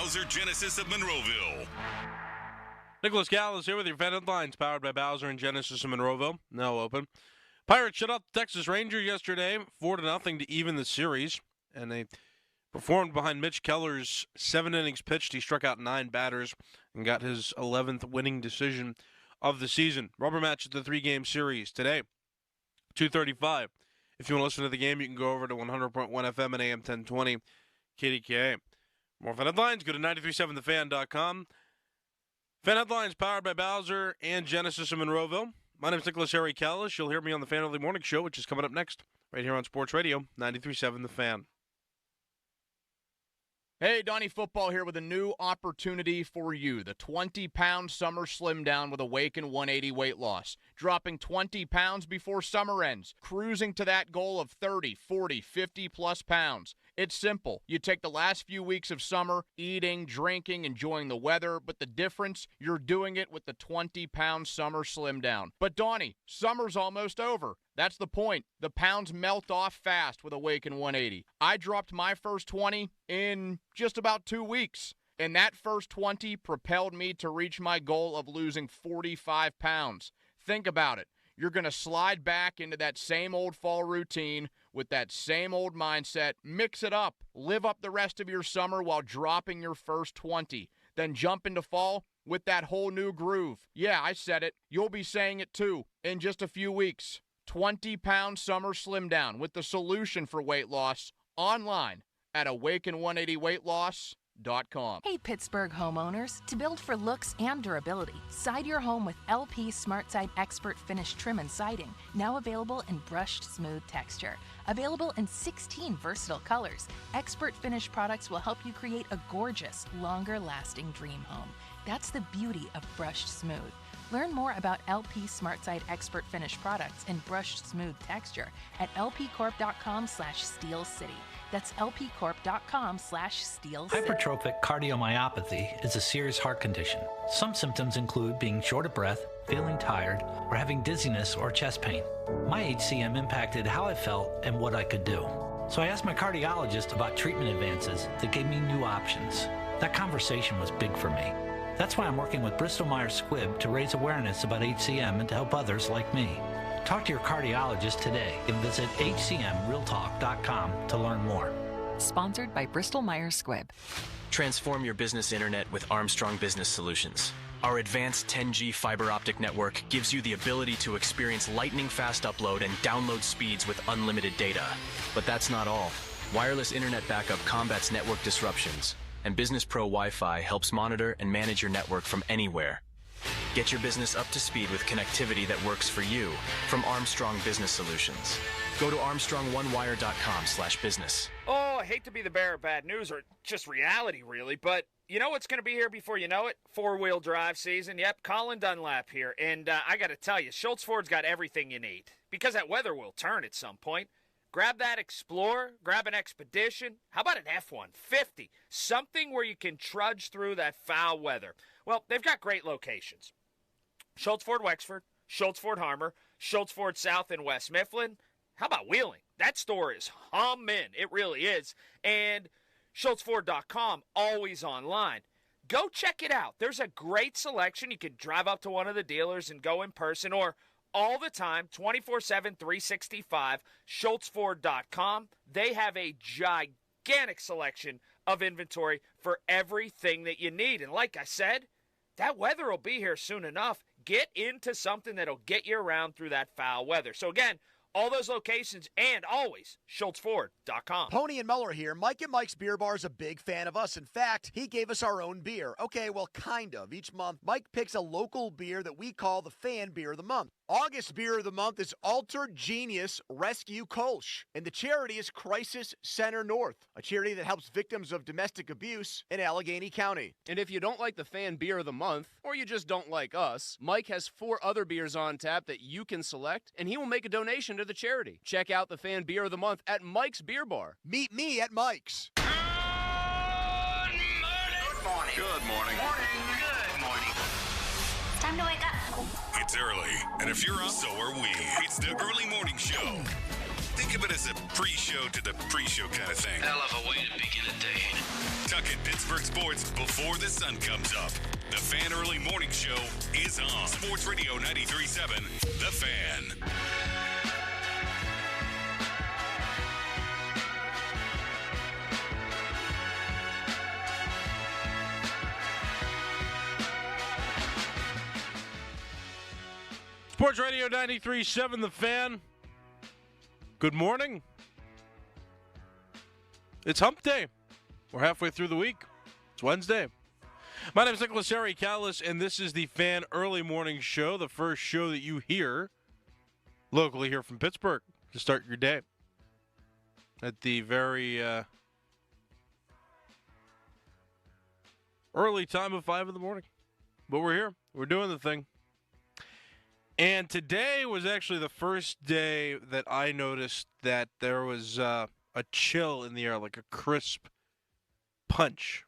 Bowser Genesis of Monroeville. Nicholas Gallis here with your fan headlines, powered by Bowser and Genesis of Monroeville, now open. Pirates shut out the Texas Rangers yesterday, 4-0 to even the series, and they performed behind Mitch Keller's 7 innings pitched. He struck out 9 batters and got his 11th winning decision of the season. Rubber match at the 3-game series today, 2:35. If you want to listen to the game, you can go over to 100.1 FM and AM 1020 KDKA. More fan headlines, go to 937thefan.com. Fan headlines powered by Bowser and Genesis of Monroeville. My name is Nicholas Harry Callis. You'll hear me on the Fan Early Morning Show, which is coming up next, right here on Sports Radio 93.7 The Fan. Hey, Donnie Football here with a new opportunity for you. The 20-pound summer slim down with Awaken 180 weight loss. Dropping 20 pounds before summer ends. Cruising to that goal of 30, 40, 50-plus pounds. It's simple. You take the last few weeks of summer, eating, drinking, enjoying the weather, but the difference, you're doing it with the 20-pound summer slim down. But Donnie, summer's almost over. That's the point. The pounds melt off fast with Awaken 180. I dropped my first 20 in just about 2 weeks. And that first 20 propelled me to reach my goal of losing 45 pounds. Think about it. You're going to slide back into that same old fall routine with that same old mindset. Mix it up. Live up the rest of your summer while dropping your first 20. Then jump into fall with that whole new groove. Yeah, I said it. You'll be saying it too in just a few weeks. 20-pound summer slim down with the solution for weight loss online at awaken180weightloss.com. Hey, Pittsburgh homeowners. To build for looks and durability, side your home with LP SmartSide Expert Finish Trim and Siding, now available in brushed smooth texture. Available in 16 versatile colors, Expert Finish products will help you create a gorgeous, longer-lasting dream home. That's the beauty of brushed smooth. Learn more about LP SmartSide Expert Finish products in brushed smooth texture at lpcorp.com/Steel City. That's lpcorp.com/Steel City. Hypertrophic cardiomyopathy is a serious heart condition. Some symptoms include being short of breath, feeling tired, or having dizziness or chest pain. My HCM impacted how I felt and what I could do. So I asked my cardiologist about treatment advances that gave me new options. That conversation was big for me. That's why I'm working with Bristol-Myers Squibb to raise awareness about HCM and to help others like me. Talk to your cardiologist today and visit hcmrealtalk.com to learn more. Sponsored by Bristol-Myers Squibb. Transform your business internet with Armstrong Business Solutions. Our advanced 10G fiber optic network gives you the ability to experience lightning-fast upload and download speeds with unlimited data. But that's not all. Wireless internet backup combats network disruptions, and Business Pro Wi-Fi helps monitor and manage your network from anywhere. Get your business up to speed with connectivity that works for you from Armstrong Business Solutions. Go to armstrong1wire.com/business. Oh, I hate to be the bearer of bad news, or just reality, really, but you know what's going to be here before you know it? Four-wheel drive season. Yep, Colin Dunlap here. And I got to tell you, Schultz Ford's got everything you need, because that weather will turn at some point. Grab that Explorer, grab an Expedition. How about an F-150? Something where you can trudge through that foul weather. Well, they've got great locations. Schultz Ford Wexford, Schultz Ford Harmer, Schultz Ford South and West Mifflin. How about Wheeling? That store is humming. It really is. And SchultzFord.com, always online. Go check it out. There's a great selection. You can drive up to one of the dealers and go in person, or all the time, 24/7, 365, SchultzFord.com. They have a gigantic selection of inventory for everything that you need. And like I said, that weather will be here soon enough. Get into something that'll get you around through that foul weather. So again, all those locations and always SchultzFord.com. Pony and Muller here. Mike and Mike's Beer Bar is a big fan of us. In fact, he gave us our own beer. Okay, well, kind of. Each month, Mike picks a local beer that we call the Fan Beer of the Month. August Beer of the Month is Alter Genius Rescue Kolsch, and the charity is Crisis Center North, a charity that helps victims of domestic abuse in Allegheny County. And if you don't like the Fan Beer of the Month, or you just don't like us, Mike has 4 other beers on tap that you can select, and he will make a donation to the charity. Check out the Fan Beer of the Month at Mike's Beer Bar. Meet me at Mike's. Good morning. Good morning. Good morning. It's time to wake up. It's early, and if you're up, so are we. It's the Early Morning Show. Think of it as a pre-show to the pre-show kind of thing. Hell of a way to begin a day. Tuck in Pittsburgh sports before the sun comes up. The Fan Early Morning Show is on. Sports Radio 93.7, The Fan. Sports Radio 93.7, The Fan. Good morning. It's hump day. We're halfway through the week. It's Wednesday. My name is Nicholas Harry Callis, and this is the Fan Early Morning Show, the first show that you hear locally here from Pittsburgh to start your day at the very early time of 5 in the morning. But we're here. We're doing the thing. And today was actually the first day that I noticed that there was a chill in the air, like a crisp punch.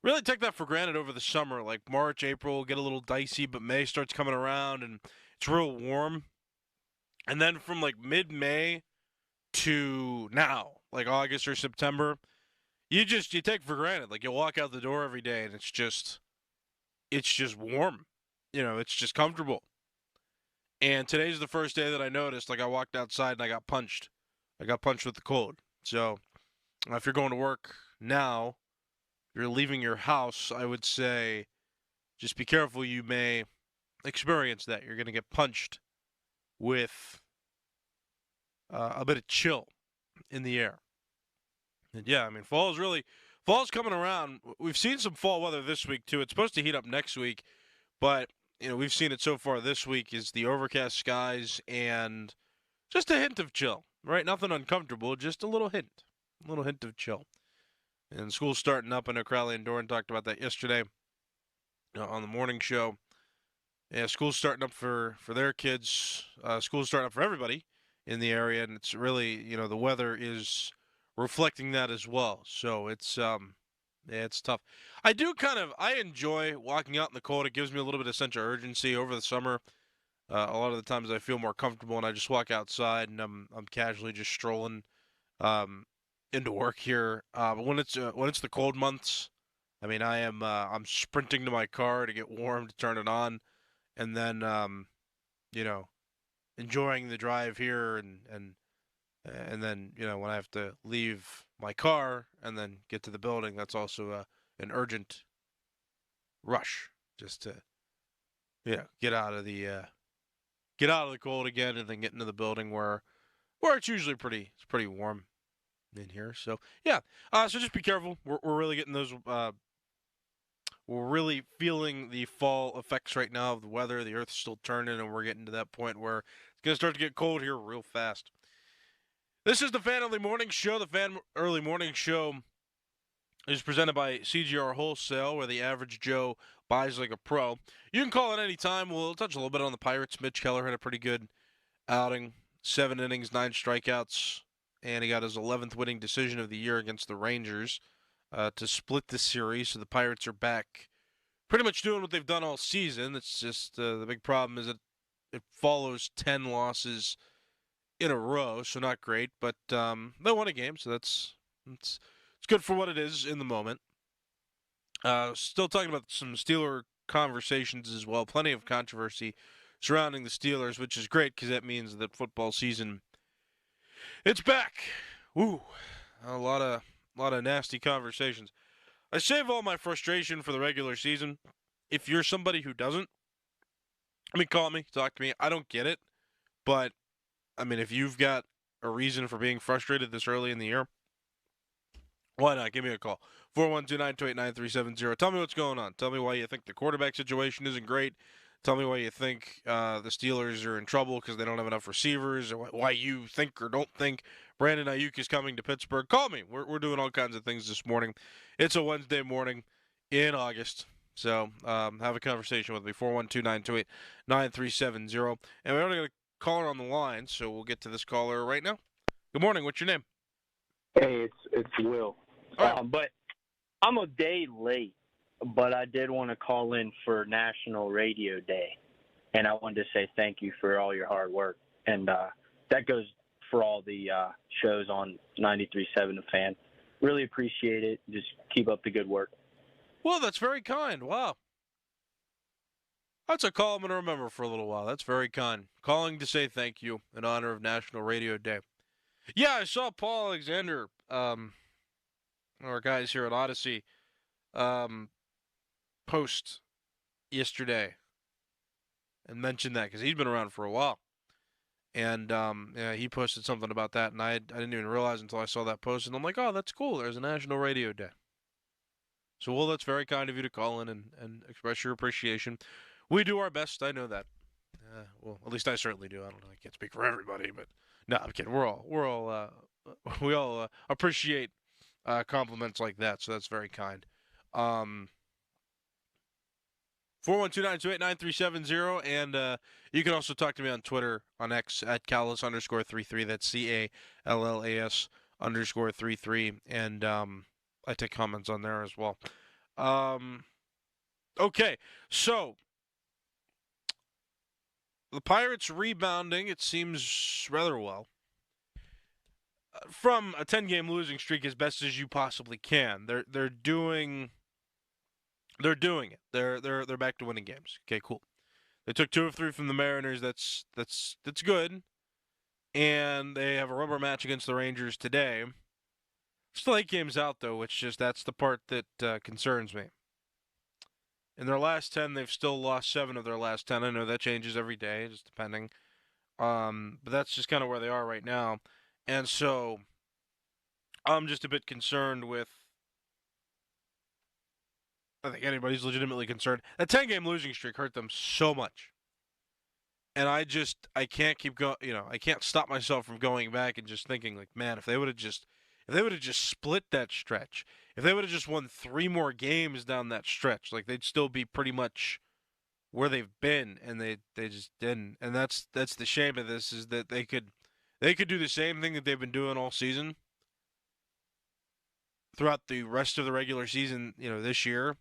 Really take that for granted over the summer. Like March, April will get a little dicey, but May starts coming around and it's real warm. And then from like mid-May to now, like August or September, you take for granted. Like you walk out the door every day and it's just warm. It's just comfortable. And today's the first day that I noticed, like I walked outside and I got punched. I got punched with the cold. So if you're going to work now, you're leaving your house, I would say just be careful. You may experience that. You're going to get punched with a bit of chill in the air. And yeah, I mean, fall's coming around. We've seen some fall weather this week too. It's supposed to heat up next week, but we've seen it so far this week is the overcast skies and just a hint of chill, right? Nothing uncomfortable, just a little hint of chill. And school's starting up. I know Crowley and Doran talked about that yesterday on the morning show. Yeah, school's starting up for their kids. School's starting up for everybody in the area, and it's really, the weather is reflecting that as well. So it's it's tough. I enjoy walking out in the cold. It gives me a little bit of sense of urgency over the summer. A lot of the times I feel more comfortable and I just walk outside and I'm casually just strolling into work here. But when it's the cold months, I mean, I'm sprinting to my car to get warm to turn it on, and then enjoying the drive here and then when I have to leave my car and then get to the building, that's also an urgent rush just to get out of the cold again and then get into the building where it's usually pretty warm in here. So yeah, so just be careful. We're really getting those. We're really feeling the fall effects right now of the weather. The Earth's still turning, and we're getting to that point where it's gonna start to get cold here real fast. This is the Fan Early Morning Show. The Fan Early Morning Show is presented by CGR Wholesale, where the average Joe buys like a pro. You can call at any time. We'll touch a little bit on the Pirates. Mitch Keller had a pretty good outing. 7 innings, 9 strikeouts, and he got his 11th winning decision of the year against the Rangers to split the series. So the Pirates are back pretty much doing what they've done all season. It's just the big problem is that it follows 10 losses in a row, so not great, but they won a game, so it's good for what it is in the moment. Still talking about some Steeler conversations as well. Plenty of controversy surrounding the Steelers, which is great because that means that football season, it's back. Woo, a lot of nasty conversations. I save all my frustration for the regular season. If you're somebody who doesn't, call me, talk to me. I don't get it, but if you've got a reason for being frustrated this early in the year, why not? Give me a call. 412-928-9370. Tell me what's going on. Tell me why you think the quarterback situation isn't great. Tell me why you think the Steelers are in trouble because they don't have enough receivers, or why you think or don't think Brandon Ayuk is coming to Pittsburgh. Call me. We're doing all kinds of things this morning. It's a Wednesday morning in August. So have a conversation with me. 412-928-9370. And we already got a caller on the line, so we'll get to this caller right now. Good morning. What's your name? Hey, it's Will. But I'm a day late, but I did want to call in for National Radio Day, and I wanted to say thank you for all your hard work. And that goes for all the shows on 93.7 The Fan. Really appreciate it. Just keep up the good work. Well, that's very kind. Wow. That's a call I'm going to remember for a little while. That's very kind. Calling to say thank you in honor of National Radio Day. Yeah, I saw Paul Alexander, our guys here at Odyssey, post yesterday and mentioned that because he's been around for a while. And yeah, he posted something about that, and I didn't even realize until I saw that post. And I'm like, oh, that's cool. There's a National Radio Day. So, well, that's very kind of you to call in and express your appreciation. We do our best. I know that. Well, at least I certainly do. I don't know. I can't speak for everybody, but no, I'm kidding. We all appreciate compliments like that. So that's very kind. 412-928-9370, and you can also talk to me on Twitter, on X, at Callas_33. That's CALLAS_33, and I take comments on there as well. Okay, so the Pirates rebounding, it seems, rather well. From a 10-game losing streak as best as you possibly can. They're doing it. They're back to winning games. Okay, cool. They took 2 of 3 from the Mariners. That's good. And they have a rubber match against the Rangers today. Still 8 games out though, that's the part that concerns me. In their last 10, they've still lost 7 of their last 10. I know that changes every day, just depending. But that's just kind of where they are right now. And so I'm just a bit concerned with, I think anybody's legitimately concerned. That 10-game losing streak hurt them so much. And I can't keep going, I can't stop myself from going back and just thinking like, man, if they would have just split that stretch, if they would have just won 3 more games down that stretch, like they'd still be pretty much where they've been, and they just didn't. And that's the shame of this, is that they could do the same thing that they've been doing all season throughout the rest of the regular season, this year.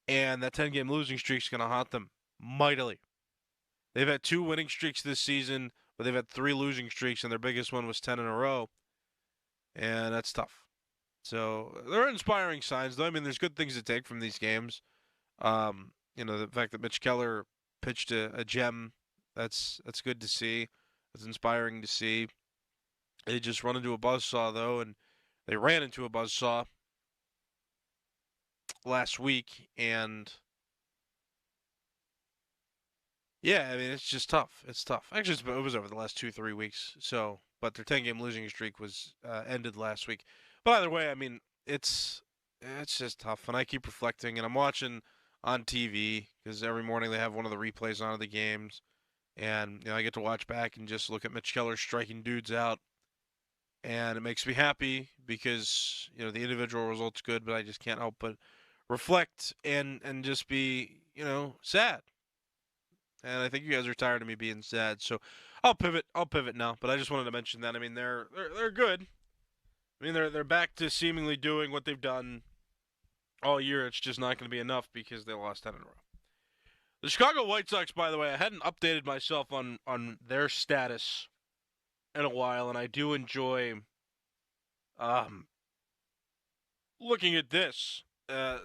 And that 10-game losing streak is going to haunt them mightily. They've had 2 winning streaks this season, but they've had 3 losing streaks, and their biggest one was 10 in a row. And that's tough. So there are inspiring signs, though. I mean, there's good things to take from these games. The fact that Mitch Keller pitched a gem, that's good to see. It's inspiring to see. They just run into a buzzsaw, though, and they ran into a buzzsaw last week, and yeah, I mean, it's just tough. It's tough. Actually, it was over the last 2-3 weeks. So, but their 10-game losing streak was ended last week. But either way, I mean, it's just tough. And I keep reflecting, and I'm watching on TV because every morning they have one of the replays on of the games, and I get to watch back and just look at Mitch Keller striking dudes out, and it makes me happy because the individual result's good, but I just can't help but reflect and just be sad. And I think you guys are tired of me being sad, so I'll pivot now. But I just wanted to mention that. I mean, they're good. I mean, they're back to seemingly doing what they've done all year. It's just not going to be enough because they lost 10 in a row. The Chicago White Sox, by the way, I hadn't updated myself on their status in a while, and I do enjoy looking at this,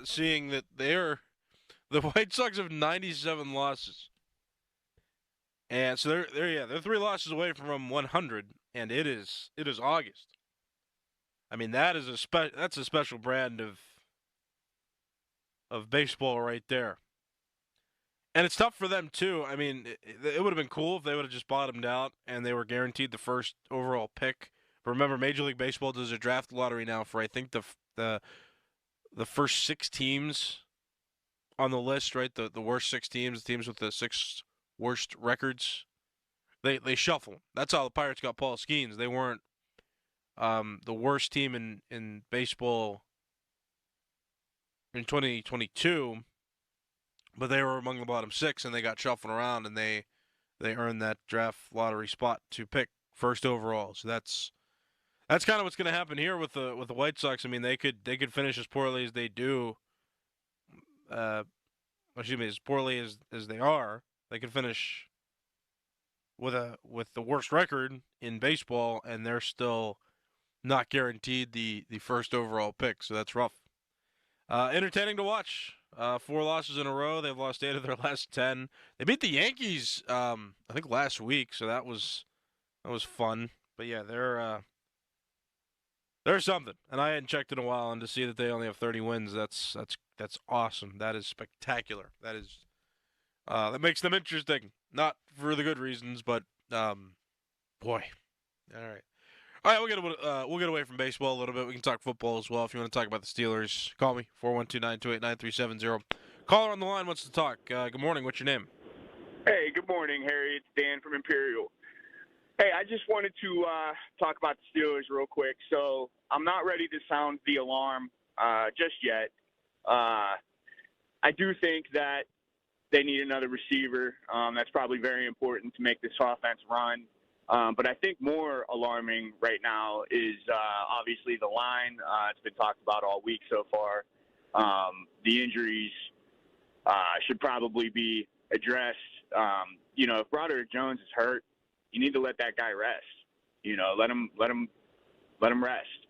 seeing that the White Sox have 97 losses. And so they're 3 losses away from 100, and it is August. I mean, that's a special brand of baseball right there. And it's tough for them too. I mean, it would have been cool if they would have just bottomed out and they were guaranteed the first overall pick. But remember, Major League Baseball does a draft lottery now for I think the first 6 teams on the list, right? The worst 6 teams, the teams with the 6 worst records, they shuffle. That's how the Pirates got Paul Skeens. They weren't the worst team in baseball in 2022, but they were among the bottom 6, and they got shuffled around, and they earned that draft lottery spot to pick first overall. So that's kind of what's going to happen here with the White Sox. I mean, they could finish as poorly as they do. As poorly as they are. They could finish with the worst record in baseball, and they're still not guaranteed the first overall pick. So that's rough. Entertaining to watch. 4 losses in a row. They've lost 8 of their last 10. They beat the Yankees, I think last week, so that was fun. But yeah, they're something. And I hadn't checked in a while, and to see that they only have 30 wins, that's awesome. That is spectacular. That makes them interesting. Not for the good reasons, but boy. All right. All right, we'll get away from baseball a little bit. We can talk football as well. If you want to talk about the Steelers, call me, 412-928-9370. Caller on the line wants to talk. Good morning. What's your name? Hey, good morning, Harry. It's Dan from Imperial. Hey, I just wanted to talk about the Steelers real quick. So I'm not ready to sound the alarm just yet. I do think that they need another receiver. That's probably very important to make this offense run. But I think more alarming right now is obviously the line. It's been talked about all week so far. The injuries should probably be addressed. If Broderick Jones is hurt, you need to let that guy rest. Let him rest.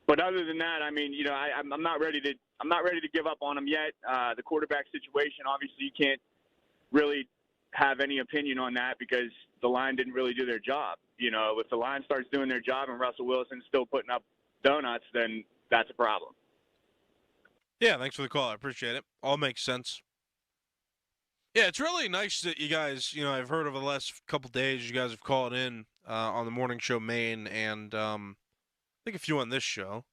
But other than that, I mean, I'm not ready to give up on him yet. The quarterback situation, obviously, you can't really have any opinion on that because the line didn't really do their job. If the line starts doing their job and Russell Wilson's still putting up donuts, then that's a problem. Yeah, thanks for the call. I appreciate it. All makes sense. Yeah, it's really nice that you guys, I've heard over the last couple days, you guys have called in on the morning show Maine and I think a few on this show.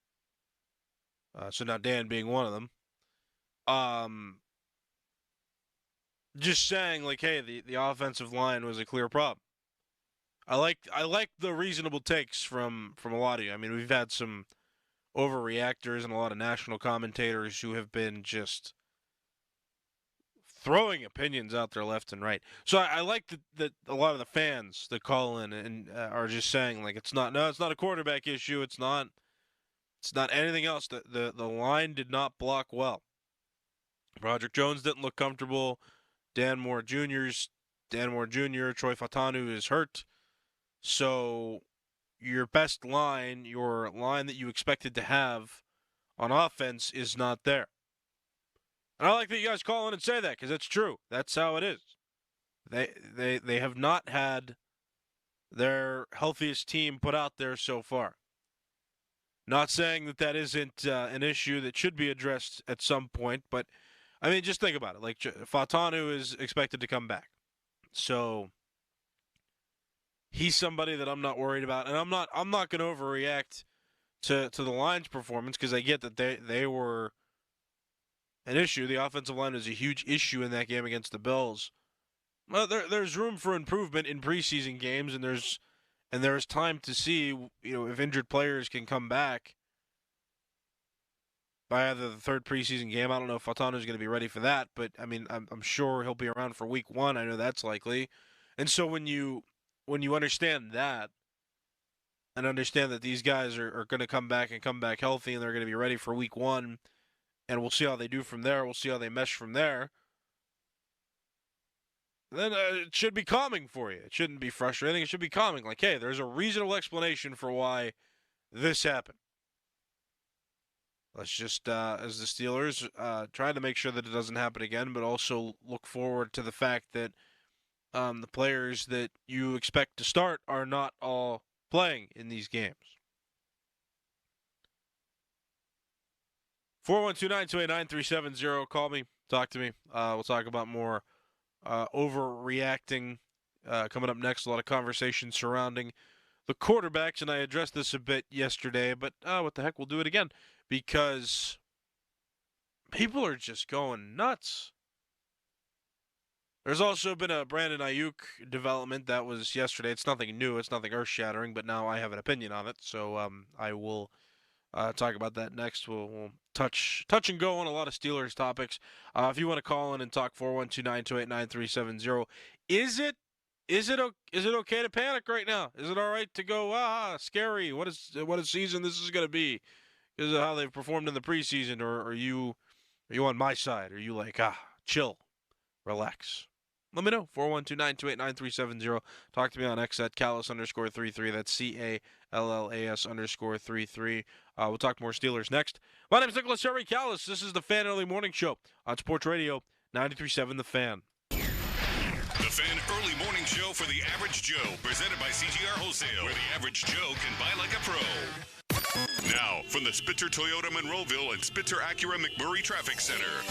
So now Dan being one of them. Just saying, like, hey, the offensive line was a clear problem. I like the reasonable takes from a lot of you. I mean, we've had some overreactors and a lot of national commentators who have been just throwing opinions out there left and right. So I like that a lot of the fans that call in and are just saying, like, it's not a quarterback issue. It's not anything else. The line did not block well. Broderick Jones didn't look comfortable. Dan Moore Jr., Troy Fatanu is hurt. So your best line, your line that you expected to have on offense is not there. And I like that you guys call in and say that because it's true. That's how it is. They have not had their healthiest team put out there so far. Not saying that isn't an issue that should be addressed at some point, but I mean, just think about it. Like, Fatanu is expected to come back. So he's somebody that I'm not worried about. And I'm not going to overreact to the line's performance because I get that they were an issue. The offensive line was a huge issue in that game against the Bills. Well, there's room for improvement in preseason games, and there's time to see, if injured players can come back by either the third preseason game. I don't know if Fatano is going to be ready for that, but I mean, I'm sure he'll be around for week 1. I know that's likely. And so when you understand that and understand that these guys are going to come back healthy and they're going to be ready for week 1, and we'll see how they do from there. We'll see how they mesh from there. Then it should be calming for you. It shouldn't be frustrating. It should be calming. Like, hey, there's a reasonable explanation for why this happened. Let's just, as the Steelers, try to make sure that it doesn't happen again, but also look forward to the fact that the players that you expect to start are not all playing in these games. 412-928-9370. Call me. Talk to me. We'll talk about more overreacting coming up next. A lot of conversation surrounding the quarterbacks, and I addressed this a bit yesterday, but what the heck, we'll do it again because people are just going nuts. There's also been a Brandon Ayuk development that was yesterday. It's nothing new. It's nothing earth-shattering, but now I have an opinion on it, so I will talk about that next. We'll touch and go on a lot of Steelers topics. If you want to call in and talk, 412-928-9370. Is it okay to panic right now? Is it all right to go, scary? What a season this is going to be because of how they've performed in the preseason? Or are you on my side? Are you like, chill? relax. Let me know. 412-928-9370. Talk to me on X at Callis_33. That's CALLAS_33. We'll talk more Steelers next. My name is Nicholas Harry Callis. This is the Fan Early Morning Show on Sports Radio 93.7 The Fan. The Fan Early Morning Show for the Average Joe, presented by CGR Wholesale, where the average Joe can buy like a pro. Now, from the Spitzer Toyota Monroeville and Spitzer Acura McMurray Traffic Center.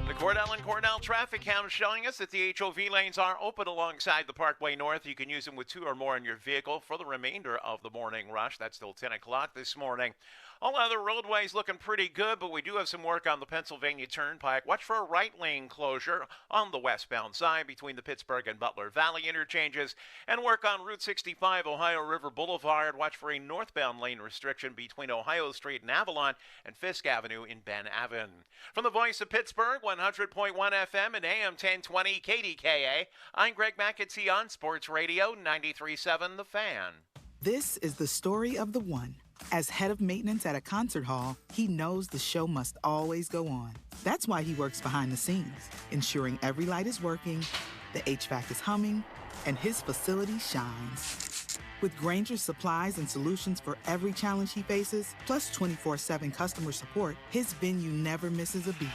The Cordell and Cordell traffic count is showing us that the HOV lanes are open alongside the Parkway North. You can use them with 2 or more in your vehicle for the remainder of the morning rush. That's till 10 o'clock this morning. All other roadways looking pretty good, but we do have some work on the Pennsylvania Turnpike. Watch for a right lane closure on the westbound side between the Pittsburgh and Butler Valley interchanges, and work on Route 65 Ohio River Boulevard. Watch for a northbound lane restriction between Ohio Street and Avalon and Fisk Avenue in Ben Avon. From the voice of Pittsburgh, 100.1 FM and AM 1020 KDKA, I'm Greg McAtee on Sports Radio 93.7 The Fan. This is the story of the one. As head of maintenance at a concert hall, he knows the show must always go on. That's why he works behind the scenes, ensuring every light is working, the HVAC is humming, and his facility shines. With Grainger's supplies and solutions for every challenge he faces, plus 24/7 customer support, his venue never misses a beat.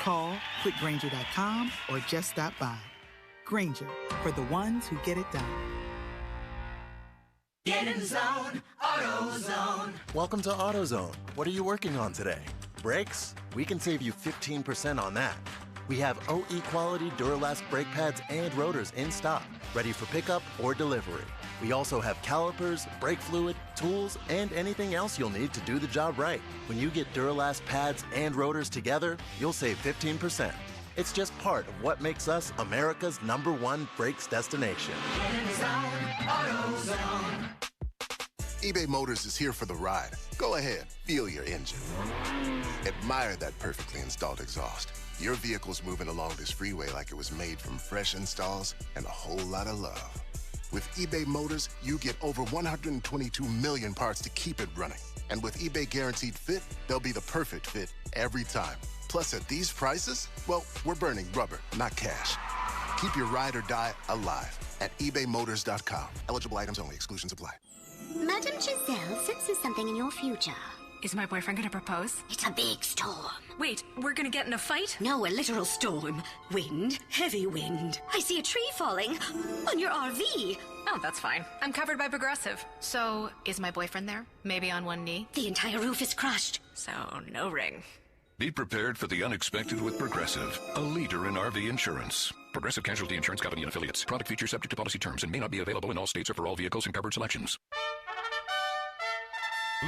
Call quickgrainger.com or just stop by. Grainger, for the ones who get it done. Get in the zone, AutoZone. Welcome to AutoZone. What are you working on today? Brakes? We can save you 15% on that. We have OE quality Duralast brake pads and rotors in stock, ready for pickup or delivery. We also have calipers, brake fluid, tools, and anything else you'll need to do the job right. When you get Duralast pads and rotors together, you'll save 15%. It's just part of what makes us America's #1 brakes destination. Get in the zone, AutoZone. eBay Motors is here for the ride. Go ahead, feel your engine. Admire that perfectly installed exhaust. Your vehicle's moving along this freeway like it was made from fresh installs and a whole lot of love. With eBay Motors, you get over 122 million parts to keep it running. And with eBay Guaranteed Fit, they'll be the perfect fit every time. Plus, at these prices, well, we're burning rubber, not cash. Keep your ride or die alive at ebaymotors.com. Eligible items only. Exclusions apply. Madam Giselle senses something in your future. Is my boyfriend gonna propose? It's a big storm. Wait, we're gonna get in a fight? No, a literal storm. Wind, heavy wind. I see a tree falling on your RV. Oh, that's fine. I'm covered by Progressive. So, is my boyfriend there? Maybe on one knee? The entire roof is crushed. So, no ring. Be prepared for the unexpected with Progressive, a leader in RV insurance. Progressive Casualty Insurance Company and Affiliates. Product features subject to policy terms and may not be available in all states or for all vehicles and covered selections.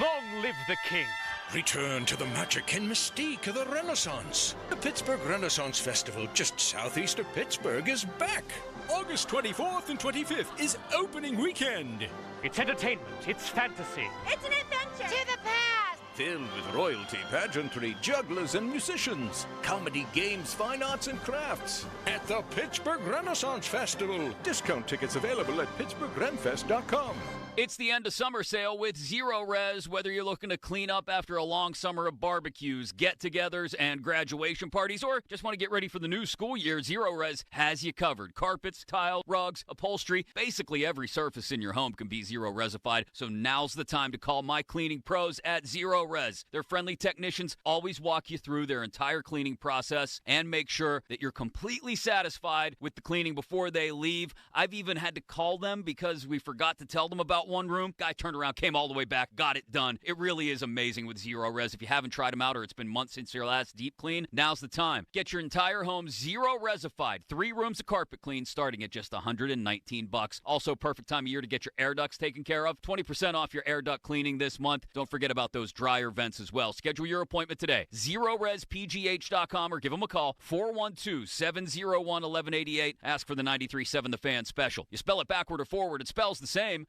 Long live the king. Return to the magic and mystique of the Renaissance. The Pittsburgh Renaissance Festival, just southeast of Pittsburgh, is back. August 24th and 25th is opening weekend. It's entertainment. It's fantasy. It's an adventure. To the past. Filled with royalty, pageantry, jugglers, and musicians. Comedy, games, fine arts, and crafts. At the Pittsburgh Renaissance Festival. Discount tickets available at pittsburghrenfest.com. It's the end of summer sale with Zero Res. Whether you're looking to clean up after a long summer of barbecues, get-togethers, and graduation parties, or just want to get ready for the new school year, Zero Res has you covered. Carpets, tile, rugs, upholstery, basically every surface in your home can be Zero Resified. So now's the time to call my cleaning pros at Zero Res. Their friendly technicians always walk you through their entire cleaning process and make sure that you're completely satisfied with the cleaning before they leave. I've even had to call them because we forgot to tell them about one room. Guy turned around, came all the way back, got it done. It really is amazing with Zero Res. If you haven't tried them out or it's been months since your last deep clean, now's the time. Get your entire home Zero Resified. 3 rooms of carpet clean starting at just $119. Also, perfect time of year to get your air ducts taken care of. 20% off your air duct cleaning this month. Don't forget about those dryer vents as well. Schedule your appointment today. ZeroResPGH.com or give them a call. 412-701-1188. Ask for the 93.7 The Fan special. You spell it backward or forward, it spells the same.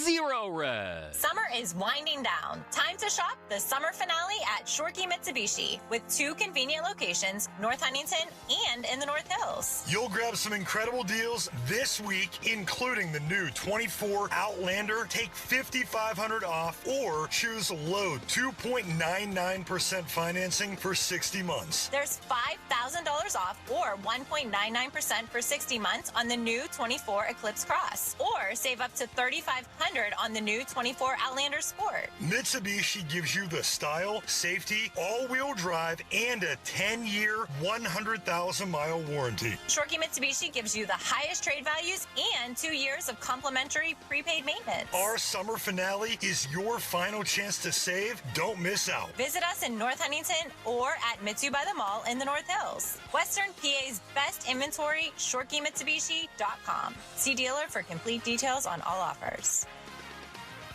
Zero Res. Summer is winding down. Time to shop the summer finale at Shorkey Mitsubishi with 2 convenient locations, North Huntington and in the North Hills. You'll grab some incredible deals this week, including the new 24 Outlander. Take $5,500 off or choose low 2.99% financing for 60 months. There's $5,000 off or 1.99% for 60 months on the new 24 Eclipse Cross, or save up to $3,500 on the new 24 Outlander Sport. Mitsubishi gives you the style, safety, all-wheel drive, and a 10-year, 100,000-mile warranty. Shorkey Mitsubishi gives you the highest trade values and 2 years of complimentary prepaid maintenance. Our summer finale is your final chance to save. Don't miss out. Visit us in North Huntington or at Mitsu by the Mall in the North Hills. Western PA's best inventory, ShorkeyMitsubishi.com. See dealer for complete details on all offers.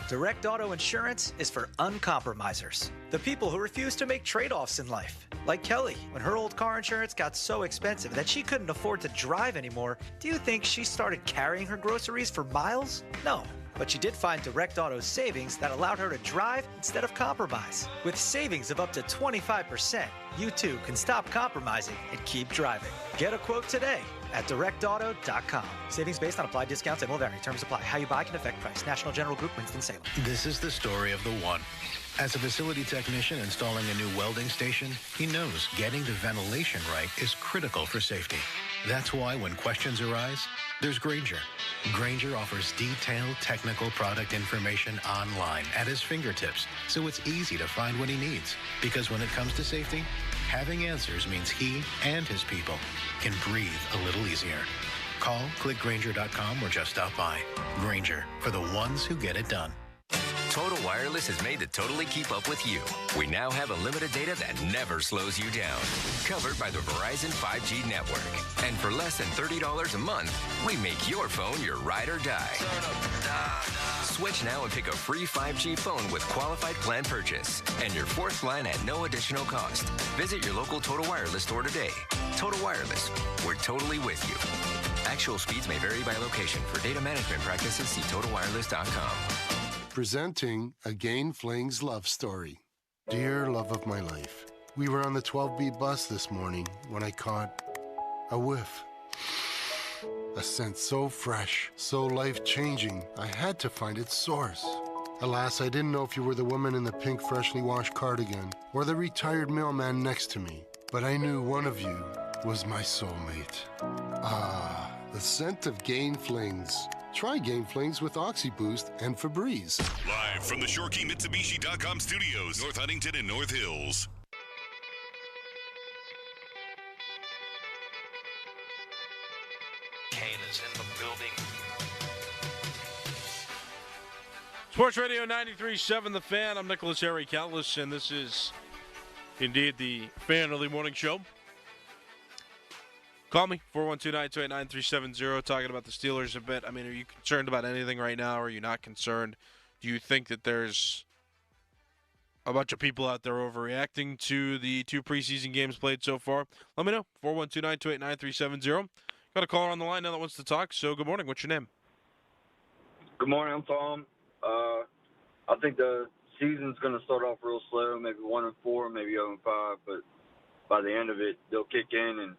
Direct Auto Insurance is for uncompromisers. The people who refuse to make trade-offs in life. Like Kelly, when her old car insurance got so expensive that she couldn't afford to drive anymore, do you think she started carrying her groceries for miles? No. But she did find Direct Auto's savings that allowed her to drive instead of compromise. With savings of up to 25%, you too can stop compromising and keep driving. Get a quote today at directauto.com. Savings based on applied discounts and will vary. Terms apply. How you buy can affect price. National General Group, Winston-Salem. This is the story of the one. As a facility technician installing a new welding station, he knows getting the ventilation right is critical for safety. That's why when questions arise, there's Grainger. Grainger offers detailed technical product information online at his fingertips, so it's easy to find what he needs. Because when it comes to safety, having answers means he and his people can breathe a little easier. Call, click Grainger.com, or just stop by. Grainger, for the ones who get it done. Total Wireless is made to totally keep up with you. We now have unlimited data that never slows you down. Covered by the Verizon 5G network. And for less than $30 a month, we make your phone your ride or die. Switch now and pick a free 5G phone with qualified plan purchase. And your 4th line at no additional cost. Visit your local Total Wireless store today. Total Wireless, we're totally with you. Actual speeds may vary by location. For data management practices, see TotalWireless.com. Presenting a Gain Flings love story. Dear love of my life, we were on the 12B bus this morning when I caught a whiff. A scent so fresh, so life-changing, I had to find its source. Alas, I didn't know if you were the woman in the pink freshly washed cardigan or the retired mailman next to me, but I knew one of you was my soulmate. Ah, the scent of Gain Flings. Try Gain Flings with OxyBoost and Febreze. Live from the ShorkeyMitsubishi.com studios, North Huntington and North Hills. Kane is in the building. Sports Radio 93.7 The Fan. I'm Nicholas Harry Callis, and this is indeed the Fan Early Morning Show. Call me, 412-928-9370, talking about the Steelers a bit. I mean, are you concerned about anything right now, or are you not concerned? Do you think that there's a bunch of people out there overreacting to the 2 preseason games played so far? Let me know, 412-928-9370. Got a caller on the line now that wants to talk, so good morning. What's your name? Good morning, I'm Tom. I think the season's going to start off real slow, maybe 1-4, maybe 0-5, but by the end of it, they'll kick in and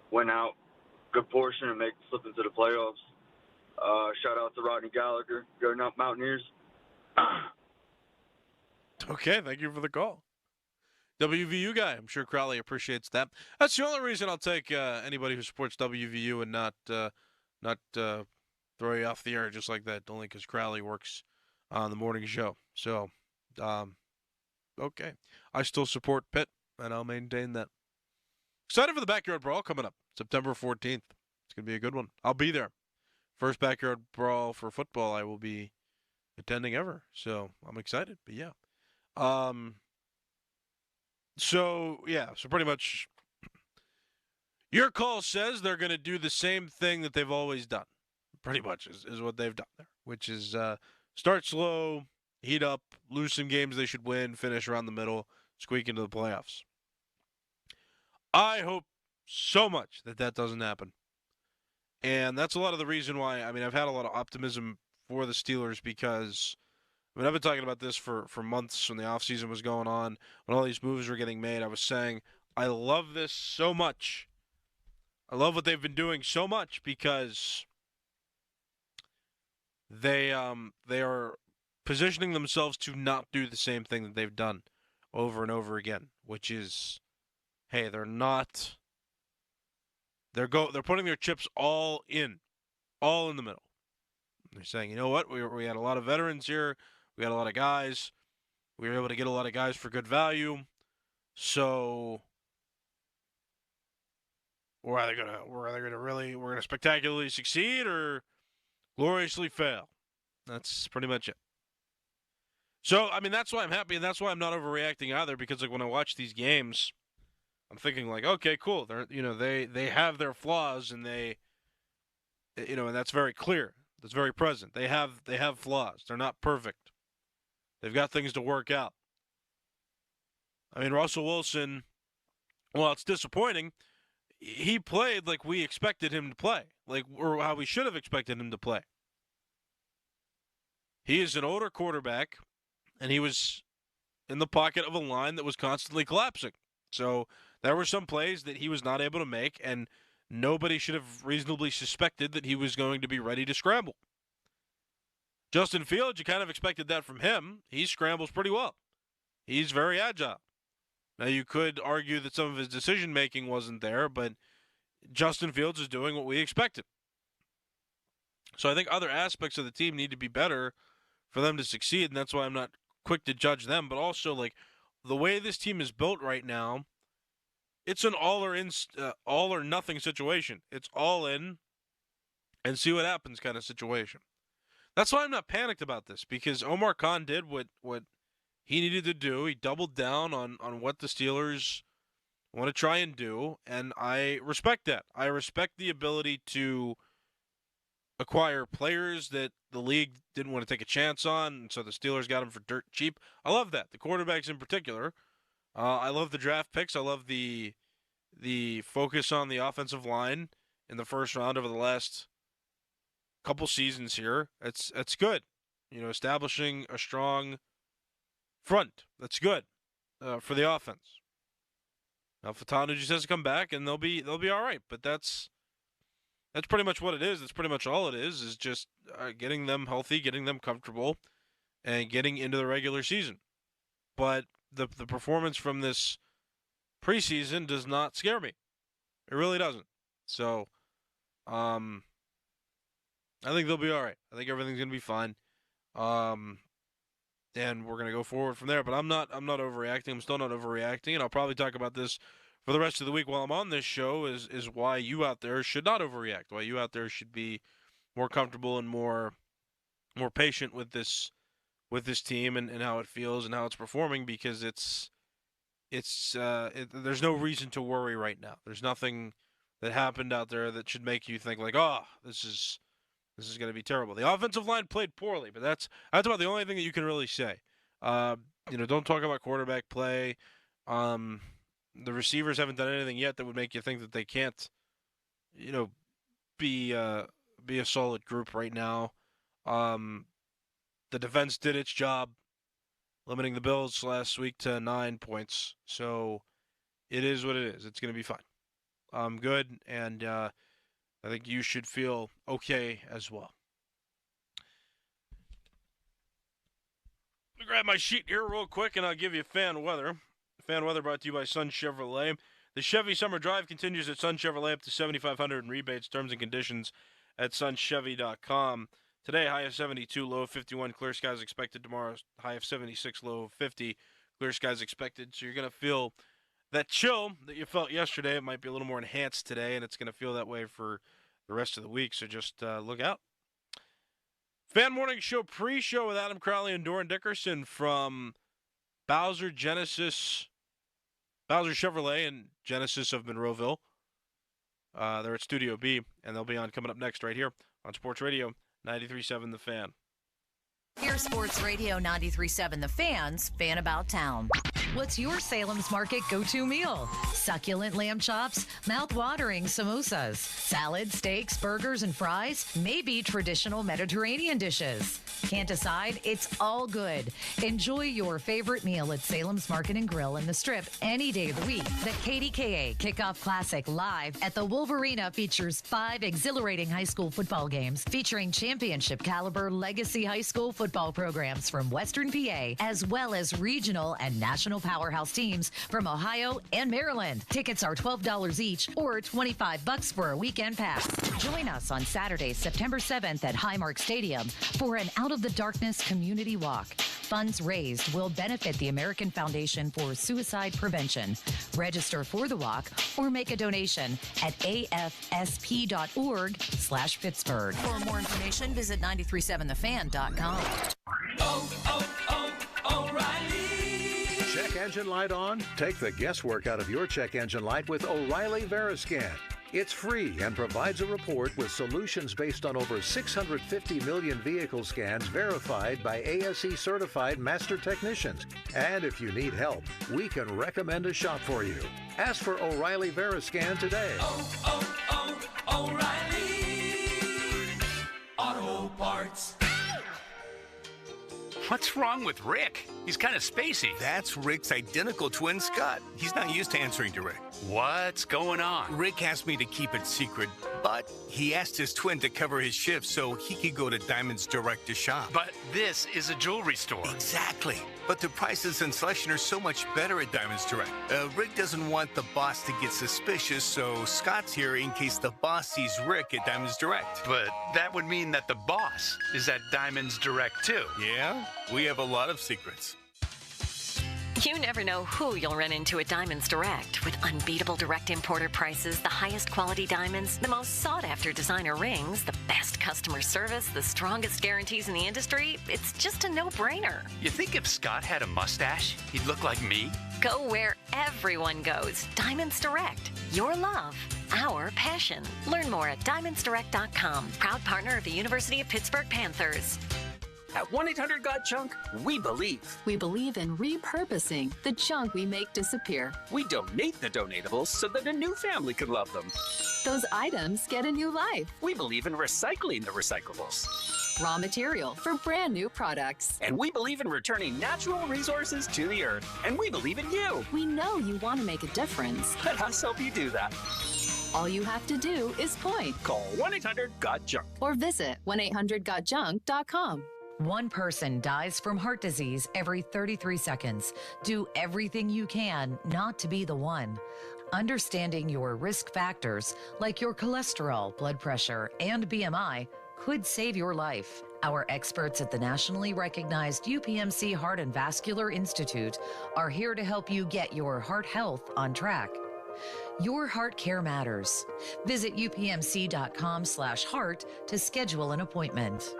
win out a good portion and slip into the playoffs. Shout out to Rodney Gallagher. Go Mountaineers. Okay, thank you for the call. WVU guy. I'm sure Crowley appreciates that. That's the only reason I'll take anybody who supports WVU and not throw you off the air just like that, only because Crowley works on the morning show. So, okay. I still support Pitt, and I'll maintain that. Excited for the Backyard Brawl coming up September 14th. It's going to be a good one. I'll be there. First Backyard Brawl for football I will be attending ever. So I'm excited. But yeah. So pretty much your call says they're going to do the same thing that they've always done. Pretty much is what they've done there, which is start slow, heat up, lose some games they should win, finish around the middle, squeak into the playoffs. I hope so much that doesn't happen. And that's a lot of the reason why, I mean, I've had a lot of optimism for the Steelers because, I mean, I've been talking about this for months when the offseason was going on, when all these moves were getting made. I was saying, I love this so much. I love what they've been doing so much because they are positioning themselves to not do the same thing that they've done over and over again, which is, hey, they're putting their chips all in the middle. They're saying, you know what, we had a lot of veterans here, we had a lot of guys, we were able to get a lot of guys for good value, so we're gonna spectacularly succeed or gloriously fail. That's pretty much it. So, I mean, that's why I'm happy, and that's why I'm not overreacting either, because like when I watch these games, I'm thinking like, okay, cool. They have their flaws, and and that's very clear. That's very present. They have flaws. They're not perfect. They've got things to work out. I mean, Russell Wilson, well, it's disappointing. He played like we expected him to play, or how we should have expected him to play. He is an older quarterback, and he was in the pocket of a line that was constantly collapsing. So there were some plays that he was not able to make, and nobody should have reasonably suspected that he was going to be ready to scramble. Justin Fields, you kind of expected that from him. He scrambles pretty well. He's very agile. Now, you could argue that some of his decision-making wasn't there, but Justin Fields is doing what we expected. So I think other aspects of the team need to be better for them to succeed, and that's why I'm not quick to judge them. But also, like, the way this team is built right now, it's an all or nothing situation. It's all in and see what happens kind of situation. That's why I'm not panicked about this, because Omar Khan did what he needed to do. He doubled down on what the Steelers want to try and do, and I respect that. I respect the ability to acquire players that the league didn't want to take a chance on, and so the Steelers got them for dirt cheap. I love that. The quarterbacks in particular. I love the draft picks. I love the focus on the offensive line in the first round over the last couple seasons here. It's good. Establishing a strong front. That's good for the offense. Now, Fatanu just has to come back, and they'll be all right. But that's pretty much what it is. That's pretty much all it is just getting them healthy, getting them comfortable, and getting into the regular season. But the performance from this preseason does not scare me. It really doesn't. So, I think they'll be all right. I think everything's going to be fine. And we're going to go forward from there. But I'm not overreacting. I'm still not overreacting. And I'll probably talk about this for the rest of the week while I'm on this show is why you out there should not overreact. Why you out there should be more comfortable and more patient with this team and how it feels and how it's performing, because there's no reason to worry right now. There's nothing that happened out there that should make you think like, oh, this is going to be terrible. The offensive line played poorly, but that's about the only thing that you can really say. Don't talk about quarterback play. The receivers haven't done anything yet that would make you think that they can't, be a solid group right now. The defense did its job, limiting the Bills last week to 9 points. So it is what it is. It's going to be fine. I'm good, and I think you should feel okay as well. Let me grab my sheet here real quick, and I'll give you fan weather. Fan weather brought to you by Sun Chevrolet. The Chevy Summer Drive continues at Sun Chevrolet up to $7,500 in rebates. Terms and conditions at sunchevy.com. Today, high of 72, low of 51. Clear skies expected tomorrow. High of 76, low of 50. Clear skies expected. So you're going to feel that chill that you felt yesterday. It might be a little more enhanced today, and it's going to feel that way for the rest of the week. So just look out. Fan Morning Show pre-show with Adam Crowley and Doran Dickerson from Bowser Chevrolet and Genesis of Monroeville. They're at Studio B, and they'll be on coming up next right here on Sports Radio 93.7 The Fan. Here's Sports Radio 93.7 The Fan's Fan About Town. What's your Salem's Market go-to meal? Succulent lamb chops, mouth-watering samosas, salads, steaks, burgers, and fries, maybe traditional Mediterranean dishes. Can't decide? It's all good. Enjoy your favorite meal at Salem's Market and Grill in the Strip any day of the week. The KDKA Kickoff Classic live at the Wolverina features 5 exhilarating high school football games featuring championship caliber legacy high school football programs from Western PA, as well as regional and national powerhouse teams from Ohio and Maryland. Tickets are $12 each or $25 for a weekend pass. Join us on Saturday, September 7th at Highmark Stadium for an Out of the Darkness community walk. Funds raised will benefit the American Foundation for Suicide Prevention. Register for the walk or make a donation at afsp.org/Pittsburgh. For more information, visit 937thefan.com. O'Reilly. Check engine light on? Take the guesswork out of your check engine light with O'Reilly Veriscan. It's free and provides a report with solutions based on over 650 million vehicle scans verified by ASE certified master technicians. And if you need help, we can recommend a shop for you. Ask for O'Reilly Veriscan today. O'Reilly Auto Parts. What's wrong with Rick? He's kind of spacey. That's Rick's identical twin, Scott. He's not used to answering to Rick. What's going on? Rick asked me to keep it secret, but he asked his twin to cover his shift so he could go to Diamonds Direct to shop. But this is a jewelry store. Exactly. But the prices and selection are so much better at Diamonds Direct. Rick doesn't want the boss to get suspicious, so Scott's here in case the boss sees Rick at Diamonds Direct. But that would mean that the boss is at Diamonds Direct too. Yeah, we have a lot of secrets. You never know who you'll run into at Diamonds Direct. With unbeatable direct importer prices, the highest quality diamonds, the most sought-after designer rings, the best customer service, the strongest guarantees in the industry, it's just a no-brainer. You think if Scott had a mustache, he'd look like me? Go where everyone goes. Diamonds Direct. Your love, our passion. Learn more at diamondsdirect.com. Proud partner of the University of Pittsburgh Panthers. At 1-800-GOT-JUNK, we believe. We believe in repurposing the junk we make disappear. We donate the donatables so that a new family can love them. Those items get a new life. We believe in recycling the recyclables. Raw material for brand new products. And we believe in returning natural resources to the earth. And we believe in you. We know you want to make a difference. Let us help you do that. All you have to do is point. Call 1-800-GOT-JUNK. Or visit 1-800-GOT-JUNK.com. One person dies from heart disease every 33 seconds. Do everything you can not to be the one. Understanding your risk factors, like your cholesterol, blood pressure, and BMI, could save your life. Our experts at the nationally recognized UPMC Heart and Vascular Institute are here to help you get your heart health on track. Your heart care matters. Visit upmc.com/heart to schedule an appointment.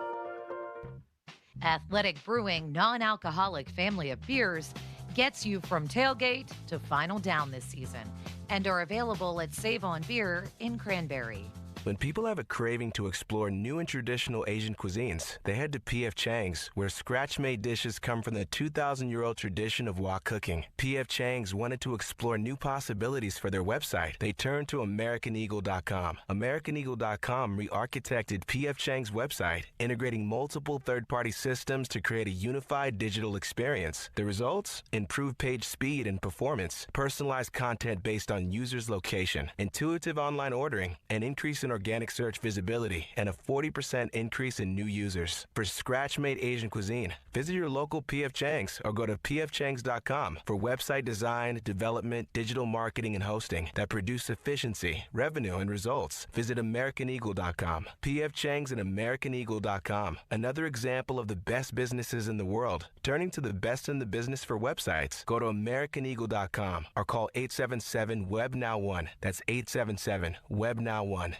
Athletic Brewing non-alcoholic family of beers gets you from tailgate to final down this season and are available at Save On Beer in Cranberry. When people have a craving to explore new and traditional Asian cuisines, they head to P.F. Chang's, where scratch-made dishes come from the 2,000-year-old tradition of wok cooking. P.F. Chang's wanted to explore new possibilities for their website. They turned to AmericanEagle.com. AmericanEagle.com re-architected P.F. Chang's website, integrating multiple third-party systems to create a unified digital experience. The results? Improved page speed and performance, personalized content based on users' location, intuitive online ordering, an increase in organic search visibility, and a 40% increase in new users. For scratch-made Asian cuisine, visit your local P.F. Chang's or go to pfchangs.com for website design, development, digital marketing, and hosting that produce efficiency, revenue, and results. Visit AmericanEagle.com. P.F. Chang's and AmericanEagle.com. Another example of the best businesses in the world, turning to the best in the business for websites. Go to AmericanEagle.com or call 877-WEB-NOW1. That's 877-WEB-NOW1.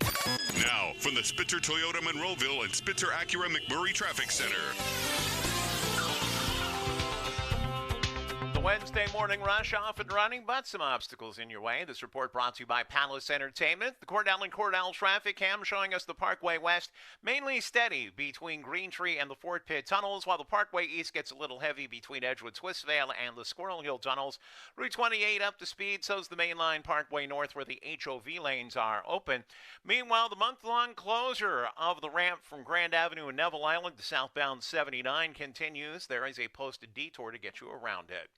Now, from the Spitzer Toyota Monroeville and Spitzer Acura McMurray Traffic Center. the Wednesday morning rush off and running, but some obstacles in your way. This report brought to you by Palace Entertainment. The Cordell and Cordell traffic cam showing us the Parkway West mainly steady between Green Tree and the Fort Pitt tunnels, while the Parkway East gets a little heavy between Edgewood Swistvale and the Squirrel Hill tunnels. Route 28 up to speed, so's the Main Line Parkway North where the HOV lanes are open. Meanwhile, the month-long closure of the ramp from Grand Avenue and Neville Island to southbound 79 continues. There is a posted detour to get you around it.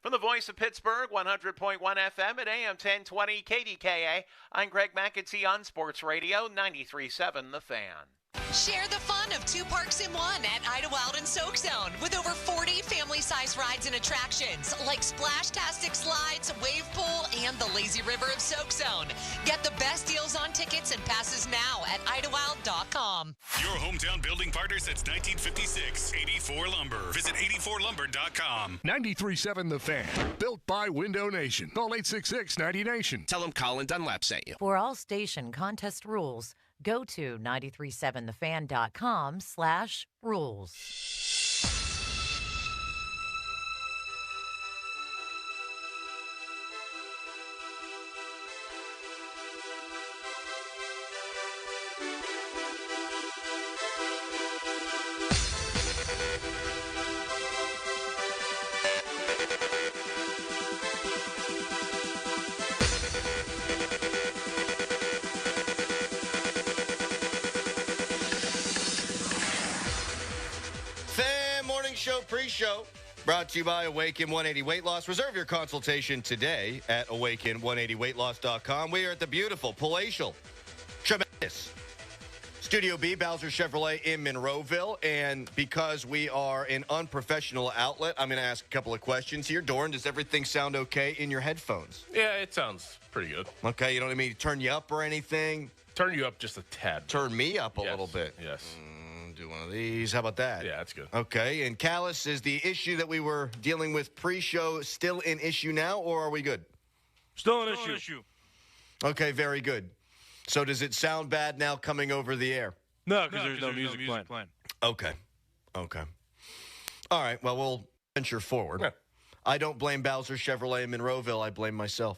From the voice of Pittsburgh, 100.1 FM at AM 1020 KDKA, I'm Greg McAtee on Sports Radio 93.7 The Fan. Share the fun of 2 parks in 1 at Idlewild and Soak Zone with over 40 family-size rides and attractions like Splash-tastic Slides, Wave Pool, and the Lazy River of Soak Zone. Get the best deals on tickets and passes now at idlewild.com. Your hometown building partner since 1956, 84 Lumber. Visit 84lumber.com. 93.7 The Fan. Built by Window Nation. Call 866-90Nation. Tell them Colin Dunlap sent you. For all station contest rules, go to 937thefan.com/rules. Show pre-show brought to you by Awaken 180 Weight Loss. Reserve your consultation today at awaken180weightloss.com. We are at the beautiful, palatial, tremendous Studio B, Bowser Chevrolet in Monroeville. And because we are an unprofessional outlet, I'm going to ask a couple of questions here. Doran, does everything sound okay in your headphones? Yeah, it sounds pretty good. Okay, you don't need me to turn you up or anything? Turn you up just a tad. Turn me up a little bit. Yes. Do one of these. How about that? Yeah, that's good. Okay, and Callus, is the issue that we were dealing with pre-show still an issue now, or are we good? Still an issue. Okay, very good. So does it sound bad now coming over the air? No, because there's no music playing. Okay. All right, well, we'll venture forward. Yeah. I don't blame Bowser Chevrolet in Monroeville. I blame myself.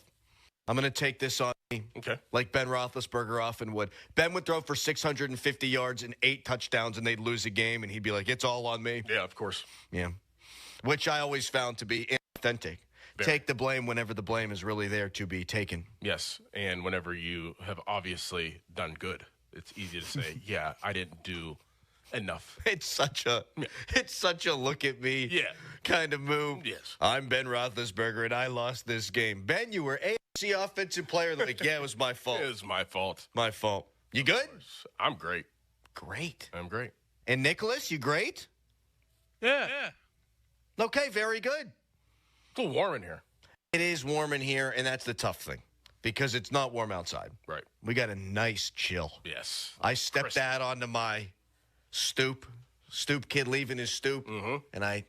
I'm going to take this on me, like Ben Roethlisberger often would. Ben would throw for 650 yards and 8 touchdowns, and they'd lose a game, and he'd be like, it's all on me. Yeah, of course. Yeah, which I always found to be inauthentic. Take the blame whenever the blame is really there to be taken. Yes, and whenever you have obviously done good, it's easy to say, yeah, I didn't do enough. It's such a look at me kind of move. Yes. I'm Ben Roethlisberger, and I lost this game. Ben, you were AFC Offensive Player of the Week. Yeah, it was my fault. It was my fault. My fault. You good? I'm great. Great. I'm great. And Nicholas, you great? Yeah. Okay, very good. It's a little warm in here. It is warm in here, and that's the tough thing because it's not warm outside. Right. We got a nice chill. Yes. I stepped that onto my stoop kid leaving his stoop, and I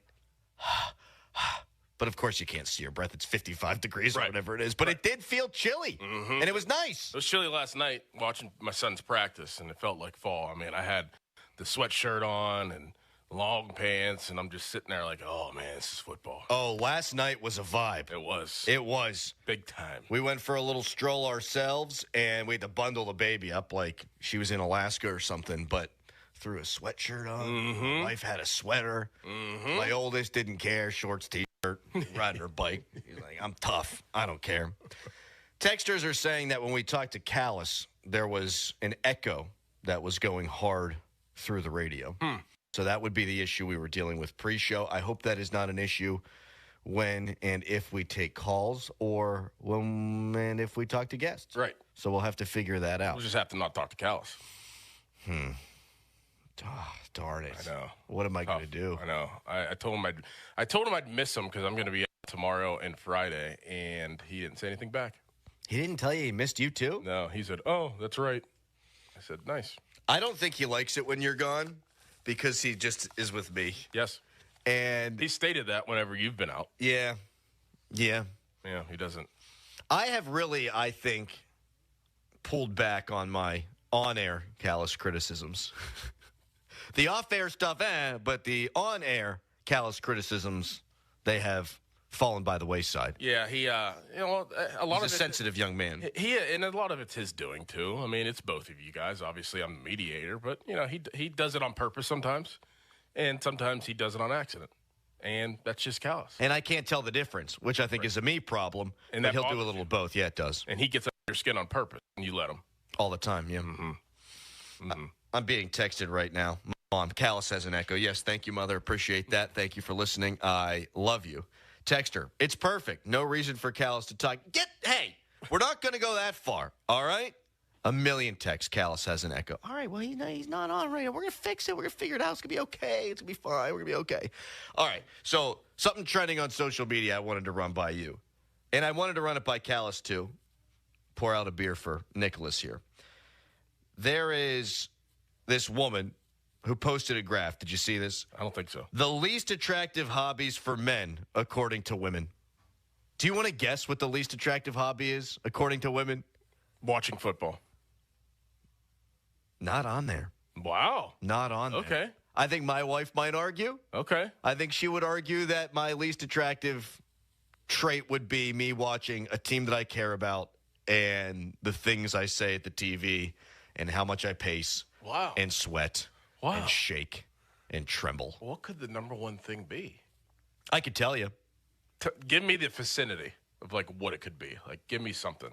but of course you can't see your breath. It's 55 degrees or whatever it is, but it did feel chilly, and it was nice. It was chilly last night watching my son's practice, and it felt like fall. I mean, I had the sweatshirt on and long pants, and I'm just sitting there like, oh, man, this is football. Oh, last night was a vibe. It was. It was. Big time. We went for a little stroll ourselves, and we had to bundle the baby up like she was in Alaska or something, but threw a sweatshirt on. My wife had a sweater. My oldest didn't care. Shorts, T-shirt, riding her bike. He's like, I'm tough. I don't care. Texters are saying that when we talked to Callus, there was an echo that was going hard through the radio. So that would be the issue we were dealing with pre-show. I hope that is not an issue when and if we take calls or when and if we talk to guests. Right. So we'll have to figure that out. We'll just have to not talk to Callus. Oh, darn it. I know. What am I going to do? I know. I told him I'd miss him because I'm going to be out tomorrow and Friday, and he didn't say anything back. He didn't tell you he missed you too? No, he said, oh, that's right. I said, nice. I don't think he likes it when you're gone because he just is with me. Yes. And he stated that whenever you've been out. Yeah. Yeah, he doesn't. I have really, I think, pulled back on my on-air Callus criticisms. The off-air stuff, but the on-air Callus criticisms, they have fallen by the wayside. Yeah, he, a lot He's of a sensitive young man. And a lot of it's his doing too. I mean, it's both of you guys. Obviously, I'm the mediator, but he does it on purpose sometimes, and sometimes he does it on accident, and that's just callous. And I can't tell the difference, which I think is a me problem. And but that he'll do a little of both. Yeah, it does. And he gets under your skin on purpose, and you let him all the time. Yeah. Mm-hmm. I'm being texted right now. Mom, Callus has an echo. Yes, thank you, Mother. Appreciate that. Thank you for listening. I love you. Texter, it's perfect. No reason for Callus to talk. Hey, we're not going to go that far, all right? A million texts. Callus has an echo. All right, well, he's not on right now. We're going to fix it. We're going to figure it out. It's going to be okay. It's going to be fine. We're going to be okay. All right, so something trending on social media I wanted to run by you. And I wanted to run it by Callus, too. Pour out a beer for Nicholas here. There is this woman who posted a graph. Did you see this? I don't think so. The least attractive hobbies for men, according to women. Do you want to guess what the least attractive hobby is, according to women? Watching football. Not on there. Wow. Not on there. Okay. I think my wife might argue. Okay. I think she would argue that my least attractive trait would be me watching a team that I care about and the things I say at the TV and how much I pace. Wow. And sweat. Wow. And shake and tremble. What could the number one thing be? I could tell you. Give me the vicinity of, like, what it could be. Like, give me something.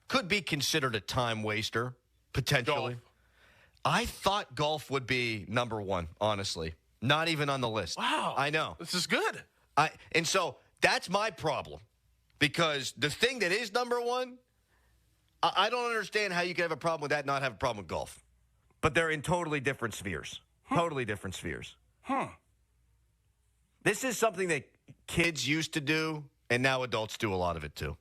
Could be considered a time waster, potentially. Golf. I thought golf would be number one, honestly. Not even on the list. Wow. I know. This is good. And so that's my problem. Because the thing that is number one, I don't understand how you can have a problem with that and not have a problem with golf. But they're in totally different spheres. Totally different spheres. This is something that kids used to do, and now adults do a lot of it too.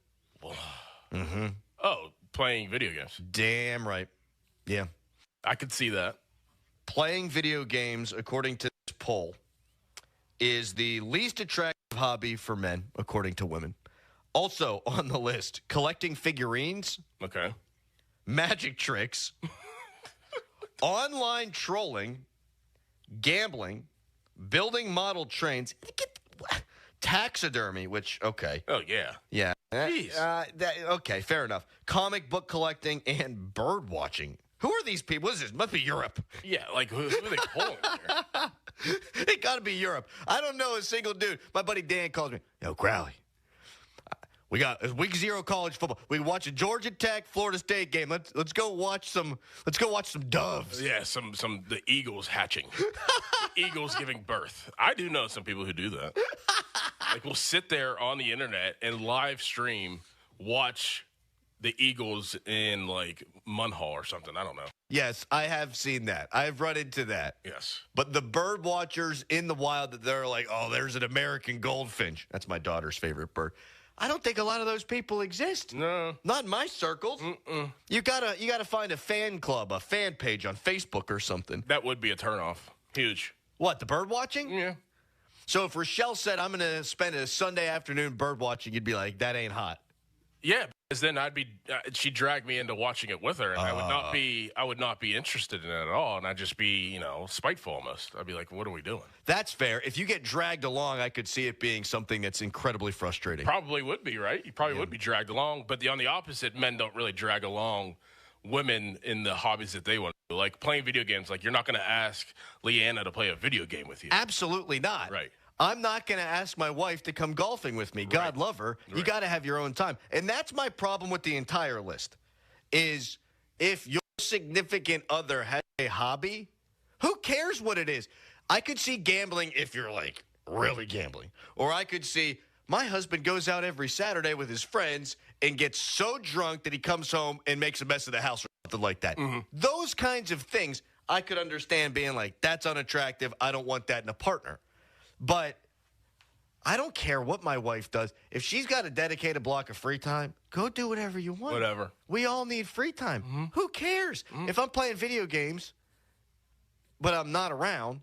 Mm-hmm. Oh, playing video games. Damn right. Yeah. I could see that. Playing video games, according to this poll, is the least attractive hobby for men, according to women. Also on the list, collecting figurines. Okay. Magic tricks. Online trolling, gambling, building model trains, taxidermy, which, okay. Oh, yeah. Yeah. Jeez. Okay, fair enough. Comic book collecting and bird watching. Who are these people? What is this? Must be Europe. Yeah, like, who are they pulling here? It got to be Europe. I don't know a single dude. My buddy Dan calls me, yo, Crowley. We got week 0 college football. We can watch a Georgia Tech Florida State game. Let's go watch some doves. Yeah, the eagles hatching. The eagles giving birth. I do know some people who do that. Like, we'll sit there on the internet and live stream, watch the Eagles in, like, Munhall or something. I don't know. Yes, I have seen that. I've run into that. Yes. But the bird watchers in the wild, that they're like, oh, there's an American goldfinch. That's my daughter's favorite bird. I don't think a lot of those people exist. No. Not in my circles. Mm-mm. You gotta find a fan club, a fan page on Facebook or something. That would be a turnoff. Huge. What, the bird watching? Yeah. So if Rochelle said, I'm going to spend a Sunday afternoon bird watching, you'd be like, that ain't hot. Yeah, because then I'd be she'd drag me into watching it with her, and I would not be interested in it at all, and I'd just be, spiteful almost. I'd be like, what are we doing? That's fair. If you get dragged along, I could see it being something that's incredibly frustrating. Probably would be, right? You probably would be dragged along, but on the opposite, men don't really drag along women in the hobbies that they want to do. Like playing video games, like you're not going to ask Leanna to play a video game with you. Absolutely not. Right. I'm not going to ask my wife to come golfing with me. God love her. You got to have your own time. And that's my problem with the entire list, is if your significant other has a hobby, who cares what it is? I could see gambling if you're, like, really gambling. Or I could see my husband goes out every Saturday with his friends and gets so drunk that he comes home and makes a mess of the house or something like that. Mm-hmm. Those kinds of things I could understand being like, that's unattractive. I don't want that in a partner. But I don't care what my wife does. If she's got a dedicated block of free time, go do whatever you want. Whatever. We all need free time. Mm-hmm. Who cares? Mm-hmm. If I'm playing video games, but I'm not around,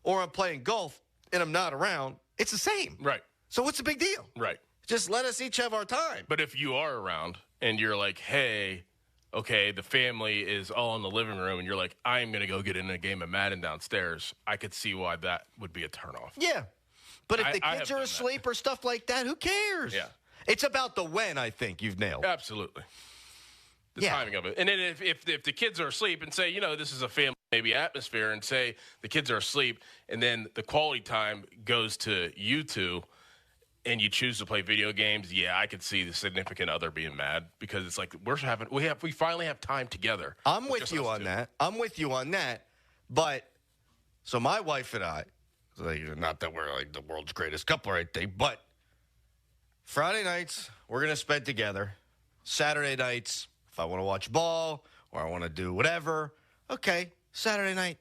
or I'm playing golf and I'm not around, it's the same. Right. So what's the big deal? Right. Just let us each have our time. But if you are around and you're like, hey, okay, the family is all in the living room, and you're like, I'm going to go get in a game of Madden downstairs, I could see why that would be a turnoff. Yeah. But if the kids are asleep or stuff like that, who cares? Yeah. It's about the when, I think, you've nailed. Absolutely. The timing of it. And then if the kids are asleep and say, this is a family maybe atmosphere, and say the kids are asleep and then the quality time goes to you two and you choose to play video games, I could see the significant other being mad because it's like we finally have time together. I'm with you on that. But so my wife and I, not that we're like the world's greatest couple or anything, but Friday nights we're going to spend together. Saturday nights, if I want to watch ball or I want to do whatever, okay, Saturday night,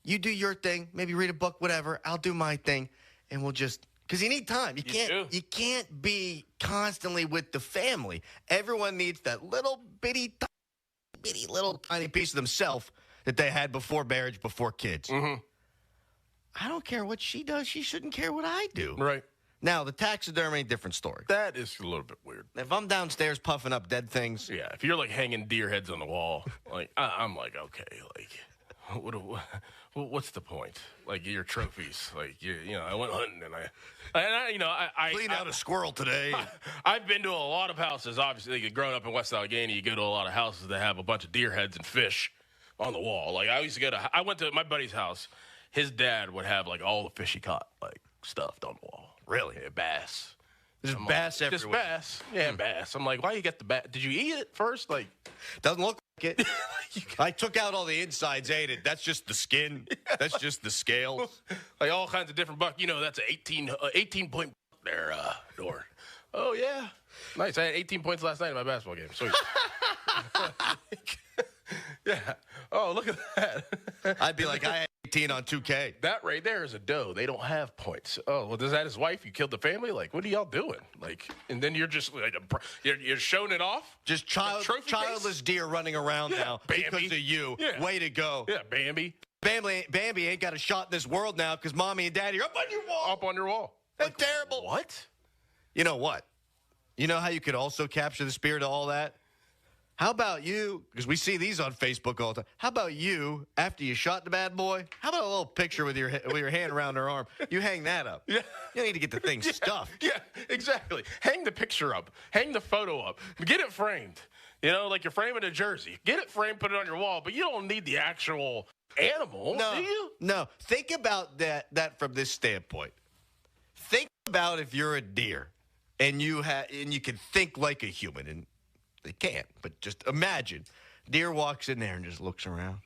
you do your thing, maybe read a book, whatever. I'll do my thing, and we'll just because you need time. You can't be constantly with the family. Everyone needs that little bitty little tiny piece of themselves that they had before marriage, before kids. Mm-hmm. I don't care what she does. She shouldn't care what I do. Right. Now, the taxidermy, different story. That is a little bit weird. If I'm downstairs puffing up dead things. Yeah, if you're like hanging deer heads on the wall, like I'm like, okay, like what's the point? Like your trophies, like I went hunting and I cleaned out a squirrel today. I've been to a lot of houses. Obviously, growing up in West Allegheny, you go to a lot of houses that have a bunch of deer heads and fish on the wall. Like I went to my buddy's house. His dad would have like all the fish he caught, like stuffed on the wall. Really? Yeah, bass. There's bass everywhere. Just bass. Yeah, bass. I'm like, why you get the bass? Did you eat it first? Like, doesn't look like it. I took out all the insides, ate it. That's just the skin. That's just the scales. Like all kinds of different buck. That's an 18 point there, Door. Oh, yeah. Nice. I had 18 points last night in my basketball game. Sweet. Yeah. Oh, look at that. I'd be like, I had 18 on 2K. That right there is a doe. They don't have points. Oh, well, is that his wife? You killed the family? Like, what are y'all doing? Like, and then you're just like, you're showing it off? Just childless deer running around now Bambi. Because of you. Yeah. Way to go. Yeah, Bambi. Bambi ain't got a shot in this world now because mommy and daddy are up on your wall. Up on your wall. That's terrible. What? You know what? You know how you could also capture the spirit of all that? How about you, because we see these on Facebook all the time, how about you, after you shot the bad boy, how about a little picture with your hand around her arm? You hang that up. Yeah. You need to get the thing stuffed. Yeah, exactly. Hang the picture up. Hang the photo up. Get it framed. Like you're framing a jersey. Get it framed, put it on your wall, but you don't need the actual animal, do you? No. Think about that from this standpoint. Think about if you're a deer and you can think like a human, and they can't, but just imagine. Deer walks in there and just looks around.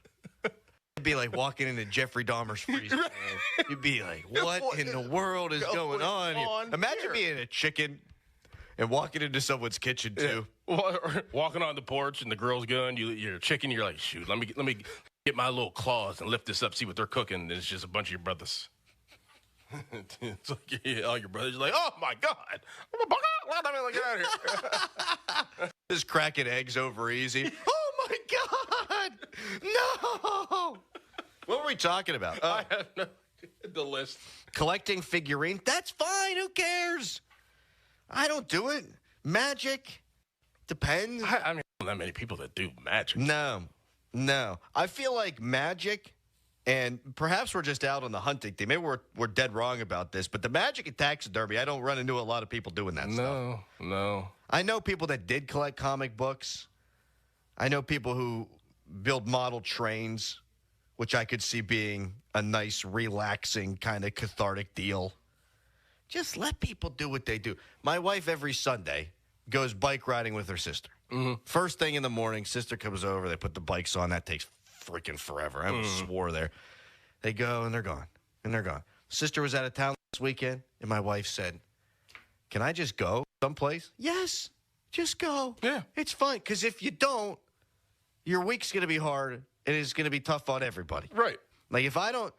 It'd be like walking into Jeffrey Dahmer's freezer. You'd be like, what in the world is going on here? Imagine being a chicken and walking into someone's kitchen, too. Or walking on the porch and the girl's going, you're a chicken, you're like, shoot, let me get my little claws and lift this up, see what they're cooking, and it's just a bunch of your brothers. It's like all your brothers are like, oh my God. Get out of here. Just cracking eggs over easy. Oh my God. No. What were we talking about? I have no the list. Collecting figurines. That's fine. Who cares? I don't do it. Magic. Depends. I mean, not many people that do magic. No. I feel like magic. And perhaps we're just out on the hunting thing. Maybe we're dead wrong about this. But the magic and taxidermy, I don't run into a lot of people doing that stuff. No. I know people that did collect comic books. I know people who build model trains, which I could see being a nice, relaxing, kind of cathartic deal. Just let people do what they do. My wife every Sunday goes bike riding with her sister. Mm-hmm. First thing in the morning, sister comes over. They put the bikes on. That takes freaking forever. I swore there. They go and they're gone. Sister was out of town this weekend, and my wife said, can I just go someplace? Yes, just go. Yeah. It's fine, because if you don't, your week's going to be hard, and it's going to be tough on everybody. Right. Like if I don't,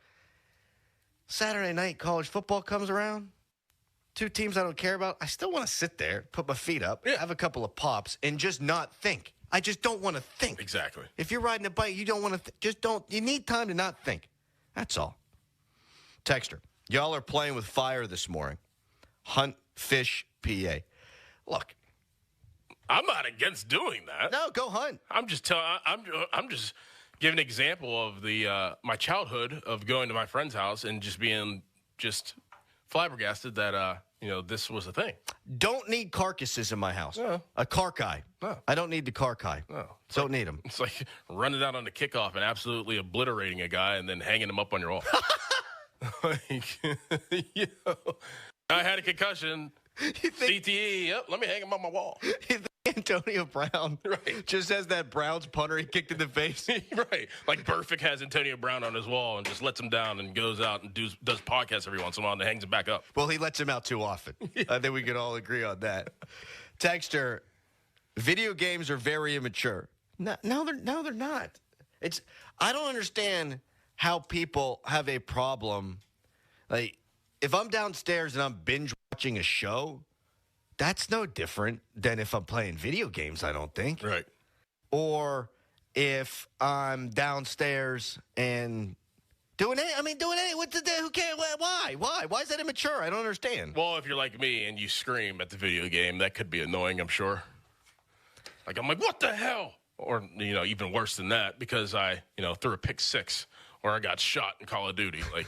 Saturday night college football comes around, two teams I don't care about, I still want to sit there, put my feet up, have a couple of pops, and just not think. I just don't want to think. Exactly. If you're riding a bike, you don't want to just don't. You need time to not think. That's all. Texter, y'all are playing with fire this morning. Hunt, fish, PA. Look, I'm not against doing that. No, go hunt. I'm just giving an example of the my childhood of going to my friend's house and just being flabbergasted that this was a thing. Don't need carcasses in my house. No. A carcass. No. I don't need the carcass. No. Don't need them. It's like running out on the kickoff and absolutely obliterating a guy and then hanging him up on your wall. I had a concussion. CTE. Yep, let me hang him on my wall. You think Antonio Brown just has that Browns punter he kicked in the face? Right. Like Burfict has Antonio Brown on his wall and just lets him down and goes out and does podcasts every once in a while and hangs him back up. Well, he lets him out too often. I think we can all agree on that. Texter, video games are very immature. No, they're not. I don't understand how people have a problem. Like, if I'm downstairs and I'm binge watching a show, that's no different than if I'm playing video games, I don't think. Right. Or if I'm downstairs and doing it. What's the who cares? Why? Why is that immature? I don't understand. Well, if you're like me and you scream at the video game, that could be annoying, I'm sure. Like, I'm like, what the hell? Or, even worse than that, because I, threw a pick six or I got shot in Call of Duty. Like,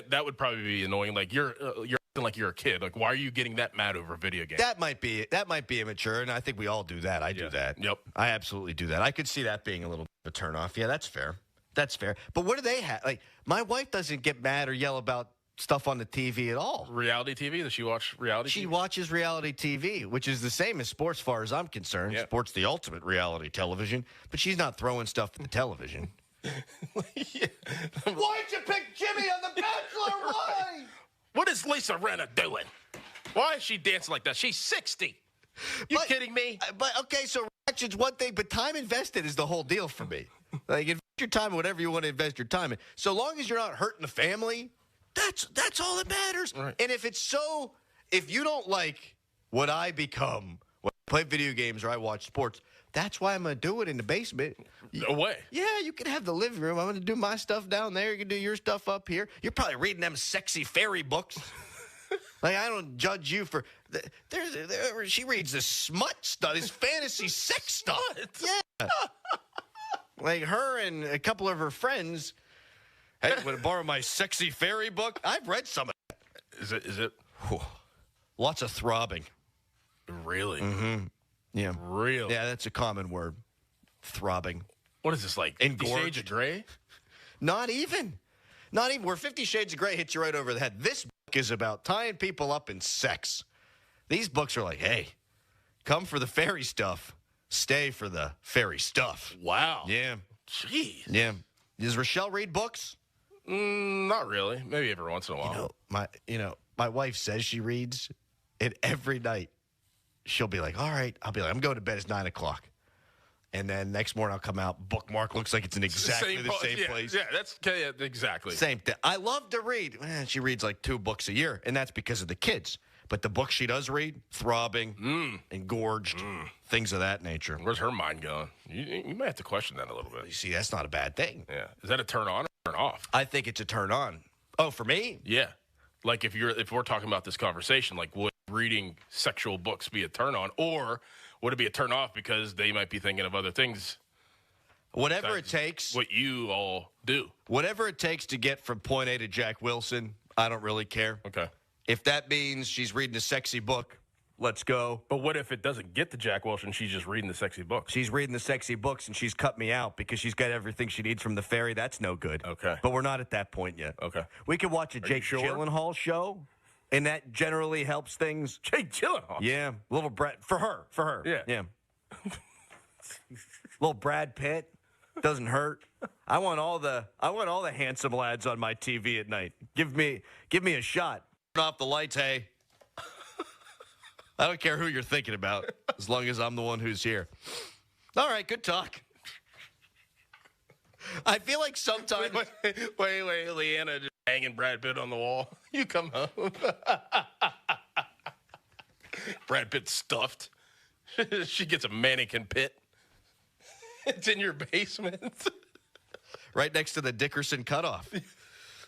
that would probably be annoying. Like, you're acting like you're a kid. Like, why are you getting that mad over a video game? That might be immature, and I think we all do that. I do that. Yep. I absolutely do that. I could see that being a little bit of a turnoff. Yeah, that's fair. That's fair. But what do they have? Like, my wife doesn't get mad or yell about stuff on the TV at all. Reality TV? Does she watch reality TV? She watches reality TV, which is the same as sports as far as I'm concerned. Yeah. Sports, the ultimate reality television. But she's not throwing stuff at the television. Why'd you pick Jimmy on The Bachelor? Why? What is Lisa Rinna doing? Why is she dancing like that? She's 60. You kidding me? But, okay, so reaction's one thing, but time invested is the whole deal for me. Like, invest your time in whatever you want to invest your time in. So long as you're not hurting the family, that's all that matters. Right. And if you don't like what I become when I play video games or I watch sports, that's why I'm going to do it in the basement. No way. Yeah, you can have the living room. I'm going to do my stuff down there. You can do your stuff up here. You're probably reading them sexy fairy books. Like, I don't judge you for... she reads this smut stuff, this fantasy sex stuff. Yeah. Like, her and a couple of her friends... Hey, want to borrow my sexy fairy book? I've read some of that. Is it? Whew. Lots of throbbing. Really? Mm-hmm. Yeah. Really? Yeah, that's a common word. Throbbing. What is this, like 50 Shades of Grey? Not even. Where 50 Shades of Grey hits you right over the head. This book is about tying people up in sex. These books are like, hey, come for the fairy stuff. Stay for the fairy stuff. Wow. Yeah. Jeez. Yeah. Does Rochelle read books? Not really. Maybe every once in a while. My wife says she reads, and every night she'll be like, all right. I'll be like, I'm going to bed. It's 9 o'clock. And then next morning I'll come out, bookmark looks like it's in exactly the same place. Yeah, that's exactly. Same thing. I love to read. She reads like 2 books a year, and that's because of the kids. But the books she does read, throbbing, engorged, things of that nature. Where's her mind going? You might have to question that a little bit. You see, that's not a bad thing. Yeah. Is that a turn on or turn off? I think it's a turn on. Oh, for me? Yeah. Like if we're talking about this conversation, like would reading sexual books be a turn on, or would it be a turn off because they might be thinking of other things? Whatever it takes. What you all do. Whatever it takes to get from point A to Jack Wilson, I don't really care. Okay. If that means she's reading a sexy book, let's go. But what if it doesn't get to Jack Wilson? She's just reading the sexy books. She's reading the sexy books, and she's cut me out because she's got everything she needs from the fairy. That's no good. Okay. But we're not at that point yet. Okay. We could watch a Jake Gyllenhaal show, and that generally helps things. Jake Gyllenhaal? Yeah. Little Brad. For her. Yeah. Little Brad Pitt. Doesn't hurt. I want all the handsome lads on my TV at night. Give me a shot. Turn off the lights, hey. I don't care who you're thinking about, as long as I'm the one who's here. All right, good talk. I feel like sometimes... Wait, Leanna just hanging Brad Pitt on the wall. You come home. Brad Pitt's stuffed. She gets a mannequin pit. It's in your basement. Right next to the Dickerson cutoff.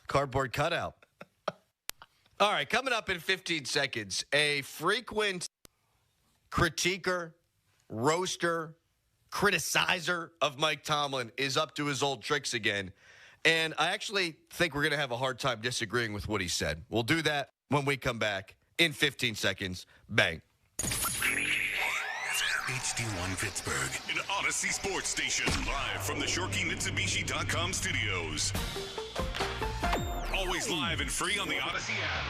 Cardboard cutout. All right, coming up in 15 seconds, a frequent critiquer, roaster, criticizer of Mike Tomlin is up to his old tricks again And I actually think we're going to have a hard time disagreeing with what he said. We'll do that when we come back in 15 seconds. Bang. HD1 Pittsburgh, an Odyssey Sports Station, live from the ShorkeyMitsubishi.com studios. Always live and free on the Odyssey app.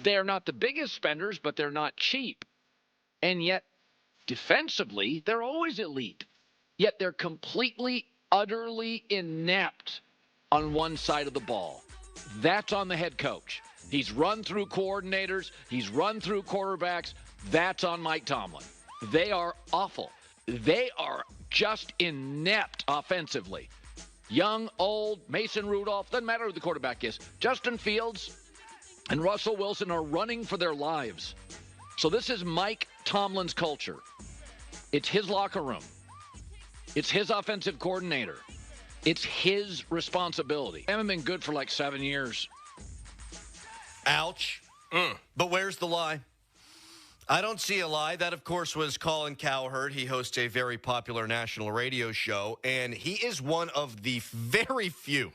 They're not the biggest spenders, but they're not cheap. And yet, defensively, they're always elite. Yet they're completely, utterly inept on one side of the ball. That's on the head coach. He's run through coordinators. He's run through quarterbacks. That's on Mike Tomlin. They are awful. They are just inept offensively. Young, old, Mason Rudolph, doesn't matter who the quarterback is. Justin Fields and Russell Wilson are running for their lives. So this is Mike Tomlin's culture. It's his locker room. It's his offensive coordinator. It's his responsibility. They haven't been good for like 7 years. Ouch. But where's the lie? I don't see a lie. That, of course, was Colin Cowherd. He hosts a very popular national radio show, and he is one of the very few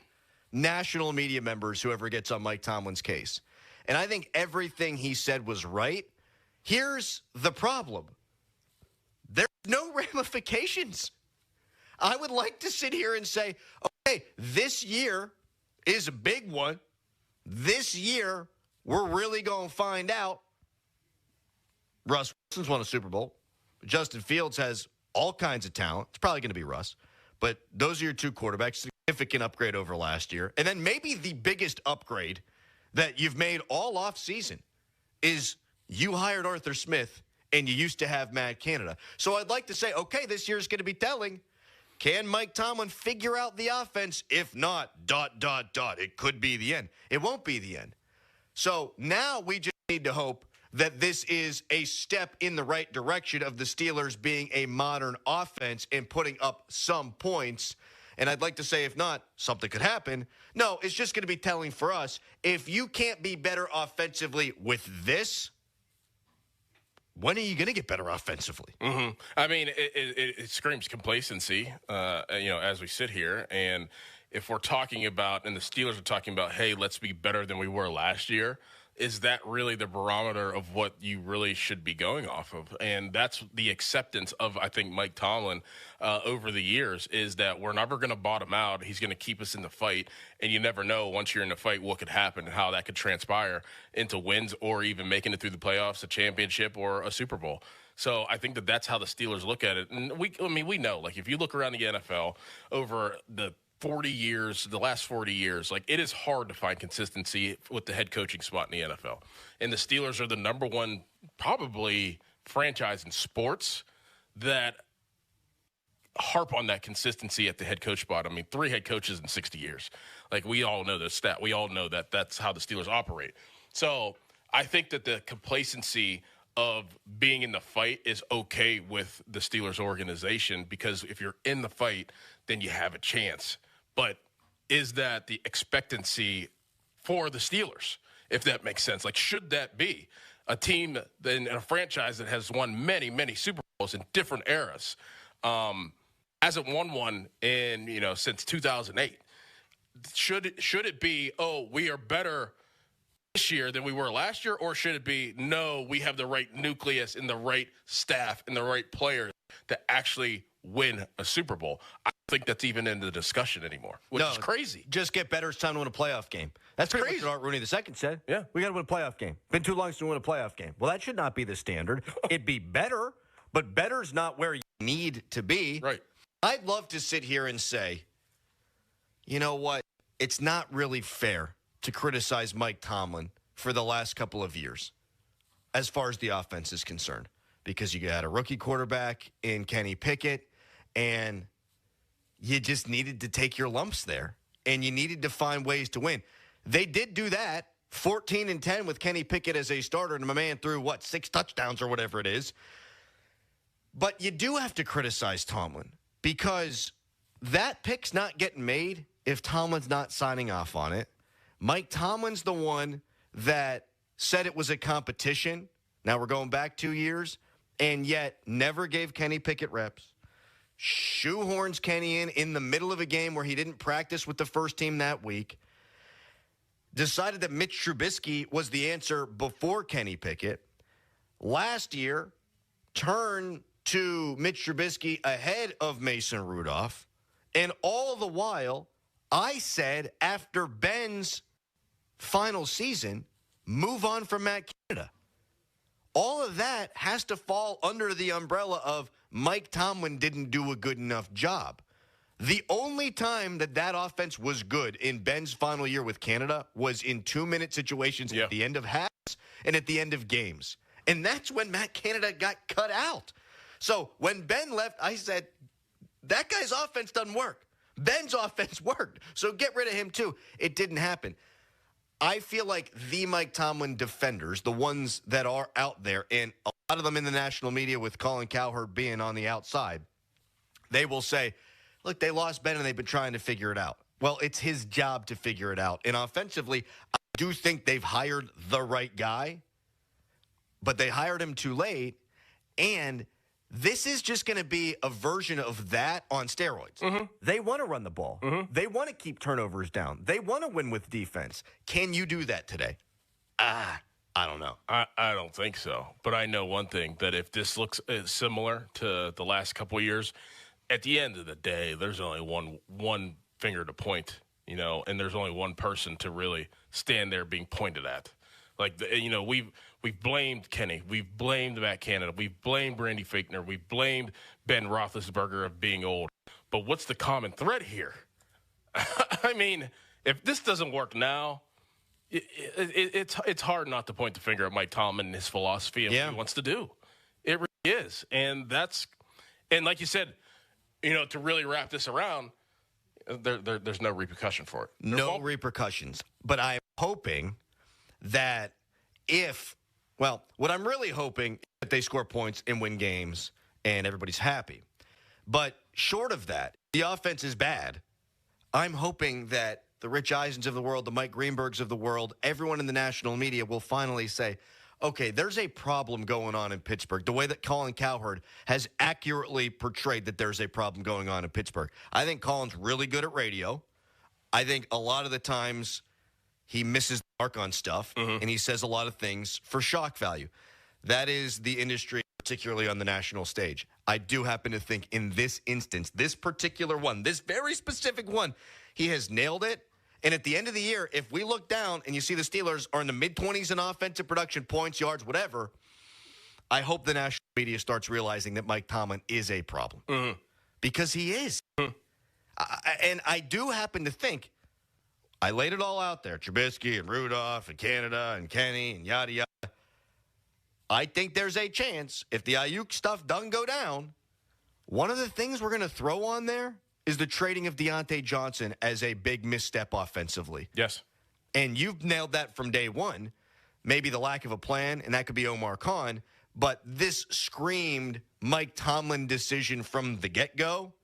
national media members who ever gets on Mike Tomlin's case. And I think everything he said was right. Here's the problem. There's no ramifications. I would like to sit here and say, okay, this year is a big one. This year, we're really going to find out. Russ Wilson's won a Super Bowl. Justin Fields has all kinds of talent. It's probably going to be Russ. But those are your two quarterbacks. Significant upgrade over last year. And then maybe the biggest upgrade that you've made all offseason is you hired Arthur Smith and you used to have Matt Canada. So I'd like to say, okay, this year's going to be telling. Can Mike Tomlin figure out the offense? If not, ... It could be the end. It won't be the end. So now we just need to hope that this is a step in the right direction of the Steelers being a modern offense and putting up some points. And I'd like to say, if not, something could happen. No, it's just going to be telling for us. If you can't be better offensively with this, when are you going to get better offensively? Mm-hmm. I mean, it screams complacency, as we sit here. And if we're talking about, and the Steelers are talking about, hey, let's be better than we were last year, is that really the barometer of what you really should be going off of? And that's the acceptance of, I think, Mike Tomlin over the years, is that we're never going to bottom out. He's going to keep us in the fight. And you never know, once you're in the fight, what could happen and how that could transpire into wins or even making it through the playoffs, a championship, or a Super Bowl. So I think that that's how the Steelers look at it. And we know, like, if you look around the NFL over the 40 years, the last 40 years, like, it is hard to find consistency with the head coaching spot in the NFL. And the Steelers are the number one, probably, franchise in sports that harp on that consistency at the head coach spot. I mean, 3 head coaches in 60 years. Like, we all know this stat. We all know that that's how the Steelers operate. So I think that the complacency of being in the fight is okay with the Steelers organization, because if you're in the fight, then you have a chance. But is that the expectancy for the Steelers, if that makes sense? Like, should that be a team and a franchise that has won many, many Super Bowls in different eras, hasn't won one in, since 2008? Should it be, oh, we are better this year than we were last year? Or should it be, no, we have the right nucleus and the right staff and the right players to actually win a Super Bowl? I don't think that's even in the discussion anymore, which is crazy. Just get better. It's time to win a playoff game. That's crazy. What Art Rooney II said. Yeah. We got to win a playoff game. Been too long since we win a playoff game. Well, that should not be the standard. It'd be better, but better's not where you need to be. Right. I'd love to sit here and say, you know what? It's not really fair to criticize Mike Tomlin for the last couple of years as far as the offense is concerned, because you got a rookie quarterback in Kenny Pickett, and you just needed to take your lumps there, and you needed to find ways to win. They did do that, 14-10 with Kenny Pickett as a starter, and my man threw, 6 touchdowns or whatever it is. But you do have to criticize Tomlin, because that pick's not getting made if Tomlin's not signing off on it. Mike Tomlin's the one that said it was a competition. Now we're going back 2 years, and yet never gave Kenny Pickett reps. Shoehorns Kenny in the middle of a game where he didn't practice with the first team that week. Decided that Mitch Trubisky was the answer before Kenny Pickett. Last year, turned to Mitch Trubisky ahead of Mason Rudolph. And all the while, I said after Ben's final season, move on from Matt Canada. All of that has to fall under the umbrella of Mike Tomlin didn't do a good enough job. The only time that offense was good in Ben's final year with Canada was in 2-minute situations at the end of halves and at the end of games. And that's when Matt Canada got cut out. So when Ben left, I said, that guy's offense doesn't work. Ben's offense worked. So get rid of him too. It didn't happen. I feel like the Mike Tomlin defenders, the ones that are out there, and a lot of them in the national media with Colin Cowherd being on the outside, they will say, look, they lost Ben and they've been trying to figure it out. Well, it's his job to figure it out. And offensively, I do think they've hired the right guy, but they hired him too late. And this is just going to be a version of that on steroids. Mm-hmm. They want to run the ball. Mm-hmm. They want to keep turnovers down. They want to win with defense. Can you do that today? I don't know. I don't think so. But I know one thing, that if this looks similar to the last couple of years, at the end of the day, there's only one finger to point, and there's only one person to really stand there being pointed at. Like, we've blamed Kenny. We've blamed Matt Canada. We've blamed Randy Fichtner. We've blamed Ben Roethlisberger of being old. But what's the common thread here? I mean, if this doesn't work now, it's hard not to point the finger at Mike Tomlin and his philosophy and what he wants to do. It really is. And like you said, to really wrap this around, there's no repercussion for it. No repercussions. But I'm hoping that what I'm really hoping is that they score points and win games and everybody's happy. But short of that, the offense is bad. I'm hoping that the Rich Eisens of the world, the Mike Greenbergs of the world, everyone in the national media will finally say, okay, there's a problem going on in Pittsburgh. The way that Colin Cowherd has accurately portrayed that there's a problem going on in Pittsburgh. I think Colin's really good at radio. I think a lot of the times he misses the mark on stuff, and he says a lot of things for shock value. That is the industry, particularly on the national stage. I do happen to think in this instance, this particular one, this very specific one, he has nailed it. And at the end of the year, if we look down and you see the Steelers are in the mid-20s in offensive production, points, yards, whatever, I hope the national media starts realizing that Mike Tomlin is a problem. Because he is. And I do happen to think, I laid it all out there, Trubisky and Rudolph and Canada and Kenny and yada, yada. I think there's a chance, if the Ayuk stuff doesn't go down, one of the things we're going to throw on there is the trading of Deontay Johnson as a big misstep offensively. Yes. And you've nailed that from day one. Maybe the lack of a plan, and that could be Omar Khan, but this screamed Mike Tomlin decision from the get-go.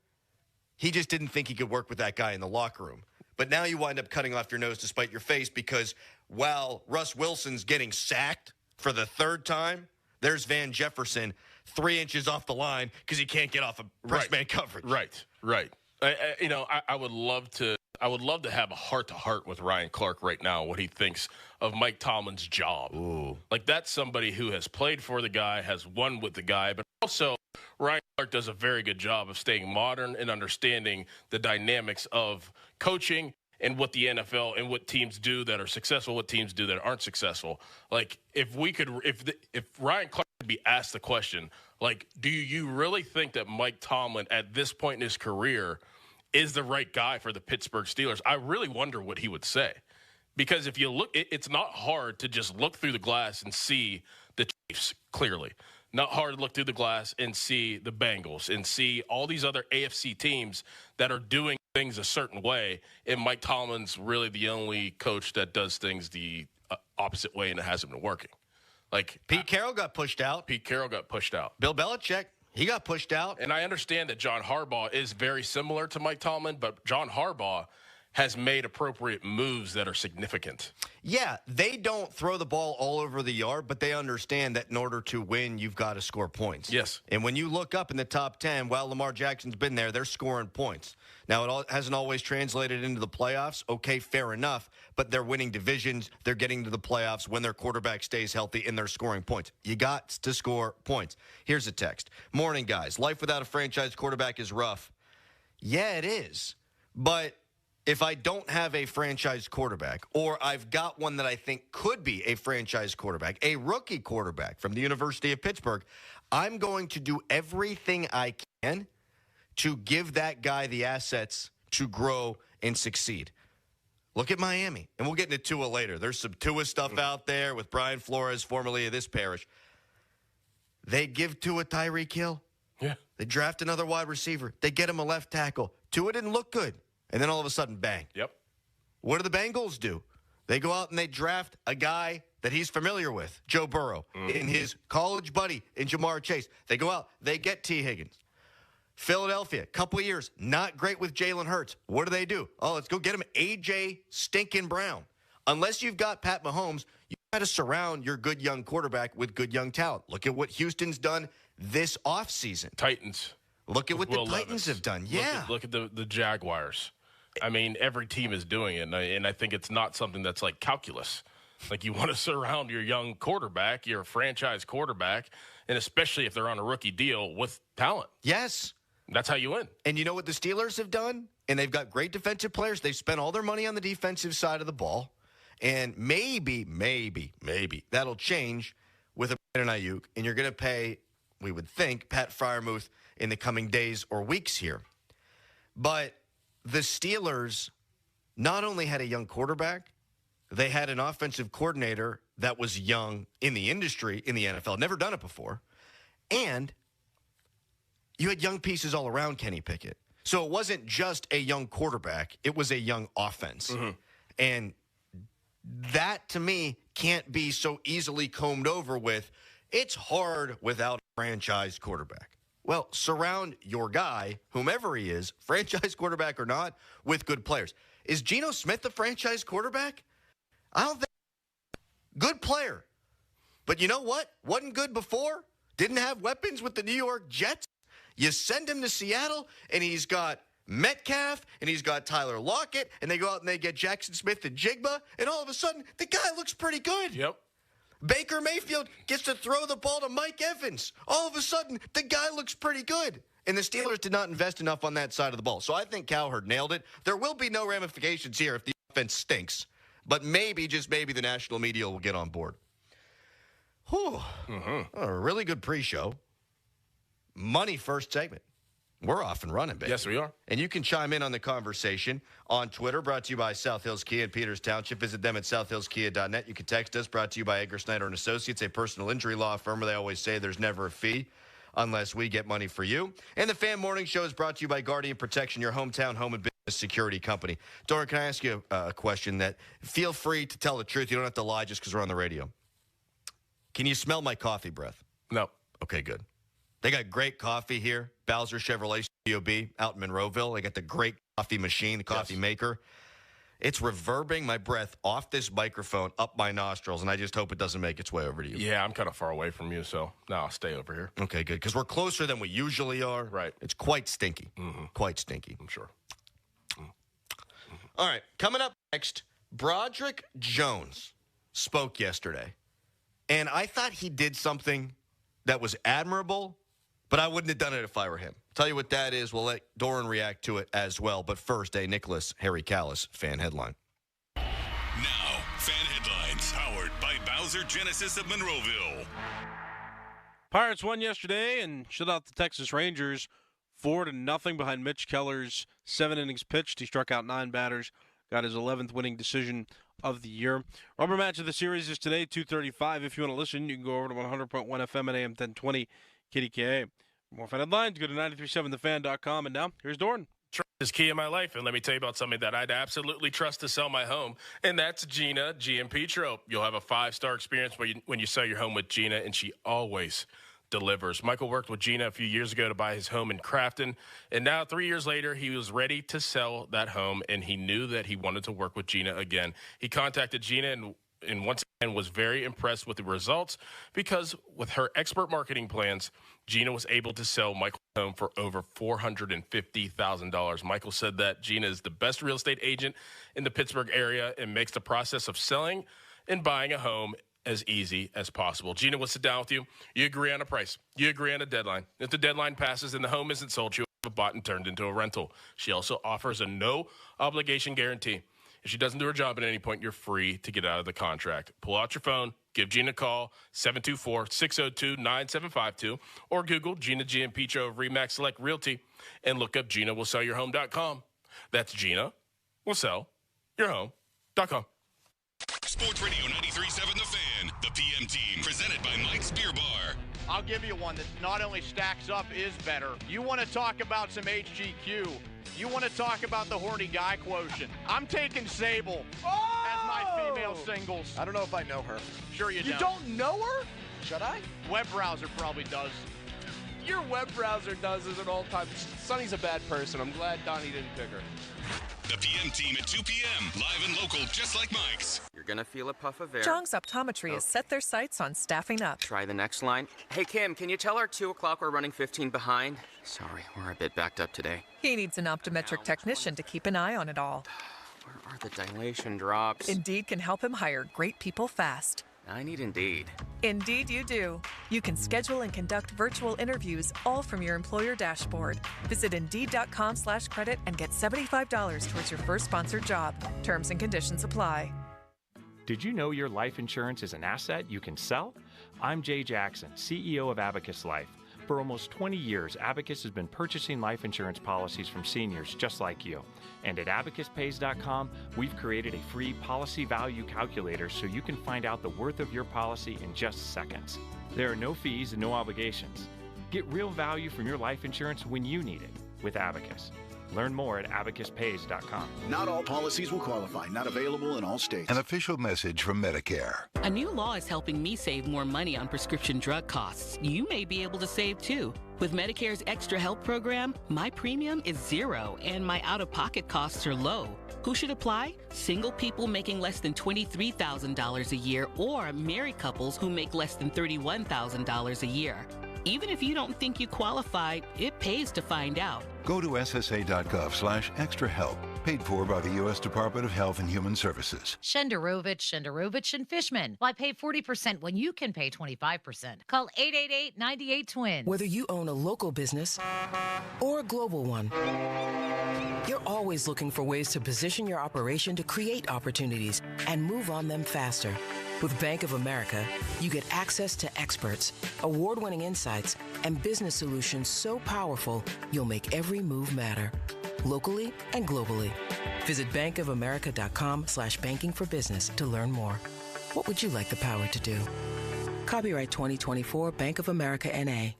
He just didn't think he could work with that guy in the locker room. But now you wind up cutting off your nose to spite your face because while Russ Wilson's getting sacked for the third time, there's Van Jefferson 3 inches off the line because he can't get off a press man coverage. Right. I would love to have a heart-to-heart with Ryan Clark right now, what he thinks of Mike Tomlin's job. Ooh. Like, that's somebody who has played for the guy, has won with the guy, but also Ryan Clark does a very good job of staying modern and understanding the dynamics of coaching and what the NFL and what teams do that are successful, what teams do that aren't successful. Like, if Ryan Clark could be asked the question, like, do you really think that Mike Tomlin at this point in his career is the right guy for the Pittsburgh Steelers? I really wonder what he would say. Because if you look, it's not hard to just look through the glass and see the Chiefs clearly. Not hard to look through the glass and see the Bengals and see all these other AFC teams that are doing things a certain way. And Mike Tomlin's really the only coach that does things the opposite way, and it hasn't been working. Like, Pete Carroll got pushed out. Bill Belichick, he got pushed out. And I understand that John Harbaugh is very similar to Mike Tomlin, but John Harbaugh has made appropriate moves that are significant. Yeah, they don't throw the ball all over the yard, but they understand that in order to win, you've got to score points. Yes. And when you look up in the top 10, while Lamar Jackson's been there, they're scoring points. Now, hasn't always translated into the playoffs. Okay, fair enough. But they're winning divisions. They're getting to the playoffs when their quarterback stays healthy, and they're scoring points. You got to score points. Here's a text. Morning, guys. Life without a franchise quarterback is rough. Yeah, it is. But if I don't have a franchise quarterback, or I've got one that I think could be a franchise quarterback, a rookie quarterback from the University of Pittsburgh, I'm going to do everything I can to give that guy the assets to grow and succeed. Look at Miami, and we'll get into Tua later. There's some Tua stuff out there with Brian Flores, formerly of this parish. They give Tua Tyreek Hill. Yeah. They draft another wide receiver. They get him a left tackle. Tua didn't look good. And then all of a sudden, bang. Yep. What do the Bengals do? They go out and they draft a guy that he's familiar with, Joe Burrow, and his college buddy in Jamar Chase. They go out, they get T. Higgins. Philadelphia, couple of years, not great with Jalen Hurts. What do? Oh, let's go get him A.J. Stinkin' Brown. Unless you've got Pat Mahomes, you got to surround your good young quarterback with good young talent. Look at what Houston's done this offseason. Titans. Look at what the Titans have done. Yeah. Look at the Jaguars. I mean, every team is doing it, and I think it's not something that's like calculus. Like, you want to surround your young quarterback, your franchise quarterback, and especially if they're on a rookie deal, with talent. Yes. That's how you win. And you know what the Steelers have done? And they've got great defensive players. They've spent all their money on the defensive side of the ball. And maybe that'll change with a Brandon Ayuk. And you're going to pay, we would think, Pat Freiermuth in the coming days or weeks here. But the Steelers not only had a young quarterback, they had an offensive coordinator that was young in the industry, in the NFL, never done it before. And you had young pieces all around Kenny Pickett. So it wasn't just a young quarterback. It was a young offense. Mm-hmm. And that, to me, can't be so easily combed over with, it's hard without a franchise quarterback. Well, surround your guy, whomever he is, franchise quarterback or not, with good players. Is Geno Smith the franchise quarterback? I don't think. Good player. But you know what? Wasn't good before. Didn't have weapons with the New York Jets. You send him to Seattle, and he's got Metcalf, and he's got Tyler Lockett, and they go out and they get Jackson Smith and Jigba, and all of a sudden, the guy looks pretty good. Yep. Baker Mayfield gets to throw the ball to Mike Evans. All of a sudden, the guy looks pretty good. And the Steelers did not invest enough on that side of the ball. So I think Cowherd nailed it. There will be no ramifications here if the offense stinks. But maybe, just maybe, the national media will get on board. Whew. Mm-hmm. A really good pre-show. Money first segment. We're off and running, baby. Yes, we are. And you can chime in on the conversation on Twitter, brought to you by South Hills Kia in Peters Township. Visit them at southhillskia.net. You can text us, brought to you by Edgar Snyder & Associates, a personal injury law firm where they always say there's never a fee unless we get money for you. And the Fan Morning Show is brought to you by Guardian Protection, your hometown home and business security company. Dora, can I ask you a question that feel free to tell the truth. You don't have to lie just because we're on the radio. Can you smell my coffee breath? No. Okay, good. They got great coffee here. Bowser Chevrolet COB out in Monroeville. They got the great coffee machine, the coffee maker. It's reverbing my breath off this microphone up my nostrils, and I just hope it doesn't make its way over to you. Yeah, I'm kind of far away from you, so no, I'll stay over here. Okay, good, because we're closer than we usually are. Right. It's quite stinky. Mm-hmm. Quite stinky. I'm sure. Mm-hmm. All right, coming up next, Broderick Jones spoke yesterday, and I thought he did something that was admirable, but I wouldn't have done it if I were him. Tell you what that is. We'll let Doran react to it as well. But first, a Nicholas Harry Callis fan headline. Now, fan headlines powered by Bowser Genesis of Monroeville. Pirates won yesterday and shut out the Texas Rangers 4-0 behind Mitch Keller's 7 innings pitched. He struck out 9 batters, got his 11th winning decision of the year. Rubber match of the series is today, 2:35. If you want to listen, you can go over to 100.1 FM at AM 1020 KDKA. For more fan headlines, go to 937thefan.com. And now, here's Doran. Trust is key in my life, and let me tell you about somebody that I'd absolutely trust to sell my home, and that's Gina GMP Trope. You'll have a 5-star experience when you sell your home with Gina, and she always delivers. Michael worked with Gina a few years ago to buy his home in Crafton, and now 3 years later, he was ready to sell that home, and he knew that he wanted to work with Gina again. He contacted Gina and once again was very impressed with the results because with her expert marketing plans, Gina was able to sell Michael's home for over $450,000. Michael said that Gina is the best real estate agent in the Pittsburgh area and makes the process of selling and buying a home as easy as possible. Gina will sit down with you. You agree on a price. You agree on a deadline. If the deadline passes and the home isn't sold, she'll have it bought and turned into a rental. She also offers a no-obligation guarantee. If she doesn't do her job at any point, you're free to get out of the contract. Pull out your phone, give Gina a call, 724-602-9752, or Google Gina Giampietro of RE/MAX Select Realty and look up GinaWillSellYourHome.com. That's GinaWillSellYourHome.com. Sports Radio 93.7 The Fan, the PM team, presented by Mike's Beer Bar. I'll give you one that not only stacks up, is better. You want to talk about some HGQ. You want to talk about the horny guy quotient. I'm taking Sable as my female singles. I don't know if I know her. Sure you don't. You don't know her? Should I? Web browser probably does. Your web browser does as an all-time. Sonny's a bad person. I'm glad Donnie didn't pick her. The PM team at 2 p.m. Live and local, just like Mike's. You're going to feel a puff of air. Jong's Optometry has set their sights on staffing up. Try the next line. Hey, Kim, can you tell our 2 o'clock we're running 15 behind? Sorry, we're a bit backed up today. He needs an optometric technician to keep an eye on it all. Where are the dilation drops? Indeed can help him hire great people fast. I need Indeed. Indeed you do. You can schedule and conduct virtual interviews all from your employer dashboard. Visit Indeed.com/credit and get $75 towards your first sponsored job. Terms and conditions apply. Did you know your life insurance is an asset you can sell? I'm Jay Jackson, CEO of Abacus Life. For almost 20 years, Abacus has been purchasing life insurance policies from seniors just like you. And at abacuspays.com, we've created a free policy value calculator so you can find out the worth of your policy in just seconds. There are no fees and no obligations. Get real value from your life insurance when you need it with Abacus. Learn more at abacuspays.com. Not all policies will qualify. Not available in all states. An official message from Medicare. A new law is helping me save more money on prescription drug costs. You may be able to save too. With Medicare's Extra Help program, my premium is $0 and my out-of-pocket costs are low. Who should apply? Single people making less than $23,000 a year or married couples who make less than $31,000 a year. Even if you don't think you qualify, it pays to find out. Go to ssa.gov/extrahelp. Paid for by the U.S. Department of Health and Human Services. Shenderovich and Fishman. Why pay 40% when you can pay 25%? Call 888-98-TWIN. Whether you own a local business or a global one, you're always looking for ways to position your operation to create opportunities and move on them faster. With Bank of America, you get access to experts, award-winning insights, and business solutions so powerful, you'll make every move matter. Locally and globally. Visit bankofamerica.com/banking for business to learn more. What would you like the power to do? Copyright 2024 Bank of America N.A.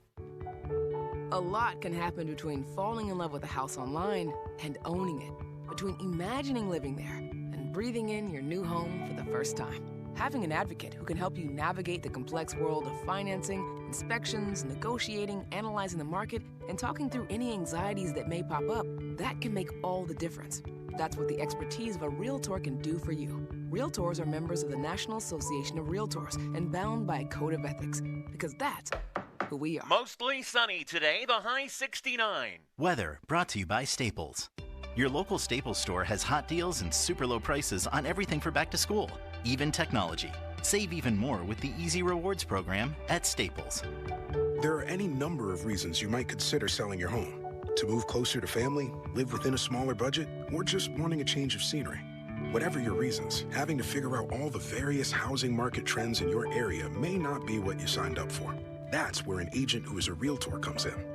A lot can happen between falling in love with a house online and owning it. Between imagining living there and breathing in your new home for the first time. Having an advocate who can help you navigate the complex world of financing, inspections, negotiating, analyzing the market, and talking through any anxieties that may pop up, that can make all the difference. That's what the expertise of a Realtor can do for you. Realtors are members of the National Association of Realtors and bound by a code of ethics, because that's who we are. Mostly sunny today, the high 69. Weather brought to you by Staples. Your local Staples store has hot deals and super low prices on everything for back to school, even technology. Save even more with the Easy Rewards program at Staples. There are any number of reasons you might consider selling your home. To move closer to family, live within a smaller budget, or just wanting a change of scenery. Whatever your reasons, having to figure out all the various housing market trends in your area may not be what you signed up for. That's where an agent who is a Realtor comes in.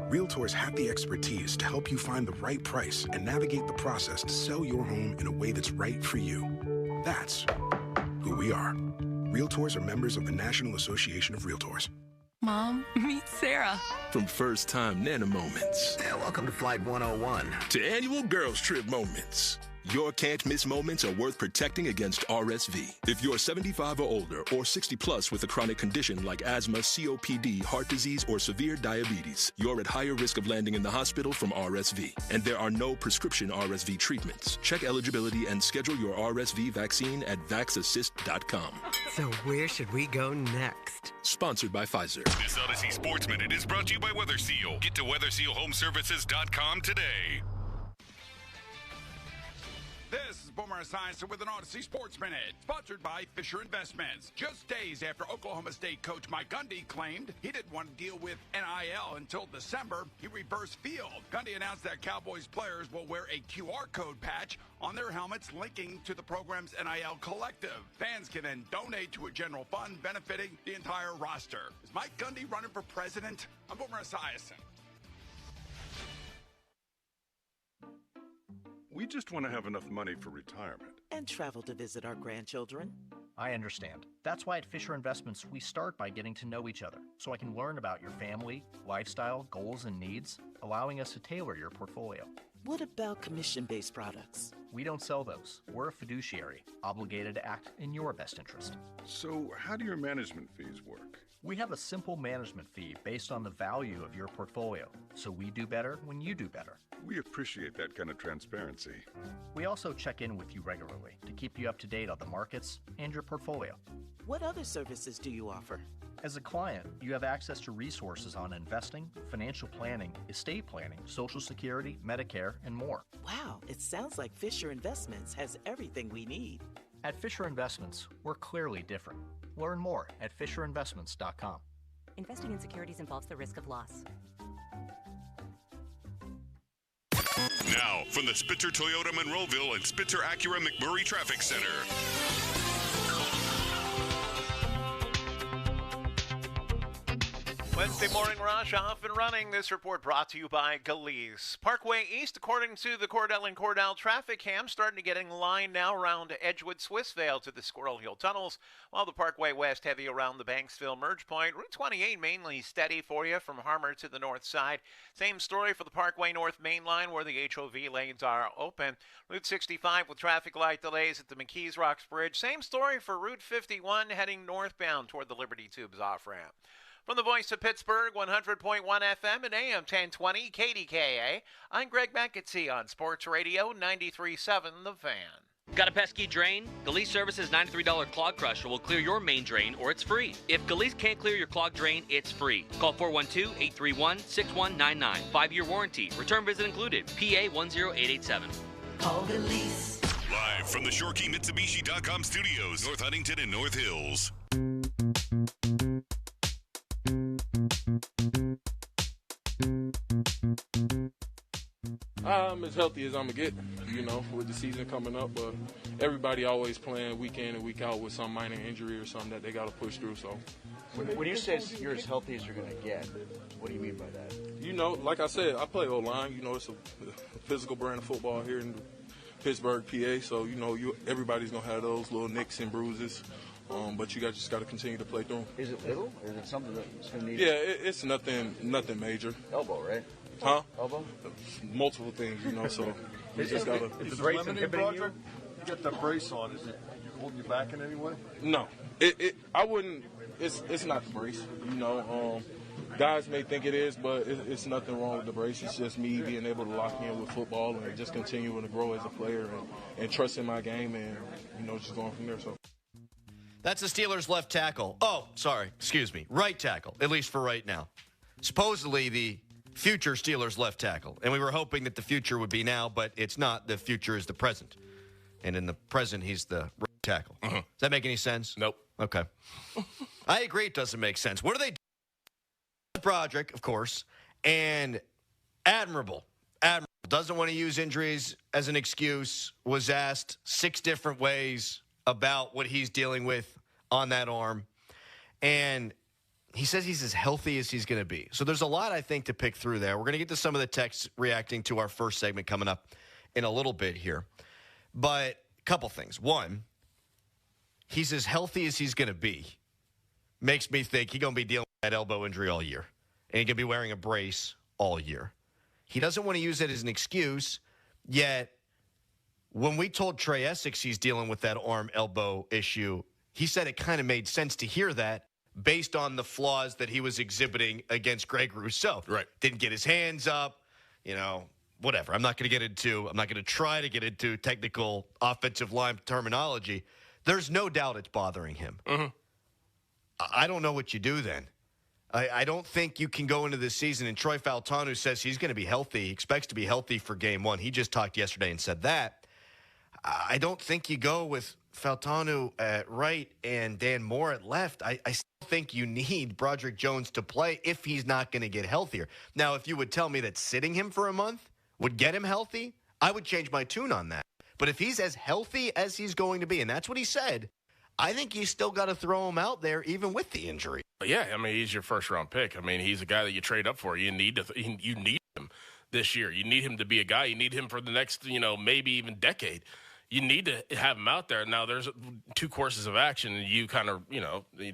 Realtors have the expertise to help you find the right price and navigate the process to sell your home in a way that's right for you. That's who we are. Realtors are members of the National Association of Realtors. Mom, meet Sarah. From first-time Nana moments. Yeah, welcome to Flight 101. To annual girls trip moments. Your can't-miss moments are worth protecting against RSV. If you're 75 or older or 60 plus with a chronic condition like asthma, COPD, heart disease, or severe diabetes, you're at higher risk of landing in the hospital from RSV. And there are no prescription RSV treatments. Check eligibility and schedule your RSV vaccine at vaxassist.com. So where should we go next? Sponsored by Pfizer. This Odyssey Sports Minute is brought to you by Weather Seal. Get to WeatherSealHomeservices.com today. This is Boomer Esiason with an Odyssey Sports Minute, sponsored by Fisher Investments. Just days after Oklahoma State coach Mike Gundy claimed he didn't want to deal with NIL until December, he reversed field. Gundy announced that Cowboys players will wear a QR code patch on their helmets linking to the program's NIL collective. Fans can then donate to a general fund benefiting the entire roster. Is Mike Gundy running for president? I'm Boomer Esiason. We just want to have enough money for retirement. And travel to visit our grandchildren. I understand. That's why at Fisher Investments, we start by getting to know each other, so I can learn about your family, lifestyle, goals, and needs, allowing us to tailor your portfolio. What about commission-based products? We don't sell those. We're a fiduciary, obligated to act in your best interest. So how do your management fees work? We have a simple management fee based on the value of your portfolio, so we do better when you do better. We appreciate that kind of transparency. We also check in with you regularly to keep you up to date on the markets and your portfolio. What other services do you offer? As a client, you have access to resources on investing, financial planning, estate planning, Social Security, Medicare, and more. Wow, it sounds like Fisher Investments has everything we need. At Fisher Investments, we're clearly different. Learn more at FisherInvestments.com. Investing in securities involves the risk of loss. Now, from the Spitzer Toyota Monroeville and Spitzer Acura McMurray Traffic Center. Wednesday morning rush off and running. This report brought to you by Galease. Parkway East, according to the Cordell and Cordell traffic cam, starting to get in line now around Edgewood, Swissvale to the Squirrel Hill tunnels, while the Parkway West heavy around the Banksville merge point. Route 28 mainly steady for you from Harmer to the north side. Same story for the Parkway North main line where the HOV lanes are open. Route 65 with traffic light delays at the McKees Rocks Bridge. Same story for Route 51 heading northbound toward the Liberty Tubes off-ramp. From the voice of Pittsburgh, 100.1 FM and AM 1020 KDKA, I'm Greg McAtee on Sports Radio 93.7 The Fan. Got a pesky drain? Galease Service's $93 clog crusher will clear your main drain, or it's free. If Galease can't clear your clogged drain, it's free. Call 412-831-6199. 5-year warranty. Return visit included. PA 10887. Call Galease. Live from the ShoreKeyMitsubishi.com studios, North Huntington and North Hills. I'm as healthy as I'm going to get, with the season coming up. But everybody always playing week in and week out with some minor injury or something that they got to push through. So, when you say you're as healthy as you're going to get, what do you mean by that? Like I said, I play O-line. It's a physical brand of football here in Pittsburgh, PA. So, everybody's going to have those little nicks and bruises. But you guys just got to continue to play through them. Is it little, or is it something that's going to need? Yeah, it's nothing major. Elbow, right? Huh? Elbow? Multiple things, so we just got to. Is the brace inhibiting you? You got the brace on. Is it holding you back in any way? No. I wouldn't. It's not the brace. Guys may think it is, but it's nothing wrong with the brace. It's just me being able to lock in with football and just continuing to grow as a player and trusting my game and, just going from there. So. That's the Steelers' left tackle. Oh, sorry. Excuse me. Right tackle, at least for right now. Supposedly the future Steelers left tackle. And we were hoping that the future would be now, but it's not. The future is the present. And in the present, he's the right tackle. Uh-huh. Does that make any sense? Nope. Okay. I agree it doesn't make sense. What do they do? Broderick, of course, and admirable. Doesn't want to use injuries as an excuse, was asked 6 different ways about what he's dealing with on that arm. And he says he's as healthy as he's going to be. So there's a lot, I think, to pick through there. We're going to get to some of the texts reacting to our first segment coming up in a little bit here. But a couple things. One, he's as healthy as he's going to be. Makes me think he's going to be dealing with that elbow injury all year. And he's going to be wearing a brace all year. He doesn't want to use it as an excuse, yet when we told Trey Essex he's dealing with that arm-elbow issue, he said it kind of made sense to hear that based on the flaws that he was exhibiting against Greg Rousseau. Right. Didn't get his hands up, whatever. I'm not going to try to get into technical offensive line terminology. There's no doubt it's bothering him. Mm-hmm. I don't know what you do then. I don't think you can go into this season, and Troy Faltanu says he's going to be healthy. He expects to be healthy for game one. He just talked yesterday and said that. I don't think you go with Faltanu at right and Dan Moore at left. I still think you need Broderick Jones to play if he's not going to get healthier. Now, if you would tell me that sitting him for a month would get him healthy, I would change my tune on that. But if he's as healthy as he's going to be, and that's what he said, I think you still got to throw him out there even with the injury. Yeah, I mean, he's your first-round pick. I mean, he's a guy that you trade up for. You need him this year. You need him to be a guy. You need him for the next, maybe even decade. You need to have him out there. Now, there's two courses of action, and you kind of, you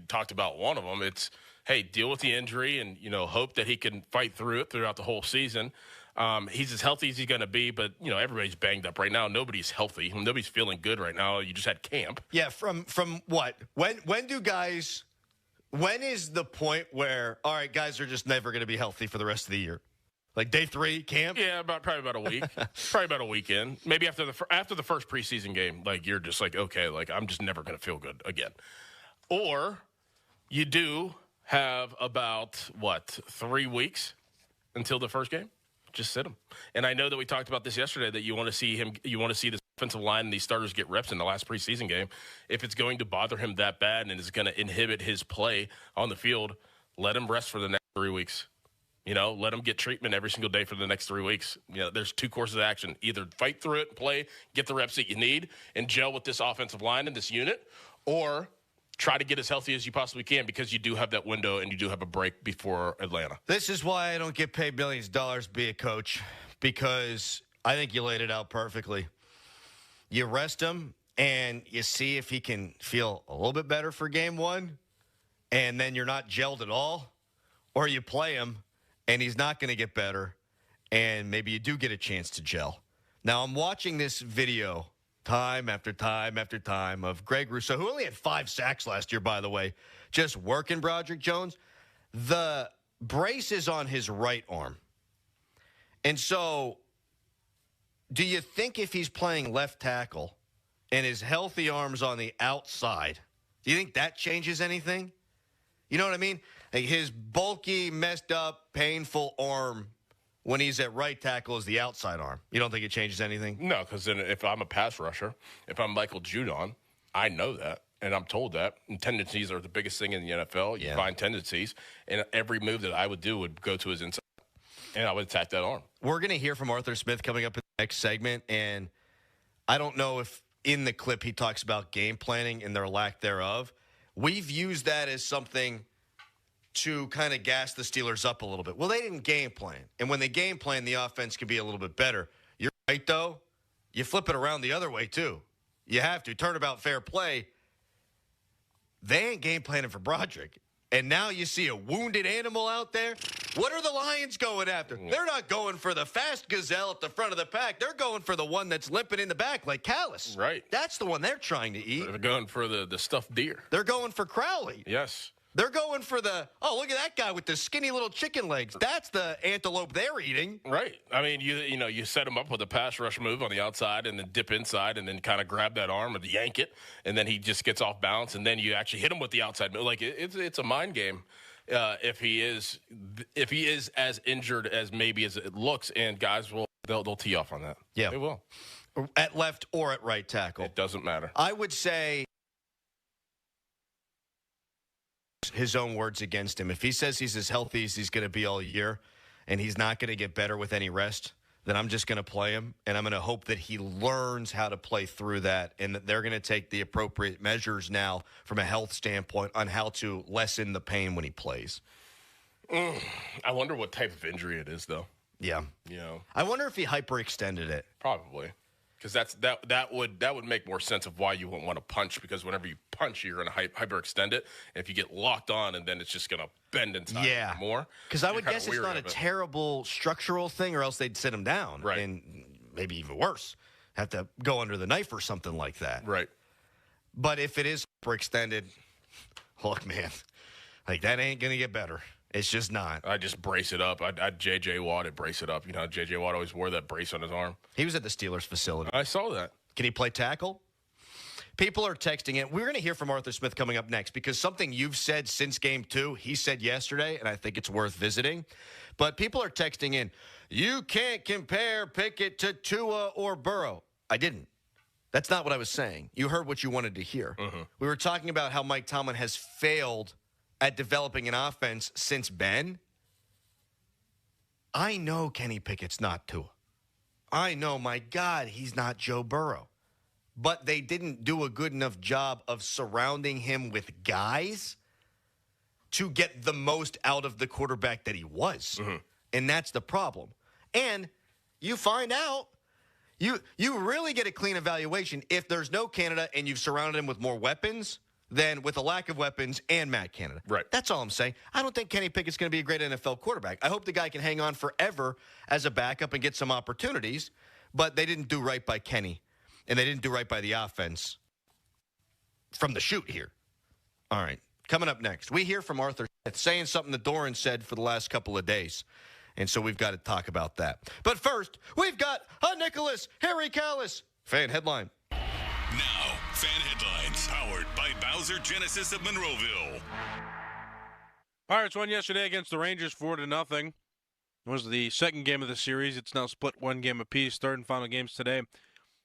talked about one of them. It's, hey, deal with the injury and, hope that he can fight through it throughout the whole season. He's as healthy as he's going to be, but, everybody's banged up right now. Nobody's healthy. Nobody's feeling good right now. You just had camp. Yeah, from what? When is the point where, all right, guys are just never going to be healthy for the rest of the year? Like day 3 camp? Yeah, probably about a week. Probably about a weekend. Maybe after the first preseason game, like you're just like, okay, like I'm just never going to feel good again. Or you do have about 3 weeks until the first game. Just sit him. And I know that we talked about this yesterday that you want to see him. You want to see this offensive line and these starters get reps in the last preseason game. If it's going to bother him that bad and is going to inhibit his play on the field, let him rest for the next 3 weeks. Let him get treatment every single day for the next 3 weeks. There's two courses of action. Either fight through it and play, get the reps that you need, and gel with this offensive line and this unit, or try to get as healthy as you possibly can because you do have that window and you do have a break before Atlanta. This is why I don't get paid millions of dollars to be a coach, because I think you laid it out perfectly. You rest him and you see if he can feel a little bit better for game one, and then you're not gelled at all, or you play him and he's not going to get better, and maybe you do get a chance to gel. Now, I'm watching this video time after time after time of Greg Rousseau, who only had 5 sacks last year, by the way, just working Broderick Jones. The brace is on his right arm. And so do you think if he's playing left tackle and his healthy arm's on the outside, do you think that changes anything? You know what I mean? Like his bulky, messed up, painful arm when he's at right tackle is the outside arm. You don't think it changes anything? No, because then if I'm a pass rusher, if I'm Michael Judon, I know that, and I'm told that. And tendencies are the biggest thing in the NFL. You find tendencies, and every move that I would do would go to his inside, and I would attack that arm. We're going to hear from Arthur Smith coming up in the next segment, and I don't know if in the clip he talks about game planning and their lack thereof. We've used that as something to kind of gas the Steelers up a little bit. Well, they didn't game plan. And when they game plan, the offense can be a little bit better. You're right, though. You flip it around the other way, too. You have to. Turnabout fair play. They ain't game planning for Broderick. And now you see a wounded animal out there. What are the Lions going after? They're not going for the fast gazelle at the front of the pack. They're going for the one that's limping in the back like Callis. Right. That's the one they're trying to eat. They're going for the stuffed deer. They're going for Crowley. Yes. They're going for look at that guy with the skinny little chicken legs. That's the antelope they're eating. Right. I mean, you set him up with a pass rush move on the outside and then dip inside and then kind of grab that arm and yank it, and then he just gets off balance, and then you actually hit him with the outside move. Like, it's a mind game if he is as injured as maybe as it looks, and guys they'll tee off on that. Yeah. They will. At left or at right tackle. It doesn't matter. I would say his own words against him. If he says he's as healthy as he's going to be all year and he's not going to get better with any rest, then I'm just going to play him, and I'm going to hope that he learns how to play through that, and that they're going to take the appropriate measures now from a health standpoint on how to lessen the pain when he plays. I wonder what type of injury it is, though. Yeah. I wonder if he hyperextended it. Probably. Because that would make more sense of why you wouldn't want to punch, because whenever you punch, you're going to hyperextend it. And if you get locked on, and then it's just going to bend inside more. Because I would guess it's not a terrible structural thing, or else they'd sit him down. Right. And maybe even worse, have to go under the knife or something like that. Right. But if it is extended, look, man, like that ain't going to get better. It's just not. I just brace it up. I'd J.J. Watt it, brace it up. You know, J.J. Watt always wore that brace on his arm. He was at the Steelers facility. I saw that. Can he play tackle? People are texting in. We're going to hear from Arthur Smith coming up next because something you've said since Game 2, he said yesterday, and I think it's worth visiting. But people are texting in, you can't compare Pickett to Tua or Burrow. I didn't. That's not what I was saying. You heard what you wanted to hear. Mm-hmm. We were talking about how Mike Tomlin has failed at developing an offense since Ben. I know Kenny Pickett's not Tua. I know, my God, he's not Joe Burrow. But they didn't do a good enough job of surrounding him with guys to get the most out of the quarterback that he was. Mm-hmm. And that's the problem. And you find out, you really get a clean evaluation if there's no Canada and you've surrounded him with more weapons than with a lack of weapons and Matt Canada. Right. That's all I'm saying. I don't think Kenny Pickett's going to be a great NFL quarterback. I hope the guy can hang on forever as a backup and get some opportunities, but they didn't do right by Kenny, and they didn't do right by the offense from the shoot here. All right. Coming up next, we hear from Arthur Smith saying something that Doran said for the last couple of days, and so we've got to talk about that. But first, we've got a Nicholas Harry Callis fan headline. Now, fan headlines, powered by Bowser Genesis of Monroeville. Pirates won yesterday against the Rangers 4-0. It was the second game of the series. It's now split one game apiece. Third and final games today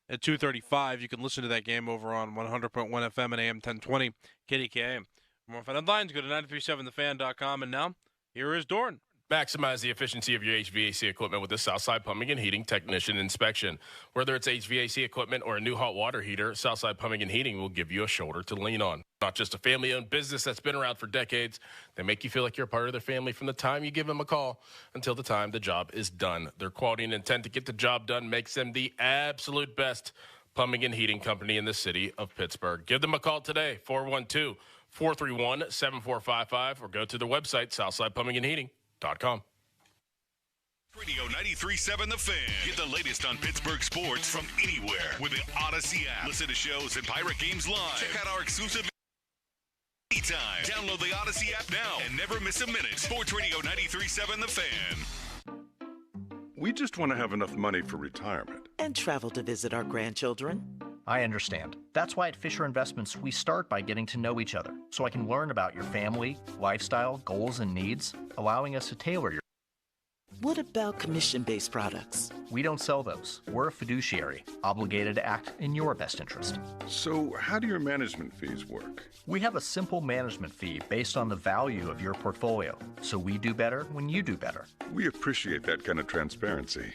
at 2:35. You can listen to that game over on 100.1 FM and AM 1020 KDKA. For more fan headlines, go to 937thefan.com. And now, here is Doran. Maximize the efficiency of your HVAC equipment with the Southside Plumbing and Heating Technician Inspection. Whether it's HVAC equipment or a new hot water heater, Southside Plumbing and Heating will give you a shoulder to lean on. Not just a family-owned business that's been around for decades. They make you feel like you're a part of their family from the time you give them a call until the time the job is done. Their quality and intent to get the job done makes them the absolute best plumbing and heating company in the city of Pittsburgh. Give them a call today, 412-431-7455, or go to their website, southsideplumbingandheating.com. Radio 93.7 The Fan. Get the latest on Pittsburgh sports from anywhere with the Odyssey app. Listen to shows and Pirate games live. Check out our exclusive anytime. Download the Odyssey app now and never miss a minute. Sports Radio 93.7 The Fan. We just want to have enough money for retirement. And travel to visit our grandchildren. I understand. That's why at Fisher Investments, we start by getting to know each other, so I can learn about your family, lifestyle, goals, and needs, allowing us to tailor your... What about commission-based products? We don't sell those. We're a fiduciary, obligated to act in your best interest. So how do your management fees work? We have a simple management fee based on the value of your portfolio, so we do better when you do better. We appreciate that kind of transparency.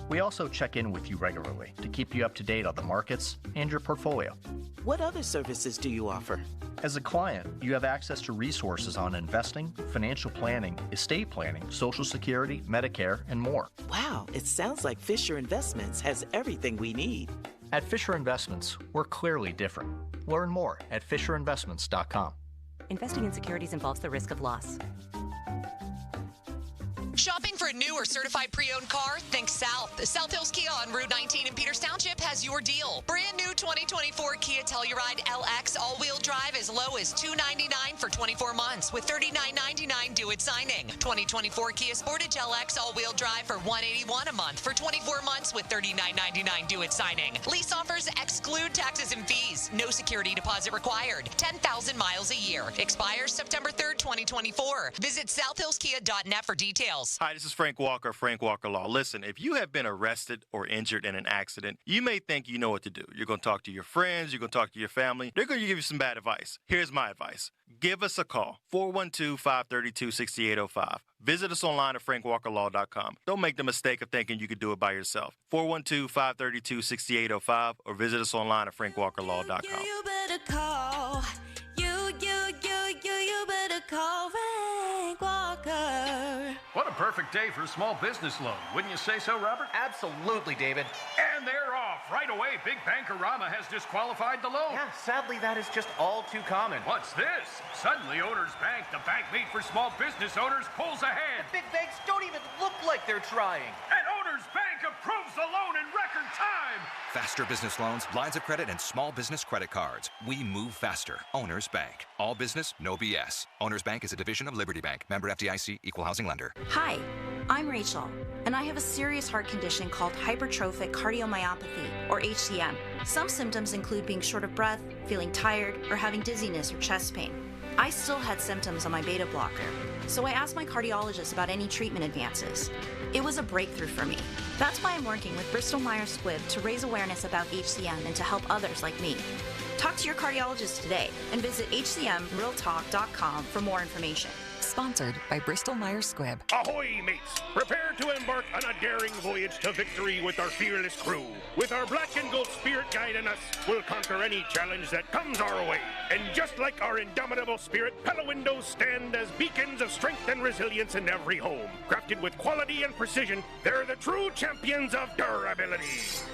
We also check in with you regularly to keep you up to date on the markets and your portfolio. What other services do you offer? As a client, you have access to resources on investing, financial planning, estate planning, Social Security, Medicare, and more. Wow, it sounds like Fisher Investments has everything we need. At Fisher Investments, we're clearly different. Learn more at FisherInvestments.com. Investing in securities involves the risk of loss. Shopping for a new or certified pre-owned car? Think South. South Hills Kia on Route 19 in Peters Township has your deal. Brand new 2024 Kia Telluride LX all-wheel drive as low as $299 for 24 months with $39.99 due at signing. 2024 Kia Sportage LX all-wheel drive for $181 a month for 24 months with $39.99 due at signing. Lease offers exclude taxes and fees. No security deposit required. 10,000 miles a year. Expires September 3rd, 2024. Visit southhillskia.net for details. Hi, this is Frank Walker, Frank Walker Law. Listen, if you have been arrested or injured in an accident, you may think you know what to do. You're going to talk to your friends, you're going to talk to your family. They're going to give you some bad advice. Here's my advice. Give us a call, 412-532-6805. Visit us online at frankwalkerlaw.com. Don't make the mistake of thinking you could do it by yourself. 412-532-6805 or visit us online at frankwalkerlaw.com. You better call. You better call Frank Walker. What a perfect day for a small business loan. Wouldn't you say so, Robert? Absolutely, David. And they're off. Right away, Big Bankerama has disqualified the loan. Yeah, sadly, that is just all too common. What's this? Suddenly, Owners Bank, the bank made for small business owners, pulls ahead. The big banks don't even look like they're trying. And Owners Bank approves the loan in record time. faster business loans, lines of credit, and small business credit cards. We move faster. Owners Bank. All business, no BS. Owners Bank is a division of Liberty Bank. Member FDIC, equal housing lender. Hi, I'm Rachel, and I have a serious heart condition called hypertrophic cardiomyopathy, or HCM. Some symptoms include being short of breath, feeling tired, or having dizziness or chest pain. I still had symptoms on my beta blocker, so I asked my cardiologist about any treatment advances. It was a breakthrough for me. That's why I'm working with Bristol Myers Squibb to raise awareness about HCM and to help others like me. Talk to your cardiologist today and visit hcmrealtalk.com for more information. Sponsored by Bristol Myers Squibb. Ahoy, mates! Prepare to embark on a daring voyage to victory with our fearless crew. With our black and gold spirit guiding us, we'll conquer any challenge that comes our way. And just like our indomitable spirit, Pella windows stand as beacons of strength and resilience in every home. Crafted with quality and precision, they're the true champions of durability.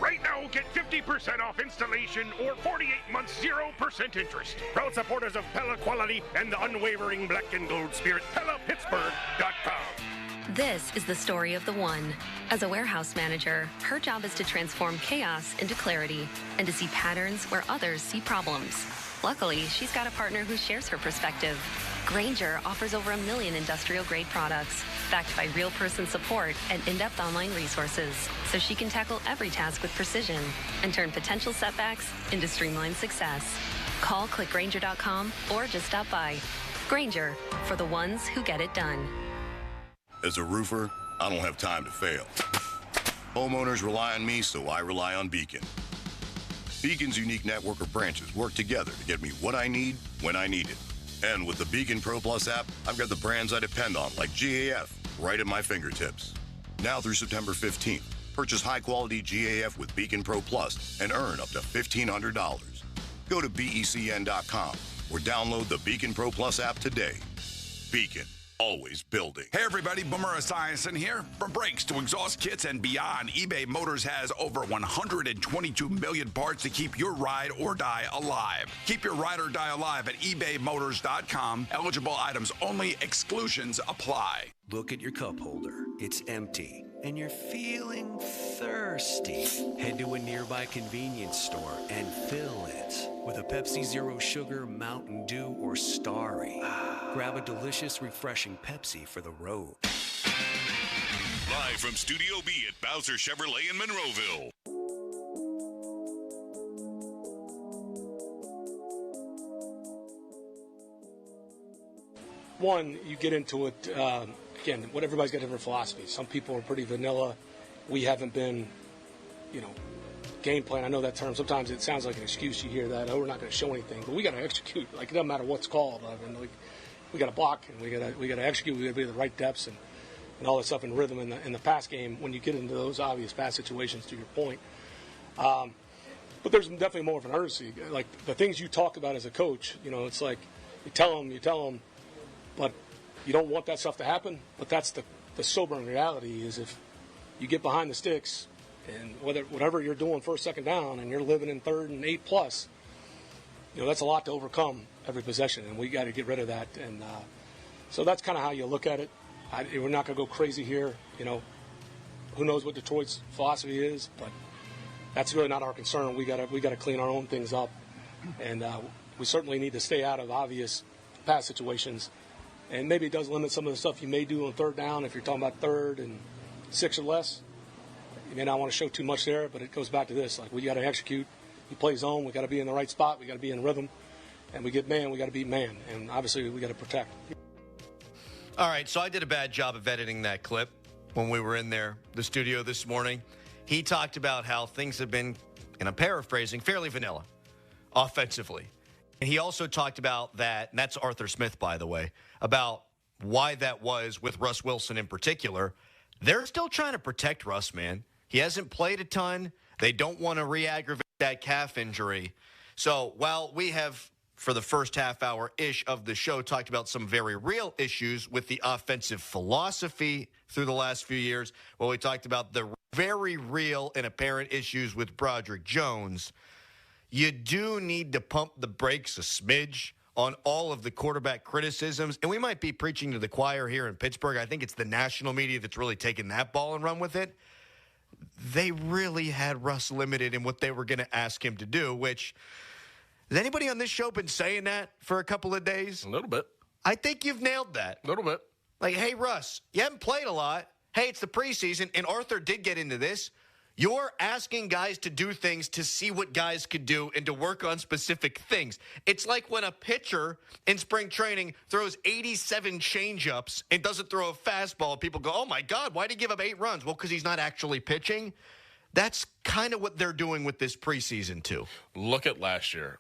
Right now, get 50% off installation or 48 months 0% interest. Proud supporters of Pella quality and the unwavering black and gold spirit. PellaPittsburgh.com. This is the story of the one. As a warehouse manager, her job is to transform chaos into clarity and to see patterns where others see problems. Luckily, she's got a partner who shares her perspective. Grainger offers over 1 million industrial-grade products, backed by real-person support and in-depth online resources, so she can tackle every task with precision and turn potential setbacks into streamlined success. Call clickgrainger.com or just stop by. Grainger, for the ones who get it done. As a roofer, I don't have time to fail. Homeowners rely on me, so I rely on Beacon. Beacon's unique network of branches work together to get me what I need when I need it. And with the Beacon Pro Plus app, I've got the brands I depend on, like GAF, right at my fingertips. Now through September 15th, purchase high-quality GAF with Beacon Pro Plus and earn up to $1,500. Go to BECN.com or download the Beacon Pro Plus app today. Beacon, always building. Hey everybody, Boomer Esiason here. From brakes to exhaust kits and beyond, eBay Motors has over 122 million parts to keep your ride or die alive. Keep your ride or die alive at ebaymotors.com. Eligible items only. Exclusions apply. Look at your cup holder. It's empty. And you're feeling thirsty. Head to a nearby convenience store and fill it with a Pepsi Zero Sugar, Mountain Dew, or Starry. Grab a delicious, refreshing Pepsi for the road. Live from Studio B at Bowser Chevrolet in Monroeville. One, you get into it, again, what everybody's got different philosophies. Some people are pretty vanilla. We haven't been, game plan. I know that term. Sometimes it sounds like an excuse. You hear that, we're not going to show anything. But we got to execute. Like, it doesn't matter what's called. I mean, we got to block, and we got to execute. We got to be at the right depths and all that stuff in rhythm in the pass game when you get into those obvious pass situations, to your point. But there's definitely more of an urgency. Like, the things you talk about as a coach, it's like you tell them, but you don't want that stuff to happen. But that's the sobering reality is if you get behind the sticks and whatever you're doing first, second down, and you're living in third and 8+, that's a lot to overcome every possession, and we got to get rid of that. And so that's kind of how you look at it. We're not going to go crazy here. Who knows what Detroit's philosophy is, but that's really not our concern. We got to clean our own things up, and we certainly need to stay out of obvious pass situations. And maybe it does limit some of the stuff you may do on third down if you're talking about 3rd and 6 or less. You may not want to show too much there, but it goes back to this. Like, we got to execute. You play zone. We got to be in the right spot. We got to be in rhythm. And we get man. We got to beat man. And obviously, we got to protect. All right, so I did a bad job of editing that clip when we were in the studio this morning. He talked about how things have been, and I'm paraphrasing, fairly vanilla offensively. And he also talked about that, and that's Arthur Smith, by the way, about why that was with Russ Wilson in particular. They're still trying to protect Russ, man. He hasn't played a ton. They don't want to re-aggravate that calf injury. So while we have, for the first half hour-ish of the show, talked about some very real issues with the offensive philosophy through the last few years, well, we talked about the very real and apparent issues with Broderick Jones. You do need to pump the brakes a smidge on all of the quarterback criticisms. And we might be preaching to the choir here in Pittsburgh. I think it's the national media that's really taken that ball and run with it. they really had Russ limited in what they were going to ask him to do, which, has anybody on this show been saying that for a couple of days? A little bit. I think you've nailed that. A little bit. Like, hey, Russ, you haven't played a lot. Hey, it's the preseason, and Arthur did get into this. You're asking guys to do things to see what guys could do and to work on specific things. It's like when a pitcher in spring training throws 87 changeups and doesn't throw a fastball. People go, oh, my God, why'd he give up 8 runs? Well, because he's not actually pitching. That's kind of what they're doing with this preseason, too. Look at last year.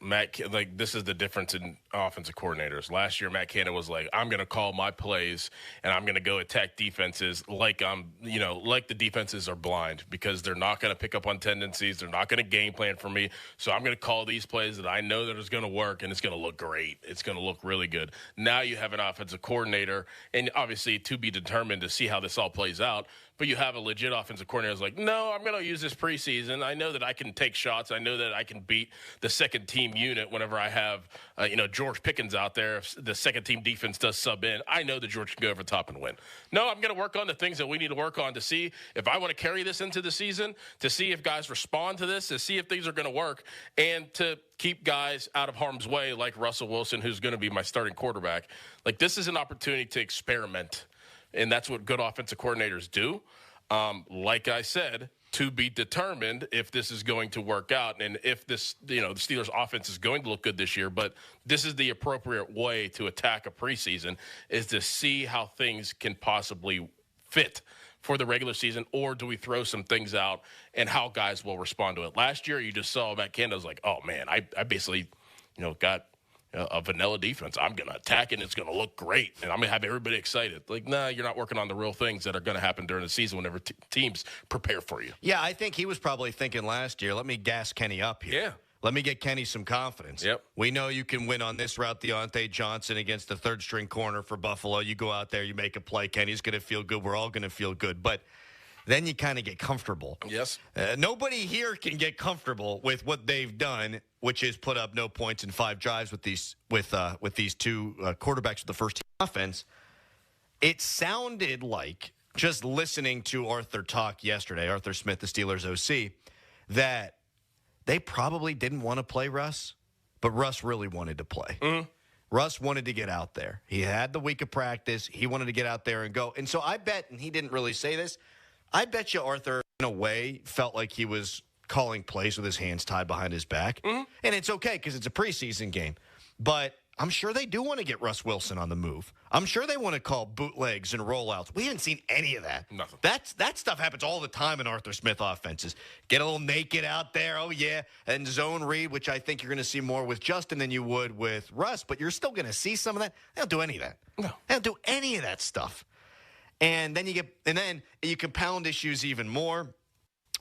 This is the difference in offensive coordinators. Last year, Matt Canada was like, I'm going to call my plays, and I'm going to go attack defenses like the defenses are blind because they're not going to pick up on tendencies. They're not going to game plan for me. So I'm going to call these plays that I know that is going to work, and it's going to look great. It's going to look really good. Now you have an offensive coordinator, and obviously to be determined to see how this all plays out, but you have a legit offensive coordinator who's like, no, I'm going to use this preseason. I know that I can take shots. I know that I can beat the second team unit whenever I have, George Pickens out there. If the second team defense does sub in, I know that George can go over the top and win. No, I'm going to work on the things that we need to work on to see if I want to carry this into the season, to see if guys respond to this, to see if things are going to work, and to keep guys out of harm's way like Russell Wilson, who's going to be my starting quarterback. Like, this is an opportunity to experiment. And that's what good offensive coordinators do. Like I said, to be determined if this is going to work out and if this, the Steelers offense is going to look good this year. But this is the appropriate way to attack a preseason, is to see how things can possibly fit for the regular season, or do we throw some things out and how guys will respond to it. Last year, you just saw Matt Canada was like, oh, man, I basically, got a vanilla defense. I'm going to attack it, and it's going to look great, and I'm going to have everybody excited. Like, nah, you're not working on the real things that are going to happen during the season whenever teams prepare for you. Yeah, I think he was probably thinking last year, let me gas Kenny up here. Yeah. Let me get Kenny some confidence. Yep. We know you can win on this route, Deontay Johnson against the third-string corner for Buffalo. You go out there, you make a play. Kenny's going to feel good. We're all going to feel good. But then you kind of get comfortable. Yes. Nobody here can get comfortable with what they've done, which is put up no points in 5 drives with these two quarterbacks of the first team offense. It sounded like, just listening to Arthur talk yesterday, Arthur Smith, the Steelers OC, that they probably didn't want to play Russ, but Russ really wanted to play. Mm-hmm. Russ wanted to get out there. He had the week of practice. He wanted to get out there and go. And so I bet, and he didn't really say this, I bet you Arthur, in a way, felt like he was calling plays with his hands tied behind his back. Mm-hmm. And it's okay because it's a preseason game. But I'm sure they do want to get Russ Wilson on the move. I'm sure they want to call bootlegs and rollouts. We haven't seen any of that. Nothing. That stuff happens all the time in Arthur Smith offenses. Get a little naked out there, oh yeah, and zone read, which I think you're going to see more with Justin than you would with Russ, but you're still going to see some of that. They don't do any of that. No. They don't do any of that stuff. And then you compound issues even more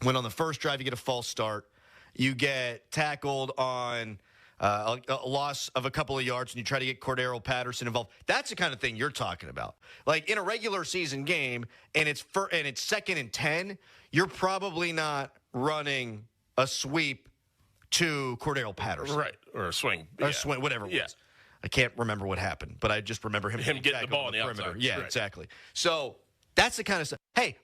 when on the first drive you get a false start. You get tackled on a loss of a couple of yards, and you try to get Cordero Patterson involved. That's the kind of thing you're talking about. Like in a regular season game, and it's 2nd and 10, you're probably not running a sweep to Cordero Patterson. Right, or a swing. Or a swing, whatever it was. I can't remember what happened, but I just remember him getting the ball on the perimeter. outside. Yeah, right. Exactly. So that's the kind of stuff. Hey,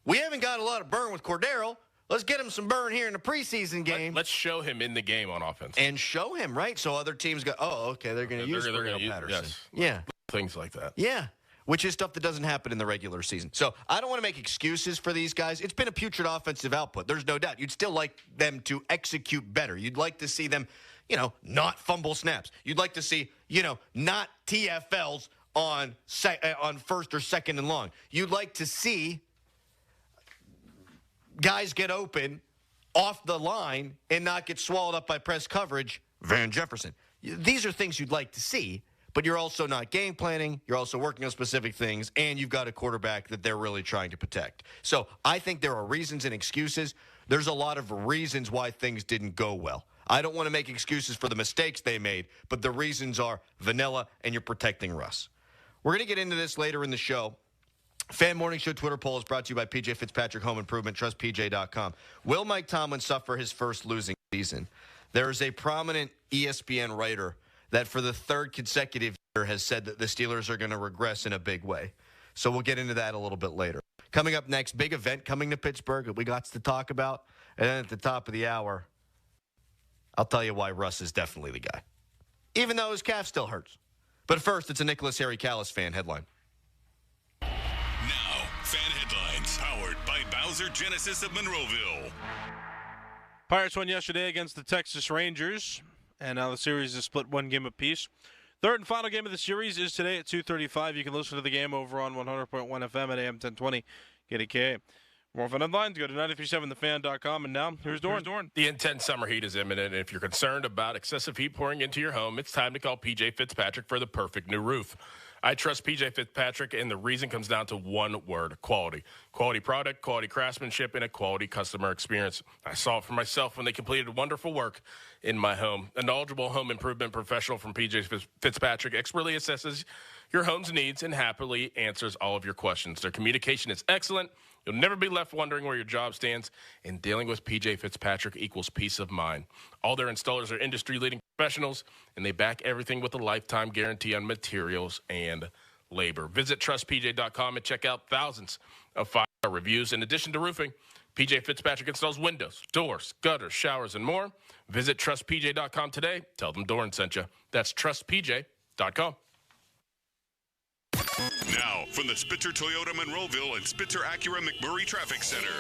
we haven't got a lot of burn with Cordero. Let's get him some burn here in the preseason game. Let's show him in the game on offense. And show him, right? So other teams go, oh, okay, they're going to use Cordero Patterson. Yes. Yeah. Things like that. Yeah. Which is stuff that doesn't happen in the regular season. So I don't want to make excuses for these guys. It's been a putrid offensive output. There's no doubt. You'd still like them to execute better. You'd like to see them, not fumble snaps. You'd like to see, not TFLs on first or second and long. You'd like to see guys get open off the line and not get swallowed up by press coverage. Van Jefferson. These are things you'd like to see. But you're also not game planning. You're also working on specific things, and you've got a quarterback that they're really trying to protect. So I think there are reasons and excuses. There's a lot of reasons why things didn't go well. I don't want to make excuses for the mistakes they made, but the reasons are vanilla, and you're protecting Russ. We're going to get into this later in the show. Fan Morning Show Twitter poll is brought to you by PJ Fitzpatrick Home Improvement. TrustPJ.com. Will Mike Tomlin suffer his first losing season? There is a prominent ESPN writer that for the 3rd consecutive year has said that the Steelers are going to regress in a big way. So we'll get into that a little bit later. Coming up next, big event coming to Pittsburgh that we got to talk about. And then at the top of the hour, I'll tell you why Russ is definitely the guy, even though his calf still hurts. But first, it's a Nicholas Harry Callis fan headline. Now, fan headlines powered by Bowser Genesis of Monroeville. Pirates won yesterday against the Texas Rangers, and now the series is split 1 game apiece. Third and final game of the series is today at 2:35. You can listen to the game over on 100.1 FM at AM 1020 KDKA. More fan headlines, go to 937thefan.com. And now, here's Doran. The intense summer heat is imminent, and if you're concerned about excessive heat pouring into your home, it's time to call PJ Fitzpatrick for the perfect new roof. I trust PJ Fitzpatrick, and the reason comes down to one word: quality. Quality product, quality craftsmanship, and a quality customer experience. I saw it for myself when they completed wonderful work in my home. A knowledgeable home improvement professional from PJ Fitzpatrick expertly assesses your home's needs and happily answers all of your questions. Their communication is excellent. You'll never be left wondering where your job stands, and dealing with PJ Fitzpatrick equals peace of mind. All their installers are industry-leading professionals, and they back everything with a lifetime guarantee on materials and labor. Visit trustpj.com and check out thousands of 5-star reviews. In addition to roofing, PJ Fitzpatrick installs windows, doors, gutters, showers, and more. Visit trustpj.com today. Tell them Doran sent you. That's trustpj.com. Now, from the Spitzer Toyota Monroeville and Spitzer Acura McMurray Traffic Center.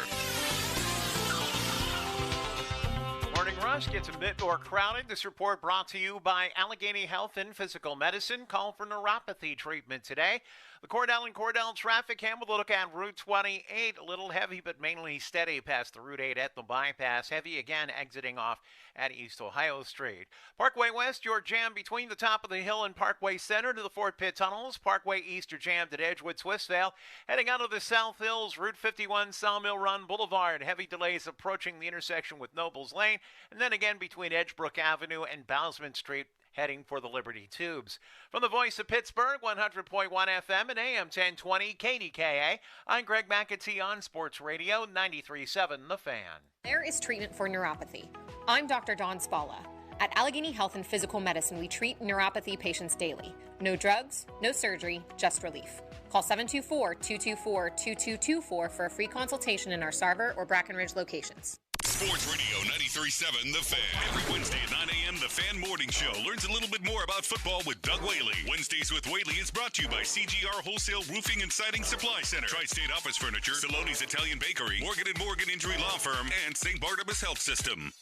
Morning rush gets a bit more crowded. This report brought to you by Allegheny Health and Physical Medicine. Call for neuropathy treatment today. The Cordell and Cordell traffic cam with a look at Route 28. A little heavy, but mainly steady past the Route 8 at the bypass. Heavy again exiting off at East Ohio Street. Parkway West, your jam between the top of the hill and Parkway Center to the Fort Pitt tunnels. Parkway East, you're jammed at Edgewood, Swissvale. Heading out of the South Hills, Route 51, Sawmill Run Boulevard. Heavy delays approaching the intersection with Nobles Lane. And then again between Edgebrook Avenue and Bousman Street, heading for the Liberty Tubes. From the voice of Pittsburgh, 100.1 FM and AM 1020 KDKA, I'm Greg McAtee on Sports Radio 93.7 The Fan. There is treatment for neuropathy. I'm Dr. Dawn Spalla. At Allegheny Health and Physical Medicine, we treat neuropathy patients daily. No drugs, no surgery, just relief. Call 724-224-2224 for a free consultation in our Sarver or Brackenridge locations. Sports Radio 93.7 The Fan. Every Wednesday at 9 a.m., The Fan Morning Show learns a little bit more about football with Doug Whaley. Wednesdays with Whaley is brought to you by CGR Wholesale Roofing and Siding Supply Center, Tri-State Office Furniture, Saloni's Italian Bakery, Morgan & Morgan Injury Law Firm, and St. Barnabas Health System.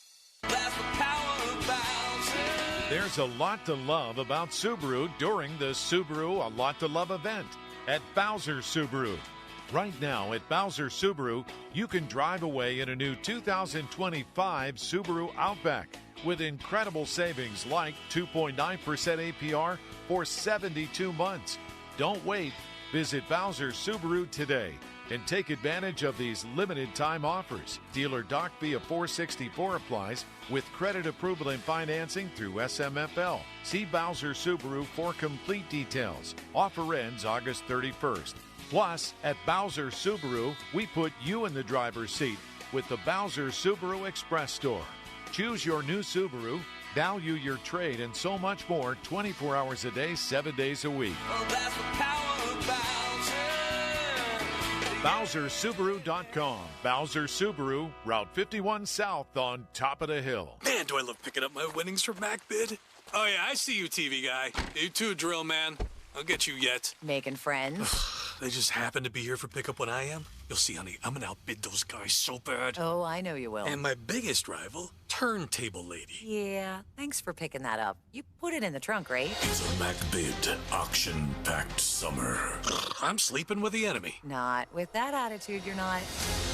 That's the power of Bowser. There's a lot to love about Subaru during the Subaru A Lot to Love event at Bowser Subaru. Right now at Bowser Subaru, you can drive away in a new 2025 Subaru Outback with incredible savings like 2.9% APR for 72 months. Don't wait. Visit Bowser Subaru today and take advantage of these limited time offers. Dealer doc via 464 applies with credit approval and financing through SMFL. See Bowser Subaru for complete details. Offer ends August 31st. Plus, at Bowser Subaru, we put you in the driver's seat with the Bowser Subaru Express Store. Choose your new Subaru, value your trade, and so much more 24 hours a day, 7 days a week. Well, that's the power of Bowser. BowserSubaru.com. Bowser Subaru, Route 51 South on top of the hill. Man, do I love picking up my winnings from MacBid. Oh, yeah, I see you, TV guy. You too, Drill Man. I'll get you yet. Making friends? They just happen to be here for pickup when I am. You'll see, honey, I'm gonna outbid those guys so bad. Oh, I know you will. And my biggest rival, Turntable Lady. Yeah, thanks for picking that up. You put it in the trunk, right? It's a MacBid auction-packed summer. I'm sleeping with the enemy. Not with that attitude, you're not.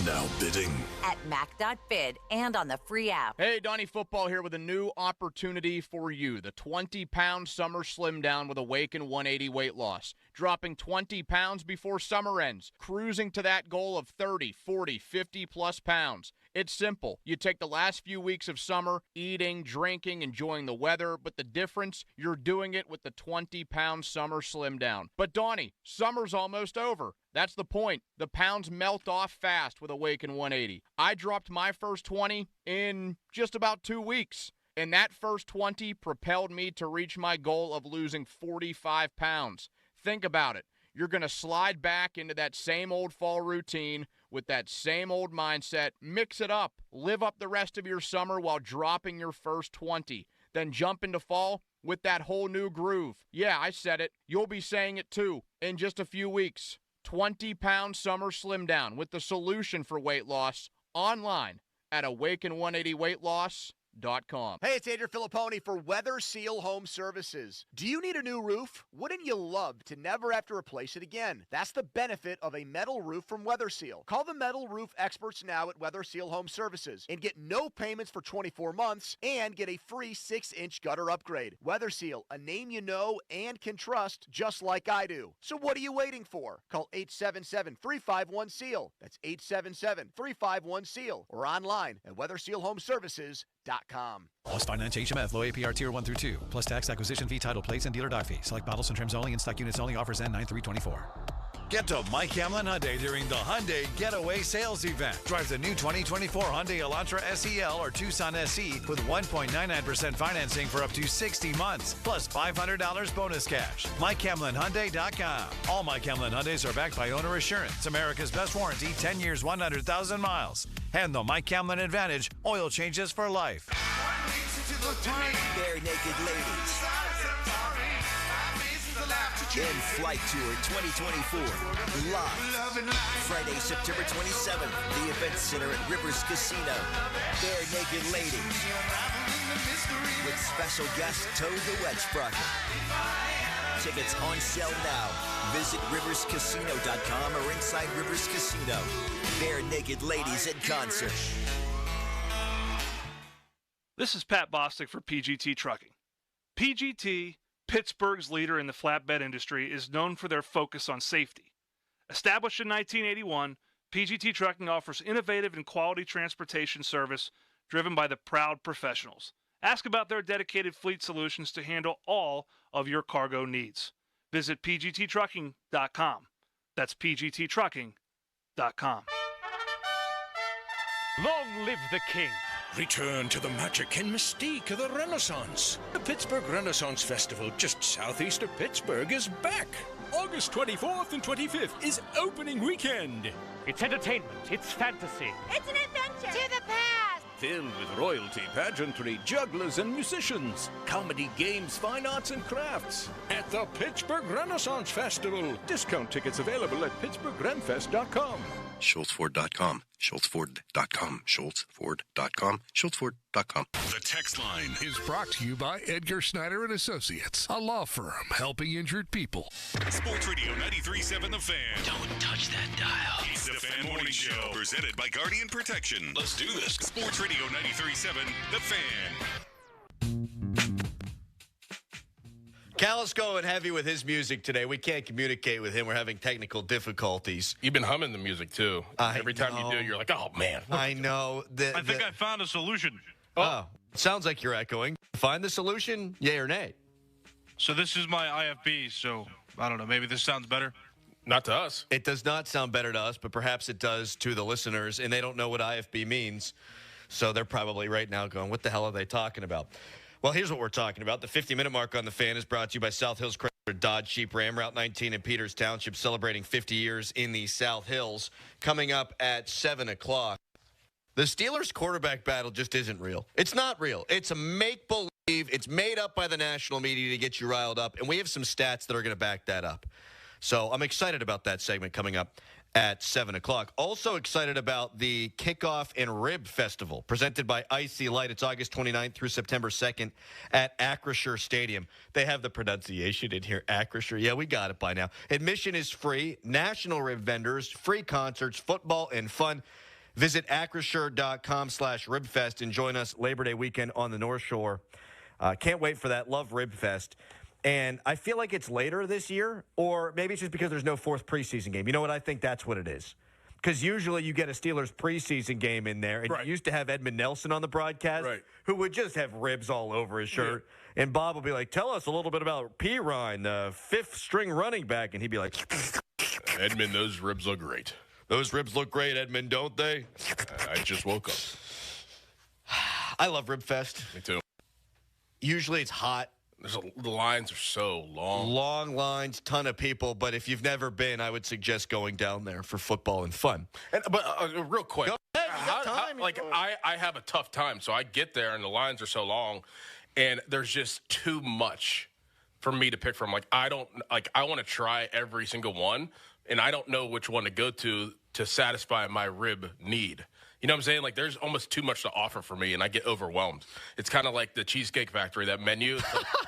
Now bidding. At Mac.bid and on the free app. Hey, Donnie Football here with a new opportunity for you. The 20-pound summer slim down with Awaken 180 weight loss. Dropping 20 pounds before summer ends. Cruising to that goal of 30, 40, 50-plus pounds. It's simple. You take the last few weeks of summer, eating, drinking, enjoying the weather, but the difference, you're doing it with the 20-pound summer slim down. But Donnie, summer's almost over. That's the point. The pounds melt off fast with Awaken 180. I dropped my first 20 in just about 2 weeks. And that first 20 propelled me to reach my goal of losing 45 pounds. Think about it. you're going to slide back into that same old fall routine with that same old mindset. Mix it up. Live up the rest of your summer while dropping your first 20. Then jump into fall with that whole new groove. Yeah, I said it. You'll be saying it too in just a few weeks. 20-pound summer slim down with the solution for weight loss online at awaken180weightloss.com. Hey, it's Andrew Filipponi for Weather Seal Home Services. Do you need a new roof? Wouldn't you love to never have to replace it again? That's the benefit of a metal roof from Weather Seal. Call the metal roof experts now at Weather Seal Home Services and get no payments for 24 months and get a free 6-inch gutter upgrade. Weather Seal, a name you know and can trust just like I do. So what are you waiting for? Call 877-351-SEAL. That's 877-351-SEAL or online at weathersealhomeservices.com. Plus finance HMF, low APR tier 1 through 2. Plus tax, acquisition fee, title plates, and dealer dock fee. Select models and trims only, in stock units only. Offers end 9/3/24. Get to Mike Hamlin Hyundai during the Hyundai Getaway Sales Event. Drive the new 2024 Hyundai Elantra SEL or Tucson SE with 1.99% financing for up to 60 months, plus $500 bonus cash. MikeHamlinHyundai.com. All Mike Hamlin Hyundais are backed by Owner Assurance, America's best warranty, 10 years, 100,000 miles. And the Mike Hamlin Advantage, oil changes for life. Bare naked ladies. In Flight Tour 2024, live Friday, September 27th, the Event Center at Rivers Casino. Bare naked ladies with special guest Toe the Wedge Sprocket. Tickets on sale now. Visit riverscasino.com or inside Rivers Casino. Bare naked ladies in concert. This is Pat Bostic for PGT Trucking. PGT, Pittsburgh's leader in the flatbed industry, is known for their focus on safety. Established in 1981, PGT Trucking offers innovative and quality transportation service driven by the proud professionals. Ask about their dedicated fleet solutions to handle all of your cargo needs. Visit pgttrucking.com. That's pgttrucking.com. Long live the king. Return to the magic and mystique of the Renaissance. The Pittsburgh Renaissance Festival, just southeast of Pittsburgh, is back. August 24th and 25th is opening weekend. It's entertainment. It's fantasy. It's an adventure. To the past. Filled with royalty, pageantry, jugglers, and musicians. Comedy, games, fine arts, and crafts. At the Pittsburgh Renaissance Festival. Discount tickets available at pittsburghrenfest.com. SchultzFord.com. SchultzFord.com. SchultzFord.com. SchultzFord.com. The text line is brought to you by Edgar Snyder and Associates, a law firm helping injured people. Sports Radio 93.7 The Fan. Don't touch that dial. It's the Fan Morning Show, presented by Guardian Protection. Let's do this. Sports Radio 93.7 The Fan. Cal is going heavy with his music today. We can't communicate with him. We're having technical difficulties. You've been humming the music, too. Every time you do, you're like, oh, man. I know. I think I found a solution. Oh, sounds like you're echoing. Find the solution, yay or nay? So this is my IFB, so I don't know. Maybe this sounds better. Not to us. It does not sound better to us, but perhaps it does to the listeners, and they don't know what IFB means. So they're probably right now going, what the hell are they talking about? Well, here's what we're talking about. The 50-minute mark on The Fan is brought to you by South Hills Chrysler Dodge Jeep Ram, Route 19 in Peters Township, celebrating 50 years in the South Hills. Coming up at 7 o'clock. The Steelers quarterback battle just isn't real. It's not real. It's a make-believe. It's made up by the national media to get you riled up, and we have some stats that are going to back that up. So I'm excited about that segment coming up at 7 o'clock. Also excited about the Kickoff and Rib Festival presented by Icy Light. It's August 29th through September 2nd at Acrisure Stadium. They have the pronunciation in here, Acrisure. Yeah, we got it by now. Admission is free. National rib vendors, free concerts, football, and fun. Visit acrisure.com/ribfest and join us Labor Day weekend on the North Shore. Can't wait for that. Love Rib Fest. And I feel like it's later this year, or maybe it's just because there's no fourth preseason game. You know what? I think that's what it is. Because usually you get a Steelers preseason game in there, and you used to have Edmund Nelson on the broadcast, who would just have ribs all over his shirt. Yeah. And Bob would be like, tell us a little bit about P. Ryan, the fifth-string running back. And he'd be like, Edmund, those ribs look great. Those ribs look great, Edmund, don't they? I just woke up. I love Rib Fest. Me too. Usually it's hot. The lines are so long. Long lines, ton of people. But if you've never been, I would suggest going down there for football and fun. But real quick, I have a tough time. So I get there and the lines are so long, and there's just too much for me to pick from. I want to try every single one, and I don't know which one to go to satisfy my rib need. You know what I'm saying? There's almost too much to offer for me, and I get overwhelmed. It's kind of like the Cheesecake Factory, that menu.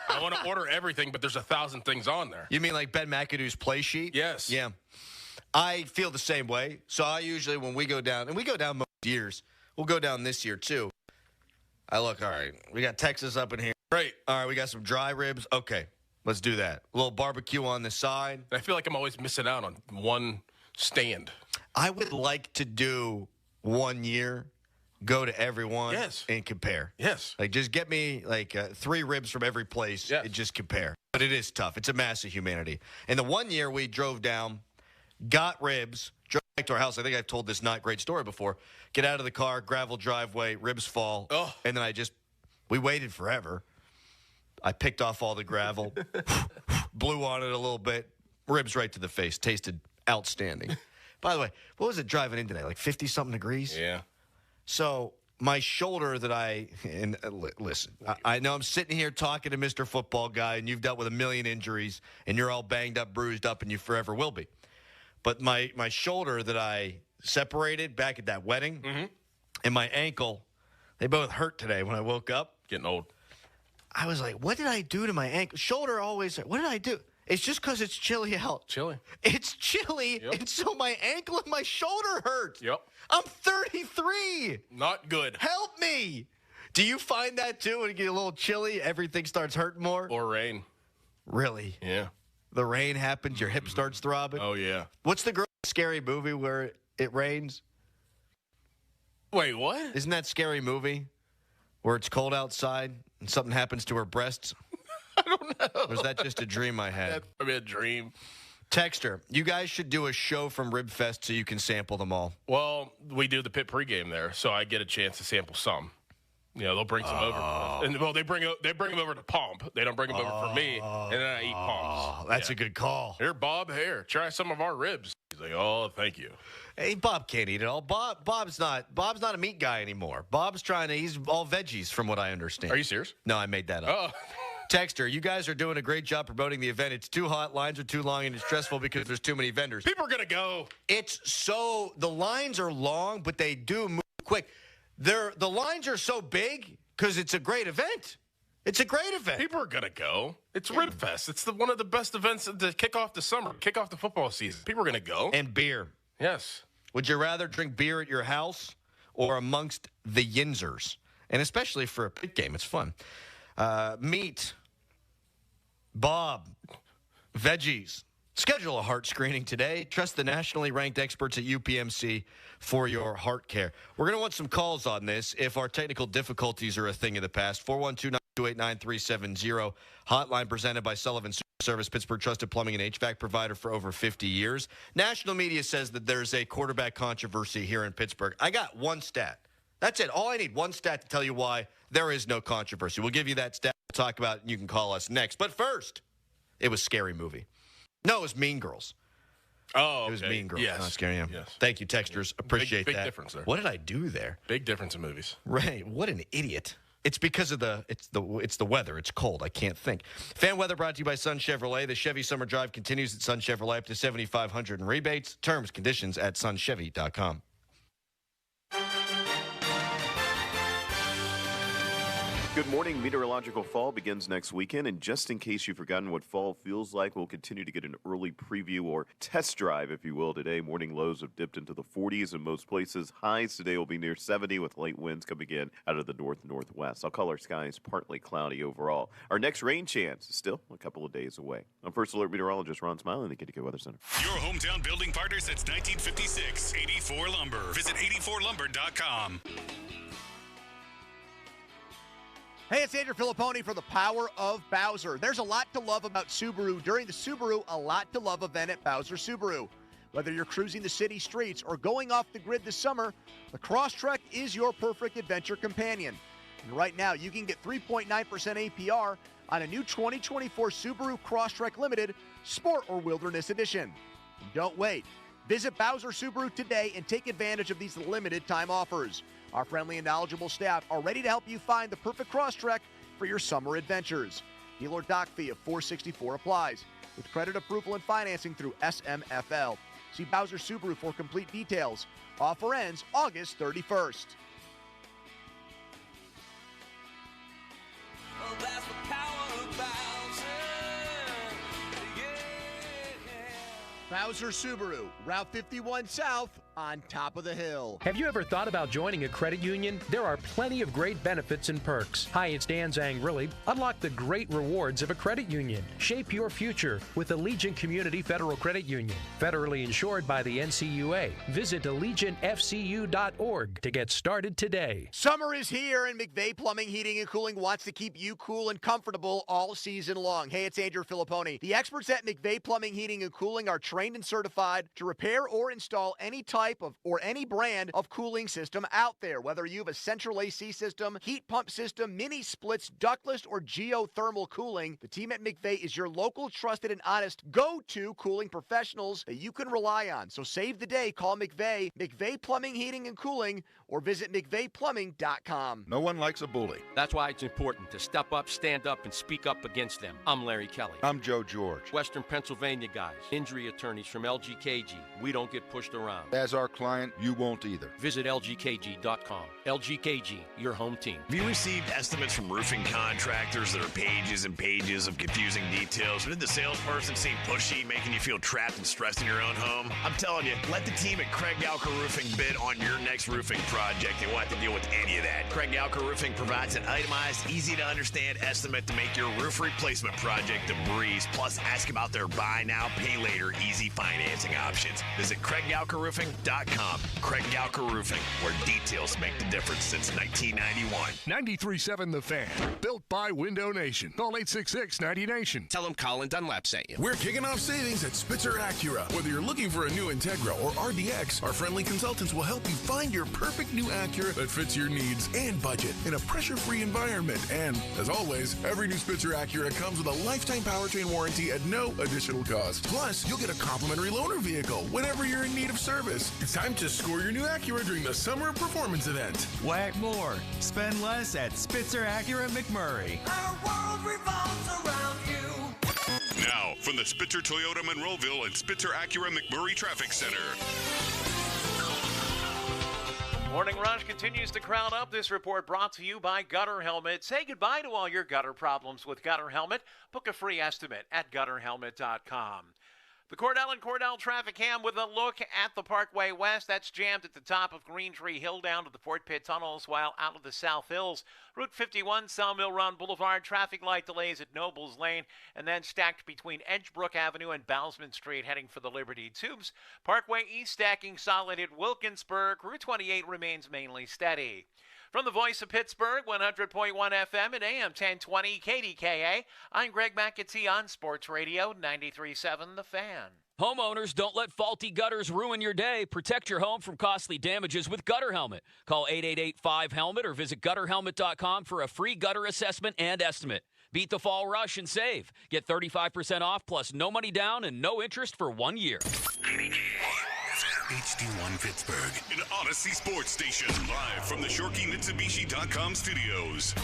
I want to order everything, but there's 1,000 things on there. You mean like Ben McAdoo's play sheet? Yes. Yeah. I feel the same way. So I usually, when we go down, and we go down most years, we'll go down this year too. I look, all right, we got Texas up in here. Great. All right, we got some dry ribs. Okay, let's do that. A little barbecue on the side. I feel like I'm always missing out on one stand. I would like to do 1 year, go to everyone, and compare. Yes. Just get me 3 ribs from every place and just compare. But it is tough. It's a mass of humanity. And the 1 year we drove down, got ribs, drove back to our house. I think I've told this not great story before. Get out of the car, gravel driveway, ribs fall. Oh. And then we waited forever. I picked off all the gravel, blew on it a little bit, ribs right to the face. Tasted outstanding. By the way, what was it driving in today? 50-something degrees? Yeah. So my shoulder listen, I know I'm sitting here talking to Mr. Football Guy, and you've dealt with a million injuries, and you're all banged up, bruised up, and you forever will be. But my shoulder that I separated back at that wedding and my ankle, they both hurt today when I woke up. Getting old. I was like, what did I do to my ankle? Shoulder always, what did I do? It's just because it's chilly out. Chilly. It's chilly, and so my ankle and my shoulder hurt. Yep. I'm 33. Not good. Help me. Do you find that too? When you get a little chilly, everything starts hurting more? Or rain. Really? Yeah. The rain happens, your hip starts throbbing? Oh, yeah. What's the scary movie where it rains? Wait, what? Isn't that Scary Movie where it's cold outside and something happens to her breasts? I don't know. Or was that just a dream I had? That's probably a dream. Texter, you guys should do a show from Ribfest so you can sample them all. Well, we do the pit pregame there, so I get a chance to sample some. They'll bring some over. And they bring them over to Pomp. They don't bring them over for me, and then I eat Pomps. That's a good call. Here, Bob, try some of our ribs. He's like, oh, thank you. Hey, Bob can't eat it all. Bob's not a meat guy anymore. He's all veggies from what I understand. Are you serious? No, I made that up. Oh. Texter, you guys are doing a great job promoting the event. It's too hot, lines are too long, and it's stressful because there's too many vendors. People are going to go. The lines are long, but they do move quick. The lines are so big because it's a great event. It's a great event. People are going to go. It's Ribfest. It's one of the best events to kick off the summer, kick off the football season. People are going to go. And beer. Yes. Would you rather drink beer at your house or amongst the Yinzers? And especially for a pit game, it's fun. Meat, Bob, veggies. Schedule a heart screening today. Trust the nationally ranked experts at UPMC for your heart care. We're going to want some calls on this if our technical difficulties are a thing of the past. 412-928-9370. Hotline presented by Sullivan Service, Pittsburgh trusted plumbing and HVAC provider for over 50 years. National media says that there's a quarterback controversy here in Pittsburgh. I got one stat. That's it. All I need, one stat to tell you why there is no controversy. We'll give you that stat. We'll talk about it, and you can call us next. But first, it was Scary Movie. No, it was Mean Girls. Oh, okay. It was Mean Girls. Yes. Not Scary. Yes. Thank you, texters. Appreciate big that. Big difference there. What did I do there? Big difference in movies. Right. What an idiot. It's because of the weather. It's cold. I can't think. Fan weather brought to you by Sun Chevrolet. The Chevy Summer Drive continues at Sun Chevrolet up to $7,500 in rebates. Terms, conditions at sunchevy.com. Good morning. Meteorological fall begins next weekend, and just in case you've forgotten what fall feels like, we'll continue to get an early preview or test drive, if you will, today. Morning lows have dipped into the 40s in most places. Highs today will be near 70 with light winds coming in out of the north-northwest. I'll call our skies partly cloudy overall. Our next rain chance is still a couple of days away. I'm First Alert Meteorologist Ron Smiley in the KDK Weather Center. Your hometown building partner since 1956, 84 Lumber. Visit 84lumber.com. Hey, it's Andrew Filipponi for the Power of Bowser. There's a lot to love about Subaru during the Subaru A Lot to Love event at Bowser Subaru. Whether you're cruising the city streets or going off the grid this summer, the Crosstrek is your perfect adventure companion. And right now, you can get 3.9% APR on a new 2024 Subaru Crosstrek Limited Sport or Wilderness Edition. Don't wait. Visit Bowser Subaru today and take advantage of these limited time offers. Our friendly and knowledgeable staff are ready to help you find the perfect Crosstrek for your summer adventures. Dealer dock fee of $464 applies, with credit approval and financing through SMFL. See Bowser Subaru for complete details. Offer ends August 31st. Oh, that's the power of Bowser. Bowser Subaru, Route 51 South, on top of the hill. Have you ever thought about joining a credit union? There are plenty of great benefits and perks. Hi, it's Dan Zangrilli. Unlock the great rewards of a credit union. Shape your future with Allegiant Community Federal Credit Union. Federally insured by the NCUA. Visit AllegiantFCU.org to get started today. Summer is here, and McVeigh Plumbing, Heating, and Cooling wants to keep you cool and comfortable all season long. Hey, it's Andrew Filipponi. The experts at McVeigh Plumbing, Heating, and Cooling are trained and certified to repair or install any type of or any brand of cooling system out there. Whether you have a central AC system, heat pump system, mini splits, ductless, or geothermal cooling, the team at McVeigh is your local, trusted, and honest go-to cooling professionals that you can rely on. So save the day. Call McVeigh, McVeigh Plumbing, Heating, and Cooling, or visit McVeighPlumbing.com. No one likes a bully. That's why it's important to step up, stand up, and speak up against them. I'm Larry Kelly. I'm Joe George. Western Pennsylvania guys, injury attorneys from LGKG. We don't get pushed around. As our client, you won't either. Visit LGKG.com. LGKG, your home team. Have you received estimates from roofing contractors that are pages and pages of confusing details? Did the salesperson seem pushy, making you feel trapped and stressed in your own home? I'm telling you, let the team at Craig Galker Roofing bid on your next roofing project. They won't have to deal with any of that. Craig Galker Roofing provides an itemized, easy-to-understand estimate to make your roof replacement project a breeze. Plus, ask about their buy now, pay later, easy financing options. Visit CraigGalkerRoofing.com. Craig Galker Roofing, where details make the difference since 1991. 93.7 The Fan. Built by Window Nation. Call 866-90Nation. Tell them Colin Dunlap sent you. We're kicking off savings at Spitzer Acura. Whether you're looking for a new Integra or RDX, our friendly consultants will help you find your perfect new Acura that fits your needs and budget in a pressure-free environment. And, as always, every new Spitzer Acura comes with a lifetime powertrain warranty at no additional cost. Plus, you'll get a complimentary loaner vehicle whenever you're in need of service. It's time to score your new Acura during the Summer Performance Event. Whack more. Spend less at Spitzer Acura McMurray. Our world revolves around you. Now, from the Spitzer Toyota Monroeville and Spitzer Acura McMurray Traffic Center. Morning Rush continues to crowd up. This report brought to you by Gutter Helmet. Say goodbye to all your gutter problems with Gutter Helmet. Book a free estimate at gutterhelmet.com. The Cordell traffic cam with a look at the Parkway West. That's jammed at the top of Green Tree Hill down to the Fort Pitt tunnels, while out of the South Hills. Route 51, Sawmill Run Boulevard, traffic light delays at Nobles Lane, and then stacked between Edgebrook Avenue and Bousman Street, heading for the Liberty Tubes. Parkway East stacking solid at Wilkinsburg. Route 28 remains mainly steady. From the voice of Pittsburgh, 100.1 FM and AM 1020 KDKA, I'm Greg McAtee on Sports Radio 93.7 The Fan. Homeowners, don't let faulty gutters ruin your day. Protect your home from costly damages with Gutter Helmet. Call 888-5HELMET or visit gutterhelmet.com for a free gutter assessment and estimate. Beat the fall rush and save. Get 35% off plus no money down and no interest for 1 year. HD1 Pittsburgh, an Odyssey sports station, live from the ShorkeyMitsubishi.com studios.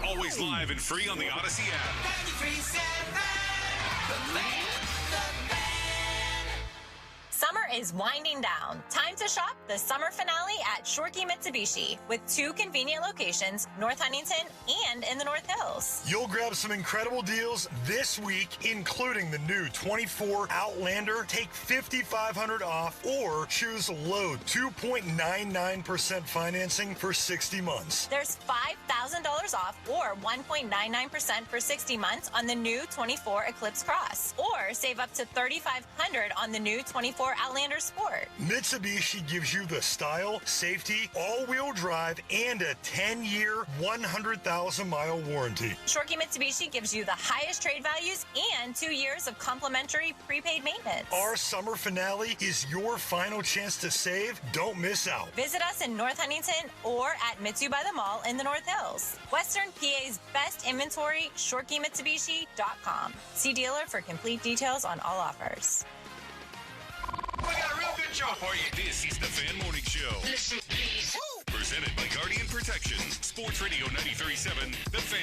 Always live and free on the Odyssey app. 93.7 The Fan. Summer is winding down. Time to shop the summer finale at Shorkey Mitsubishi with 2 convenient locations, North Huntington and in the North Hills. You'll grab some incredible deals this week, including the new 24 Outlander. Take $5,500 off or choose low 2.99% financing for 60 months. There's $5,000 off or 1.99% for 60 months on the new 24 Eclipse Cross, or save up to $3,500 on the new 24 Outlander Outlander Sport. Mitsubishi gives you the style, safety, all-wheel drive, and a 10-year, 100,000-mile warranty. Shorkey Mitsubishi gives you the highest trade values and 2 years of complimentary prepaid maintenance. Our summer finale is your final chance to save. Don't miss out. Visit us in North Huntington or at Mitsu by the Mall in the North Hills. Western PA's best inventory, ShorkeyMitsubishi.com. See dealer for complete details on all offers. We got a real good show for you. This is the Fan Morning Show. Listen, please. Presented by Guardian Protection. Sports Radio 93.7, The Fan.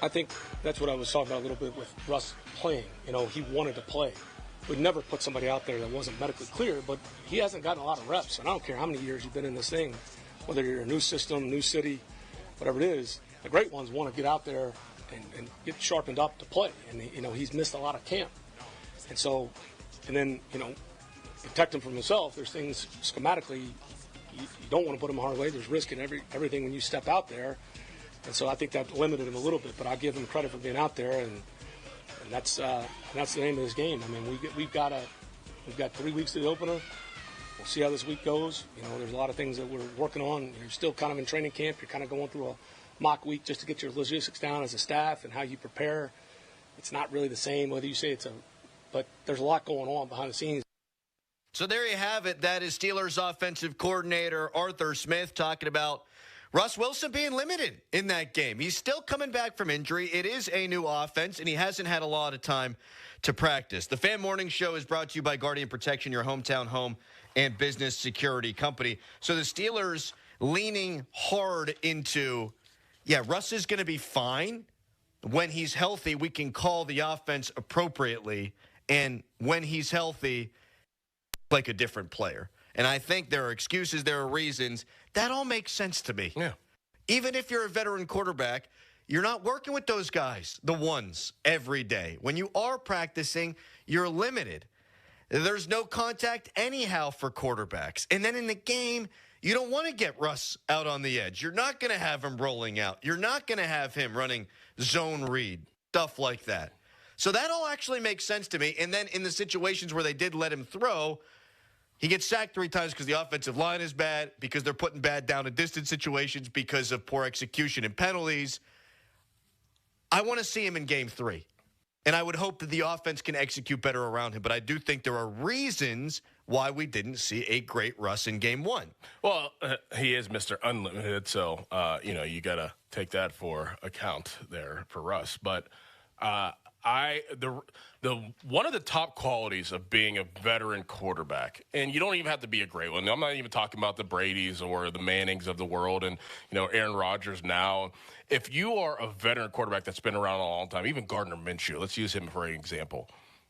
I think that's what I was talking about a little bit with Russ playing. You know, he wanted to play. We'd never put somebody out there that wasn't medically clear, but he hasn't gotten a lot of reps. And I don't care how many years you've been in this thing, whether you're a new system, new city, whatever it is, the great ones want to get out there and get sharpened up to play. And, you know, he's missed a lot of camp. And so, and then, you know, protect him from himself. There's things schematically you don't want to put him hard way. There's risk in everything when you step out there. And so I think that limited him a little bit, but I give him credit for being out there, and that's the name of this game. I mean, we've got 3 weeks to the opener. We'll see how this week goes. You know, there's a lot of things that we're working on. You're still kind of in training camp. You're kind of going through a mock week just to get your logistics down as a staff and how you prepare. It's not really the same whether you say but there's a lot going on behind the scenes. So there you have it. That is Steelers offensive coordinator Arthur Smith talking about Russ Wilson being limited in that game. He's still coming back from injury. It is a new offense, and he hasn't had a lot of time to practice. The Fan Morning Show is brought to you by Guardian Protection, your hometown home and business security company. So the Steelers leaning hard into, Russ is going to be fine. When he's healthy, we can call the offense appropriately. And when he's healthy, like a different player. And I think there are excuses, there are reasons. That all makes sense to me. Yeah. Even if you're a veteran quarterback, you're not working with those guys, the ones, every day. When you are practicing, you're limited. There's no contact anyhow for quarterbacks. And then in the game, you don't want to get Russ out on the edge. You're not going to have him rolling out. You're not going to have him running zone read, stuff like that. So that all actually makes sense to me. And then in the situations where they did let him throw, he gets sacked 3 times because the offensive line is bad, because they're putting bad down and distance situations, because of poor execution and penalties. I want to see him in game 3. And I would hope that the offense can execute better around him. But I do think there are reasons why we didn't see a great Russ in game 1. Well, he is Mr. Unlimited, so, you got to take that for account there for Russ. But one of the top qualities of being a veteran quarterback, and you don't even have to be a great one. I'm not even talking about the Bradys or the Mannings of the world and, Aaron Rodgers now. If you are a veteran quarterback that's been around a long time, even Gardner Minshew, let's use him for an example.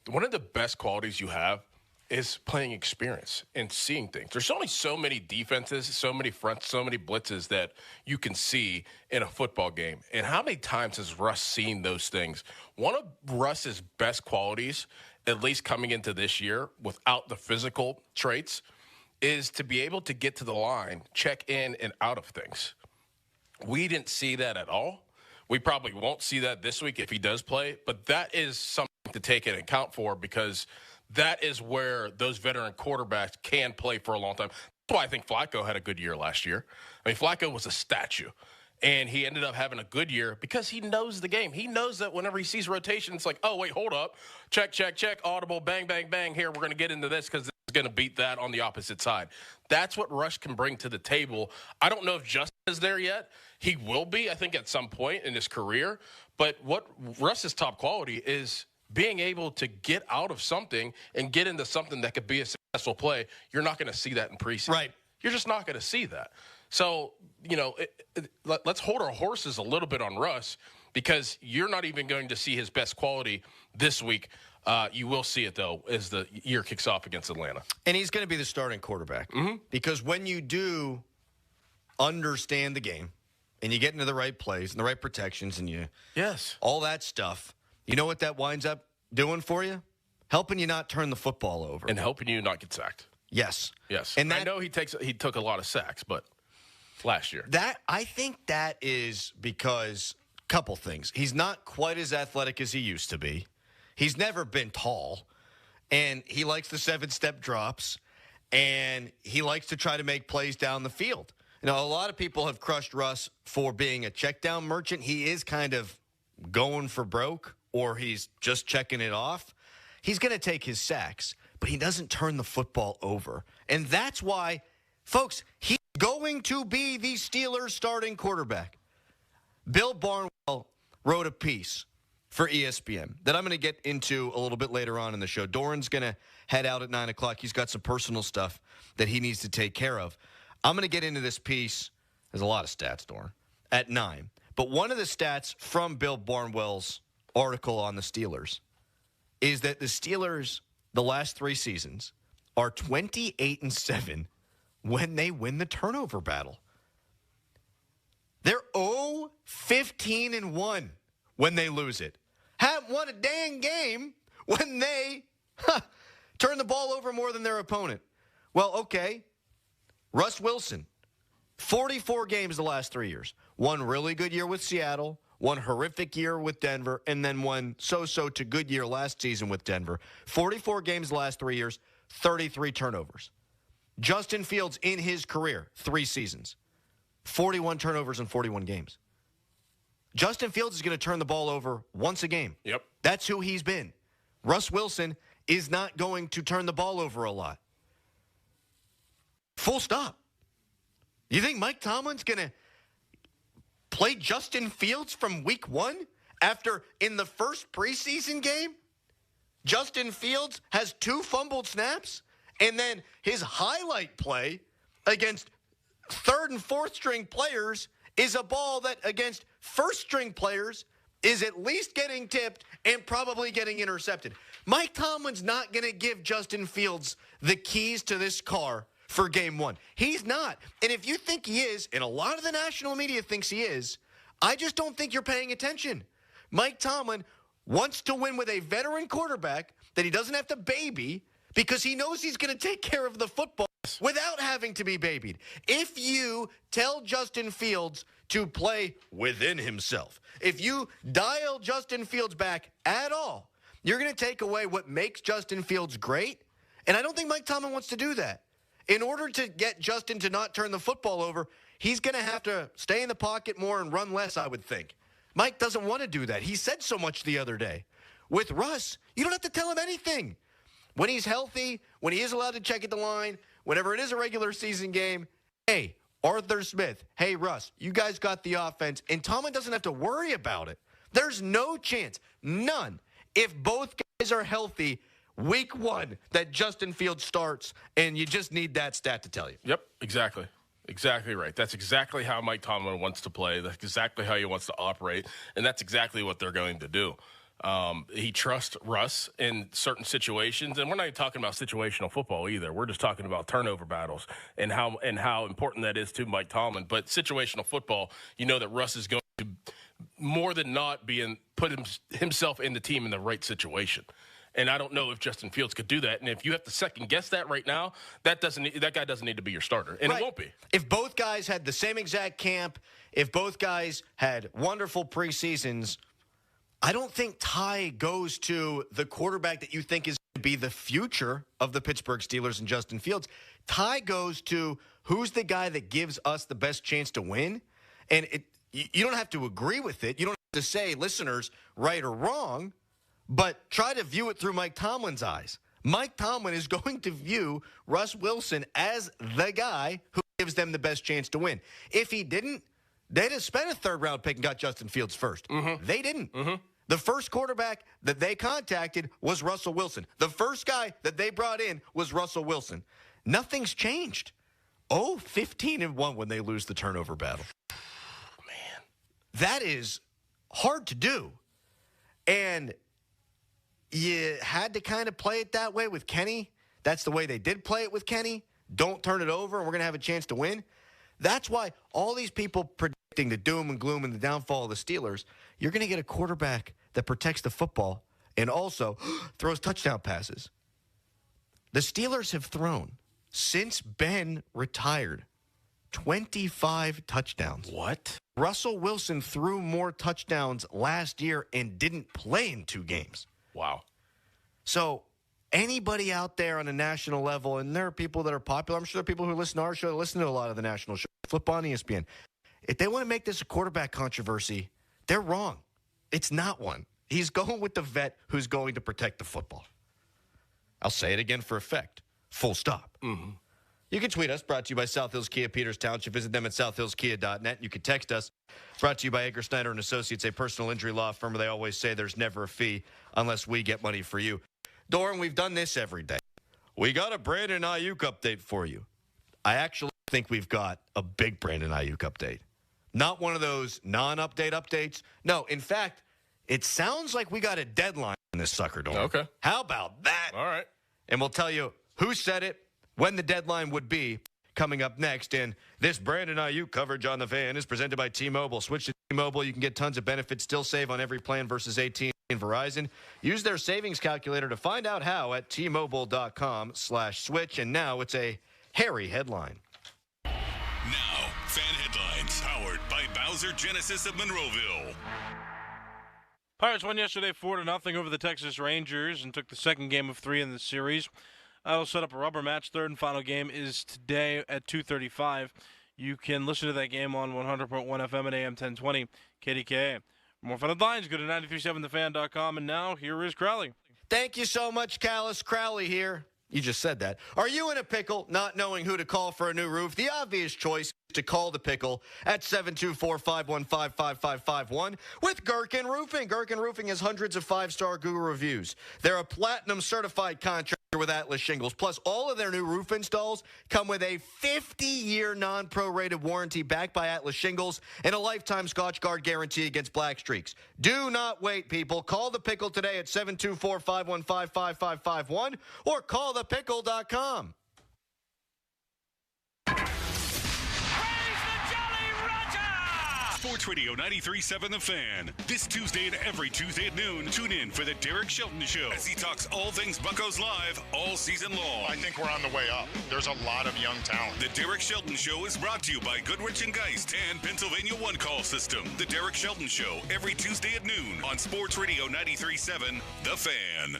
One of the best qualities you have is playing experience and seeing things. There's only so many defenses, so many fronts, so many blitzes that you can see in a football game. And how many times has Russ seen those things? One of Russ's best qualities, at least coming into this year without the physical traits, is to be able to get to the line, check in and out of things. We didn't see that at all. We probably won't see that this week if he does play, but that is something to take into account for, because that is where those veteran quarterbacks can play for a long time. That's why I think Flacco had a good year last year. I mean, Flacco was a statue, and he ended up having a good year because he knows the game. He knows that whenever he sees rotation, it's like, oh, wait, hold up. Check, check, check, audible, bang, bang, bang. Here, we're going to get into this because this is going to beat that on the opposite side. That's what Russ can bring to the table. I don't know if Justin is there yet. He will be, I think, at some point in his career. But what Russ's top quality is being able to get out of something and get into something that could be a successful play. You're not going to see that in preseason. Right. You're just not going to see that. So, let's hold our horses a little bit on Russ, because you're not even going to see his best quality this week. You will see it, though, as the year kicks off against Atlanta. And he's going to be the starting quarterback. Mm-hmm. Because when you do understand the game and you get into the right plays and the right protections and all that stuff, you know what that winds up doing for you? Helping you not turn the football over. And helping you not get sacked. Yes. Yes. And I know he took a lot of sacks, but last year. I think that is because couple things. He's not quite as athletic as he used to be. He's never been tall, and he likes the 7-step drops, and he likes to try to make plays down the field. You know, a lot of people have crushed Russ for being a check down merchant. He is kind of going for broke, or he's just checking it off. He's going to take his sacks, but he doesn't turn the football over. And that's why, folks, he's going to be the Steelers' starting quarterback. Bill Barnwell wrote a piece for ESPN that I'm going to get into a little bit later on in the show. Doran's going to head out at 9 o'clock. He's got some personal stuff that he needs to take care of. I'm going to get into this piece. There's a lot of stats, Doran, at 9. But one of the stats from Bill Barnwell's article on the Steelers is that the Steelers, the last 3 seasons, are 28-7 when they win the turnover battle. They're 0-15-1 when they lose it. Haven't won a dang game when they turn the ball over more than their opponent. Well, okay. Russ Wilson, 44 games the last 3 years. One really good year with Seattle, one horrific year with Denver, and then one so-so to good year last season with Denver. 44 games the last 3 years, 33 turnovers. Justin Fields in his career, 3 seasons. 41 turnovers in 41 games. Justin Fields is going to turn the ball over once a game. Yep. That's who he's been. Russ Wilson is not going to turn the ball over a lot. Full stop. You think Mike Tomlin's going to play Justin Fields from week 1 after in the first preseason game, Justin Fields has 2 fumbled snaps, and then his highlight play against 3rd and 4th string players is a ball that against 1st string players is at least getting tipped and probably getting intercepted. Mike Tomlin's not going to give Justin Fields the keys to this car for game 1. He's not. And if you think he is, and a lot of the national media thinks he is, I just don't think you're paying attention. Mike Tomlin wants to win with a veteran quarterback that he doesn't have to baby because he knows he's going to take care of the football without having to be babied. If you tell Justin Fields to play within himself, if you dial Justin Fields back at all, you're going to take away what makes Justin Fields great. And I don't think Mike Tomlin wants to do that. In order to get Justin to not turn the football over, he's going to have to stay in the pocket more and run less, I would think. Mike doesn't want to do that. He said so much the other day. With Russ, you don't have to tell him anything. When he's healthy, when he is allowed to check at the line, whenever it is a regular season game, hey, Arthur Smith, hey, Russ, you guys got the offense, and Tomlin doesn't have to worry about it. There's no chance, none, if both guys are healthy week 1 that Justin Fields starts, and you just need that stat to tell you. Yep, exactly. Exactly right. That's exactly how Mike Tomlin wants to play. That's exactly how he wants to operate, and that's exactly what they're going to do. He trusts Russ in certain situations, and we're not even talking about situational football either. We're just talking about turnover battles and how important that is to Mike Tomlin. But situational football, you know that Russ is going to more than not put himself in the team in the right situation. And I don't know if Justin Fields could do that. And if you have to second guess that right now, that guy doesn't need to be your starter, and It won't be. If both guys had the same exact camp, if both guys had wonderful preseasons, I don't think Ty goes to the quarterback that you think is going to be the future of the Pittsburgh Steelers and Justin Fields. Ty goes to who's the guy that gives us the best chance to win. And you don't have to agree with it. You don't have to say, listeners, right or wrong, but try to view it through Mike Tomlin's eyes. Mike Tomlin is going to view Russ Wilson as the guy who gives them the best chance to win. If he didn't, they'd have spent a 3rd-round pick and got Justin Fields first. Mm-hmm. They didn't. Mm-hmm. The first quarterback that they contacted was Russell Wilson. The first guy that they brought in was Russell Wilson. Nothing's changed. 15-1 when they lose the turnover battle. Man, that is hard to do. And you had to kind of play it that way with Kenny. That's the way they did play it with Kenny. Don't turn it over, and we're going to have a chance to win. That's why all these people predicting the doom and gloom and the downfall of the Steelers, you're going to get a quarterback that protects the football and also throws touchdown passes. The Steelers have thrown, since Ben retired, 25 touchdowns. What? Russell Wilson threw more touchdowns last year and didn't play in 2 games. Wow. So anybody out there on a national level, and there are people that are popular, I'm sure there are people who listen to our show, listen to a lot of the national shows, flip on ESPN. If they want to make this a quarterback controversy, they're wrong. It's not one. He's going with the vet who's going to protect the football. I'll say it again for effect. Full stop. Mm-hmm. You can tweet us, brought to you by South Hills Kia Peters Township. Visit them at southhillskia.net. You can text us, brought to you by Edgar Snyder & Associates, a personal injury law firm where they always say there's never a fee unless we get money for you. Doran, we've done this every day. We got a Brandon Ayuk update for you. I actually think we've got a big Brandon Ayuk update. Not one of those non-update updates. No, in fact, it sounds like we got a deadline on this sucker, Doran. Okay. How about that? All right. And we'll tell you who said it, when the deadline would be, coming up next. And this Brandon Ayuk coverage on The Fan is presented by T-Mobile. Switch to T-Mobile. You can get tons of benefits, still save on every plan versus AT&T and Verizon. Use their savings calculator to find out how at T-Mobile.com/switch. And now it's a hairy headline. Now, Fan Headlines, powered by Bowser Genesis of Monroeville. Pirates won yesterday 4-0 over the Texas Rangers and took the second game of 3 in the series. That'll set up a rubber match. Third and final game is today at 2:35. You can listen to that game on 100.1 FM at AM 1020 KDKA. For more Fan Headlines, go to 937thefan.com. And now, here is Crowley. Thank you so much, Callis. Crowley here. You just said that. Are you in a pickle, not knowing who to call for a new roof? The obvious choice is to call the pickle at 724-515-5551 with Gherkin Roofing. Gherkin Roofing has hundreds of 5-star Google reviews. They're a platinum certified contractor with Atlas Shingles. Plus, all of their new roof installs come with a 50-year non-prorated warranty backed by Atlas Shingles and a lifetime Scotch Guard guarantee against black streaks. Do not wait, people. Call the pickle today at 724-515-5551 or call thepickle.com. Sports Radio 93.7 The Fan. This Tuesday and every Tuesday at noon, tune in for the Derek Shelton Show as he talks all things Buccos live all season long. I think we're on the way up. There's a lot of young talent. The Derek Shelton Show is brought to you by Goodrich & Geist and Pennsylvania One Call System. The Derek Shelton Show every Tuesday at noon on Sports Radio 93.7 The Fan.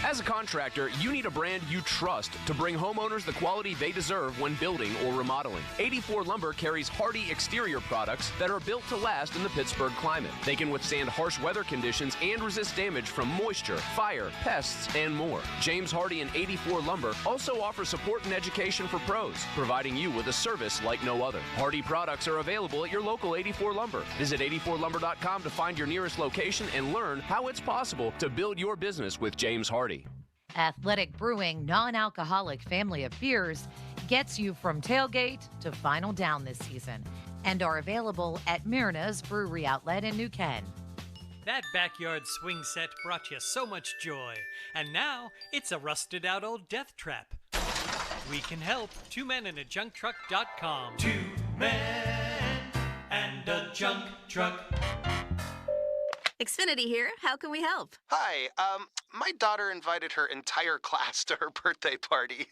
As a contractor, you need a brand you trust to bring homeowners the quality they deserve when building or remodeling. 84 Lumber carries hardy exterior products that are built to last in the Pittsburgh climate. They can withstand harsh weather conditions and resist damage from moisture, fire, pests, and more. James Hardy and 84 Lumber also offer support and education for pros, providing you with a service like no other. Hardy products are available at your local 84 Lumber. Visit 84lumber.com to find your nearest location and learn how it's possible to build your business with James Hardy. Athletic Brewing non-alcoholic family of beers gets you from tailgate to final down this season and are available at Myrna's Brewery Outlet in New Ken. That backyard swing set brought you so much joy, and now it's a rusted out old death trap. We can help. 2menandajunktruck.com. 2 men and a junk truck. Xfinity here. How can we help? Hi. My daughter invited her entire class to her birthday party.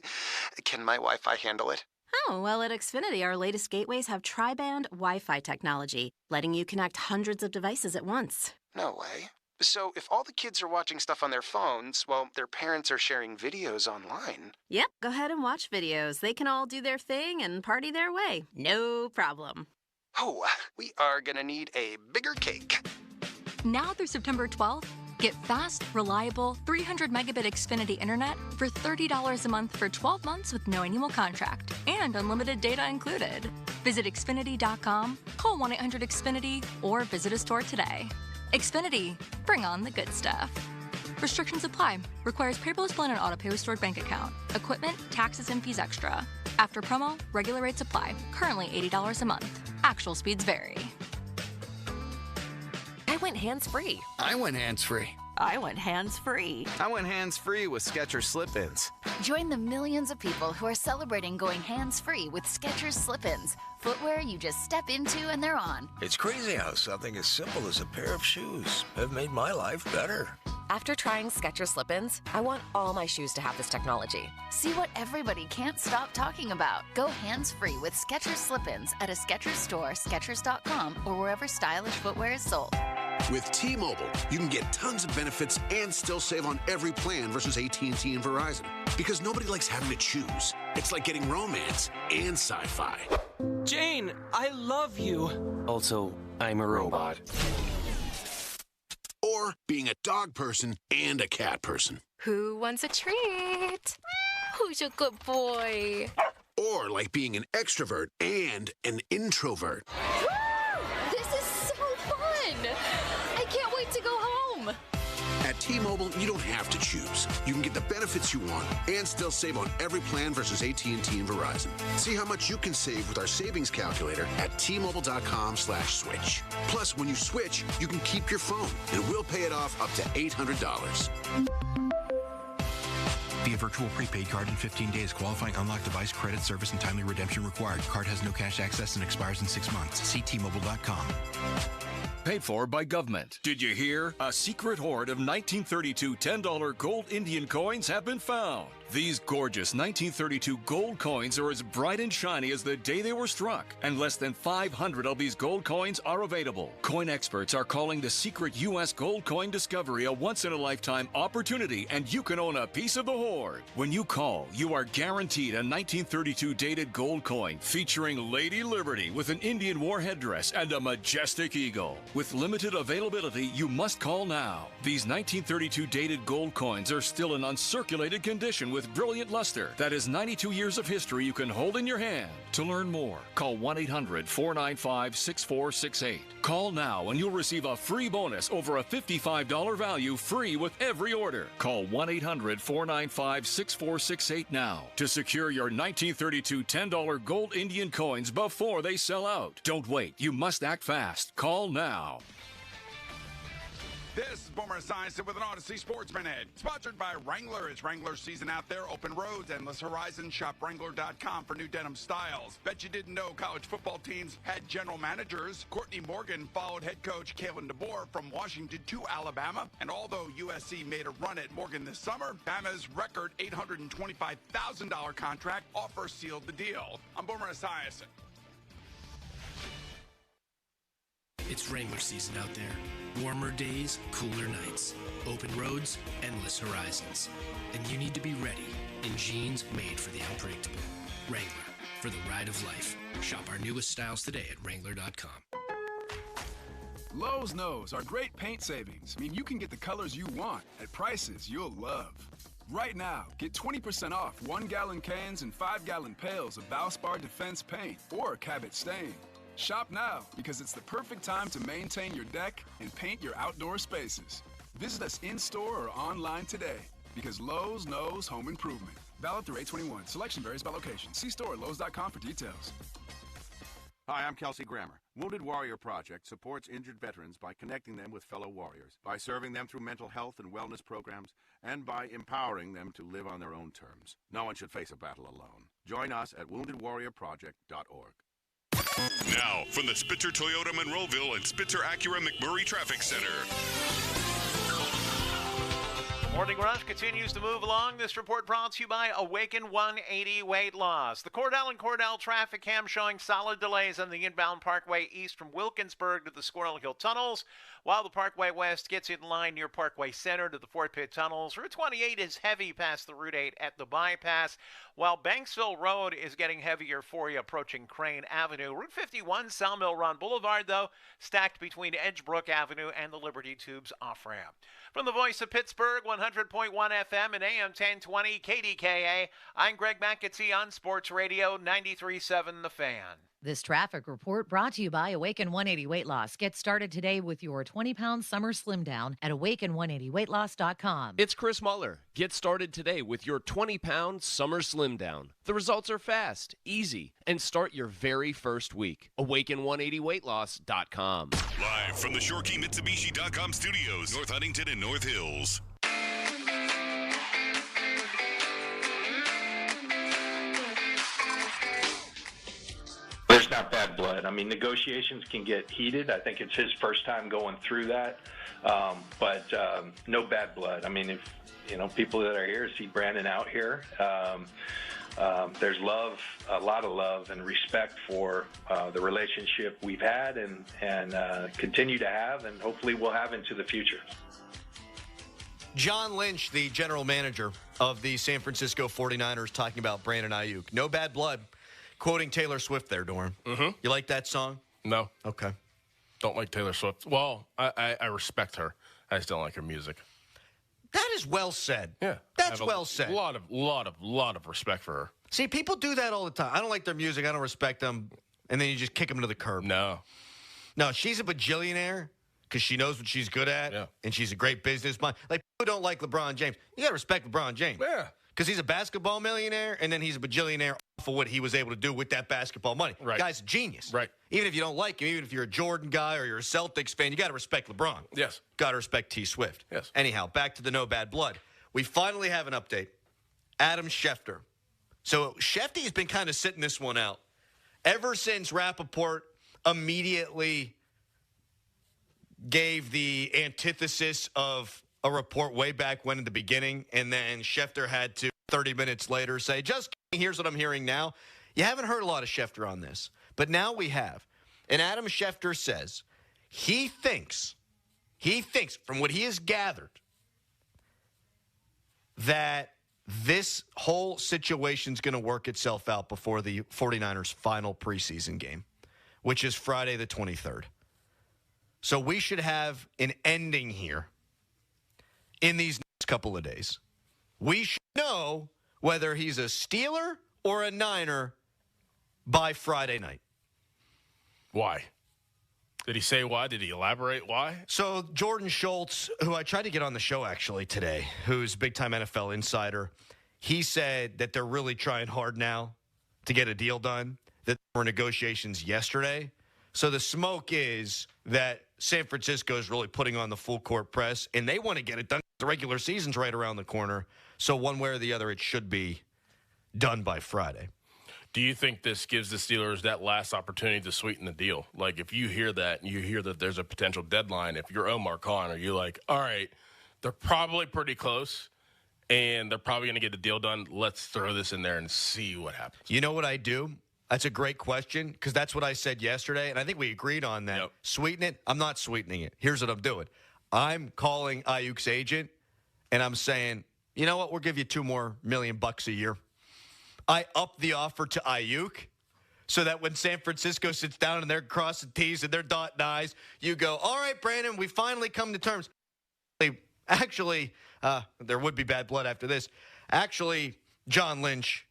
Can my Wi-Fi handle it? Oh, well, at Xfinity, our latest gateways have tri-band Wi-Fi technology, letting you connect hundreds of devices at once. No way. So if all the kids are watching stuff on their phones, well, their parents are sharing videos online. Yep, go ahead and watch videos. They can all do their thing and party their way. No problem. Oh, we are gonna need a bigger cake. Now through September 12th, get fast, reliable, 300 megabit Xfinity internet for $30 a month for 12 months with no annual contract and unlimited data included. Visit Xfinity.com, call 1-800-XFINITY, or visit a store today. Xfinity, bring on the good stuff. Restrictions apply. Requires paperless plan and autopay with stored bank account. Equipment, taxes, and fees extra. After promo, regular rates apply. Currently $80 a month. Actual speeds vary. I went hands-free. I went hands-free. I went hands-free. I went hands-free with Skechers Slip-ins. Join the millions of people who are celebrating going hands-free with Skechers Slip-ins. Footwear you just step into and they're on. It's crazy how something as simple as a pair of shoes have made my life better. After trying Skechers Slip-ins, I want all my shoes to have this technology. See what everybody can't stop talking about. Go hands-free with Skechers Slip-ins at a Skechers store, Skechers.com, or wherever stylish footwear is sold. With T-Mobile, you can get tons of benefits and still save on every plan versus AT&T and Verizon. Because nobody likes having to choose. It's like getting romance and sci-fi. Jane, I love you. Also, I'm a robot. Or being a dog person and a cat person. Who wants a treat? Who's a good boy? Or like being an extrovert and an introvert. Woo! This is so fun! I can't wait to go home. At T-Mobile, you don't have to choose. You can get the benefits you want and still save on every plan versus AT&T and Verizon. See how much you can save with our savings calculator at T-Mobile.com/switch. Plus, when you switch, you can keep your phone, and we'll pay it off up to $800. Via virtual prepaid card in 15 days. Qualifying unlocked device credit service and timely redemption required. Card has no cash access and expires in 6 months. See T-Mobile.com. Paid for by government. Did you hear? A secret hoard of 1932 $10 gold Indian coins have been found. These gorgeous 1932 gold coins are as bright and shiny as the day they were struck, and less than 500 of these gold coins are available. Coin experts are calling the secret U.S. gold coin discovery a once-in-a-lifetime opportunity, and you can own a piece of the hoard. When you call, you are guaranteed a 1932 dated gold coin featuring Lady Liberty with an Indian war headdress and a majestic eagle. With limited availability, you must call now. These 1932 dated gold coins are still in uncirculated condition with brilliant luster. That is 92 years of history you can hold in your hand. To learn more, call 1-800-495-6468. Call now and you'll receive a free bonus over a $55 value free with every order. Call 1-800-495-6468 now to secure your 1932 $10 gold Indian coins before they sell out. Don't wait. You must act fast. Call now. This is Boomer Esiason with an Odyssey Sports Minute. Sponsored by Wrangler. It's Wrangler season out there. Open roads, endless horizons. Shop Wrangler.com for new denim styles. Bet you didn't know college football teams had general managers. Courtney Morgan followed head coach Kalen DeBoer from Washington to Alabama. And although USC made a run at Morgan this summer, Bama's record $825,000 contract offer sealed the deal. I'm Boomer Esiason. It's Wrangler season out there. Warmer days, cooler nights. Open roads, endless horizons. And you need to be ready in jeans made for the unpredictable. Wrangler, for the ride of life. Shop our newest styles today at Wrangler.com. Lowe's knows our great paint savings mean you can get the colors you want at prices you'll love. Right now, get 20% off 1-gallon cans and 5-gallon pails of Valspar Defense paint or Cabot Stain. Shop now because it's the perfect time to maintain your deck and paint your outdoor spaces. Visit us in-store or online today because Lowe's knows home improvement. Valid through 8/21. Selection varies by location. See store at Lowe's.com for details. Hi, I'm Kelsey Grammer. Wounded Warrior Project supports injured veterans by connecting them with fellow warriors, by serving them through mental health and wellness programs, and by empowering them to live on their own terms. No one should face a battle alone. Join us at woundedwarriorproject.org. Now, from the Spitzer Toyota Monroeville and Spitzer Acura McMurray Traffic Center. Morning Rush continues to move along. This report brought to you by Awaken 180 Weight Loss. The Cordell and Cordell traffic cam showing solid delays on the inbound Parkway East from Wilkinsburg to the Squirrel Hill Tunnels, while the Parkway West gets in line near Parkway Center to the Fort Pitt Tunnels. Route 28 is heavy past the Route 8 at the bypass, while Banksville Road is getting heavier for you approaching Crane Avenue. Route 51, Sawmill Run Boulevard, though, stacked between Edgebrook Avenue and the Liberty Tubes off-ramp. From the voice of Pittsburgh, 100.1 FM and AM 1020 KDKA, I'm Greg McAtee on Sports Radio 93.7 The Fan. This traffic report brought to you by Awaken 180 Weight Loss. Get started today with your 20-pound summer slim down at awaken180weightloss.com. It's Chris Muller. Get started today with your 20-pound summer slim down. The results are fast, easy, and start your very first week. Awaken180weightloss.com. Live from the ShoreKeyMitsubishi.com studios, North Huntington and North Hills. There's not bad blood. I mean, negotiations can get heated. I think it's his first time going through that. But no bad blood. I mean, if people that are here see Brandon out here, there's love, a lot of love and respect for the relationship we've had and continue to have, and hopefully we'll have into the future. John Lynch, the general manager of the San Francisco 49ers, talking about Brandon Ayuk. No bad blood. Quoting Taylor Swift there, Doran. Mm-hmm. You like that song? No. Okay. Don't like Taylor Swift. Well, I respect her. I just don't like her music. That is well said. Yeah. That's well said. A lot of respect for her. See, people do that all the time. I don't like their music. I don't respect them. And then you just kick them to the curb. No, she's a bajillionaire because she knows what she's good at. Yeah. And she's a great businessman. Like, people don't like LeBron James. You got to respect LeBron James. Yeah. Because he's a basketball millionaire, and then he's a bajillionaire for what he was able to do with that basketball money. Right. Guy's a genius. Right. Even if you don't like him, even if you're a Jordan guy or you're a Celtics fan, you got to respect LeBron. Yes. Got to respect T. Swift. Yes. Anyhow, back to the no bad blood. We finally have an update. Adam Schefter. So Shefty's been kind of sitting this one out. Ever since Rappaport immediately gave the antithesis of a report way back when in the beginning, and then Schefter had to 30 minutes later say, just kidding, here's what I'm hearing now. You haven't heard a lot of Schefter on this, but now we have. And Adam Schefter says he thinks, from what he has gathered, that this whole situation is going to work itself out before the 49ers' final preseason game, which is Friday the 23rd. So we should have an ending here in these next couple of days. We should know whether he's a Steeler or a Niner by Friday night. Why? Did he say why? Did he elaborate why? So Jordan Schultz, who I tried to get on the show actually today, who's a big-time NFL insider, he said that they're really trying hard now to get a deal done, that there were negotiations yesterday. So the smoke is that San Francisco is really putting on the full-court press, and they want to get it done. The regular season's right around the corner. So one way or the other, it should be done by Friday. Do you think this gives the Steelers that last opportunity to sweeten the deal? Like, if you hear that and you hear that there's a potential deadline, if you're Omar Khan, are you like, all right, they're probably pretty close and they're probably going to get the deal done. Let's throw this in there and see what happens. You know what I do? That's a great question because that's what I said yesterday, and I think we agreed on that. Yep. Sweeten it? I'm not sweetening it. Here's what I'm doing. I'm calling Ayuk's agent, and I'm saying, you know what? We'll give you $2 million more a year. I up the offer to Ayuk so that when San Francisco sits down and they're crossing T's and they're dotting I's, you go, all right, Brandon, we finally come to terms. Actually, there would be bad blood after this. Actually, John Lynch,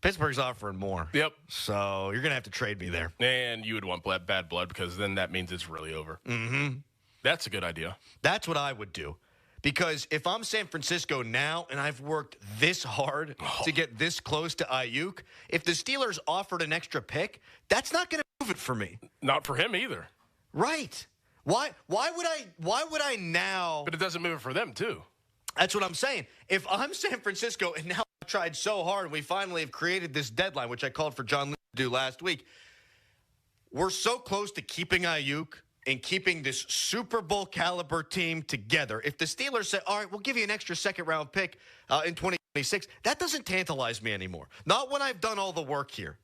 Pittsburgh's offering more. Yep. So you're going to have to trade me there. And you would want bad blood because then that means it's really over. Mm-hmm. That's a good idea. That's what I would do. Because if I'm San Francisco now and I've worked this hard to get this close to Ayuk, if the Steelers offered an extra pick, that's not going to move it for me. Not for him either. Right. Why would I now? But it doesn't move it for them too. That's what I'm saying. If I'm San Francisco and now I've tried so hard and we finally have created this deadline, which I called for John Lynch to do last week, we're so close to keeping Ayuk and keeping this Super Bowl caliber team together. If the Steelers say, all right, we'll give you an extra second-round pick in 2026, that doesn't tantalize me anymore. Not when I've done all the work here.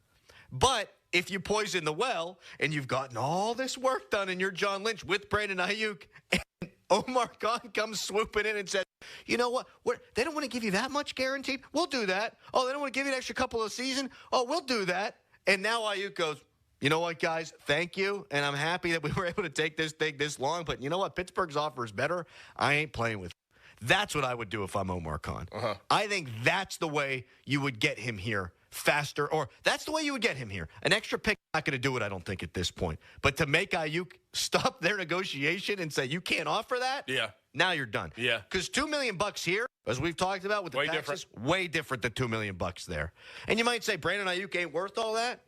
But if you poison the well and you've gotten all this work done and you're John Lynch with Brandon Ayuk and Omar Khan comes swooping in and says, you know what? They don't want to give you that much guaranteed? We'll do that. Oh, they don't want to give you an extra couple of seasons? Oh, we'll do that. And now Ayuk goes, you know what, guys? Thank you, and I'm happy that we were able to take this thing this long. But you know what? Pittsburgh's offer is better. I ain't playing with it. That's what I would do if I'm Omar Khan. I think that's the way you would get him here faster, or that's the way you would get him here. An extra pick not going to do it, I don't think, at this point. But to make Ayuk stop their negotiation and say, you can't offer that? Yeah. Now you're done. Yeah. Because $2 million here, as we've talked about with the taxes, way different than $2 million there. And you might say, Brandon Ayuk ain't worth all that.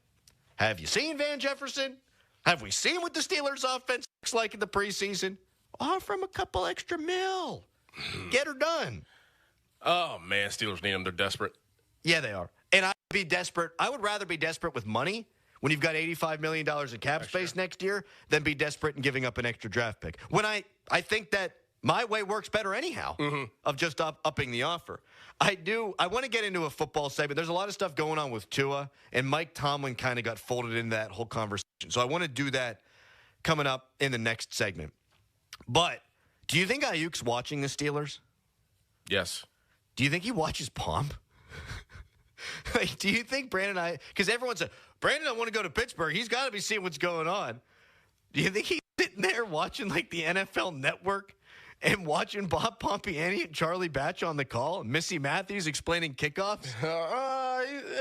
Have you seen Van Jefferson? Have we seen what the Steelers' offense looks like in the preseason? Offer him a couple extra mil. Get her done. Oh, man, Steelers need them. They're desperate. Yeah, they are. And I'd be desperate. I would rather be desperate with money when you've got $85 million in cap space next year than be desperate and giving up an extra draft pick. When I I think that my way works better anyhow of just upping the offer. I want to get into a football segment. There's a lot of stuff going on with Tua, and Mike Tomlin kind of got folded into that whole conversation. So I want to do that coming up in the next segment. But do you think Ayuk's watching the Steelers? Yes. Do you think he watches Pomp? Like, do you think Brandon because everyone said, Brandon, I want to go to Pittsburgh. He's got to be seeing what's going on. Do you think he's sitting there watching, like, the NFL Network and watching Bob Pompiani and Charlie Batch on the call and Missy Matthews explaining kickoffs?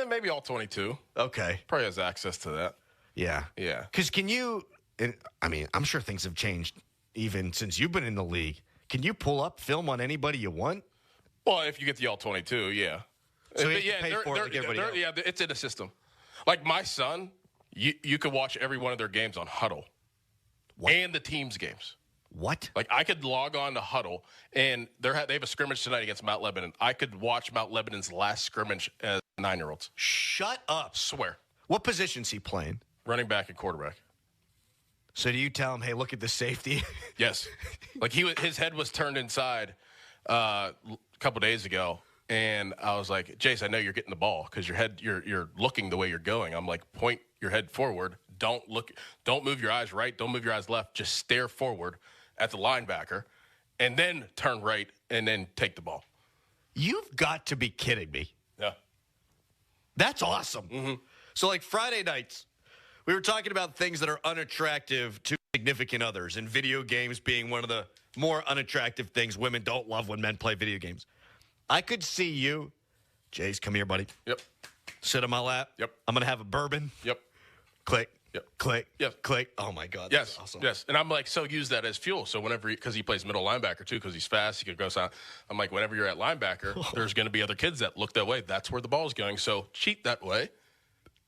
Maybe all 22. Okay. Probably has access to that. Yeah. Yeah. Because I'm sure things have changed even since you've been in the league. Can you pull up film on anybody you want? Well, if you get the all 22, yeah. So you have to pay for it like everybody else. Yeah, it's in the system. Like my son, you could watch every one of their games on Huddle. What? And the team's games. What? Like I could log on to Huddle, and they have a scrimmage tonight against Mount Lebanon. I could watch Mount Lebanon's last scrimmage as 9-year-olds. Shut up. Swear. What position's he playing? Running back and quarterback. So do you tell him, hey, look at the safety? Yes. Like his head was turned inside a couple days ago, and I was like, Jace, I know you're getting the ball because you're looking the way you're going. I'm like, point your head forward. Don't move your eyes right. Don't move your eyes left. Just stare forward at the linebacker, and then turn right, and then take the ball. You've got to be kidding me. Yeah. That's awesome. Mm-hmm. So, like, Friday nights, we were talking about things that are unattractive to significant others, and video games being one of the more unattractive things. Women don't love when men play video games. I could see you. Jace, come here, buddy. Yep. Sit on my lap. Yep. I'm going to have a bourbon. Yep. Click. Yep. Click. Yep. Click. Oh, my God. Yes. That's awesome. Yes. And I'm like, so use that as fuel. So whenever, because he plays middle linebacker too, because he's fast, he could go sound. I'm like, whenever you're at linebacker, there's going to be other kids that look that way. That's where the ball's going. So cheat that way,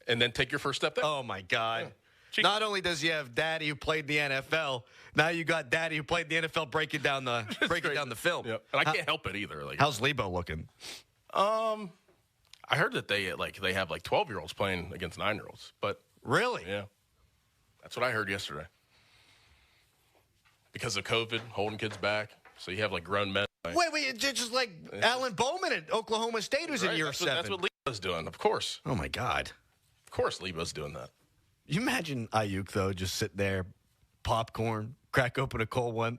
and then take your first step there. Oh, my God. Yeah. Not only does he have daddy who played the NFL, now you got daddy who played the NFL breaking down the film. Yep. And I can't help it either. Like, how's Lebo looking? I heard that they have 12-year-olds playing against 9-year-olds. But really? Yeah. That's what I heard yesterday. Because of COVID, holding kids back. So you have like grown men. Wait, just like Alan Bowman at Oklahoma State who's in year 7. That's what Lebo's doing, of course. Oh, my God. Of course Lebo's doing that. You imagine Ayuk, though, just sitting there, popcorn, crack open a cold one.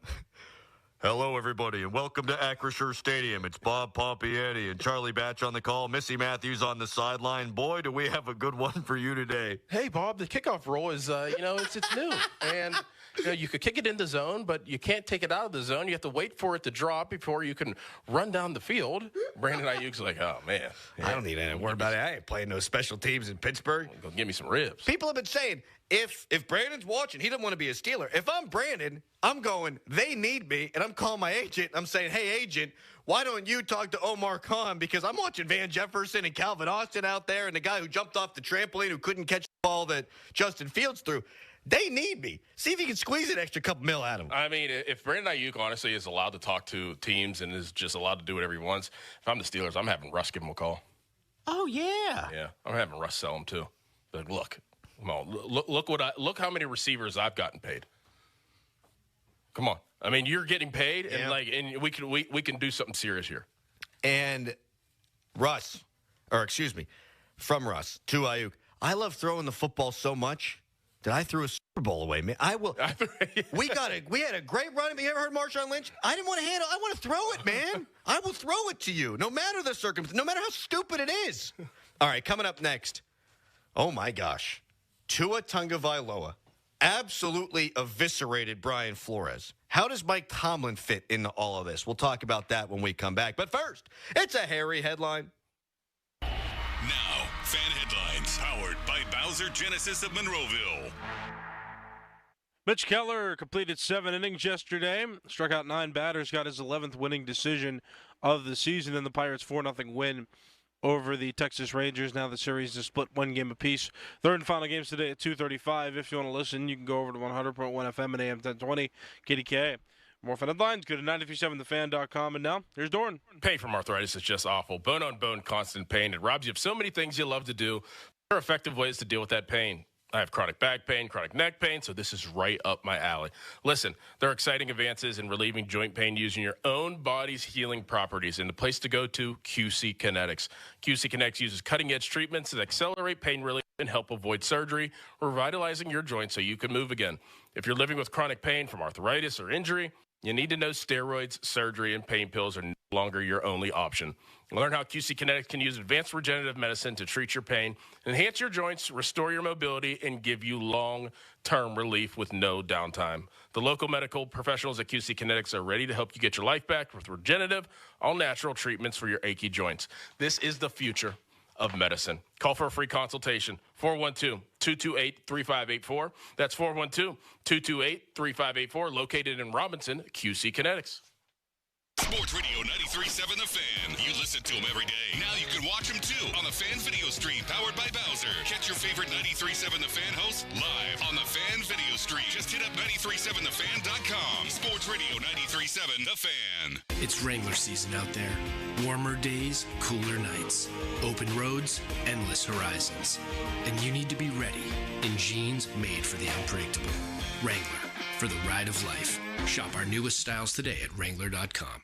Hello, everybody, and welcome to Acrisure Stadium. It's Bob Pompiani and Charlie Batch on the call. Missy Matthews on the sideline. Boy, do we have a good one for you today. Hey, Bob, the kickoff roll is, it's new. And, you could kick it in the zone, but you can't take it out of the zone. You have to wait for it to drop before you can run down the field. Brandon Ayuk's like, oh, man. Yeah. I don't need any word about it. I ain't playing no special teams in Pittsburgh. Go give me some ribs. People have been saying, if Brandon's watching, he doesn't want to be a Steeler. If I'm Brandon, I'm going, they need me, and I'm calling my agent. I'm saying, hey, agent, why don't you talk to Omar Khan? Because I'm watching Van Jefferson and Calvin Austin out there and the guy who jumped off the trampoline who couldn't catch the ball that Justin Fields threw. They need me. See if you can squeeze an extra couple mil out of them. I mean, if Brandon Ayuk honestly is allowed to talk to teams and is just allowed to do whatever he wants, if I'm the Steelers, I'm having Russ give him a call. Oh, yeah. Yeah, I'm having Russ sell him too. Like, look, come on, look how many receivers I've gotten paid. Come on, I mean, you're getting paid, and we can do something serious here. And from Russ to Ayuk, I love throwing the football so much that I threw a Super Bowl away, man. I will. We had a great run. Have you ever heard Marshawn Lynch? I didn't want to handle. I want to throw it, man. I will throw it to you, no matter the circumstance, no matter how stupid it is. All right, coming up next. Oh my gosh, Tua Tagovailoa absolutely eviscerated Brian Flores. How does Mike Tomlin fit into all of this? We'll talk about that when we come back. But first, it's a hairy headline. Now, fan headlines powered by Bowser Genesis of Monroeville. Mitch Keller completed 7 innings yesterday, struck out 9 batters, got his 11th winning decision of the season, and the Pirates' 4-0 win over the Texas Rangers. Now the series is split 1 game apiece. Third and final games today at 2:35. If you want to listen, you can go over to 100.1 FM and AM 1020 KDKA. More fan headlines, go to 937thefan.com. And now, here's Doran. Pain from arthritis is just awful. Bone-on-bone constant pain. It robs you of so many things you love to do. There are effective ways to deal with that pain. I have chronic back pain, chronic neck pain, so this is right up my alley. Listen, there are exciting advances in relieving joint pain using your own body's healing properties, and the place to go to, QC Kinetics. QC Kinetics uses cutting-edge treatments that accelerate pain relief and help avoid surgery, revitalizing your joints so you can move again. If you're living with chronic pain from arthritis or injury, you need to know steroids, surgery, and pain pills are no longer your only option. Learn how QC Kinetics can use advanced regenerative medicine to treat your pain, enhance your joints, restore your mobility, and give you long-term relief with no downtime. The local medical professionals at QC Kinetics are ready to help you get your life back with regenerative, all-natural treatments for your achy joints. This is the future of medicine. Call for a free consultation, 412-228-3584. That's 412-228-3584, located in Robinson, QC Kinetics. Sports Radio 93.7 The Fan. You listen to them every day. Now you can watch them too on the Fan Video Stream powered by Bowser. Catch your favorite 93.7 The Fan hosts live on the Fan Video Stream. Just hit up 937thefan.com. Sports Radio 93.7 The Fan. It's Wrangler season out there. Warmer days, cooler nights. Open roads, endless horizons. And you need to be ready in jeans made for the unpredictable. Wrangler, for the ride of life. Shop our newest styles today at Wrangler.com.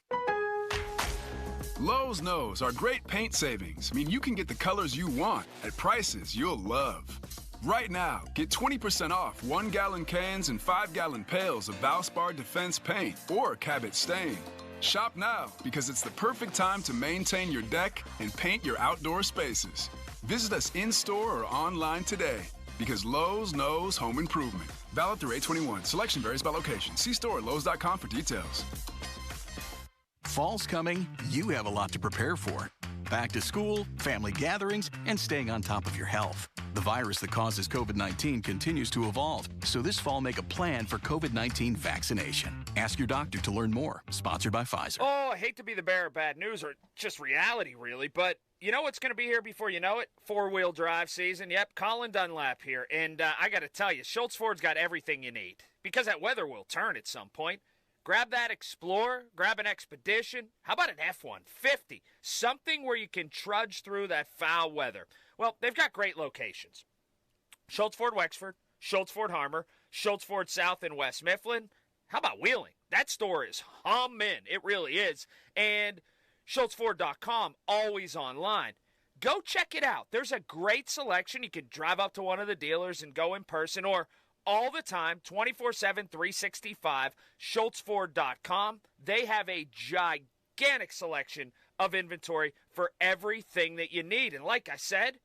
Lowe's knows our great paint savings mean you can get the colors you want at prices you'll love. Right now, get 20% off 1-gallon cans and 5-gallon pails of Valspar Defense paint or Cabot Stain. Shop now because it's the perfect time to maintain your deck and paint your outdoor spaces. Visit us in-store or online today because Lowe's knows home improvement. Valid through 8/21. Selection varies by location. See store at Lowe's.com for details. Fall's coming. You have a lot to prepare for. Back to school, family gatherings, and staying on top of your health. The virus that causes COVID-19 continues to evolve, so this fall make a plan for COVID-19 vaccination. Ask your doctor to learn more. Sponsored by Pfizer. Oh, I hate to be the bearer of bad news, or just reality, really, but you know what's going to be here before you know it? Four-wheel drive season. Yep, Colin Dunlap here, and I got to tell you, Schultz Ford's got everything you need, because that weather will turn at some point. Grab that Explorer, grab an Expedition. How about an F-150? Something where you can trudge through that foul weather. Well, they've got great locations. Schultz Ford Wexford, Schultz Ford Harmer, Schultz Ford South and West Mifflin. How about Wheeling? That store is humming. It really is. And SchultzFord.com, always online. Go check it out. There's a great selection. You can drive up to one of the dealers and go in person, or all the time, 24/7, 365, SchultzFord.com. They have a gigantic selection of inventory for everything that you need. And like I said,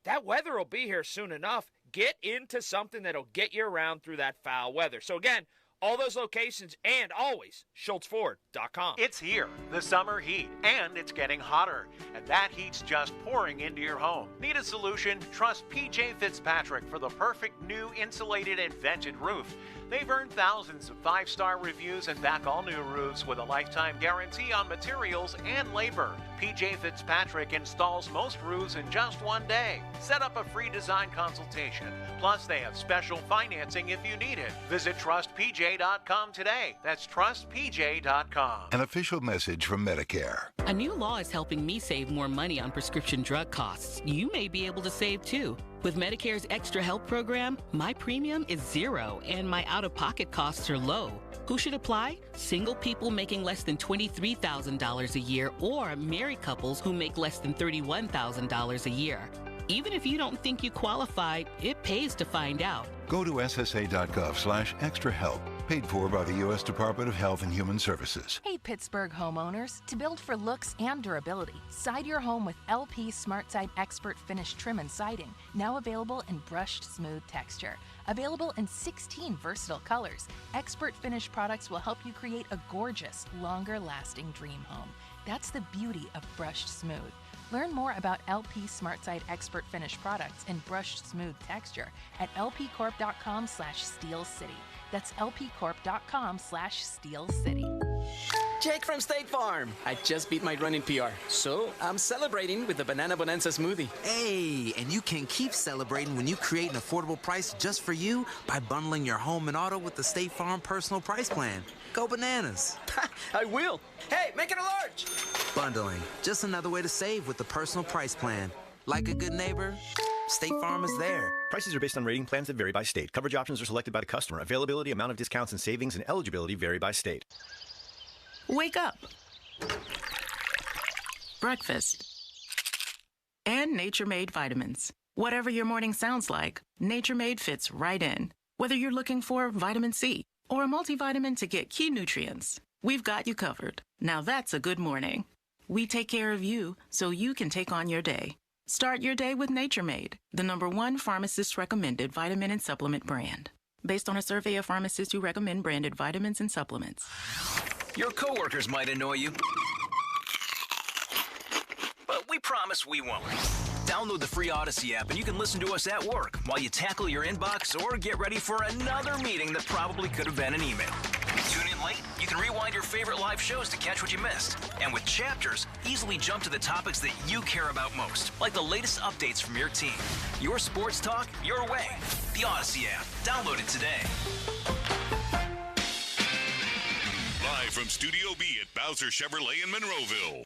that weather will be here soon enough. Get into something that'll get you around through that foul weather. So again, all those locations and always SchultzFord.com. It's here, the summer heat, and it's getting hotter. And that heat's just pouring into your home. Need a solution? Trust PJ Fitzpatrick for the perfect new insulated and vented roof. They've earned thousands of 5-star reviews and back all new roofs with a lifetime guarantee on materials and labor. PJ Fitzpatrick installs most roofs in just one day. Set up a free design consultation. Plus, they have special financing if you need it. Visit TrustPJ.com today. That's TrustPJ.com. An official message from Medicare. A new law is helping me save more money on prescription drug costs. You may be able to save too. With Medicare's Extra Help program, my premium is $0 and my out-of-pocket costs are low. Who should apply? Single people making less than $23,000 a year, or married couples who make less than $31,000 a year. Even if you don't think you qualify, it pays to find out. Go to ssa.gov/extrahelp. Paid for by the U.S. Department of Health and Human Services. Hey, Pittsburgh homeowners. To build for looks and durability, side your home with LP SmartSide Expert Finish Trim and Siding. Now available in brushed smooth texture. Available in 16 versatile colors. Expert Finish products will help you create a gorgeous, longer-lasting dream home. That's the beauty of brushed smooth. Learn more about LP SmartSide Expert Finish products in brushed smooth texture at lpcorp.com/Steel City. That's lpcorp.com/Steel City. Jake from State Farm. I just beat my running PR, so I'm celebrating with the Banana Bonanza smoothie. Hey, and you can keep celebrating when you create an affordable price just for you by bundling your home and auto with the State Farm Personal Price Plan. Go bananas. I will. Hey, make it a large. Bundling, just another way to save with the Personal Price Plan. Like a good neighbor, State Farm is there. Prices are based on rating plans that vary by state. Coverage options are selected by the customer. Availability, amount of discounts and savings, and eligibility vary by state. Wake up. Breakfast. And Nature Made vitamins. Whatever your morning sounds like, Nature Made fits right in. Whether you're looking for vitamin C or a multivitamin to get key nutrients, we've got you covered. Now that's a good morning. We take care of you so you can take on your day. Start your day with Nature Made, the #1 pharmacist-recommended vitamin and supplement brand. Based on a survey of pharmacists who recommend branded vitamins and supplements. Your coworkers might annoy you, but we promise we won't. Download the free Odyssey app and you can listen to us at work while you tackle your inbox or get ready for another meeting that probably could have been an email. Tune in late? You can rewind your favorite live shows to catch what you missed. And with Chapters, easily jump to the topics that you care about most, like the latest updates from your team. Your sports talk, your way. The Odyssey app. Download it today. Live from Studio B at Bowser Chevrolet in Monroeville.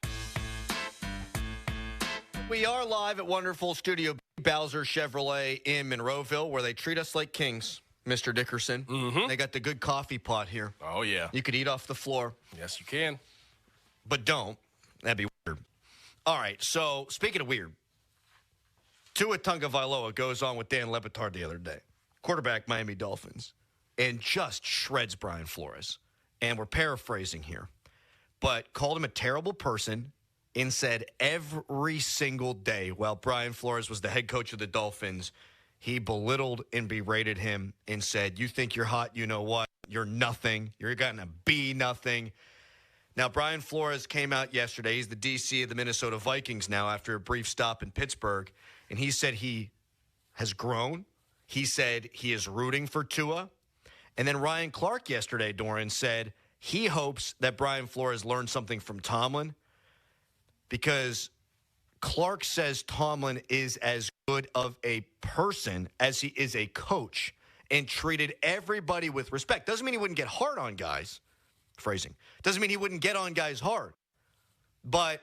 We are live at wonderful Studio B, Bowser Chevrolet in Monroeville, where they treat us like kings, Mr. Dickerson. Mm-hmm. They got the good coffee pot here. Oh, yeah. You could eat off the floor. Yes, you can. But don't. That'd be weird. All right, so speaking of weird, Tua Tagovailoa goes on with Dan Le Batard the other day, quarterback Miami Dolphins, and just shreds Brian Flores. And we're paraphrasing here, but called him a terrible person and said every single day while Brian Flores was the head coach of the Dolphins, he belittled and berated him and said, you think you're hot, you know what? You're nothing. You're going to be nothing. Now, Brian Flores came out yesterday. He's the DC of the Minnesota Vikings now after a brief stop in Pittsburgh, and he said he has grown. He said he is rooting for Tua. And then Ryan Clark yesterday, Doran, said he hopes that Brian Flores learned something from Tomlin, because Clark says Tomlin is as good of a person as he is a coach and treated everybody with respect. Doesn't mean he wouldn't get hard on guys. Phrasing. Doesn't mean he wouldn't get on guys hard. But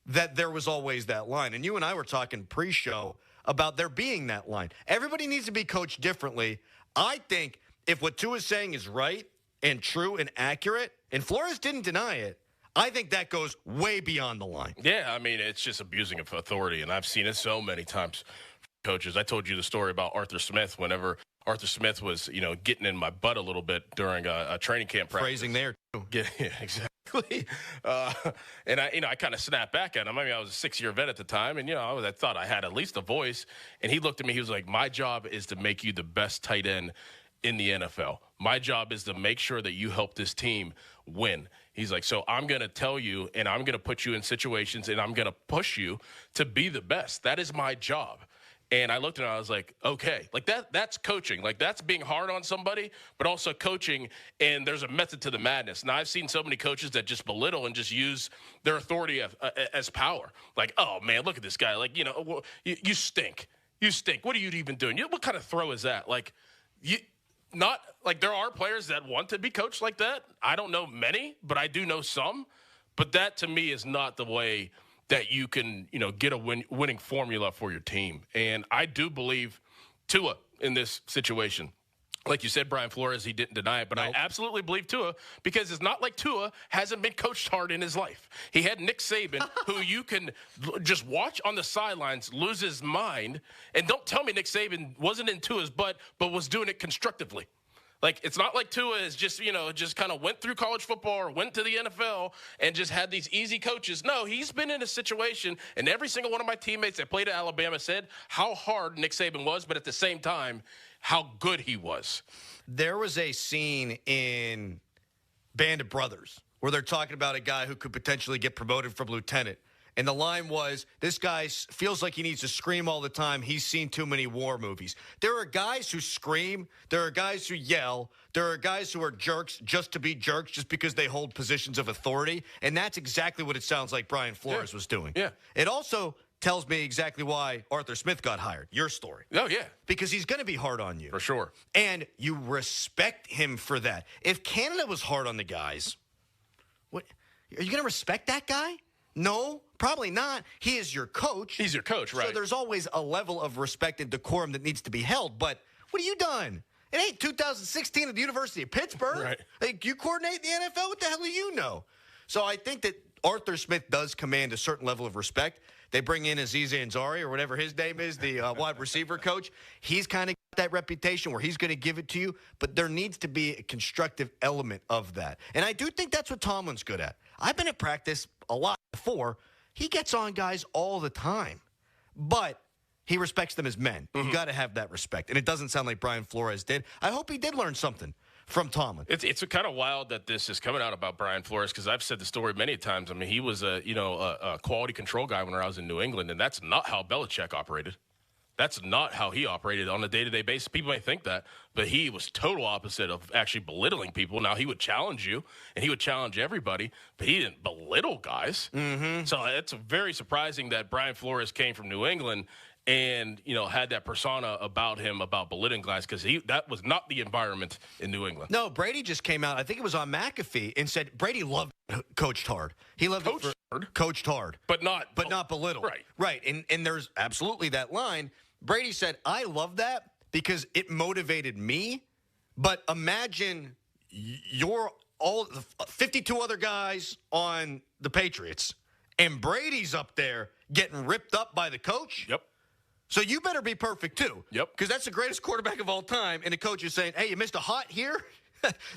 that there was always that line. And you and I were talking pre-show about there being that line. Everybody needs to be coached differently. I think if what Tua is saying is right and true and accurate, and Flores didn't deny it, I think that goes way beyond the line. Yeah, I mean, it's just abusing of authority, and I've seen it so many times. Coaches, I told you the story about Arthur Smith whenever Arthur Smith was, getting in my butt a little bit during a training camp practice. Phrasing there, too. Yeah, exactly. And I kind of snapped back at him. I mean, I was a 6-year vet at the time, and, I thought I had at least a voice. And he looked at me, he was like, my job is to make you the best tight end in the NFL. My job is to make sure that you help this team win. He's like, so I'm going to tell you, and I'm going to put you in situations, and I'm going to push you to be the best. That is my job. And I looked at it, and I was like, okay, like that's coaching. Like, that's being hard on somebody, but also coaching, and there's a method to the madness. Now, I've seen so many coaches that just belittle and just use their authority as power. Like, oh, man, look at this guy. Like, you stink. You stink. What are you even doing? What kind of throw is that? Like, not like there are players that want to be coached like that. I don't know many, but I do know some. But that, to me, is not the way that you can, get a winning formula for your team. And I do believe Tua in this situation. Like you said, Brian Flores, he didn't deny it, but I absolutely believe Tua, because it's not like Tua hasn't been coached hard in his life. He had Nick Saban, who you can just watch on the sidelines lose his mind, and don't tell me Nick Saban wasn't in Tua's butt, but was doing it constructively. Like, it's not like Tua is just, just kind of went through college football or went to the NFL and just had these easy coaches. No, he's been in a situation, and every single one of my teammates that played at Alabama said how hard Nick Saban was, but at the same time, how good he was. There was a scene in Band of Brothers where they're talking about a guy who could potentially get promoted from lieutenant. And the line was, this guy feels like he needs to scream all the time. He's seen too many war movies. There are guys who scream. There are guys who yell. There are guys who are jerks just to be jerks, just because they hold positions of authority. And that's exactly what it sounds like Brian Flores was doing. Yeah. It also tells me exactly why Arthur Smith got hired. Your story. Oh, yeah. Because he's going to be hard on you. For sure. And you respect him for that. If Canada was hard on the guys, what are you going to respect that guy? No, probably not. He is your coach. He's your coach, right? So there's always a level of respect and decorum that needs to be held. But what have you done? It ain't 2016 at the University of Pittsburgh. Right. Like, you coordinate the NFL? What the hell do you know? So I think that Arthur Smith does command a certain level of respect. They bring in Aziz Ansari or whatever his name is, the wide receiver coach. He's kind of got that reputation where he's going to give it to you, but there needs to be a constructive element of that. And I do think that's what Tomlin's good at. I've been at practice a lot before. He gets on guys all the time, but he respects them as men. You got to have that respect, and it doesn't sound like Brian Flores did. I hope he did learn something from Tomlin. It's kind of wild that this is coming out about Brian Flores, because I've said the story many times. I mean, he was a quality control guy when I was in New England, and that's not how Belichick operated. That's not how he operated on a day-to-day basis. People may think that, but he was total opposite of actually belittling people. Now, he would challenge you, and he would challenge everybody, but he didn't belittle guys. So it's very surprising that Brian Flores came from New England and, had that persona about him, about belittling guys, because that was not the environment in New England. No, Brady just came out, I think it was on McAfee, and said Brady loved coached hard. He loved coached hard. But not belittled. Right. Right. And there's absolutely that line. Brady said, I love that because it motivated me. But imagine you're all 52 other guys on the Patriots, and Brady's up there getting ripped up by the coach. Yep. So you better be perfect, too. Yep. Because that's the greatest quarterback of all time, and the coach is saying, hey, you missed a hot here?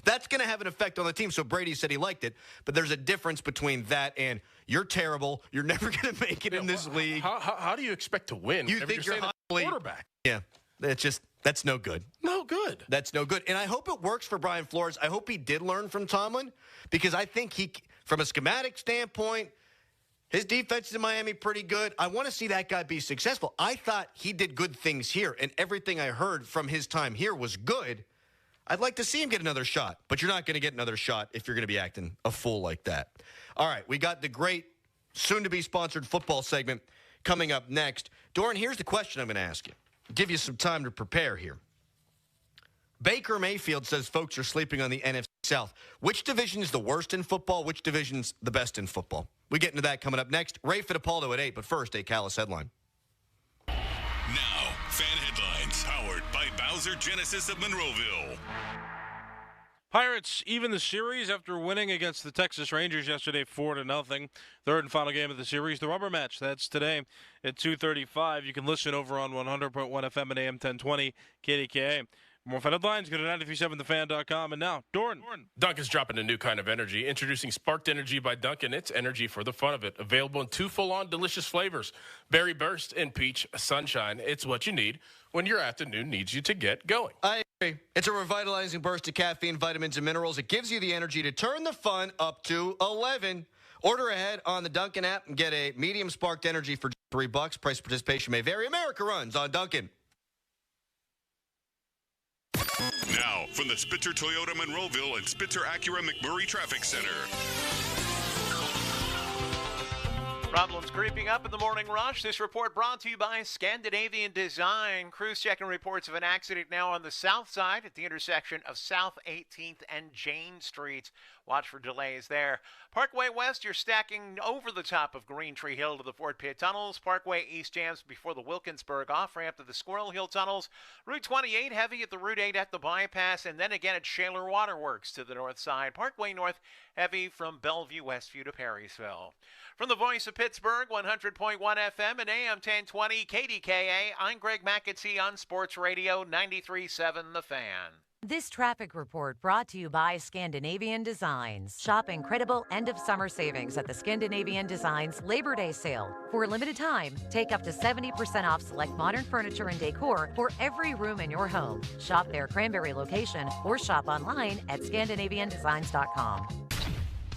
That's going to have an effect on the team. So Brady said he liked it, but there's a difference between that and you're terrible. You're never going to make it in this league. How do you expect to win? You think you're a quarterback? Yeah, that's no good. No good. That's no good. And I hope it works for Brian Flores. I hope he did learn from Tomlin, because I think from a schematic standpoint, his defense in Miami pretty good. I want to see that guy be successful. I thought he did good things here, and everything I heard from his time here was good. I'd like to see him get another shot, but you're not going to get another shot if you're going to be acting a fool like that. All right, we got the great, soon-to-be sponsored football segment coming up next. Doran, here's the question I'm going to ask you. Give you some time to prepare here. Baker Mayfield says folks are sleeping on the NFC South. Which division is the worst in football? Which division's the best in football? We get into that coming up next. Ray Fittipaldo at 8, but first, a Callis headline. Now, fan headlines powered by Bowser Genesis of Monroeville. Pirates even the series after winning against the Texas Rangers yesterday 4-0. Third and final game of the series, the rubber match. That's today at 2:35. You can listen over on 100.1 FM and AM 1020 KDKA. More fan headlines, go to 937thefan.com. And now, Doran. Dunkin's dropping a new kind of energy. Introducing Sparked Energy by Dunkin'. It's energy for the fun of it. Available in 2 full-on delicious flavors. Berry Burst and Peach Sunshine. It's what you need when your afternoon needs you to get going. I agree. It's a revitalizing burst of caffeine, vitamins, and minerals. It gives you the energy to turn the fun up to 11. Order ahead on the Dunkin' app and get a medium Sparked Energy for $3. Price participation may vary. America runs on Dunkin'. Now, from the Spitzer Toyota Monroeville and Spitzer Acura McMurray Traffic Center. Problems creeping up in the morning rush. This report brought to you by Scandinavian Design. Crews checking reports of an accident now on the south side at the intersection of South 18th and Jane Streets. Watch for delays there. Parkway West, you're stacking over the top of Green Tree Hill to the Fort Pitt Tunnels. Parkway East jams before the Wilkinsburg off-ramp to the Squirrel Hill Tunnels. Route 28 heavy at the Route 8 at the bypass, and then again at Shaler Waterworks to the north side. Parkway North heavy from Bellevue Westview to Perrysville. From the voice of Pittsburgh, 100.1 FM and AM 1020 KDKA, I'm Greg McAtee on Sports Radio 93.7 The Fan. This traffic report brought to you by Scandinavian Designs. Shop incredible end-of-summer savings at the Scandinavian Designs Labor Day sale. For a limited time, take up to 70% off select modern furniture and decor for every room in your home. Shop their Cranberry location or shop online at ScandinavianDesigns.com.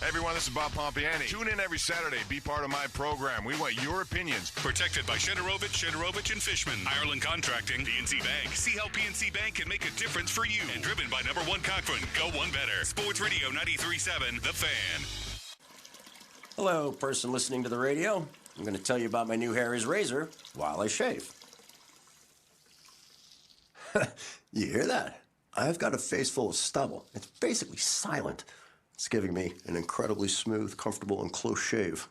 Hey everyone, this is Bob Pompiani. Tune in every Saturday. Be part of my program. We want your opinions. Protected by Shederovich and Fishman. Ireland Contracting, PNC Bank. See how PNC Bank can make a difference for you. And driven by number one Cochran. Go one better. Sports Radio 93.7, The Fan. Hello, person listening to the radio. I'm going to tell you about my new Harry's razor while I shave. You hear that? I've got a face full of stubble. It's basically silent. It's giving me an incredibly smooth, comfortable, and close shave.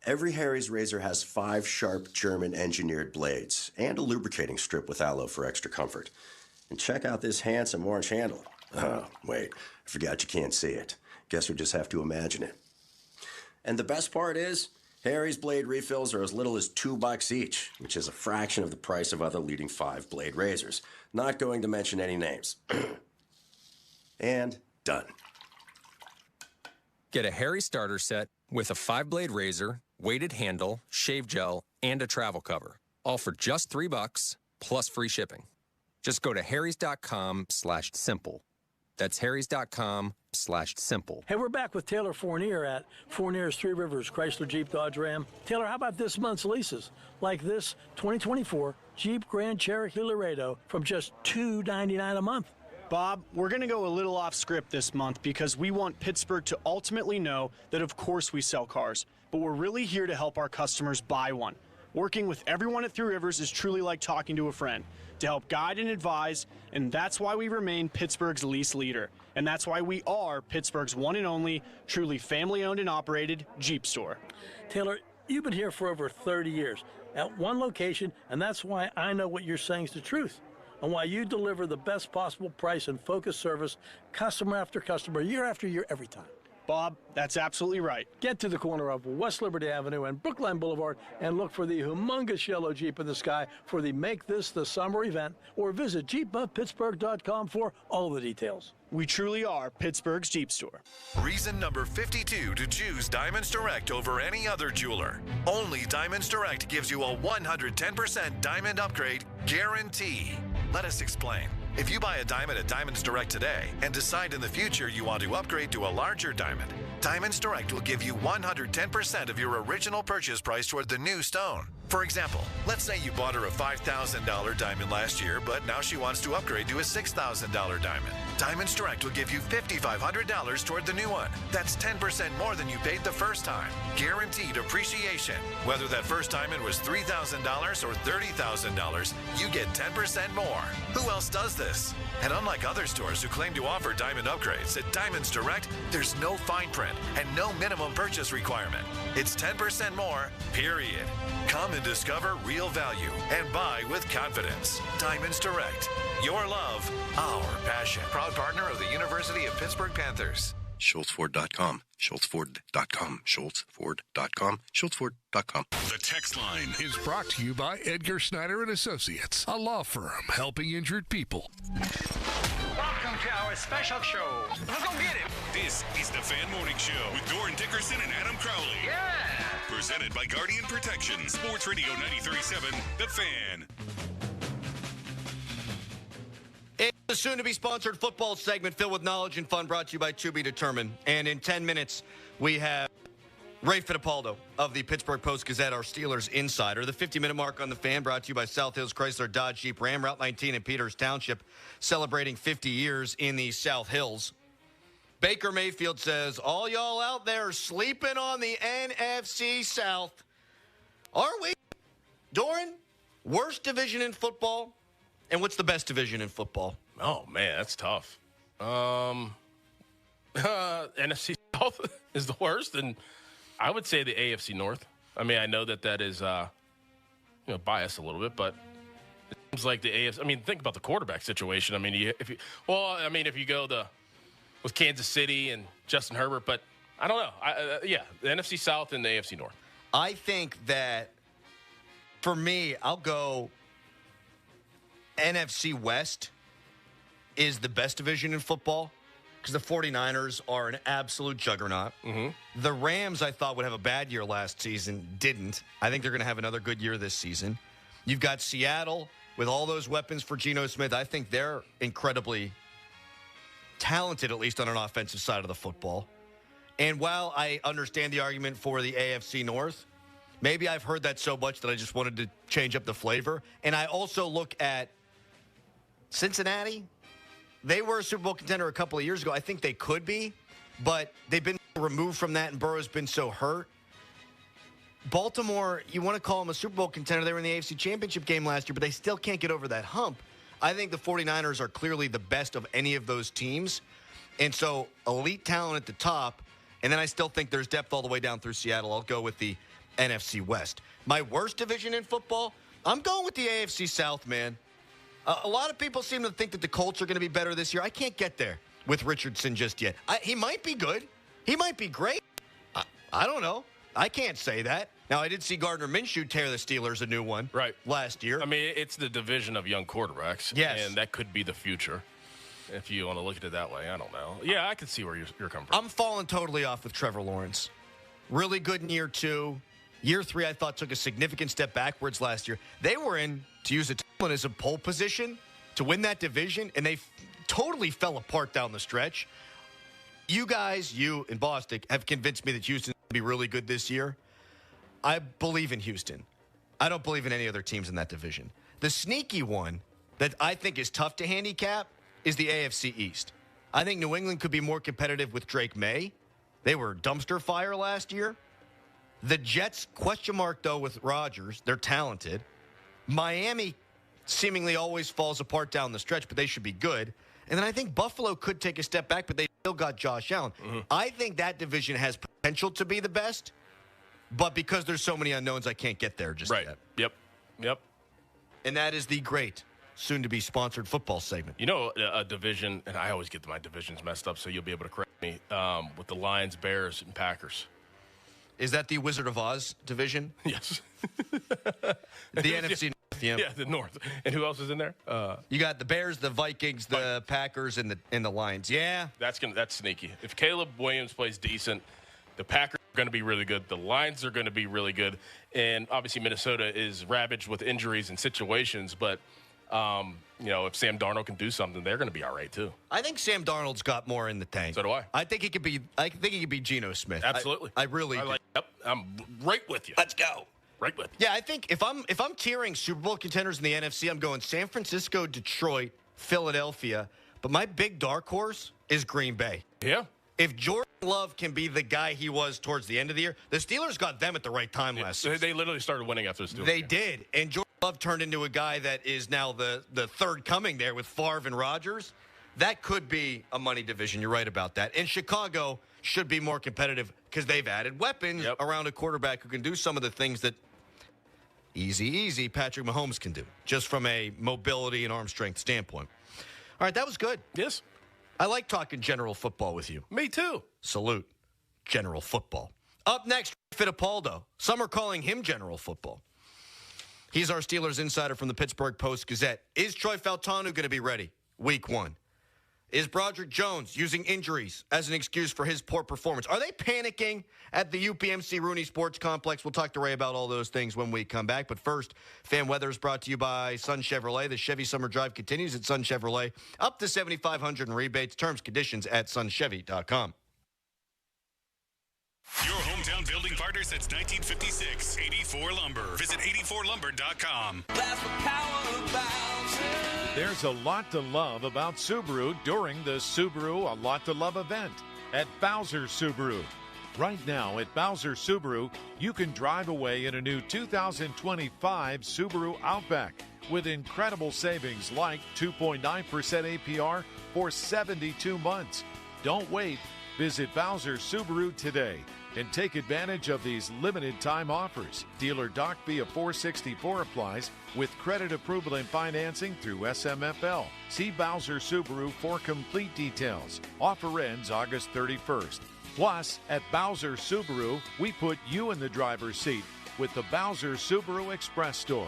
Every Harry's razor has 5 sharp German-engineered blades and a lubricating strip with aloe for extra comfort. And check out this handsome orange handle. Oh, wait, I forgot you can't see it. Guess we just have to imagine it. And the best part is, Harry's blade refills are as little as $2 each, which is a fraction of the price of other leading 5-blade razors. Not going to mention any names. And done. Get a Harry starter set with a 5-blade razor, weighted handle, shave gel, and a travel cover. All for just $3 plus free shipping. Just go to harrys.com/simple. That's harrys.com/simple. Hey, we're back with Taylor Fournier at Fournier's Three Rivers Chrysler Jeep Dodge Ram. Taylor, how about this month's leases? Like this 2024 Jeep Grand Cherokee Laredo from just $299 a month. Bob, we're going to go a little off script this month because we want Pittsburgh to ultimately know that of course we sell cars, but we're really here to help our customers buy one. Working with everyone at Three Rivers is truly like talking to a friend, to help guide and advise, and that's why we remain Pittsburgh's lease leader. And that's why we are Pittsburgh's one and only, truly family-owned and operated Jeep store. Taylor, you've been here for over 30 years at one location, and that's why I know what you're saying is the truth, and why you deliver the best possible price and focused service, customer after customer, year after year, every time. Bob, that's absolutely right. Get to the corner of West Liberty Avenue and Brookline Boulevard and look for the humongous yellow Jeep in the sky for the Make This the Summer event, or visit jeepofpittsburgh.com for all the details. We truly are Pittsburgh's Jeep store. Reason number 52 to choose Diamonds Direct over any other jeweler. Only Diamonds Direct gives you a 110% diamond upgrade guarantee. Let us explain. If you buy a diamond at Diamonds Direct today and decide in the future you want to upgrade to a larger diamond, Diamonds Direct will give you 110% of your original purchase price toward the new stone. For example, let's say you bought her a $5,000 diamond last year, but now she wants to upgrade to a $6,000 diamond. Diamonds Direct will give you $5,500 toward the new one. That's 10% more than you paid the first time. Guaranteed appreciation. Whether that first diamond was $3,000 or $30,000, you get 10% more. Who else does this? And unlike other stores who claim to offer diamond upgrades, at Diamonds Direct, there's no fine print and no minimum purchase requirement. It's 10% more, period. Come and discover real value and buy with confidence. Diamonds Direct. Your love, our passion. Proud partner of the University of Pittsburgh Panthers. SchultzFord.com. SchultzFord.com. SchultzFord.com. SchultzFord.com. The text line is brought to you by Edgar Snyder and Associates, a law firm helping injured people. Welcome to our special show. Let's go get it. This is the Fan Morning Show with Doran Dickerson and Adam Crowley. Yeah. Presented by Guardian Protection. Sports Radio 93.7, The Fan. It's the soon-to-be sponsored football segment filled with knowledge and fun, brought to you by To Be Determined. And in 10 minutes, we have Ray Fittipaldo of the Pittsburgh Post-Gazette, our Steelers insider. The 50-minute mark on the Fan, brought to you by South Hills Chrysler Dodge Jeep Ram, Route 19 in Peters Township, celebrating 50 years in the South Hills. Baker Mayfield says, all y'all out there are sleeping on the NFC South. Are we? Doran, worst division in football? And what's the best division in football? Oh, man, that's tough. NFC South is the worst, and I would say the AFC North. I mean, I know that is, biased a little bit, but it seems like the AFC. I mean, think about the quarterback situation. I mean, if you go with Kansas City and Justin Herbert, but I don't know. The NFC South and the AFC North. I think that for me, I'll go NFC West is the best division in football because the 49ers are an absolute juggernaut. Mm-hmm. The Rams, I thought, would have a bad year last season. Didn't. I think they're going to have another good year this season. You've got Seattle with all those weapons for Geno Smith. I think they're incredibly talented, at least on an offensive side of the football. And while I understand the argument for the AFC North, maybe I've heard that so much that I just wanted to change up the flavor. And I also look at Cincinnati. They were a Super Bowl contender a couple of years ago. I think they could be, but they've been removed from that, and Burrow's been so hurt. Baltimore, you want to call them a Super Bowl contender. They were in the AFC Championship game last year, but they still can't get over that hump. I think the 49ers are clearly the best of any of those teams. And so elite talent at the top, and then I still think there's depth all the way down through Seattle. I'll go with the NFC West. My worst division in football, I'm going with the AFC South, man. A lot of people seem to think that the Colts are going to be better this year. I can't get there with Richardson just yet. He might be good. He might be great. I don't know. I can't say that. Now, I did see Gardner Minshew tear the Steelers a new one last year. I mean, it's the division of young quarterbacks. Yes. And that could be the future. If you want to look at it that way, I don't know. Yeah, I can see where you're coming from. I'm falling totally off with Trevor Lawrence. Really good in year 2. Year 3, I thought, took a significant step backwards last year. They were in, to use a Tomlin as a pole position to win that division, and they totally fell apart down the stretch. You guys, you and Bostic, have convinced me that Houston's going to be really good this year. I believe in Houston. I don't believe in any other teams in that division. The sneaky one that I think is tough to handicap is the AFC East. I think New England could be more competitive with Drake May. They were dumpster fire last year. The Jets, question mark, though, with Rodgers. They're talented. Miami seemingly always falls apart down the stretch, but they should be good. And then I think Buffalo could take a step back, but they still got Josh Allen. I think that division has potential to be the best, but because there's so many unknowns, I can't get there just yet. Yep. And that is the great, soon-to-be sponsored football segment. You know, a division, and I always get my divisions messed up, so you'll be able to correct me, with the Lions, Bears, and Packers. Is that the Wizard of Oz division? Yes. The NFC North, yeah. Yeah, the North. And who else is in there? You got the Bears, the Vikings, the Packers, and the Lions. Yeah. That's sneaky. If Caleb Williams plays decent, the Packers are going to be really good. The Lions are going to be really good. And obviously Minnesota is ravaged with injuries and situations, but if Sam Darnold can do something, they're going to be all right too. I think Sam Darnold's got more in the tank. So do I. I think he could be Geno Smith. Absolutely. I really do. Yep. I'm right with you. Let's go. Right with you. Yeah, I think if I'm tiering Super Bowl contenders in the NFC, I'm going San Francisco, Detroit, Philadelphia. But my big dark horse is Green Bay. Yeah. If Jordan Love can be the guy he was towards the end of the year, the Steelers got them at the right time last season. They literally started winning after the Steelers. They did. And Jordan Love turned into a guy that is now the third coming there with Favre and Rodgers. That could be a money division. You're right about that. And Chicago should be more competitive because they've added weapons around a quarterback who can do some of the things that easy Patrick Mahomes can do, just from a mobility and arm strength standpoint. All right, that was good. Yes. I like talking general football with you. Me too. Salute. General football. Up next, Fittipaldo. Some are calling him general football. He's our Steelers insider from the Pittsburgh Post-Gazette. Is Troy Faltanu going to be ready week 1? Is Broderick Jones using injuries as an excuse for his poor performance? Are they panicking at the UPMC Rooney Sports Complex? We'll talk to Ray about all those things when we come back. But first, fan weather is brought to you by Sun Chevrolet. The Chevy Summer Drive continues at Sun Chevrolet. Up to $7,500 in rebates. Terms, conditions at sunchevy.com. Your hometown building partner since 1956. 84 Lumber. Visit 84lumber.com. There's a lot to love about Subaru during the Subaru A Lot to Love event at Bowser Subaru. Right now at Bowser Subaru, you can drive away in a new 2025 Subaru Outback with incredible savings like 2.9% APR for 72 months. Don't wait. Visit Bowser Subaru today and take advantage of these limited time offers. Dealer Doc via 464 applies with credit approval and financing through SMFL. See Bowser Subaru for complete details. Offer ends August 31st. Plus, at Bowser Subaru, we put you in the driver's seat with the Bowser Subaru Express Store.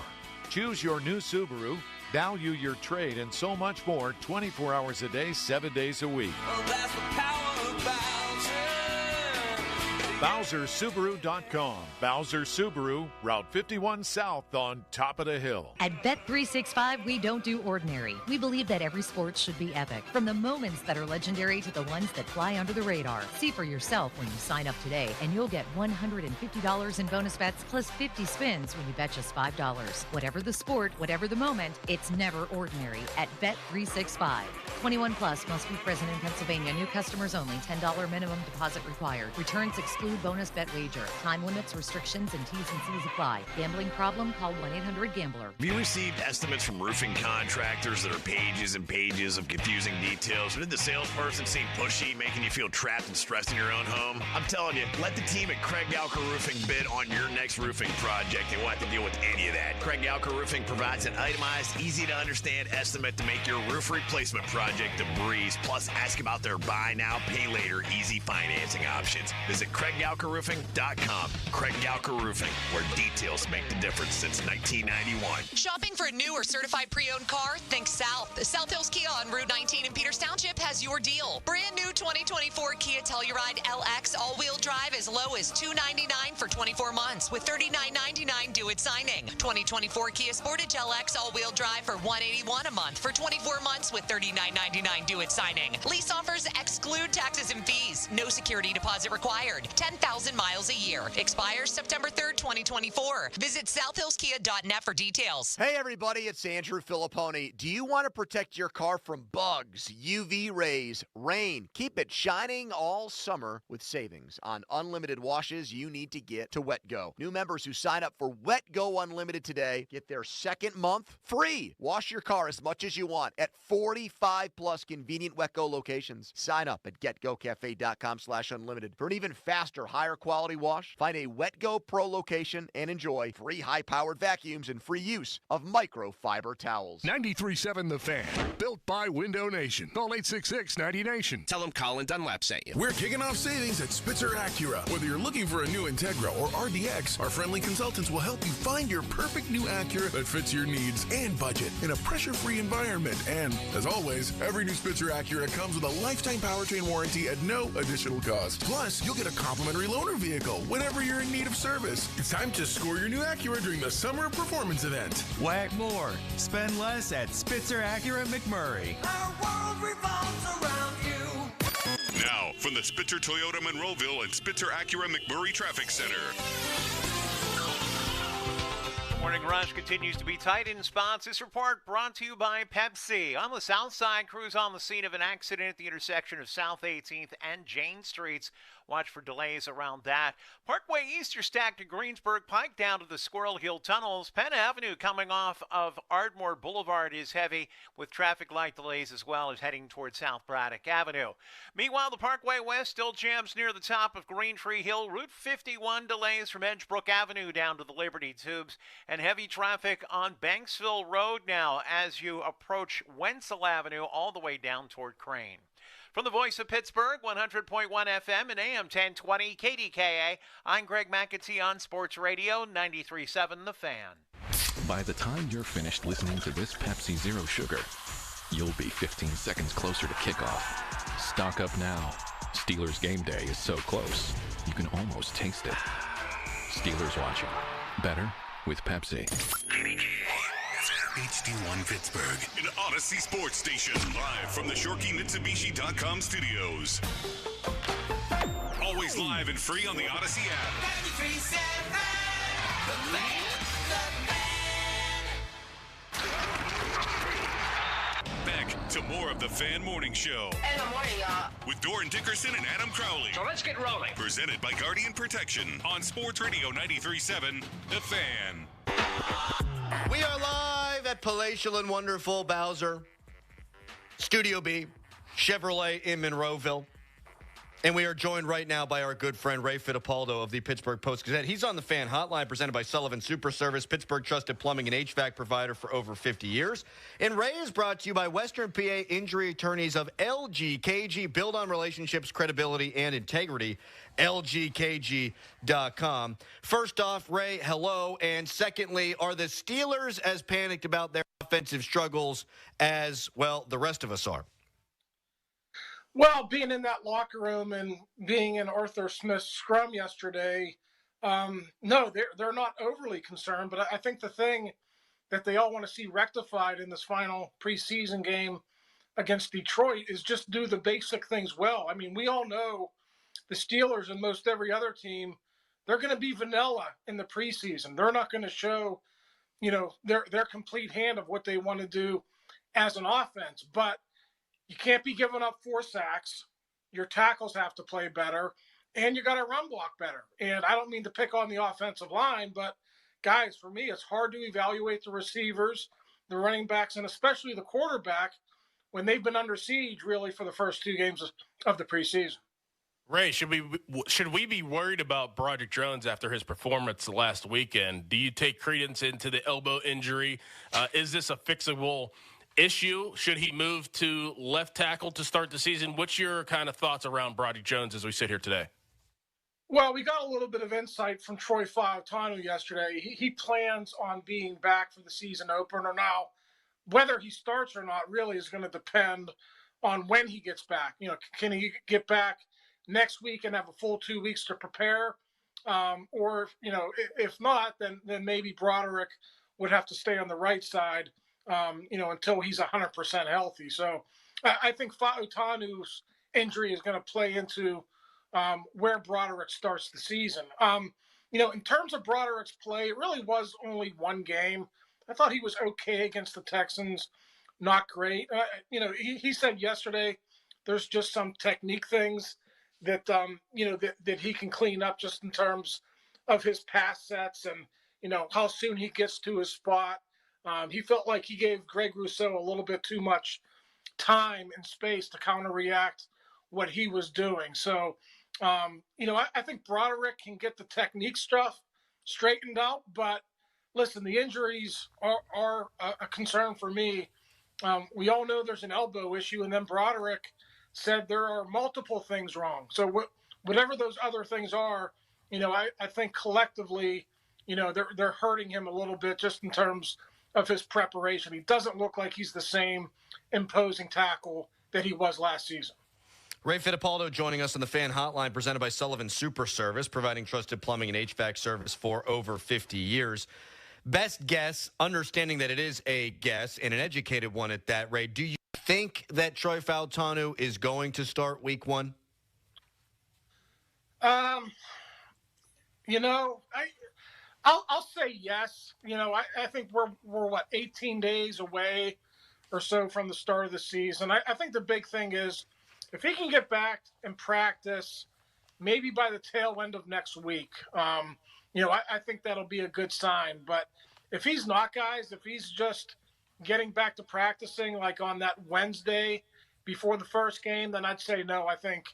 Choose your new Subaru, value your trade, and so much more 24 hours a day, 7 days a week. Oh, that's the power of Bowser. BowserSubaru.com. Bowser Subaru, Route 51 South on top of the hill. At Bet365, we don't do ordinary. We believe that every sport should be epic. From the moments that are legendary to the ones that fly under the radar. See for yourself when you sign up today, and you'll get $150 in bonus bets plus 50 spins when you bet just $5. Whatever the sport, whatever the moment, it's never ordinary at Bet365. 21 plus must be present in Pennsylvania. New customers only. $10 minimum deposit required. Returns excluded exclude bonus bet wager. Time limits, restrictions, and T's and C's apply. Gambling problem? Call 1-800-GAMBLER. Have you received estimates from roofing contractors that are pages and pages of confusing details? Or did the salesperson seem pushy, making you feel trapped and stressed in your own home? I'm telling you, let the team at Craig Galker Roofing bid on your next roofing project. They won't have to deal with any of that. Craig Galker Roofing provides an itemized, easy-to-understand estimate to make your roof replacement project a breeze. Plus, ask about their buy now, pay later, easy financing options. Visit CraigGalkerRoofing.com. Craig Galker Roofing, where details make the difference since 1991. Shopping for a new or certified pre-owned car? Think South. The South Hills Kia on Route 19 in Peters Township has your deal. Brand new 2024 Kia Telluride LX all-wheel drive as low as $299 for 24 months with $39.99 due at signing. 2024 Kia Sportage LX all-wheel drive for $181 a month for 24 months with $39.99 due at signing. Lease offers exclude taxes and fees. No security deposit required. 10,000 miles a year. Expires September 3rd, 2024. Visit southhillskia.net for details. Hey everybody, it's Andrew Filipponi. Do you want to protect your car from bugs, UV rays, rain? Keep it shining all summer with savings on unlimited washes you need to get to WetGo. New members who sign up for WetGo Unlimited today get their second month free. Wash your car as much as you want at 45 plus convenient WetGo locations. Sign up at getgocafe.com/unlimited for an even faster, higher quality wash. Find a WetGo Pro location and enjoy free high-powered vacuums and free use of microfiber towels. 93.7 The Fan, built by Window Nation. Call 866-90Nation. Tell them Colin Dunlap sent you. We're kicking off savings at Spitzer Acura. Whether you're looking for a new Integra or RDX, our friendly consultants will help you find your perfect new Acura that fits your needs and budget in a pressure-free environment. And, as always, every new Spitzer Acura comes with a lifetime powertrain warranty at no additional cost. Plus, you'll get a complimentary loaner vehicle whenever you're in need of service. It's time to score your new Acura during the Summer Performance Event. Whack more. Spend less at Spitzer Acura McMurray. Our world revolves around you. Now, from the Spitzer Toyota Monroeville and Spitzer Acura McMurray Traffic Center. Morning rush continues to be tight in spots. This report brought to you by Pepsi. On the south side, crews on the scene of an accident at the intersection of South 18th and Jane Streets. Watch for delays around that. Parkway East, you're stacked to Greensburg Pike down to the Squirrel Hill Tunnels. Penn Avenue coming off of Ardmore Boulevard is heavy with traffic light delays as well as heading towards South Braddock Avenue. Meanwhile, the Parkway West still jams near the top of Green Tree Hill. Route 51 delays from Edgebrook Avenue down to the Liberty Tubes. And heavy traffic on Banksville Road now as you approach Wenzel Avenue all the way down toward Crane. From the voice of Pittsburgh, 100.1 FM and AM 1020 KDKA, I'm Greg McAtee on Sports Radio 93.7 The Fan. By the time you're finished listening to this Pepsi Zero Sugar, you'll be 15 seconds closer to kickoff. Stock up now. Steelers game day is so close, you can almost taste it. Steelers watching. Better with Pepsi. HD1 Pittsburgh, an Odyssey Sports Station, live from the ShorkeyMitsubishi.com studios. Always live and free on the Odyssey app. 93.7 The Fan. Back to more of the Fan Morning Show. In the morning, y'all. With Doran Dickerson and Adam Crowley. So let's get rolling. Presented by Guardian Protection on Sports Radio 93.7 The Fan. We are live at Palatial and Wonderful Bowser, Studio B, Chevrolet in Monroeville. And we are joined right now by our good friend Ray Fittipaldo of the Pittsburgh Post-Gazette. He's on the Fan Hotline presented by Sullivan Super Service, Pittsburgh trusted plumbing and HVAC provider for over 50 years. And Ray is brought to you by Western PA injury attorneys of LGKG. Build on relationships, credibility, and integrity. LGKG.com. First off, Ray, hello. And secondly, are the Steelers as panicked about their offensive struggles as, well, the rest of us are? Well, being in that locker room and being in Arthur Smith's scrum yesterday, no, they're not overly concerned. But I think the thing that they all want to see rectified in this final preseason game against Detroit is just do the basic things well. I mean, we all know the Steelers and most every other team, they're going to be vanilla in the preseason. They're not going to show, their complete hand of what they want to do as an offense. But you can't be giving up 4 sacks. Your tackles have to play better. and you got to run block better. And I don't mean to pick on the offensive line, but guys, for me, it's hard to evaluate the receivers, the running backs, and especially the quarterback when they've been under siege really for the first 2 games of the preseason. Ray, should we be worried about Broderick Jones after his performance last weekend? Do you take credence into the elbow injury? Is this a fixable issue? Should he move to left tackle to start the season? What's your kind of thoughts around Broderick Jones as we sit here today? Well, we got a little bit of insight from Troy Fautanu yesterday. He plans on being back for the season opener. Now, whether he starts or not really is going to depend on when he gets back. Can he get back next week and have a full 2 weeks to prepare? Or, if not, then maybe Broderick would have to stay on the right side, until he's 100% healthy. So I think Fautanu's injury is going to play into where Broderick starts the season. In terms of Broderick's play, it really was only one game. I thought he was okay against the Texans, not great. He said yesterday there's just some technique things that that he can clean up just in terms of his pass sets and how soon he gets to his spot. He felt like he gave Greg Rousseau a little bit too much time and space to counter-react what he was doing. So, I think Broderick can get the technique stuff straightened out, but listen, the injuries are a concern for me. We all know there's an elbow issue, and then Broderick said there are multiple things wrong. So whatever those other things are, I think collectively, they're hurting him a little bit just in terms of his preparation. He doesn't look like he's the same imposing tackle that he was last season. Ray Fittipaldo joining us on the Fan Hotline, presented by Sullivan Super Service, providing trusted plumbing and HVAC service for over 50 years. Best guess, understanding that it is a guess and an educated one at that, Ray, do you think that Troy Fautanu is going to start week 1? I'll say yes. I think we're 18 days away or so from the start of the season. I think the big thing is if he can get back and practice maybe by the tail end of next week, I think that'll be a good sign. But if he's not, guys, if he's just getting back to practicing like on that Wednesday before the first game, then I'd say no. I think,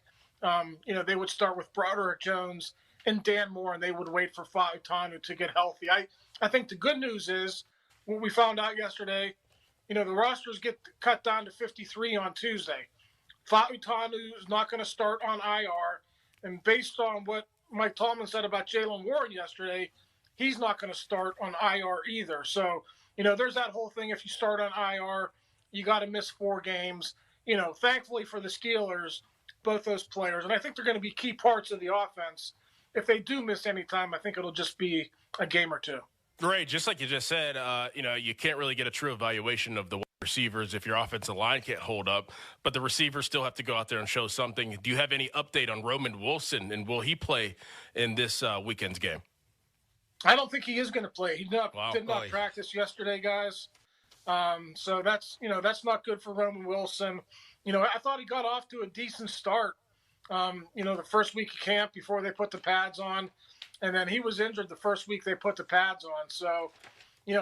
they would start with Broderick Jones and Dan Moore, and they would wait for Fautanu to get healthy. I think the good news is what we found out yesterday, the rosters get cut down to 53 on Tuesday. Fautanu is not going to start on IR, and based on what Mike Tomlin said about Jaylen Warren yesterday, he's not going to start on IR either. So, there's that whole thing. If you start on IR, you got to miss 4 games. Thankfully for the Steelers, both those players, and I think they're going to be key parts of the offense. If they do miss any time, I think it'll just be a game or 2. Right, just like you just said, you can't really get a true evaluation of the receivers if your offensive line can't hold up, but the receivers still have to go out there and show something. Do you have any update on Roman Wilson, and will he play in this weekend's game? I don't think he is going to play. He did not practice yesterday, guys. So that's not good for Roman Wilson. I thought he got off to a decent start, the first week of camp before they put the pads on. And then he was injured the first week they put the pads on. So,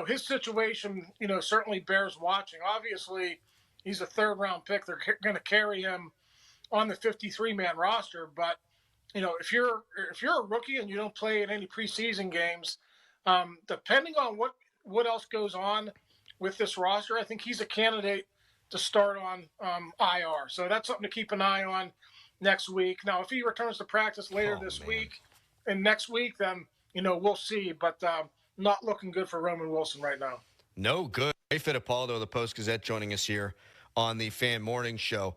his situation, certainly bears watching. Obviously, he's a 3rd-round pick. They're going to carry him on the 53-man roster. But, if you're a rookie and you don't play in any preseason games, depending on what else goes on with this roster, I think he's a candidate to start on IR. So that's something to keep an eye on next week. Now, if he returns to practice later this week and next week, then, we'll see. But not looking good for Roman Wilson right now. No good. Ray Fittipaldo of the Post-Gazette joining us here on the Fan Morning Show.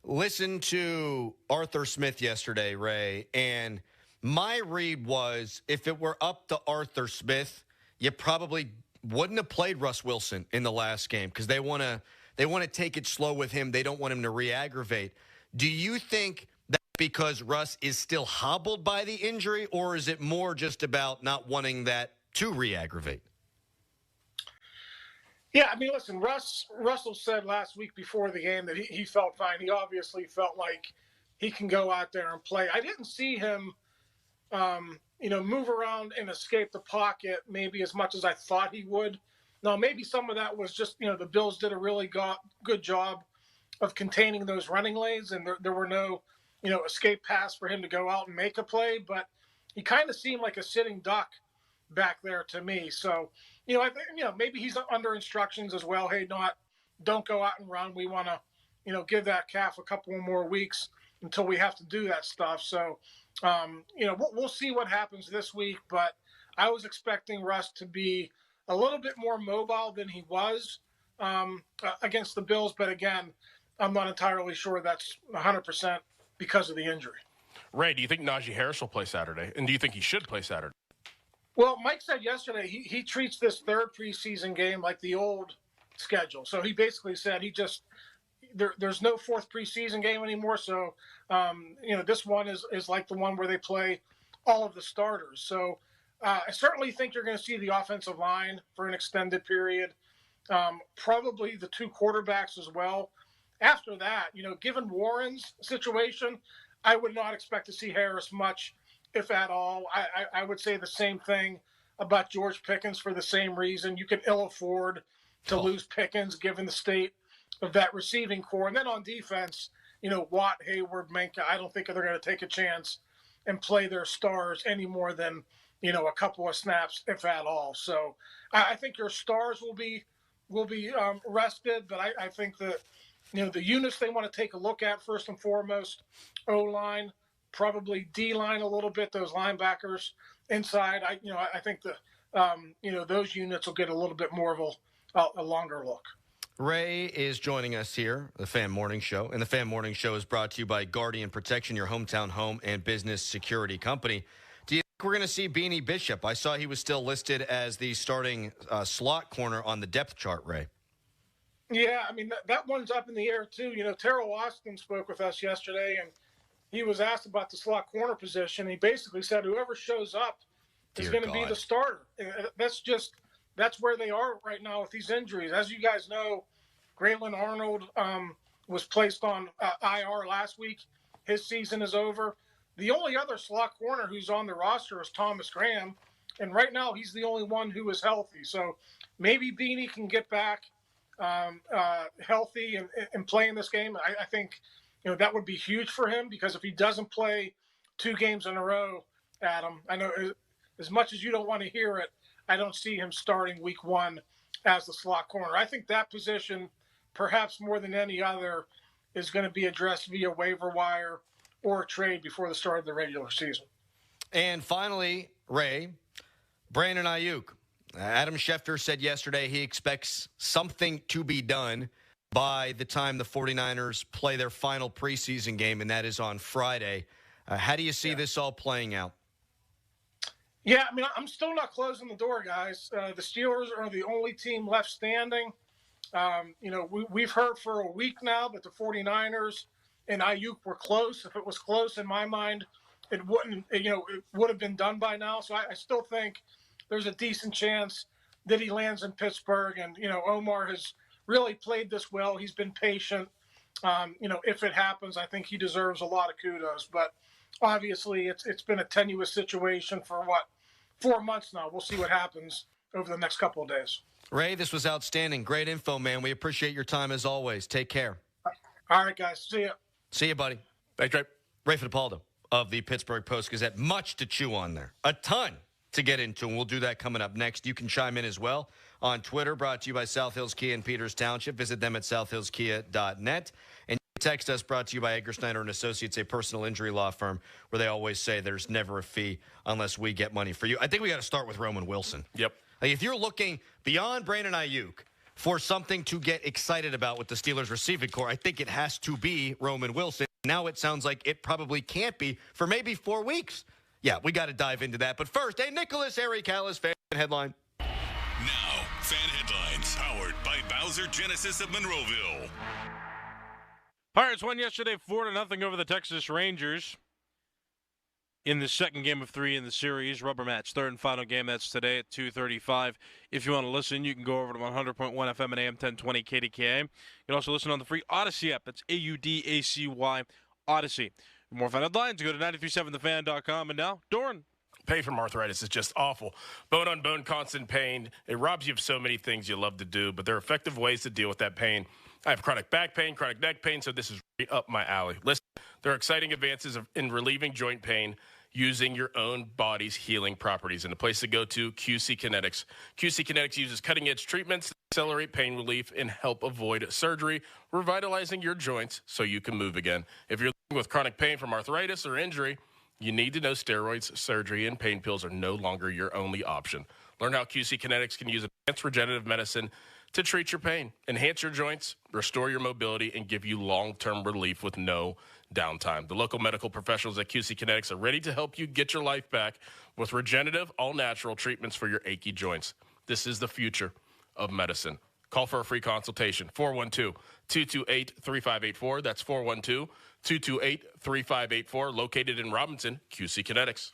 Listen to Arthur Smith yesterday, Ray, and my read was if it were up to Arthur Smith, you probably wouldn't have played Russ Wilson in the last game because they want to take it slow with him. They don't want him to re-aggravate. Do you think that because Russ is still hobbled by the injury, or is it more just about not wanting that to re-aggravate? Yeah, I mean, listen, Russell said last week before the game that he felt fine. He obviously felt like he can go out there and play. I didn't see him, move around and escape the pocket maybe as much as I thought he would. Now, maybe some of that was just, the Bills did a really good job of containing those running lanes, and there were no, escape pass for him to go out and make a play. But he kind of seemed like a sitting duck back there to me. So, I think, maybe he's under instructions as well. Hey, don't go out and run. We want to, give that calf a couple more weeks until we have to do that stuff. So, we'll see what happens this week. But I was expecting Russ to be a little bit more mobile than he was against the Bills. But again, I'm not entirely sure that's 100% because of the injury. Ray, do you think Najee Harris will play Saturday? And do you think he should play Saturday? Well, Mike said yesterday he treats this third preseason game like the old schedule. So he basically said there's no fourth preseason game anymore. So, this one is like the one where they play all of the starters. So I certainly think you're going to see the offensive line for an extended period, probably the two quarterbacks as well. After that, given Warren's situation, I would not expect to see Harris much, if at all. I would say the same thing about George Pickens for the same reason. You can ill afford to lose Pickens given the state of that receiving core. And then on defense, Watt, Hayward, Minka, I don't think they're going to take a chance and play their stars any more than, a couple of snaps, if at all. So I think your stars will be rested, but I think that, the units they want to take a look at first and foremost, O-line, probably D-line a little bit, those linebackers inside. I think that, those units will get a little bit more of a longer look. Ray is joining us here, the Fan Morning Show. And the Fan Morning Show is brought to you by Guardian Protection, your hometown home and business security company. Do you think we're going to see Beanie Bishop? I saw he was still listed as the starting slot corner on the depth chart, Ray. Yeah, that one's up in the air, too. Terrell Austin spoke with us yesterday, and he was asked about the slot corner position. He basically said whoever shows up is going to be the starter. That's where they are right now with these injuries. As you guys know, Grayland Arnold was placed on IR last week. His season is over. The only other slot corner who's on the roster is Thomas Graham, and right now he's the only one who is healthy. So maybe Beanie can get back healthy and play in this game. I think that would be huge for him, because if he doesn't play 2 games in a row, Adam, I know as much as you don't want to hear it, I don't see him starting week 1 as the slot corner. I think that position, perhaps more than any other, is going to be addressed via waiver wire or a trade before the start of the regular season. And finally, Ray, Brandon Ayuk. Adam Schefter said yesterday he expects something to be done by the time the 49ers play their final preseason game, and that is on Friday. How do you see this all playing out? Yeah, I'm still not closing the door, guys. The Steelers are the only team left standing. We've heard for a week now that the 49ers and Ayuk were close. If it was close, in my mind, it would have been done by now. So I still think there's a decent chance that he lands in Pittsburgh. And, Omar has really played this well. He's been patient. If it happens, I think he deserves a lot of kudos. But obviously it's been a tenuous situation for 4 months now. We'll see what happens over the next couple of days. Ray, this was outstanding. Great info, man. We appreciate your time as always. Take care. All right, guys. See ya. See you, buddy. Thanks, Ray. Ray Fittipaldo of the Pittsburgh Post-Gazette. Much to chew on there. A ton to get into, and we'll do that coming up next. You can chime in as well on Twitter, brought to you by South Hills Kia in Peters Township. Visit them at southhillskia.net. And text us, brought to you by Edgar Snyder and Associates, a personal injury law firm, where they always say there's never a fee unless we get money for you. I think we got to start with Roman Wilson. Yep. Like, if you're looking beyond Brandon Ayuk for something to get excited about with the Steelers receiving core, I think it has to be Roman Wilson. Now it sounds like it probably can't be for maybe 4 weeks. Yeah, we got to dive into that. But first, a Nicholas Harry Callis fan headline. Now, fan headlines powered by Bowser Genesis of Monroeville. Pirates won yesterday 4-0 over the Texas Rangers in the second game of 3 in the series. Rubber match, third and final game. That's today at 2:35. If you want to listen, you can go over to 100.1 FM and AM 1020 KDKA. You can also listen on the free Odyssey app. That's AUDACY Odyssey. For more fun headlines, go to 937thefan.com. And now, Doran. Pain from arthritis is just awful. Bone-on-bone constant pain. It robs you of so many things you love to do, but there are effective ways to deal with that pain. I have chronic back pain, chronic neck pain, so this is right up my alley. Listen, there are exciting advances in relieving joint pain using your own body's healing properties. And the place to go to, QC Kinetics. QC Kinetics uses cutting-edge treatments to accelerate pain relief and help avoid surgery, revitalizing your joints so you can move again. If you're living with chronic pain from arthritis or injury, you need to know steroids, surgery, and pain pills are no longer your only option. Learn how QC Kinetics can use advanced regenerative medicine to treat your pain, enhance your joints, restore your mobility, and give you long-term relief with no downtime. The local medical professionals at QC Kinetics are ready to help you get your life back with regenerative, all-natural treatments for your achy joints. This is the future of medicine. Call for a free consultation, 412-228-3584. That's 412-228-3584, located in Robinson, QC Kinetics.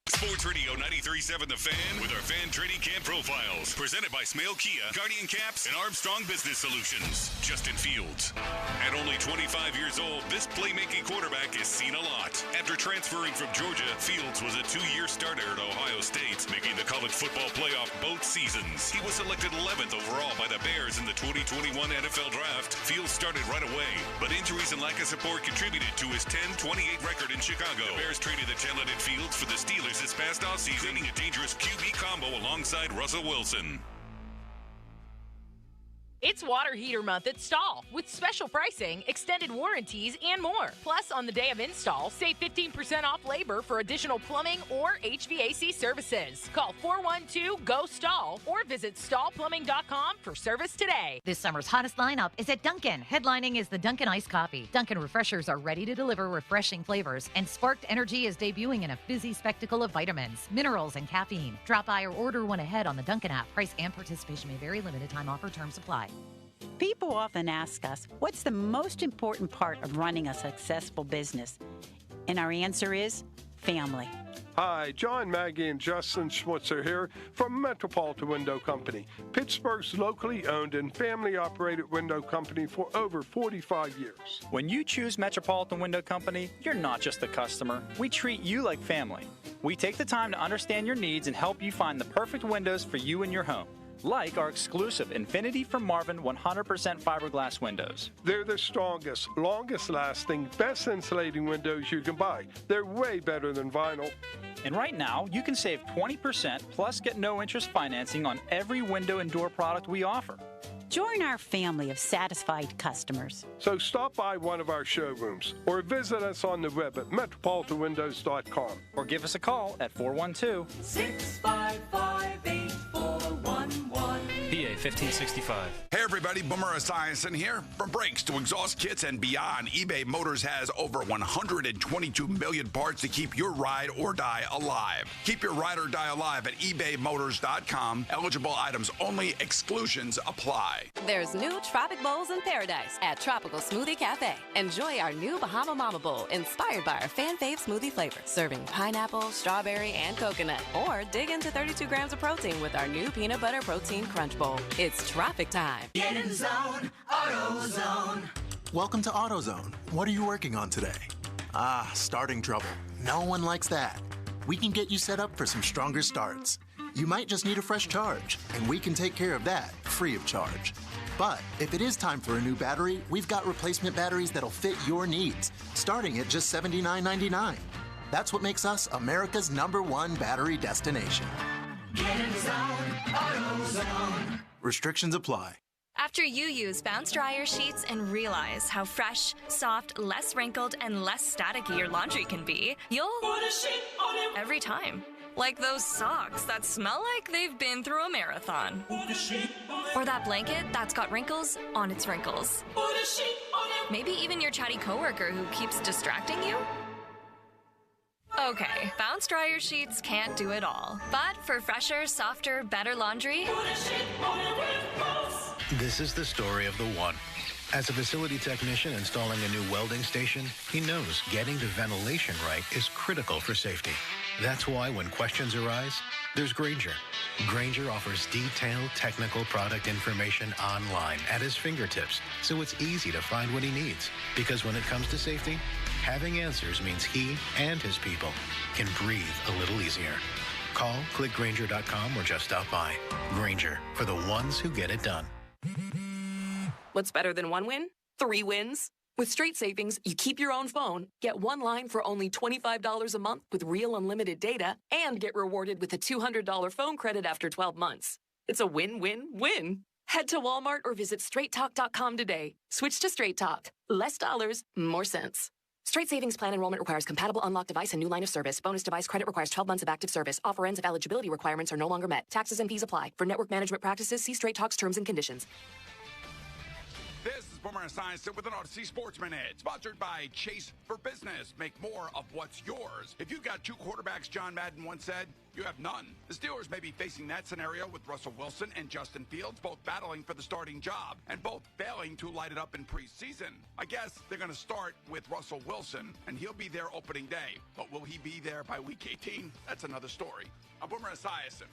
Sports Radio 93.7 The Fan with our fan training camp profiles. Presented by Smale Kia, Guardian Caps, and Armstrong Business Solutions. Justin Fields. At only 25 years old, this playmaking quarterback is seen a lot. After transferring from Georgia, Fields was a 2-year starter at Ohio State, making the college football playoff both seasons. He was selected 11th overall by the Bears in the 2021 NFL Draft. Fields started right away, but injuries and lack of support contributed to his 10-28 record in Chicago. The Bears traded the talented Fields for the Steelers this past offseason, creating a dangerous QB combo alongside Russell Wilson. It's water heater month at Stahl with special pricing, extended warranties, and more. Plus, on the day of install, save 15% off labor for additional plumbing or HVAC services. Call 412-GO-STAHL or visit stahlplumbing.com for service today. This summer's hottest lineup is at Dunkin'. Headlining is the Dunkin' Iced Coffee. Dunkin' Refreshers are ready to deliver refreshing flavors, and Sparked Energy is debuting in a fizzy spectacle of vitamins, minerals, and caffeine. Drop by or order one ahead on the Dunkin' app. Price and participation may vary. Limited time offer. Terms apply. People often ask us, what's the most important part of running a successful business? And our answer is family. Hi, John, Maggie, and Justin Schmutzer here from Metropolitan Window Company, Pittsburgh's locally owned and family-operated window company for over 45 years. When you choose Metropolitan Window Company, you're not just a customer. We treat you like family. We take the time to understand your needs and help you find the perfect windows for you and your home. Like our exclusive Infinity from Marvin 100% fiberglass windows. They're the strongest, longest lasting, best insulating windows you can buy. They're way better than vinyl. And right now, you can save 20% plus get no interest financing on every window and door product we offer. Join our family of satisfied customers. So stop by one of our showrooms or visit us on the web at metropolitanwindows.com. Or give us a call at 412-655-8411. PA 1565. Hey everybody, Boomer Esiason here. From brakes to exhaust kits and beyond, eBay Motors has over 122 million parts to keep your ride or die alive. Keep your ride or die alive at ebaymotors.com. Eligible items only. Exclusions apply. There's new Tropic Bowls in paradise at Tropical Smoothie Cafe. Enjoy our new Bahama Mama Bowl inspired by our fan fave smoothie flavors, serving pineapple, strawberry, and coconut. Or dig into 32 grams of protein with our new Peanut Butter Protein Crunch Bowl. It's traffic time. Get in the zone, AutoZone. Welcome to AutoZone. What are you working on today? Ah, starting trouble. No one likes that. We can get you set up for some stronger starts. You might just need a fresh charge, and we can take care of that free of charge. But if it is time for a new battery, we've got replacement batteries that'll fit your needs, starting at just $79.99. That's what makes us America's #1 battery destination. Get in the zone, AutoZone. Restrictions apply. After you use Bounce Dryer sheets and realize how fresh, soft, less wrinkled, and less staticky your laundry can be, you'll put a sheet on it every time. Like those socks that smell like they've been through a marathon. Or that blanket that's got wrinkles on its wrinkles. Maybe even your chatty coworker who keeps distracting you. Okay, Bounce Dryer sheets can't do it all. But for fresher, softer, better laundry... This is the story of the one. As a facility technician installing a new welding station, he knows getting the ventilation right is critical for safety. That's why when questions arise, there's Grainger. Grainger offers detailed technical product information online at his fingertips, so it's easy to find what he needs. Because when it comes to safety, having answers means he and his people can breathe a little easier. Call, click Grainger.com, or just stop by. Grainger, for the ones who get it done. What's better than one win? 3 wins. With Straight Savings, you keep your own phone, get one line for only $25 a month with real unlimited data, and get rewarded with a $200 phone credit after 12 months. It's a win-win-win. Head to Walmart or visit straighttalk.com today. Switch to Straight Talk. Less dollars, more sense. Straight Savings Plan enrollment requires compatible unlocked device and new line of service. Bonus device credit requires 12 months of active service. Offer ends if eligibility requirements are no longer met. Taxes and fees apply. For network management practices, see Straight Talk's terms and conditions. This is Boomer Esiason with an Odyssey Sportsman Edge, sponsored by Chase for Business. Make more of what's yours. If you've got 2 quarterbacks, John Madden once said, you have none. The Steelers may be facing that scenario with Russell Wilson and Justin Fields, both battling for the starting job and both failing to light it up in preseason. I guess they're going to start with Russell Wilson, and he'll be there opening day. But will he be there by week 18? That's another story. I'm Boomer Esiason.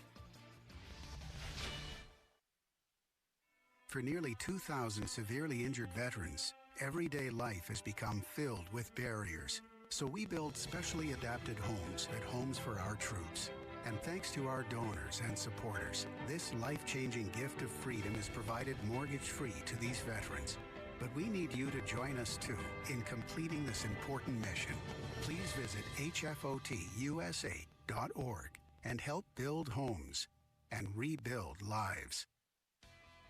For nearly 2,000 severely injured veterans, everyday life has become filled with barriers. So we build specially adapted homes at Homes for Our Troops. And thanks to our donors and supporters, this life-changing gift of freedom is provided mortgage-free to these veterans. But we need you to join us, too, in completing this important mission. Please visit hfotusa.org and help build homes and rebuild lives.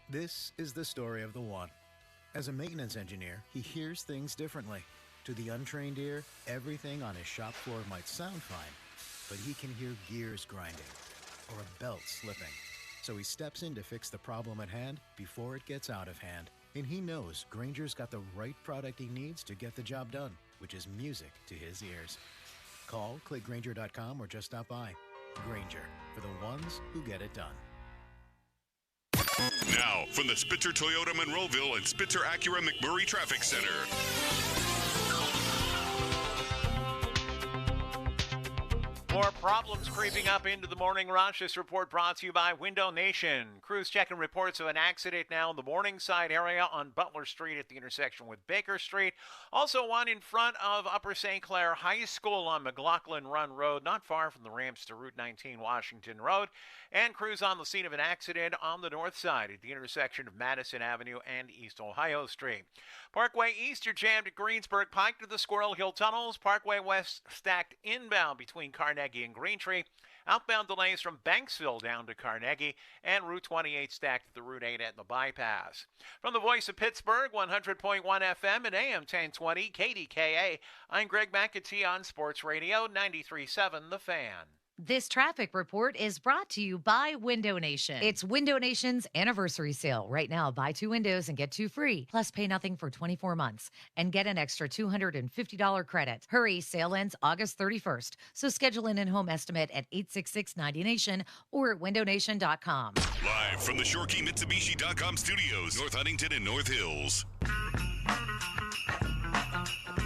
This is the story of the one. As a maintenance engineer, he hears things differently. To the untrained ear, everything on his shop floor might sound fine, but he can hear gears grinding or a belt slipping. So he steps in to fix the problem at hand before it gets out of hand. And he knows Grainger's got the right product he needs to get the job done, which is music to his ears. Call, click Grainger.com, or just stop by. Grainger, for the ones who get it done. Now, from the Spitzer Toyota Monroeville and Spitzer Acura McMurray Traffic Center. More problems creeping up into the morning rush. This report brought to you by Window Nation. Crews checking reports of an accident now in the Morningside area on Butler Street at the intersection with Baker Street. Also one in front of Upper St. Clair High School on McLaughlin Run Road, not far from the ramps to Route 19 Washington Road. And crews on the scene of an accident on the north side at the intersection of Madison Avenue and East Ohio Street. Parkway East, you're jammed at Greensburg Pike to the Squirrel Hill Tunnels. Parkway West stacked inbound between Carnegie and Greentree. Outbound delays from Banksville down to Carnegie, and Route 28 stacked at the Route 8 at the bypass. From the voice of Pittsburgh, 100.1 FM and AM 1020 KDKA, I'm Greg McAtee on Sports Radio 93.7 The Fan. This traffic report is brought to you by Window Nation. It's Window Nation's anniversary sale. Right now, buy 2 windows and get 2 free, plus pay nothing for 24 months and get an extra $250 credit. Hurry, sale ends August 31st. So schedule an in-home estimate at 866-90Nation or at windownation.com. Live from the ShoreKeyMitsubishi.com studios, North Huntington and North Hills.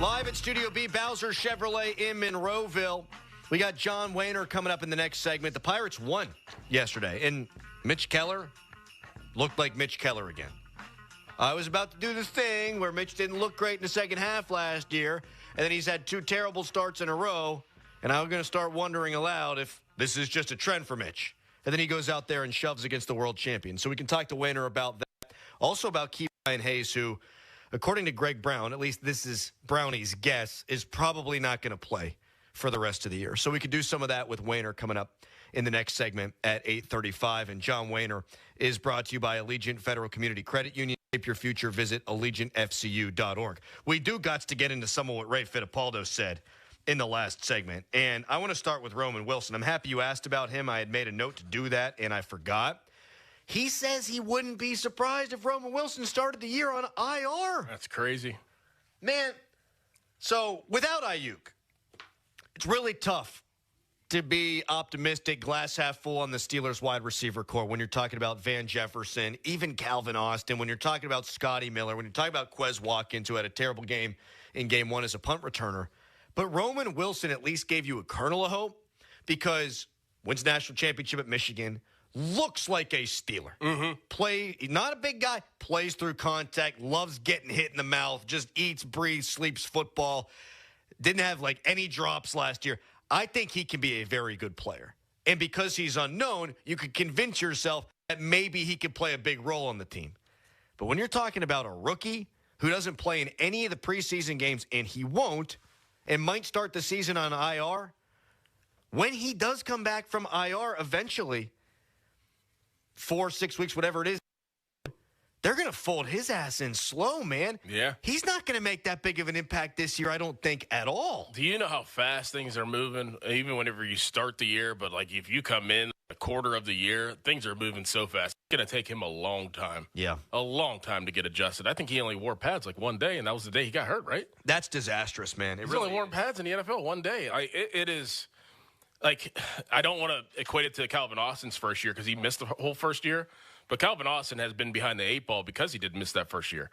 Live at Studio B, Bowser Chevrolet in Monroeville. We got John Wayner coming up in the next segment. The Pirates won yesterday, and Mitch Keller looked like Mitch Keller again. I was about to do this thing where Mitch didn't look great in the second half last year, and then he's had 2 terrible starts in a row, and I'm going to start wondering aloud if this is just a trend for Mitch. And then he goes out there and shoves against the world champion. So we can talk to Wayner about that. Also about Ke'Bryan Hayes, who, according to Greg Brown, at least this is Brownie's guess, is probably not going to play for the rest of the year. So we could do some of that with Wayner coming up in the next segment at 8:35. And John Wayner is brought to you by Allegiant Federal Community Credit Union. Shape your future. Visit AllegiantFCU.org. We do got to get into some of what Ray Fittipaldo said in the last segment. And I want to start with Roman Wilson. I'm happy you asked about him. I had made a note to do that, and I forgot. He says he wouldn't be surprised if Roman Wilson started the year on IR. That's crazy. Man, so without Ayuk, it's really tough to be optimistic, glass half full on the Steelers wide receiver core when you're talking about Van Jefferson, even Calvin Austin, when you're talking about Scotty Miller, when you're talking about Quez Watkins, who had a terrible game in game 1 as a punt returner. But Roman Wilson at least gave you a kernel of hope, because wins national championship at Michigan, looks like a Steeler. Not a big guy, plays through contact, loves getting hit in the mouth, just eats, breathes, sleeps football. Didn't have like any drops last year. I think he can be a very good player. And because he's unknown, you could convince yourself that maybe he could play a big role on the team. But when you're talking about a rookie who doesn't play in any of the preseason games, and he won't, and might start the season on IR, when he does come back from IR eventually, 4, 6 weeks, whatever it is, they're going to fold his ass in slow, man. Yeah. He's not going to make that big of an impact this year, I don't think, at all. Do you know how fast things are moving, even whenever you start the year? But, like, if you come in a quarter of the year, things are moving so fast. It's going to take him a long time. Yeah. A long time to get adjusted. I think he only wore pads, like, one day, and that was the day he got hurt, right? That's disastrous, man. He's only worn pads in the NFL one day. It is, like, I don't want to equate it to Calvin Austin's first year because he missed the whole first year. But Calvin Austin has been behind the 8 ball because he did miss that first year.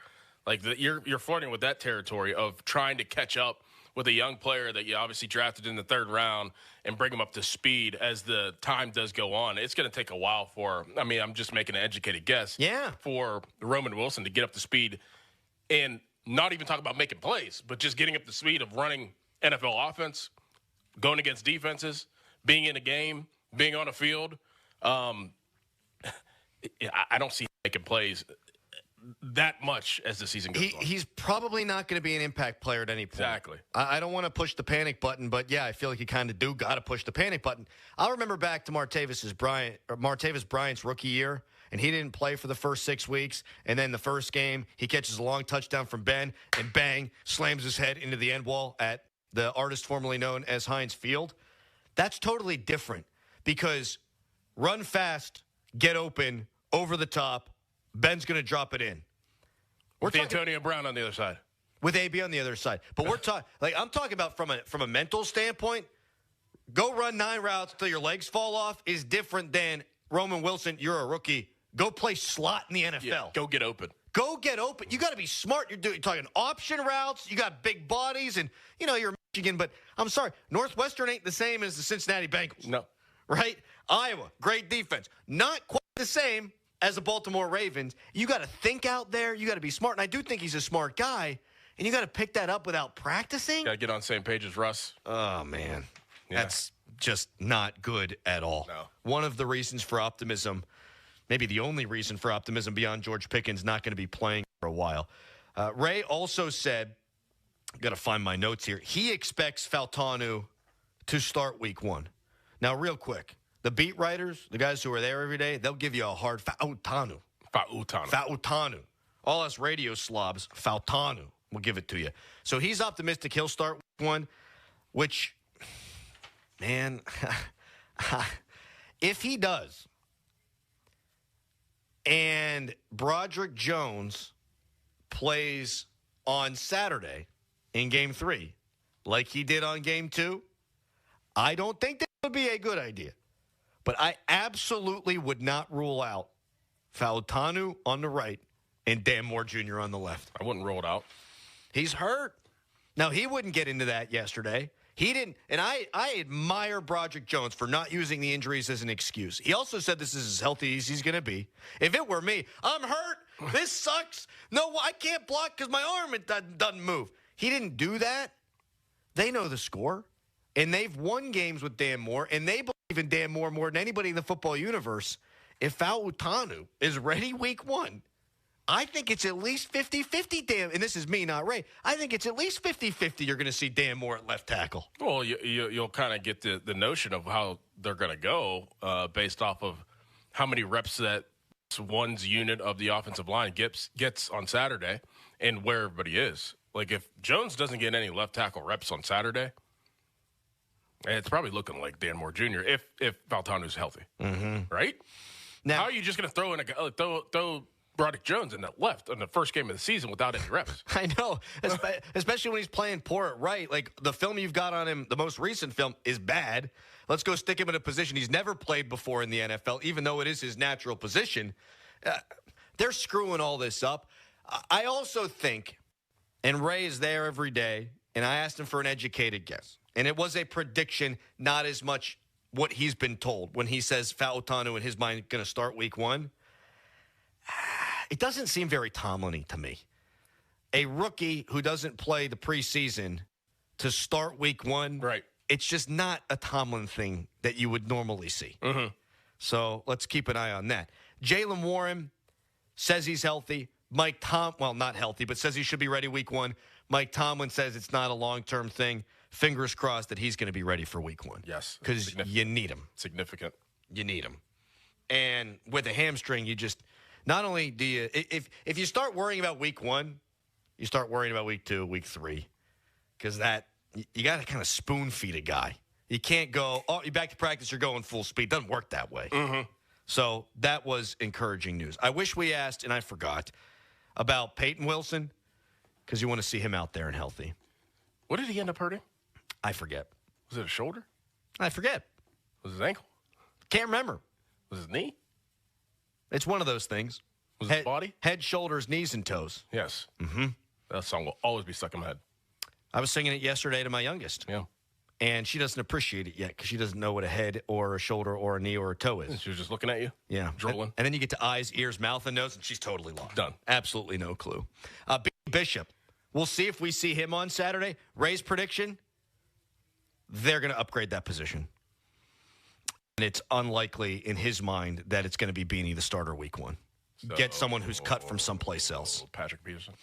Like, you're flirting with that territory of trying to catch up with a young player that you obviously drafted in the 3rd round and bring him up to speed as the time does go on. It's going to take a while I'm just making an educated guess. Yeah. For Roman Wilson to get up to speed and not even talk about making plays, but just getting up to speed of running NFL offense, going against defenses, being in a game, being on a field. I don't see him making plays that much as the season goes on. He's probably not going to be an impact player at any point. Exactly. I don't want to push the panic button, but, yeah, I feel like you kind of do got to push the panic button. I'll remember back to Martavis Bryant's rookie year, and he didn't play for the first 6 weeks, and then the first game, he catches a long touchdown from Ben, and bang, slams his head into the end wall at the artist formerly known as Heinz Field. That's totally different because run fast, get open, over the top, Ben's going to drop it in. With Antonio Brown on the other side. With AB on the other side. But we're talking, like, I'm talking about from a mental standpoint, go run 9 routes till your legs fall off is different than Roman Wilson, you're a rookie. Go play slot in the NFL. Yeah, go get open. Go get open. You got to be smart. You're talking option routes. You got big bodies, and, you're Michigan, but I'm sorry, Northwestern ain't the same as the Cincinnati Bengals. No. Right? Iowa, great defense. Not quite the same as the Baltimore Ravens. You got to think out there. You got to be smart. And I do think he's a smart guy. And you got to pick that up without practicing. Got to get on the same page as Russ. Oh, man. Yeah. That's just not good at all. No. One of the reasons for optimism, maybe the only reason for optimism beyond George Pickens not going to be playing for a while. Ray also said, got to find my notes here, he expects Fautanu to start week 1. Now, real quick. The beat writers, the guys who are there every day, they'll give you a hard Fautanu. All us radio slobs, Fautanu, will give it to you. So he's optimistic he'll start week 1, which, man, if he does, and Broderick Jones plays on Saturday in Game 3, like he did on Game 2, I don't think that would be a good idea. But I absolutely would not rule out Fautanu on the right and Dan Moore Jr. on the left. I wouldn't rule it out. He's hurt. Now, he wouldn't get into that yesterday. He didn't. And I admire Broderick Jones for not using the injuries as an excuse. He also said this is as healthy as he's going to be. If it were me, I'm hurt. This sucks. No, I can't block because my arm doesn't move. He didn't do that. They know the score. And they've won games with Dan Moore, and they believe in Dan Moore more than anybody in the football universe. If Fautanu is ready week 1, I think it's at least 50-50, Dan. And this is me, not Ray. I think it's at least 50-50 you're going to see Dan Moore at left tackle. Well, you'll kind of get the notion of how they're going to go based off of how many reps that one's unit of the offensive line gets on Saturday and where everybody is. Like, if Jones doesn't get any left tackle reps on Saturday, it's probably looking like Dan Moore Jr. if Fautanu's healthy, right? Now, how are you just going to throw in throw Broderick Jones in that left on the first game of the season without any reps? I know, especially when he's playing poor at right. Like, the film you've got on him, the most recent film, is bad. Let's go stick him in a position he's never played before in the NFL, even though it is his natural position. They're screwing all this up. I also think, and Ray is there every day, and I asked him for an educated guess. And it was a prediction, not as much what he's been told when he says Fautanu in his mind going to start week 1, it doesn't seem very Tomlin-y to me. A rookie who doesn't play the preseason to start week 1, right? It's just not a Tomlin thing that you would normally see. Mm-hmm. So let's keep an eye on that. Jaylen Warren says he's healthy. Not healthy, but says he should be ready week 1. Mike Tomlin says it's not a long-term thing. Fingers crossed that he's going to be ready for week 1. Yes. Because you need him. Significant. You need him. And with a hamstring, you just, not only do you, if you start worrying about week 1, you start worrying about week 2, week 3. Because you got to kind of spoon feed a guy. You can't go, you're back to practice, you're going full speed. Doesn't work that way. Mm-hmm. So that was encouraging news. I wish we asked, and I forgot, about Peyton Wilson, because you want to see him out there and healthy. What did he end up hurting? I forget. Was it a shoulder? I forget. Was it his ankle? Can't remember. Was it his knee? It's one of those things. Was it his body? Head, shoulders, knees, and toes. Yes. Mm-hmm. That song will always be stuck in my head. I was singing it yesterday to my youngest. Yeah. And she doesn't appreciate it yet because she doesn't know what a head or a shoulder or a knee or a toe is. And she was just looking at you? Yeah. Drooling. And then you get to eyes, ears, mouth, and nose, and she's totally lost. Done. Absolutely no clue. Bishop. We'll see if we see him on Saturday. Ray's prediction, they're going to upgrade that position. And it's unlikely in his mind that it's going to be Beanie the starter week 1. So, get someone who's cut from someplace else. Patrick Peterson.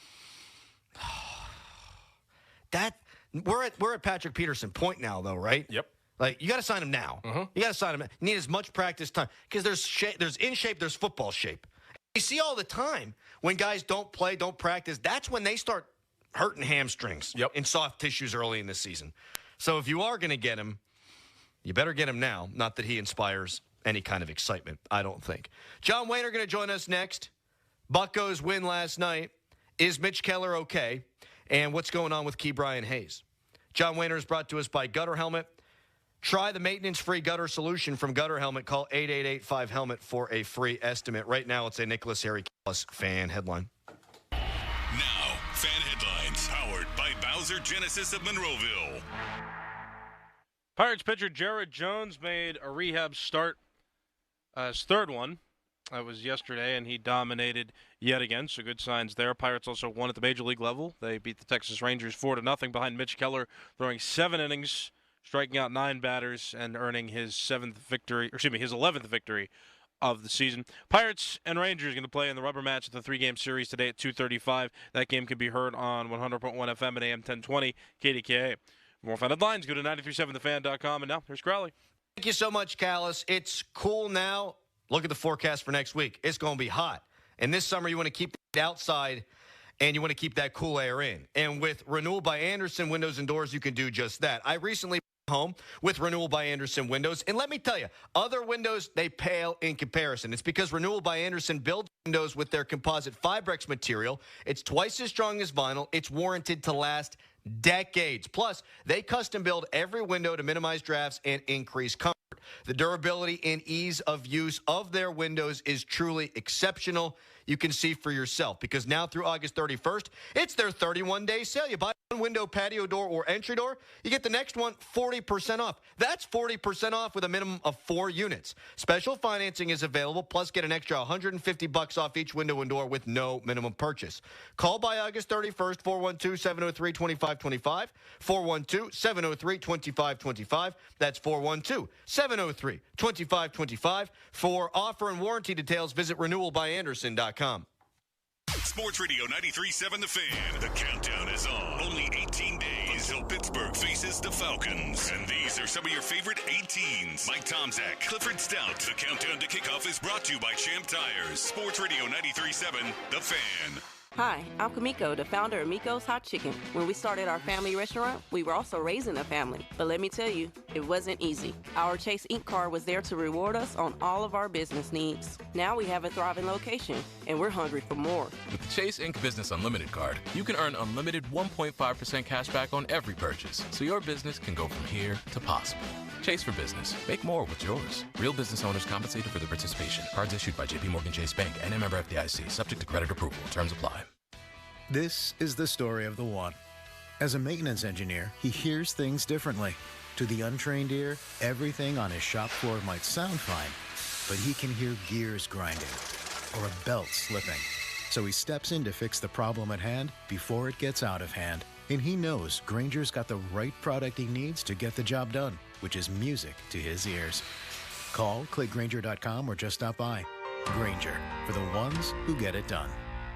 We're at Patrick Peterson point now, though, right? Yep. Like, you got to sign him now. Mm-hmm. You got to sign him. You need as much practice time because there's in shape, there's football shape. You see all the time when guys don't play, don't practice. That's when they start hurting hamstrings and soft tissues early in the season. So if you are going to get him, you better get him now. Not that he inspires any kind of excitement, I don't think. John Wayne are going to join us next. Buccos win last night. Is Mitch Keller okay? And what's going on with Key Brian Hayes? John Wayner is brought to us by Gutter Helmet. Try the maintenance-free gutter solution from Gutter Helmet. Call 888-5HELMET for a free estimate. Right now, it's a Nicholas Harry Callis fan headline. Now, fan headlines powered by Bowser Genesis of Monroeville. Pirates pitcher Jared Jones made a rehab start, his third one. That was yesterday, and he dominated yet again, so good signs there. Pirates also won at the Major League level. They beat the Texas Rangers 4-0 behind Mitch Keller, throwing 7 innings, striking out 9 batters, and earning his 11th victory of the season. Pirates and Rangers going to play in the rubber match of the 3-game series today at 2:35. That game can be heard on 100.1 FM and AM 1020 KDKA. For more fan headlines, go to 937thefan.com, and now here's Crowley. Thank you so much, Callis. It's cool now. Look at the forecast for next week. It's going to be hot. And this summer, you want to keep it outside, and you want to keep that cool air in. And with Renewal by Andersen Windows and Doors, you can do just that. I recently bought a home with Renewal by Andersen Windows. And let me tell you, other windows, they pale in comparison. It's because Renewal by Andersen builds windows with their composite Fibrex material. It's twice as strong as vinyl. It's warranted to last decades. Plus, they custom build every window to minimize drafts and increase comfort. The durability and ease of use of their windows is truly exceptional. You can see for yourself because now through August 31st, it's their 31-day sale. You buy one window, patio door, or entry door, you get the next one 40% off. That's 40% off with a minimum of 4 units. Special financing is available, plus get an extra $150 off each window and door with no minimum purchase. Call by August 31st, 412-703-2525, 412-703-2525. That's 412-703-2525. For offer and warranty details, visit renewalbyanderson.com. Sports Radio 93.7 The Fan. The countdown is on. Only 18 days till Pittsburgh faces the Falcons. And these are some of your favorite 18s. Mike Tomczak, Clifford Stout. The countdown to kickoff is brought to you by Champ Tires. Sports Radio 93.7 The Fan. Hi, I'm Kamiko, the founder of Miko's Hot Chicken. When we started our family restaurant, we were also raising a family. But let me tell you, it wasn't easy. Our Chase Inc. card was there to reward us on all of our business needs. Now we have a thriving location, and we're hungry for more. With the Chase Inc. Business Unlimited card, you can earn unlimited 1.5% cash back on every purchase, so your business can go from here to possible. Chase for business. Make more with yours. Real business owners compensated for their participation. Cards issued by JPMorgan Chase Bank and a member FDIC. Subject to credit approval. Terms apply. This is the story of the one. As a maintenance engineer, he hears things differently. To the untrained ear, everything on his shop floor might sound fine, but he can hear gears grinding or a belt slipping. So he steps in to fix the problem at hand before it gets out of hand. And he knows Grainger's got the right product he needs to get the job done, which is music to his ears. Call, click Grainger.com, or just stop by. Grainger, for the ones who get it done.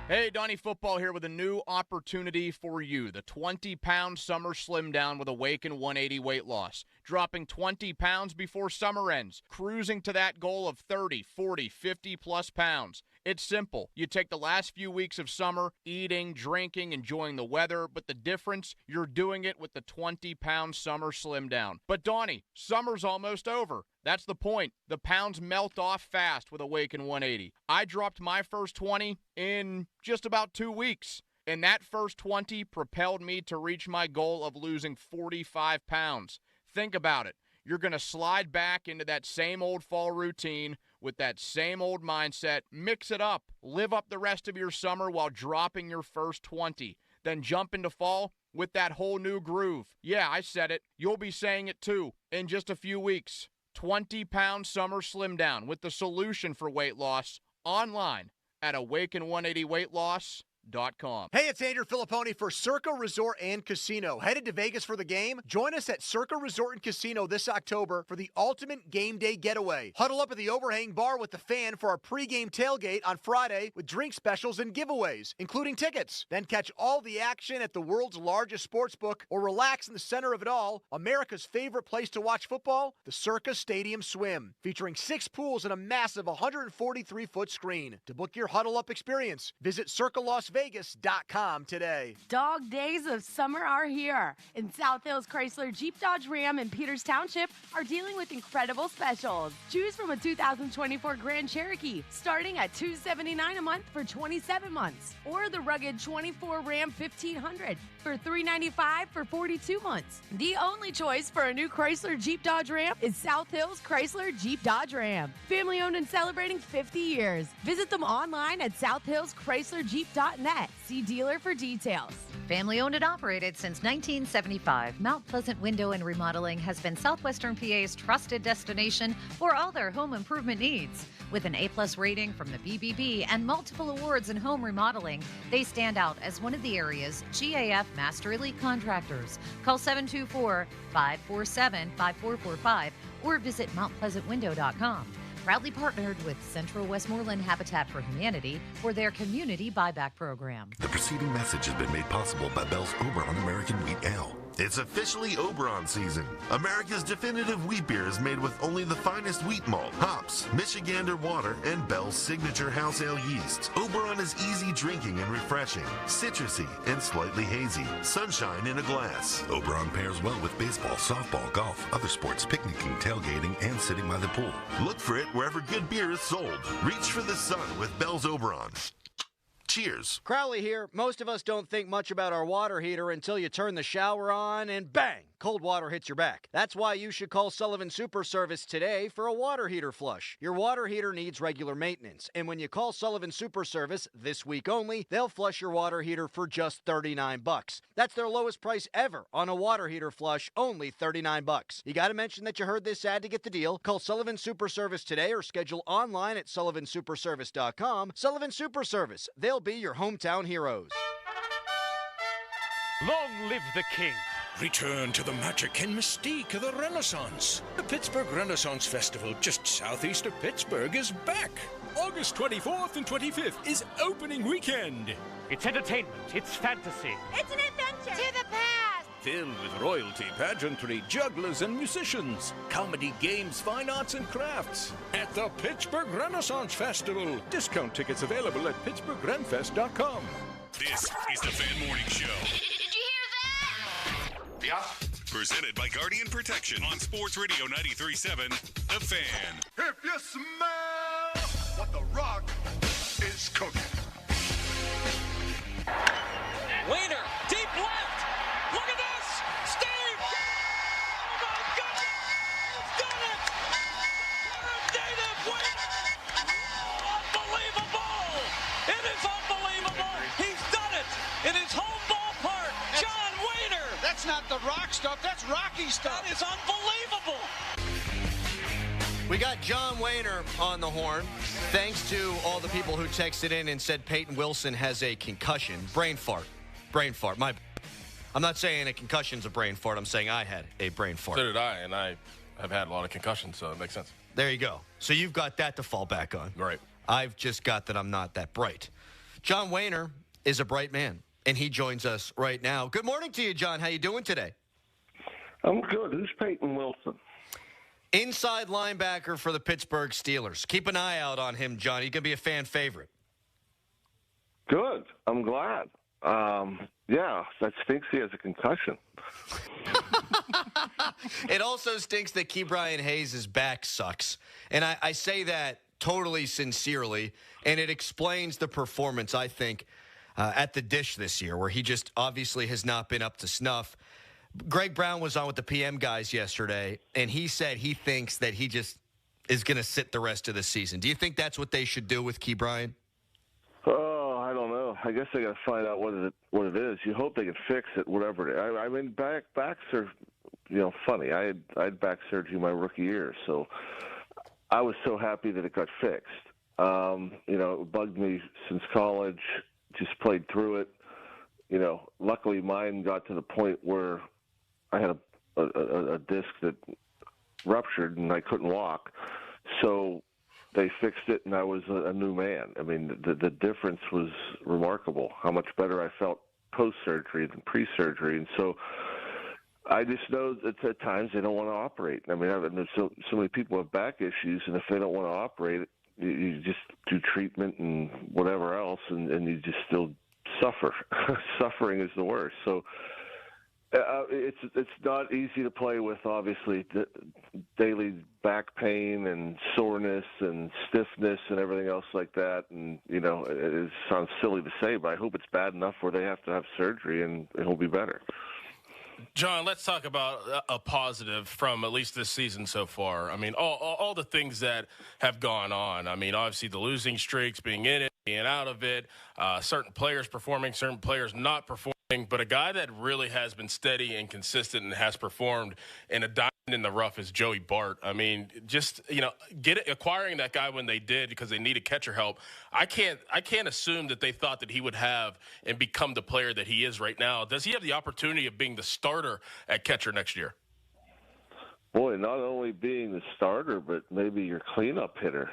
Hey, Donnie Football here with a new opportunity for you. The 20-pound summer slim down with Awaken 180 weight loss. Dropping 20 pounds before summer ends. Cruising to that goal of 30, 40, 50-plus pounds. It's simple. You take the last few weeks of summer, eating, drinking, enjoying the weather, but the difference, you're doing it with the 20-pound summer slim down. But Donnie, summer's almost over. That's the point. The pounds melt off fast with Awaken 180. I dropped my first 20 in just about 2 weeks. And that first 20 propelled me to reach my goal of losing 45 pounds. Think about it. You're going to slide back into that same old fall routine with that same old mindset. Mix it up. Live up the rest of your summer while dropping your first 20. Then jump into fall with that whole new groove. Yeah, I said it. You'll be saying it too in just a few weeks. 20-pound summer slim down with the solution for weight loss online at Awaken180weightloss.com. Hey, it's Andrew Filipponi for Circa Resort and Casino. Headed to Vegas for the game? Join us at Circa Resort and Casino this October for the ultimate game day getaway. Huddle up at the overhang bar with the fan for our pregame tailgate on Friday with drink specials and giveaways, including tickets. Then catch all the action at the world's largest sports book or relax in the center of it all, America's favorite place to watch football, the Circa Stadium Swim, featuring 6 pools and a massive 143-foot screen. To book your huddle up experience, visit CircaLasVegas.com today. Dog days of summer are here. In South Hills Chrysler Jeep Dodge Ram in Peters Township are dealing with incredible specials. Choose from a 2024 Grand Cherokee starting at $279 a month for 27 months, or the rugged 24 Ram 1500 for $395 for 42 months. The only choice for a new Chrysler Jeep Dodge Ram is South Hills Chrysler Jeep Dodge Ram. Family owned and celebrating 50 years. Visit them online at southhillschryslerjeep.net. See dealer for details. Family owned and operated since 1975, Mount Pleasant Window and Remodeling has been Southwestern PA's trusted destination for all their home improvement needs. With an A+ rating from the BBB and multiple awards in home remodeling, they stand out as one of the area's GAF Master Elite contractors. Call 724-547-5445 or visit mountpleasantwindow.com. Proudly partnered with Central Westmoreland Habitat for Humanity for their community buyback program. The preceding message has been made possible by Bell's Oberon American Wheat Ale. It's officially Oberon season. America's definitive wheat beer is made with only the finest wheat malt, hops, Michigander water, and Bell's signature house ale yeast. Oberon is easy drinking and refreshing, citrusy and slightly hazy. Sunshine in a glass. Oberon pairs well with baseball, softball, golf, other sports, picnicking, tailgating, and sitting by the pool. Look for it wherever good beer is sold. Reach for the sun with Bell's Oberon. Cheers. Crowley here. Most of us don't think much about our water heater until you turn the shower on and bang, cold water hits your back. That's why you should call Sullivan Super Service today for a water heater flush. Your water heater needs regular maintenance, and when you call Sullivan Super Service this week only, they'll flush your water heater for just $39. That's their lowest price ever on a water heater flush, only $39. You got to mention that you heard this ad to get the deal. Call Sullivan Super Service today or schedule online at sullivansuperservice.com. Sullivan Super Service. They'll be your hometown heroes. Long live the king. Return to the magic and mystique of the Renaissance. The Pittsburgh Renaissance Festival, just southeast of Pittsburgh, is back. August 24th and 25th is opening weekend. It's entertainment. It's fantasy. It's an adventure. To the past. Filled with royalty, pageantry, jugglers, and musicians. Comedy, games, fine arts, and crafts. At the Pittsburgh Renaissance Festival. Discount tickets available at pittsburghrenfest.com. This is the Fan Morning Show. Did you hear that? Yeah. Presented by Guardian Protection on Sports Radio 93.7, The Fan. If you smell what the Rock is cooking. Wiener, deep left. Look at this. Steve. Oh, my goodness. He's done it. David Wiener. Unbelievable. It is unbelievable. He's done it in his home ballpark. John Wiener. That's That's not the Rock stuff. That's Rocky stuff. That is unbelievable. We got John Wayner on the horn. Thanks to all the people who texted in and said Peyton Wilson has a concussion. Brain fart. I'm not saying a concussion's a brain fart. I'm saying I had a brain fart. So did I, and I have had a lot of concussions, so it makes sense. There you go. So you've got that to fall back on. Right. I've just got that I'm not that bright. John Wayner is a bright man, and he joins us right now. Good morning to you, John. How you doing today? I'm good. Who's Peyton Wilson? Inside linebacker for the Pittsburgh Steelers. Keep an eye out on him, John. He's going to be a fan favorite. Good. I'm glad. Yeah, that stinks he has a concussion. It also stinks that Ke'Bryan Hayes' back sucks. And I say that totally sincerely, and it explains the performance, I think, at the dish this year, where he just obviously has not been up to snuff. Greg Brown was on with the PM guys yesterday, and he said he thinks that he just is going to sit the rest of the season. Do you think that's what they should do with Ke'Bryan? Oh, I don't know. I guess they got to find out what it is. You hope they can fix it, whatever it is. I mean, backs are, funny. I had back surgery my rookie year, so I was so happy that it got fixed. It bugged me since college. Just played through it. Luckily mine got to the point where I had a disc that ruptured and I couldn't walk. So they fixed it and I was a new man. I mean, the difference was remarkable, how much better I felt post-surgery than pre-surgery. And so I just know that at times they don't want to operate. I mean, there's so many people have back issues, and if they don't want to operate, you just do treatment and whatever else, and you just still suffer. Suffering is the worst. So it's not easy to play with, obviously, daily back pain and soreness and stiffness and everything else like that. And, it sounds silly to say, but I hope it's bad enough where they have to have surgery and it'll be better. John, let's talk about a positive from at least this season so far. I mean, all the things that have gone on. I mean, obviously the losing streaks, being in it, being out of it, certain players performing, certain players not performing. But a guy that really has been steady and consistent and has performed in a diamond in the rough is Joey Bart. I mean, just, acquiring that guy when they did because they needed catcher help. I can't assume that they thought that he would have and become the player that he is right now. Does he have the opportunity of being the starter at catcher next year? Boy, not only being the starter, but maybe your cleanup hitter.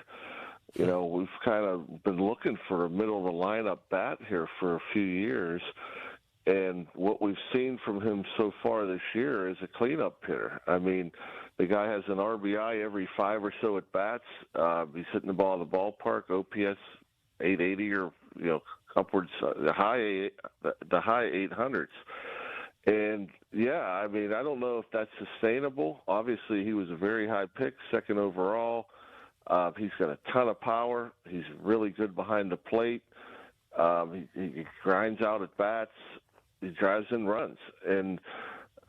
We've kind of been looking for a middle of the lineup bat here for a few years. And what we've seen from him so far this year is a cleanup hitter. I mean, the guy has an RBI every 5 or so at bats. He's hitting the ball in the ballpark, OPS 880 or upwards, the high 800s. And yeah, I mean, I don't know if that's sustainable. Obviously, he was a very high pick, second overall. He's got a ton of power. He's really good behind the plate. He grinds out at bats. He drives in runs. And,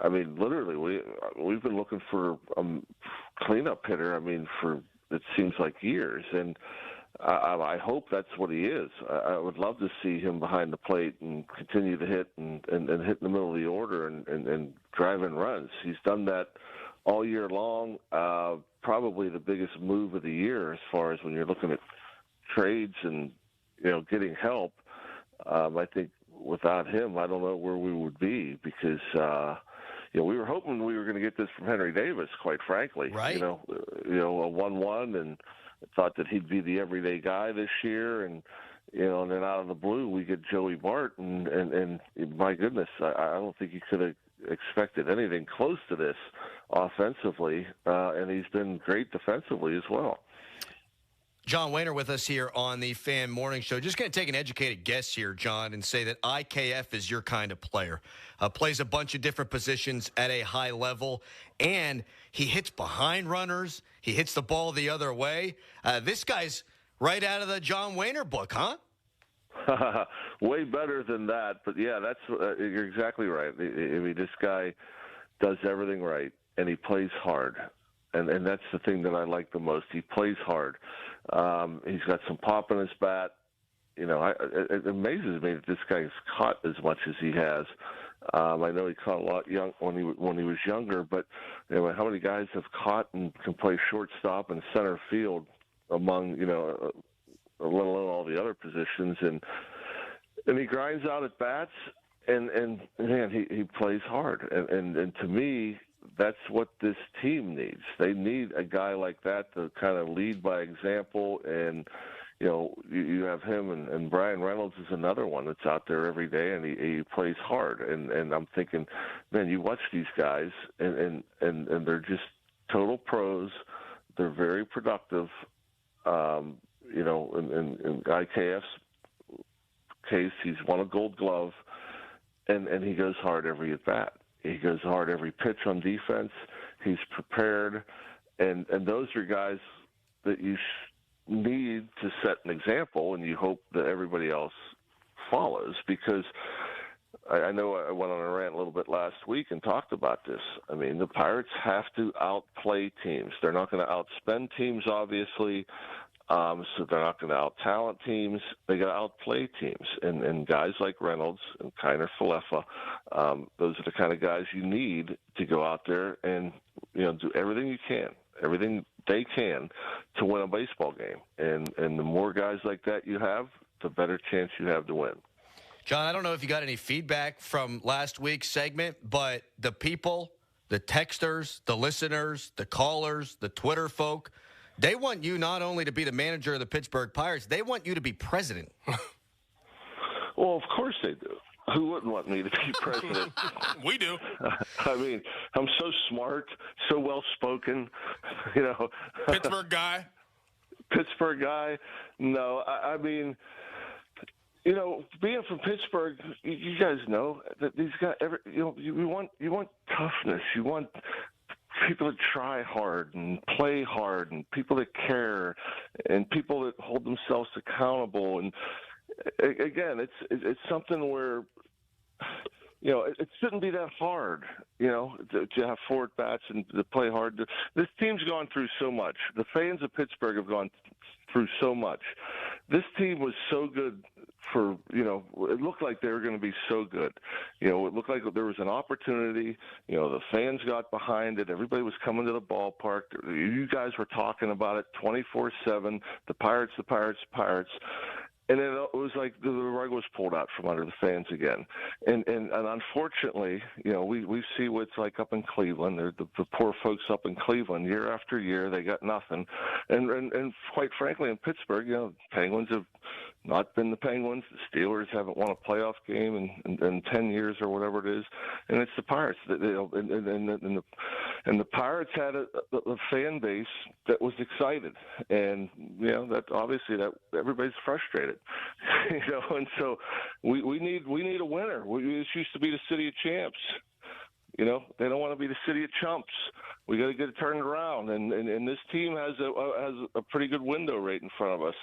I mean, literally, we've been looking for a cleanup hitter, I mean, for it seems like years. And I hope that's what he is. I would love to see him behind the plate and continue to hit and hit in the middle of the order and drive in runs. He's done that all year long. Probably the biggest move of the year as far as when you're looking at trades and, getting help. I think without him, I don't know where we would be because, we were hoping we were going to get this from Henry Davis, quite frankly. Right. A 1-1, and thought that he'd be the everyday guy this year. And, and then out of the blue, we get Joey Bart. And my goodness, I don't think you could have expected anything close to this offensively. And he's been great defensively as well. John Wayner with us here on the Fan Morning Show. Just going to take an educated guess here, John, and say that IKF is your kind of player. Plays a bunch of different positions at a high level, and he hits behind runners. He hits the ball the other way. This guy's right out of the John Wayner book, huh? Way better than that, but yeah, you're exactly right. I mean, this guy does everything right, and he plays hard. And that's the thing that I like the most. He plays hard. He's got some pop in his bat. It amazes me that this guy's caught as much as he has. I know he caught a lot young when he was younger, but how many guys have caught and can play shortstop and center field among let alone all the other positions, and he grinds out at bats, and man, he plays hard, and to me, that's what this team needs. They need a guy like that to kind of lead by example, and you have him, and Brian Reynolds is another one that's out there every day, and he plays hard, and I'm thinking, man, you watch these guys, and they're just total pros. They're very productive. In IKF's case, he's won a Gold Glove, and he goes hard every at bat. He goes hard every pitch on defense. He's prepared, and those are guys that you need to set an example, and you hope that everybody else follows. Because I know I went on a rant a little bit last week and talked about this. I mean, the Pirates have to outplay teams. They're not going to outspend teams, obviously. So they're not going to out-talent teams. They got to outplay teams. And guys like Reynolds and Kiner Falefa, those are the kind of guys you need to go out there and, do everything they can to win a baseball game. And the more guys like that you have, the better chance you have to win. John, I don't know if you got any feedback from last week's segment, but the people, the texters, the listeners, the callers, the Twitter folk, they want you not only to be the manager of the Pittsburgh Pirates, they want you to be president. Well, of course they do. Who wouldn't want me to be president? We do. I mean, I'm so smart, so well-spoken, Pittsburgh guy? Pittsburgh guy? No, I mean, being from Pittsburgh, you guys know that these guys, you want toughness. You want people that try hard and play hard, and people that care, and people that hold themselves accountable. And again, it's something where it shouldn't be that hard, to have 4 at-bats and to play hard. This team's gone through so much. The fans of Pittsburgh have gone through so much. This team was so good for, it looked like they were going to be so good. It looked like there was an opportunity. The fans got behind it. Everybody was coming to the ballpark. You guys were talking about it 24/7, the Pirates, the Pirates, the Pirates. And then it was like the rug was pulled out from under the fans again. And unfortunately, we see what it's like up in Cleveland. The poor folks up in Cleveland, year after year, they got nothing. And quite frankly, in Pittsburgh, Penguins have not been the Penguins. The Steelers haven't won a playoff game in 10 years or whatever it is. And it's the Pirates. And the Pirates had a fan base that was excited. And, that obviously that everybody's frustrated. And so we need a winner. This used to be the city of champs. They don't want to be the city of chumps. We got to get it turned around, and this team has a pretty good window right in front of us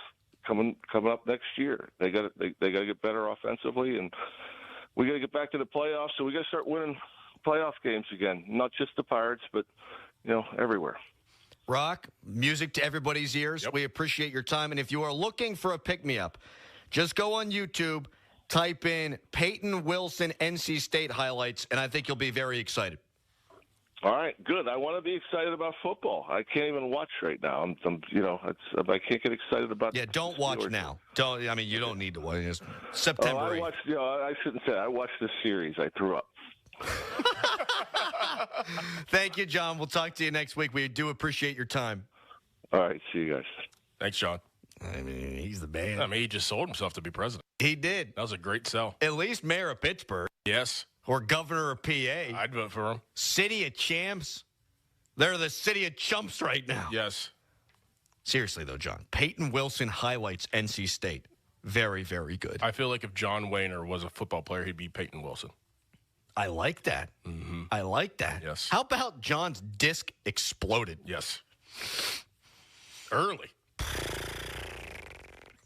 coming up next year. They got to get better offensively, and we got to get back to the playoffs. So we got to start winning playoff games again, not just the Pirates, but everywhere. Rock, music to everybody's ears. Yep. We appreciate your time. And if you are looking for a pick-me-up, just go on YouTube, type in Peyton Wilson NC State highlights, and I think you'll be very excited. All right, good. I want to be excited about football. I can't even watch right now. I can't get excited about. Yeah, don't watch now. You don't need to watch. It's September. I watched. I shouldn't say. I watched this series. I threw up. Thank you, John. We'll talk to you next week. We do appreciate your time. All right, see you guys. Thanks, John. I mean, he's the man. He just sold himself to be president. He did. That was a great sell. At least mayor of Pittsburgh. Yes. Or governor of PA. I'd vote for him. City of champs. They're the city of chumps right now. Yes. Seriously, though, John. Peyton Wilson highlights NC State. Very, very good. I feel like if John Wayner was a football player, he'd be Peyton Wilson. I like that. Mm-hmm. I like that. Yes. How about John's disc exploded? Yes. Early.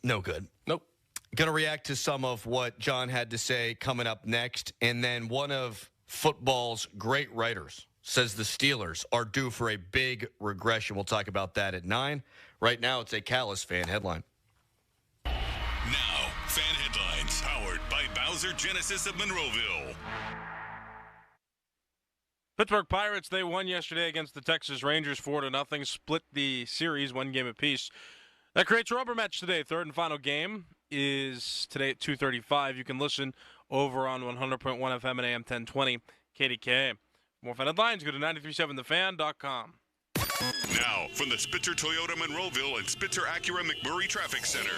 No good. Nope. Going to react to some of what John had to say coming up next. And then one of football's great writers says the Steelers are due for a big regression. We'll talk about that at 9. Right now, it's a Callis fan headline. Now, fan headlines powered by Bowser Genesis of Monroeville. Pittsburgh Pirates, they won yesterday against the Texas Rangers 4-0, split the series 1 game apiece. That creates a rubber match today. Third and final game is today at 2:35. You can listen over on 100.1 FM and AM 1020 KDK. More fan headlines, go to 937thefan.com. Now, from the Spitzer Toyota Monroeville and Spitzer Acura McMurray Traffic Center.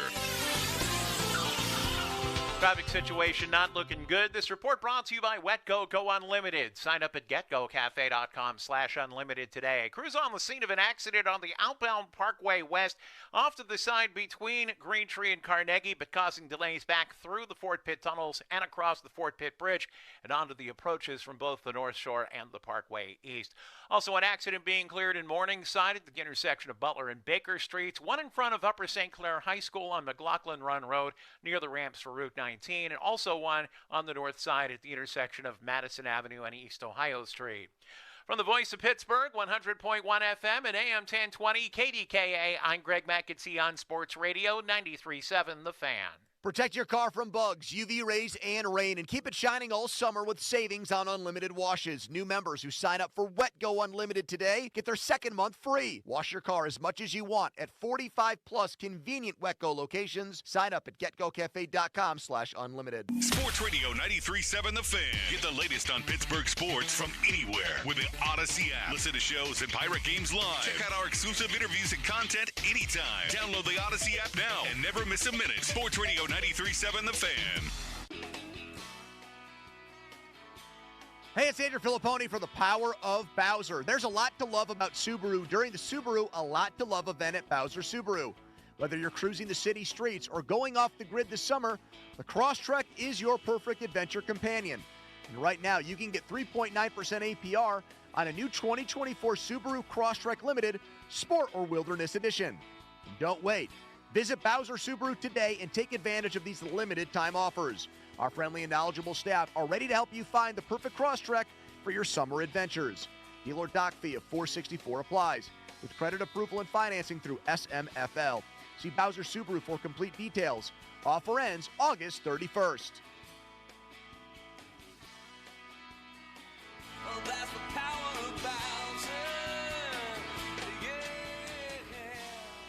Traffic situation not looking good. This report brought to you by WetGo Go Unlimited. Sign up at getgocafe.com/unlimited today. Crews on the scene of an accident on the outbound Parkway West off to the side between Green Tree and Carnegie, but causing delays back through the Fort Pitt tunnels and across the Fort Pitt Bridge and onto the approaches from both the North Shore and the Parkway East. Also, an accident being cleared in Morningside at the intersection of Butler and Baker Streets, one in front of Upper St. Clair High School on McLaughlin Run Road near the ramps for Route 19, and also one on the north side at the intersection of Madison Avenue and East Ohio Street. From the voice of Pittsburgh, 100.1 FM and AM 1020 KDKA, I'm Greg McAtee on Sports Radio 93.7 The Fan. Protect your car from bugs, UV rays, and rain, and keep it shining all summer with savings on unlimited washes. New members who sign up for WetGo Unlimited today get their second month free. Wash your car as much as you want at 45-plus convenient WetGo locations. Sign up at getgocafe.com/unlimited. Sports Radio 93.7 The Fan. Get the latest on Pittsburgh sports from anywhere with the Odyssey app. Listen to shows and Pirate Games live. Check out our exclusive interviews and content anytime. Download the Odyssey app now and never miss a minute. Sports Radio 93.7 The Fan. Hey, it's Andrew Filipponi for the Power of Bowser. There's a lot to love about Subaru during the Subaru A Lot to Love event at Bowser Subaru. Whether you're cruising the city streets or going off the grid this summer, the Crosstrek is your perfect adventure companion. And right now, you can get 3.9% APR on a new 2024 Subaru Crosstrek Limited Sport or Wilderness Edition. And don't wait. Visit Bowser Subaru today and take advantage of these limited time offers. Our friendly and knowledgeable staff are ready to help you find the perfect Crosstrek for your summer adventures. Dealer dock fee of $464 applies, with credit approval and financing through SMFL. See Bowser Subaru for complete details. Offer ends August 31st. Well, that's the power of Bowser.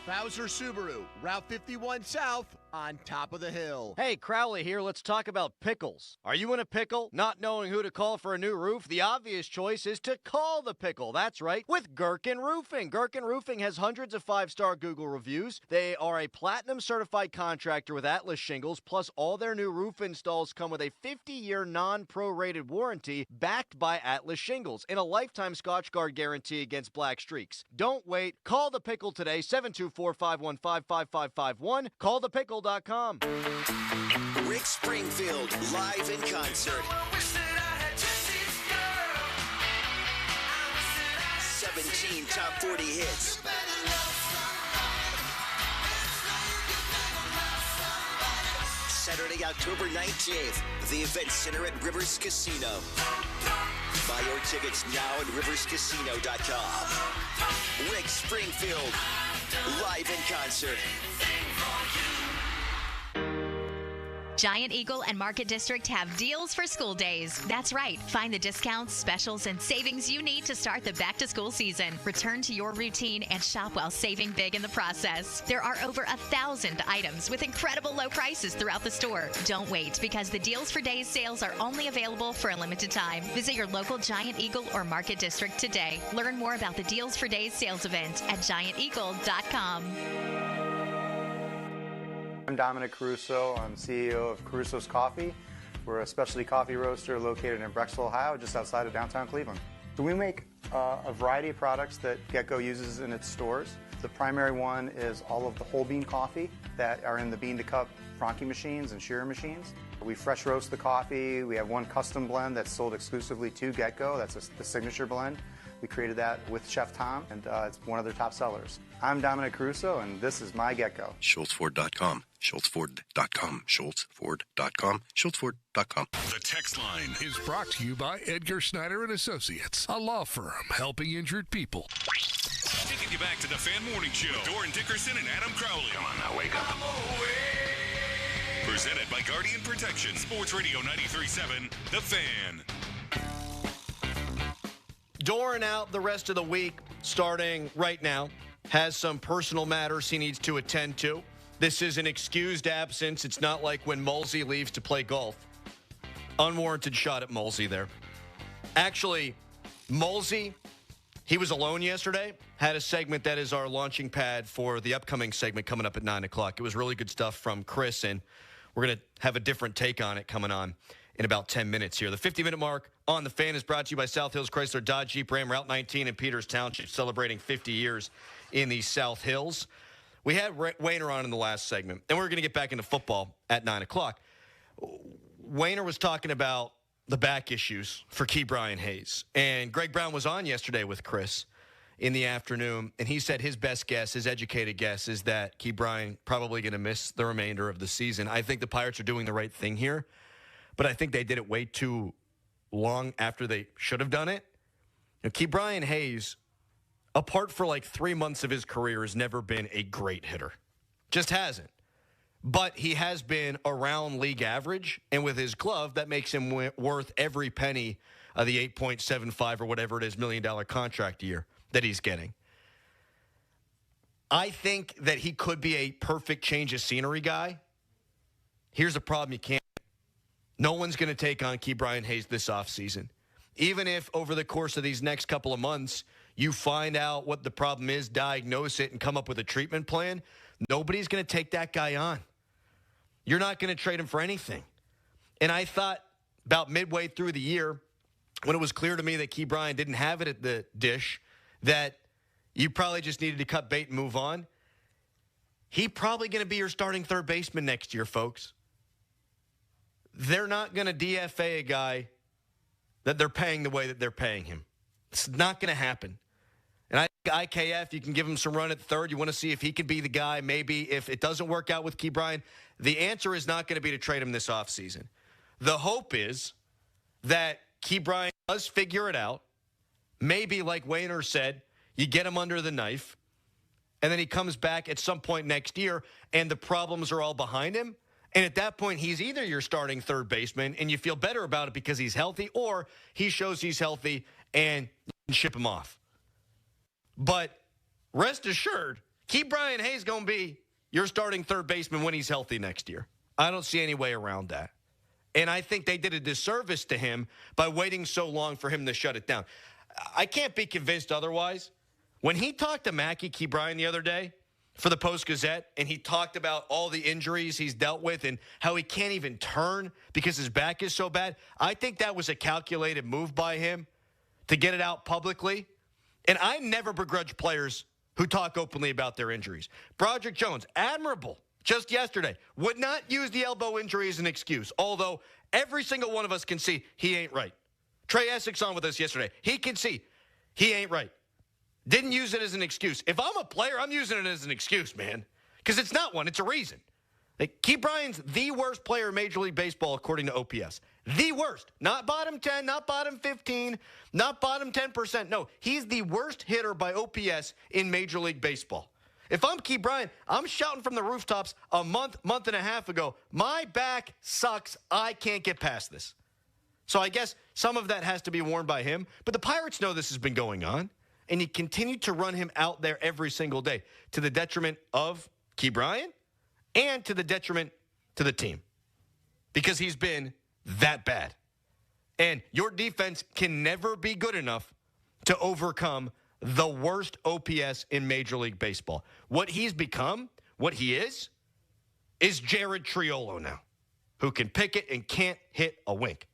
Bowser Subaru, Route 51 South, on top of the hill. Hey, Crowley here. Let's talk about pickles. Are you in a pickle? Not knowing who to call for a new roof? The obvious choice is to call the pickle. That's right, with Gherkin Roofing. Gherkin Roofing has hundreds of 5-star Google reviews. They are a platinum-certified contractor with Atlas shingles, plus all their new roof installs come with a 50-year non-prorated warranty backed by Atlas shingles and a lifetime Scotchgard guarantee against black streaks. Don't wait. Call the pickle today, 724-515-5551. Callthepickle.com. Rick Springfield, live in concert. 17 top 40 hits. Saturday, October 19th, the Event Center at Rivers Casino. Buy your tickets now at riverscasino.com. Rick Springfield, live in concert. Giant Eagle and Market District have deals for school days. That's right. Find the discounts, specials, and savings you need to start the back-to-school season. Return to your routine and shop while saving big in the process. There are over 1,000 items with incredible low prices throughout the store. Don't wait, because the Deals for Days sales are only available for a limited time. Visit your local Giant Eagle or Market District today. Learn more about the Deals for Days sales event at gianteagle.com. I'm Dominic Caruso. I'm CEO of Caruso's Coffee. We're a specialty coffee roaster located in Brecksville, Ohio, just outside of downtown Cleveland. So we make a variety of products that GetGo uses in its stores. The primary one is all of the whole bean coffee that are in the bean-to-cup Franke machines and shearer machines. We fresh roast the coffee. We have one custom blend that's sold exclusively to GetGo. That's the signature blend. We created that with Chef Tom, and it's one of their top sellers. I'm Dominic Caruso, and this is my GetGo. SchultzFord.com. SchultzFord.com. SchultzFord.com. SchultzFord.com. The text line is brought to you by Edgar Snyder and Associates, a law firm helping injured people. Taking you back to the Fan Morning Show. Doran Dickerson and Adam Crowley. Come on now, wake up. Presented by Guardian Protection. Sports Radio 93.7, The Fan. Doran out the rest of the week, starting right now. Has some personal matters he needs to attend to. This is an excused absence. It's not like when Mulsey leaves to play golf. Unwarranted shot at Mulsey there. Actually, Mulsey, he was alone yesterday. Had a segment that is our launching pad for the upcoming segment coming up at 9 o'clock. It was really good stuff from Chris, and we're going to have a different take on it coming on in about 10 minutes here. The 50-minute mark on The Fan is brought to you by South Hills Chrysler Dodge Jeep Ram, Route 19 in Peters Township, celebrating 50 years in the South Hills. We had Wayner on in the last segment, and we're going to get back into football at 9 o'clock. Wayner was talking about the back issues for Ke'Bryan Hayes, and Greg Brown was on yesterday with Chris in the afternoon, and he said his best guess, his educated guess, is that Ke'Bryan probably going to miss the remainder of the season. I think the Pirates are doing the right thing here, but I think they did it way too long after they should have done it. You know, Ke'Bryan Hayes, apart for like 3 months of his career, has never been a great hitter. Just hasn't. But he has been around league average, and with his glove, that makes him worth every penny of the $8.75 or whatever it is $1 million contract a year that he's getting. I think that he could be a perfect change of scenery guy. Here's the problem: you can't. No one's going to take on Ke'Bryan Hayes this offseason. Even if over the course of these next couple of months you find out what the problem is, diagnose it, and come up with a treatment plan, nobody's going to take that guy on. You're not going to trade him for anything. And I thought about midway through the year, when it was clear to me that Ke'Bryan didn't have it at the dish, that you probably just needed to cut bait and move on. He's probably going to be your starting third baseman next year, folks. They're not going to DFA a guy that they're paying the way that they're paying him. It's not going to happen. And I think IKF, you can give him some run at third. You want to see if he could be the guy. Maybe if it doesn't work out with Ke'Bryan, the answer is not going to be to trade him this offseason. The hope is that Ke'Bryan does figure it out. Maybe, like Wayner said, you get him under the knife, and then he comes back at some point next year, and the problems are all behind him. And at that point, he's either your starting third baseman, and you feel better about it because he's healthy, or he shows he's healthy, and you can ship him off. But rest assured, Ke'Bryan Hayes going to be your starting third baseman when he's healthy next year. I don't see any way around that. And I think they did a disservice to him by waiting so long for him to shut it down. I can't be convinced otherwise. When he talked to Mackie Ke'Bryan the other day for the Post-Gazette, and he talked about all the injuries he's dealt with and how he can't even turn because his back is so bad, I think that was a calculated move by him to get it out publicly. And I never begrudge players who talk openly about their injuries. Broderick Jones, admirable, just yesterday, would not use the elbow injury as an excuse, although every single one of us can see he ain't right. Trey Essex on with us yesterday. He can see he ain't right. Didn't use it as an excuse. If I'm a player, I'm using it as an excuse, man, because it's not one. It's a reason. Like, Ke'Bryan's the worst player in Major League Baseball according to OPS. The worst. Not bottom 10, not bottom 15, not bottom 10%. No, he's the worst hitter by OPS in Major League Baseball. If I'm Ke'Bryan, I'm shouting from the rooftops a month and a half ago, my back sucks. I can't get past this. So I guess some of that has to be worn by him. But the Pirates know this has been going on, and you continue to run him out there every single day to the detriment of Ke'Bryan and to the detriment to the team because he's been that bad. And your defense can never be good enough to overcome the worst OPS in Major League Baseball. What he's become, what he is Jared Triolo now, who can pick it and can't hit a wink.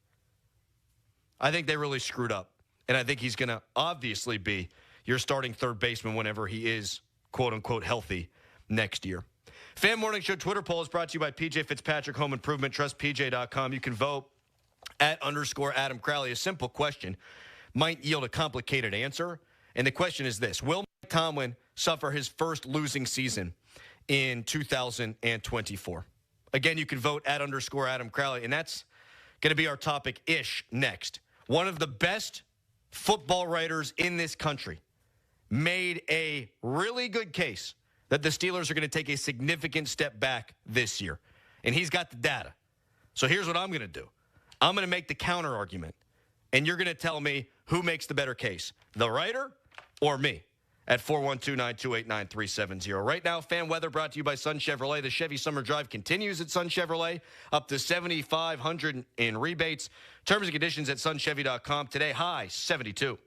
I think they really screwed up, and I think he's going to obviously be your starting third baseman whenever he is, quote-unquote, healthy next year. Fan Morning Show Twitter poll is brought to you by PJ Fitzpatrick Home Improvement. TrustPJ.com. You can vote at _Adam Crowley. A simple question might yield a complicated answer. And the question is this: will Mike Tomlin suffer his first losing season in 2024? Again, you can vote at _Adam Crowley. And that's going to be our topic-ish next. One of the best football writers in this country made a really good case that the Steelers are going to take a significant step back this year. And he's got the data. So here's what I'm going to do. I'm going to make the counter argument. and you're going to tell me who makes the better case, the writer or me, at 412-928-9370. Right now, fan weather brought to you by Sun Chevrolet. The Chevy Summer Drive continues at Sun Chevrolet, up to $7,500 in rebates. Terms and conditions at sunchevy.com. Today, high 72.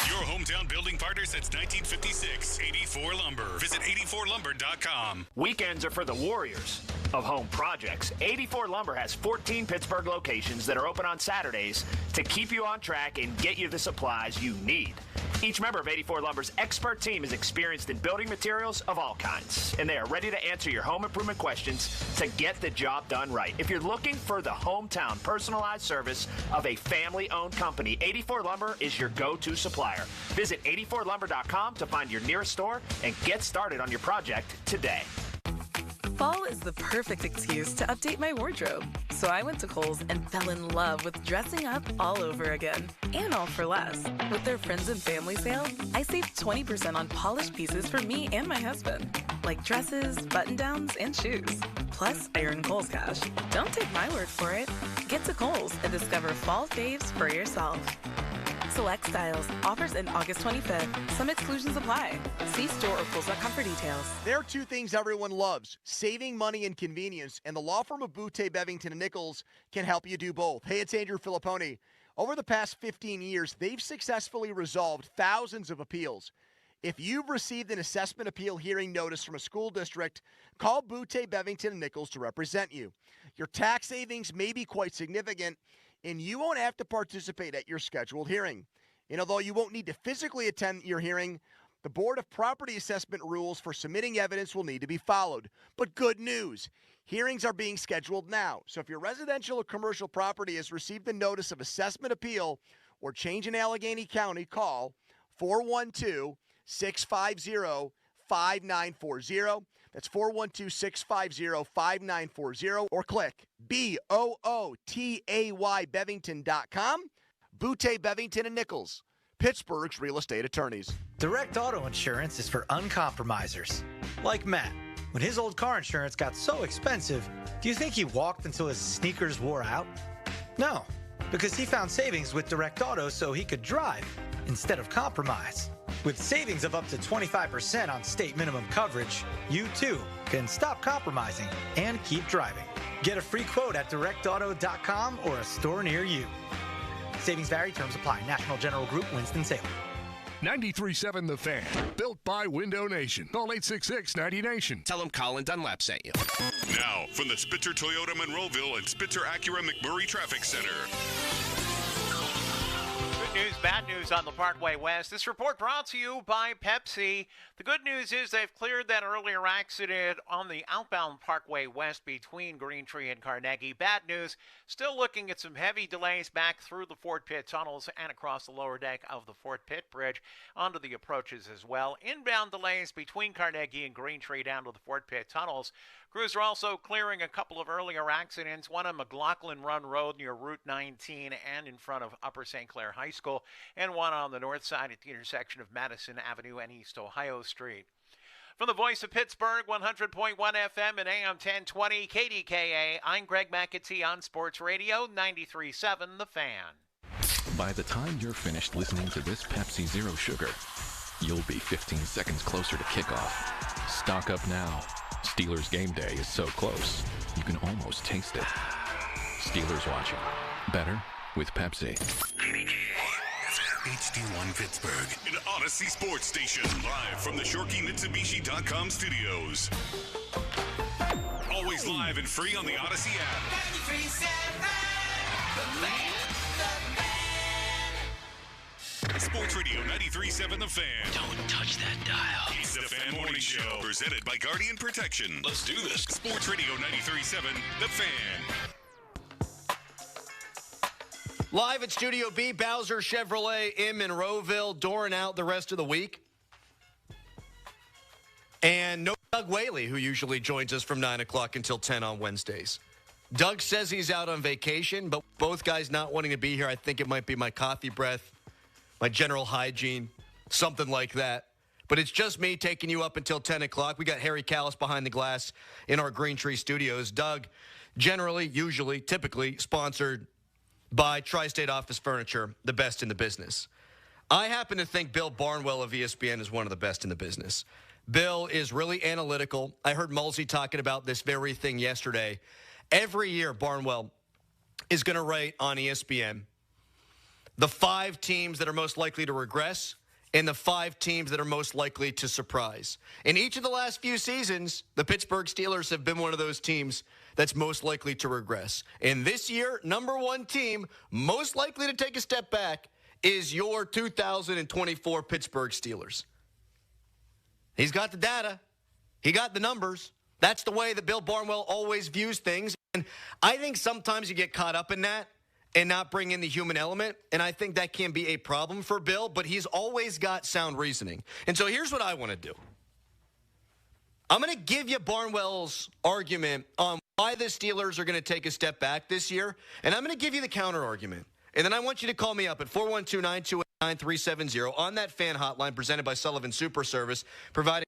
Your hometown building partner since 1956, 84 Lumber. Visit 84lumber.com. Weekends are for the warriors of home projects. 84 Lumber has 14 Pittsburgh locations that are open on Saturdays to keep you on track and get you the supplies you need. Each member of 84 Lumber's expert team is experienced in building materials of all kinds, and they are ready to answer your home improvement questions to get the job done right. If you're looking for the hometown personalized service of a family-owned company, 84 Lumber is your go-to supplier. Visit 84lumber.com to find your nearest store and get started on your project today. Fall is the perfect excuse to update my wardrobe. So I went to Kohl's and fell in love with dressing up all over again. And all for less. With their friends and family sale, I saved 20% on polished pieces for me and my husband. Like dresses, button-downs, and shoes. Plus, I earn Kohl's cash. Don't take my word for it. Get to Kohl's and discover fall faves for yourself. Select styles. Offers end August 25th. Some exclusions apply. See store or Kohl's.com for details. There are two things everyone loves, saving money and convenience, and the law firm of Butte, Bevington & Nichols can help you do both. Hey, it's Andrew Filipponi. Over the past 15 years, they've successfully resolved thousands of appeals. If you've received an assessment appeal hearing notice from a school district, call Butte, Bevington & Nichols to represent you. Your tax savings may be quite significant, and you won't have to participate at your scheduled hearing. And although you won't need to physically attend your hearing, the Board of Property Assessment rules for submitting evidence will need to be followed. But good news, hearings are being scheduled now. So if your residential or commercial property has received a notice of assessment appeal or change in Allegheny County, call 412-650-5940. That's 412-650-5940, or click BOOTAY Bevington.com. Butte, Bevington & Nichols, Pittsburgh's real estate attorneys. Direct auto insurance is for uncompromisers. Like Matt. When his old car insurance got so expensive, do you think he walked until his sneakers wore out? No, because he found savings with Direct Auto so he could drive instead of compromise. With savings of up to 25% on state minimum coverage, you too can stop compromising and keep driving. Get a free quote at directauto.com or a store near you. Savings vary, terms apply. National General Group, Winston-Salem. 93.7 The Fan. Built by Window Nation. Call 866-90Nation. Tell them Colin Dunlap sent you. Now, from the Spitzer Toyota Monroeville and Spitzer Acura McMurray Traffic Center. Good news, bad news on the Parkway West. This report brought to you by Pepsi. The good news is they've cleared that earlier accident on the outbound Parkway West between Green Tree and Carnegie. Bad news, still looking at some heavy delays back through the Fort Pitt tunnels and across the lower deck of the Fort Pitt Bridge onto the approaches as well. Inbound delays between Carnegie and Green Tree down to the Fort Pitt tunnels. Crews are also clearing a couple of earlier accidents, one on McLaughlin Run Road near Route 19 and in front of Upper St. Clair High School, and one on the north side at the intersection of Madison Avenue and East Ohio Street. From the voice of Pittsburgh, 100.1 FM and AM 1020 KDKA, I'm Greg McAtee on Sports Radio 93.7 The Fan. By the time you're finished listening to this Pepsi Zero Sugar, you'll be 15 seconds closer to kickoff. Stock up now. Steelers game day is so close, you can almost taste it. Steelers watching. Better with Pepsi. HD1 Pittsburgh, an Odyssey Sports Station, live from the ShorkeyMitsubishi.com studios. Always live and free on the Odyssey app. 93.7 Sports Radio 93.7 The Fan. Don't touch that dial. It's the Fan Morning Show, presented by Guardian Protection. Let's do this. Sports Radio 93.7 The Fan. Live at Studio B, Bowser Chevrolet in Monroeville, dooring out the rest of the week. And no Doug Whaley, who usually joins us from 9 o'clock until 10 on Wednesdays. Doug says he's out on vacation, but both guys not wanting to be here, I think it might be my coffee breath, my general hygiene, something like that. But it's just me taking you up until 10 o'clock. We got Harry Callis behind the glass in our Green Tree studios. Doug, generally, usually, typically sponsored by Tri-State Office Furniture, the best in the business. I happen to think Bill Barnwell of ESPN is one of the best in the business. Bill is really analytical. I heard Mulsey talking about this very thing yesterday. Every year, Barnwell is going to write on ESPN the 5 teams that are most likely to regress and the 5 teams that are most likely to surprise. In each of the last few seasons, the Pittsburgh Steelers have been one of those teams that's most likely to regress. And this year, number 1 team most likely to take a step back is your 2024 Pittsburgh Steelers. He's got the data. He got the numbers. That's the way that Bill Barnwell always views things. And I think sometimes you get caught up in that and not bring in the human element. And I think that can be a problem for Bill, but he's always got sound reasoning. And so here's what I want to do. I'm going to give you Barnwell's argument on why the Steelers are going to take a step back this year, and I'm going to give you the counter argument. And then I want you to call me up at 412-928-9370 on that fan hotline presented by Sullivan Super Service, providing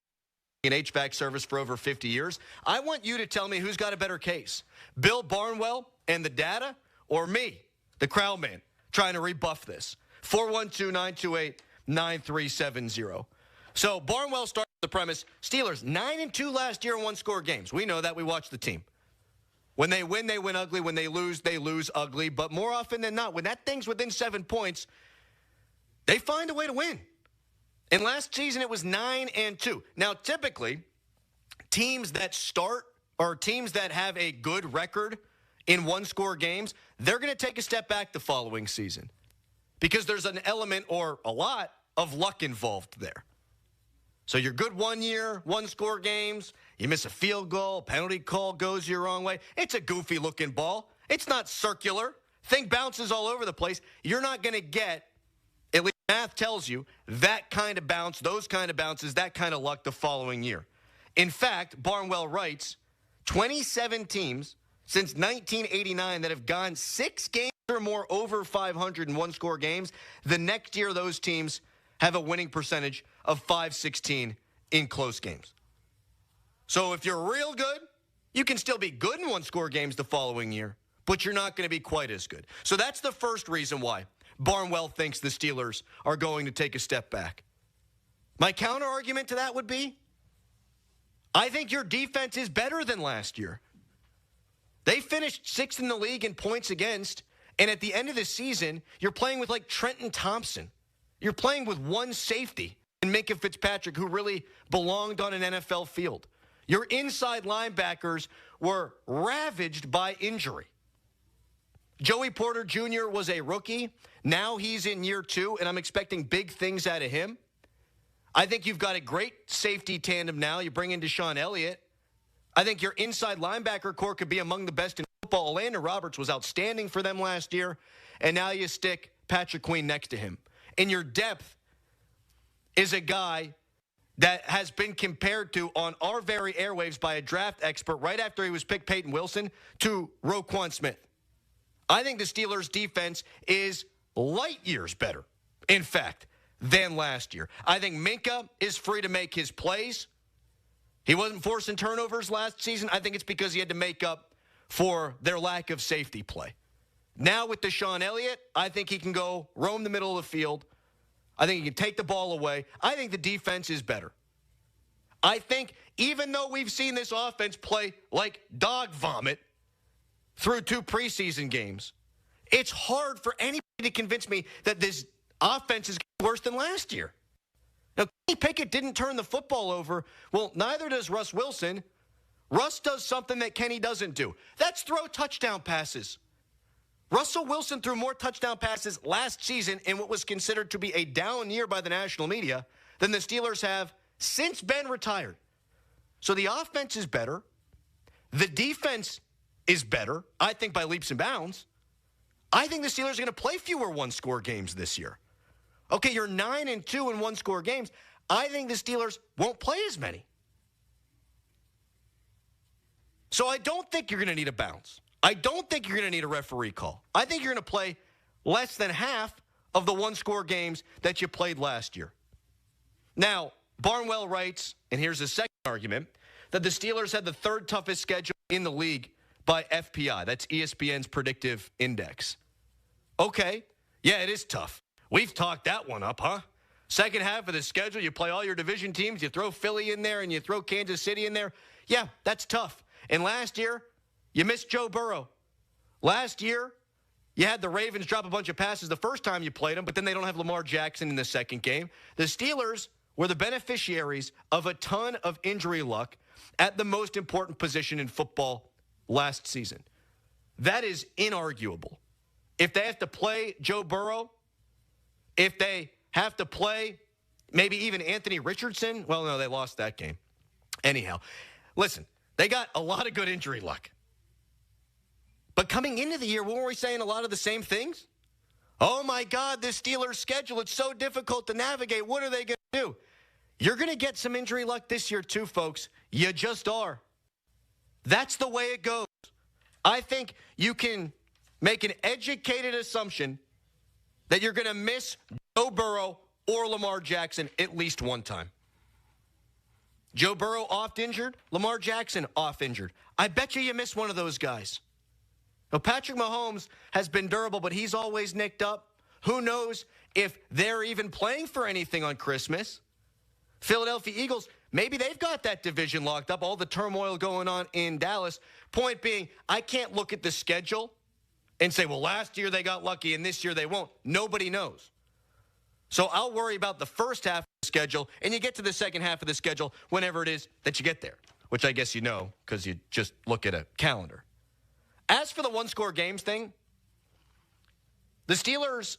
an HVAC service for over 50 years. I want you to tell me who's got a better case, Bill Barnwell and the data, or me, the crowd man, trying to rebuff this. 412-928-9370. So Barnwell starts the premise, Steelers 9-2 last year in one-score games. We know that. We watch the team. When they win ugly. When they lose ugly. But more often than not, when that thing's within 7 points, they find a way to win. And last season, it was 9-2. Now, typically, teams that start or teams that have a good record in one-score games, they're going to take a step back the following season because there's an element or a lot of luck involved there. So you're good 1 year, one-score games, you miss a field goal, penalty call goes your wrong way. It's a goofy-looking ball. It's not circular. Thing bounces all over the place. You're not going to get, at least math tells you, that kind of bounce, those kind of bounces, that kind of luck the following year. In fact, Barnwell writes, 27 teams since 1989 that have gone 6 games or more over 500 in one-score games. The next year, those teams have a winning percentage of .516 in close games. So if you're real good, you can still be good in one-score games the following year, but you're not going to be quite as good. So that's the first reason why Barnwell thinks the Steelers are going to take a step back. My counter-argument to that would be, I think your defense is better than last year. They finished 6th in the league in points against, and at the end of the season, you're playing with like Trenton Thompson. You're playing with one safety in Minkah Fitzpatrick, who really belonged on an NFL field. Your inside linebackers were ravaged by injury. Joey Porter Jr. was a rookie. Now he's in year 2, and I'm expecting big things out of him. I think you've got a great safety tandem now. You bring in Deshaun Elliott. I think your inside linebacker core could be among the best in football. Orlando Roberts was outstanding for them last year, and now you stick Patrick Queen next to him. And your depth is a guy that has been compared to on our very airwaves by a draft expert right after he was picked, Peyton Wilson, to Roquan Smith. I think the Steelers' defense is light years better, in fact, than last year. I think Minkah is free to make his plays. He wasn't forcing turnovers last season. I think it's because he had to make up for their lack of safety play. Now with Deshaun Elliott, I think he can go roam the middle of the field. I think he can take the ball away. I think the defense is better. I think even though we've seen this offense play like dog vomit through 2 preseason games, it's hard for anybody to convince me that this offense is worse than last year. Now, Kenny Pickett didn't turn the football over. Well, neither does Russ Wilson. Russ does something that Kenny doesn't do. That's throw touchdown passes. Russell Wilson threw more touchdown passes last season in what was considered to be a down year by the national media than the Steelers have since Ben retired. So the offense is better. The defense is better, I think, by leaps and bounds. I think the Steelers are going to play fewer one-score games this year. Okay, you're 9-2 in one-score games. I think the Steelers won't play as many. So I don't think you're going to need a bounce. I don't think you're going to need a referee call. I think you're going to play less than half of the one-score games that you played last year. Now, Barnwell writes, and here's his second argument, that the Steelers had the 3rd toughest schedule in the league by FPI. That's ESPN's predictive index. Okay. Yeah, it is tough. We've talked that one up, huh? Second half of the schedule, you play all your division teams, you throw Philly in there, and you throw Kansas City in there. Yeah, that's tough. And last year, you missed Joe Burrow. Last year, you had the Ravens drop a bunch of passes the first time you played them, but then they don't have Lamar Jackson in the second game. The Steelers were the beneficiaries of a ton of injury luck at the most important position in football last season. That is inarguable. If they have to play Joe Burrow, if they have to play maybe even Anthony Richardson, well, no, they lost that game. Anyhow, listen, they got a lot of good injury luck. But coming into the year, weren't we saying a lot of the same things? Oh, my God, this Steelers schedule, it's so difficult to navigate. What are they going to do? You're going to get some injury luck this year too, folks. You just are. That's the way it goes. I think you can make an educated assumption that you're going to miss Joe Burrow or Lamar Jackson at least one time. Joe Burrow oft injured, Lamar Jackson off injured. I bet you miss one of those guys. Now, Patrick Mahomes has been durable, but he's always nicked up. Who knows if they're even playing for anything on Christmas? Philadelphia Eagles, maybe they've got that division locked up, all the turmoil going on in Dallas. Point being, I can't look at the schedule and say, well, last year they got lucky and this year they won't. Nobody knows. So I'll worry about the first half of the schedule, and you get to the second half of the schedule whenever it is that you get there, which I guess you know because you just look at a calendar. As for the one-score games thing, the Steelers,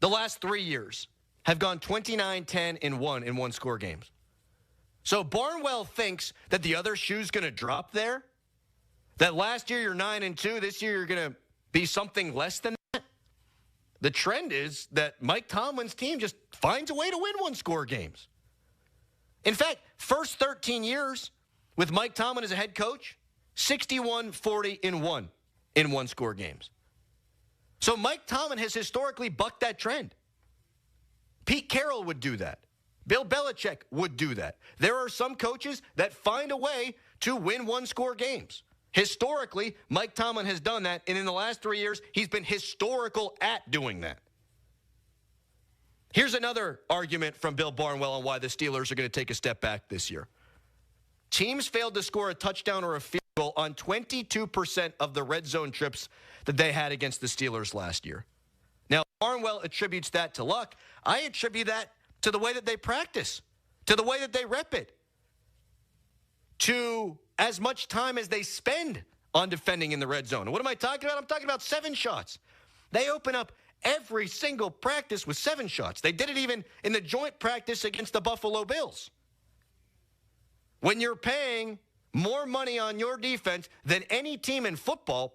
the last 3 years, have gone 29-10-1 in one-score games. So Barnwell thinks that the other shoe's going to drop there, that last year you're 9-2, this year you're going to be something less than that. The trend is that Mike Tomlin's team just finds a way to win one-score games. In fact, first 13 years with Mike Tomlin as a head coach, 61-40-1 in one-score games. So Mike Tomlin has historically bucked that trend. Pete Carroll would do that. Bill Belichick would do that. There are some coaches that find a way to win one-score games. Historically, Mike Tomlin has done that, and in the last 3 years, he's been historical at doing that. Here's another argument from Bill Barnwell on why the Steelers are going to take a step back this year. Teams failed to score a touchdown or a field goal on 22% of the red zone trips that they had against the Steelers last year. Now, Barnwell attributes that to luck. I attribute that to the way that they practice, to the way that they rep it, to as much time as they spend on defending in the red zone. And what am I talking about? I'm talking about 7 shots. They open up every single practice with 7 shots. They did it even in the joint practice against the Buffalo Bills. When you're paying more money on your defense than any team in football,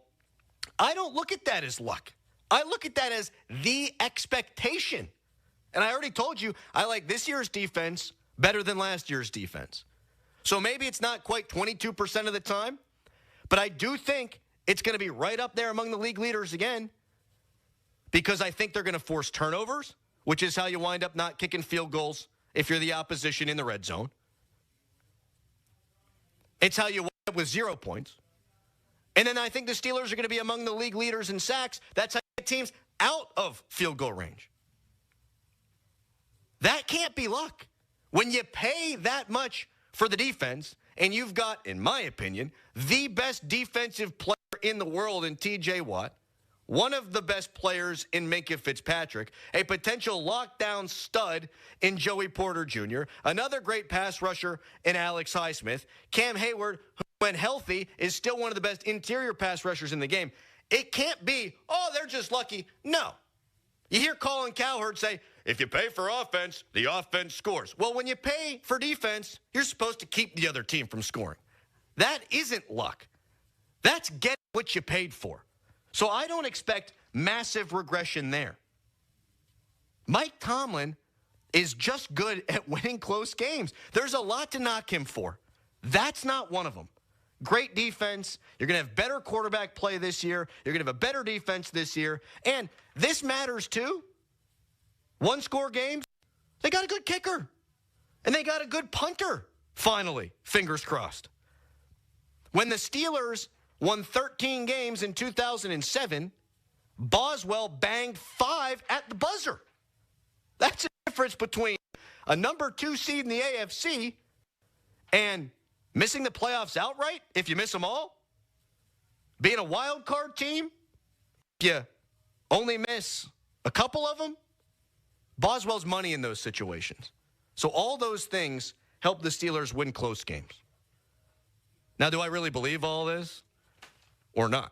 I don't look at that as luck. I look at that as the expectation. And I already told you, I like this year's defense better than last year's defense. So maybe it's not quite 22% of the time, but I do think it's going to be right up there among the league leaders again, because I think they're going to force turnovers, which is how you wind up not kicking field goals if you're the opposition in the red zone. It's how you wind up with 0 points. And then I think the Steelers are going to be among the league leaders in sacks. That's how you get teams out of field goal range. That can't be luck. When you pay that much for the defense, and you've got, in my opinion, the best defensive player in the world in T.J. Watt, one of the best players in Minkah Fitzpatrick, a potential lockdown stud in Joey Porter Jr., another great pass rusher in Alex Highsmith, Cam Hayward, who when healthy is still one of the best interior pass rushers in the game. It can't be, oh, they're just lucky. No. You hear Colin Cowherd say, if you pay for offense, the offense scores. Well, when you pay for defense, you're supposed to keep the other team from scoring. That isn't luck. That's getting what you paid for. So I don't expect massive regression there. Mike Tomlin is just good at winning close games. There's a lot to knock him for. That's not one of them. Great defense. You're going to have better quarterback play this year. You're going to have a better defense this year. And this matters too. One-score games, they got a good kicker. And they got a good punter, finally, fingers crossed. When the Steelers won 13 games in 2007, Boswell banged 5 at the buzzer. That's the difference between a number 2 seed in the AFC and missing the playoffs outright if you miss them all. Being a wild card team, if you only miss a couple of them. Boswell's money in those situations. So all those things help the Steelers win close games. Now, do I really believe all this or not?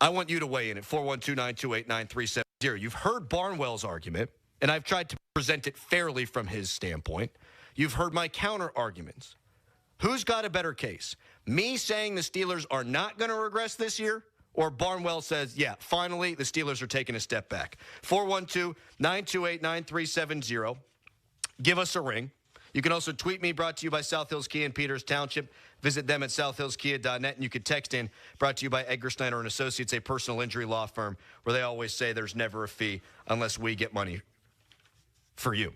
I want you to weigh in at 412-928-9370. You've heard Barnwell's argument, and I've tried to present it fairly from his standpoint. You've heard my counter arguments. Who's got a better case? Me saying the Steelers are not going to regress this year, or Barnwell says, yeah, finally the Steelers are taking a step back? 412-928-9370. Give us a ring. You can also tweet me, brought to you by South Hills Kia in Peters Township. Visit them at southhillskia.net, and you can text in, brought to you by Edgar Snyder and Associates, a personal injury law firm, where they always say there's never a fee unless we get money for you.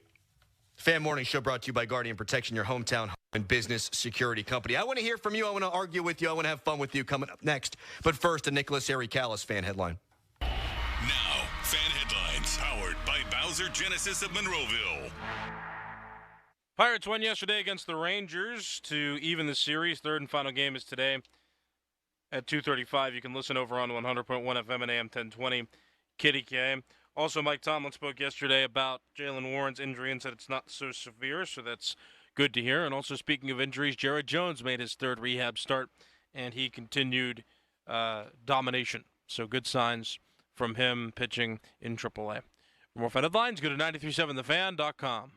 Fan Morning Show brought to you by Guardian Protection, your hometown home and business security company. I want to hear from you. I want to argue with you. I want to have fun with you coming up next. But first, a Nicholas Harry Callis fan headline. Now, fan headlines powered by Bowser Genesis of Monroeville. Pirates won yesterday against the Rangers to even the series. Third and final game is today at 2:35. You can listen over on 100.1 FM and AM 1020 Kitty K. Also, Mike Tomlin spoke yesterday about Jalen Warren's injury and said it's not so severe, so that's good to hear. And also, speaking of injuries, Jared Jones made his third rehab start, and he continued domination. So good signs from him pitching in AAA. For more fan headlines, go to 937thefan.com.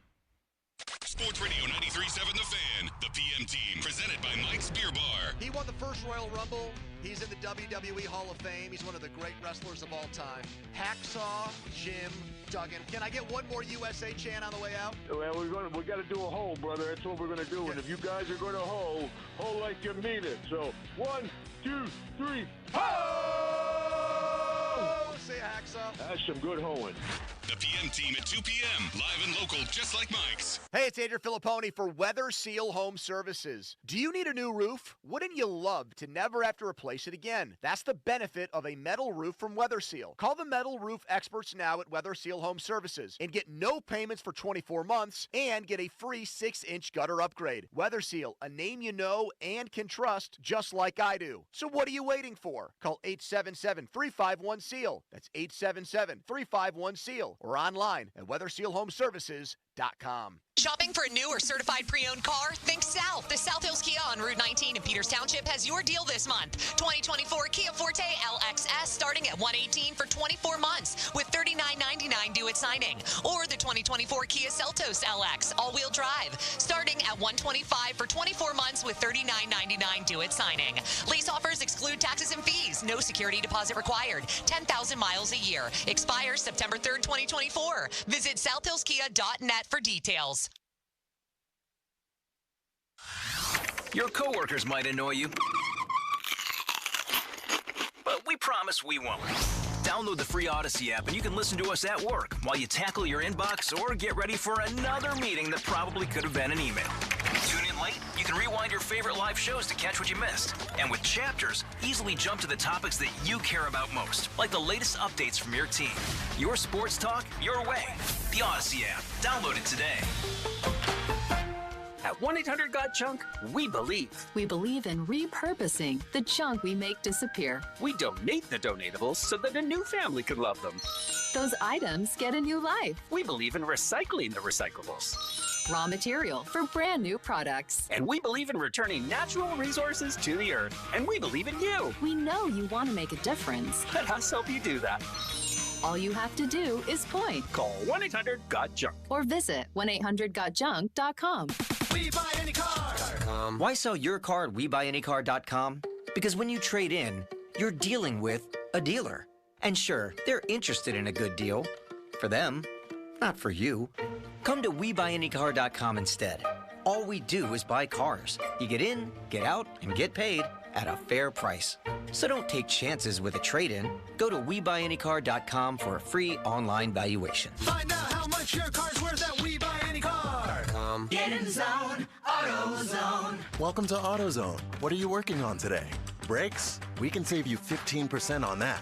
Sports Radio 93.7 The Fan, the PM team, presented by Mike's Beer Bar. He won the first Royal Rumble. He's in the WWE Hall of Fame. He's one of the great wrestlers of all time. Hacksaw Jim Duggan. Can I get one more USA chant on the way out? Well, we got to do a ho, brother. That's what we're going to do. Yeah. And if you guys are going to ho like you mean it. So 1, 2, 3, ho! Say hacksaw. That's some good hoeing. The PM team at 2 p.m. Live and local, just like Mike's. Hey, it's Adrian Filipponi for Weather Seal Home Services. Do you need a new roof? Wouldn't you love to never have to replace it again? That's the benefit of a metal roof from Weather Seal. Call the metal roof experts now at Weather Seal Home Services and get no payments for 24 months and get a free 6-inch gutter upgrade. Weather Seal, a name you know and can trust, just like I do. So what are you waiting for? Call 877-351-SEAL. That's 877-351-SEAL. Or online at weathersealhomeservices.com. Shopping for a new or certified pre-owned car? Think South. The South Hills Kia on Route 19 in Peters Township has your deal this month. 2024 Kia Forte LXS starting at $118 for 24 months with $39.99 due at signing. Or the 2024 Kia Seltos LX all-wheel drive starting at $125 for 24 months with $39.99 due at signing. Lease offers exclude taxes and fees. No security deposit required. 10,000 miles a year. Expires September 3rd, 2024. Visit southhillskia.net for details. Your coworkers might annoy you, but we promise we won't. Download the free Odyssey app and you can listen to us at work while you tackle your inbox or get ready for another meeting that probably could have been an email. Tune in late? You can rewind your favorite live shows to catch what you missed. And with Chapters, easily jump to the topics that you care about most, like the latest updates from your team. Your sports talk, your way. The Odyssey app. Download it today. At 1-800-GOT-JUNK, we believe. We believe in repurposing the junk we make disappear. We donate the donatables so that a new family can love them. Those items get a new life. We believe in recycling the recyclables. Raw material for brand new products. And we believe in returning natural resources to the earth. And we believe in you. We know you want to make a difference. Let us help you do that. All you have to do is point. Call 1-800-GOT-JUNK. Or visit 1-800-GOT-JUNK.com. We buy any car. Why sell your car at WeBuyAnyCar.com? Because when you trade in, you're dealing with a dealer. And sure, they're interested in a good deal. For them, not for you. Come to WeBuyAnyCar.com instead. All we do is buy cars. You get in, get out, and get paid at a fair price. So don't take chances with a trade-in. Go to WeBuyAnyCar.com for a free online valuation. Find out how much your car's worth at WeBuyAnyCar. Get in the zone, AutoZone. Welcome to AutoZone. What are you working on today? Brakes? We can save you 15% on that.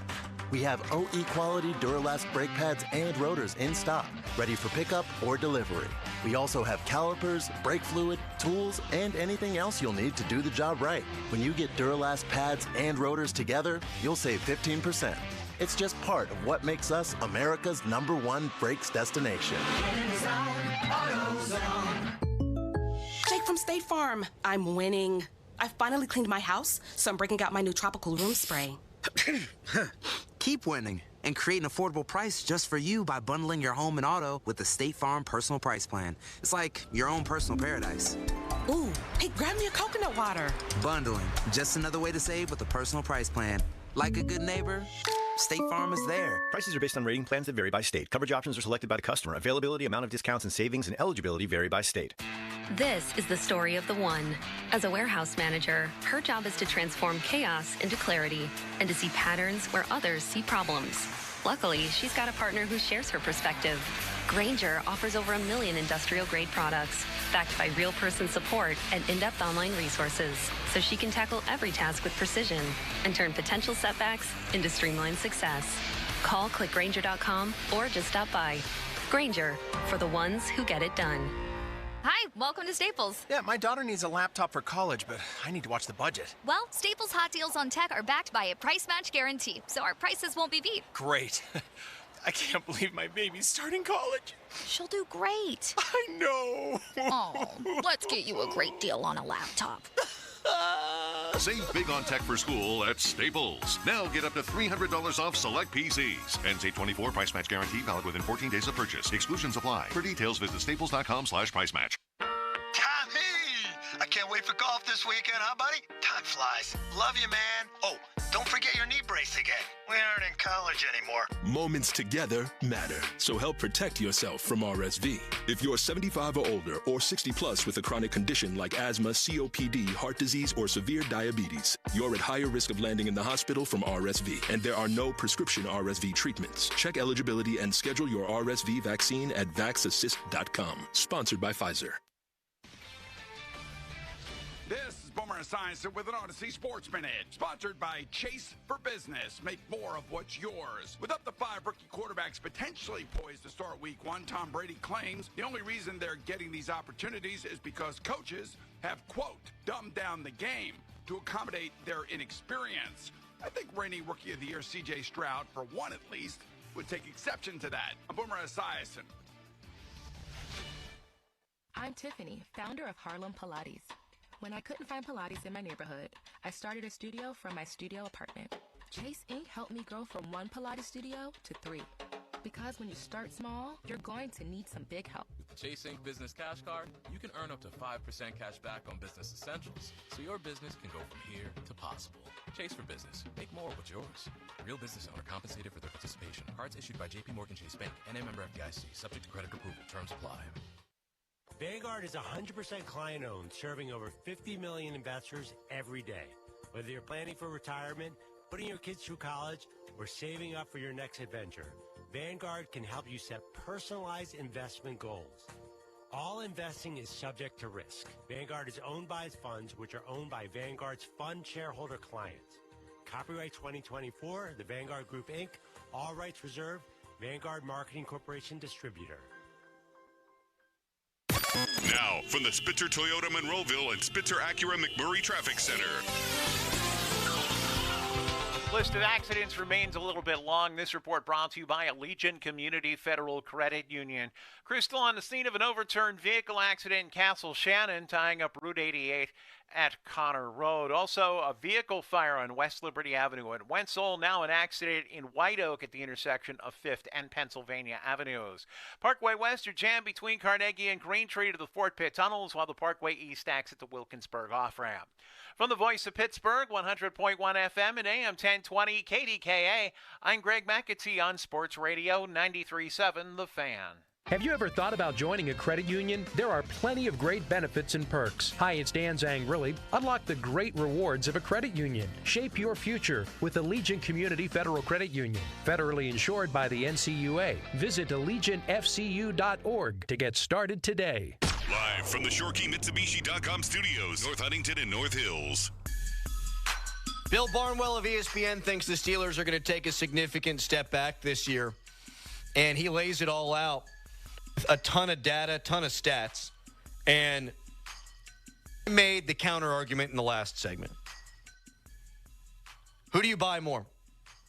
We have OE quality Duralast brake pads and rotors in stock, ready for pickup or delivery. We also have calipers, brake fluid, tools, and anything else you'll need to do the job right. When you get Duralast pads and rotors together, you'll save 15%. It's just part of what makes us America's #1 brakes destination. Jake from State Farm. I'm winning. I finally cleaned my house, so I'm breaking out my new tropical room spray. Keep winning and create an affordable price just for you by bundling your home and auto with the State Farm Personal Price Plan. It's like your own personal paradise. Ooh, hey, grab me a coconut water. Bundling, just another way to save with a personal price plan. Like a good neighbor, State Farm is there. Prices are based on rating plans that vary by state. Coverage options are selected by the customer. Availability, amount of discounts and savings, and eligibility vary by state. This is the story of the one. As a warehouse manager, her job is to transform chaos into clarity and to see patterns where others see problems. Luckily, she's got a partner who shares her perspective. Grainger offers over 1 million industrial-grade products, backed by real-person support and in-depth online resources, so she can tackle every task with precision and turn potential setbacks into streamlined success. Call clickgrainger.com or just stop by. Grainger, for the ones who get it done. Hi, welcome to Staples. Yeah, my daughter needs a laptop for college, but I need to watch the budget. Well, Staples hot deals on tech are backed by a price match guarantee, so our prices won't be beat. Great. I can't believe my baby's starting college. She'll do great. I know. Oh, let's get you a great deal on a laptop. Save big on tech for school at Staples. Now get up to $300 off select PCs. N-C24 price match guarantee valid within 14 days of purchase. Exclusions apply. For details, visit staples.com/price match. Tommy! I can't wait for golf this weekend, huh, buddy? Time flies. Love you, man. Oh, don't forget your knee brace again. We aren't in college anymore. Moments together matter, so help protect yourself from RSV. If you're 75 or older or 60 plus with a chronic condition like asthma, COPD, heart disease, or severe diabetes, you're at higher risk of landing in the hospital from RSV, and there are no prescription RSV treatments. Check eligibility and schedule your RSV vaccine at vaxassist.com. Sponsored by Pfizer. This is Boomer Esiason with an Odyssey Sports Minute, sponsored by Chase for Business. Make more of what's yours. With up to 5 rookie quarterbacks potentially poised to start week 1, Tom Brady claims the only reason they're getting these opportunities is because coaches have, quote, dumbed down the game to accommodate their inexperience. I think reigning Rookie of the Year C.J. Stroud, for one at least, would take exception to that. I'm Boomer Esiason. I'm Tiffany, founder of Harlem Pilates. When I couldn't find Pilates in my neighborhood, I started a studio from my studio apartment. Chase Inc. helped me grow from 1 Pilates studio to 3. Because when you start small, you're going to need some big help. With the Chase Inc. Business Cash Card, you can earn up to 5% cash back on business essentials, so your business can go from here to possible. Chase for Business. Make more of what's yours. Real business owner compensated for their participation. Cards issued by J.P. Morgan Chase Bank. NA member FDIC. Subject to credit approval. Terms apply. Vanguard is 100% client-owned, serving over 50 million investors every day. Whether you're planning for retirement, putting your kids through college, or saving up for your next adventure, Vanguard can help you set personalized investment goals. All investing is subject to risk. Vanguard is owned by its funds, which are owned by Vanguard's fund shareholder clients. Copyright 2024, the Vanguard Group, Inc., all rights reserved, Vanguard Marketing Corporation Distributor. Now, from the Spitzer Toyota Monroeville and Spitzer Acura McMurray Traffic Center. List of accidents remains a little bit long. This report brought to you by Allegiant Community Federal Credit Union. Crew still on the scene of an overturned vehicle accident in Castle Shannon, tying up Route 88 at Connor Road. Also, a vehicle fire on West Liberty Avenue at Wenzel. Now an accident in White Oak at the intersection of 5th and Pennsylvania Avenues. Parkway West are jammed between Carnegie and Green Tree to the Fort Pitt tunnels, while the Parkway East acts at the Wilkinsburg off-ramp. From the voice of Pittsburgh, 100.1 FM and AM 1020 KDKA, I'm Greg McAtee on Sports Radio 93.7 The Fan. Have you ever thought about joining a credit union? There are plenty of great benefits and perks. Hi, it's Dan Zangrilli. Unlock the great rewards of a credit union. Shape your future with Allegiant Community Federal Credit Union. Federally insured by the NCUA. Visit AllegiantFCU.org to get started today. Live from the ShoreKeyMitsubishi.com studios, North Huntington and North Hills. Bill Barnwell of ESPN thinks the Steelers are going to take a significant step back this year, and he lays it all out. A ton of data, ton of stats, and made the counter argument in the last segment. Who do you buy more,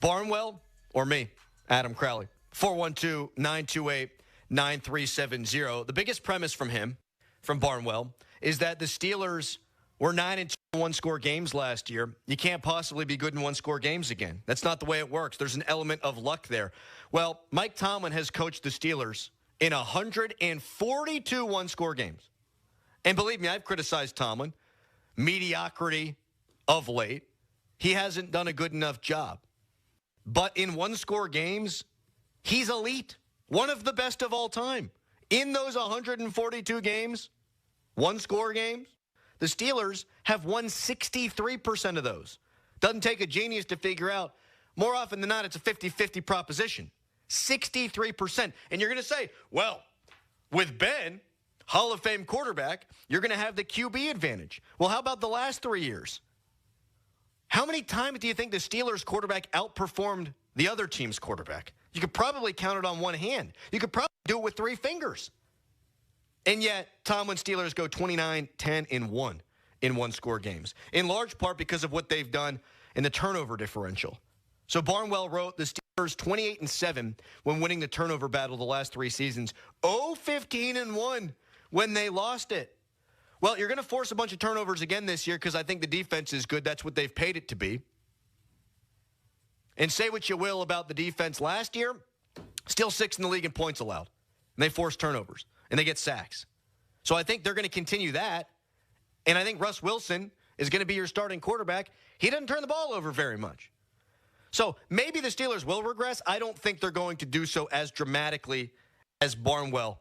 Barnwell or me, Adam Crowley? 412-928-9370. The biggest premise from him, from Barnwell, is that the Steelers were 9-2 in one-score games last year. You can't possibly be good in one-score games again. That's not the way it works. There's an element of luck there. Well, Mike Tomlin has coached the Steelers in 142 one-score games. And believe me, I've criticized Tomlin. Mediocrity of late. He hasn't done a good enough job. But in one-score games, he's elite. One of the best of all time. In those 142 games, one-score games, the Steelers have won 63% of those. Doesn't take a genius to figure out. More often than not, it's a 50-50 proposition. 63%. And you're going to say, well, with Ben, Hall of Fame quarterback, you're going to have the QB advantage. Well, how about the last 3 years? How many times do you think the Steelers quarterback outperformed the other team's quarterback? You could probably count it on one hand. You could probably do it with 3 fingers. And yet, Tomlin Steelers go 29-10-1 in one-score games, in large part because of what they've done in the turnover differential. So Barnwell wrote the Steelers 28-7 when winning the turnover battle the last 3 seasons, 0-15-1 when they lost it. Well, you're going to force a bunch of turnovers again this year because I think the defense is good. That's what they've paid it to be. And say what you will about the defense last year, still 6th in the league in points allowed. And they force turnovers. And they get sacks. So I think they're going to continue that. And I think Russ Wilson is going to be your starting quarterback. He doesn't turn the ball over very much. So maybe the Steelers will regress. I don't think they're going to do so as dramatically as Barnwell.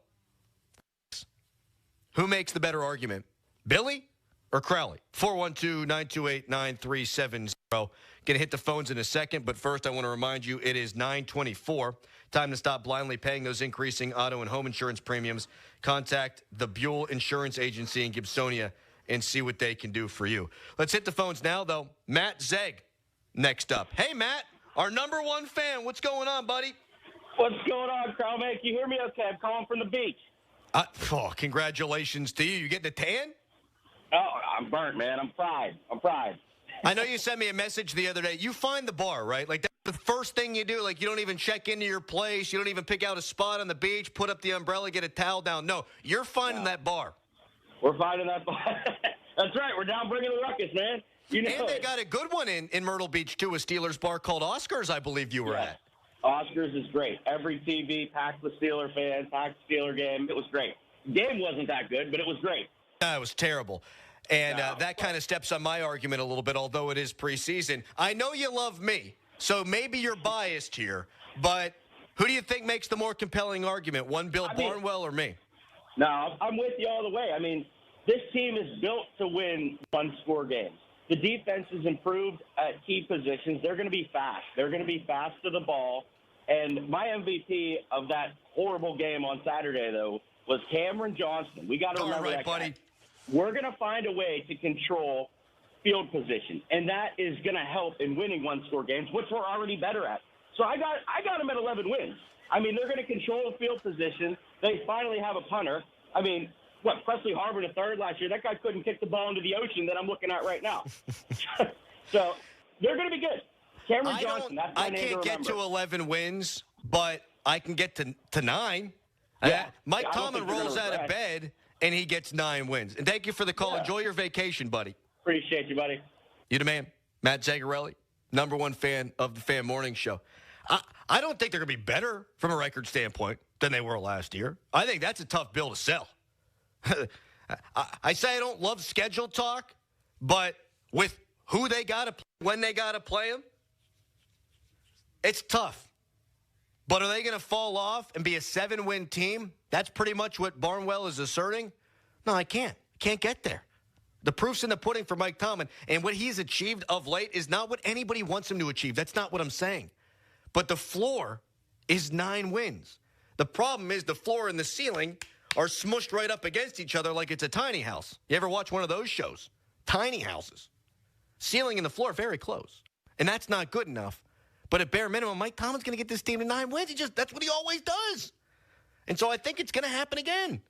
Who makes the better argument, Billy or Crowley? 412-928-9370. Going to hit the phones in a second, but first I want to remind you it is 9:24. Time to stop blindly paying those increasing auto and home insurance premiums. Contact the Buell Insurance Agency in Gibsonia and see what they can do for you. Let's hit the phones now, though. Matt Zegg next up. Hey, Matt, our number 1 fan. What's going on, buddy? What's going on, Crowley? Can you hear me okay? I'm calling from the beach. Congratulations to you. You getting a tan? Oh, I'm burnt, man. I'm fried. I know you sent me a message the other day. You find the bar, right? Like, that's the first thing you do. Like, you don't even check into your place. You don't even pick out a spot on the beach, put up the umbrella, get a towel down. No, you're finding that bar. We're finding that bar. That's right. We're down bringing the ruckus, man. You know and they got a good one in Myrtle Beach, too, a Steelers bar called Oscars, I believe you were at. Oscars is great. Every TV packed with Steeler fans, packed Steeler game. It was great. Game wasn't that good, but it was great. It was terrible. And that kind of steps on my argument a little bit, although it is preseason. I know you love me, so maybe you're biased here, but who do you think makes the more compelling argument, Bill Barnwell or me? No, I'm with you all the way. I mean, this team is built to win one-score games. The defense is improved at key positions. They're going to be fast. They're going to be fast to the ball. And my MVP of that horrible game on Saturday, though, was Cameron Johnston. We got to remember that guy. We're going to find a way to control field position, and that is going to help in winning one-score games, which we're already better at. So I got them at 11 wins. I mean, they're going to control field position. They finally have a punter. I mean, Presley Harvard a third last year. That guy couldn't kick the ball into the ocean that I'm looking at right now. So they're going to be good. Cameron Johnson, that's my name to remember. I can't get to 11 wins, but I can get to 9. Yeah. Mike Tomlin rolls out of bed, and he gets 9 wins. And thank you for the call. Yeah. Enjoy your vacation, buddy. Appreciate you, buddy. You the man. Matt Zagarelli, number 1 fan of the Fan Morning Show. I don't think they're going to be better from a record standpoint than they were last year. I think that's a tough bill to sell. I say I don't love schedule talk, but with who they got to play, when they got to play them, it's tough. But are they going to fall off and be a 7-win team? That's pretty much what Barnwell is asserting. No, I can't. Can't get there. The proof's in the pudding for Mike Tomlin, and what he's achieved of late is not what anybody wants him to achieve. That's not what I'm saying. But the floor is 9 wins. The problem is the floor and the ceiling are smushed right up against each other like it's a tiny house. You ever watch one of those shows? Tiny houses. Ceiling and the floor very close. And that's not good enough. But at bare minimum, Mike Tomlin's going to get this team to 9 wins. That's what he always does. And so I think it's going to happen again.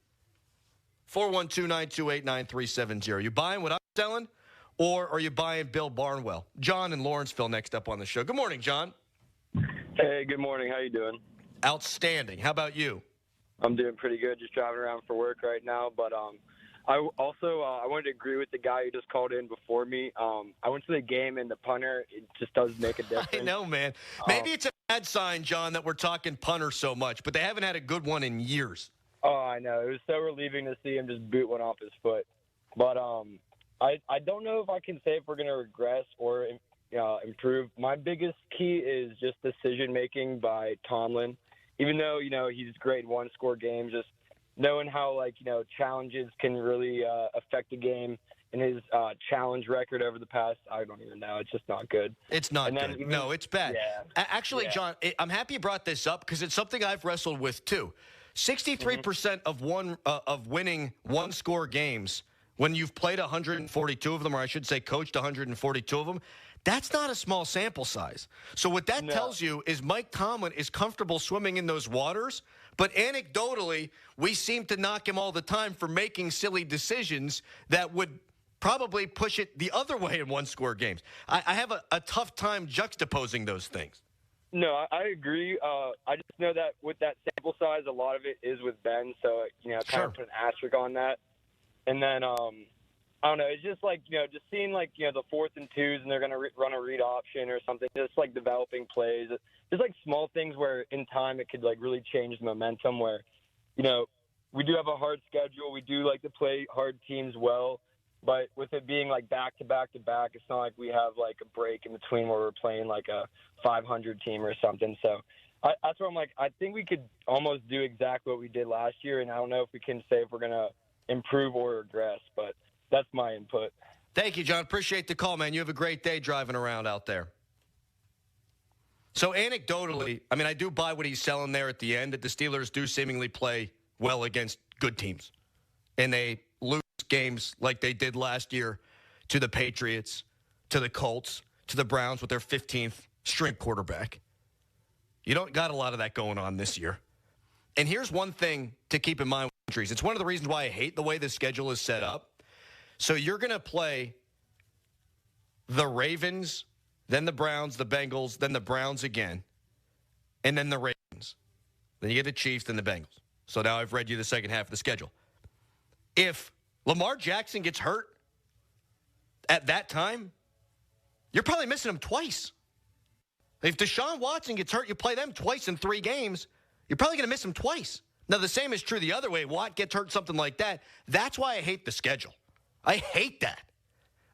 412-928-9370. You buying what I'm selling, or are you buying Bill Barnwell? John in Lawrenceville next up on the show. Good morning, John. Hey, good morning. How you doing? Outstanding. How about you? I'm doing pretty good. Just driving around for work right now. But I wanted to agree with the guy who just called in before me. I went to the game, and the punter, it just does make a difference. I know, man. Maybe it's a bad sign, John, that we're talking punter so much, but they haven't had a good one in years. Oh, I know. It was so relieving to see him just boot one off his foot. But I don't know if I can say if we're going to regress or improve. My biggest key is just decision-making by Tomlin. Even though, he's great in one-score games, just knowing how, challenges can really affect the game. And his challenge record over the past, I don't even know. It's just not good. It's not good. No, it's bad. Yeah. Actually, yeah. John, I'm happy you brought this up because it's something I've wrestled with too. 63% of winning one-score games when you've played 142 of them, or I should say coached 142 of them, that's not a small sample size. So what that tells you is Mike Tomlin is comfortable swimming in those waters, but anecdotally, we seem to knock him all the time for making silly decisions that would probably push it the other way in one-score games. I have a tough time juxtaposing those things. No, I agree. I just know that with that sample size, a lot of it is with Ben, so, kind of put an asterisk on that. And then, I don't know, it's just just seeing the 4th and 2s and they're going to run a read option or something, just developing plays. Just small things where in time it could really change the momentum where, we do have a hard schedule. We do like to play hard teams well. But with it being back to back to back, it's not like we have a break in between where we're playing a 500 team or something. So that's where I'm I think we could almost do exactly what we did last year. And I don't know if we can say if we're going to improve or regress, but that's my input. Thank you, John. Appreciate the call, man. You have a great day driving around out there. So anecdotally, I do buy what he's selling there at the end, that the Steelers do seemingly play well against good teams. And they lose games like they did last year to the Patriots, to the Colts, to the Browns with their 15th string quarterback. You don't got a lot of that going on this year. And here's one thing to keep in mind with injuries. It's one of the reasons why I hate the way the schedule is set up. So you're going to play the Ravens, then the Browns, the Bengals, then the Browns again, and then the Ravens. Then you get the Chiefs, then the Bengals. So now I've read you the second half of the schedule. If Lamar Jackson gets hurt at that time, you're probably missing him twice. If Deshaun Watson gets hurt, you play them twice in 3 games, you're probably going to miss him twice. Now, the same is true the other way. Watt gets hurt, something like that. That's why I hate the schedule. I hate that.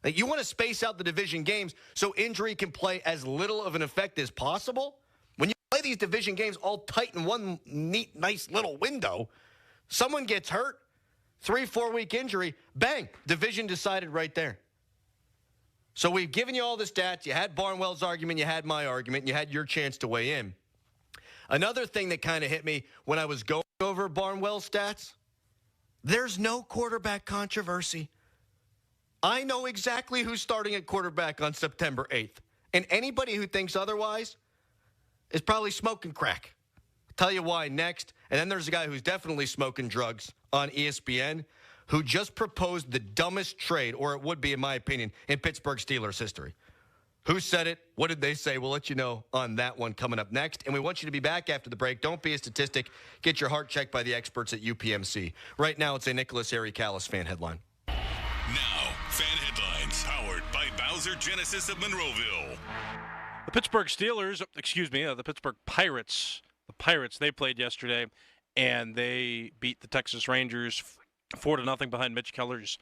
You want to space out the division games so injury can play as little of an effect as possible. When you play these division games all tight in one neat, nice little window, someone gets hurt, 3-4 week injury, bang, division decided right there. So we've given you all the stats. You had Barnwell's argument, you had my argument, and you had your chance to weigh in. Another thing that kind of hit me when I was going over Barnwell's stats, there's no quarterback controversy. I know exactly who's starting at quarterback on September 8th. And anybody who thinks otherwise is probably smoking crack. I'll tell you why next. And then there's a guy who's definitely smoking drugs on ESPN who just proposed the dumbest trade, or it would be, in my opinion, in Pittsburgh Steelers history. Who said it? What did they say? We'll let you know on that one coming up next. And we want you to be back after the break. Don't be a statistic. Get your heart checked by the experts at UPMC. Right now, it's a Nicholas Callis fan headline. Now, fan headlines powered by Bowser Genesis of Monroeville. The Pittsburgh the Pittsburgh Pirates. The Pirates, they played yesterday, and they beat the Texas Rangers 4-0 behind Mitch Keller's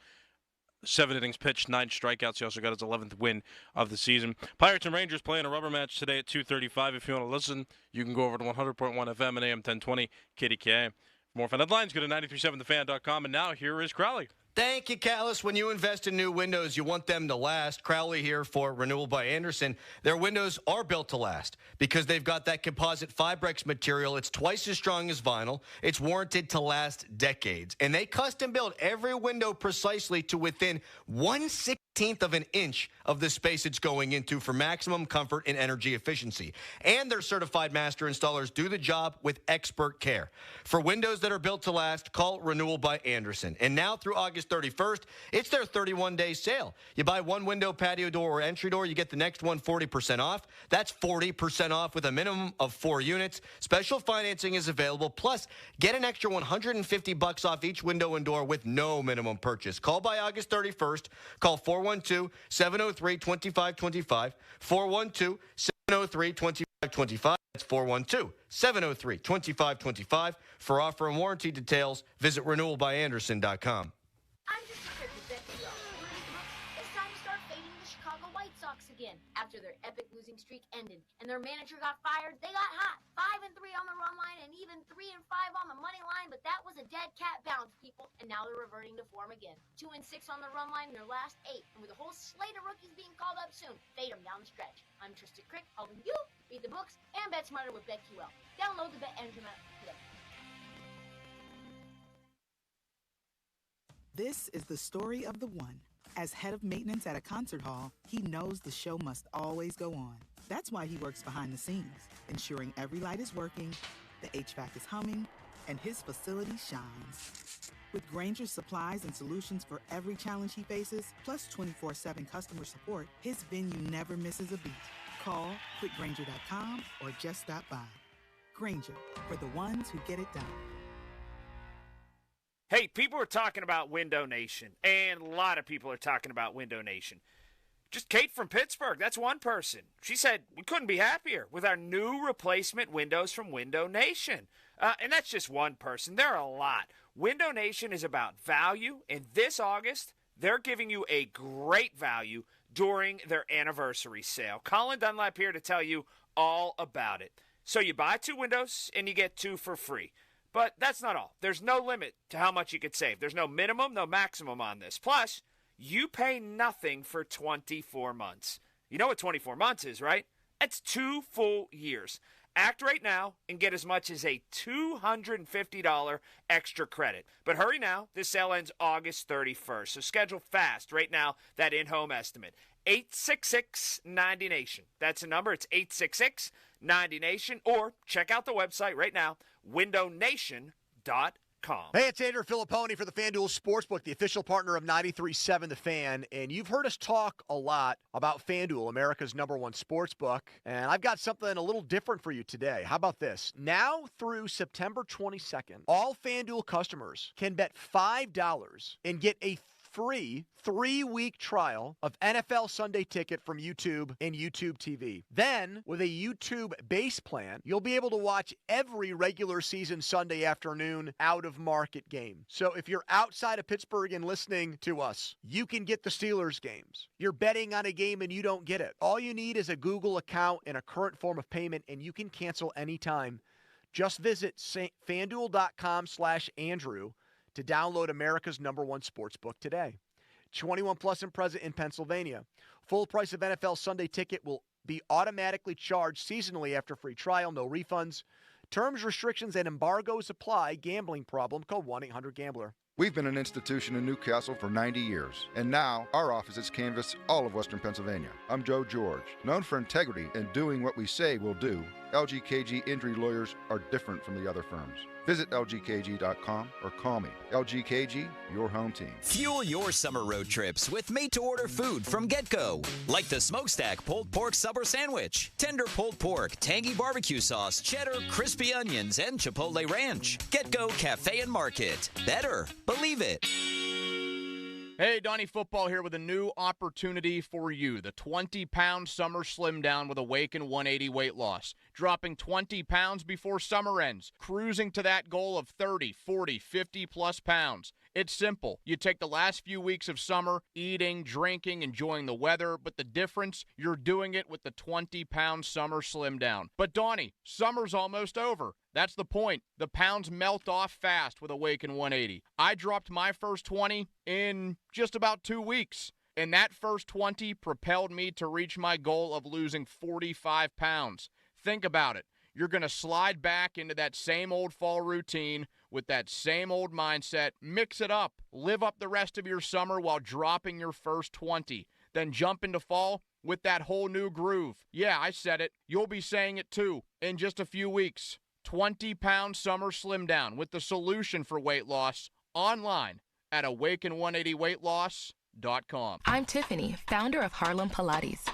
7 innings pitched, 9 strikeouts. He also got his 11th win of the season. Pirates and Rangers playing a rubber match today at 2:35. If you want to listen, you can go over to 100.1 FM and AM 1020 KDKA. For more fan headlines, go to 937thefan.com. And now here is Crowley. Thank you, Callis. When you invest in new windows, you want them to last. Crowley here for Renewal by Anderson. Their windows are built to last because they've got that composite Fibrex material. It's twice as strong as vinyl. It's warranted to last decades. And they custom build every window precisely to within 1/6 1/18 of an inch of the space it's going into for maximum comfort and energy efficiency. And their certified master installers do the job with expert care. For windows that are built to last, call Renewal by Andersen. And now through August 31st, it's their 31-day sale. You buy one window, patio door, or entry door, you get the next one 40% off. That's 40% off with a minimum of 4 units. Special financing is available. Plus, get an extra $150 off each window and door with no minimum purchase. Call by August 31st. Call 412-703-2525. 412-703-2525. That's 412-703-2525. For offer and warranty details, visit renewalbyandersen.com. I'm just here to bet you up. It's time to start fading the Chicago White Sox again. After their epic losing streak ended and their manager got fired, they got hot. 5-3 on the run line and even 3-5 on the money line, but that was a dead cat bounce, people. And now they're reverting to form again. 2-6 on the run line in their last 8, and with a whole slate of rookies being called up soon, fade them down the stretch. I'm Tristan Crick, helping you read the books and bet smarter with BetQL. Download the BetMGM app today. This is the story of the one. As head of maintenance at a concert hall, he knows the show must always go on. That's why he works behind the scenes, ensuring every light is working, the HVAC is humming, and his facility shines. With Grainger's supplies and solutions for every challenge he faces, plus 24/7 customer support, his venue never misses a beat. Call quickgrainger.com or just stop by. Grainger, for the ones who get it done. Hey, people are talking about Window Nation, and a lot of people are talking about Window Nation. Just Kate from Pittsburgh, that's one person. She said, we couldn't be happier with our new replacement windows from Window Nation. And that's just one person. There are a lot. Window Nation is about value, and this August, they're giving you a great value during their anniversary sale. Colin Dunlap here to tell you all about it. So you buy 2 windows, and you get 2 for free. But that's not all. There's no limit to how much you could save. There's no minimum, no maximum on this. Plus, you pay nothing for 24 months. You know what 24 months is, right? That's 2 full years. Act right now and get as much as a $250 extra credit. But hurry now. This sale ends August 31st. So schedule fast right now that in-home estimate. 866-90-NATION. That's the number. It's 866-90-NATION. Or check out the website right now, windownation.com. Hey, it's Andrew Filipponi for the FanDuel Sportsbook, the official partner of 93.7 The Fan. And you've heard us talk a lot about FanDuel, America's #1 sportsbook. And I've got something a little different for you today. How about this? Now through September 22nd, all FanDuel customers can bet $5 and get a free 3-week trial of NFL Sunday Ticket from YouTube and YouTube TV. Then, with a YouTube base plan, you'll be able to watch every regular season Sunday afternoon out-of-market game. So if you're outside of Pittsburgh and listening to us, you can get the Steelers games. You're betting on a game and you don't get it. All you need is a Google account and a current form of payment, and you can cancel anytime. Just visit fanduel.com/Andrew to download America's #1 sportsbook today. 21 plus and present in Pennsylvania. Full price of NFL Sunday Ticket will be automatically charged seasonally after free trial, no refunds. Terms, restrictions, and embargoes apply. Gambling problem, call 1-800-GAMBLER. We've been an institution in Newcastle for 90 years, and now our offices canvass all of Western Pennsylvania. I'm Joe George. Known for integrity and doing what we say we'll do, LGKG injury lawyers are different from the other firms. Visit LGKG.com or call me. LGKG, your home team. Fuel your summer road trips with made-to-order food from GetGo. Like the Smokestack Pulled Pork Supper Sandwich, tender pulled pork, tangy barbecue sauce, cheddar, crispy onions, and Chipotle Ranch. GetGo Cafe and Market. Better. Believe it. Hey, Donnie Football here with a new opportunity for you. The 20-pound summer slim down with Awaken 180 weight loss. Dropping 20 pounds before summer ends. Cruising to that goal of 30, 40, 50-plus pounds. It's simple. You take the last few weeks of summer, eating, drinking, enjoying the weather, but the difference, you're doing it with the 20-pound summer slim down. But Donnie, summer's almost over. That's the point. The pounds melt off fast with Awaken 180. I dropped my first 20 in just about 2 weeks. And that first 20 propelled me to reach my goal of losing 45 pounds. Think about it. you're going to slide back into that same old fall routine with that same old mindset. Mix it up. Live up the rest of your summer while dropping your first 20. Then jump into fall with that whole new groove. Yeah, I said it. You'll be saying it too in just a few weeks. 20-pound summer slim down with the solution for weight loss online at awaken180weightloss.com. I'm Tiffany, founder of Harlem Pilates.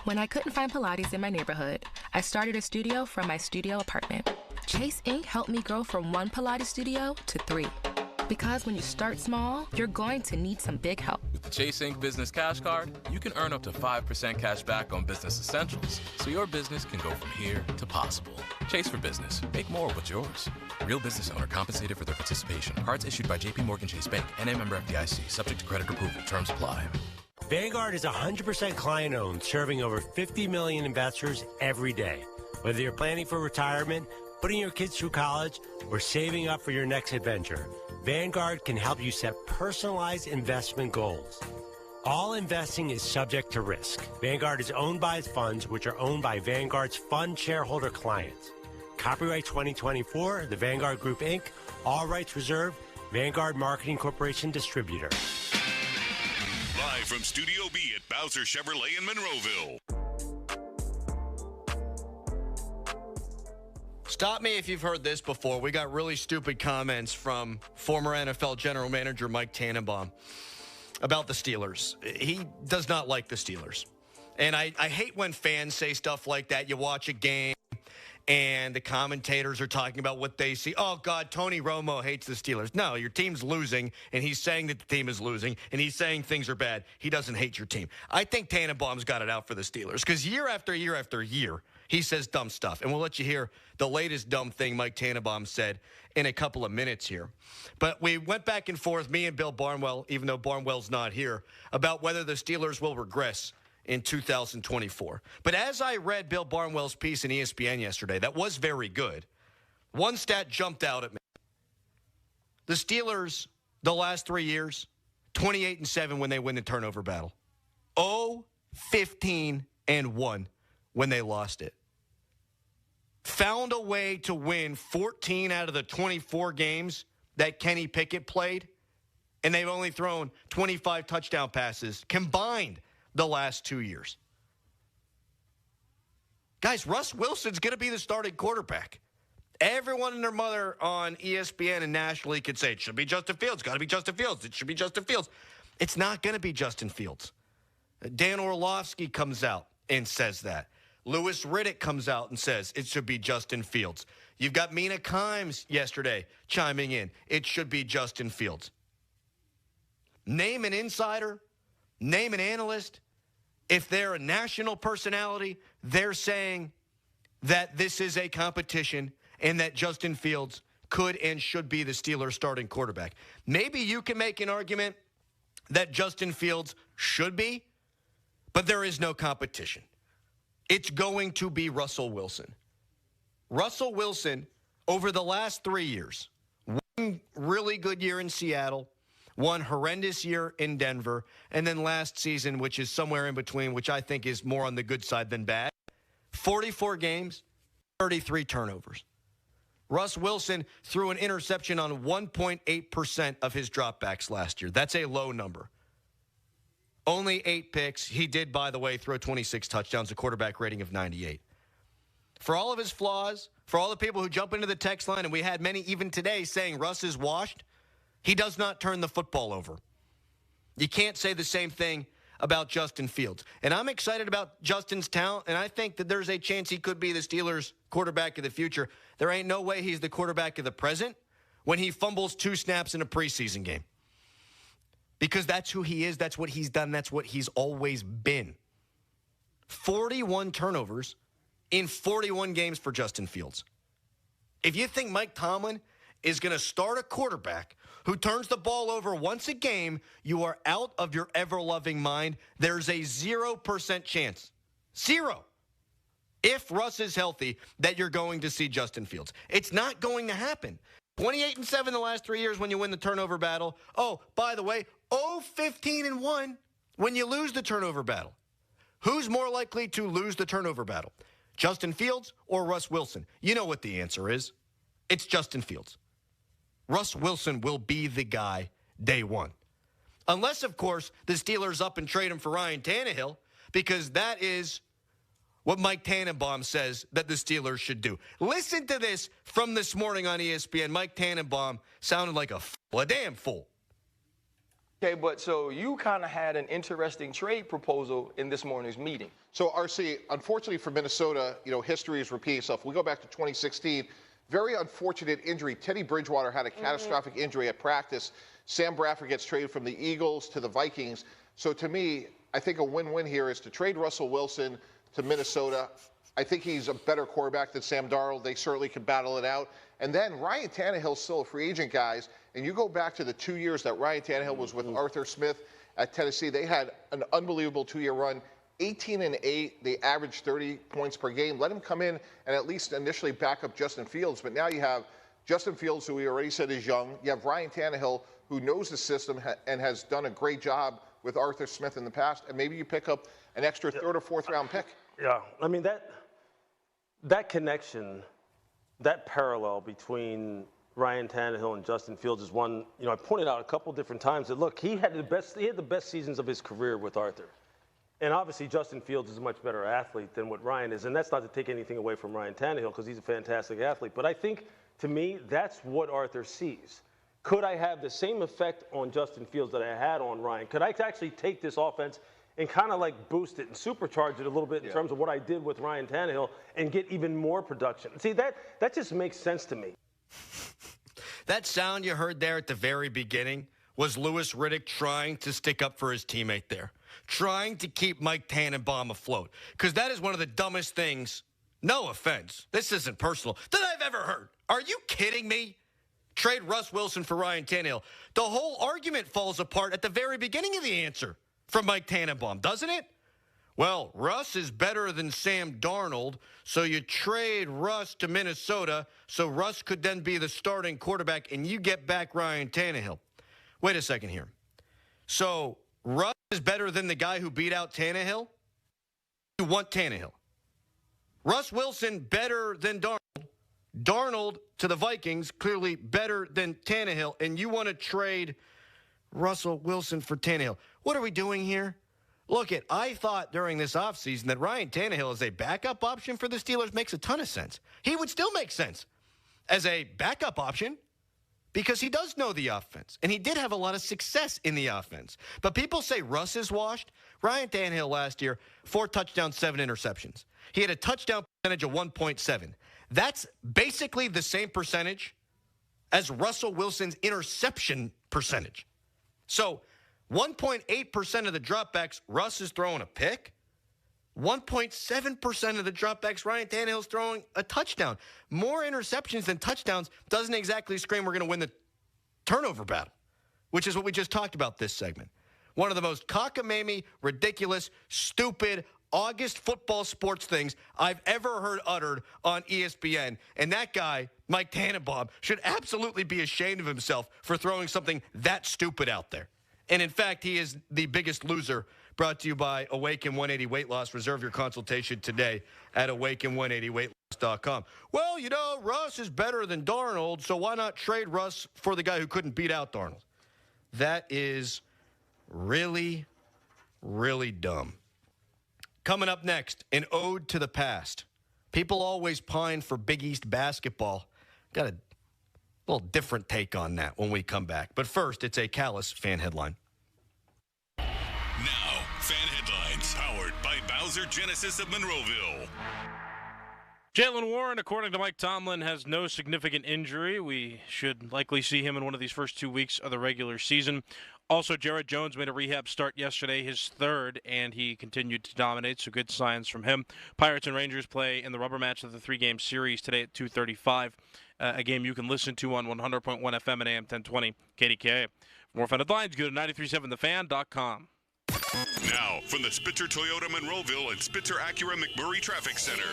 When I couldn't find Pilates in my neighborhood, I started a studio from my studio apartment. Chase Inc. helped me grow from 1 Pilates studio to 3. Because when you start small, you're going to need some big help. With the Chase Inc. Business Cash Card, you can earn up to 5% cash back on business essentials, so your business can go from here to possible. Chase for Business. Make more of what's yours. Real business owner compensated for their participation. Cards issued by J.P. Morgan Chase Bank, N.A. member FDIC. Subject to credit approval. Terms apply. Vanguard is 100% client-owned, serving over 50 million investors every day. Whether you're planning for retirement, putting your kids through college, or saving up for your next adventure, Vanguard can help you set personalized investment goals. All investing is subject to risk. Vanguard is owned by its funds, which are owned by Vanguard's fund shareholder clients. Copyright 2024, The Vanguard Group, Inc., all rights reserved, Vanguard Marketing Corporation Distributor. Live from Studio B at Bowser Chevrolet in Monroeville. Stop me if you've heard this before. We got really stupid comments from former NFL general manager Mike Tannenbaum about the Steelers. He does not like the Steelers. And I hate when fans say stuff like that. You watch a game and the commentators are talking about what they see. Oh, God, Tony Romo hates the Steelers. No, your team's losing, and he's saying that the team is losing, and he's saying things are bad. He doesn't hate your team. I think Tannenbaum's got it out for the Steelers because year after year after year, he says dumb stuff. And we'll let you hear the latest dumb thing Mike Tannenbaum said in a couple of minutes here. But we went back and forth, me and Bill Barnwell, even though Barnwell's not here, about whether the Steelers will regress in 2024. But as I read Bill Barnwell's piece in ESPN yesterday, that was very good. One stat jumped out at me. The Steelers, the last 3 years, 28-7 when they win the turnover battle. 0-15-1 when they lost it. Found a way to win 14 out of the 24 games that Kenny Pickett played, and they've only thrown 25 touchdown passes combined the last 2 years. Guys, Russ Wilson's going to be the starting quarterback. Everyone and their mother on ESPN and nationally could say, it should be Justin Fields. Got to be Justin Fields. It should be Justin Fields. It's not going to be Justin Fields. Dan Orlovsky comes out and says that. Louis Riddick comes out and says it should be Justin Fields. You've got Mina Kimes yesterday chiming in. It should be Justin Fields. Name an insider. Name an analyst. If they're a national personality, they're saying that this is a competition and that Justin Fields could and should be the Steelers' starting quarterback. Maybe you can make an argument that Justin Fields should be, but there is no competition. It's going to be Russell Wilson. Russell Wilson, over the last 3 years, one really good year in Seattle, one horrendous year in Denver, and then last season, which is somewhere in between, which I think is more on the good side than bad. 44 games, 33 turnovers. Russ Wilson threw an interception on 1.8% of his dropbacks last year. That's a low number. Only 8 picks. He did, by the way, throw 26 touchdowns, a quarterback rating of 98. For all of his flaws, for all the people who jump into the text line, and we had many even today saying Russ is washed, he does not turn the football over. You can't say the same thing about Justin Fields. And I'm excited about Justin's talent, and I think that there's a chance he could be the Steelers' quarterback of the future. There ain't no way he's the quarterback of the present when he fumbles 2 snaps in a preseason game. Because that's who he is, that's what he's done, that's what he's always been. 41 turnovers in 41 games for Justin Fields. If you think Mike Tomlin is going to start a quarterback who turns the ball over once a game, you are out of your ever-loving mind. There's a 0% chance, 0, if Russ is healthy, that you're going to see Justin Fields. It's not going to happen. 28-7 the last 3 years when you win the turnover battle. Oh, by the way, 0-15-1 when you lose the turnover battle. Who's more likely to lose the turnover battle? Justin Fields or Russ Wilson? You know what the answer is. It's Justin Fields. Russ Wilson will be the guy day one. Unless, of course, the Steelers up and trade him for Ryan Tannehill, because that is what Mike Tannenbaum says that the Steelers should do. Listen to this from this morning on ESPN. Mike Tannenbaum sounded like a damn fool. Okay, but so you kind of had an interesting trade proposal in this morning's meeting. So, RC, unfortunately for Minnesota, history is repeating itself. We go back to 2016, very unfortunate injury. Teddy Bridgewater had a catastrophic injury at practice. Sam Bradford gets traded from the Eagles to the Vikings. So, to me, I think a win-win here is to trade Russell Wilson to Minnesota. I think he's a better quarterback than Sam Darnold. They certainly could battle it out. And then Ryan Tannehill's still a free agent, guys. And you go back to the 2 years that Ryan Tannehill was with Arthur Smith at Tennessee. They had an unbelievable 2-year run, 18-8. They averaged 30 points per game. Let him come in and at least initially back up Justin Fields. But now you have Justin Fields, who we already said is young. You have Ryan Tannehill, who knows the system and has done a great job with Arthur Smith in the past. And maybe you pick up an extra third or fourth round pick. Yeah, I mean, that connection, that parallel between Ryan Tannehill and Justin Fields is one, I pointed out a couple different times that, look, he had the best seasons of his career with Arthur. And obviously Justin Fields is a much better athlete than what Ryan is. And that's not to take anything away from Ryan Tannehill, because he's a fantastic athlete. But I think, to me, that's what Arthur sees. Could I have the same effect on Justin Fields that I had on Ryan? Could I actually take this offense and kind of like boost it and supercharge it a little bit in terms of what I did with Ryan Tannehill and get even more production? See, that just makes sense to me. That sound you heard there at the very beginning was Louis Riddick trying to stick up for his teammate there, trying to keep Mike Tannenbaum afloat, because that is one of the dumbest things, no offense, this isn't personal, that I've ever heard. Are you kidding me? Trade Russ Wilson for Ryan Tannehill. The whole argument falls apart at the very beginning of the answer from Mike Tannenbaum, doesn't it? Well, Russ is better than Sam Darnold, so you trade Russ to Minnesota so Russ could then be the starting quarterback and you get back Ryan Tannehill. Wait a second here. So Russ is better than the guy who beat out Tannehill? You want Tannehill. Russ Wilson better than Darnold. Darnold to the Vikings, clearly better than Tannehill, and you want to trade Russell Wilson for Tannehill. What are we doing here? Look, I thought during this offseason that Ryan Tannehill as a backup option for the Steelers makes a ton of sense. He would still make sense as a backup option because he does know the offense, and he did have a lot of success in the offense. But people say Russ is washed. Ryan Tannehill last year, 4 touchdowns, 7 interceptions. He had a touchdown percentage of 1.7. That's basically the same percentage as Russell Wilson's interception percentage. So 1.8% of the dropbacks, Russ is throwing a pick. 1.7% of the dropbacks, Ryan Tannehill's throwing a touchdown. More interceptions than touchdowns doesn't exactly scream we're going to win the turnover battle, which is what we just talked about this segment. One of the most cockamamie, ridiculous, stupid, August football sports things I've ever heard uttered on ESPN. And that guy, Mike Tannenbaum, should absolutely be ashamed of himself for throwing something that stupid out there. And in fact, he is the biggest loser. Brought to you by Awaken 180 Weight Loss. Reserve your consultation today at awaken180weightloss.com. Well, Russ is better than Darnold, so why not trade Russ for the guy who couldn't beat out Darnold? That is really, really dumb. Coming up next, an ode to the past. People always pine for Big East basketball. Got a little different take on that when we come back. But first, it's a Callus fan headline. Now, fan headlines powered by Bowser Genesis of Monroeville. Jaylen Warren, according to Mike Tomlin, has no significant injury. We should likely see him in one of these first 2 weeks of the regular season. Also, Jared Jones made a rehab start yesterday, his third, and he continued to dominate, so good signs from him. Pirates and Rangers play in the rubber match of the 3-game series today at 2:35, a game you can listen to on 100.1 FM and AM 1020 KDKA. For more fan headlines, go to 937thefan.com. Now, from the Spitzer Toyota Monroeville and Spitzer Acura McMurray Traffic Center.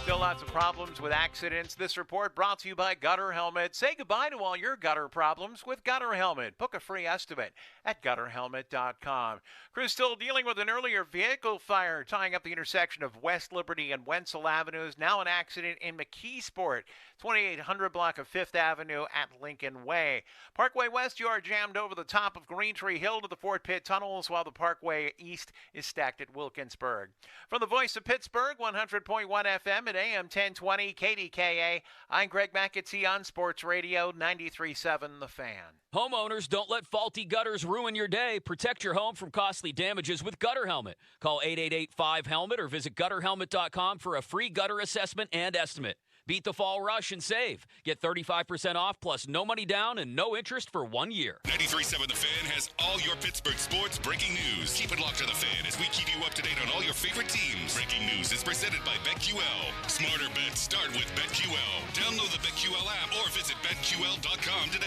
Still lots of problems with accidents. This report brought to you by Gutter Helmet. Say goodbye to all your gutter problems with Gutter Helmet. Book a free estimate at gutterhelmet.com. Crews still dealing with an earlier vehicle fire tying up the intersection of West Liberty and Wenzel Avenues. Now an accident in McKeesport, 2800 block of 5th Avenue at Lincoln Way. Parkway West, you are jammed over the top of Green Tree Hill to the Fort Pitt tunnels, while the Parkway East is stacked at Wilkinsburg. From the voice of Pittsburgh, 100.1 FM at AM 1020 KDKA, I'm Greg McAtee on Sports Radio 93.7 The Fan. Homeowners, don't let faulty gutters ruin your day. Protect your home from costly damages with Gutter Helmet. Call 888-5HELMET or visit gutterhelmet.com for a free gutter assessment and estimate. Beat the fall rush and save. Get 35% off plus no money down and no interest for 1 year. 93.7 The Fan has all your Pittsburgh sports breaking news. Keep it locked to The Fan as we keep you up to date on all your favorite teams. Breaking news is presented by BetQL. Smarter bets start with BetQL. Download the BetQL app or visit BetQL.com today.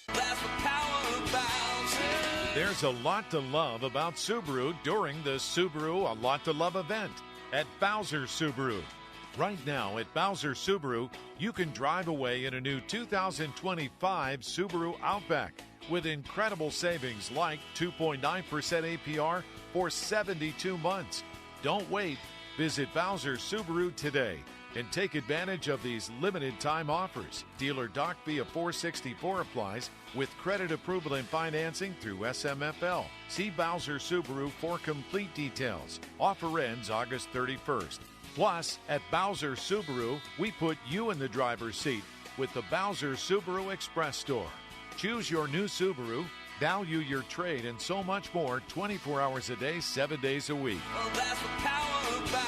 That's the power of Bowser. There's a lot to love about Subaru during the Subaru A Lot to Love event at Bowser Subaru. Right now at Bowser Subaru, you can drive away in a new 2025 Subaru Outback with incredible savings like 2.9% APR for 72 months. Don't wait. Visit Bowser Subaru today and take advantage of these limited time offers. Dealer Doc via 464 applies with credit approval and financing through SMFL. See Bowser Subaru for complete details. Offer ends August 31st. Plus, at Bowser Subaru, we put you in the driver's seat with the Bowser Subaru Express Store. Choose your new Subaru, value your trade, and so much more 24 hours a day, 7 days a week. Well, that's the power of Bowser.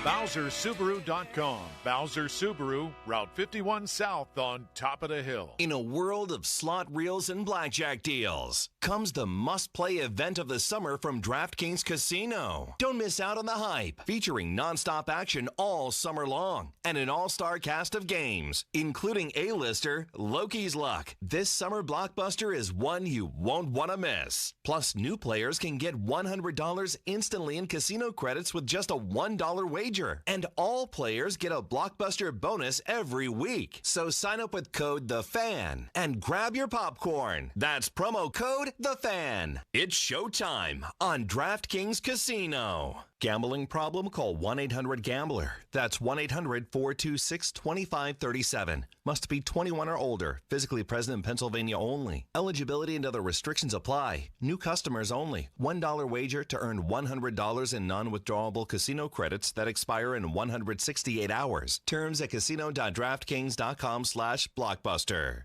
BowserSubaru.com. Bowser Subaru, Route 51 South on top of the hill. In a world of slot reels and blackjack deals, comes the must-play event of the summer from DraftKings Casino. Don't miss out on the hype, featuring nonstop action all summer long and an all-star cast of games, including A-lister Loki's Luck. This summer blockbuster is one you won't want to miss. Plus, new players can get $100 instantly in casino credits with just a $1 wager. And all players get a blockbuster bonus every week. So sign up with code THEFAN and grab your popcorn. That's promo code THEFAN. It's showtime on DraftKings Casino. Gambling problem? Call 1-800-GAMBLER. That's 1-800-426-2537. Must be 21 or older. Physically present in Pennsylvania only. Eligibility and other restrictions apply. New customers only. $1 wager to earn $100 in non-withdrawable casino credits that expire in 168 hours. Terms at casino.draftkings.com/blockbuster.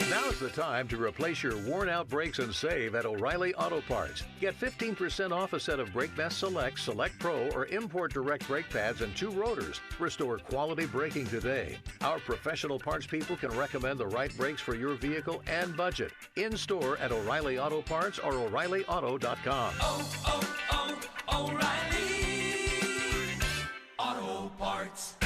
Now's the time to replace your worn-out brakes and save at O'Reilly Auto Parts. Get 15% off a set of Brake Best Select, Select Pro, or Import Direct brake pads and 2 rotors. Restore quality braking today. Our professional parts people can recommend the right brakes for your vehicle and budget. In-store at O'Reilly Auto Parts or O'ReillyAuto.com. O'Reilly Auto Parts.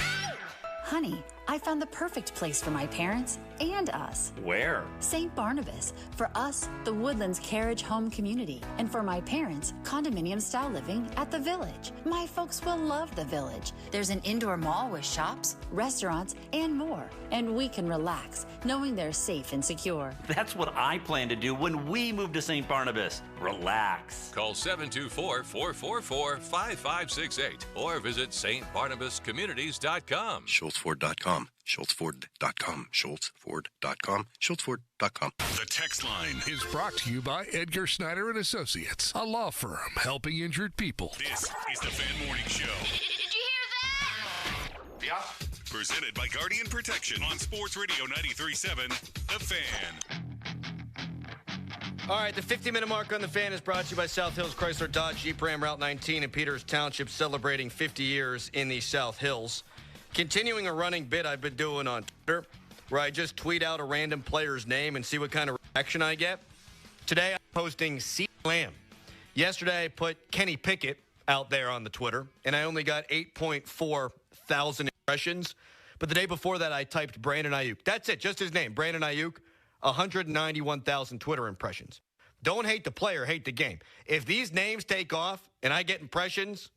Honey, I found the perfect place for my parents and us. Where? St. Barnabas. For us, the Woodlands Carriage Home Community. And for my parents, condominium-style living at the Village. My folks will love the Village. There's an indoor mall with shops, restaurants, and more. And we can relax, knowing they're safe and secure. That's what I plan to do when we move to St. Barnabas. Relax. Call 724-444-5568 or visit stbarnabascommunities.com. SchultzFord.com. SchultzFord.com. SchultzFord.com. SchultzFord.com. The text line is brought to you by Edgar Snyder and Associates, a law firm helping injured people. This is the Fan Morning Show. Did you hear that? Yeah. Presented by Guardian Protection on Sports Radio 93.7, The Fan. All right, the 50-minute mark on The Fan is brought to you by South Hills Chrysler Dodge Jeep Ram Route 19 in Peters Township, celebrating 50 years in the South Hills. Continuing a running bit I've been doing on Twitter, where I just tweet out a random player's name and see what kind of reaction I get. Today, I'm posting C. Lamb. Yesterday, I put Kenny Pickett out there on the Twitter, and I only got 8.4 thousand impressions. But the day before that, I typed Brandon Ayuk. That's it, just his name, Brandon Ayuk, 191,000 Twitter impressions. Don't hate the player, hate the game. If these names take off and I get impressions,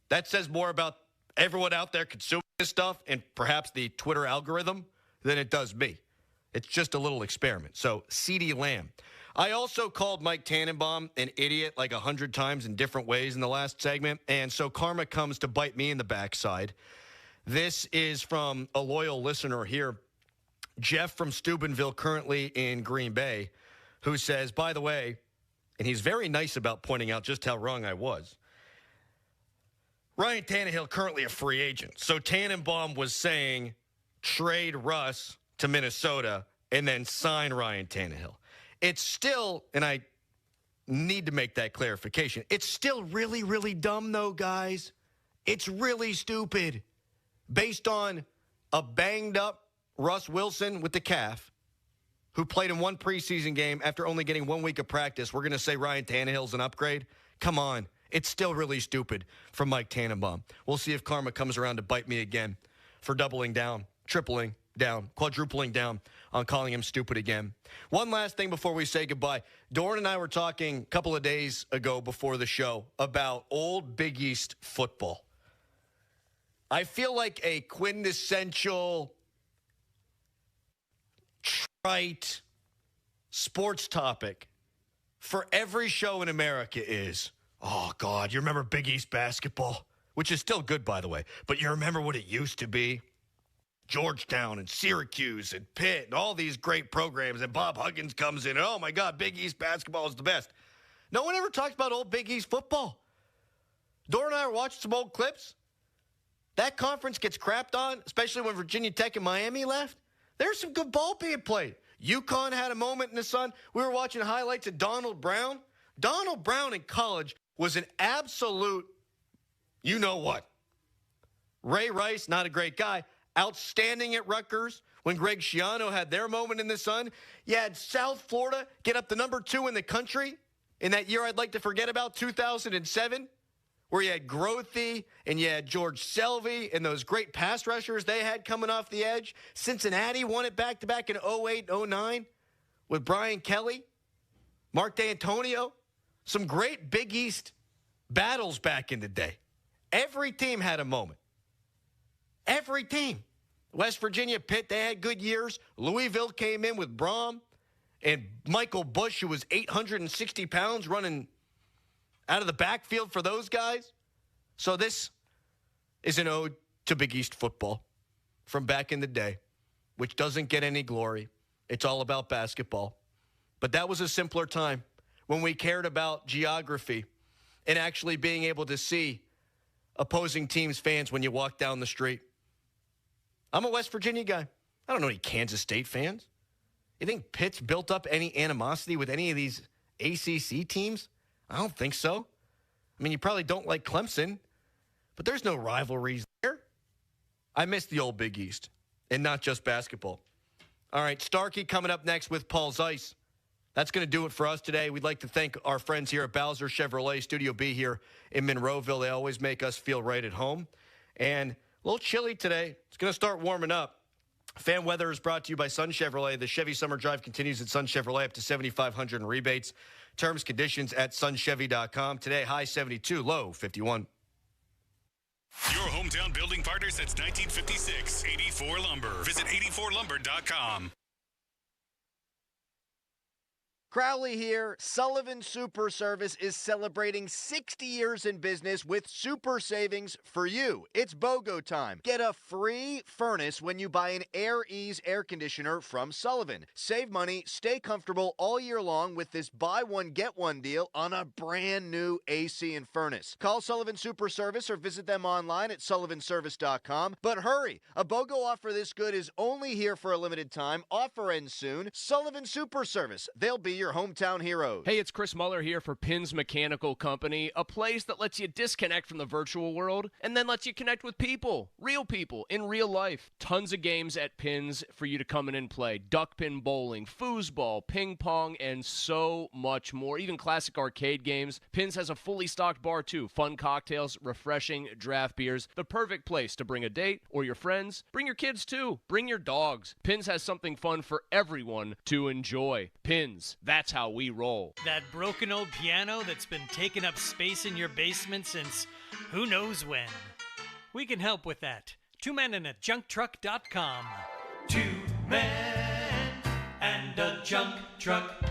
that says more about everyone out there consuming this stuff and perhaps the Twitter algorithm than it does me. It's just a little experiment. So, CeeDee Lamb. I also called Mike Tannenbaum an idiot like 100 times in different ways in the last segment, and so karma comes to bite me in the backside. This is from a loyal listener here, Jeff from Steubenville, currently in Green Bay, who says, by the way, and he's very nice about pointing out just how wrong I was, Ryan Tannehill currently a free agent. So Tannenbaum was saying trade Russ to Minnesota and then sign Ryan Tannehill. It's still, and I need to make that clarification, it's still really, really dumb, though, guys. It's really stupid. Based on a banged-up Russ Wilson with the calf, who played in one preseason game after only getting 1 week of practice, we're going to say Ryan Tannehill's an upgrade? Come on. It's still really stupid from Mike Tannenbaum. We'll see if karma comes around to bite me again for doubling down, tripling down, quadrupling down on calling him stupid again. One last thing before we say goodbye. Doran and I were talking a couple of days ago before the show about old Big East football. I feel like a quintessential trite sports topic for every show in America is, oh, God, you remember Big East basketball? Which is still good, by the way. But you remember what it used to be? Georgetown and Syracuse and Pitt and all these great programs, and Bob Huggins comes in, and oh, my God, Big East basketball is the best. No one ever talks about old Big East football. Dora and I are watching some old clips. That conference gets crapped on, especially when Virginia Tech and Miami left. There's some good ball being played. UConn had a moment in the sun. We were watching highlights of Donald Brown. Donald Brown in college was an absolute you-know-what. Ray Rice, not a great guy. Outstanding at Rutgers when Greg Schiano had their moment in the sun. You had South Florida get up to number 2 in the country in that year I'd like to forget about, 2007, where you had Grothy and you had George Selvey and those great pass rushers they had coming off the edge. Cincinnati won it back-to-back in 08, 09 with Brian Kelly, Mark D'Antonio. Some great Big East battles back in the day. Every team had a moment. Every team. West Virginia, Pitt, they had good years. Louisville came in with Braum and Michael Bush, who was 860 pounds, running out of the backfield for those guys. So this is an ode to Big East football from back in the day, which doesn't get any glory. It's all about basketball. But that was a simpler time when we cared about geography and actually being able to see opposing teams' fans when you walk down the street. I'm a West Virginia guy. I don't know any Kansas State fans. You think Pitt's built up any animosity with any of these ACC teams? I don't think so. I mean, you probably don't like Clemson, but there's no rivalries there. I miss the old Big East, and not just basketball. All right, Starkey coming up next with Paul Zeiss. That's going to do it for us today. We'd like to thank our friends here at Bowser Chevrolet, Studio B here in Monroeville. They always make us feel right at home. And a little chilly today. It's going to start warming up. Fan weather is brought to you by Sun Chevrolet. The Chevy Summer Drive continues at Sun Chevrolet, up to $7,500 in rebates. Terms, conditions at sunchevy.com. Today, high 72, low 51. Your hometown building partner since 1956, 84 Lumber. Visit 84lumber.com. Crowley here. Sullivan Super Service is celebrating 60 years in business with super savings for you. It's BOGO time. Get a free furnace when you buy an Air Ease air conditioner from Sullivan. Save money, stay comfortable all year long with this buy one, get one deal on a brand new AC and furnace. Call Sullivan Super Service or visit them online at sullivanservice.com. But hurry, a BOGO offer this good is only here for a limited time. Offer ends soon. Sullivan Super Service. They'll be your hometown heroes. Hey, it's Chris Muller here for Pins Mechanical Company, a place that lets you disconnect from the virtual world and then lets you connect with people, real people, in real life. Tons of games at Pins for you to come in and play. Duck pin bowling, foosball, ping pong, and so much more. Even classic arcade games. Pins has a fully stocked bar too. Fun cocktails, refreshing draft beers. The perfect place to bring a date or your friends. Bring your kids too. Bring your dogs. Pins has something fun for everyone to enjoy. Pins. That's how we roll. That broken old piano that's been taking up space in your basement since who knows when. We can help with that. 2 men and a junktruck.com. 2 men and a junk truck.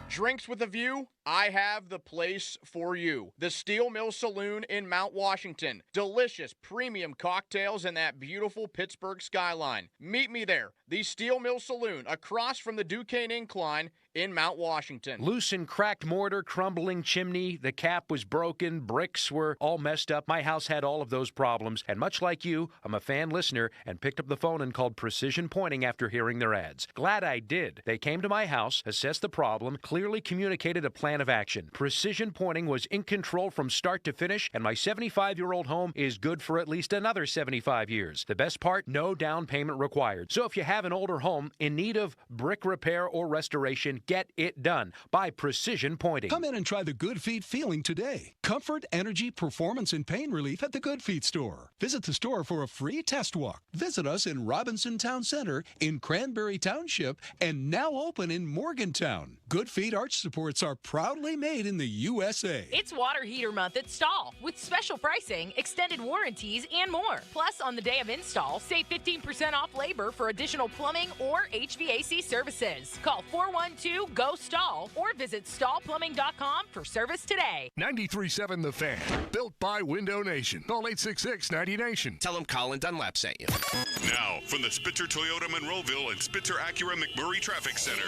Drinks with a view? I have the place for you. The Steel Mill Saloon in Mount Washington. Delicious premium cocktails and that beautiful Pittsburgh skyline. Meet me there. The Steel Mill Saloon, across from the Duquesne Incline in Mount Washington. Loose and cracked mortar, crumbling chimney, the cap was broken, bricks were all messed up. My house had all of those problems, and much like you, I'm a fan listener and picked up the phone and called Precision Pointing after hearing their ads. Glad I did. They came to my house, assessed the problem, clearly communicated a plan of action. Precision Pointing was in control from start to finish, and my 75-year-old home is good for at least another 75 years. The best part, no down payment required. So if you have an older home in need of brick repair or restoration, get it done by Precision Pointing. Come in and try the Good Feet feeling today. Comfort, energy, performance, and pain relief at the Good Feet store. Visit the store for a free test walk. Visit us in Robinson Town Center, in Cranberry Township, and now open in Morgantown. Good Feet arch supports are proudly made in the USA. It's Water Heater Month at Stahl with special pricing, extended warranties, and more. Plus, on the day of install, save 15% off labor for additional plumbing or HVAC services. Call 412-GO-STAHL or visit stahlplumbing.com for service today. 93.7 The Fan. Built by Window Nation. Call 866-90Nation. Tell them Colin Dunlap sent you. Now, from the Spitzer Toyota Monroeville and Spitzer Acura McMurray Traffic Center.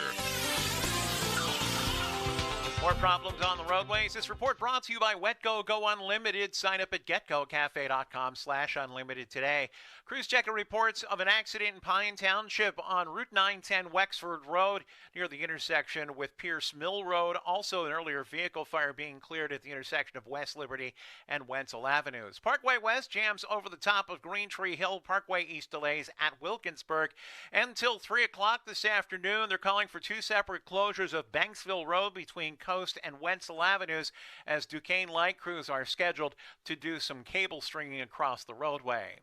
More problems on the roadways. This report brought to you by WetGo Go Unlimited. Sign up at getgocafe.com/unlimited today. Cruise Checker reports of an accident in Pine Township on Route 910 Wexford Road near the intersection with Pierce Mill Road. Also, an earlier vehicle fire being cleared at the intersection of West Liberty and Wenzel Avenues. Parkway West jams over the top of Green Tree Hill. Parkway East delays at Wilkinsburg until 3 o'clock this afternoon. They're calling for 2 separate closures of Banksville Road between Coast and Wenzel Avenues as Duquesne light crews are scheduled to do some cable stringing across the roadway.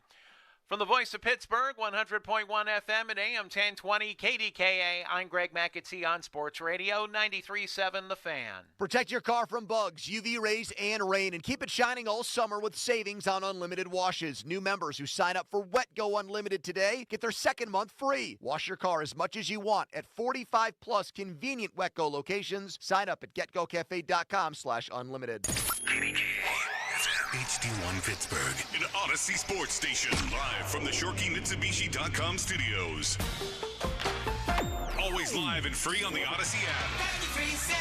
From the voice of Pittsburgh, 100.1 FM and AM 1020 KDKA, I'm Greg McAtee on Sports Radio 93.7 The Fan. Protect your car from bugs, UV rays, and rain, and keep it shining all summer with savings on unlimited washes. New members who sign up for WetGo Unlimited today get their second month free. Wash your car as much as you want at 45-plus convenient WetGo locations. Sign up at getgocafe.com/unlimited. HD1 Pittsburgh, an Odyssey Sports Station, live from the ShorkeyMitsubishi.com studios. Always live and free on the Odyssey app. 93.7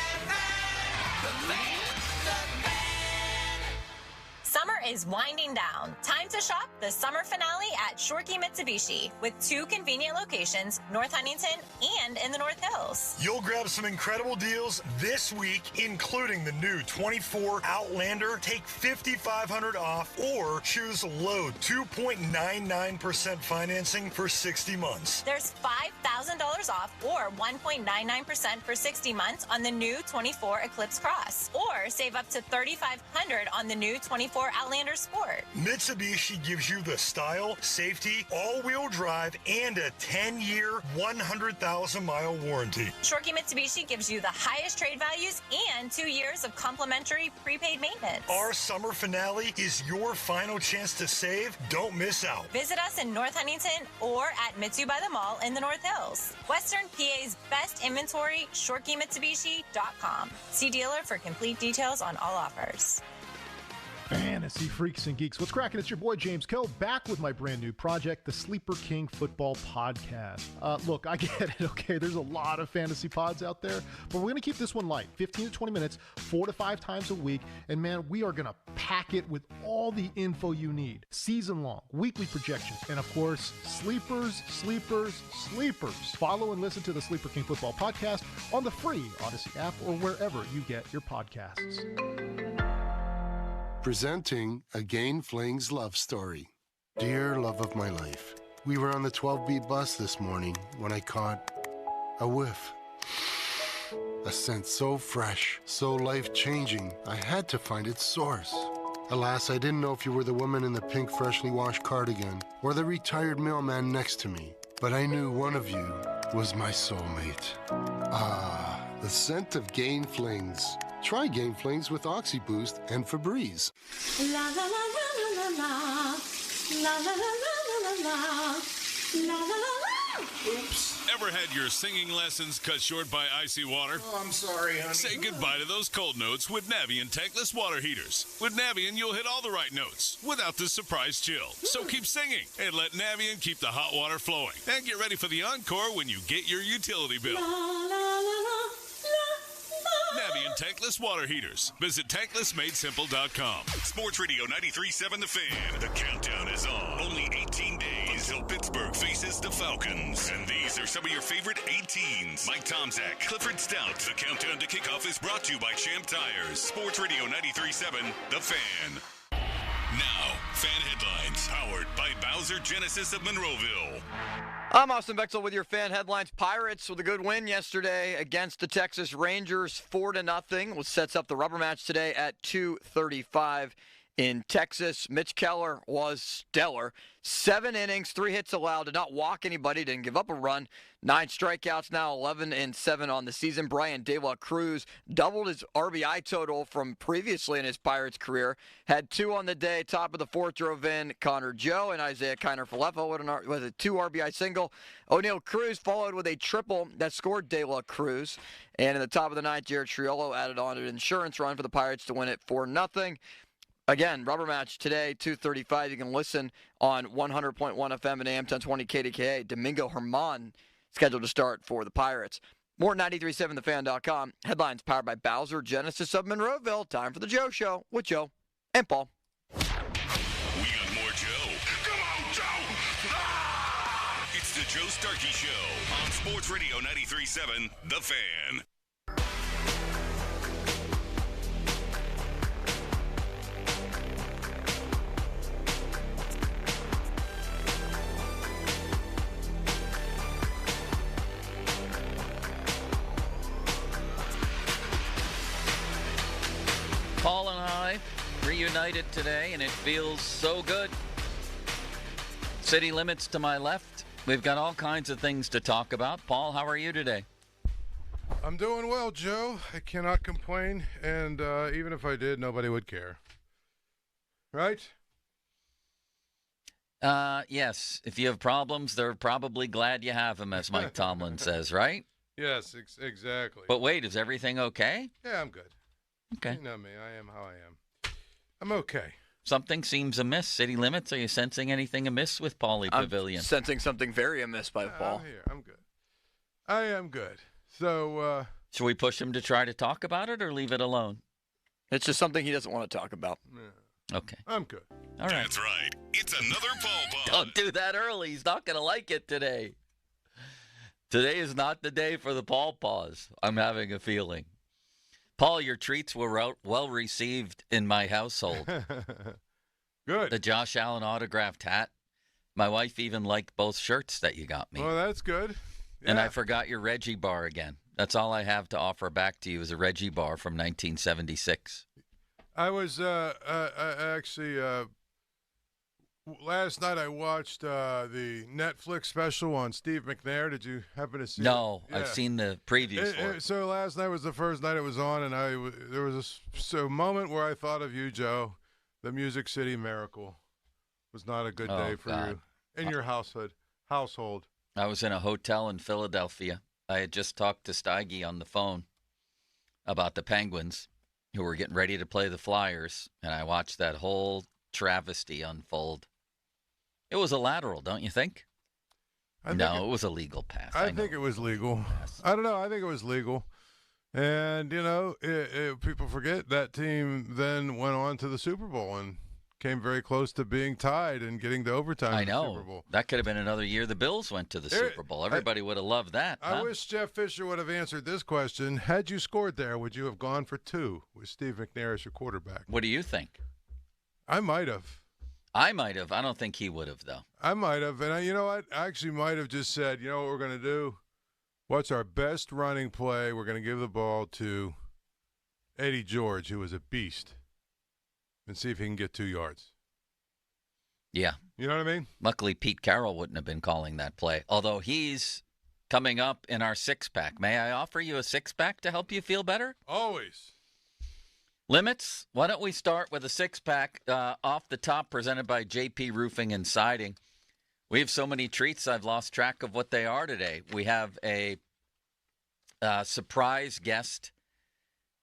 Summer is winding down. Time to shop the summer finale at Shorkey Mitsubishi with 2 convenient locations, North Huntington and in the North Hills. You'll grab some incredible deals this week, including the new 24 Outlander. Take $5,500 off or choose low 2.99% financing for 60 months. There's $5,000 off or 1.99% for 60 months on the new 24 Eclipse Cross, or save up to $3,500 on the new 24 Outlander Sport. Mitsubishi gives you the style, safety, all-wheel drive, and a 10-year, 100,000-mile warranty. Shorkey Mitsubishi gives you the highest trade values and 2 years of complimentary prepaid maintenance. Our summer finale is your final chance to save. Don't miss out. Visit us in North Huntington or at Mitsu by the Mall in the North Hills. Western PA's best inventory, ShorkeyMitsubishi.com. See dealer for complete details on all offers. Fantasy freaks and geeks, what's cracking? It's your boy James Coe, back with my brand new project, the Sleeper King Football Podcast. Look, I get it, okay? There's a lot of fantasy pods out there, but we're going to keep this one light, 15 to 20 minutes, 4 to 5 times a week, and man, we are going to pack it with all the info you need. Season-long, weekly projections, and of course, sleepers. Follow and listen to the Sleeper King Football Podcast on the free Odyssey app or wherever you get your podcasts. Presenting a Gain Flings love story. Dear love of my life, we were on the 12B bus this morning when I caught a whiff. A scent so fresh, so life-changing, I had to find its source. Alas, I didn't know if you were the woman in the pink freshly washed cardigan or the retired mailman next to me, but I knew one of you was my soulmate. Ah, the scent of Gain Flings. Try Gain Flings with OxyBoost and Febreze. La la la la la la la la la la la la la la la. Oops. Ever had your singing lessons cut short by icy water? Oh, I'm sorry, honey. Say goodbye to those cold notes with Navien tankless water heaters. With Navien, you'll hit all the right notes without the surprise chill. So keep singing and let Navien keep the hot water flowing. And get ready for the encore when you get your utility bill. Navien tankless water heaters. Visit tanklessmadesimple.com. Sports Radio 93.7 The Fan. The countdown is on. Only 18 days until Pittsburgh faces the Falcons. And these are some of your favorite 18s. Mike Tomczak, Clifford Stout. The countdown to kickoff is brought to you by Champ Tires. Sports Radio 93.7 The Fan. Now, fan headlines powered by Bowser Genesis of Monroeville. I'm Austin Bexel with your fan headlines. Pirates with a good win yesterday against the Texas Rangers, 4-0, which sets up the rubber match today at 2:35 in Texas. Mitch Keller was stellar. 7 innings, 3 hits allowed, did not walk anybody, didn't give up a run. 9 strikeouts, now 11-7 on the season. Brian De La Cruz doubled his RBI total from previously in his Pirates career. Had 2 on the day. Top of the 4th drove in Connor Joe and Isaiah Kiner-Falefa with a 2 RBI single. O'Neal Cruz followed with a triple that scored De La Cruz. And in the top of the 9th, Jared Triolo added on an insurance run for the Pirates to win it 4-0. Again, rubber match today, 2:35. You can listen on 100.1 FM and AM 1020 KDKA. Domingo Germán scheduled to start for the Pirates. More at 937thefan.com. Headlines powered by Bowser Genesis of Monroeville. Time for the Joe Show with Joe and Paul. We got more Joe. Come on, Joe! Ah! It's the Joe Starkey Show on Sports Radio 93.7 The Fan. Paul and I reunited today, and it feels so good. City limits to my left. We've got all kinds of things to talk about. Paul, how are you today? I'm doing well, Joe. I cannot complain, and even if I did, nobody would care. Right? Yes. If you have problems, they're probably glad you have them, as Mike Tomlin says, right? Yes, exactly. But wait, is everything okay? Yeah, I'm good. Okay. You know me. I am how I am. I'm okay. Something seems amiss. City limits, are you sensing anything amiss with Paulie Pavilion? I'm sensing something very amiss by Paul. I'm here. I'm good. I am good. So, should we push him to try to talk about it or leave it alone? It's just something he doesn't want to talk about. Yeah. Okay. I'm good. All right. That's right. It's another Paul Pod. Don't do that early. He's not going to like it today. Today is not the day for the Paul pause. I'm having a feeling. Paul, your treats were well received in my household. Good. The Josh Allen autographed hat. My wife even liked both shirts that you got me. Well, that's good. Yeah. And I forgot your Reggie bar again. That's all I have to offer back to you is a Reggie bar from 1976. I was actually last night I watched the Netflix special on Steve McNair. Did you happen to see No, it? Yeah. I've seen the previews for it. So last night was the first night it was on, and there was a moment where I thought of you, Joe. The Music City Miracle was not a good day for you in your household. I was in a hotel in Philadelphia. I had just talked to Steige on the phone about the Penguins, who were getting ready to play the Flyers, and I watched that whole travesty unfold. It was a lateral, don't you think? It was a legal pass. I think it was legal. I don't know. I think it was legal. And, people forget that team then went on to the Super Bowl and came very close to being tied and getting to overtime in the Super Bowl. That could have been another year the Bills went to the Super Bowl. Everybody would have loved that. I wish Jeff Fisher would have answered this question. Had you scored there, would you have gone for 2 with Steve McNair as your quarterback? What do you think? I might have. I might have. I don't think he would have, though. I might have. And you know what? I actually might have just said, you know what we're going to do? What's our best running play? We're going to give the ball to Eddie George, who was a beast, and see if he can get 2 yards. Yeah. You know what I mean? Luckily, Pete Carroll wouldn't have been calling that play, although he's coming up in our six-pack. May I offer you a six-pack to help you feel better? Always. Limits, why don't we start with a six-pack off the top presented by JP Roofing and Siding. We have so many treats, I've lost track of what they are today. We have a surprise guest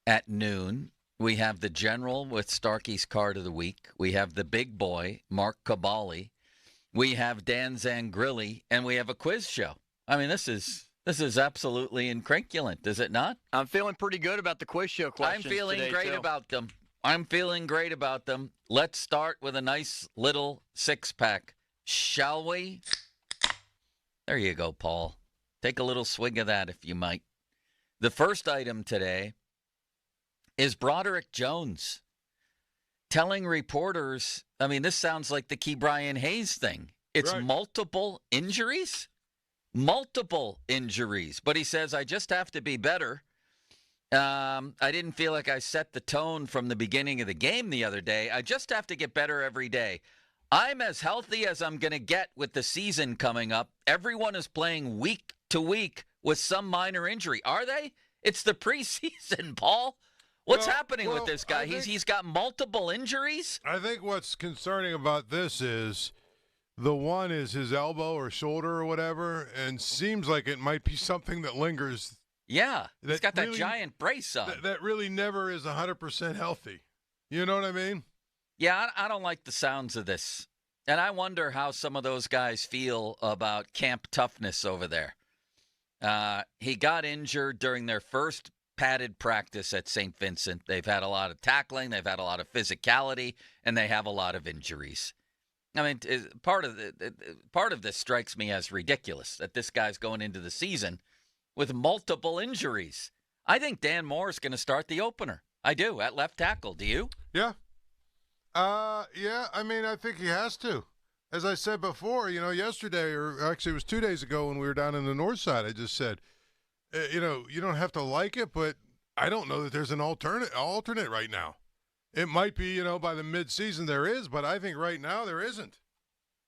at noon. We have the General with Starkey's Card of the Week. We have the big boy, Mark Cabali. We have Dan Zangrilli, and we have a quiz show. I mean, this is absolutely incrinculant, is it not? I'm feeling pretty good about the quiz show questions. I'm feeling today, great too. about them. I'm feeling great about them. Let's start with a nice little six-pack, shall we? There you go, Paul. Take a little swig of that if you might. The first item today is Broderick Jones telling reporters, I mean, this sounds like the Key Brian Hayes thing. It's Right. multiple injuries. Multiple injuries. But he says, I just have to be better. I didn't feel like I set the tone from the beginning of the game the other day. I just have to get better every day. I'm as healthy as I'm going to get with the season coming up. Everyone is playing week to week with some minor injury. Are they? It's the preseason, Paul. What's happening with this guy? He's got multiple injuries? I think what's concerning about this is the one is his elbow or shoulder or whatever, and seems like it might be something that lingers. Yeah, he's got that really- giant brace on. That really never is 100% healthy. You know what I mean? Yeah, I don't like the sounds of this. And I wonder how some of those guys feel about camp toughness over there. He got injured during their first padded practice at St. Vincent. They've had a lot of tackling, they've had a lot of physicality, and they have a lot of injuries. I mean, part of this strikes me as ridiculous that this guy's going into the season with multiple injuries. I think Dan Moore's going to start the opener. I do, at left tackle. Do you? Yeah. Yeah, I mean, I think he has to. As I said before, yesterday, or actually it was 2 days ago when we were down in the north side, I just said, you don't have to like it, but I don't know that there's an alternate right now. It might be, by the midseason there is, but I think right now there isn't.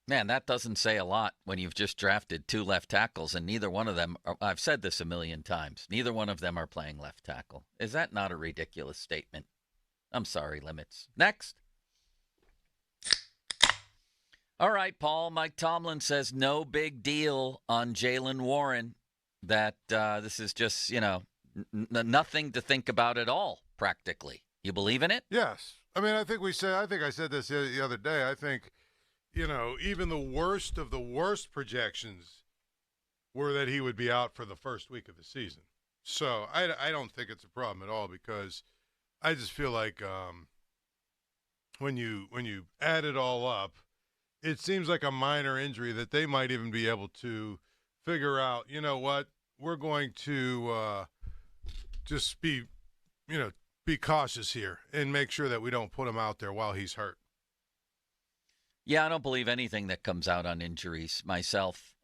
Man, that doesn't say a lot when you've just drafted two left tackles, and neither one of them, I've said this a million times, neither one of them are playing left tackle. Is that not a ridiculous statement? I'm sorry, Limits. Next. All right, Paul. Mike Tomlin says no big deal on Jaylen Warren, that this is just, nothing to think about at all, practically. You believe in it? Yes. I mean, I think I said this the other day. I think, even the worst of the worst projections were that he would be out for the first week of the season. So I don't think it's a problem at all, because I just feel like when you add it all up, it seems like a minor injury that they might even be able to figure out, you know what, we're going to just be cautious here and make sure that we don't put him out there while he's hurt. Yeah, I don't believe anything that comes out on injuries myself.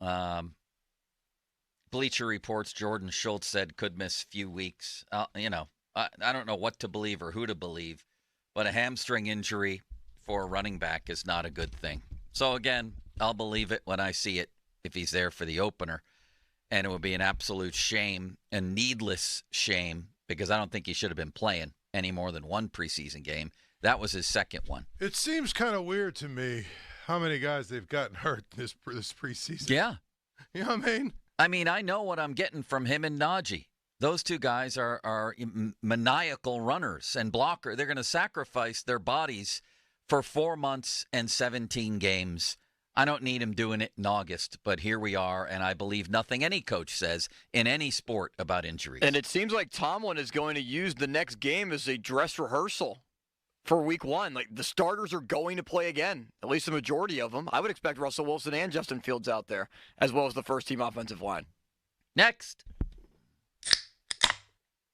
Bleacher Report's Jordan Schultz said could miss a few weeks. I don't know what to believe or who to believe, but a hamstring injury for a running back is not a good thing. So, again, I'll believe it when I see it if he's there for the opener. And it would be an absolute shame, a needless shame, because I don't think he should have been playing any more than one preseason game. That was his second one. It seems kind of weird to me how many guys they've gotten hurt this preseason. Yeah. You know what I mean? I mean, I know what I'm getting from him and Najee. Those two guys are maniacal runners and blocker. They're going to sacrifice their bodies for 4 months and 17 games. I don't need him doing it in August, but here we are, and I believe nothing any coach says in any sport about injuries. And it seems like Tomlin is going to use the next game as a dress rehearsal for week one. Like, the starters are going to play again, at least the majority of them. I would expect Russell Wilson and Justin Fields out there, as well as the first-team offensive line. Next.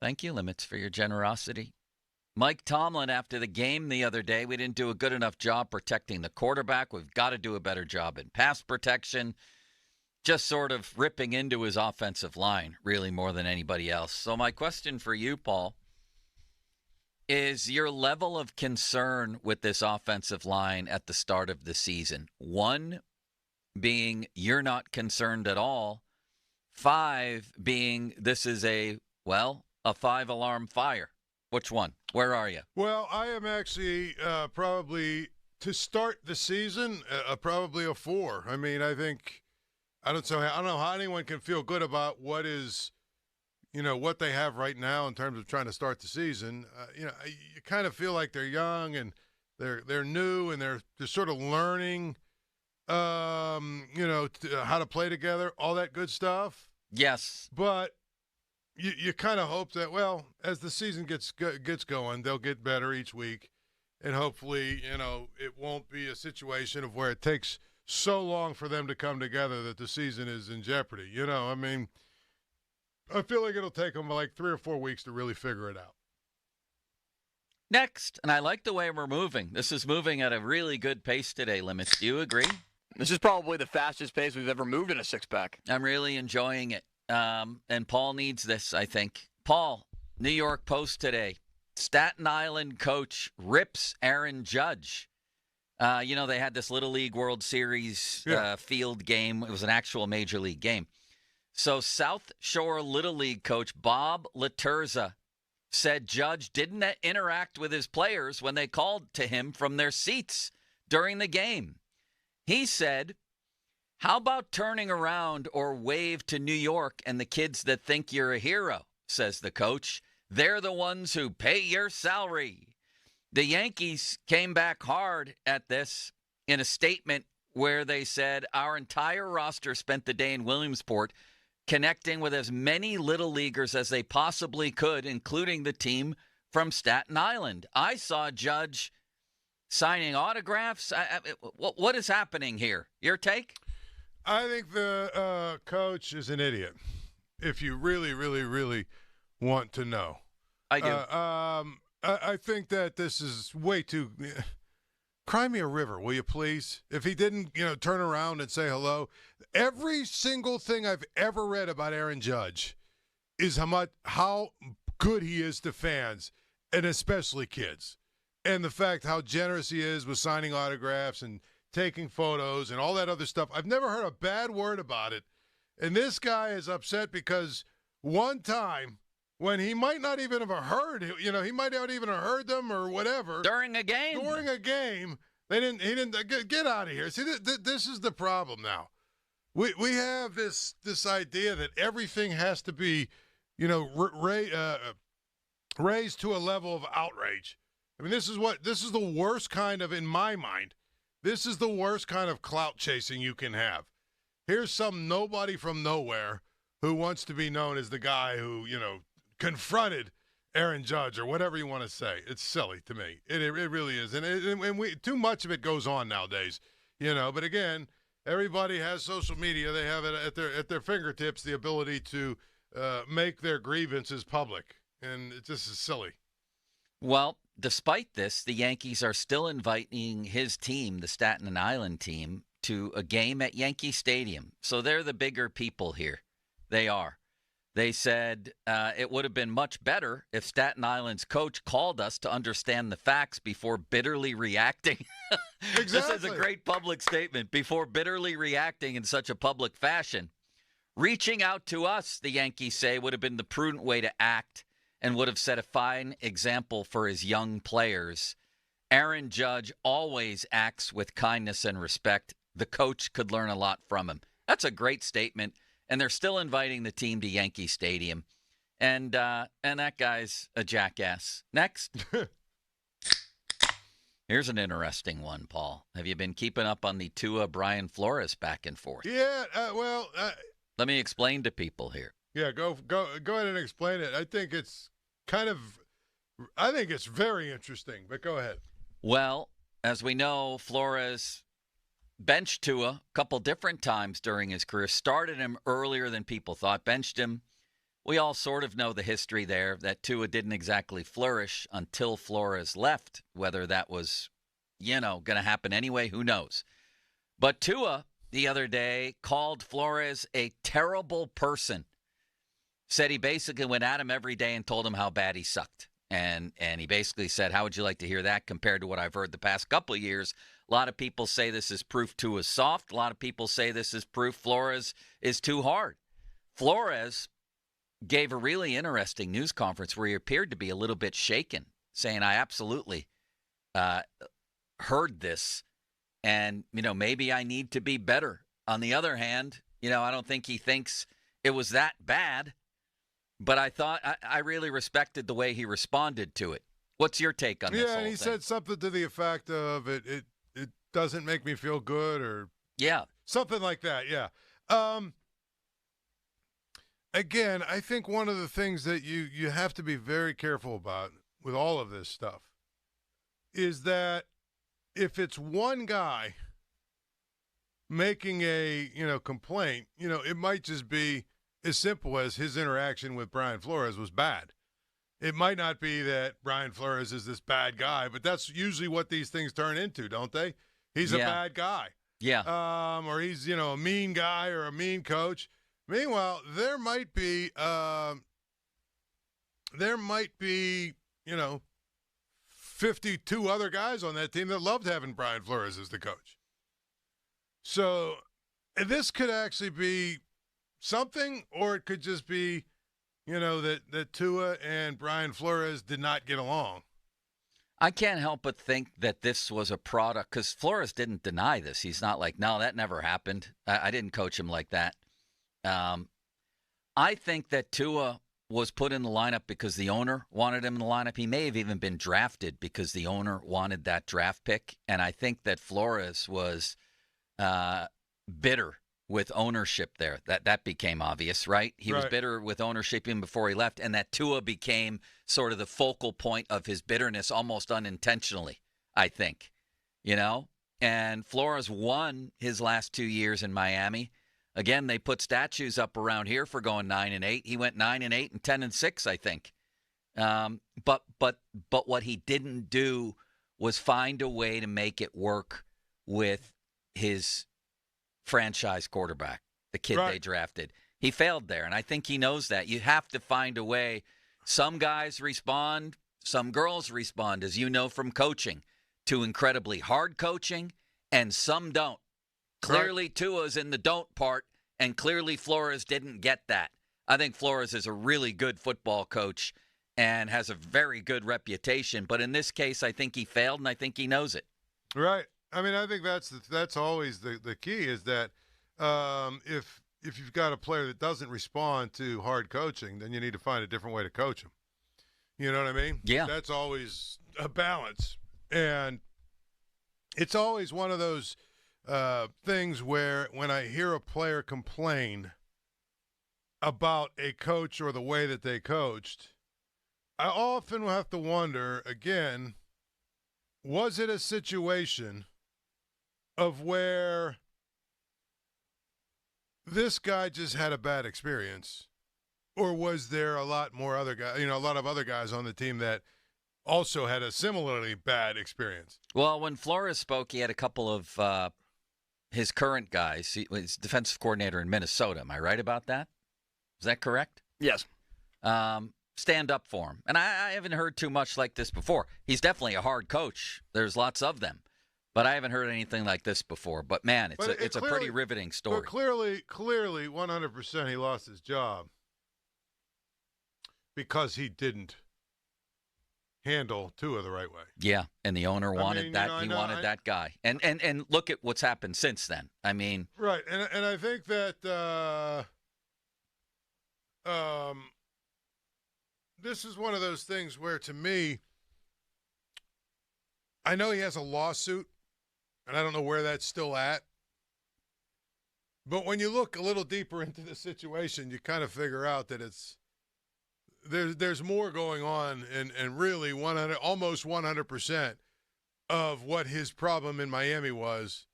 Thank you, Limits, for your generosity. Mike Tomlin, after the game the other day, we didn't do a good enough job protecting the quarterback. We've got to do a better job in pass protection. Just sort of ripping into his offensive line, really, more than anybody else. So my question for you, Paul, is your level of concern with this offensive line at the start of the season. 1, being you're not concerned at all. 5 being this is a 5-alarm fire. Which one? Where are you? Well, I am actually probably, to start the season, probably a 4. I mean, I don't know how anyone can feel good about what they have right now in terms of trying to start the season. You kind of feel like they're young and they're new and they're sort of learning, how to play together, all that good stuff. Yes. But you kind of hope that, as the season gets going, they'll get better each week. And hopefully, it won't be a situation of where it takes so long for them to come together that the season is in jeopardy. I mean, I feel like it'll take them like 3 or 4 weeks to really figure it out. Next, and I like the way we're moving. This is moving at a really good pace today, Limits. Do you agree? This is probably the fastest pace we've ever moved in a six-pack. I'm really enjoying it. And Paul needs this, I think. Paul, New York Post today. Staten Island coach rips Aaron Judge. They had this Little League World Series field game. It was an actual Major League game. So South Shore Little League coach Bob Laterza said Judge didn't interact with his players when they called to him from their seats during the game. He said, "How about turning around or wave to New York and the kids that think you're a hero?" says the coach. "They're the ones who pay your salary." The Yankees came back hard at this in a statement where they said, "Our entire roster spent the day in Williamsport connecting with as many Little Leaguers as they possibly could, including the team from Staten Island." I saw Judge signing autographs. What is happening here? Your take? I think the coach is an idiot, if you really, really, really want to know. I do. I think that this is way too cry me a river, will you please? If he didn't, turn around and say hello. Every single thing I've ever read about Aaron Judge is how good he is to fans, and especially kids. And the fact how generous he is with signing autographs and taking photos and all that other stuff. I've never heard a bad word about it. And this guy is upset because one time when he might not even have heard, he might not even have heard them or whatever. During a game, he didn't get out of here. See, this is the problem now. We have this idea that everything has to be, raised to a level of outrage. I mean, this is the worst kind of, in my mind, this is the worst kind of clout chasing you can have. Here's some nobody from nowhere who wants to be known as the guy who, confronted Aaron Judge or whatever you want to say. It's silly to me. It really is. And too much of it goes on nowadays, But again, everybody has social media. They have it at their fingertips, the ability to make their grievances public. And it just is silly. Well, despite this, the Yankees are still inviting his team, the Staten Island team, to a game at Yankee Stadium. So they're the bigger people here. They are. They said it would have been much better if Staten Island's coach called us to understand the facts before bitterly reacting. Exactly. This is a great public statement. Before bitterly reacting in such a public fashion. Reaching out to us, the Yankees say, would have been the prudent way to act and would have set a fine example for his young players. Aaron Judge always acts with kindness and respect. The coach could learn a lot from him. That's a great statement. And they're still inviting the team to Yankee Stadium. And that guy's a jackass. Next. Here's an interesting one, Paul. Have you been keeping up on the Tua Brian Flores back and forth? Yeah, let me explain to people here. Yeah, go ahead and explain it. I think it's very interesting, but go ahead. Well, as we know, Flores benched Tua a couple different times during his career, started him earlier than people thought, benched him. We all sort of know the history there, that Tua didn't exactly flourish until Flores left. Whether that was, going to happen anyway, who knows. But Tua, the other day, called Flores a terrible person. Said he basically went at him every day and told him how bad he sucked. And he basically said, how would you like to hear that compared to what I've heard the past couple of years? A lot of people say this is proof Tua's soft. A lot of people say this is proof Flores is too hard. Flores gave a really interesting news conference where he appeared to be a little bit shaken, saying, I absolutely heard this, and, maybe I need to be better. On the other hand, I don't think he thinks it was that bad, but I really respected the way he responded to it. What's your take on this whole thing? Yeah, he said something to the effect of it doesn't make me feel good, or something like that, yeah. Again, I think one of the things that you have to be very careful about with all of this stuff is that if it's one guy making a, complaint, it might just be as simple as his interaction with Brian Flores was bad. It might not be that Brian Flores is this bad guy, but that's usually what these things turn into, don't they? He's a bad guy. Yeah. Or he's, a mean guy or a mean coach. Meanwhile, there might be 52 other guys on that team that loved having Brian Flores as the coach. So this could actually be something, or it could just be, that Tua and Brian Flores did not get along. I can't help but think that this was a product, because Flores didn't deny this. He's not like, no, that never happened. I didn't coach him like that. I think that Tua was put in the lineup because the owner wanted him in the lineup. He may have even been drafted because the owner wanted that draft pick. And I think that Flores was bitter with ownership there. That became obvious, right? He was bitter with ownership even before he left, and that Tua became sort of the focal point of his bitterness almost unintentionally, I think. And Flores won his last 2 years in Miami. Again, they put statues up around here for going 9-8. He went 9-8 and 10-6, I think. But what he didn't do was find a way to make it work with his franchise quarterback, the kid they drafted. He failed there, and I think he knows that. You have to find a way. Some guys respond, some girls respond, as you know from coaching, to incredibly hard coaching, and some don't. Clearly, Tua's in the don't part, and clearly Flores didn't get that. I think Flores is a really good football coach and has a very good reputation. But in this case, I think he failed, and I think he knows it. Right. I mean, I think that's always the key is that if you've got a player that doesn't respond to hard coaching, then you need to find a different way to coach him. You know what I mean? Yeah. That's always a balance. And it's always one of those things where when I hear a player complain about a coach or the way that they coached, I often have to wonder, again, was it a situation of where this guy just had a bad experience, or was there a lot more other guys, a lot of other guys on the team that also had a similarly bad experience? Well, when Flores spoke, he had a couple of his current guys. He was defensive coordinator in Minnesota. Am I right about that? Is that correct? Yes. Stand up for him. And I haven't heard too much like this before. He's definitely a hard coach. There's lots of them. But I haven't heard anything like this before. But, man, it's a pretty riveting story. But clearly, 100% he lost his job because he didn't handle Tua the right way. Yeah, and the owner wanted that. He wanted that guy. And look at what's happened since then. I mean. Right, and I think that this is one of those things where, to me, I know he has a lawsuit, and I don't know where that's still at. But when you look a little deeper into the situation, you kind of figure out that there's more going on, and really almost 100% of what his problem in Miami was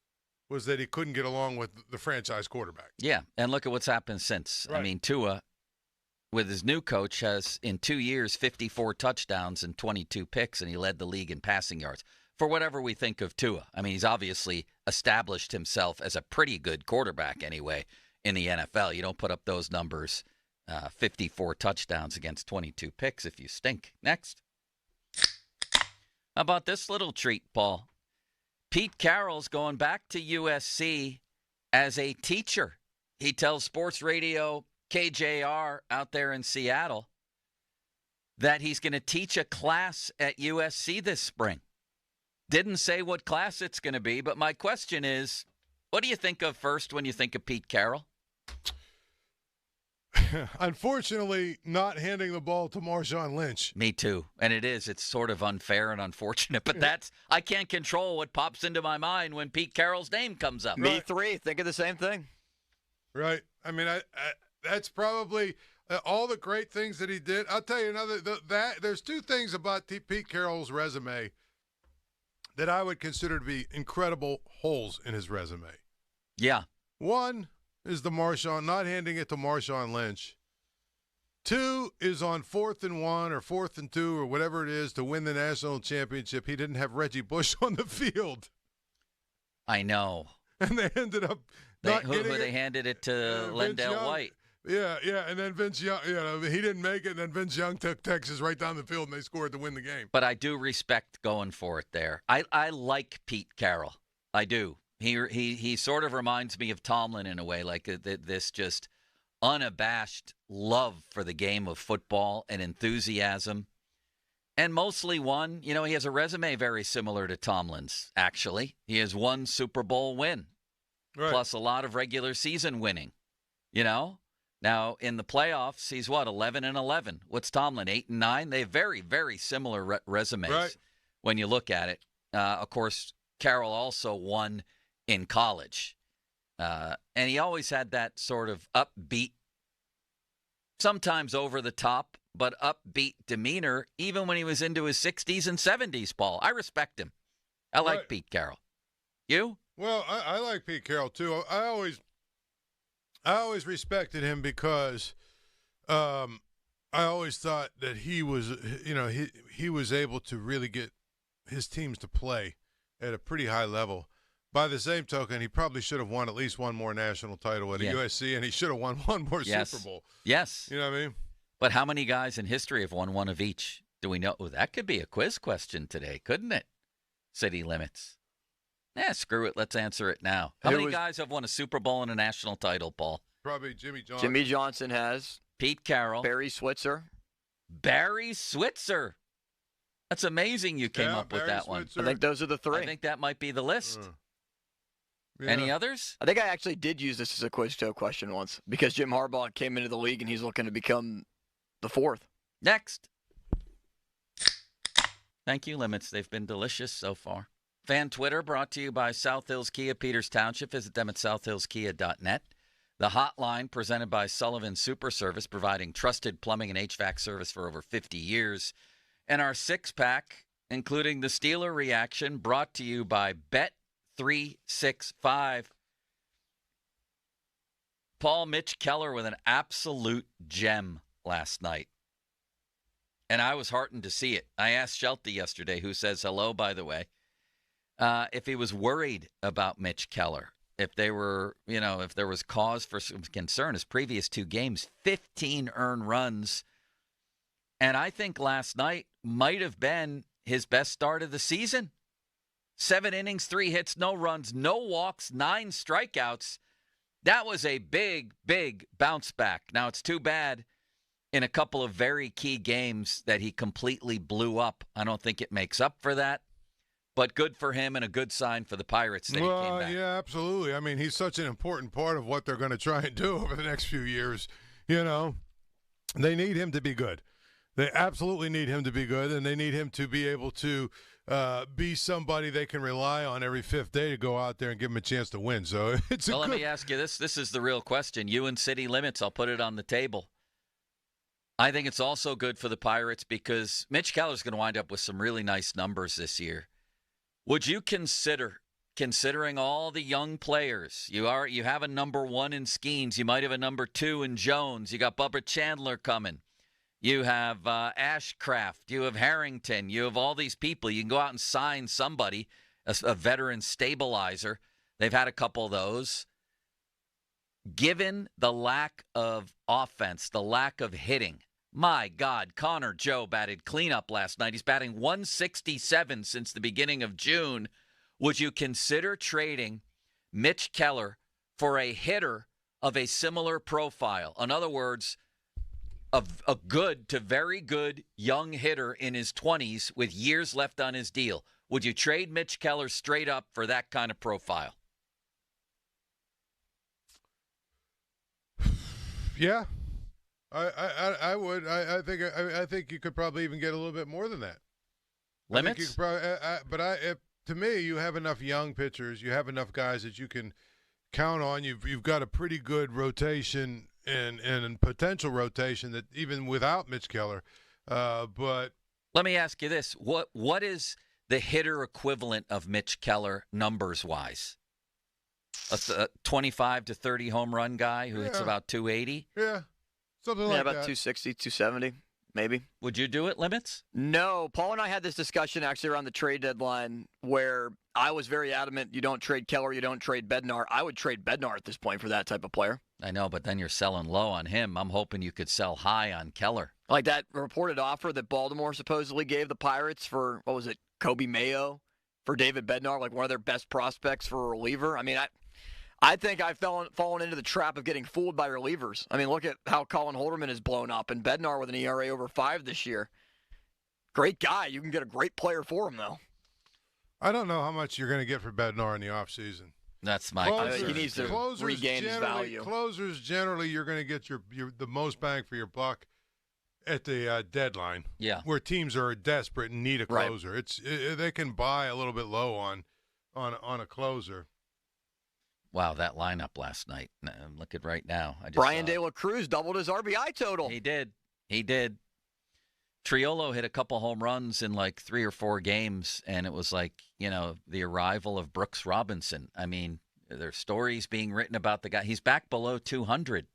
that he couldn't get along with the franchise quarterback. Yeah, and look at what's happened since. Right. I mean, Tua, with his new coach, has in 2 years 54 touchdowns and 22 picks, and he led the league in passing yards. For whatever we think of Tua, I mean, he's obviously established himself as a pretty good quarterback anyway in the NFL. You don't put up those numbers, 54 touchdowns against 22 picks, if you stink. Next. How about this little treat, Paul? Pete Carroll's going back to USC as a teacher. He tells Sports Radio KJR out there in Seattle that he's going to teach a class at USC this spring. Didn't say what class it's going to be, but my question is, what do you think of first when you think of Pete Carroll? Unfortunately, not handing the ball to Marshawn Lynch. Me too. And it is. It's sort of unfair and unfortunate, but I can't control what pops into my mind when Pete Carroll's name comes up. Me three. Think of the same thing. Right. I mean, that's probably all the great things that he did. I'll tell you there's two things about Pete Carroll's resume that I would consider to be incredible holes in his resume. Yeah. One is not handing it to Marshawn Lynch. Two is on 4th and 1 or 4th and 2 or whatever it is to win the national championship. He didn't have Reggie Bush on the field. I know. And they ended up they handed it to Lendell White. Yeah, and then Vince Young, he didn't make it, and then Vince Young took Texas right down the field, and they scored to win the game. But I do respect going for it there. I like Pete Carroll. I do. He sort of reminds me of Tomlin in a way, like this just unabashed love for the game of football and enthusiasm. And mostly one, he has a resume very similar to Tomlin's, actually. He has one Super Bowl win, plus a lot of regular season winning, Now, in the playoffs, he's 11-11. What's Tomlin, 8-9? They have very, very similar resumes when you look at it. Of course, Carroll also won in college. And he always had that sort of upbeat, sometimes over the top, but upbeat demeanor, even when he was into his 60s and 70s, Paul. I respect him. I like Pete Carroll. You? Well, I like Pete Carroll, too. I always respected him because I always thought that he was, he was able to really get his teams to play at a pretty high level. By the same token, he probably should have won at least one more national title at USC, and he should have won one more Super Bowl. Yes. You know what I mean? But how many guys in history have won one of each? Do we know? That could be a quiz question today, couldn't it? City Limits. Screw it. Let's answer it now. How many guys have won a Super Bowl and a national title, Paul? Probably Jimmy Johnson. Jimmy Johnson has. Pete Carroll. Barry Switzer. Barry Switzer. That's amazing you came up with that Switzer. I think those are the three. I think that might be the list. Yeah. Any others? I think I actually did use this as a quiz show question once because Jim Harbaugh came into the league and he's looking to become the fourth. Next. Thank you, Limits. They've been delicious so far. Fan Twitter brought to you by South Hills Kia, Peters Township. Visit them at southhillskia.net. The hotline presented by Sullivan Super Service, providing trusted plumbing and HVAC service for over 50 years. And our six-pack, including the Steeler reaction, brought to you by Bet365. Paul, Mitch Keller with an absolute gem last night. And I was heartened to see it. I asked Shelty yesterday, who says hello, by the way, if he was worried about Mitch Keller. If they were, if there was cause for some concern, his previous two games, 15 earned runs. And I think last night might have been his best start of the season. 7 innings, 3 hits, no runs, no walks, 9 strikeouts. That was a big, big bounce back. Now, it's too bad in a couple of very key games that he completely blew up. I don't think it makes up for that. But good for him and a good sign for the Pirates that he came back. Yeah, absolutely. I mean, he's such an important part of what they're going to try and do over the next few years. They need him to be good. They absolutely need him to be good, and they need him to be able to be somebody they can rely on every fifth day to go out there and give him a chance to win. So it's let me ask you this. This is the real question. You and City Limits, I'll put it on the table. I think it's also good for the Pirates because Mitch Keller's going to wind up with some really nice numbers this year. Would you considering all the young players, you have a number 1 in Skeens, you might have a number 2 in Jones, you got Bubba Chandler coming, you have Ashcraft, you have Harrington, you have all these people. You can go out and sign somebody, a veteran stabilizer. They've had a couple of those. Given the lack of offense, the lack of hitting, my God, Connor Joe batted cleanup last night. He's batting 167 since the beginning of June. Would you consider trading Mitch Keller for a hitter of a similar profile. In other words, a good to very good young hitter in his 20s with years left on his deal. Would you trade Mitch Keller straight up for that kind of profile? Yeah, I would. I think you could probably even get a little bit more than that. Limits? You could probably, to me, you have enough young pitchers. You have enough guys that you can count on. You've got a pretty good rotation and potential rotation that even without Mitch Keller. But let me ask you this: what is the hitter equivalent of Mitch Keller numbers wise? A 25 to 30 home run guy who hits about 280? Yeah, something like about that. 260, 270, maybe. Would you do it, Limits? No. Paul and I had this discussion actually around the trade deadline where I was very adamant you don't trade Keller, you don't trade Bednar. I would trade Bednar at this point for that type of player. I know, but then you're selling low on him. I'm hoping you could sell high on Keller. Like that reported offer that Baltimore supposedly gave the Pirates for, what was it, Kobe Mayo for David Bednar, like one of their best prospects for a reliever. I mean, I think I've fallen into the trap of getting fooled by relievers. I mean, look at how Colin Holderman has blown up, and Bednar with an ERA over 5 this year. Great guy. You can get a great player for him, though. I don't know how much you're going to get for Bednar in the offseason. That's my He needs to regain his value. Closers, generally, you're going to get the most bang for your buck at the deadline. Yeah. Where teams are desperate and need a closer. Right. They can buy a little bit low on a closer. Wow, that lineup last night. Look at right now. Brian De La Cruz doubled his RBI total. He did. Triolo hit a couple home runs in like 3 or 4 games, and it was like, the arrival of Brooks Robinson. I mean, there's stories being written about the guy. He's back below 200.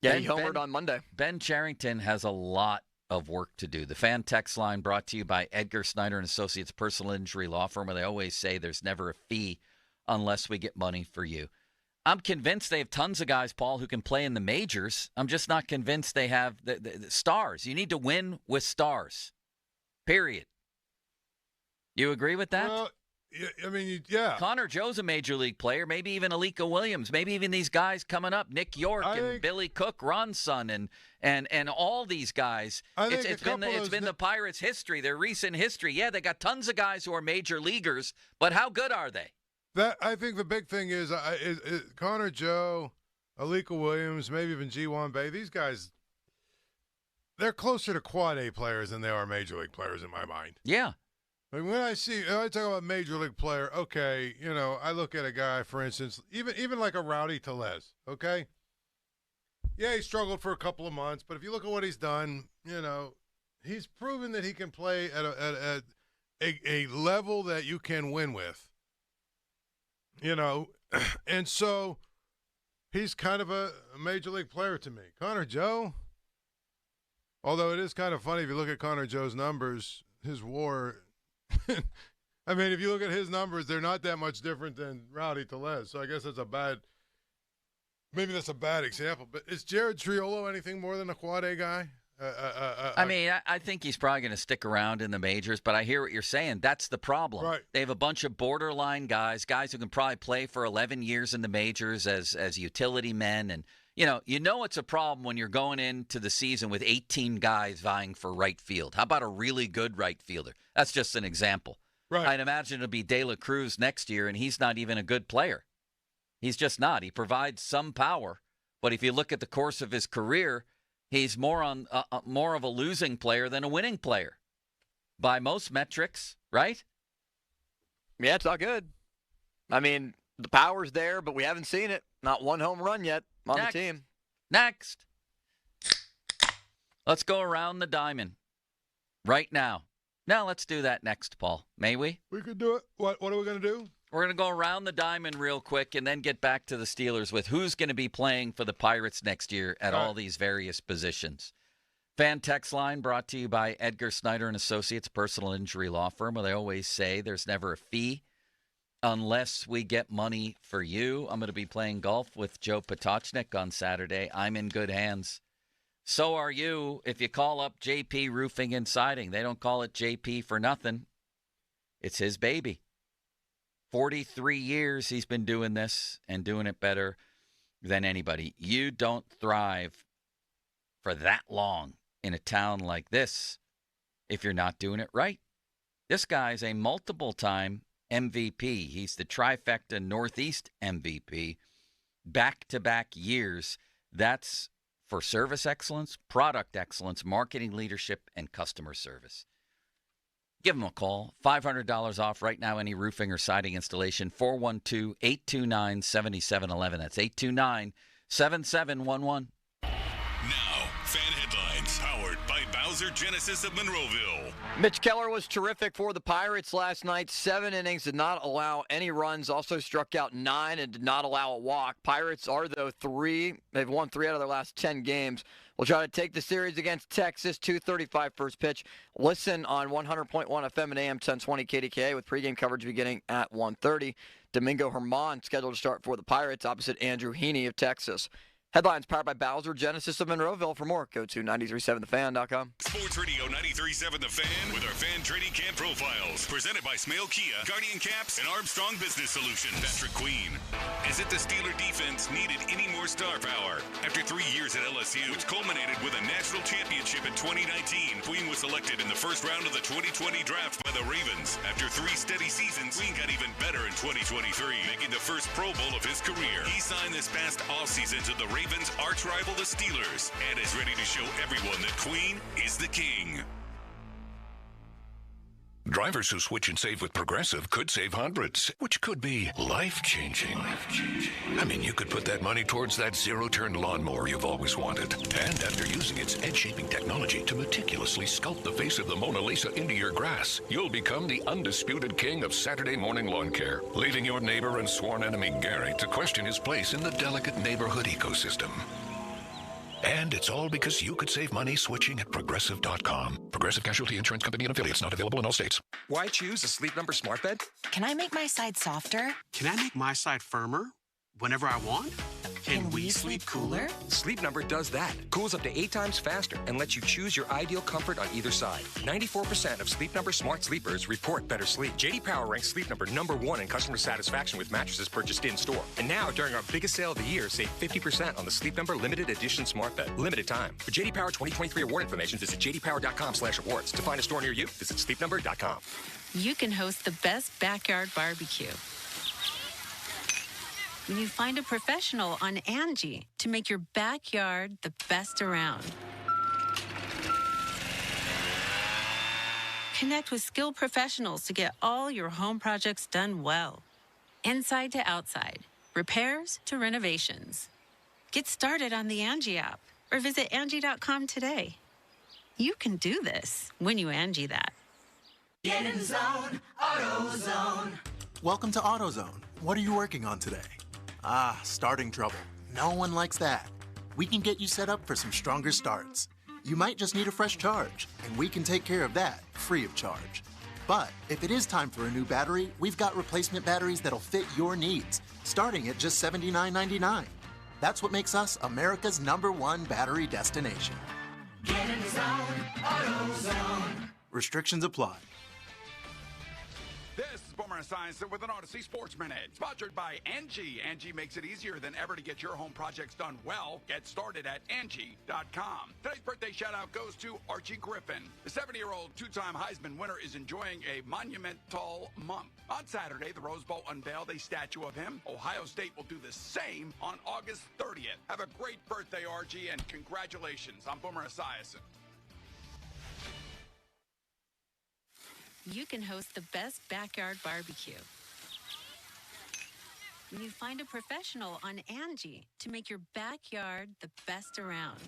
Yeah, he homered on Monday. Ben Charrington has a lot of work to do. The fan text line brought to you by Edgar Snyder & Associates Personal Injury Law Firm, where they always say there's never a fee unless we get money for you. I'm convinced they have tons of guys, Paul, who can play in the majors. I'm just not convinced they have the stars. You need to win with stars, period. You agree with that? Well, I mean, yeah. Connor Joe's a major league player, maybe even Alika Williams, maybe even these guys coming up, Nick York and Billy Cook, Ron's son, and all these guys. It's been the Pirates' history, their recent history. Yeah, they got tons of guys who are major leaguers, but how good are they? I think the big thing is Connor Joe, Alika Williams, maybe even G1 Bay. These guys, they're closer to quad A players than they are major league players in my mind. Yeah. I mean, when I talk about major league player, okay, I look at a guy, for instance, even like a Rowdy Tellez, okay? Yeah, he struggled for a couple of months, but if you look at what he's done, he's proven that he can play at a level that you can win with. And so he's kind of a major league player to me. Connor Joe, although it is kind of funny if you look at Connor Joe's numbers, his WAR, I mean, if you look at his numbers, they're not that much different than Rowdy Tellez. So I guess that's a bad example. But is Jared Triolo anything more than a quad A guy? I think he's probably going to stick around in the majors, but I hear what you're saying. That's the problem. Right. They have a bunch of borderline guys who can probably play for 11 years in the majors as utility men. And, it's a problem when you're going into the season with 18 guys vying for right field. How about a really good right fielder? That's just an example. Right. I'd imagine it'll be De La Cruz next year, and he's not even a good player. He's just not. He provides some power, but if you look at the course of his career, he's more of a losing player than a winning player by most metrics, right? Yeah, it's not good. I mean, the power's there, but we haven't seen it. Not one home run yet on the team. Next. Let's go around the diamond right now. Now let's do that next, Paul. May we? We could do it. What are we going to do? We're going to go around the diamond real quick and then get back to the Steelers with who's going to be playing for the Pirates next year at all these various positions. Fan text line brought to you by Edgar Snyder & Associates Personal Injury Law Firm, where they always say there's never a fee unless we get money for you. I'm going to be playing golf with Joe Potocznik on Saturday. I'm in good hands. So are you if you call up JP Roofing and Siding. They don't call it JP for nothing. It's his baby. 43 years he's been doing this and doing it better than anybody. You don't thrive for that long in a town like this if you're not doing it right. This guy's a multiple-time MVP. He's the trifecta Northeast MVP, back-to-back years. That's for service excellence, product excellence, marketing leadership, and customer service. Give them a call. $500 off right now, any roofing or siding installation. 412-829-7711. That's 829-7711. Now, fan headlines powered by Bowser Genesis of Monroeville. Mitch Keller was terrific for the Pirates last night. 7 innings, did not allow any runs, also struck out 9 and did not allow a walk. Pirates are, though, 3. They've won 3 out of their last 10 games. We'll try to take the series against Texas. 2:35 first pitch. Listen on 100.1 FM and AM 1020 KDKA with pregame coverage beginning at 1:30. Domingo Germán scheduled to start for the Pirates opposite Andrew Heaney of Texas. Headlines powered by Bowser Genesis of Monroeville. For more, go to 937thefan.com. Sports Radio 93.7 The Fan with our fan training camp profiles. Presented by Smale Kia, Guardian Caps, and Armstrong Business Solutions. Patrick Queen. Is it the Steeler defense needed any more star power? After 3 years at LSU, which culminated with a national championship in 2019, Queen was selected in the first round of the 2020 draft by the Ravens. After 3 steady seasons, Queen got even better in 2023, making the first Pro Bowl of his career. He signed this past offseason to the Ravens arch rival, the Steelers, and is ready to show everyone that Queen is the king. Drivers who switch and save with Progressive could save hundreds, which could be life-changing. I mean, you could put that money towards that zero-turn lawnmower you've always wanted. And after using its edge-shaping technology to meticulously sculpt the face of the Mona Lisa into your grass, you'll become the undisputed king of Saturday morning lawn care, leaving your neighbor and sworn enemy Gary to question his place in the delicate neighborhood ecosystem. And it's all because you could save money switching at Progressive.com. Progressive Casualty Insurance Company and affiliates, not available in all states. Why choose a Sleep Number smart bed? Can I make my side softer? Can I make my side firmer whenever I want? Can we sleep cooler? Sleep Number does that. Cools up to 8 times faster and lets you choose your ideal comfort on either side. 94% of Sleep Number smart sleepers report better sleep. J.D. Power ranks Sleep Number #1 in customer satisfaction with mattresses purchased in-store. And now, during our biggest sale of the year, save 50% on the Sleep Number Limited Edition Smart Bed. Limited time. For J.D. Power 2023 award information, visit jdpower.com/awards. To find a store near you, visit sleepnumber.com. You can host the best backyard barbecue when you find a professional on Angie to make your backyard the best around. Connect with skilled professionals to get all your home projects done well. Inside to outside, repairs to renovations. Get started on the Angie app or visit Angie.com today. You can do this when you Angie that. Get in the zone, AutoZone. Welcome to AutoZone. What are you working on today? Starting trouble. No one likes that. We can get you set up for some stronger starts. You might just need a fresh charge, and we can take care of that free of charge. But if it is time for a new battery, we've got replacement batteries that'll fit your needs, starting at just $79.99. That's what makes us America's #1 battery destination. Get in the zone, AutoZone. Restrictions apply. This is Boomer Esiason with an Odyssey Sports Minute, sponsored by Angie. Angie makes it easier than ever to get your home projects done well. Get started at Angie.com. Today's birthday shout-out goes to Archie Griffin. The 70-year-old two-time Heisman winner is enjoying a monumental month. On Saturday, the Rose Bowl unveiled a statue of him. Ohio State will do the same on August 30th. Have a great birthday, Archie, and congratulations. I'm Boomer Esiason. You can host the best backyard barbecue when you find a professional on Angie to make your backyard the best around.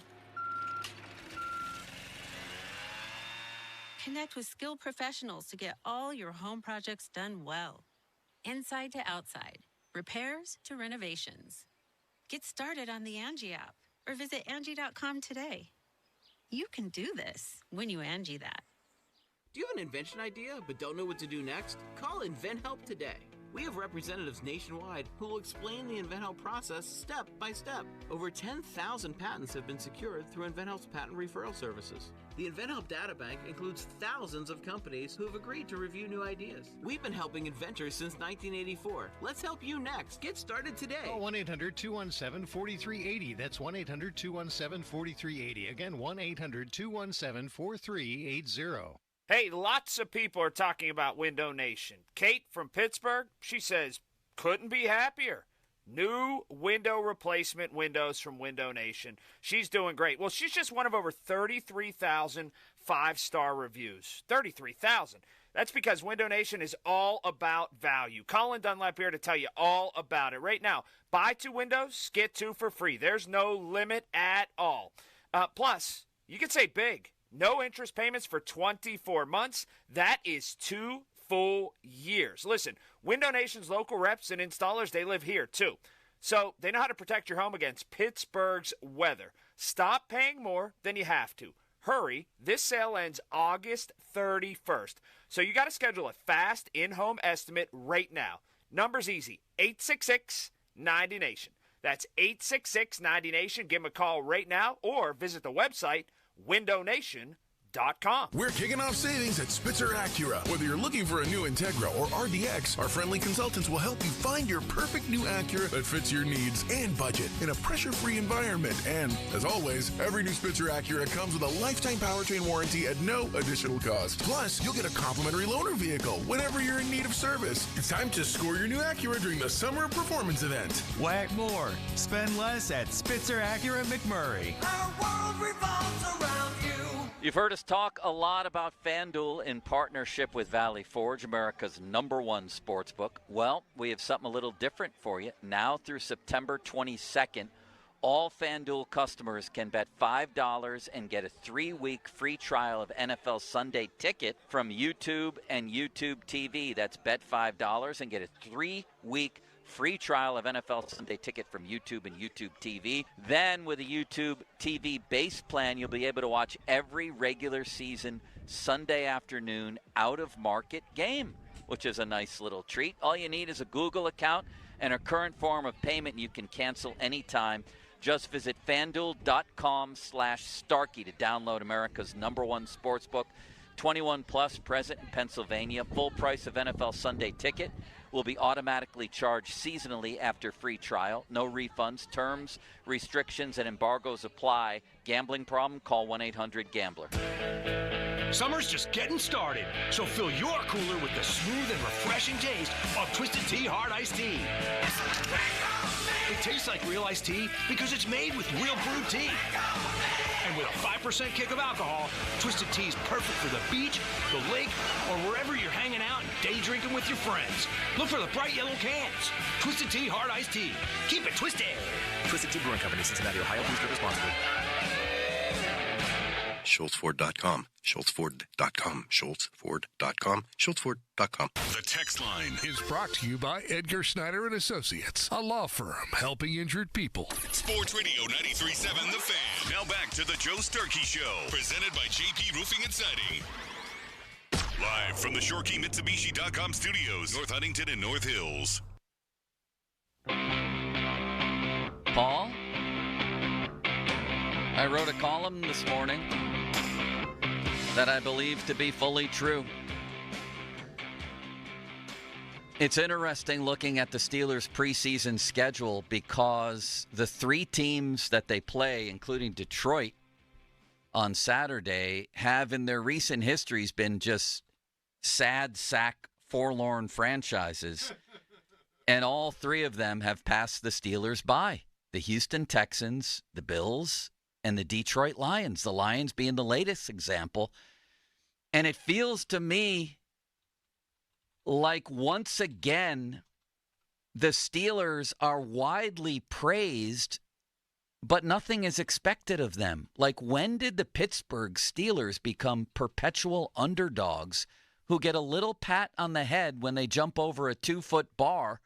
Connect with skilled professionals to get all your home projects done well. Inside to outside, repairs to renovations. Get started on the Angie app or visit Angie.com today. You can do this when you Angie that. Do you have an invention idea but don't know what to do next? Call InventHelp today. We have representatives nationwide who will explain the InventHelp process step by step. Over 10,000 patents have been secured through InventHelp's patent referral services. The InventHelp data bank includes thousands of companies who have agreed to review new ideas. We've been helping inventors since 1984. Let's help you next. Get started today. Call 1-800-217-4380. That's 1-800-217-4380. Again, 1-800-217-4380. Hey, lots of people are talking about Window Nation. Kate from Pittsburgh, she says, couldn't be happier. New window replacement windows from Window Nation. She's doing great. Well, she's just one of over 33,000 five-star reviews. 33,000. That's because Window Nation is all about value. Colin Dunlap here to tell you all about it. Right now, buy 2 windows, get 2 for free. There's no limit at all. Plus, you can save big. No interest payments for 24 months. That is 2 full years. Listen, Window Nation's local reps and installers, they live here too. So they know how to protect your home against Pittsburgh's weather. Stop paying more than you have to. Hurry, this sale ends August 31st. So you got to schedule a fast in-home estimate right now. Number's easy, 866-90NATION. That's 866-90NATION. Give them a call right now or visit the website, windownation.com. We're kicking off savings at Spitzer Acura. Whether you're looking for a new Integra or RDX, our friendly consultants will help you find your perfect new Acura that fits your needs and budget in a pressure-free environment. And, as always, every new Spitzer Acura comes with a lifetime powertrain warranty at no additional cost. Plus, you'll get a complimentary loaner vehicle whenever you're in need of service. It's time to score your new Acura during the Summer Performance Event. Whack more. Spend less at Spitzer Acura McMurray. Our world revolves around you. You've heard us talk a lot about FanDuel in partnership with Valley Forge, America's #1 sportsbook. Well, we have something a little different for you. Now through September 22nd, all FanDuel customers can bet $5 and get a 3-week free trial of NFL Sunday Ticket from YouTube and YouTube TV. That's bet $5 and get a 3-week free trial of NFL Sunday Ticket from YouTube and YouTube TV. Then with a YouTube TV base plan, you'll be able to watch every regular season Sunday afternoon out-of-market game, which is a nice little treat. All you need is a Google account and a current form of payment, and you can cancel anytime. Just visit FanDuel.com/Starkey to download America's #1 sportsbook. 21 plus, present in Pennsylvania. Full price of NFL Sunday Ticket will be automatically charged seasonally after free trial. No refunds. Terms, restrictions, and embargoes apply. Gambling problem? Call 1-800-GAMBLER. Summer's just getting started, so fill your cooler with the smooth and refreshing taste of Twisted Tea Hard Iced Tea. It tastes like real iced tea because it's made with real brewed tea. And with a 5% kick of alcohol, Twisted Tea is perfect for the beach, the lake, or wherever you're hanging out and day drinking with your friends. Look for the bright yellow cans. Twisted Tea Hard Iced Tea. Keep it twisted. Twisted Tea Brewing Company, Cincinnati, Ohio. Please drink responsibly. SchultzFord.com. SchultzFord.com. SchultzFord.com. SchultzFord.com. The text line is brought to you by Edgar Snyder and Associates, a law firm helping injured people. Sports Radio 93.7 The Fan. Now back to the Joe Starkey Show, presented by JP Roofing and Siding. Live from the ShoreKeyMitsubishi.com studios, North Huntington and North Hills. Paul, I wrote a column this morning that I believe to be fully true. It's interesting looking at the Steelers' preseason schedule because the 3 teams that they play, including Detroit on Saturday, have in their recent histories been just sad sack, forlorn franchises. And all 3 of them have passed the Steelers by. The Houston Texans, the Bills, and the Detroit Lions. The Lions being the latest example. And it feels to me like once again, the Steelers are widely praised, but nothing is expected of them. Like, when did the Pittsburgh Steelers become perpetual underdogs who get a little pat on the head when they jump over a 2-foot bar,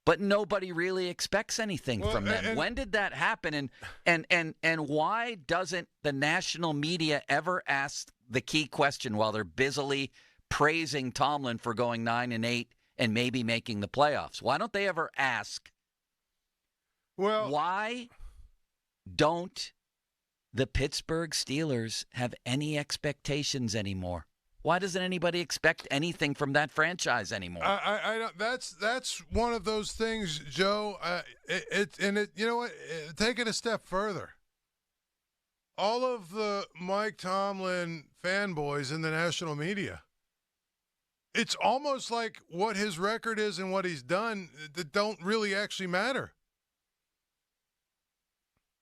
but nobody really expects anything from them? When did that happen? And why doesn't the national media ever ask the key question while they're busily praising Tomlin for going 9-8 and maybe making the playoffs. Why don't they ever ask, why don't the Pittsburgh Steelers have any expectations anymore? Why doesn't anybody expect anything from that franchise anymore? I don't, that's one of those things, Joe. You know what? Take it a step further. All of the Mike Tomlin fanboys in the national media, it's almost like what his record is and what he's done that don't really actually matter.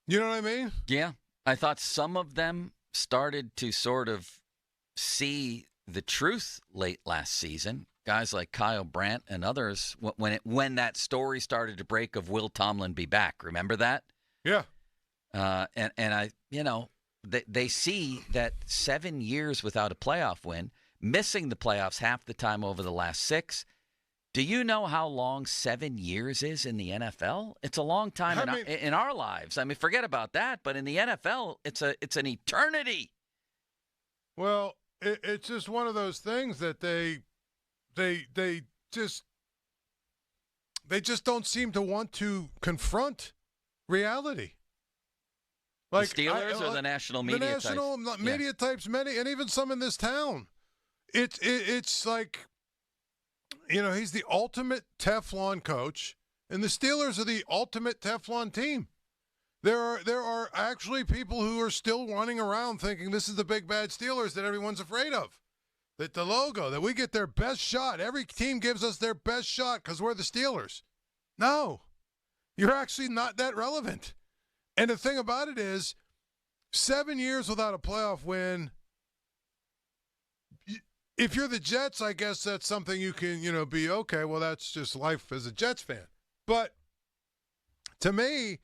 You know what I mean? Yeah. I thought some of them started to sort of see the truth late last season. Guys like Kyle Brandt and others, when that story started to break of will Tomlin be back. Remember that? Yeah. And I, they see that 7 years without a playoff win, missing the playoffs half the time over the last 6. Do you know how long 7 years is in the NFL? It's a long time in our lives. I mean, forget about that. But in the NFL, it's an eternity. Well, it's just one of those things that they just don't seem to want to confront reality. Like the Steelers or the national media types? The national media types, many, and even some in this town. It's like, he's the ultimate Teflon coach, and the Steelers are the ultimate Teflon team. There are actually people who are still running around thinking this is the big bad Steelers that everyone's afraid of. That the logo, that we get their best shot. Every team gives us their best shot because we're the Steelers. No, you're actually not that relevant. And the thing about it is, 7 years without a playoff win, if you're the Jets, I guess that's something you can, be okay. Well, that's just life as a Jets fan. But to me,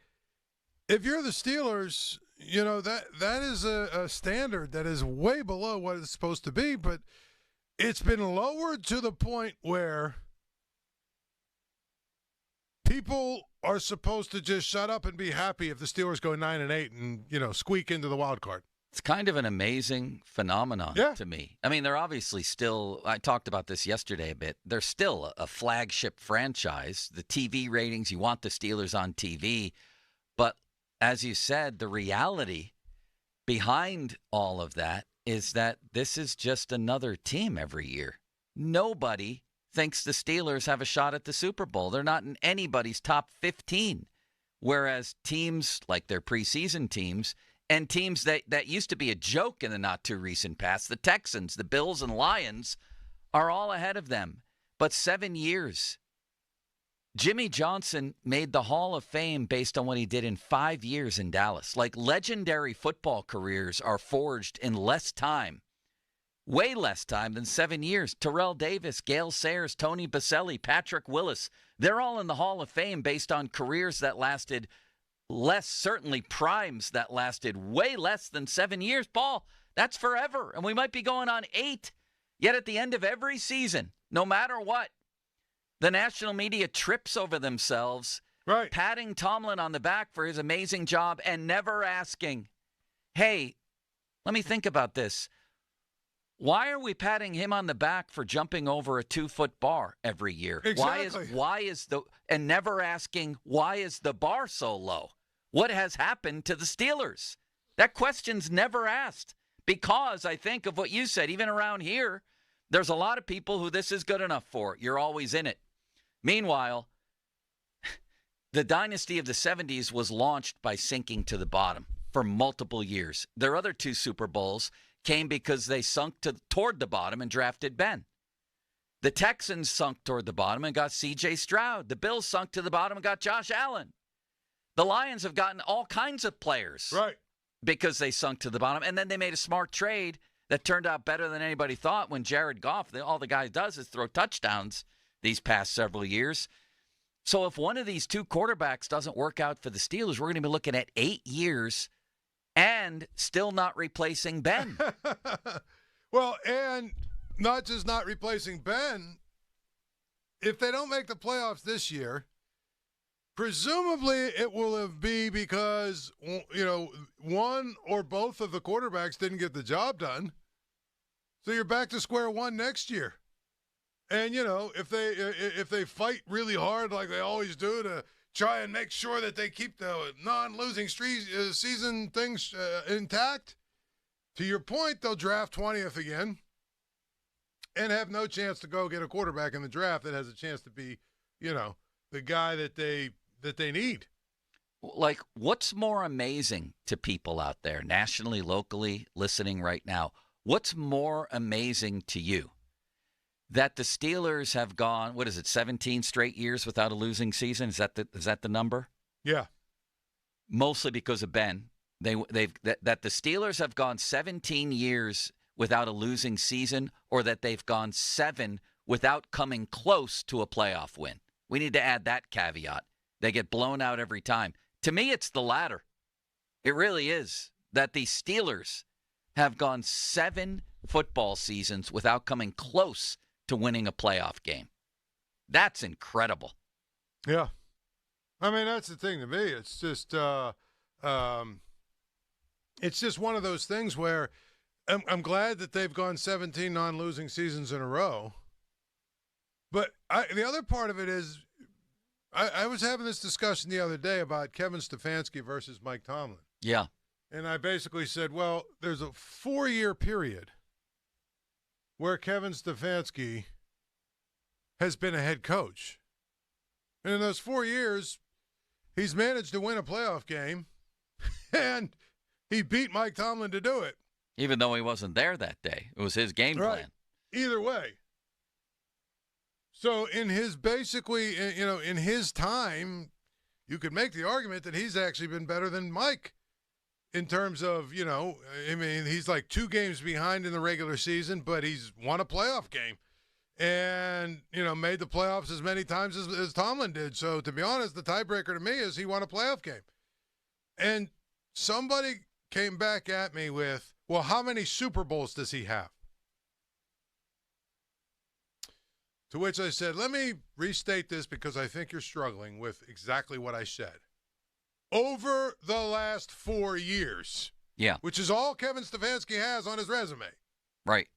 if you're the Steelers, that is a standard that is way below what it's supposed to be. But it's been lowered to the point where people are supposed to just shut up and be happy if the Steelers go 9-8 and, squeak into the wild card. It's kind of an amazing phenomenon to me. I mean, they're obviously still, I talked about this yesterday a bit, they're still a flagship franchise. The TV ratings, you want the Steelers on TV. But as you said, the reality behind all of that is that this is just another team every year. Nobody thinks the Steelers have a shot at the Super Bowl. They're not in anybody's top 15. Whereas teams like their preseason teams and teams that used to be a joke in the not-too-recent past, the Texans, the Bills, and Lions, are all ahead of them. But 7 years. Jimmy Johnson made the Hall of Fame based on what he did in 5 years in Dallas. Like, legendary football careers are forged in less time, way less time than 7 years. Terrell Davis, Gale Sayers, Tony Baselli, Patrick Willis, they're all in the Hall of Fame based on careers that lasted less, certainly primes that lasted way less than 7 years. Paul, that's forever, and we might be going on 8. Yet at the end of every season, no matter what, the national media trips over themselves, patting Tomlin on the back for his amazing job and never asking, hey, let me think about this. Why are we patting him on the back for jumping over a 2-foot bar every year? Exactly. And never asking, why is the bar so low? What has happened to the Steelers? That question's never asked because I think of what you said, even around here, there's a lot of people who this is good enough for. You're always in it. Meanwhile, the dynasty of the 70s was launched by sinking to the bottom for multiple years. Their other 2 Super Bowls came because they sunk toward the bottom and drafted Ben. The Texans sunk toward the bottom and got C.J. Stroud. The Bills sunk to the bottom and got Josh Allen. The Lions have gotten all kinds of players because they sunk to the bottom. And then they made a smart trade that turned out better than anybody thought when Jared Goff, all the guy does is throw touchdowns these past several years. So if one of these 2 quarterbacks doesn't work out for the Steelers, we're going to be looking at 8 years and still not replacing Ben. Well, and not just not replacing Ben, if they don't make the playoffs this year, presumably it will be because, one or both of the quarterbacks didn't get the job done. So you're back to square one next year. And, if they fight really hard like they always do to try and make sure that they keep the non-losing season things intact, to your point, they'll draft 20th again and have no chance to go get a quarterback in the draft that has a chance to be, the guy that they need. Like, what's more amazing to people out there, nationally, locally, listening right now? What's more amazing to you? That the Steelers have gone, 17 straight years without a losing season? Is that the number? Yeah. Mostly because of Ben. That the Steelers have gone 17 years without a losing season, or that they've gone 7 without coming close to a playoff win. We need to add that caveat. They get blown out every time. To me, it's the latter. It really is. That the Steelers have gone 7 football seasons without coming close to winning a playoff game. That's incredible. Yeah. I mean, that's the thing to me. It's just one of those things where I'm glad that they've gone 17 non-losing seasons in a row. But the other part of it is, I was having this discussion the other day about Kevin Stefanski versus Mike Tomlin. Yeah. And I basically said, well, there's a 4-year period where Kevin Stefanski has been a head coach. And in those 4 years, he's managed to win a playoff game, and he beat Mike Tomlin to do it. Even though he wasn't there that day. It was his game plan. Either way. So in his in his time, you could make the argument that he's actually been better than Mike in terms of, he's like 2 games behind in the regular season, but he's won a playoff game and, made the playoffs as many times as Tomlin did. So to be honest, the tiebreaker to me is he won a playoff game. And somebody came back at me with, well, how many Super Bowls does he have? To which I said, let me restate this because I think you're struggling with exactly what I said. Over the last 4 years. Yeah. Which is all Kevin Stefanski has on his resume. Right.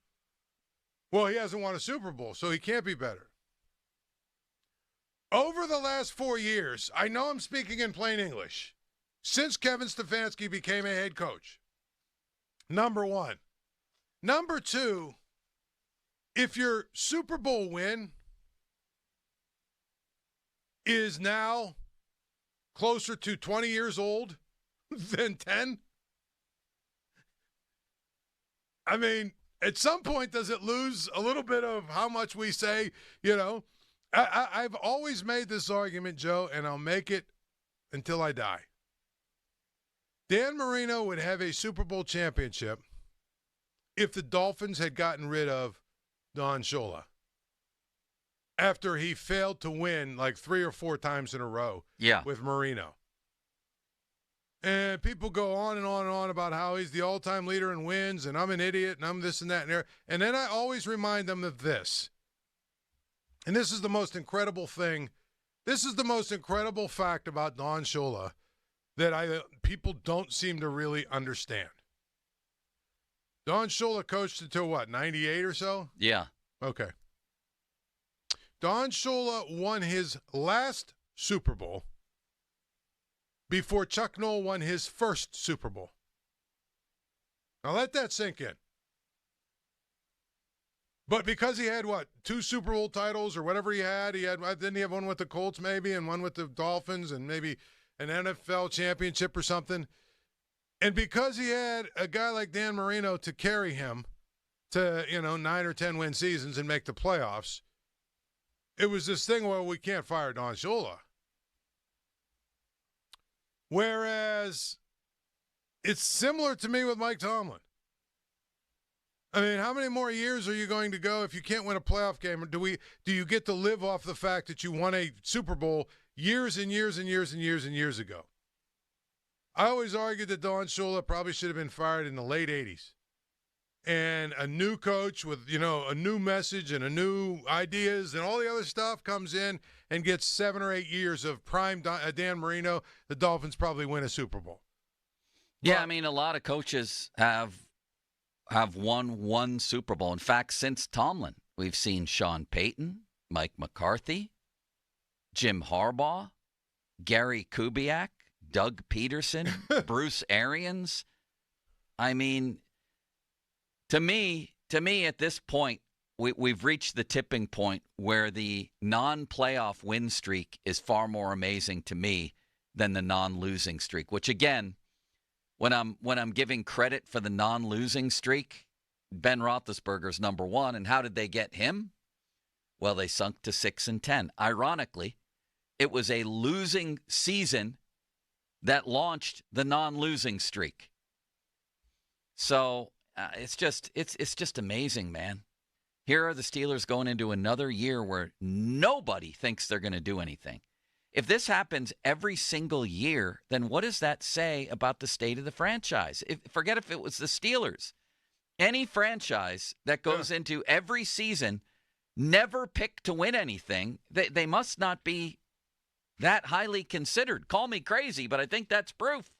Well, he hasn't won a Super Bowl, so he can't be better. Over the last 4 years, I know I'm speaking in plain English, since Kevin Stefanski became a head coach. Number 1. Number 2, if your Super Bowl win is now closer to 20 years old than 10, I mean, at some point, does it lose a little bit of how much we say, I've always made this argument, Joe, and I'll make it until I die. Dan Marino would have a Super Bowl championship if the Dolphins had gotten rid of Don Shula after he failed to win like 3 or 4 times in a row with Marino. And people go on and on and on about how he's the all-time leader in wins and I'm an idiot and I'm this and that and there. And then I always remind them of this. And this is the most incredible thing. This is the most incredible fact about Don Shula that people don't seem to really understand. Don Shula coached until what, 98 or so? Yeah. Okay. Don Shula won his last Super Bowl before Chuck Noll won his first Super Bowl. Now let that sink in. But because he had, 2 Super Bowl titles or whatever he had, didn't he have one with the Colts maybe and one with the Dolphins and maybe an NFL championship or something? And because he had a guy like Dan Marino to carry him to, 9 or 10 win seasons and make the playoffs, it was this thing where we can't fire Don Shula. Whereas it's similar to me with Mike Tomlin. I mean, how many more years are you going to go if you can't win a playoff game? Or do you get to live off the fact that you won a Super Bowl years and years and years and years and years ago? I always argued that Don Shula probably should have been fired in the late 80s. And a new coach with, a new message and a new ideas and all the other stuff comes in and gets 7 or 8 years of prime Dan Marino, the Dolphins probably win a Super Bowl. Yeah, I mean, a lot of coaches have won one Super Bowl. In fact, since Tomlin, We've seen Sean Payton, Mike McCarthy, Jim Harbaugh, Gary Kubiak, Doug Peterson, Bruce Arians. I mean, to me, at this point, we've reached the tipping point where the non-playoff win streak is far more amazing to me than the non-losing streak. Which again, when I'm giving credit for the non-losing streak, Ben Roethlisberger's number one. And how did they get him? Well, they sunk to 6-10. Ironically, it was a losing season that launched the non-losing streak. So it's just amazing, man. Here are the Steelers going into another year where nobody thinks they're going to do anything. If this happens every single year, then what does that say about the state of the franchise? Forget if it was the Steelers. Any franchise that goes into every season never picked to win anything, they must not be that highly considered. Call me crazy, but I think that's proof.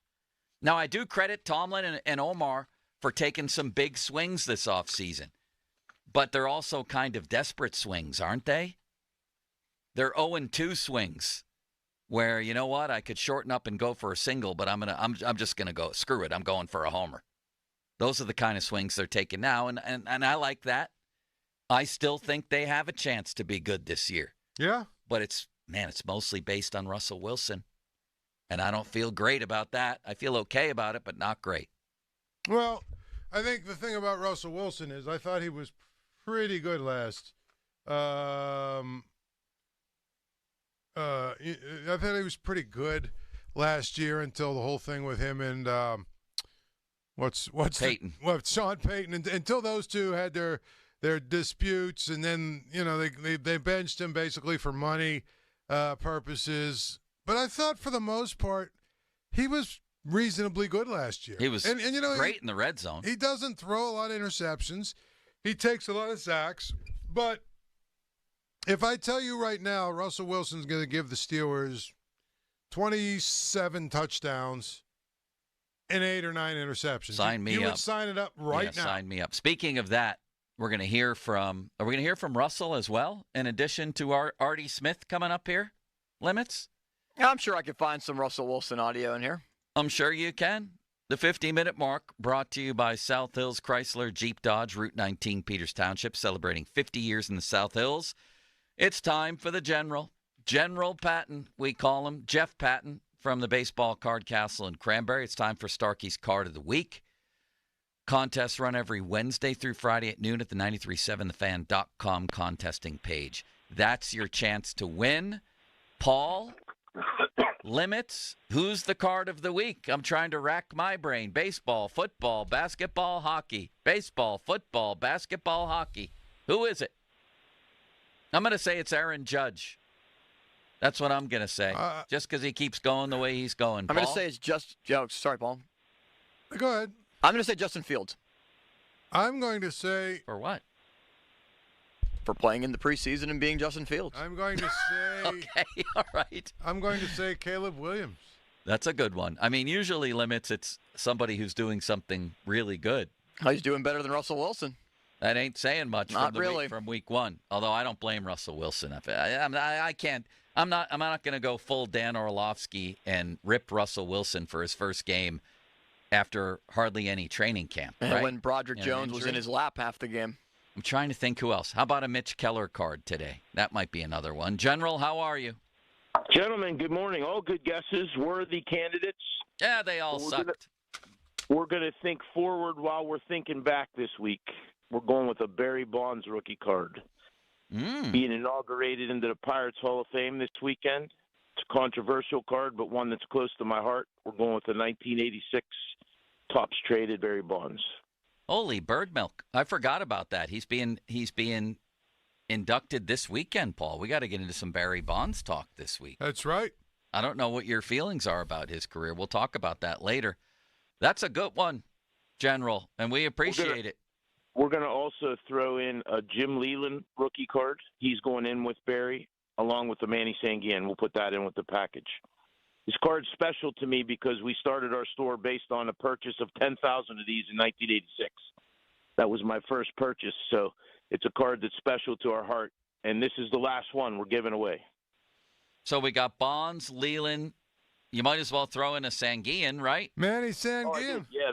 Now, I do credit Tomlin and Omar for taking some big swings this offseason. But they're also kind of desperate swings, aren't they? They're 0-2 swings where, you know what, I could shorten up and go for a single, but I'm just going to go, screw it, I'm going for a homer. Those are the kind of swings they're taking now, and I like that. I still think they have a chance to be good this year. Yeah. But it's mostly based on Russell Wilson, and I don't feel great about that. I feel okay about it, but not great. Well, I think the thing about Russell Wilson is I thought he was pretty good last. I thought he was pretty good last year until the whole thing with him and what's Peyton. Sean Payton, until those two had their disputes, and then they benched him basically for money purposes. But I thought for the most part he was reasonably good last year. He was great in the red zone. He doesn't throw a lot of interceptions. He takes a lot of sacks. But if I tell you right now, Russell Wilson's going to give the Steelers 27 touchdowns and 8 or 9 interceptions. Sign me up. You would sign it up right now. Sign me up. Speaking of that, we're going to hear from Russell as well, in addition to our Artie Smith coming up here. Limits? Yeah, I'm sure I could find some Russell Wilson audio in here. I'm sure you can. The 50-minute mark brought to you by South Hills Chrysler Jeep Dodge, Route 19, Peters Township, celebrating 50 years in the South Hills. It's time for the General. General Patton, we call him. Jeff Patton from the Baseball Card Castle in Cranberry. It's time for Starkey's Card of the Week. Contests run every Wednesday through Friday at noon at the 937thefan.com contesting page. That's your chance to win. Paul, Limits, who's the card of the week? I'm trying to rack my brain. Baseball, football, basketball, hockey. Baseball, football, basketball, hockey. Who is it? I'm going to say it's Aaron Judge. That's what I'm going to say. Just because he keeps going the way he's going. I'm going to say it's sorry, Paul. Go ahead. I'm going to say Justin Fields. I'm going to say... For what? For playing in the preseason and being Justin Fields. I'm going to say... Okay, all right. I'm going to say Caleb Williams. That's a good one. I mean, usually Limits, it's somebody who's doing something really good. Oh, he's doing better than Russell Wilson. That ain't saying much from week one. Although I don't blame Russell Wilson. I can't. I'm not going to go full Dan Orlovsky and rip Russell Wilson for his first game after hardly any training camp. And right? when Broderick Jones was in his lap half the game. I'm trying to think who else. How about a Mitch Keller card today? That might be another one. General, how are you? Gentlemen, good morning. All good guesses, worthy candidates. Yeah, they all sucked. We're going to think forward while we're thinking back this week. We're going with a Barry Bonds rookie card. Being inaugurated into the Pirates Hall of Fame this weekend. It's a controversial card, but one that's close to my heart. We're going with the 1986 tops traded Barry Bonds. Holy bird milk. I forgot about that. He's being inducted this weekend, Paul. We got to get into some Barry Bonds talk this week. That's right. I don't know what your feelings are about his career. We'll talk about that later. That's a good one, General, and we appreciate it. We're going to also throw in a Jim Leland rookie card. He's going in with Barry, along with the Manny Sanguian. We'll put that in with the package. This card's special to me because we started our store based on a purchase of 10,000 of these in 1986. That was my first purchase. So It's a card that's special to our heart, and this is the last one we're giving away. So we got Bonds, Leland. You might as well throw in a Sanguillen, right? Manny Sanguillen. Yeah,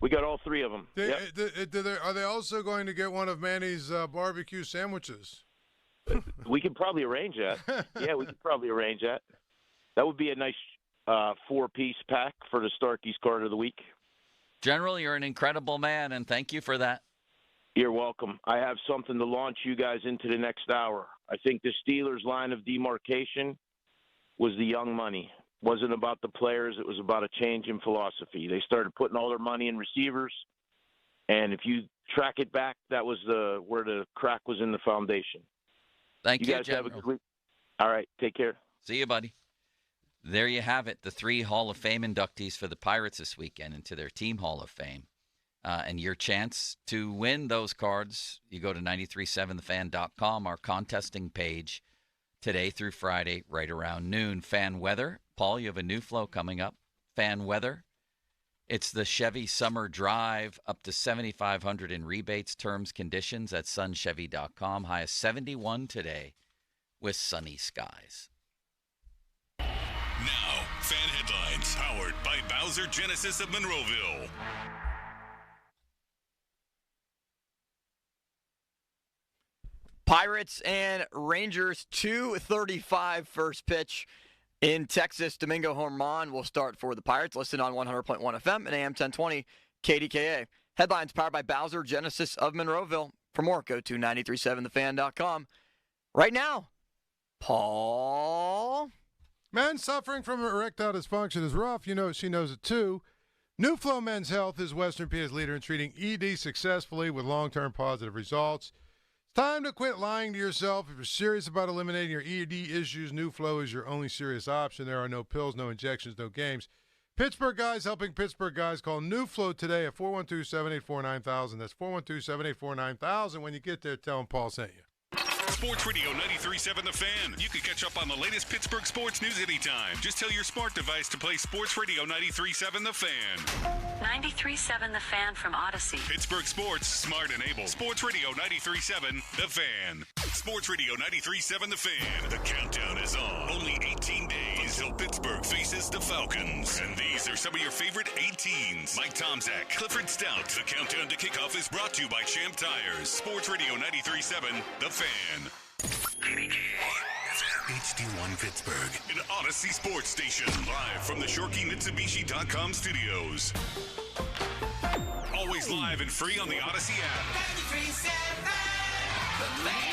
we got all three of them. Are they also going to get one of Manny's barbecue sandwiches? We could probably arrange that. Yeah, we could probably arrange that. That would be a nice 4-piece pack for the Starkey's Card of the Week. General, you're an incredible man, and thank you for that. You're welcome. I have something to launch you guys into the next hour. I think the Steelers' line of demarcation was the young money. It wasn't about the players. It was about a change in philosophy. They started putting all their money in receivers, and if you track it back, that was where the crack was in the foundation. Thank you, guys General. have a good week. All right, take care. See you, buddy. There you have it, the 3 Hall of Fame inductees for the Pirates this weekend into their team Hall of Fame. And your chance to win those cards, you go to 937thefan.com, our contesting page, today through Friday, right around noon. Fan weather. Paul, you have a new flow coming up. Fan weather. It's the Chevy Summer Drive, up to $7,500 in rebates, terms, conditions at sunchevy.com. High of 71 today with sunny skies. Now, fan headlines powered by Bowser Genesis of Monroeville. Pirates and Rangers, 2:35 first pitch in Texas. Domingo Germán will start for the Pirates, listed on 100.1 FM and AM 1020 KDKA. Headlines powered by Bowser Genesis of Monroeville. For more, go to 937thefan.com. Right now, Paul. Men suffering from erectile dysfunction is rough. You know, she knows it too. New Flow Men's Health is Western PA's leader in treating ED successfully with long-term positive results. Time to quit lying to yourself. If you're serious about eliminating your ED issues, New Flow is your only serious option. There are no pills, no injections, no games. Pittsburgh guys helping Pittsburgh guys. Call New Flow today at 412-784-9000. That's 412-784-9000. When you get there, tell them Paul sent you. Sports Radio 93.7 The Fan. You can catch up on the latest Pittsburgh sports news anytime. Just tell your smart device to play Sports Radio 93.7 The Fan. 93.7 The Fan from Odyssey. Pittsburgh sports, smart and able. Sports Radio 93.7 The Fan. Sports Radio 93.7 The Fan. The countdown is on. Only 18 days until Pittsburgh faces the Falcons. And these are some of your favorite 18s. Mike Tomczak, Clifford Stout. The countdown to kickoff is brought to you by Champ Tires. Sports Radio 93.7 The Fan. HD1 Pittsburgh, an Odyssey sports station, live from the ShorkeyMitsubishi.com studios. Always live and free on the Odyssey app. 93.7 The Fan.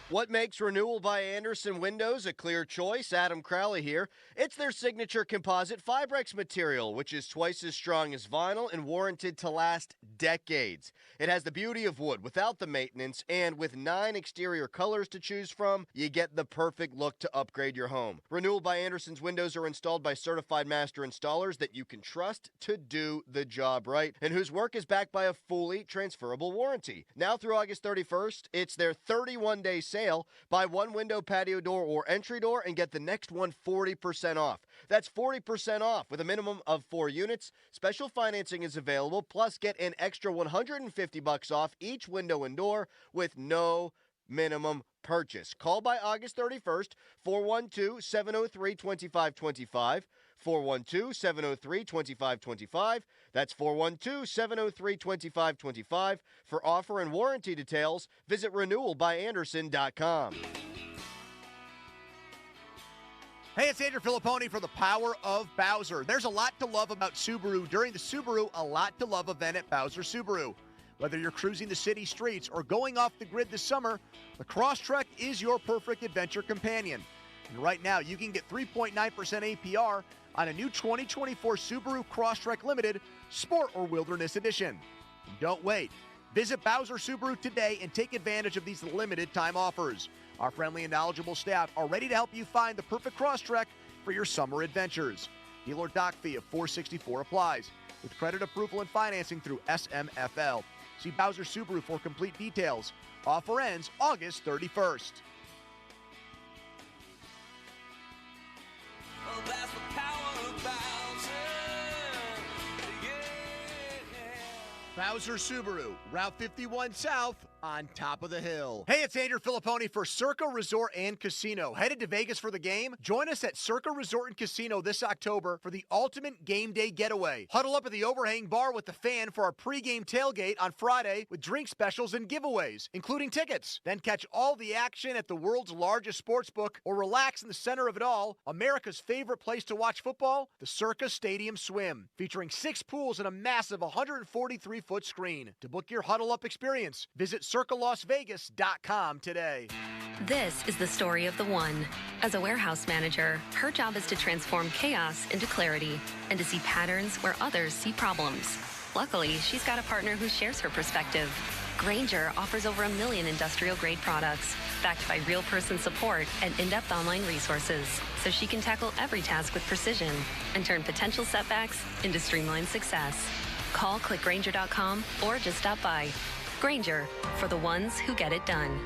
What makes Renewal by Andersen Windows a clear choice? Adam Crowley here. It's their signature composite Fibrex material, which is twice as strong as vinyl and warranted to last decades. It has the beauty of wood without the maintenance, and with 9 exterior colors to choose from, you get the perfect look to upgrade your home. Renewal by Andersen's windows are installed by certified master installers that you can trust to do the job right, and whose work is backed by a fully transferable warranty. Now through August 31st, it's their 31-day sale. Buy one window, patio door, or entry door and get the next one 40% off. That's 40% off with a minimum of 4 units. Special financing is available, plus get an extra $150 off each window and door with no minimum purchase. Call by August 31st, 412-703-2525. 412-703-2525. That's 412-703-2525. For offer and warranty details, visit renewalbyandersen.com. Hey, it's Andrew Filipponi for the Power of Bowser. There's a lot to love about Subaru during the Subaru A Lot to Love event at Bowser Subaru. Whether you're cruising the city streets or going off the grid this summer, the Crosstrek is your perfect adventure companion. And right now, you can get 3.9% APR on a new 2024 Subaru Crosstrek Limited Sport or Wilderness Edition. And don't wait. Visit Bowser Subaru today and take advantage of these limited time offers. Our friendly and knowledgeable staff are ready to help you find the perfect Crosstrek for your summer adventures. Dealer dock fee of $464 applies, with credit approval and financing through SMFL. See Bowser Subaru for complete details. Offer ends August 31st. That's the power of Bowser. Yeah. Bowser Subaru, Route 51 South, on top of the hill. Hey, it's Andrew Filipponi for Circa Resort and Casino. Headed to Vegas for the game? Join us at Circa Resort and Casino this October for the ultimate game day getaway. Huddle up at the overhang bar with the fan for our pregame tailgate on Friday with drink specials and giveaways, including tickets. Then catch all the action at the world's largest sports book or relax in the center of it all, America's favorite place to watch football, the Circa Stadium Swim, featuring 6 pools and a massive 143-foot screen. To book your huddle up experience, visit CircaLasVegas.com today. This is the story of the one. As a warehouse manager, her job is to transform chaos into clarity and to see patterns where others see problems. Luckily, she's got a partner who shares her perspective. Grainger offers over 1 million industrial-grade products, backed by real-person support and in-depth online resources, so she can tackle every task with precision and turn potential setbacks into streamlined success. Call clickgrainger.com or just stop by. Grainger, for the ones who get it done.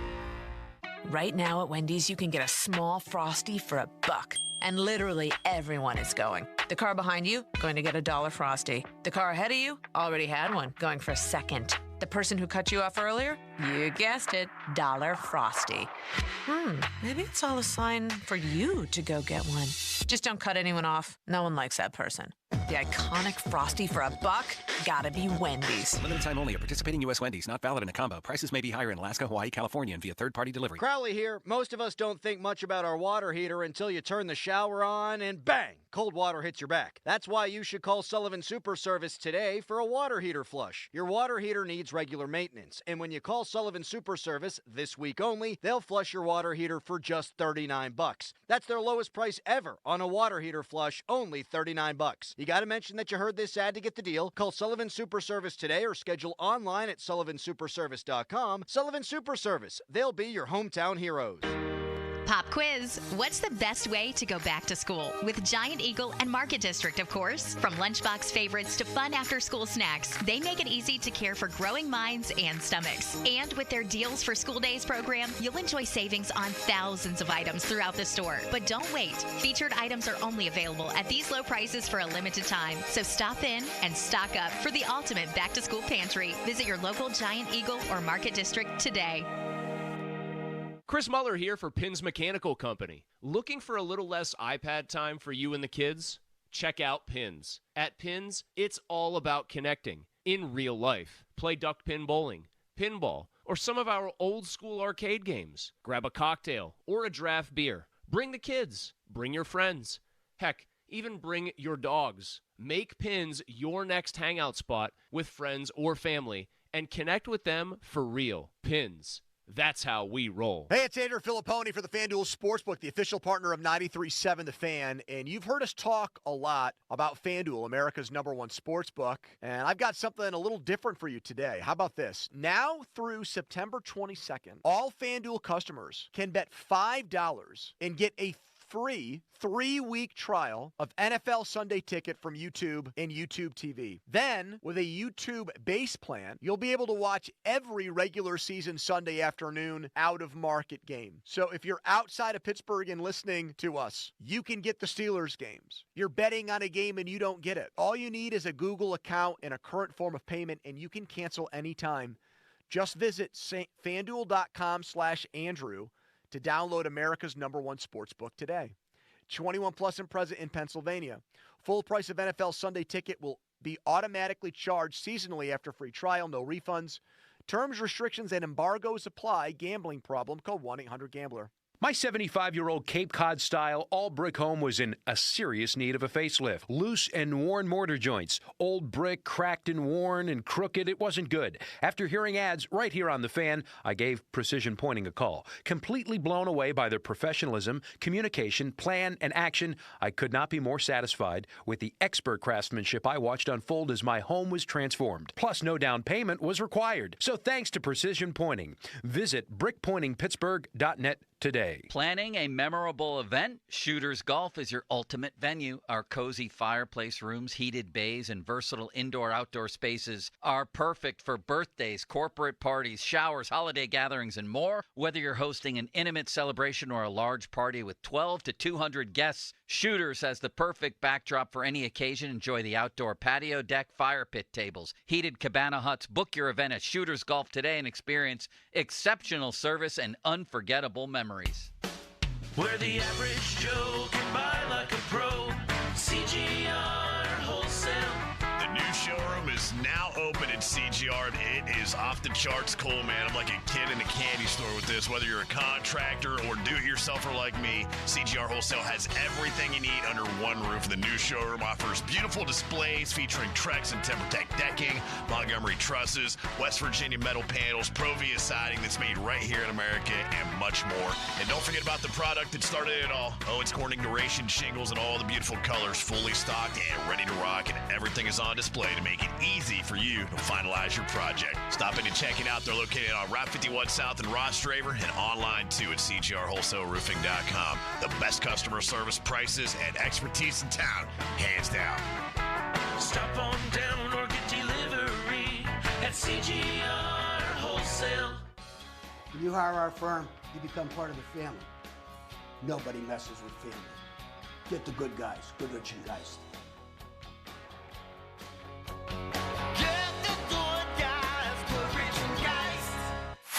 Right now at Wendy's, you can get a small Frosty for $1. And literally everyone is going. The car behind you, going to get a $1 Frosty. The car ahead of you, already had one, going for a second. The person who cut you off earlier, you guessed it, $1 Frosty. Maybe it's all a sign for you to go get one. Just don't cut anyone off. No one likes that person. The iconic Frosty for $1, gotta be Wendy's. Limited time only at participating U.S. Wendy's. Not valid in a combo. Prices may be higher in Alaska, Hawaii, California, and via third-party delivery. Crowley here. Most of us don't think much about our water heater until you turn the shower on and bang, cold water hits your back. That's why you should call Sullivan Super Service today for a water heater flush. Your water heater needs regular maintenance, and when you call Sullivan Super Service this week only, they'll flush your water heater for just $39. That's their lowest price ever on a water heater flush, only $39. You got to mention that you heard this ad to get the deal. Call Sullivan Super Service today or schedule online at sullivansuperservice.com. Sullivan Super Service. They'll be your hometown heroes. Pop quiz. What's the best way to go back to school? With Giant Eagle and Market District, of course. From lunchbox favorites to fun after-school snacks, they make it easy to care for growing minds and stomachs. And with their Deals for School Days program, you'll enjoy savings on thousands of items throughout the store. But don't wait. Featured items are only available at these low prices for a limited time. So stop in and stock up for the ultimate back-to-school pantry. Visit your local Giant Eagle or Market District today. Chris Muller here for Pins Mechanical Company. Looking for a little less iPad time for you and the kids? Check out Pins. At Pins, it's all about connecting in real life. Play duck pin bowling, pinball, or some of our old school arcade games. Grab a cocktail or a draft beer. Bring the kids. Bring your friends. Heck, even bring your dogs. Make Pins your next hangout spot with friends or family and connect with them for real. Pins. That's how we roll. Hey, it's Andrew Filipponi for the FanDuel Sportsbook, the official partner of 93.7 The Fan. And you've heard us talk a lot about FanDuel, America's #1 sportsbook. And I've got something a little different for you today. How about this? Now through September 22nd, all FanDuel customers can bet $5 and get a free 3-week trial of NFL Sunday Ticket from YouTube and YouTube TV. Then, with a YouTube base plan, you'll be able to watch every regular season Sunday afternoon out-of-market game. So if you're outside of Pittsburgh and listening to us, you can get the Steelers games. You're betting on a game and you don't get it. All you need is a Google account and a current form of payment, and you can cancel anytime. Just visit FanDuel.com/Andrew to download America's #1 sportsbook today. 21 plus and present in Pennsylvania. Full price of NFL Sunday Ticket will be automatically charged seasonally after free trial, no refunds. Terms, restrictions, and embargoes apply. Gambling problem, call 1-800-GAMBLER. My 75-year-old Cape Cod-style all-brick home was in a serious need of a facelift. Loose and worn mortar joints. Old brick, cracked and worn and crooked. It wasn't good. After hearing ads right here on The Fan, I gave Precision Pointing a call. Completely blown away by their professionalism, communication, plan, and action, I could not be more satisfied with the expert craftsmanship I watched unfold as my home was transformed. Plus, no down payment was required. So thanks to Precision Pointing. Visit brickpointingpittsburgh.net today. Planning a memorable event? Shooters Golf is your ultimate venue. Our cozy fireplace rooms, heated bays, and versatile indoor-outdoor spaces are perfect for birthdays, corporate parties, showers, holiday gatherings, and more. Whether you're hosting an intimate celebration or a large party with 12 to 200 guests, Shooters has the perfect backdrop for any occasion. Enjoy the outdoor patio deck, fire pit tables, heated cabana huts. Book your event at Shooters Golf today and experience exceptional service and unforgettable memories. Where the average Joe can buy like a pro. CGR Wholesale. The new showroom is now open at CGR, and it is off the charts cool, man. I'm like a kid in a candy store with this. Whether you're a contractor or do-it-yourselfer like me, CGR Wholesale has everything you need under one roof. The new showroom offers beautiful displays featuring Trex and TimberTech decking, Montgomery trusses, West Virginia metal panels, Provia siding that's made right here in America, and much more. And don't forget about the product that started it all. Owens Corning Duration shingles in all the beautiful colors, fully stocked and ready to rock, and everything is on display to make it easy for you to finalize your project. Stop in and check it out. They're located on Route 51 South in Ross Draver and online too at cgrwholesaleroofing.com. The best customer service, prices, and expertise in town, hands down. Stop on down or get delivery at CGR Wholesale. When you hire our firm, you become part of the family. Nobody messes with family. Get the good guys, Goodrich & Geist.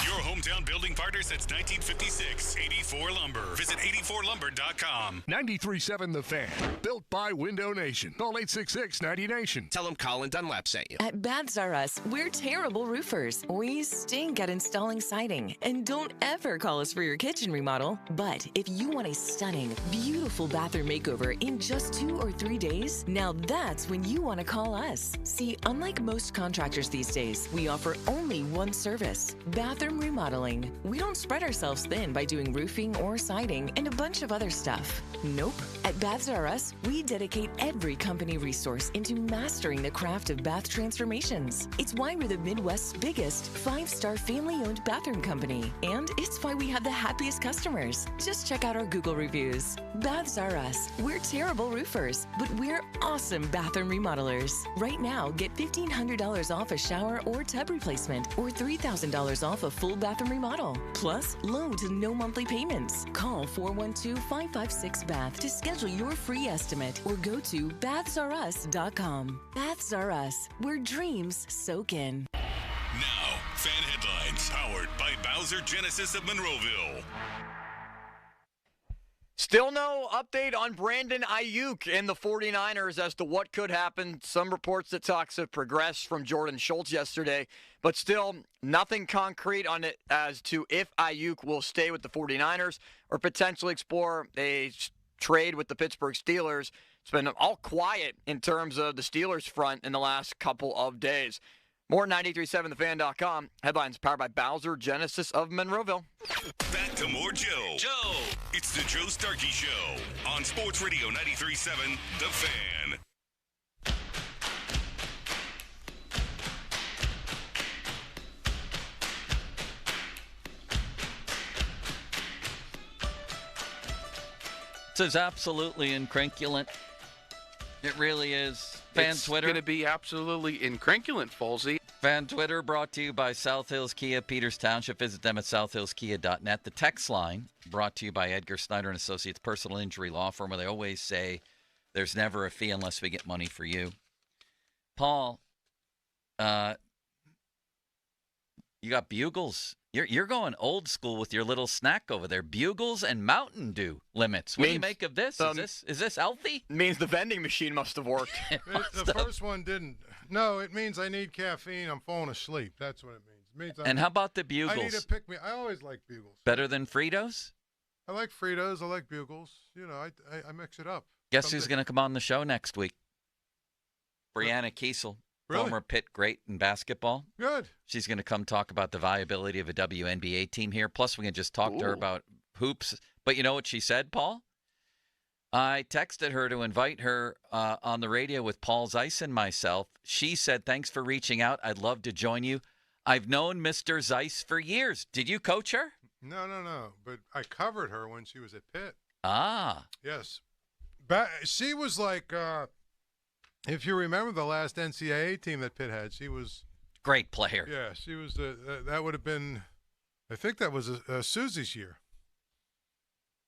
Your hometown building partner since 1956. 84 Lumber. Visit 84lumber.com. 93.7 The Fan. Built by Window Nation. Call 866-90Nation. Tell them Colin Dunlap sent you. At Baths R Us, we're terrible roofers. We stink at installing siding. And don't ever call us for your kitchen remodel. But if you want a stunning, beautiful bathroom makeover in just 2 or 3 days, now that's when you want to call us. See, unlike most contractors these days, we offer only one service, bathroom remodeling. We don't spread ourselves thin by doing roofing or siding and a bunch of other stuff. Nope. At Baths R Us, we dedicate every company resource into mastering the craft of bath transformations. It's why we're the Midwest's biggest 5-star family-owned bathroom company. And it's why we have the happiest customers. Just check out our Google reviews. Baths R Us. We're terrible roofers, but we're awesome bathroom remodelers. Right now, get $1,500 off a shower or tub replacement or $3,000 off a full bathroom remodel. Plus, low to no monthly payments. Call 412-556-BATH to schedule your free estimate or go to bathsrus.com. Baths R Us, where dreams soak in. Now, fan headlines powered by Bowser Genesis of Monroeville. Still no update on Brandon Ayuk and the 49ers as to what could happen. Some reports that talks have progressed from Jordan Schultz yesterday, but still nothing concrete on it as to if Ayuk will stay with the 49ers or potentially explore a trade with the Pittsburgh Steelers. It's been all quiet in terms of the Steelers front in the last couple of days. More 937thefan.com. Headlines powered by Bowser Genesis of Monroeville. Back to more Joe. It's the Joe Starkey Show on Sports Radio 93.7 The Fan. This is absolutely incrinculant. It really is. Fan Twitter. It's going to be absolutely incrinculant, Folsey. Fan Twitter brought to you by South Hills Kia, Peters Township. Visit them at southhillskia.net. The text line brought to you by Edgar Snyder & Associates, personal injury law firm, where they always say there's never a fee unless we get money for you. Paul, you got Bugles. You're going old school with your little snack over there. Bugles and Mountain Dew limits. What do you make of this? Is this healthy? Means the vending machine must have worked. The first one didn't. No, it means I need caffeine. I'm falling asleep. That's what it means. And how about the Bugles? I need to pick me. I always like Bugles. Better than Fritos? I like Fritos. I like Bugles. You know, I mix it up. Guess who's going to come on the show next week? Brianna Kiesel. Really? Former Pitt great in basketball. Good. She's going to come talk about the viability of a WNBA team here. Plus, we can just talk to her about hoops. But you know what she said, Paul? I texted her to invite her on the radio with Paul Zeiss and myself. She said, thanks for reaching out. I'd love to join you. I've known Mr. Zeiss for years. Did you coach her? No. But I covered her when she was at Pitt. Ah. Yes. She was like, if you remember the last NCAA team that Pitt had, she was great player. Yeah, she was that would have been, I think that was Susie's year.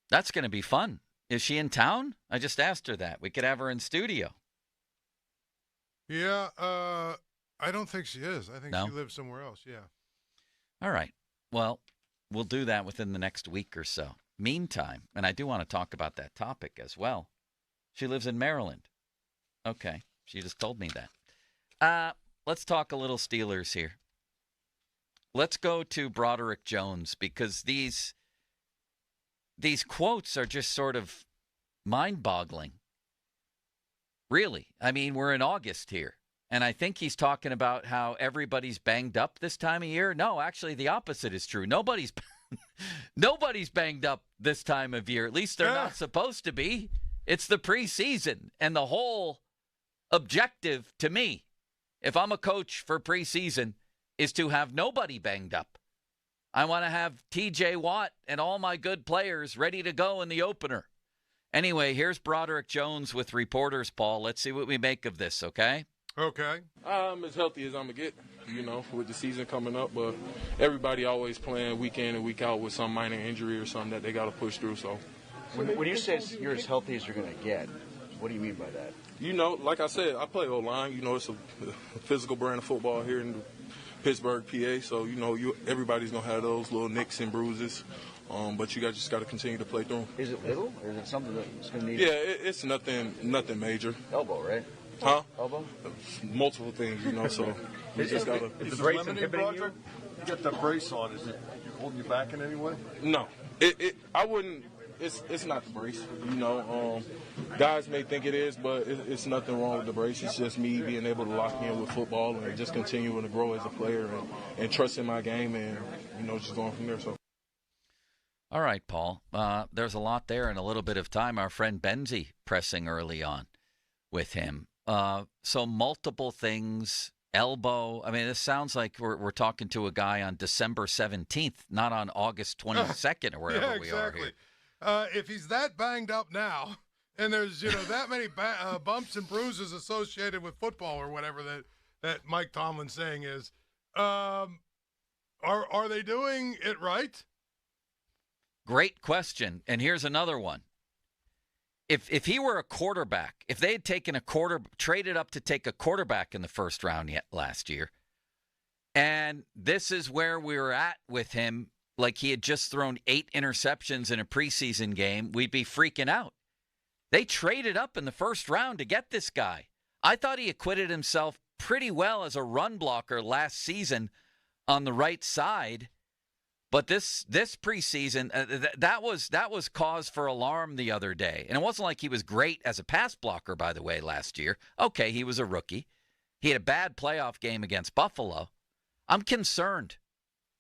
That's going to be fun. Is she in town? I just asked her that. We could have her in studio. Yeah, I don't think she is. I think No? she lives somewhere else. Yeah. All right. Well, we'll do that within the next week or so. Meantime, and I do want to talk about that topic as well. She lives in Maryland. Okay. She just told me that. Let's talk a little Steelers here. Let's go to Broderick Jones because these quotes are just sort of mind-boggling. Really. I mean, we're in August here, and I think he's talking about how everybody's banged up this time of year. No, actually, the opposite is true. Nobody's banged up this time of year. At least they're not supposed to be. It's the preseason, and the whole objective to me, if I'm a coach for preseason, is to have nobody banged up. I want to have T.J. Watt and all my good players ready to go in the opener. Anyway, here's Broderick Jones with reporters, Paul. Let's see what we make of this, okay? Okay. I'm as healthy as I'm going to get, with the season coming up. But everybody always playing week in and week out with some minor injury or something that they got to push through. So, when you say you're as healthy as you're going to get, what do you mean by that? Like I said, I play O-line. It's a physical brand of football here in Pittsburgh, PA. So, everybody's going to have those little nicks and bruises. But you just got to continue to play through them. Is it little, or is it something that's going to need? Yeah, it's nothing major. Elbow, right? Huh? Elbow? Multiple things, so you just got to. Is the brace inhibiting you? You got the brace on. Is it holding you back in any way? No. I wouldn't. It's not the brace. Guys may think it is, but it's nothing wrong with the brace. It's just me being able to lock in with football and just continuing to grow as a player and trusting my game and, just going from there. So. All right, Paul. There's a lot there in a little bit of time. Our friend Benzie pressing early on with him. So multiple things, elbow. I mean, this sounds like we're talking to a guy on December 17th, not on August 22nd or wherever we are here. If he's that banged up now, and there's that many bumps and bruises associated with football or whatever that Mike Tomlin's saying is, are they doing it right? Great question. And here's another one. If he were a quarterback, if they had taken traded up to take a quarterback in the first round last year, and this is where we were at with him, like he had just thrown 8 interceptions in a preseason game, we'd be freaking out. They traded up in the first round to get this guy. I thought he acquitted himself pretty well as a run blocker last season on the right side. But this preseason, that was cause for alarm the other day. And it wasn't like he was great as a pass blocker, by the way, last year. Okay, he was a rookie. He had a bad playoff game against Buffalo. I'm concerned.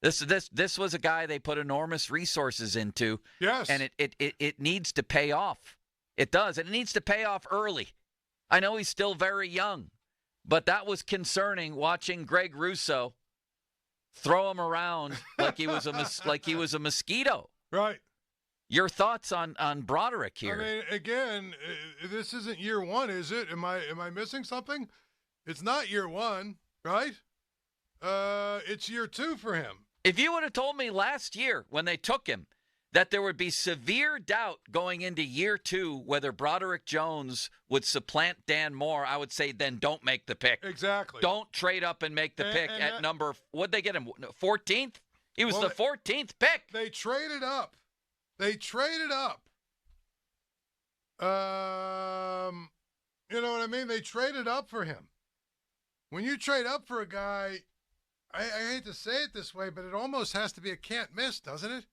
This was a guy they put enormous resources into. Yes. And it needs to pay off. It does. And it needs to pay off early. I know he's still very young, but that was concerning watching Greg Russo throw him around like he was a mosquito. Right. Your thoughts on Broderick here? I mean, again, this isn't year one, is it? Am I missing something? It's not year one, right? It's year 2 for him. If you would have told me last year when they took him that there would be severe doubt going into year 2 whether Broderick Jones would supplant Dan Moore, I would say then don't make the pick. Exactly. Don't trade up and make the pick at number, what'd they get him, 14th? He was the 14th pick. They traded up. You know what I mean? They traded up for him. When you trade up for a guy, I hate to say it this way, but it almost has to be a can't miss, doesn't it?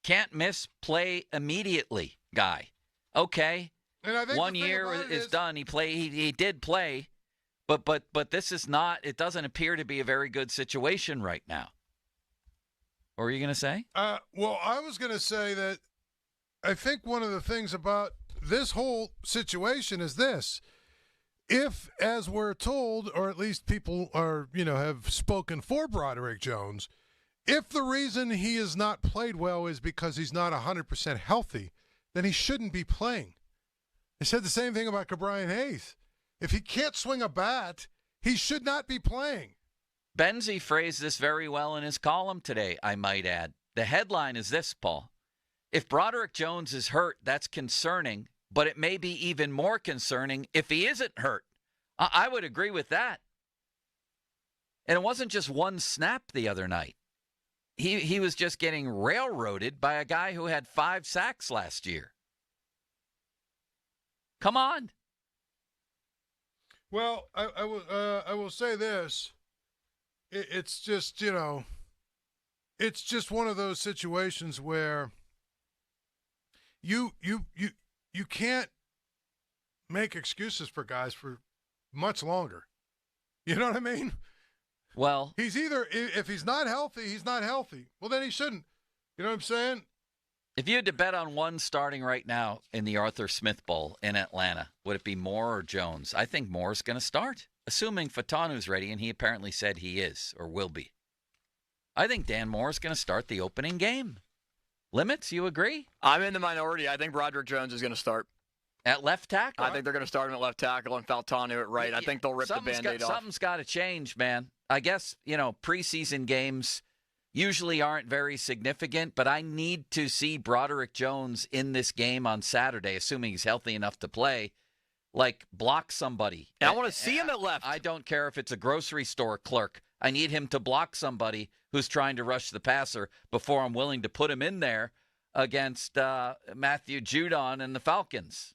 Can't miss, play immediately guy. Okay. And I think 1 year is done. He did play, but this is not, it doesn't appear to be a very good situation right now. What were you going to say? Well, I was going to say that I think one of the things about this whole situation is this. If, as we're told, or at least people are, have spoken for Broderick Jones, If the reason he has not played well is because he's not 100% healthy, then he shouldn't be playing. They said the same thing about Cabrian Hayes. If he can't swing a bat, he should not be playing. Benzie phrased this very well in his column today, I might add. The headline is this, Paul. If Broderick Jones is hurt, that's concerning, but it may be even more concerning if he isn't hurt. I would agree with that. And it wasn't just one snap the other night. He was just getting railroaded by a guy who had 5 sacks last year. Come on. Well, I will say this. It's just, it's just one of those situations where you can't make excuses for guys for much longer. You know what I mean? Well, he's either, if he's not healthy, he's not healthy. Well, then he shouldn't. You know what I'm saying? If you had to bet on one starting right now in the Arthur Smith Bowl in Atlanta, would it be Moore or Jones? I think Moore's going to start, assuming Fatanu's ready, and he apparently said he is or will be. I think Dan Moore's going to start the opening game. Limits, you agree? I'm in the minority. I think Broderick Jones is going to start. At left tackle? I think they're going to start him at left tackle and Faltanu at right. I think they'll rip the Band-Aid off. Something's got to change, man. I guess, preseason games usually aren't very significant, but I need to see Broderick Jones in this game on Saturday, assuming he's healthy enough to play, block somebody. And I want to see him at left. I don't care if it's a grocery store clerk. I need him to block somebody who's trying to rush the passer before I'm willing to put him in there against Matthew Judon and the Falcons.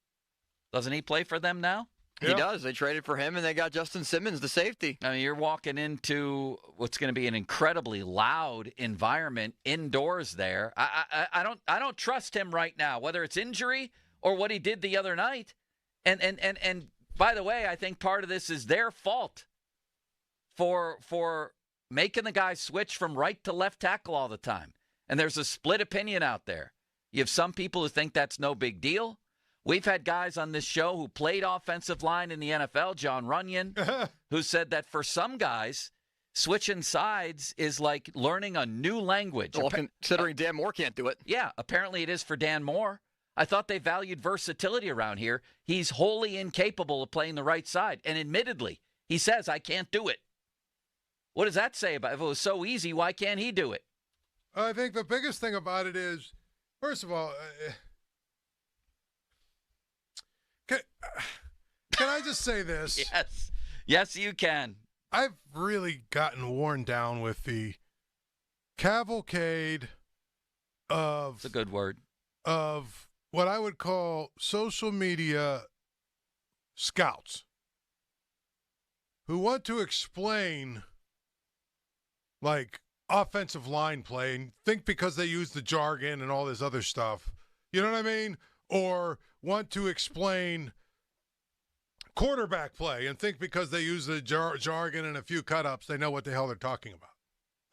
Doesn't he play for them now? He does. They traded for him, and they got Justin Simmons, the safety. I mean, you're walking into what's going to be an incredibly loud environment indoors there. I don't trust him right now, whether it's injury or what he did the other night. And by the way, I think part of this is their fault for making the guy switch from right to left tackle all the time. And there's a split opinion out there. You have some people who think that's no big deal. We've had guys on this show who played offensive line in the NFL, John Runyon, who said that for some guys, switching sides is like learning a new language. Well, considering Dan Moore can't do it. Yeah, apparently it is for Dan Moore. I thought they valued versatility around here. He's wholly incapable of playing the right side. And admittedly, he says, I can't do it. What does that say about it? If it was so easy, why can't he do it? I think the biggest thing about it is, first of all, can I just say this? Yes. Yes, you can. I've really gotten worn down with the cavalcade of... It's a good word. Of what I would call social media scouts who want to explain, offensive line play and think because they use the jargon and all this other stuff, you know what I mean? Or want to explain quarterback play and think because they use the jargon and a few cut-ups, they know what the hell they're talking about.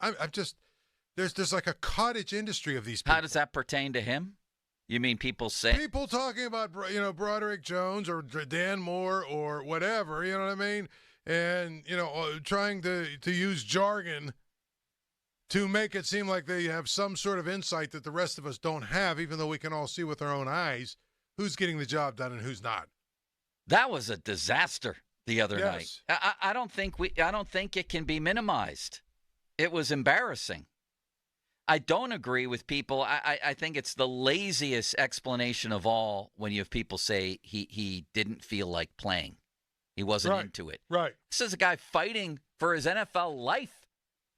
I'm just, there's like a cottage industry of these people. How does that pertain to him? You mean people say? People talking about, Broderick Jones or Dan Moore or whatever, you know what I mean? And, trying to use jargon to make it seem like they have some sort of insight that the rest of us don't have, even though we can all see with our own eyes who's getting the job done and who's not. That was a disaster the other night. I don't think it can be minimized. It was embarrassing. I don't agree with people. I think it's the laziest explanation of all when you have people say he didn't feel like playing. He wasn't into it. Right. This is a guy fighting for his NFL life,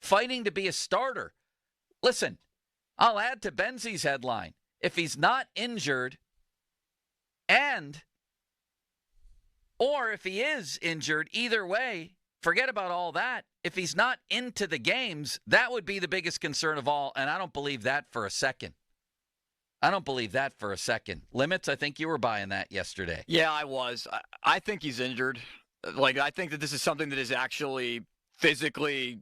fighting to be a starter. Listen, I'll add to Benzie's headline. If he's not injured or if he is injured, either way, forget about all that. If he's not into the games, that would be the biggest concern of all, and I don't believe that for a second. Limits, I think you were buying that yesterday. Yeah, I was. I think he's injured. I think that this is something that is actually physically,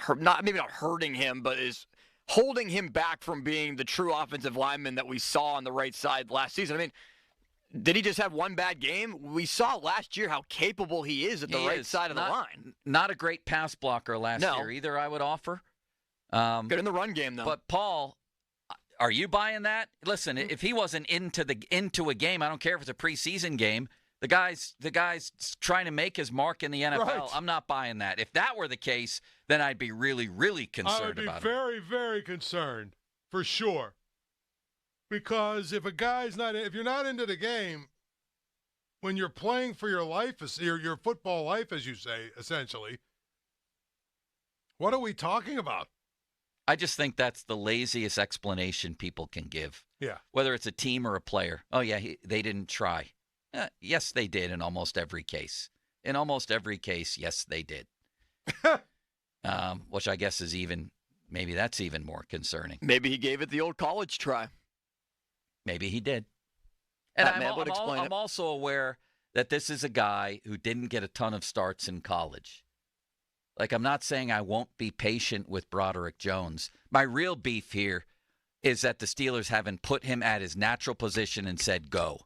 maybe not hurting him, but is holding him back from being the true offensive lineman that we saw on the right side last season. I mean, did he just have one bad game? We saw last year how capable he is at the right side of the line. Not a great pass blocker last year either, I would offer. Good in the run game, though. But, Paul, are you buying that? Listen, if he wasn't into a game, I don't care if it's a preseason game, the guy's trying to make his mark in the NFL. Right. I'm not buying that. If that were the case, then I'd be really, really concerned about it. I would be very, very concerned, for sure. Because if you're not into the game, when you're playing for your life, your football life, as you say, essentially, what are we talking about? I just think that's the laziest explanation people can give. Yeah. Whether it's a team or a player. Oh, yeah, they didn't try. Yes, they did in almost every case. In almost every case, yes, they did. Which I guess is maybe that's even more concerning. Maybe he gave it the old college try. Maybe he did. And I'm also aware that this is a guy who didn't get a ton of starts in college. Like, I'm not saying I won't be patient with Broderick Jones. My real beef here is that the Steelers haven't put him at his natural position and said, go.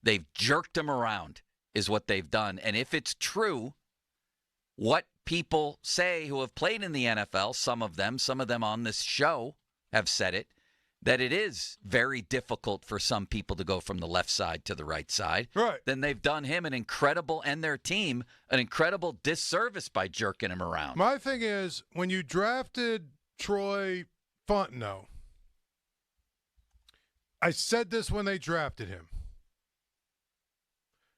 They've jerked him around is what they've done. And if it's true, what people say who have played in the NFL, some of them on this show have said it, that it is very difficult for some people to go from the left side to the right side. Right. Then they've done him and their team an incredible disservice by jerking him around. My thing is, when you drafted Troy Fontenot, I said this when they drafted him.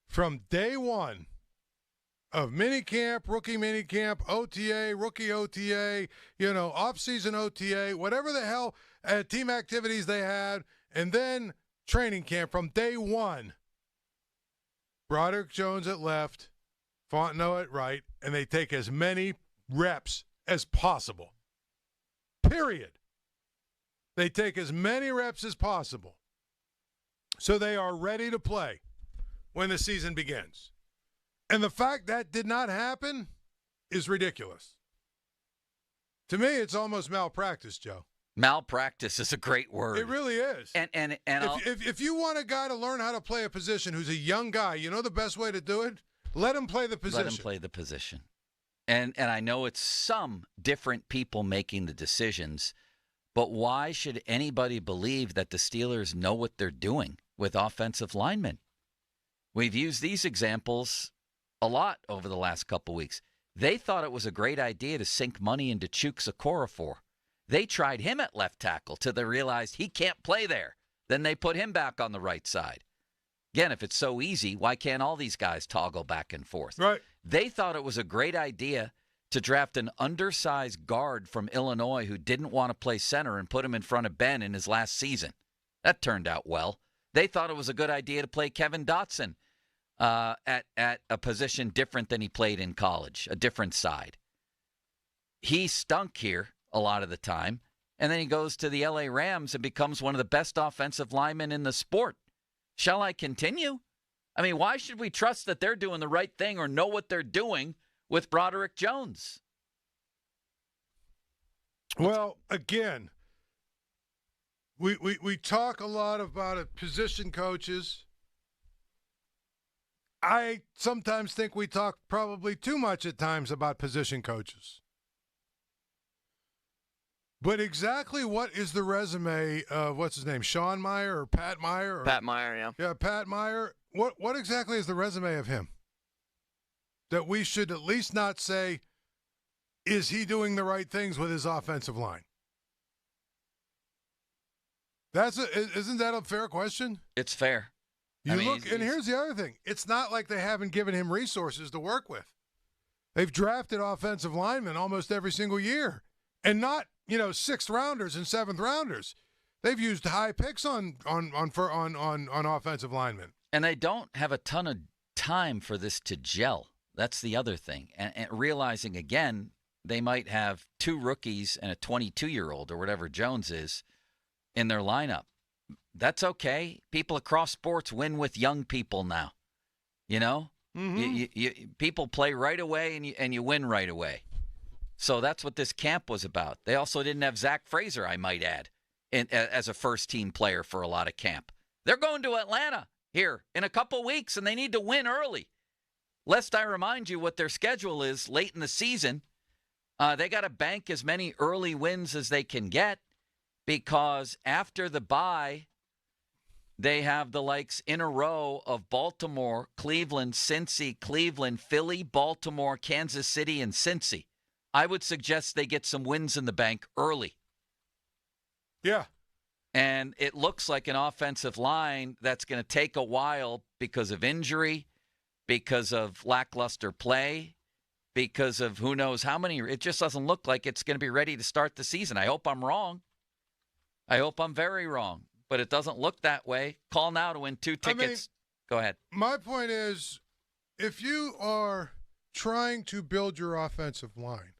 From day one of minicamp, rookie minicamp, OTA, rookie OTA, off-season OTA, whatever the hell team activities they had, and then training camp from day one. Broderick Jones at left, Fontenot at right, and they take as many reps as possible. Period. They take as many reps as possible. So they are ready to play when the season begins. And the fact that did not happen is ridiculous. To me, it's almost malpractice, Joe. Malpractice is a great word. It really is. And if you want a guy to learn how to play a position who's a young guy, you know the best way to do it? Let him play the position. Let him play the position. And I know it's some different people making the decisions, but why should anybody believe that the Steelers know what they're doing with offensive linemen? We've used these examples a lot over the last couple weeks. They thought it was a great idea to sink money into Chuks Okorafor. They tried him at left tackle till they realized he can't play there. Then they put him back on the right side. Again, if it's so easy, why can't all these guys toggle back and forth? Right. They thought it was a great idea to draft an undersized guard from Illinois who didn't want to play center and put him in front of Ben in his last season. That turned out well. They thought it was a good idea to play Kevin Dotson at a position different than he played in college, a different side. He stunk here a lot of the time, and then he goes to the LA Rams and becomes one of the best offensive linemen in the sport. Shall I continue? I mean, why should we trust that they're doing the right thing or know what they're doing with Broderick Jones? Well, again, we talk a lot about position coaches. I sometimes think we talk probably too much at times about position coaches. But exactly what is the resume of, what's his name, Sean Meyer or Pat Meyer? Pat Meyer, yeah. Yeah, Pat Meyer. What exactly is the resume of him? That we should at least not say, is he doing the right things with his offensive line? Isn't that a fair question? It's fair. And here's the other thing. It's not like they haven't given him resources to work with. They've drafted offensive linemen almost every single year. And not, sixth rounders and seventh rounders. They've used high picks on offensive linemen. And they don't have a ton of time for this to gel. That's the other thing. And realizing, again, they might have two rookies and a 22-year-old or whatever Jones is in their lineup. That's okay. People across sports win with young people now. Mm-hmm. People play right away and you win right away. So that's what this camp was about. They also didn't have Zach Fraser, I might add, as a first-team player for a lot of camp. They're going to Atlanta here in a couple weeks, and they need to win early. Lest I remind you what their schedule is late in the season. They got to bank as many early wins as they can get because after the bye, they have the likes in a row of Baltimore, Cleveland, Cincy, Cleveland, Philly, Baltimore, Kansas City, and Cincy. I would suggest they get some wins in the bank early. Yeah. And it looks like an offensive line that's going to take a while because of injury, because of lackluster play, because of who knows how many. It just doesn't look like it's going to be ready to start the season. I hope I'm wrong. I hope I'm very wrong. But it doesn't look that way. Call now to win 2 tickets. Go ahead. My point is, if you are trying to build your offensive line,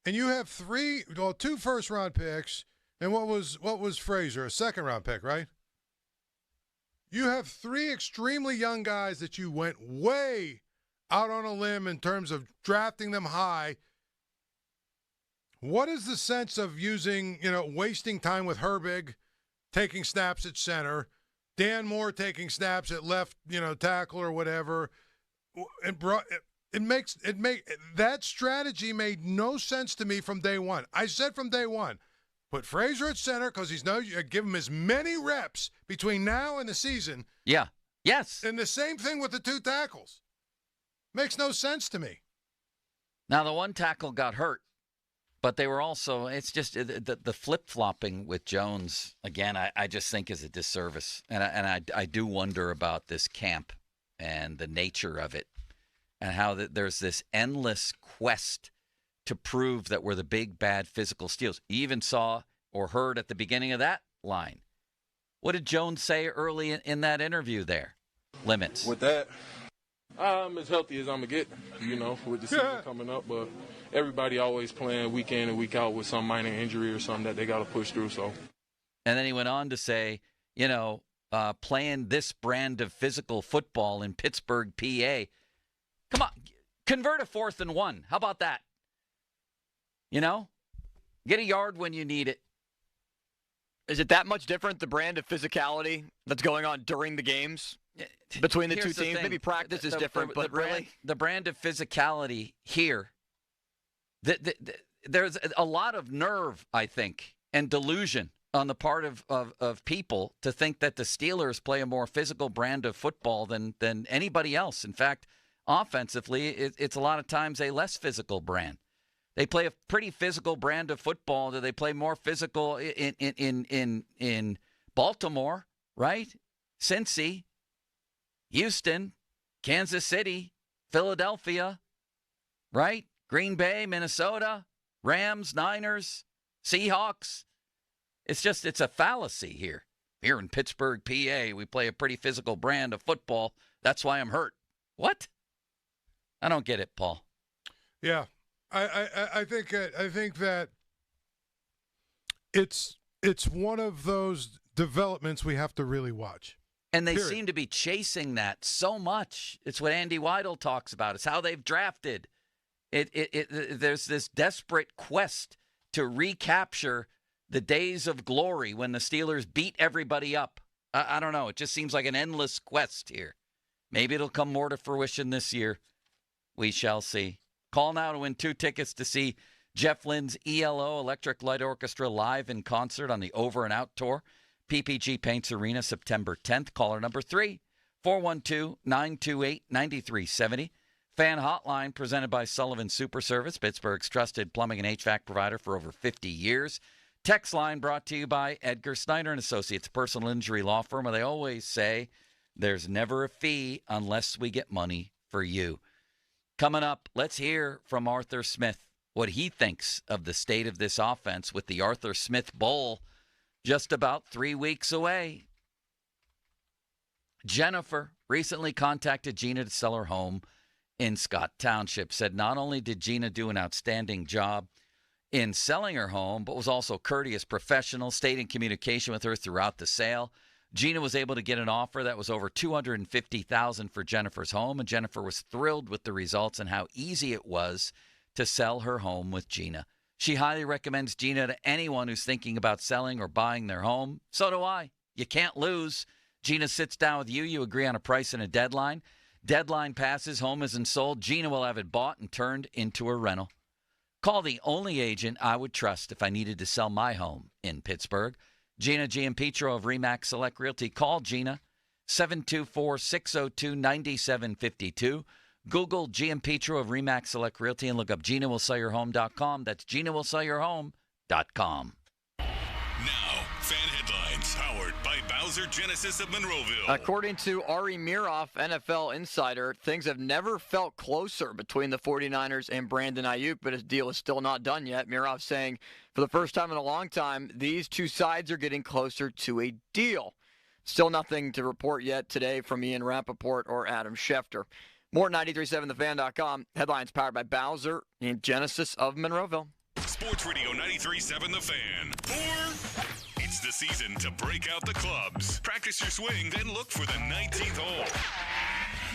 and you have 2 first-round picks, and what was Frazier, a second-round pick, right? You have 3 extremely young guys that you went way out on a limb in terms of drafting them high. What is the sense of wasting time with Herbig, taking snaps at center, Dan Moore taking snaps at left, tackle or whatever? That strategy made no sense to me from day one. I said from day one, put Frazier at center because give him as many reps between now and the season. Yeah. Yes. And the same thing with the 2 tackles. Makes no sense to me. Now, the one tackle got hurt, but they were also, it's just the flip-flopping with Jones, again, I just think is a disservice. And I do wonder about this camp and the nature of it and how there's this endless quest to prove that we're the big, bad physical steals. You even saw or heard at the beginning of that line. What did Jones say early in that interview there? Limits. With that, I'm as healthy as I'm going to get, with the season coming up. But everybody always playing week in and week out with some minor injury or something that they got to push through. So, and then he went on to say, playing this brand of physical football in Pittsburgh, PA. Come on, convert a 4th and 1. How about that? Get a yard when you need it. Is it that much different, the brand of physicality that's going on during the games between the 2 teams? Maybe practice is different, but really? The brand of physicality here, there's a lot of nerve, I think, and delusion on the part of people to think that the Steelers play a more physical brand of football than anybody else. In fact, offensively, it's a lot of times a less physical brand. They play a pretty physical brand of football. Do they play more physical in Baltimore, right? Cincy, Houston, Kansas City, Philadelphia, right? Green Bay, Minnesota, Rams, Niners, Seahawks. It's a fallacy here. Here in Pittsburgh, PA, we play a pretty physical brand of football. That's why I'm hurt. What? I don't get it, Paul. Yeah. I think that it's one of those developments we have to really watch. And they seem to be chasing that so much. It's what Andy Weidel talks about. It's how they've drafted. There's this desperate quest to recapture the days of glory when the Steelers beat everybody up. I don't know. It just seems like an endless quest here. Maybe it'll come more to fruition this year. We shall see. Call now to win 2 tickets to see Jeff Lynne's ELO Electric Light Orchestra live in concert on the Over and Out Tour. PPG Paints Arena, September 10th. Caller number 3, 412-928-9370. Fan Hotline presented by Sullivan Super Service, Pittsburgh's trusted plumbing and HVAC provider for over 50 years. Text line brought to you by Edgar Snyder and Associates, personal injury law firm, where they always say there's never a fee unless we get money for you. Coming up, let's hear from Arthur Smith, what he thinks of the state of this offense with the Arthur Smith Bowl just about 3 weeks away. Jennifer recently contacted Gina to sell her home in Scott Township. Said not only did Gina do an outstanding job in selling her home, but was also courteous, professional, stayed in communication with her throughout the sale. Gina was able to get an offer that was over $250,000 for Jennifer's home, and Jennifer was thrilled with the results and how easy it was to sell her home with Gina. She highly recommends Gina to anyone who's thinking about selling or buying their home. So do I. You can't lose. Gina sits down with you. You agree on a price and a deadline. Deadline passes, home isn't sold. Gina will have it bought and turned into a rental. Call the only agent I would trust if I needed to sell my home in Pittsburgh. Gina Giampetro of RE/MAX Select Realty. Call Gina, 724-602-9752. Google Giampetro of RE/MAX Select Realty and look up GinaWillSellYourHome.com. That's GinaWillSellYourHome.com. Now, fan headlines powered by Bowser Genesis of Monroeville. According to Ari Miroff, NFL insider, things have never felt closer between the 49ers and Brandon Ayuk, but his deal is still not done yet. Miroff saying, for the first time in a long time, these two sides are getting closer to a deal. Still nothing to report yet today from Ian Rappaport or Adam Schefter. More at 937thefan.com. Headlines powered by Bowser and Genesis of Monroeville. Sports Radio 93.7 The Fan. It's the season to break out the clubs. Practice your swing, then look for the 19th hole.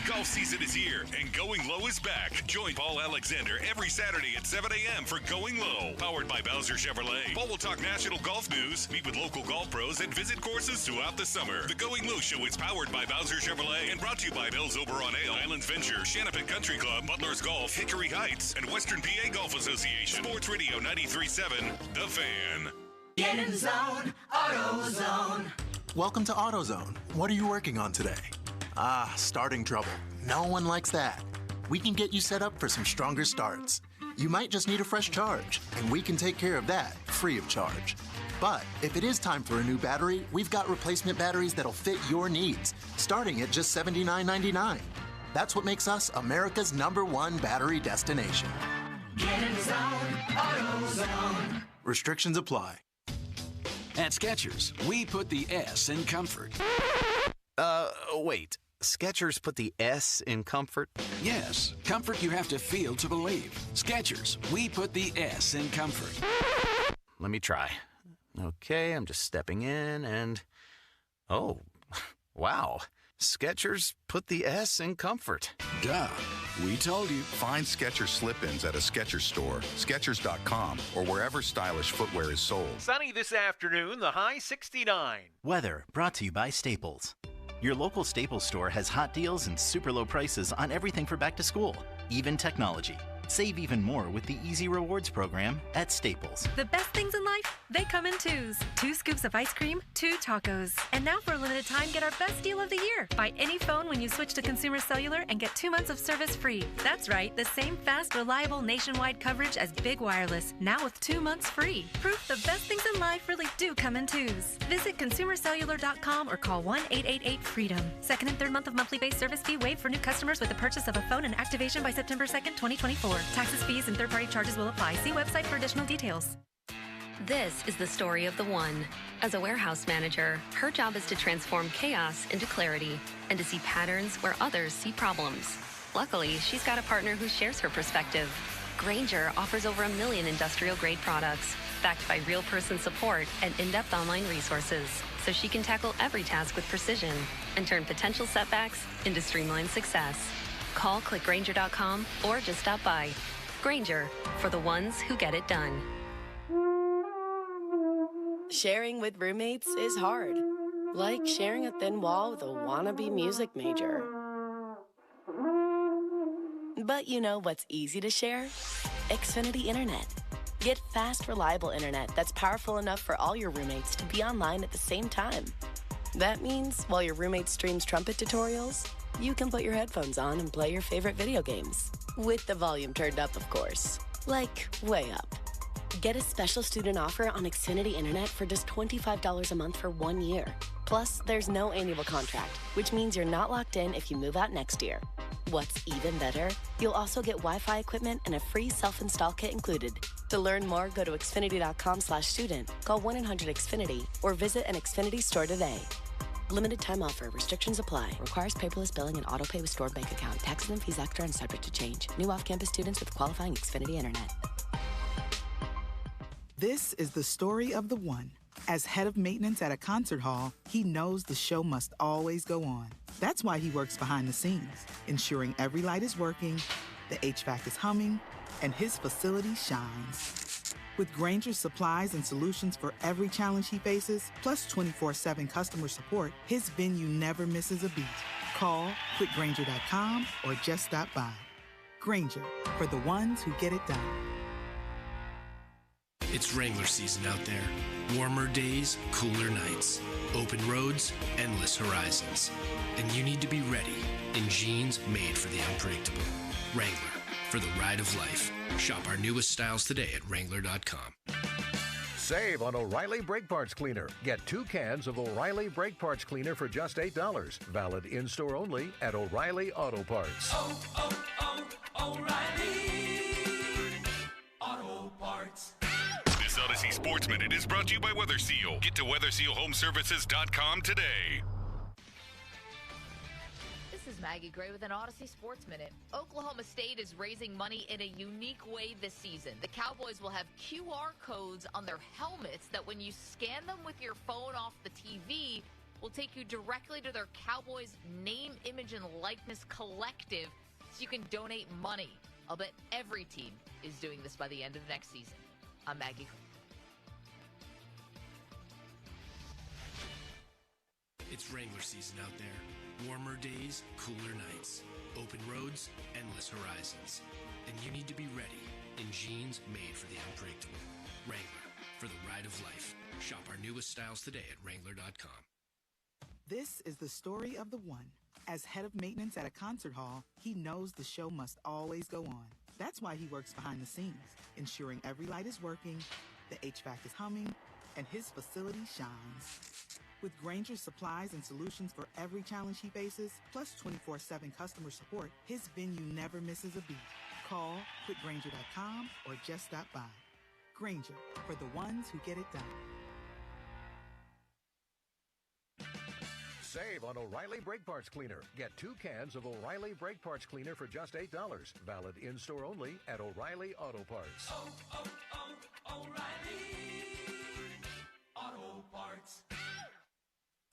Golf season is here, and Going Low is back. Join Paul Alexander every Saturday at 7 a.m. for Going Low, powered by Bowser Chevrolet. Paul will talk national golf news, meet with local golf pros, and visit courses throughout the summer. The Going Low Show is powered by Bowser Chevrolet and brought to you by Bell's Oberon Ale, Islands Venture, Shanapik Country Club, Butler's Golf, Hickory Heights, and Western PA Golf Association. Sports Radio 93.7 The Fan. Get in the zone, AutoZone. Welcome to AutoZone. What are you working on today? Starting trouble. No one likes that. We can get you set up for some stronger starts. You might just need a fresh charge, and we can take care of that free of charge. But if it is time for a new battery, we've got replacement batteries that'll fit your needs, starting at just $79.99. That's what makes us America's #1 battery destination. Get in the zone, AutoZone. Restrictions apply. At Skechers, we put the S in comfort. Wait. Skechers put the S in comfort? Yes, comfort you have to feel to believe. Skechers, we put the S in comfort. Let me try. Okay, I'm just stepping in and... Oh, wow. Skechers put the S in comfort. Duh. We told you. Find Skechers slip-ins at a Skechers store, Skechers.com, or wherever stylish footwear is sold. Sunny this afternoon, the high 69. Weather brought to you by Staples. Your local Staples store has hot deals and super low prices on everything for back to school, even technology. Save even more with the Easy Rewards program at Staples. The best things in life, they come in twos. 2 scoops of ice cream, 2 tacos. And now for a limited time, get our best deal of the year. Buy any phone when you switch to Consumer Cellular and get 2 months of service free. That's right, the same fast, reliable nationwide coverage as Big Wireless, now with 2 months free. Proof the best things in life really do come in twos. Visit ConsumerCellular.com or call 1-888-FREEDOM. Second and third month of monthly base service fee waived for new customers with the purchase of a phone and activation by September 2nd, 2024. Taxes, fees, and third-party charges will apply. See website for additional details. This is the story of the one. As a warehouse manager, her job is to transform chaos into clarity and to see patterns where others see problems. Luckily, she's got a partner who shares her perspective. Grainger offers over 1 million industrial-grade products, backed by real person support and in-depth online resources, so she can tackle every task with precision and turn potential setbacks into streamlined success. Call clickgrainger.com or just stop by. Grainger, for the ones who get it done. Sharing with roommates is hard. Like sharing a thin wall with a wannabe music major. But you know what's easy to share? Xfinity Internet. Get fast, reliable internet that's powerful enough for all your roommates to be online at the same time. That means while your roommate streams trumpet tutorials, you can put your headphones on and play your favorite video games. With the volume turned up, of course. Like, way up. Get a special student offer on Xfinity Internet for just $25 a month for 1 year. Plus, there's no annual contract, which means you're not locked in if you move out next year. What's even better, you'll also get Wi-Fi equipment and a free self-install kit included. To learn more, go to Xfinity.com/student, call 1-800-XFINITY, or visit an Xfinity store today. Limited time offer. Restrictions apply. Requires paperless billing and auto pay with stored bank account. Taxes and fees extra and subject to change. New off-campus students with qualifying Xfinity Internet. This is the story of the one. As head of maintenance at a concert hall, he knows the show must always go on. That's why he works behind the scenes, ensuring every light is working, the HVAC is humming, and his facility shines. With Grainger's supplies and solutions for every challenge he faces, plus 24/7 customer support, his venue never misses a beat. Call quickgrainger.com or just stop by. Grainger, for the ones who get it done. It's Wrangler season out there. Warmer days, cooler nights. Open roads, endless horizons. And you need to be ready in jeans made for the unpredictable. Wrangler, for the ride of life. Shop our newest styles today at Wrangler.com. Save on O'Reilly Brake Parts Cleaner. Get 2 cans of O'Reilly Brake Parts Cleaner for just $8. Valid in-store only at O'Reilly Auto Parts. O'Reilly Auto Parts. This Odyssey Sports Minute is brought to you by Weather Seal. Get to WeatherSealHomeservices.com today. This is Maggie Gray with an Odyssey Sports Minute. Oklahoma State is raising money in a unique way this season. The Cowboys will have QR codes on their helmets that when you scan them with your phone off the TV will take you directly to their Cowboys name, image, and likeness collective so you can donate money. I'll bet every team is doing this by the end of next season. I'm Maggie Gray. It's Wrangler season out there. Warmer days, cooler nights. Open roads, endless horizons. And you need to be ready in jeans made for the unpredictable. Wrangler, for the ride of life. Shop our newest styles today at Wrangler.com. This is the story of the one. As head of maintenance at a concert hall, he knows the show must always go on. That's why he works behind the scenes, ensuring every light is working, the HVAC is humming, and his facility shines. With Grainger's supplies and solutions for every challenge he faces, plus 24/7 customer support, his venue never misses a beat. Call quickgrainger.com or just stop by. Grainger, for the ones who get it done. Save on O'Reilly Brake Parts Cleaner. Get 2 cans of O'Reilly Brake Parts Cleaner for just $8. Valid in-store only at O'Reilly Auto Parts. O'Reilly Auto Parts.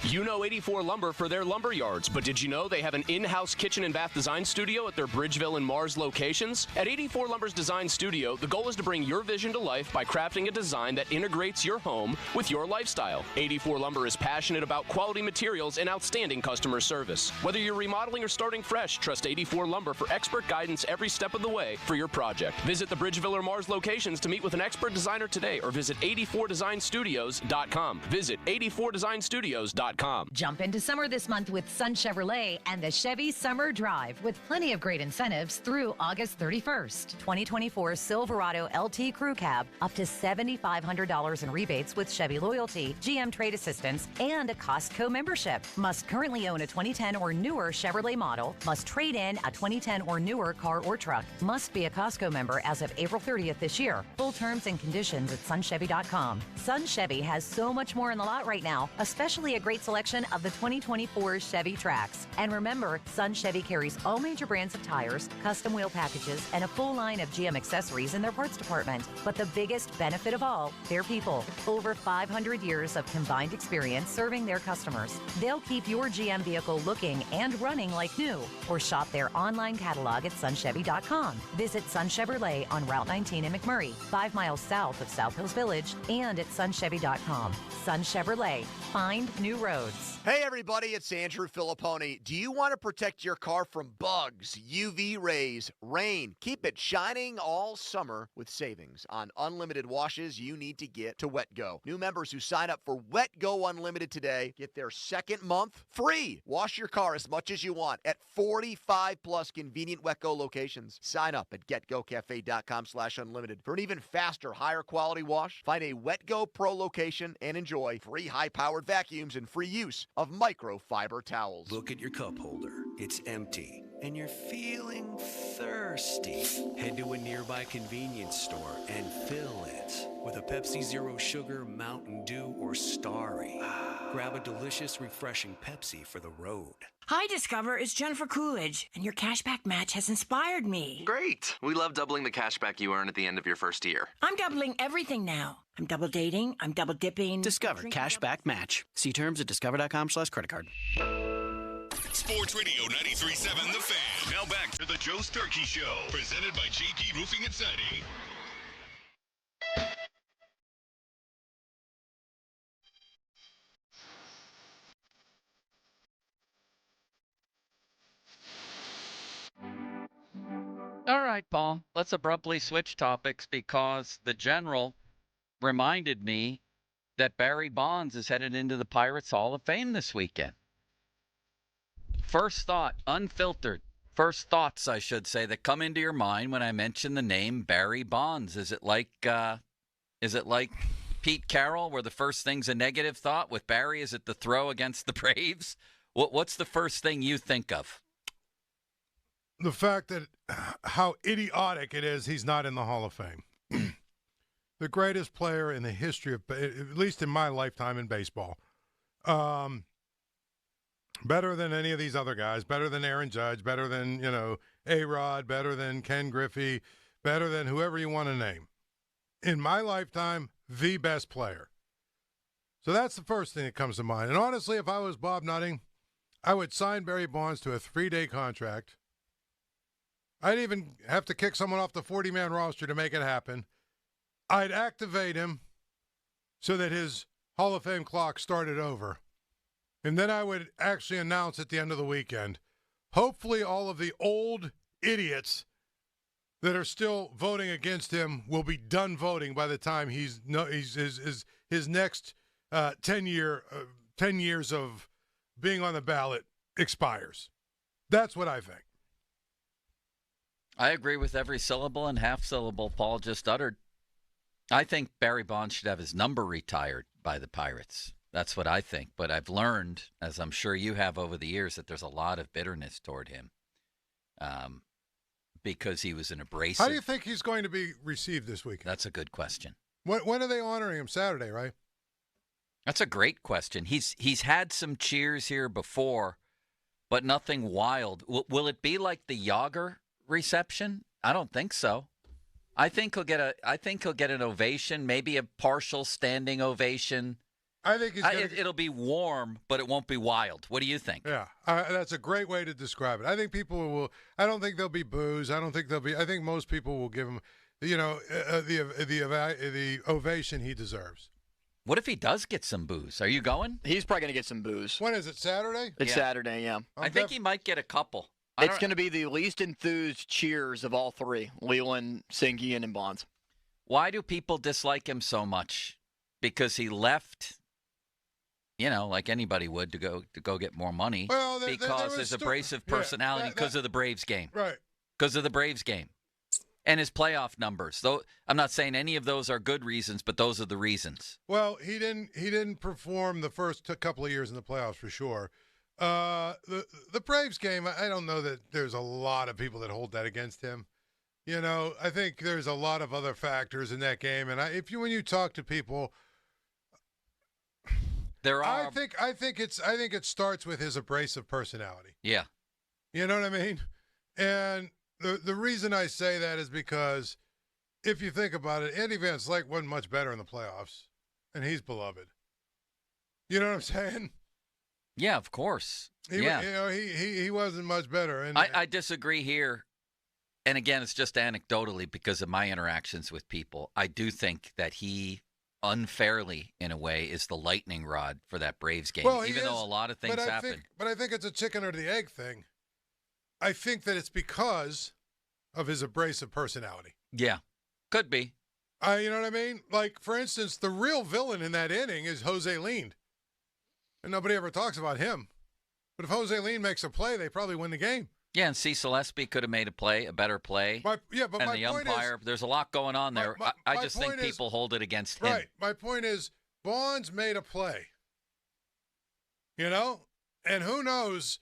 You know 84 Lumber for their lumber yards, but did you know they have an in-house kitchen and bath design studio at their Bridgeville and Mars locations? At 84 Lumber's design studio, the goal is to bring your vision to life by crafting a design that integrates your home with your lifestyle. 84 Lumber is passionate about quality materials and outstanding customer service. Whether you're remodeling or starting fresh, trust 84 Lumber for expert guidance every step of the way for your project. Visit the Bridgeville or Mars locations to meet with an expert designer today or visit 84designstudios.com. Visit 84designstudios.com. Jump into summer this month with Sun Chevrolet and the Chevy Summer Drive with plenty of great incentives through August 31st. 2024 Silverado LT Crew Cab, up to $7,500 in rebates with Chevy Loyalty, GM Trade Assistance, and a Costco membership. Must currently own a 2010 or newer Chevrolet model. Must trade in a 2010 or newer car or truck. Must be a Costco member as of April 30th this year. Full terms and conditions at sunchevy.com. Sun Chevy has so much more in the lot right now, especially a great selection of the 2024 Chevy Trax. And remember, Sun Chevy carries all major brands of tires, custom wheel packages, and a full line of GM accessories in their parts department. But the biggest benefit of all, their people. Over 500 years of combined experience serving their customers. They'll keep your GM vehicle looking and running like new. Or shop their online catalog at sunchevy.com. Visit Sun Chevrolet on Route 19 in McMurray, 5 miles south of South Hills Village, and at sunchevy.com. Sun Chevrolet. Find new roads. Hey everybody, it's Andrew Filipponi. Do you want to protect your car from bugs, UV rays, rain? Keep it shining all summer with savings on unlimited washes you need to get to WetGo. New members who sign up for WetGo Unlimited today get their second month free. Wash your car as much as you want at 45 plus convenient WetGo locations. Sign up at getgocafe.com/unlimited for an even faster, higher quality wash. Find a WetGo Pro location and enjoy free high-powered vacuums and free use of microfiber towels. Look at your cup holder. It's empty. And you're feeling thirsty. Head to a nearby convenience store and fill it with a Pepsi Zero Sugar, Mountain Dew, or Starry. Grab a delicious, refreshing Pepsi for the road. Hi, Discover. It's Jennifer Coolidge, and your cashback match has inspired me. Great. We love doubling the cashback you earn at the end of your first year. I'm doubling everything now. I'm double dating. I'm double dipping. Discover cashback match. See terms at discover.com/creditcard. Sports Radio 93.7 The Fan. Now back to the Joe Sturkey Show, presented by JP Roofing and Siding. All right, Paul, let's abruptly switch topics because the general reminded me that Barry Bonds is headed into the Pirates Hall of Fame this weekend. First thought, unfiltered. First thoughts, I should say, that come into your mind when I mention the name Barry Bonds. Is it like Pete Carroll, where the first thing's a negative thought? With Barry, is it the throw against the Braves? What's the first thing you think of? The fact that how idiotic it is he's not in the Hall of Fame. The greatest player in the history of, at least in my lifetime in baseball. Better than any of these other guys, better than Aaron Judge, better than, A-Rod, better than Ken Griffey, better than whoever you want to name. In my lifetime, the best player. So that's the first thing that comes to mind. And honestly, if I was Bob Nutting, I would sign Barry Bonds to a 3-day contract. I'd even have to kick someone off the 40-man roster to make it happen. I'd activate him so that his Hall of Fame clock started over. And then I would actually announce at the end of the weekend, hopefully all of the old idiots that are still voting against him will be done voting by the time his next 10 years of being on the ballot expires. That's what I think. I agree with every syllable and half syllable Paul just uttered. I think Barry Bonds should have his number retired by the Pirates. That's what I think. But I've learned, as I'm sure you have over the years, that there's a lot of bitterness toward him because he was an abrasive. How do you think he's going to be received this weekend? That's a good question. When are they honoring him? Saturday, right? That's a great question. He's had some cheers here before, but nothing wild. Will it be like the Yager reception? I don't think so. I think he'll get an ovation, maybe a partial standing ovation. I think it'll be warm, but it won't be wild. What do you think? Yeah, that's a great way to describe it. I think people will. I don't think there'll be boos. I think most people will give him, the ovation he deserves. What if he does get some boos? Are you going? He's probably going to get some boos. When is it? Saturday? It's Saturday. Yeah. I think he might get a couple. It's going to be the least enthused cheers of all three: Leland, Singian, and Bonds. Why do people dislike him so much? Because he left. Like anybody would, to go get more money. Well, because his abrasive personality, because of the Braves game. Right. Because of the Braves game. And his playoff numbers. Though I'm not saying any of those are good reasons, but those are the reasons. Well, he didn't perform the first couple of years in the playoffs for sure. The Braves game, I don't know that there's a lot of people that hold that against him. I think there's a lot of other factors in that game, and when you talk to people. I think it starts with his abrasive personality. Yeah. You know what I mean? And the reason I say that is because if you think about it, Andy Van Slyke wasn't much better in the playoffs, and he's beloved. You know what I'm saying? Yeah, of course. He wasn't much better. And I disagree here. And again, it's just anecdotally because of my interactions with people. I do think that he unfairly, in a way, is the lightning rod for that Braves game, even though a lot of things happen. But I think it's a chicken or the egg thing. I think that it's because of his abrasive personality. Yeah, could be. You know what I mean? Like, for instance, the real villain in that inning is Jose Lind. And nobody ever talks about him. But if Jose Lind makes a play, they probably win the game. Yeah, and Cecil Espy could have made a better play. But and the umpire, there's a lot going on there. I just think people hold it against him. Right. My point is, Bonds made a play. And who knows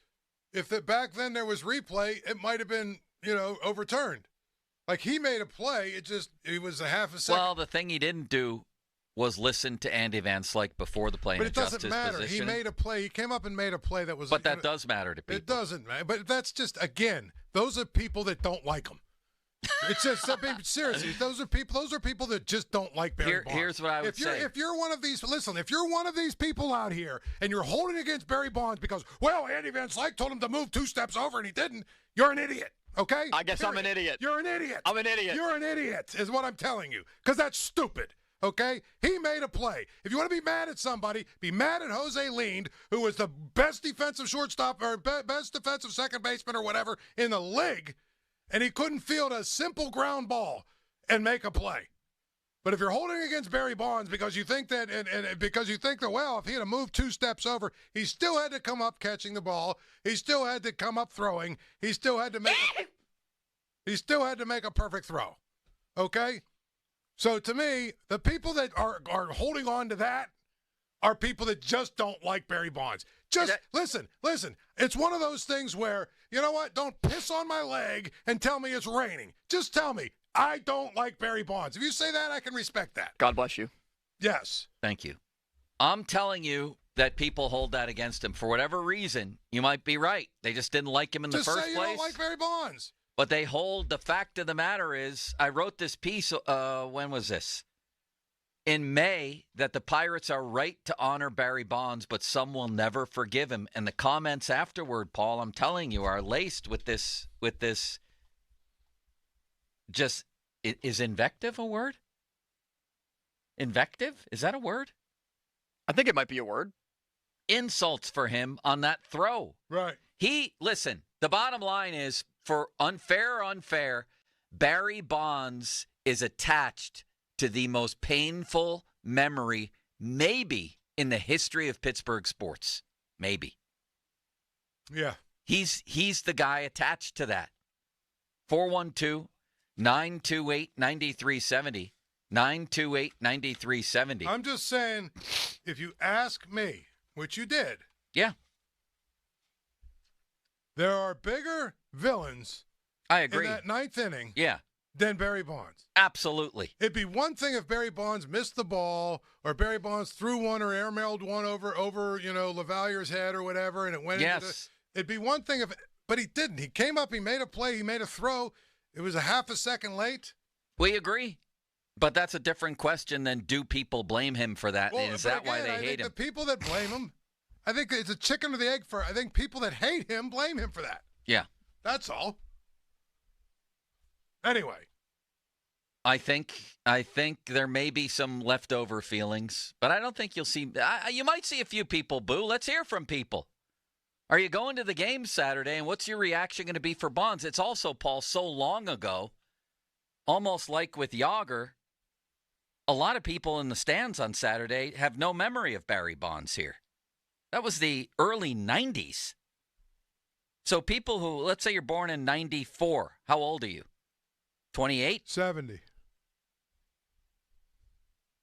if back then there was replay, it might have been, overturned. Like, he made a play, it was a half a second. Well, the thing he didn't do was listen to Andy Van Slyke before the play and adjust his position. But it doesn't matter. He made a play. He came up and made a play that was. But that does matter to people. It doesn't, man. But that's just, again, those are people that don't like him. It's just, seriously, those are people that just don't like Barry Bonds. Here's what I would say. If you're one of these, listen, if you're one of these people out here and you're holding against Barry Bonds because, Andy Van Slyke told him to move 2 steps over and he didn't, you're an idiot. Okay? I guess I'm an idiot. You're an idiot. I'm an idiot. You're an idiot, is what I'm telling you. Because that's stupid. Okay? He made a play. If you want to be mad at somebody, be mad at Jose Lind, who was the best defensive shortstop or best defensive second baseman or whatever in the league, and he couldn't field a simple ground ball and make a play. But if you're holding against Barry Bonds because you think that, and because you think that, well, if he had moved 2 steps over, he still had to come up catching the ball. He still had to come up throwing. He still had to make a perfect throw. Okay? So to me, the people that are holding on to that are people that just don't like Barry Bonds. Just listen. It's one of those things where, you know what? Don't piss on my leg and tell me it's raining. Just tell me, I don't like Barry Bonds. If you say that, I can respect that. God bless you. Yes. Thank you. I'm telling you that people hold that against him. For whatever reason, you might be right. They just didn't like him in the first place. Just say you don't like Barry Bonds. But they hold, the fact of the matter is, I wrote this piece, when was this? In May, that the Pirates are right to honor Barry Bonds, but some will never forgive him. And the comments afterward, Paul, I'm telling you, are laced with this just, is invective a word? Invective? Is that a word? I think it might be a word. Insults for him on that throw. Right. Listen, the bottom line is, for unfair, Barry Bonds is attached to the most painful memory, maybe, in the history of Pittsburgh sports. Maybe. Yeah. He's the guy attached to that. 412-928-9370. 928-9370. I'm just saying, if you ask me, which you did. Yeah. There are bigger villains. I agree. In that 9th inning. Yeah. Than Barry Bonds. Absolutely. It'd be one thing if Barry Bonds missed the ball, or Barry Bonds threw one or airmailed one over LaVallier's head or whatever, and it went into it'd be one thing but he didn't. He came up, he made a play, he made a throw. It was a half a second late. We agree. But that's a different question than do people blame him for that? Well, is that why they hate him? The people that blame him, I think it's a chicken or the egg I think people that hate him blame him for that. Yeah. That's all. Anyway, I think there may be some leftover feelings, but I don't think you'll see. You might see a few people boo. Let's hear from people. Are you going to the game Saturday, and what's your reaction going to be for Bonds? It's also, Paul, so long ago, almost like with Yager, a lot of people in the stands on Saturday have no memory of Barry Bonds here. That was the early 90s. So people who, let's say you're born in 94, how old are you? 28? 70.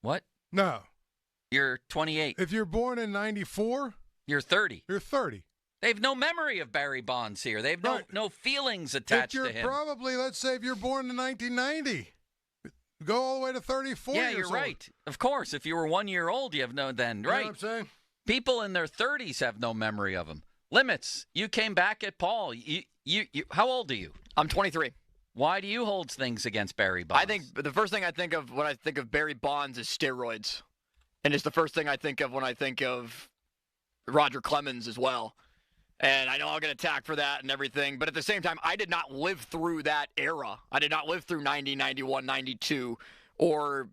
What? No. You're 28. If you're born in 94? You're 30. You're 30. They have no memory of Barry Bonds here. They have no feelings attached to him. Probably, let's say if you're born in 1990, go all the way to 34 years old. Yeah, you're right. Of course, if you were 1 year old, you have no then, right? You know what I'm saying? People in their 30s have no memory of him. Limits, you came back at Paul. You how old are you? I'm 23. Why do you hold things against Barry Bonds? I think the first thing I think of when I think of Barry Bonds is steroids. And it's the first thing I think of when I think of Roger Clemens as well. And I know I'll get attacked for that and everything. But at the same time, I did not live through that era. I did not live through 90, 91, 92, or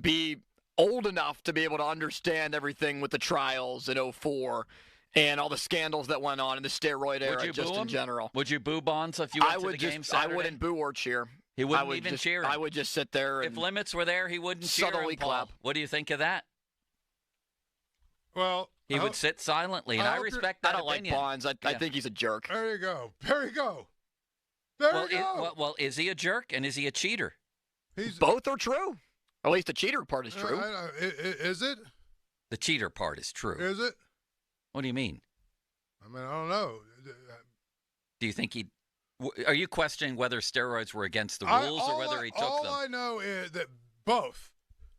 be old enough to be able to understand everything with the trials in 04. And all the scandals that went on in the steroid era just in general. Would you boo Bonds if you went to the game Saturday? I wouldn't boo or cheer. He wouldn't even cheer him. I would just sit there. If Limits were there, he wouldn't cheer him, Paul. Clap. What do you think of that? Well, he would sit silently, and I respect that opinion. I don't like Bonds. I think he's a jerk. There you go. There you go. Well, is he a jerk, and is he a cheater? Both are true. At least the cheater part is true. Is it? The cheater part is true. Is it? What do you mean? I mean, I don't know. Do you think are you questioning whether steroids were against the rules or whether he took them? All I know is that both.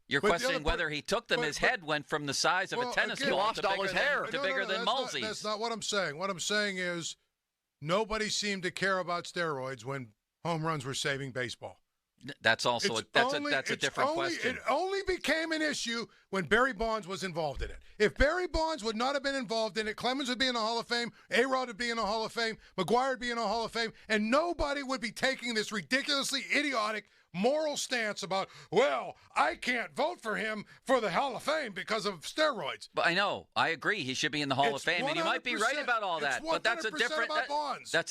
You're questioning whether he took them. His head went from the size of a tennis ball to bigger than Mulsey's. That's not what I'm saying. What I'm saying is nobody seemed to care about steroids when home runs were saving baseball. That's also a different question. It only became an issue when Barry Bonds was involved in it. If Barry Bonds would not have been involved in it, Clemens would be in the Hall of Fame, A-Rod would be in the Hall of Fame, McGuire would be in the Hall of Fame, and nobody would be taking this ridiculously idiotic moral stance about, well, I can't vote for him for the Hall of Fame because of steroids. But I know, I agree, he should be in the Hall of Fame, and you might be right about all that. But that's a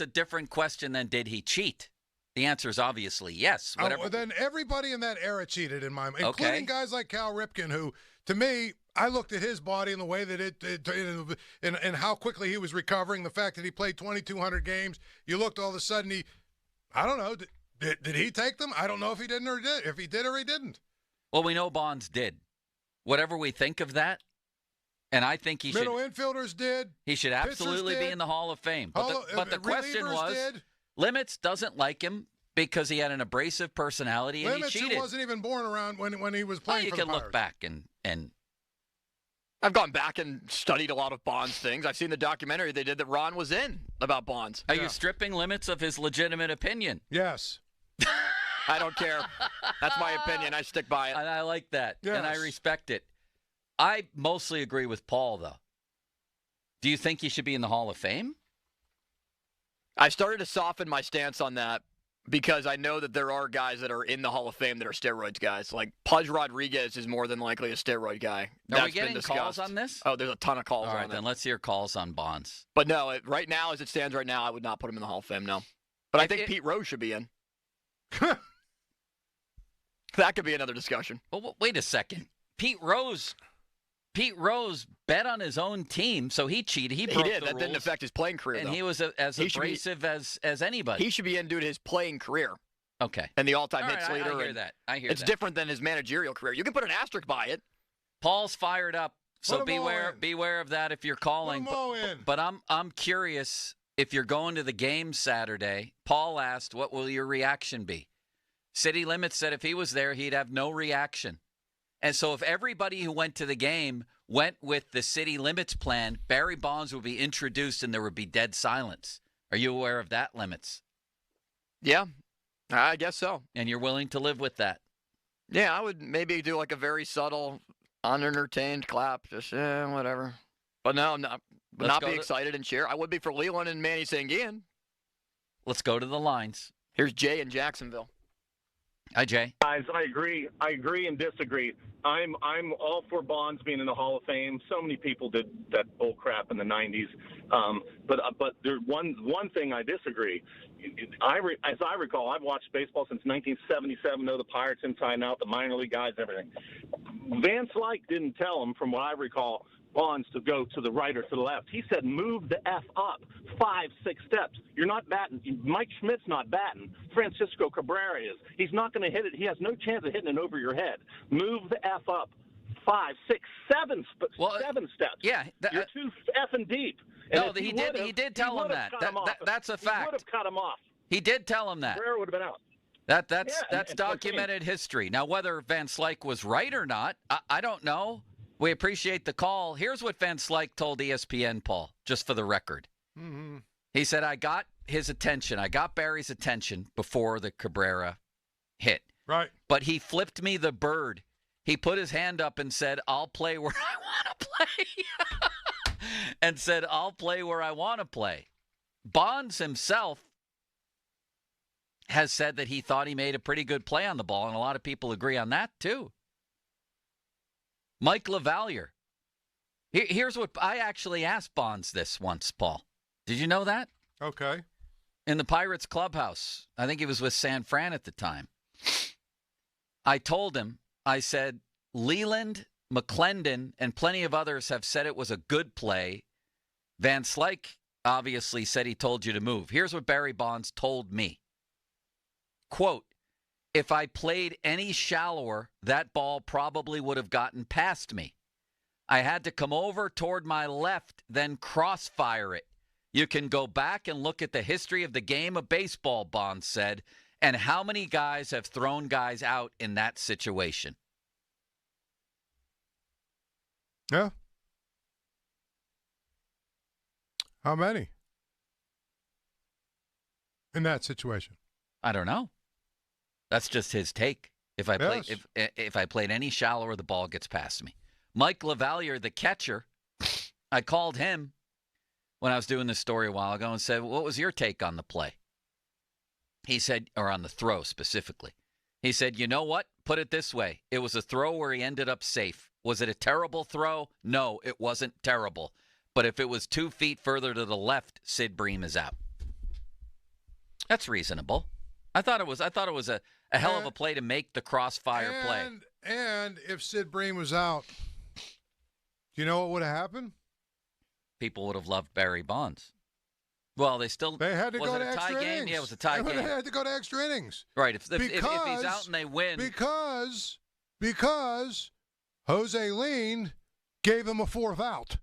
different question than did he cheat. The answer is obviously yes. Whatever. Well, then everybody in that era cheated in my mind, including guys like Cal Ripken, who, to me, I looked at his body and the way that and how quickly he was recovering, the fact that he played 2,200 games. You looked all of a sudden, I don't know, did he take them? I don't know if he didn't or did. If he did or he didn't. Well, we know Bonds did. Whatever we think of that, and I think he Middle infielders did. He should absolutely be in the Hall of Fame. But the question was, Limits doesn't like him because he had an abrasive personality and Limits, he cheated. who wasn't even born around when he was playing for the Pirates. You can look back and I've gone back and studied a lot of Bonds things. I've seen the documentary they did that Ron was in about Bonds. Are you stripping Limits of his legitimate opinion? Yes. I don't care. That's my opinion. I stick by it. And I like that. Yes. And I respect it. I mostly agree with Paul, though. Do you think he should be in the Hall of Fame? I started to soften my stance on that because I know that there are guys that are in the Hall of Fame that are steroids guys. Like Pudge Rodriguez is more than likely a steroid guy. Are we getting calls on this? Oh, there's a ton of calls on it. All right, then let's hear calls on Bonds. But no, right now, as it stands right now, I would not put him in the Hall of Fame, no. But I think Pete Rose should be in. That could be another discussion. Well, wait a second. Pete Rose bet on his own team, so he cheated. He broke did. The That rules, didn't affect his playing career, and though. he was as abrasive as anybody. He should be in due to his playing career. Okay. And the all-time All hits right, leader. I hear that. I hear it's that. different than his managerial career. You can put an asterisk by it. Paul's fired up, so Put 'em all in. beware of that if you're calling. Put 'em all in. But I'm curious if you're going to the game Saturday. Paul asked, "What will your reaction be?" City Limits said if he was there, he'd have no reaction. And so if everybody who went to the game went with the City Limits plan, Barry Bonds would be introduced and there would be dead silence. Are you aware of that, Limits? Yeah, I guess so. And you're willing to live with that? Yeah, I would maybe do like a very subtle, unentertained clap, just whatever. But no, not be excited and cheer. I would be for Leland and Manny Sanguian. Let's go to the lines. Here's Jay in Jacksonville. Hi, Jay. Guys, I agree and disagree. I'm all for Bonds being in the Hall of Fame. So many people did that bull crap in the 90s. But there's one thing I disagree. As I recall, I've watched baseball since 1977, know the Pirates inside and out, the minor league guys, everything. Van Slyke didn't tell him, from what I recall, Bonds to go to the right or to the left. He said, move the F up 5-6 steps. You're not batting. Mike Schmidt's not batting. Francisco Cabrera is. He's not going to hit it. He has no chance of hitting it over your head. Move the F up 5, 6, 7 steps. Yeah. You're too effing deep. No, he did tell him that. That's a fact. He would have cut him off. He did tell him that. Cabrera would have been out. That's documented history. Now, whether Van Slyke was right or not, I don't know. We appreciate the call. Here's what Van Slyke told ESPN, Paul, just for the record. Mm-hmm. He said, I got his attention. I got Barry's attention before the Cabrera hit. Right. But he flipped me the bird. He put his hand up and said, I'll play where I want to play. And said, I'll play where I want to play. Bonds himself has said that he thought he made a pretty good play on the ball, and a lot of people agree on that, too. Mike LaValliere. Here's what I actually asked Bonds this once, Paul. Did you know that? Okay. In the Pirates clubhouse. I think he was with San Fran at the time. I told him, I said, Leland, McClendon, and plenty of others have said it was a good play. Van Slyke obviously said he told you to move. Here's what Barry Bonds told me. Quote, if I played any shallower, that ball probably would have gotten past me. I had to come over toward my left, then crossfire it. You can go back and look at the history of the game of baseball, Bonds said, and how many guys have thrown guys out in that situation. Yeah. How many? In that situation? I don't know. That's just his take. If I played any shallower, the ball gets past me. Mike LaValliere, the catcher, I called him when I was doing this story a while ago and said, what was your take on the play? He said, or on the throw specifically. He said, you know what? Put it this way. It was a throw where he ended up safe. Was it a terrible throw? No, it wasn't terrible. But if it was 2 feet further to the left, Sid Bream is out. That's reasonable. I thought it was a hell of a play to make the crossfire play. And if Sid Bream was out, do you know what would have happened? People would have loved Barry Bonds. Well, they had to go to extra innings. Game? Yeah, it was a tie game. They had to go to extra innings. Right. If he's out and they win. Because Jose Lean gave them a fourth out.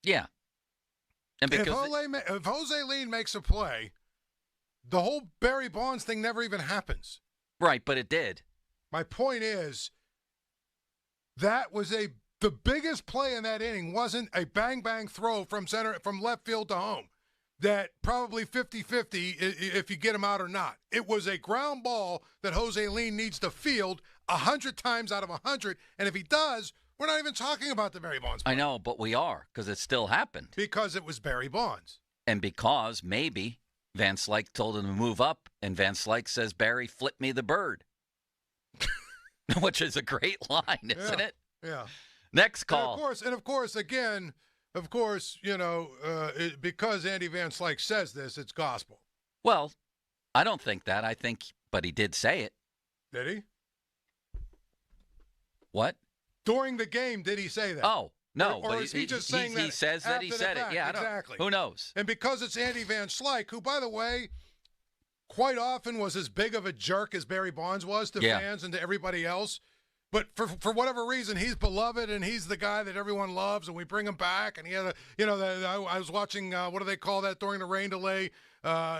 Yeah. And because if Jose Lean makes a play, the whole Barry Bonds thing never even happens. Right, but it did. My point is, that was the biggest play in that inning wasn't a bang-bang throw from left field to home. That probably 50-50 if you get him out or not. It was a ground ball that Jose Lean needs to field 100 times out of 100, and if he does, we're not even talking about the Barry Bonds play. I know, but we are, because it still happened. Because it was Barry Bonds. And because maybe Van Slyke told him to move up, and Van Slyke says, Barry, flip me the bird. Which is a great line, isn't it? Yeah. Next call. And of course, because Andy Van Slyke says this, it's gospel. Well, I don't think that. But he did say it. Did he? What? During the game, did he say that? Oh, no. Or is he just saying that? He says that he said it. Yeah, exactly. Who knows? And because it's Andy Van Slyke, who, by the way, quite often was as big of a jerk as Barry Bonds was to fans and to everybody else. But for whatever reason, he's beloved, and he's the guy that everyone loves, and we bring him back. And he had I was watching, what do they call that during the rain delay?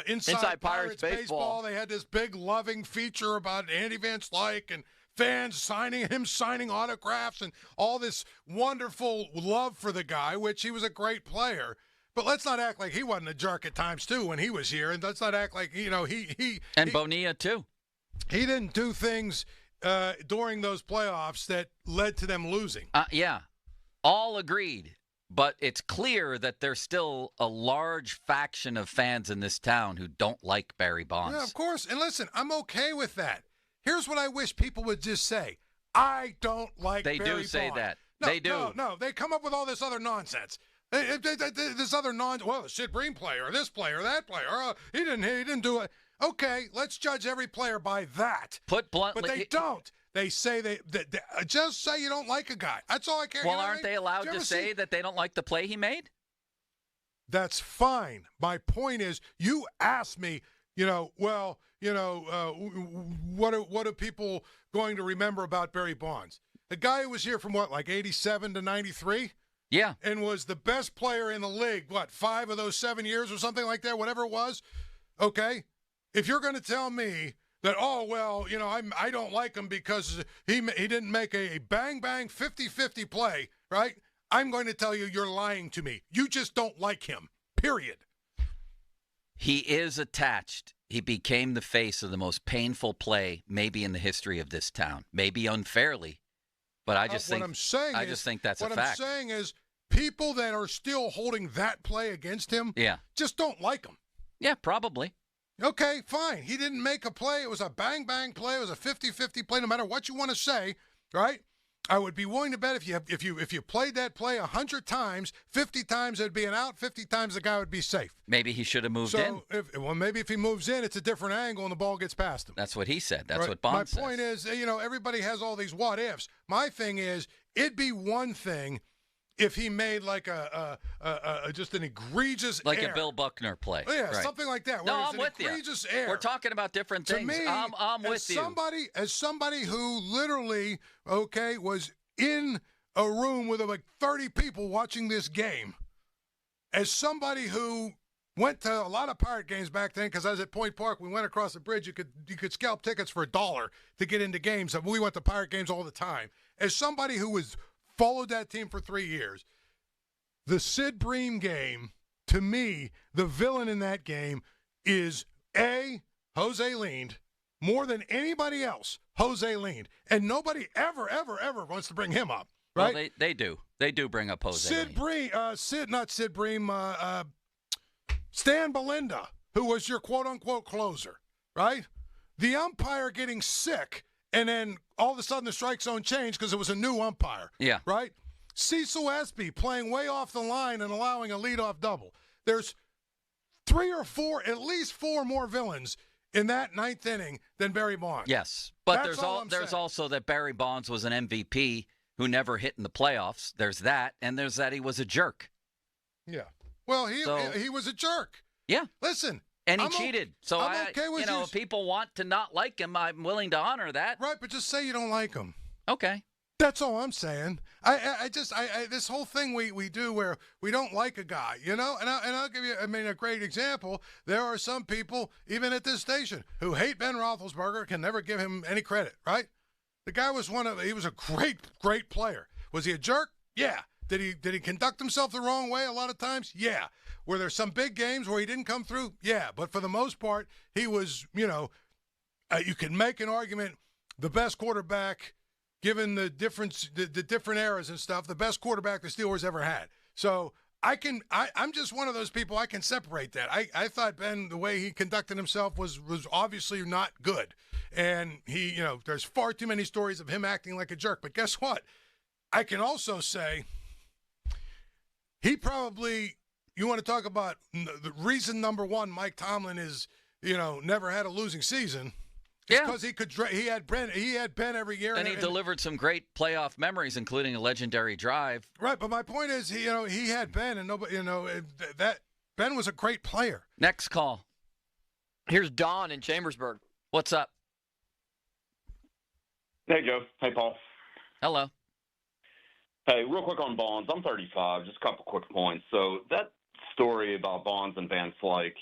Inside Pirates Baseball. They had this big loving feature about Andy Van Slyke and fans signing autographs and all this wonderful love for the guy, which he was a great player. But let's not act like he wasn't a jerk at times, too, when he was here. And let's not act like, And Bonilla, too. He didn't do things during those playoffs that led to them losing. Yeah, all agreed. But it's clear that there's still a large faction of fans in this town who don't like Barry Bonds. Yeah, of course. And listen, I'm okay with that. Here's what I wish people would just say. I don't like Barry Bonds. They do say that. No, they do. No, they come up with all this other nonsense. This other well, the Sid Bream player, this player, that player. He didn't do it. Okay, let's judge every player by that. Put bluntly, but they don't. They say they just say you don't like a guy. That's all I care. Well, aren't they allowed to say that they don't like the play he made? That's fine. My point is, you asked me. What are people going to remember about Barry Bonds? The guy who was here from like 87 to 93? Yeah. And was the best player in the league, 5 of those 7 years or something like that, whatever it was? Okay? If you're going to tell me that, I don't like him because he didn't make a bang-bang 50-50 play, right? I'm going to tell you you're lying to me. You just don't like him, period. He is attached. He became the face of the most painful play maybe in the history of this town. Maybe unfairly, but I just think that's a fact. What I'm saying is people that are still holding that play against him just don't like him. Yeah, probably. Okay, fine. He didn't make a play. It was a bang-bang play. It was a 50-50 play, no matter what you want to say, right? I would be willing to bet if you played that play 100 times, 50 times it'd be an out, 50 times the guy would be safe. Maybe he should have moved in. Maybe if he moves in, it's a different angle and the ball gets past him. That's what he said. That's what Bond said. My point is, everybody has all these what ifs. My thing is, it'd be one thing if he made like just an egregious a Bill Buckner play. Yeah, right. Something like that. No, I'm with you. We're talking about different things. To me, I'm with you. As somebody who literally, was in a room with like 30 people watching this game, as somebody who went to a lot of Pirate games back then, because I was at Point Park, we went across the bridge. You could scalp tickets for $1 to get into games. So we went to Pirate games all the time. As somebody who followed that team for 3 years, the Sid Bream game, to me, the villain in that game is Jose Lean, more than anybody else. Jose Lean, and nobody ever wants to bring him up, right? Well, they do. They do bring up Jose Lean. Stan Belinda, who was your quote-unquote closer, right? The umpire getting sick, and then all of a sudden the strike zone changed because it was a new umpire. Yeah. Right? Cecil Espy playing way off the line and allowing a leadoff double. There's 3 or 4, at least 4 more villains in that ninth inning than Barry Bonds. Yes, but That's there's also that Barry Bonds was an MVP who never hit in the playoffs. There's that, and there's that he was a jerk. Yeah. Well, he was a jerk. Yeah. Listen. And he cheated. So I'm okay with if people want to not like him, I'm willing to honor that. Right, but just say you don't like him. Okay. That's all I'm saying. I this whole thing we do where we don't like a guy, and I'll give you a great example. There are some people even at this station who hate Ben Roethlisberger, can never give him any credit, right? The guy was he was a great player. Was he a jerk? Yeah. Did he conduct himself the wrong way a lot of times? Yeah. Were there some big games where he didn't come through? Yeah. But for the most part, he was, you can make an argument, the best quarterback, given the different eras and stuff, the best quarterback the Steelers ever had. So I'm just one of those people, I can separate that. I thought Ben, the way he conducted himself was obviously not good. And he, there's far too many stories of him acting like a jerk. But guess what? I can also say he probably, you want to talk about the reason number one Mike Tomlin is, never had a losing season. It's because he had Ben every year. And he delivered some great playoff memories, including a legendary drive. Right, but my point is, he had Ben, and nobody, that Ben was a great player. Next call. Here's Don in Chambersburg. What's up? Hey, Joe. Hey, Paul. Hello. Hey, real quick on Bonds. I'm 35. Just a couple quick points. So that story about Bonds and Van Slyke,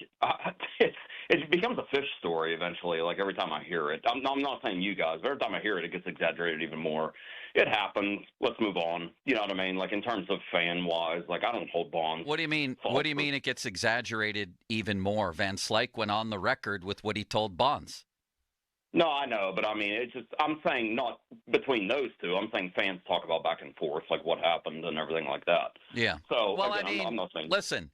it becomes a fish story eventually, like every time I hear it. I'm not saying you guys, but every time I hear it, it gets exaggerated even more. It happens. Let's move on. You know what I mean? Like in terms of fan-wise, like I don't hold Bonds. What do you mean? What do you mean it gets exaggerated even more? Van Slyke went on the record with what he told Bonds. No, I know, but I mean, it's just, I'm saying not between those two. I'm saying fans talk about back and forth, like what happened and everything like that. Yeah. So, well, again, I mean, I'm not saying. Listen,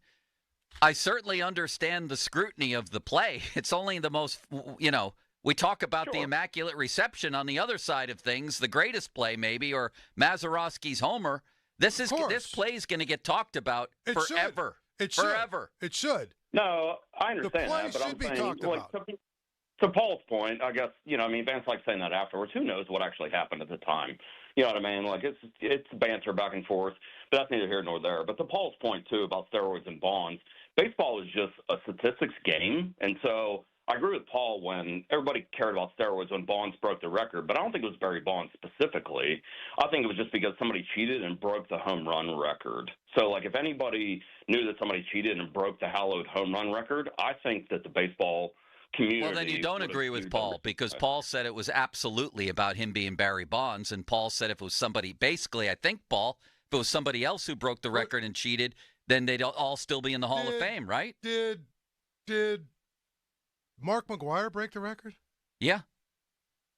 I certainly understand the scrutiny of the play. It's only the most, we talk about the immaculate reception on the other side of things, the greatest play maybe, or Mazeroski's homer. This play is going to get talked about forever. It should. Forever. It should. No, I understand that, but I'm saying, to Paul's point, I guess, Van Slyke saying that afterwards, who knows what actually happened at the time? You know what I mean? Like, it's banter back and forth, but that's neither here nor there. But to Paul's point, too, about steroids and Bonds, baseball is just a statistics game. And so I agree with Paul when everybody cared about steroids when Bonds broke the record, but I don't think it was Barry Bonds specifically. I think it was just because somebody cheated and broke the home run record. So, like, if anybody knew that somebody cheated and broke the hallowed home run record, I think that the baseball community. Well, then you don't agree with Paul, because Paul said it was absolutely about him being Barry Bonds, and Paul said if it was somebody, basically, I think, Paul, if it was somebody else who broke the record and cheated, then they'd all still be in the Hall of Fame, right? Did Mark McGwire break the record? Yeah.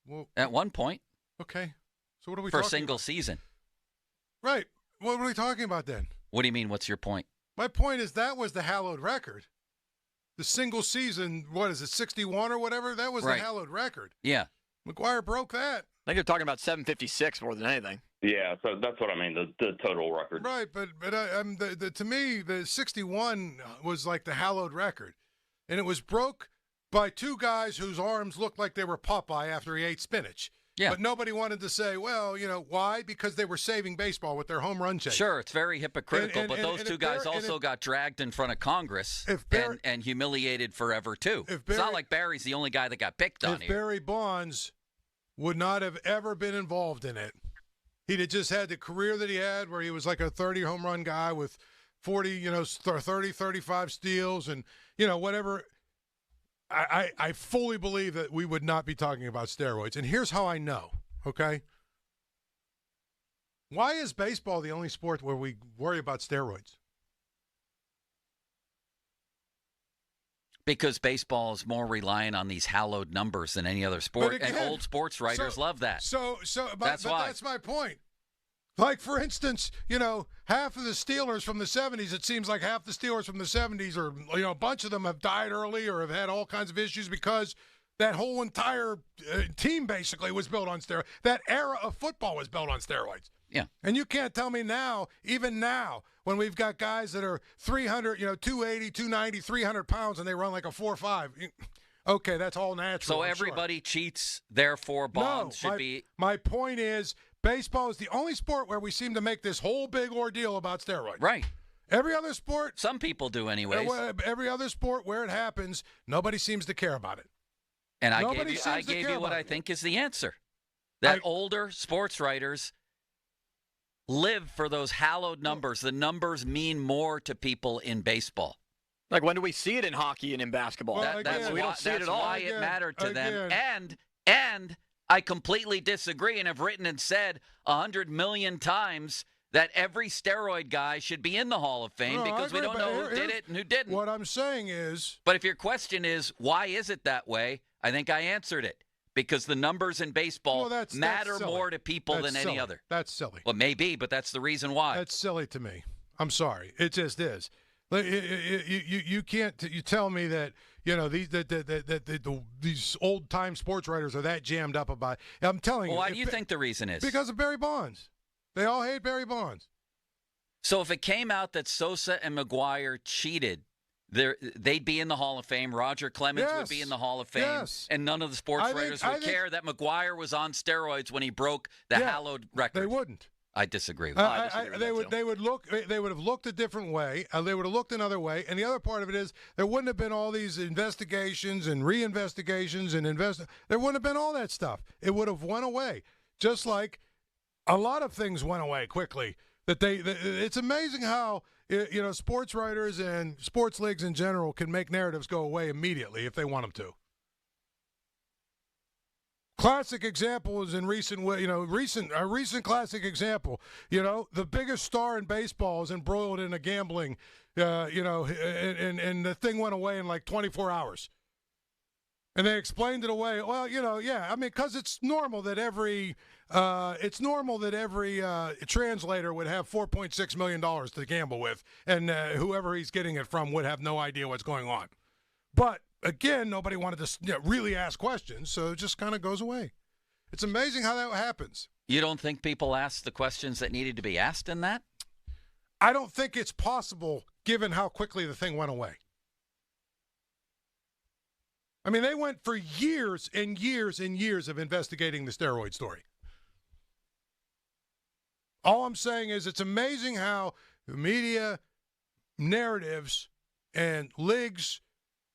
Well, at one point. Okay. So what are we talking about? For a single season. Right. What are we talking about then? What do you mean, what's your point? My point is that was the hallowed record. The single season, what is it, 61 or whatever? That was the hallowed record. Yeah. McGwire broke that. I think you're talking about 756 more than anything. Yeah, so that's what I mean, the total record. Right, but to me, the 61 was like the hallowed record. And it was broke by two guys whose arms looked like they were Popeye after he ate spinach. Yeah. But nobody wanted to say, well, why? Because they were saving baseball with their home run chase. Sure, it's very hypocritical, but those two guys also got dragged in front of Congress and humiliated forever, too. It's not like Barry's the only guy that got picked on here. If Barry Bonds would not have ever been involved in it, he'd have just had the career that he had where he was like a 30 home run guy with 40, 30, 35 steals and, whatever. I fully believe that we would not be talking about steroids. And here's how I know, okay? Why is baseball the only sport where we worry about steroids? Because baseball is more reliant on these hallowed numbers than any other sport, again, and old sports writers love that. That's my point. Like, for instance, half of the Steelers from the 70s, it seems like half the Steelers from the 70s or, a bunch of them have died early or have had all kinds of issues because that whole entire team basically was built on steroids. That era of football was built on steroids. Yeah. And you can't tell me now, even now, when we've got guys that are 300, 280, 290, 300 pounds and they run like a 4.5. Okay, that's all natural. So everybody cheats, therefore bonds should be. My point is, baseball is the only sport where we seem to make this whole big ordeal about steroids. Right. Every other sport. Some people do anyways. Every other sport where it happens, nobody seems to care about it. And I gave you what I think is the answer. That older sports writers live for those hallowed numbers. The numbers mean more to people in baseball. Like, when do we see it in hockey and in basketball? We don't see it at all. That's why it mattered to them. And I completely disagree and have written and said 100 million times that every steroid guy should be in the Hall of Fame because we don't know who did it and who didn't. What I'm saying is... But if your question is, why is it that way, I think I answered it. Because the numbers in baseball matter more to people than any other. That's silly. Well, maybe, but that's the reason why. That's silly to me. I'm sorry. It just is. You can't. You tell me that these old time sports writers are that jammed up about it. I'm telling you. Why do you think the reason is? Because of Barry Bonds. They all hate Barry Bonds. So if it came out that Sosa and McGuire cheated, they'd be in the Hall of Fame. Roger Clemens would be in the Hall of Fame, and none of the sports writers would care that McGuire was on steroids when he broke the hallowed record. They wouldn't. I disagree with that. They would have looked a different way. They would have looked another way. And the other part of it is there wouldn't have been all these investigations and reinvestigations and there wouldn't have been all that stuff. It would have went away, just like a lot of things went away quickly. It's amazing how sports writers and sports leagues in general can make narratives go away immediately if they want them to. Classic example is in a recent classic example. The biggest star in baseball is embroiled in a gambling, and the thing went away in like 24 hours. And they explained it away. Well, because it's normal that every translator would have $4.6 million to gamble with, and whoever he's getting it from would have no idea what's going on. But again, nobody wanted to really ask questions, so it just kind of goes away. It's amazing how that happens. You don't think people asked the questions that needed to be asked in that? I don't think it's possible, given how quickly the thing went away. I mean, they went for years and years and years of investigating the steroid story. All I'm saying is it's amazing how the media narratives and leagues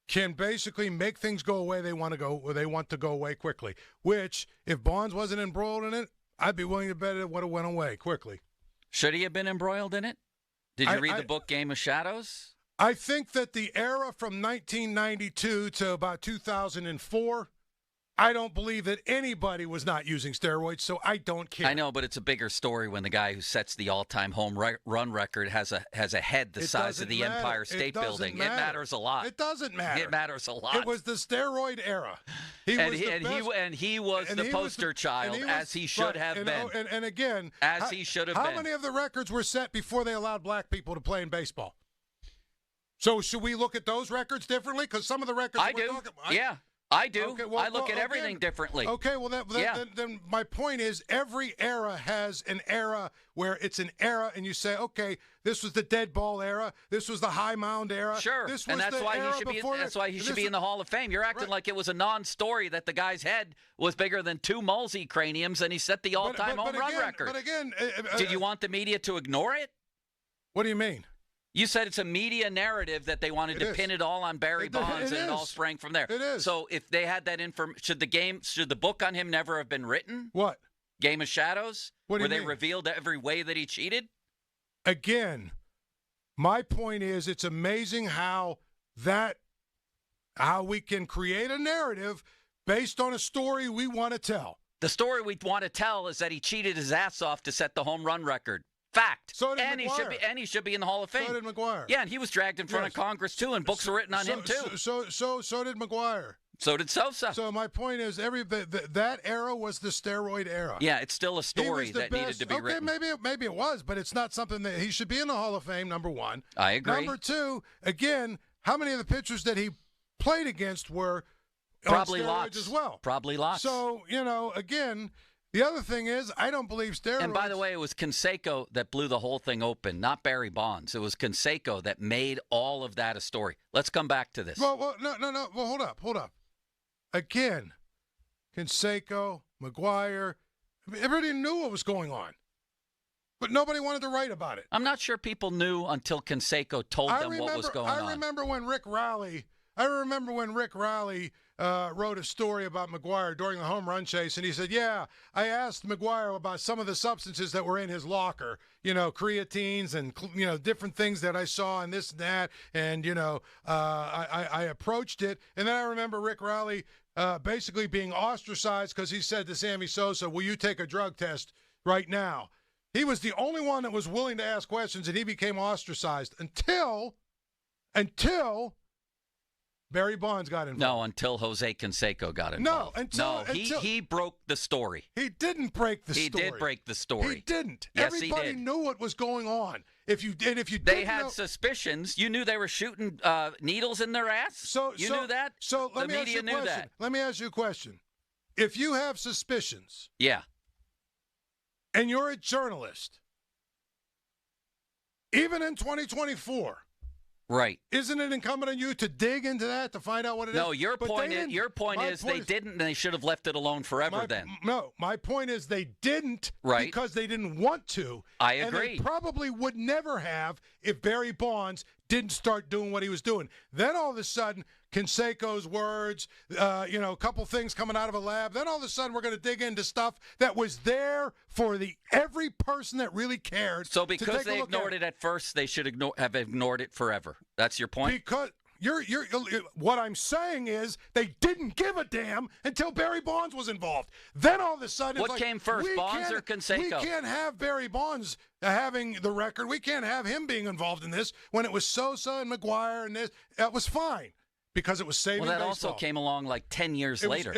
can basically make things go away they want to go away quickly, which, if Bonds wasn't embroiled in it, I'd be willing to bet it would have went away quickly. Should he have been embroiled in it? Did you read the book Game of Shadows? I think that the era from 1992 to about 2004, I don't believe that anybody was not using steroids, so I don't care. I know, but it's a bigger story when the guy who sets the all-time home run record has a head the size of the Empire State Building. It matters a lot. It doesn't matter. It matters a lot. It was the steroid era. He was the poster child, as he should have been. And again, as he should have been. How many of the records were set before they allowed black people to play in baseball? So should we look at those records differently? Because some of the records I do. I do. Okay, well, I look at everything differently. Okay, well, then my point is every era has an era where it's an era, and you say, okay, this was the dead ball era, this was the high mound era. Sure, this was and that's why he should be. That's why he should be in the Hall of Fame. You're acting like it was a non-story that the guy's head was bigger than 2 Mulsey craniums, and he set the all-time home run record. But again, did you want the media to ignore it? What do you mean? You said it's a media narrative that they wanted to pin it all on Barry Bonds, and it all sprang from there. It is. So if they had that should the book on him never have been written? What? Game of Shadows? What do you mean? Where they revealed every way that he cheated? Again, my point is it's amazing how we can create a narrative based on a story we want to tell. The story we want to tell is that he cheated his ass off to set the home run record. Fact. So did McGuire. He should be in the Hall of Fame. So did McGuire. Yeah, and he was dragged in front of Congress too, and books were written on him too. So did McGuire. So did Sosa. So my point is, that era was the steroid era. Yeah, it's still a story that needed to be written. Maybe it was, but it's not something that he should be in the Hall of Fame. Number one. I agree. Number two, again, how many of the pitchers that he played against were probably on steroids lots as well? Probably lots. So again. The other thing is, I don't believe steroids. And by the way, it was Canseco that blew the whole thing open, not Barry Bonds. It was Canseco that made all of that a story. Let's come back to this. Well, no. Well, hold up. again, Canseco, McGuire, everybody knew what was going on. But nobody wanted to write about it. I'm not sure people knew until Canseco told them what was going on. I remember when Rick Rowley wrote a story about McGuire during the home run chase, and he said, yeah, I asked McGuire about some of the substances that were in his locker, creatines and, different things that I saw and this and that, and, I approached it. And then I remember Rick Rowley basically being ostracized because he said to Sammy Sosa, will you take a drug test right now? He was the only one that was willing to ask questions, and he became ostracized until Barry Bonds got involved. No, until Jose Canseco got involved. He broke the story. He didn't break the story. He did break the story. He didn't. Yes, Everybody he did. knew what was going on. They had suspicions. You knew they were shooting needles in their ass. You knew that. So the media knew that. Let me ask you a question. If you have suspicions, yeah, and you're a journalist, even in 2024. Right. Isn't it incumbent on you to dig into that to find out what it is? No, your point is they didn't, and they should have left it alone forever then. No, my point is they didn't because they didn't want to. I agree. And they probably would never have if Barry Bonds didn't start doing what he was doing. Then all of a sudden, Canseco's words, a couple things coming out of a lab. Then all of a sudden, we're going to dig into stuff that was there for every person that really cared. So because they ignored it at first, they should have ignored it forever. That's your point? Because what I'm saying is they didn't give a damn until Barry Bonds was involved. Then all of a sudden, what came first, Bonds or Canseco? We can't have Barry Bonds having the record. We can't have him being involved in this when it was Sosa and McGuire and this. That was fine because it was saving baseball. Well, that also came along like 10 years later.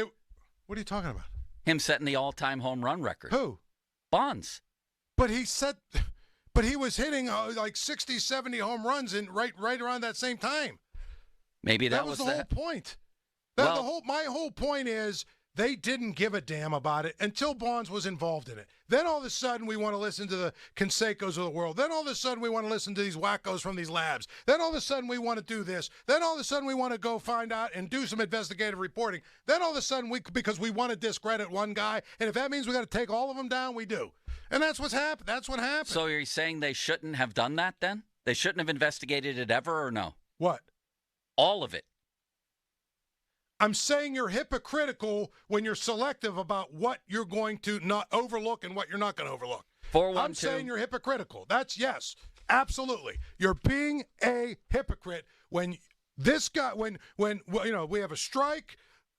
What are you talking about? Him setting the all-time home run record. Who? Bonds. But he was hitting like 60, 70 home runs right around that same time. Maybe that was the whole point. My whole point is they didn't give a damn about it until Bonds was involved in it. Then all of a sudden we want to listen to the Cansecos of the world. Then all of a sudden we want to listen to these wackos from these labs. Then all of a sudden we want to do this. Then all of a sudden we want to go find out and do some investigative reporting. Then all of a sudden because we want to discredit one guy, and if that means we got to take all of them down, we do. And that's what's happened. That's what happened. So you're saying they shouldn't have done that then? They shouldn't have investigated it ever, or no? What? All of it. I'm saying you're hypocritical when you're selective about what you're going to not overlook and what you're not going to overlook. 412. I'm saying you're hypocritical. That's yes, absolutely. You're being a hypocrite when this guy, when we have a strike,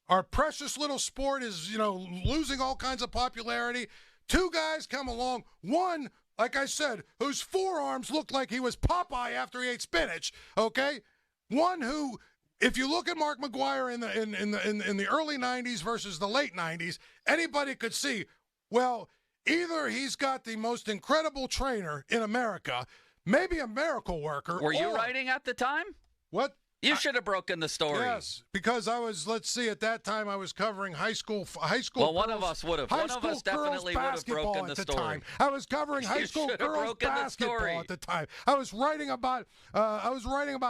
our precious little sport is losing all kinds of popularity. Two guys come along, one, like I said, whose forearms looked like he was Popeye after he ate spinach. Okay, one who. If you look at Mark McGuire in the early 90s versus the late 90s, anybody could see, well, either he's got the most incredible trainer in America, maybe a miracle worker. Were you writing at the time? What? You should have broken the story. Yes, because I was, at that time I was covering high school. Well, one of us would have. One of us definitely would have broken the story. Time. I was covering high school girls basketball at the time. I was writing about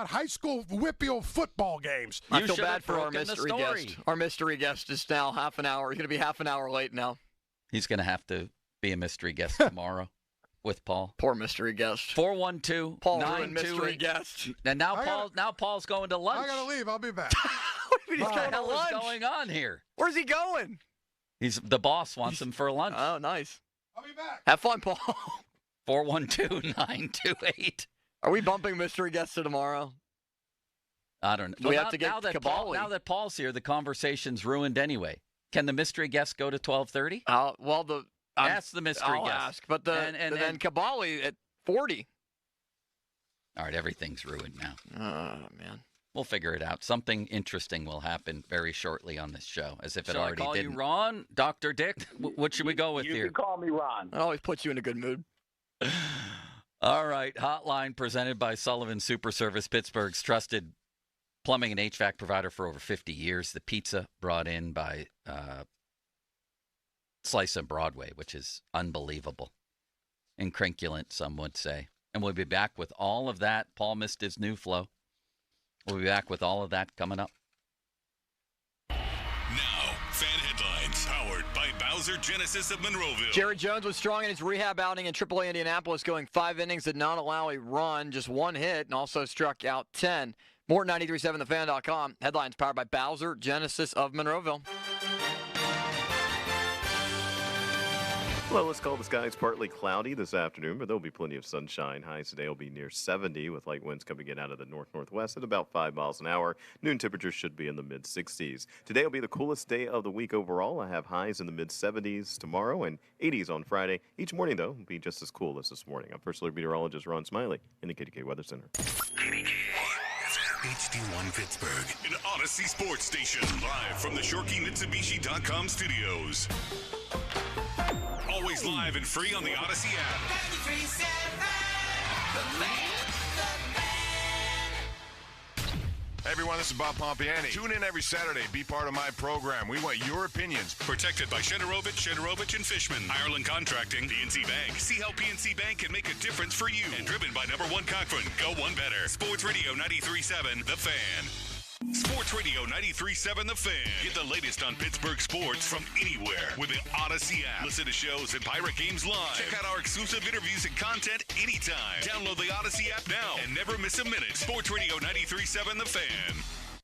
high school Whitfield football games. I feel bad for our mystery guest. Our mystery guest is now half an hour. He's going to be half an hour late now. He's going to have to be a mystery guest tomorrow. With Paul. Poor mystery guest. 412 Paul ruined mystery guest. And now Paul's going to lunch. I got to leave. I'll be back. What the hell is going on here? Where's he going? The boss wants him for lunch. Oh, nice. I'll be back. Have fun, Paul. 412-928. Are we bumping mystery guests to tomorrow? I don't know. Do we have to get Cabali? Now that Paul's here, the conversation's ruined anyway. Can the mystery guest go to 12:30? Ask the mystery guest. I'll ask, but then Cabali at 40. All right, everything's ruined now. Oh, man. We'll figure it out. Something interesting will happen very shortly on this show, as if it already didn't. Shall I call you Ron? Dr. Dick? What should we go with here? You can call me Ron. It always puts you in a good mood. All right, Hotline presented by Sullivan Super Service, Pittsburgh's trusted plumbing and HVAC provider for over 50 years. The pizza brought in by Slice of Broadway, which is unbelievable. Incrinculant, some would say. And we'll be back with all of that. Paul missed his new flow. We'll be back with all of that coming up. Now Bowser Genesis of Monroeville. Jerry Jones was strong in his rehab outing in AAA Indianapolis, going 5 innings, did not allow a run, just 1 hit, and also struck out 10. More at 937thefan.com. Headlines powered by Bowser Genesis of Monroeville. Well, let's call the skies partly cloudy this afternoon, but there'll be plenty of sunshine. Highs today will be near 70 with light winds coming in out of the north-northwest at about 5 miles an hour. Noon temperatures should be in the mid-60s. Today will be the coolest day of the week overall. I have highs in the mid-70s tomorrow and 80s on Friday. Each morning, though, will be just as cool as this morning. I'm First Alert Meteorologist Ron Smiley in the KDK Weather Center. HD1 Pittsburgh, an Odyssey sports station, live from the ShorkeyMitsubishi.com studios. Always live and free on the Odyssey app. Hey everyone, this is Bob Pompiani. Tune in every Saturday. Be part of my program. We want your opinions. Protected by Shederovich and Fishman. Ireland Contracting. PNC Bank. See how PNC Bank can make a difference for you. And driven by number 1 Cochran. Go one better. Sports Radio 93.7 The Fan. Sports Radio 93.7 The Fan. Get the latest on Pittsburgh sports from anywhere with the Odyssey app. Listen to shows and Pirate Games live. Check out our exclusive interviews and content anytime. Download the Odyssey app now and never miss a minute. Sports Radio 93.7 The Fan.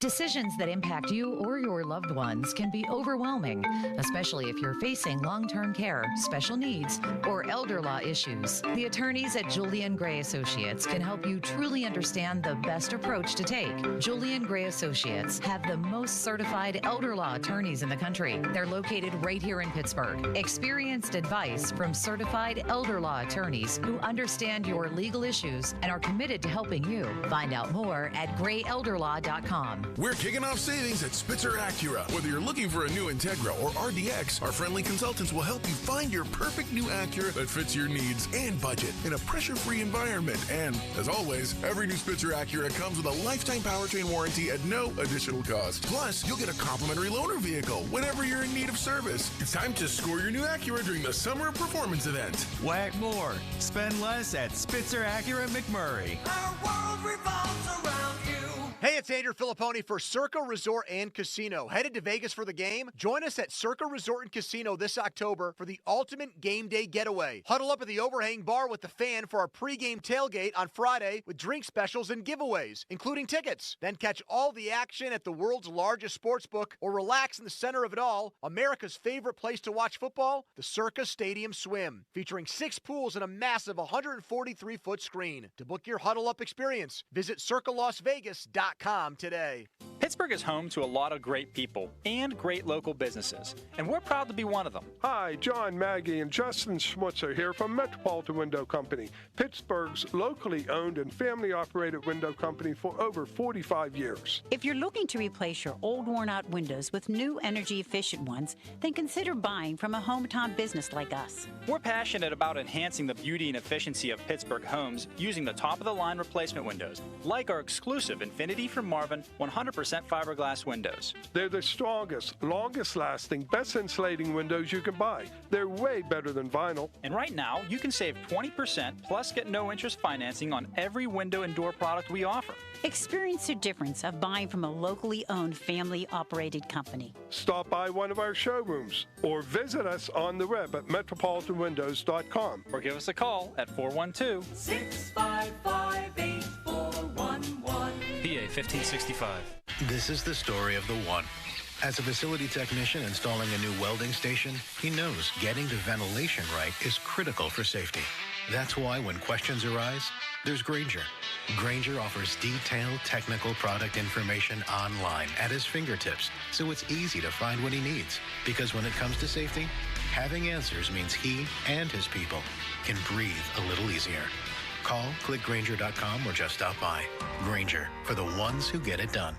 Decisions that impact you or your loved ones can be overwhelming, especially if you're facing long-term care, special needs, or elder law issues. The attorneys at Julian Gray Associates can help you truly understand the best approach to take. Julian Gray Associates have the most certified elder law attorneys in the country. They're located right here in Pittsburgh. Experienced advice from certified elder law attorneys who understand your legal issues and are committed to helping you. Find out more at grayelderlaw.com. We're kicking off savings at Spitzer Acura. Whether you're looking for a new Integra or RDX, our friendly consultants will help you find your perfect new Acura that fits your needs and budget in a pressure-free environment. And, as always, every new Spitzer Acura comes with a lifetime powertrain warranty at no additional cost. Plus, you'll get a complimentary loaner vehicle whenever you're in need of service. It's time to score your new Acura during the Summer Performance event. Whack more. Spend less at Spitzer Acura McMurray. Our world revolves around you. Hey, it's Andrew Filipponi for Circa Resort and Casino. Headed to Vegas for the game? Join us at Circa Resort and Casino this October for the ultimate game day getaway. Huddle up at the overhang bar with the Fan for our pregame tailgate on Friday with drink specials and giveaways, including tickets. Then catch all the action at the world's largest sports book or relax in the center of it all, America's favorite place to watch football, the Circa Stadium Swim, featuring 6 pools and a massive 143-foot screen. To book your huddle up experience, visit CircaLasVegas.com today. Pittsburgh is home to a lot of great people and great local businesses, and we're proud to be one of them. Hi, John, Maggie, and Justin Schmutzer here from Metropolitan Window Company, Pittsburgh's locally owned and family-operated window company for over 45 years. If you're looking to replace your old worn-out windows with new energy-efficient ones, then consider buying from a hometown business like us. We're passionate about enhancing the beauty and efficiency of Pittsburgh homes using the top-of-the-line replacement windows, like our exclusive Infinity from Marvin 100% fiberglass windows. They're the strongest, longest-lasting, best-insulating windows you can buy. They're way better than vinyl. And right now, you can save 20% plus get no-interest financing on every window and door product we offer. Experience the difference of buying from a locally owned, family-operated company. Stop by one of our showrooms or visit us on the web at metropolitanwindows.com. Or give us a call at 412-655-8411. PA 1565. This is the story of the one. As a facility technician installing a new welding station, he knows getting the ventilation right is critical for safety. That's why when questions arise, there's Grainger. Grainger offers detailed technical product information online at his fingertips, so it's easy to find what he needs. Because when it comes to safety, having answers means he and his people can breathe a little easier. Call, click Grainger.com, or just stop by. Grainger, for the ones who get it done.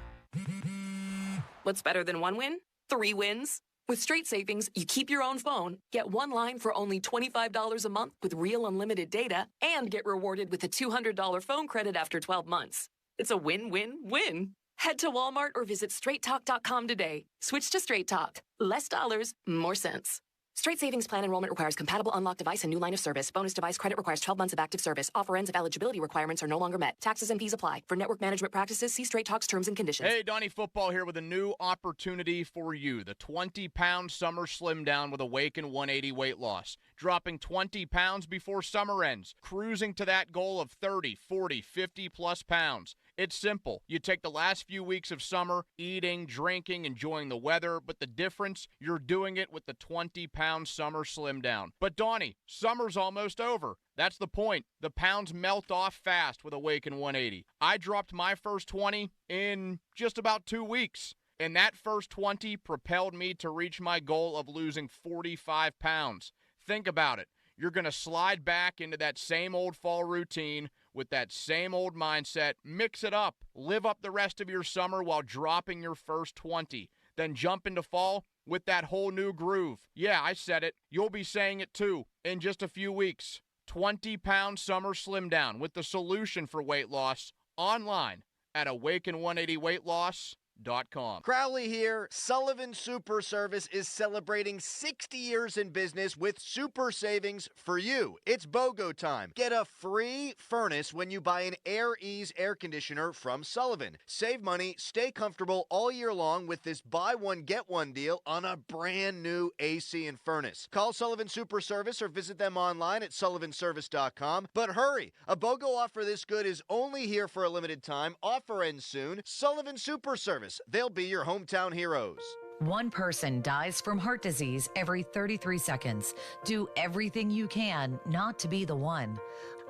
What's better than one win? 3 wins. With Straight Savings, you keep your own phone, get one line for only $25 a month with real unlimited data, and get rewarded with a $200 phone credit after 12 months. It's a win-win-win. Head to Walmart or visit straighttalk.com today. Switch to Straight Talk. Less dollars, more sense. Straight Savings Plan enrollment requires compatible unlocked device and new line of service. Bonus device credit requires 12 months of active service. Offer ends if eligibility requirements are no longer met. Taxes and fees apply. For network management practices, see Straight Talk's terms and conditions. Hey, Donnie Football here with a new opportunity for you. The 20-pound summer slim down with Awaken 180 weight loss. Dropping 20 pounds before summer ends. Cruising to that goal of 30, 40, 50-plus pounds. It's simple. You take the last few weeks of summer, eating, drinking, enjoying the weather, but the difference, you're doing it with the 20-pound summer slim down. But Donnie, summer's almost over. That's the point. The pounds melt off fast with Awaken 180. I dropped my first 20 in just about 2 weeks. And that first 20 propelled me to reach my goal of losing 45 pounds. Think about it. You're going to slide back into that same old fall routine with that same old mindset. Mix it up. Live up the rest of your summer while dropping your first 20. Then jump into fall with that whole new groove. Yeah, I said it. You'll be saying it too in just a few weeks. 20-pound summer slim down with the solution for weight loss online at Awaken180weightloss.com. Crowley here. Sullivan Super Service is celebrating 60 years in business with super savings for you. It's BOGO time. Get a free furnace when you buy an Air Ease air conditioner from Sullivan. Save money, stay comfortable all year long with this buy one, get one deal on a brand new AC and furnace. Call Sullivan Super Service or visit them online at sullivanservice.com. But hurry, a BOGO offer this good is only here for a limited time. Offer ends soon. Sullivan Super Service. They'll be your hometown heroes. One person dies from heart disease every 33 seconds. Do everything you can not to be the one.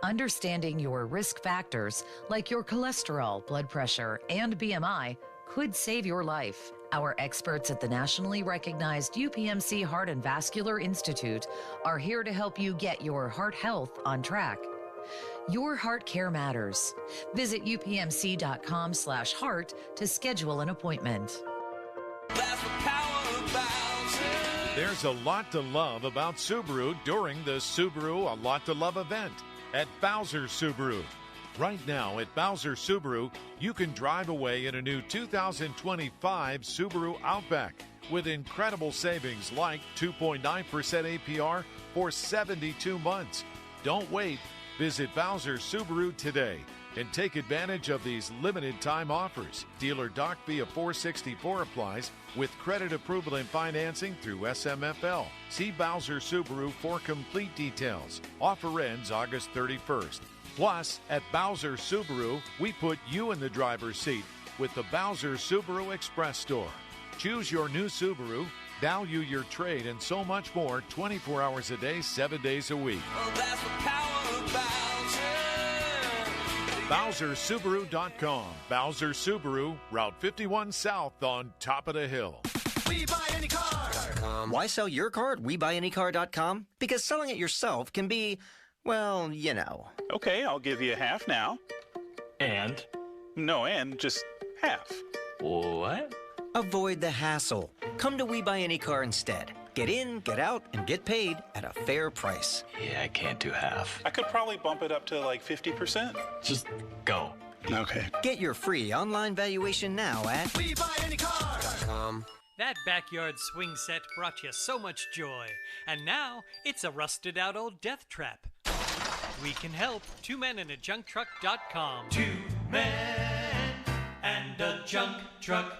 Understanding your risk factors, like your cholesterol, blood pressure, and BMI, could save your life. Our experts at the nationally recognized UPMC Heart and Vascular Institute are here to help you get your heart health on track. Your heart care matters. Visit upmc.com/heart to schedule an appointment. There's a lot to love about Subaru during the Subaru A Lot to Love event at Bowser Subaru. Right now at Bowser Subaru, you can drive away in a new 2025 Subaru Outback with incredible savings like 2.9% APR for 72 months. Don't wait. Visit Bowser Subaru today and take advantage of these limited time offers. Dealer doc via 464 applies with credit approval and financing through SMFL. See Bowser Subaru for complete details. Offer ends August 31st. Plus, at Bowser Subaru, we put you in the driver's seat with the Bowser Subaru Express Store. Choose your new Subaru, value your trade, and so much more 24 hours a day, 7 days a week. Well, that's the power of BowserSubaru.com. Bowser Subaru, Route 51 South on top of the hill. We buy any car. Why sell your car at WeBuyAnyCar.com? Because selling it yourself can be, well, you know. Okay, I'll give you half now. And? No, and just half. What? Avoid the hassle. Come to We Buy Any Car instead. Get in, get out, and get paid at a fair price. Yeah, I can't do half. I could probably bump it up to like 50%. Just go. Okay. Get your free online valuation now at WeBuyAnyCar.com. That backyard swing set brought you so much joy, and now it's a rusted out old death trap. We can help. 2menandajunktruck.com. 2 men and a junk truck.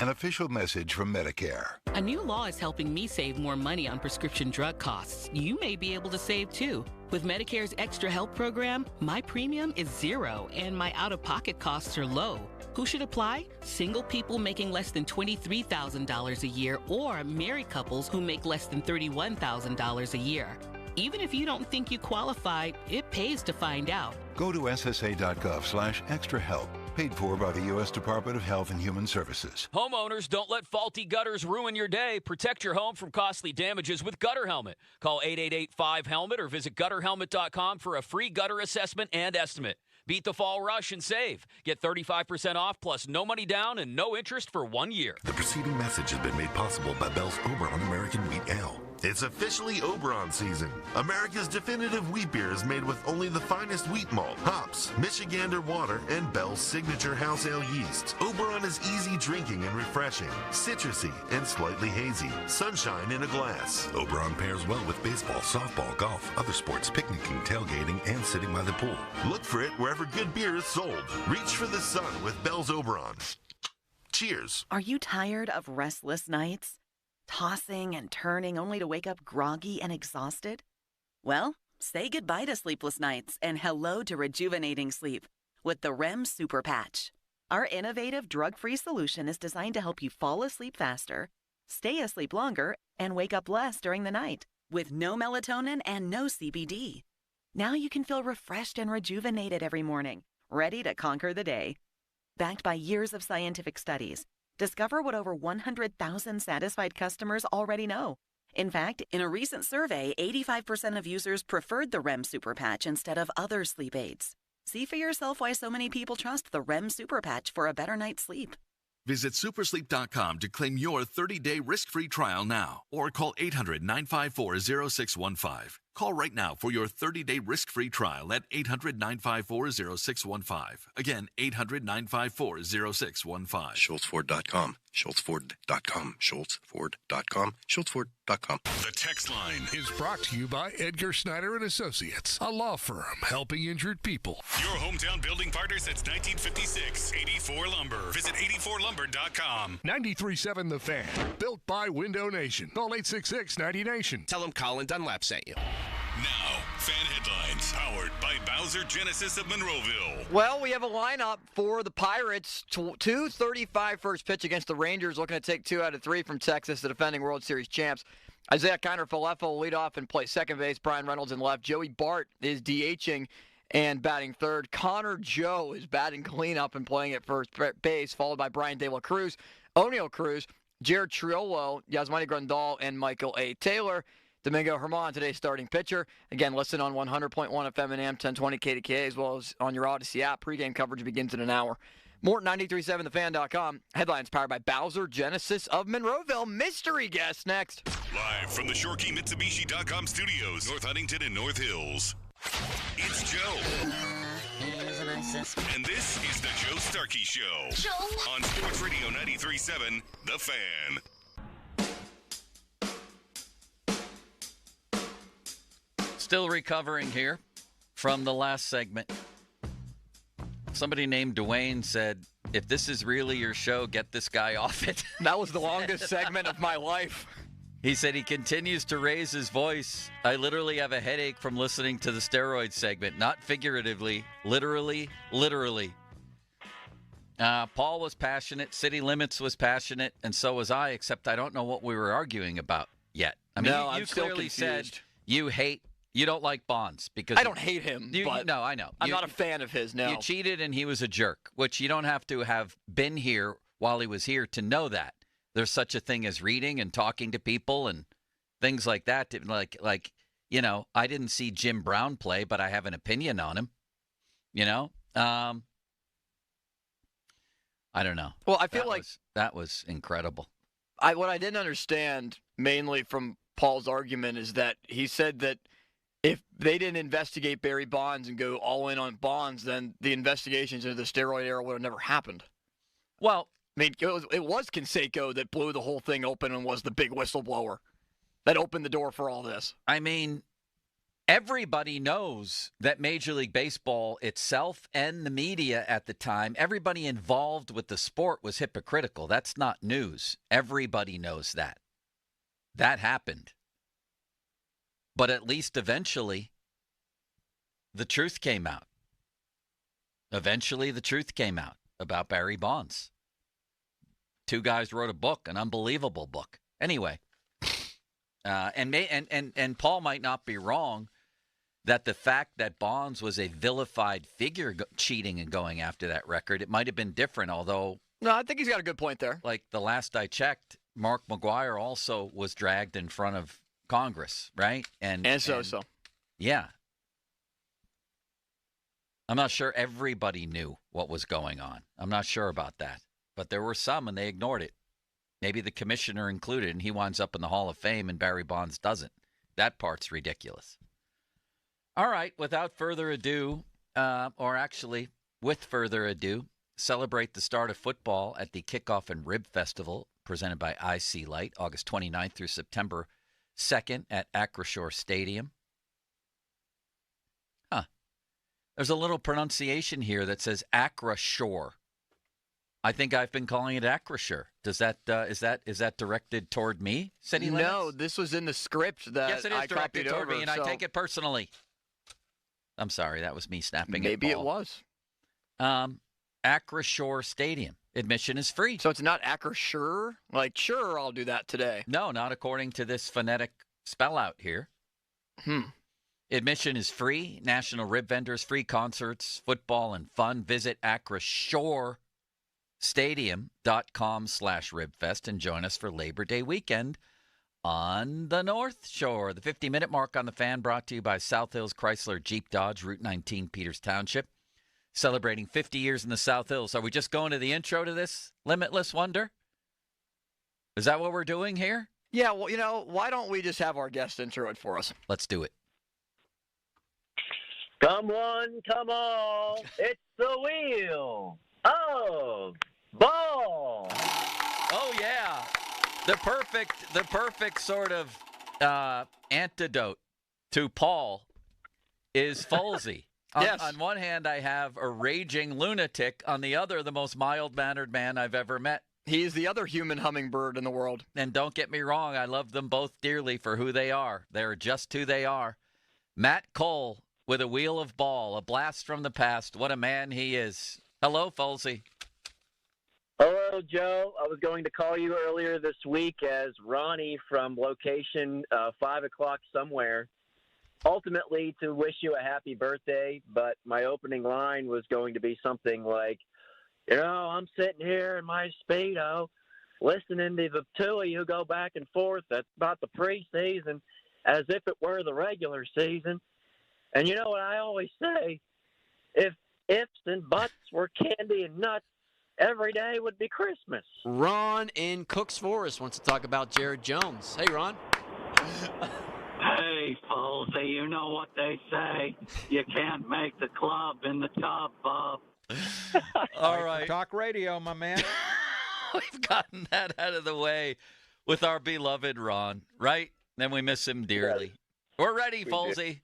An official message from Medicare. A new law is helping me save more money on prescription drug costs. You may be able to save too. With Medicare's Extra Help program, my premium is $0 and my out-of-pocket costs are low. Who should apply? Single people making less than $23,000 a year or married couples who make less than $31,000 a year. Even if you don't think you qualify, it pays to find out. Go to ssa.gov/extrahelp. Paid for by the U.S. Department of Health and Human Services. Homeowners, don't let faulty gutters ruin your day. Protect your home from costly damages with Gutter Helmet. Call 888-5HELMET or visit gutterhelmet.com for a free gutter assessment and estimate. Beat the fall rush and save. Get 35% off plus no money down and no interest for 1 year. The preceding message has been made possible by Bell's Oberon American Wheat Ale. It's officially Oberon season. America's definitive wheat beer is made with only the finest wheat malt, hops, Michigander water, and Bell's signature house ale yeast. Oberon is easy drinking and refreshing, citrusy and slightly hazy, sunshine in a glass. Oberon pairs well with baseball, softball, golf, other sports, picnicking, tailgating, and sitting by the pool. Look for it wherever good beer is sold. Reach for the sun with Bell's Oberon. Cheers. Are you tired of restless nights? Tossing and turning only to wake up groggy and exhausted? Well, say goodbye to sleepless nights and hello to rejuvenating sleep with the REM Super Patch. Our innovative drug-free solution is designed to help you fall asleep faster, stay asleep longer, and wake up less during the night with no melatonin and no CBD. Now you can feel refreshed and rejuvenated every morning, ready to conquer the day. Backed by years of scientific studies, discover what over 100,000 satisfied customers already know. In fact, in a recent survey, 85% of users preferred the REM Super Patch instead of other sleep aids. See for yourself why so many people trust the REM Super Patch for a better night's sleep. Visit supersleep.com to claim your 30-day risk-free trial now or call 800-954-0615. Call right now for your 30-day risk-free trial at 800-954-0615. Again, 800-954-0615. SchultzFord.com. SchultzFord.com. SchultzFord.com. SchultzFord.com. The text line is brought to you by Edgar Snyder and Associates, a law firm helping injured people. Your hometown building partner since 1956. 84 Lumber. Visit 84lumber.com. 93.7 The Fan. Built by Window Nation. Call 866-90Nation. Tell them Colin Dunlap sent you. Now, fan headlines powered by Bowser Genesis of Monroeville. Well, we have a lineup for the Pirates. 2:35 first pitch against the Rangers, looking to take 2 out of 3 from Texas, the defending World Series champs. Isaiah Kiner-Falefa will lead off and play second base. Brian Reynolds in left. Joey Bart is DHing and batting third. Connor Joe is batting cleanup and playing at first base, followed by Brian De La Cruz, O'Neill Cruz, Jared Triolo, Yasmani Grandal, and Michael A. Taylor. Domingo Herman, today's starting pitcher. Again, listen on 100.1 FM and AM 1020 KDK, as well as on your Odyssey app. Pre-game coverage begins in an hour. More at 937thefan.com. Headlines powered by Bowser Genesis of Monroeville. Mystery guest next. Live from the ShoreKeyMitsubishi.com studios, North Huntington and North Hills. It's Joe. And this is the Joe Starkey Show. On Sports Radio 93.7, The Fan. Still recovering here from the last segment. Somebody named Dwayne said, if this is really your show, get this guy off it. That was the longest segment of my life. He said he continues to raise his voice. I literally have a headache from listening to the steroid segment. Not figuratively, literally. Paul was passionate. City Limits was passionate. And so was I, except I don't know what we were arguing about yet. I mean, no, you clearly said you don't like Bonds because I don't hate him. But no, I know. I'm not a fan of his. No, you cheated and he was a jerk, which you don't have to have been here while he was here to know that. There's such a thing as reading and talking to people and things like that. Like I didn't see Jim Brown play, but I have an opinion on him. I don't know. Well, I feel like that was incredible. What I didn't understand mainly from Paul's argument is that he said that if they didn't investigate Barry Bonds and go all in on Bonds, then the investigations into the steroid era would have never happened. Well, I mean, it was Canseco that blew the whole thing open and was the big whistleblower that opened the door for all this. I mean, everybody knows that Major League Baseball itself and the media at the time, everybody involved with the sport was hypocritical. That's not news. Everybody knows that. That happened. But at least eventually, the truth came out. Eventually, the truth came out about Barry Bonds. 2 guys wrote a book, an unbelievable book. Anyway, and Paul might not be wrong that the fact that Bonds was a vilified figure cheating and going after that record, it might have been different, although... No, I think he's got a good point there. Like the last I checked, Mark McGwire also was dragged in front of Congress, right? And so. Yeah. I'm not sure everybody knew what was going on. I'm not sure about that. But there were some, and they ignored it. Maybe the commissioner included, and he winds up in the Hall of Fame and Barry Bonds doesn't. That part's ridiculous. All right, without further ado, or actually with further ado, celebrate the start of football at the Kickoff and Rib Festival presented by IC Light, August 29th through September 2nd at Acroshore Stadium. There's a little pronunciation here that says Acroshore. I think I've been calling it Acroshore. Does that is that directed toward me? City Limits? No, this was in the script that yes, it is I directed toward me, and so I take it personally. I'm sorry, that was me snapping. Maybe it was. Acroshore Stadium. Admission is free. So it's not Acroshore? Like, sure, I'll do that today. No, not according to this phonetic spell out here. Admission is free. National Rib Vendors, free concerts, football, and fun. Visit acroshorestadium.com/ribfest and join us for Labor Day weekend on the North Shore. The 50-minute mark on the Fan brought to you by South Hills Chrysler Jeep Dodge, Route 19, Peters Township. Celebrating 50 years in the South Hills. Are we just going to the intro to this Limitless Wonder? Is that what we're doing here? Yeah, well, why don't we just have our guest intro it for us? Let's do it. Come one, come all, it's the wheel of ball. Oh, yeah. The perfect sort of antidote to Paul is Folsey. Yes. On one hand, I have a raging lunatic. On the other, the most mild-mannered man I've ever met. He is the other human hummingbird in the world. And don't get me wrong, I love them both dearly for who they are. They're just who they are. Matt Cole with a wheel of ball, a blast from the past. What a man he is. Hello, Folsey. Hello, Joe. I was going to call you earlier this week as Ronnie from location 5 o'clock somewhere, ultimately to wish you a happy birthday, but my opening line was going to be something like, I'm sitting here in my Speedo listening to the two of you go back and forth about the preseason as if it were the regular season. And you know what I always say? If ifs and buts were candy and nuts, every day would be Christmas. Ron in Cooks Forest wants to talk about Jared Jones. Hey, Ron. Hey, Folsey, you know what they say. You can't make the club in the tub, Bob. All right. Talk radio, my man. We've gotten that out of the way with our beloved Ron, right? Then we miss him dearly. We're ready, Folsey.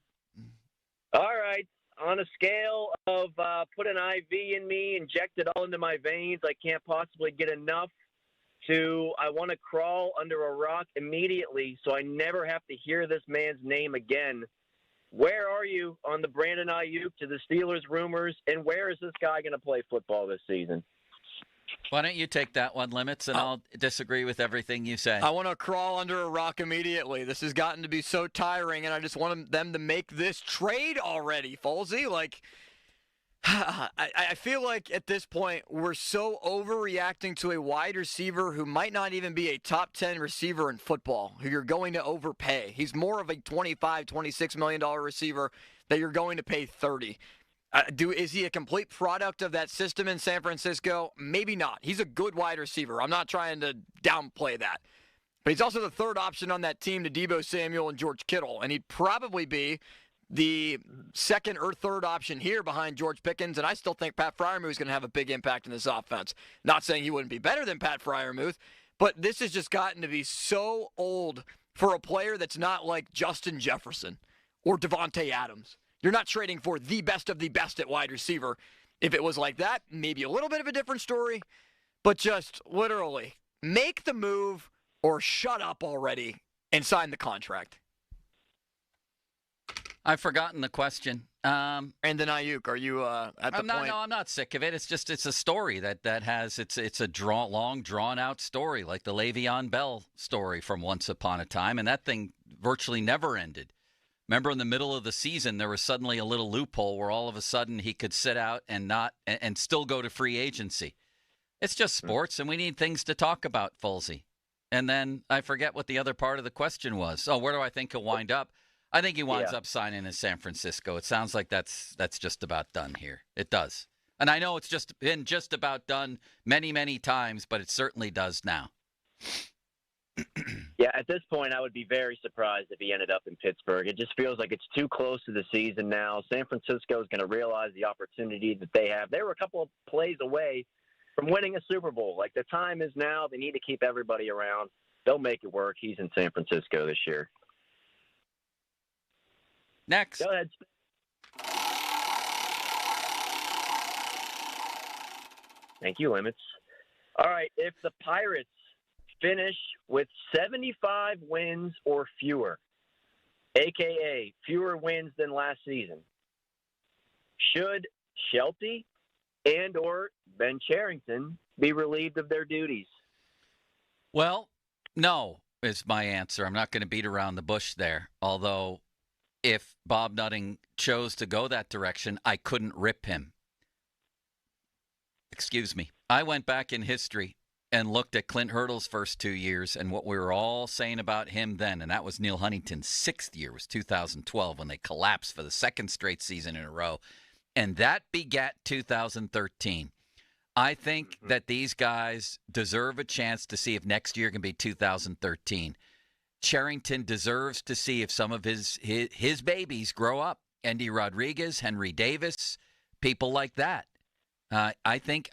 All right. On a scale of put an IV in me, inject it all into my veins, I can't possibly get enough, to I want to crawl under a rock immediately so I never have to hear this man's name again. Where are you on the Brandon Ayuk to the Steelers rumors, and where is this guy going to play football this season? Why don't you take that one, Limits, and I'll disagree with everything you say. I want to crawl under a rock immediately. This has gotten to be so tiring, and I just want them to make this trade already, Folsey. Like, I feel like at this point we're so overreacting to a wide receiver who might not even be a top 10 receiver in football, who you're going to overpay. He's more of a $25, $26 million receiver that you're going to pay $30. Is he a complete product of that system in San Francisco? Maybe not. He's a good wide receiver. I'm not trying to downplay that. But he's also the third option on that team to Deebo Samuel and George Kittle, and he'd probably be the second or third option here behind George Pickens, and I still think Pat Freiermuth is going to have a big impact in this offense. Not saying he wouldn't be better than Pat Freiermuth, but this has just gotten to be so old for a player that's not like Justin Jefferson or Devontae Adams. You're not trading for the best of the best at wide receiver. If it was like that, maybe a little bit of a different story, but just literally make the move or shut up already and sign the contract. I've forgotten the question. And then Ayuk, are you at the point? No, I'm not sick of it. It's just it's a story that has it's a long drawn out story like the Le'Veon Bell story from once upon a time, and that thing virtually never ended. Remember, in the middle of the season, there was suddenly a little loophole where all of a sudden he could sit out and still go to free agency. It's just sports, and we need things to talk about, Folsey. And then I forget what the other part of the question was. Oh, where do I think he'll wind up? I think he winds up signing in San Francisco. It sounds like that's just about done here. It does. And I know it's been just about done many, many times, but it certainly does now. Yeah, at this point, I would be very surprised if he ended up in Pittsburgh. It just feels like it's too close to the season now. San Francisco is going to realize the opportunity that they have. They were a couple of plays away from winning a Super Bowl. Like, the time is now. They need to keep everybody around. They'll make it work. He's in San Francisco this year. Next. Go ahead. Thank you, Limits. All right, if the Pirates finish with 75 wins or fewer, a.k.a. fewer wins than last season, should Shelty and or Ben Cherington be relieved of their duties? Well, no is my answer. I'm not going to beat around the bush there, although if Bob Nutting chose to go that direction, I couldn't rip him. Excuse me. I went back in history and looked at Clint Hurdle's first 2 years and what we were all saying about him then, and that was Neil Huntington's sixth year, was 2012, when they collapsed for the second straight season in a row, and that begat 2013. I think that these guys deserve a chance to see if next year can be 2013. Cherington deserves to see if some of his babies grow up. Andy Rodriguez, Henry Davis, people like that. I think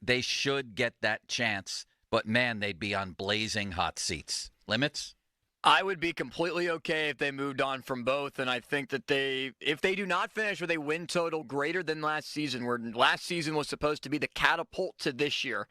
they should get that chance, but man, they'd be on blazing hot seats. Limits? I would be completely okay if they moved on from both, and I think that if they do not finish with a win total greater than last season, where last season was supposed to be the catapult to this year,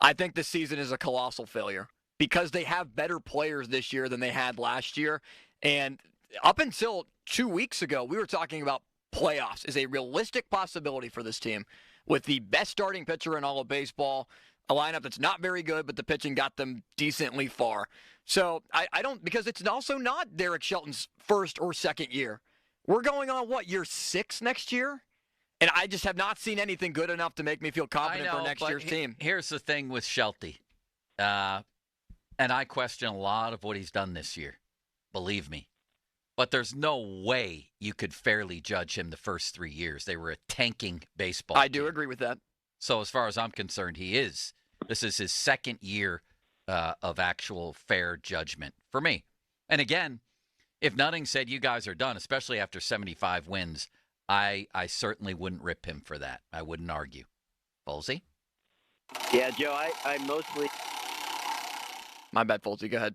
I think the season is a colossal failure because they have better players this year than they had last year. And up until 2 weeks ago, we were talking about playoffs is a realistic possibility for this team with the best starting pitcher in all of baseball, a lineup that's not very good, but the pitching got them decently far. So I don't, because it's also not Derek Shelton's first or second year. We're going on, year 6 next year? And I just have not seen anything good enough to make me feel confident for next year's team. Here's the thing with Shelty. And I question a lot of what he's done this year. Believe me. But there's no way you could fairly judge him the first 3 years. They were a tanking baseball team. I do agree with that. So as far as I'm concerned, this is his second year of actual fair judgment for me. And again, if Nutting said you guys are done, especially after 75 wins, I certainly wouldn't rip him for that. I wouldn't argue. Folsey? Yeah, Joe, I mostly... My bad, Folsey. Go ahead.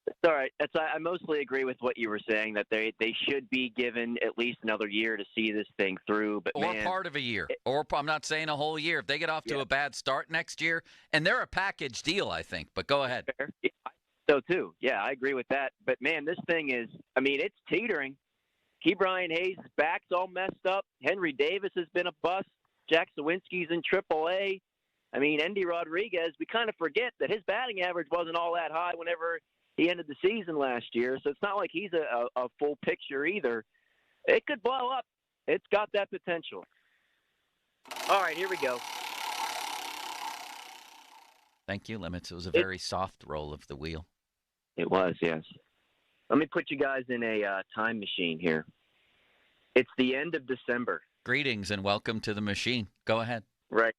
It's all right. I mostly agree with what you were saying, that they should be given at least another year to see this thing through. But or part of a year. Or I'm not saying a whole year. If they get off to a bad start next year, and they're a package deal, I think. But go ahead. Yeah, so, too. Yeah, I agree with that. But, man, this thing is, it's teetering. Key Brian Hayes' back's all messed up. Henry Davis has been a bust. Jack Sawinski's in AAA. Andy Rodriguez, we kind of forget that his batting average wasn't all that high whenever he ended the season last year, so it's not like he's a full picture either. It could blow up. It's got that potential. All right, here we go. Thank you, Limits. It was a very soft roll of the wheel. It was, yes. Let me put you guys in a time machine here. It's the end of December. Greetings and welcome to the machine. Go ahead. Right.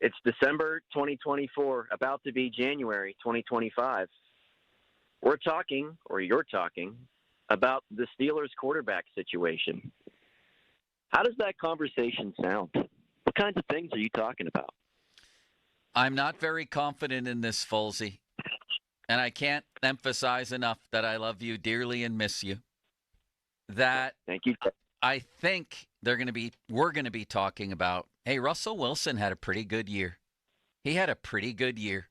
It's December 2024, about to be January 2025. We're talking, or you're talking, about the Steelers' quarterback situation. How does that conversation sound? What kinds of things are you talking about? I'm not very confident in this, Folsey. And I can't emphasize enough that I love you dearly and miss you. That Thank you. I think we're going to be talking about, hey, Russell Wilson had a pretty good year. He had a pretty good year.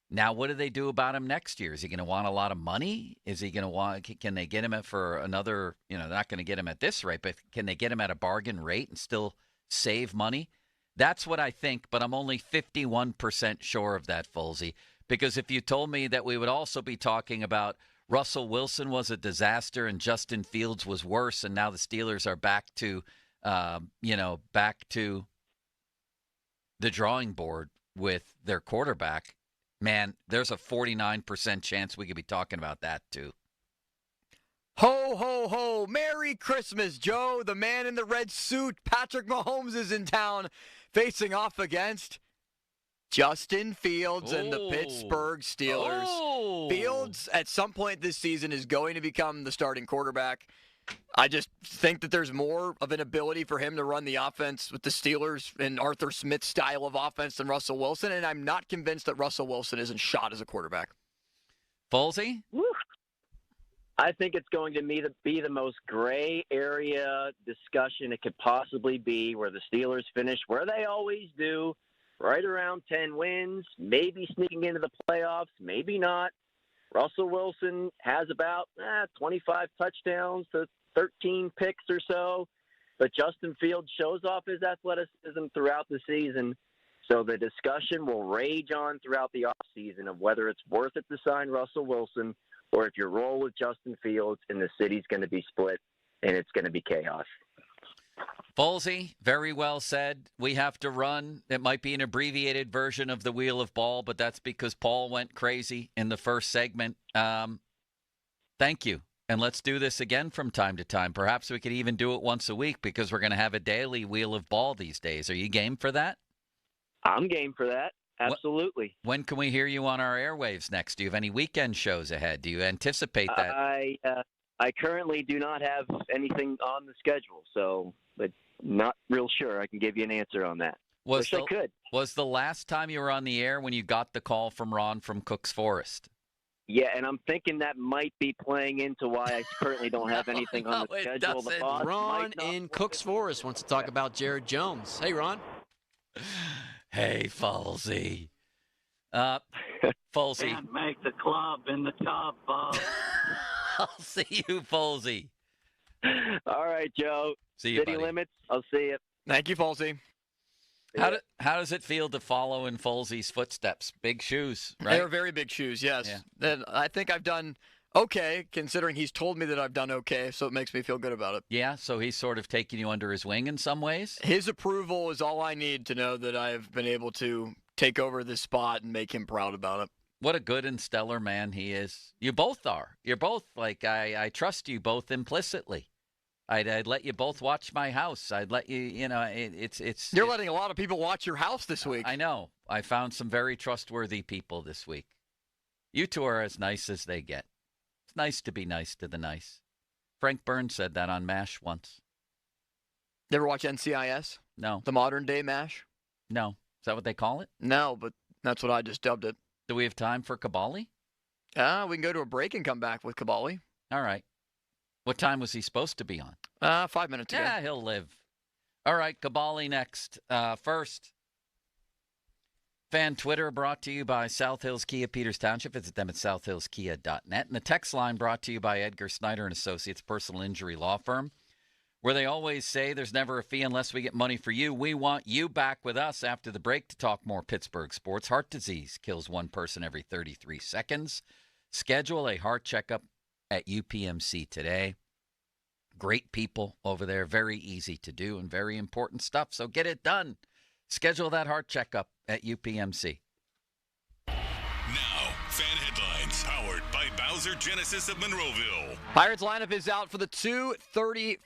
Now, what do they do about him next year? Is he going to want a lot of money? Is he going to can they get him for another, they're not going to get him at this rate, but can they get him at a bargain rate and still save money? That's what I think, but I'm only 51% sure of that, Folsey, because if you told me that we would also be talking about Russell Wilson was a disaster and Justin Fields was worse, and now the Steelers are back to the drawing board with their quarterback, man, there's a 49% chance we could be talking about that too. Ho, ho, ho. Merry Christmas, Joe. The man in the red suit, Patrick Mahomes, is in town facing off against Justin Fields and the Pittsburgh Steelers. Fields, at some point this season, is going to become the starting quarterback. I just think that there's more of an ability for him to run the offense with the Steelers and Arthur Smith's style of offense than Russell Wilson, and I'm not convinced that Russell Wilson isn't shot as a quarterback. Folsey? I think it's going to be the most gray area discussion it could possibly be, where the Steelers finish where they always do, right around 10 wins, maybe sneaking into the playoffs, maybe not. Russell Wilson has about 25 touchdowns to 13 picks or so, but Justin Fields shows off his athleticism throughout the season. So the discussion will rage on throughout the offseason of whether it's worth it to sign Russell Wilson or if you roll with Justin Fields and the city's going to be split and it's going to be chaos. Folsey, very well said. We have to run. It might be an abbreviated version of the Wheel of Ball, but that's because Paul went crazy in the first segment. Thank you. And let's do this again from time to time. Perhaps we could even do it once a week because we're going to have a daily Wheel of Ball these days. Are you game for that? I'm game for that. Absolutely. When can we hear you on our airwaves next? Do you have any weekend shows ahead? Do you anticipate that? I currently do not have anything on the schedule, but not real sure I can give you an answer on that. Wish I could. Was the last time you were on the air when you got the call from Ron from Cook's Forest? Yeah, and I'm thinking that might be playing into why I currently don't have anything on the schedule. The boss Ron in Cook's Forest wants to talk about Jared Jones. Hey, Ron. Hey, Folsey. Folsey. Can't make the club in the tub, Bob. I'll see you, Folsey. All right, Joe. See you, City buddy. limits. I'll see you. Thank you, Folsey. How does it feel to follow in Folsey's footsteps? Big shoes, right? They're very big shoes, yes. Yeah. And I think I've done okay, considering he's told me that I've done okay, so it makes me feel good about it. Yeah, so he's sort of taking you under his wing in some ways? His approval is all I need to know that I've been able to take over this spot and make him proud about it. What a good and stellar man he is. You both are. You're both like, I trust you both implicitly. I'd let you both watch my house. I'd let you, it's. You're letting a lot of people watch your house this week. I know. I found some very trustworthy people this week. You two are as nice as they get. It's nice to be nice to the nice. Frank Burns said that on MASH once. You ever watch NCIS? No. The modern day MASH? No. Is that what they call it? No, but that's what I just dubbed it. Do we have time for Kabali? We can go to a break and come back with Kabali. All right. What time was he supposed to be on? 5 minutes ago. Yeah, he'll live. All right, Kabali next. First, fan Twitter brought to you by South Hills Kia Peters Township. Visit them at southhillskia.net. And the text line brought to you by Edgar Snyder & Associates, personal injury law firm, where they always say there's never a fee unless we get money for you. We want you back with us after the break to talk more Pittsburgh sports. Heart disease kills one person every 33 seconds. Schedule a heart checkup at UPMC today. Great people over there, very easy to do and very important stuff. So get it done. Schedule that heart checkup at UPMC. Now, fan headlines powered by Bowser Genesis of Monroeville. Pirates lineup is out for the 2:30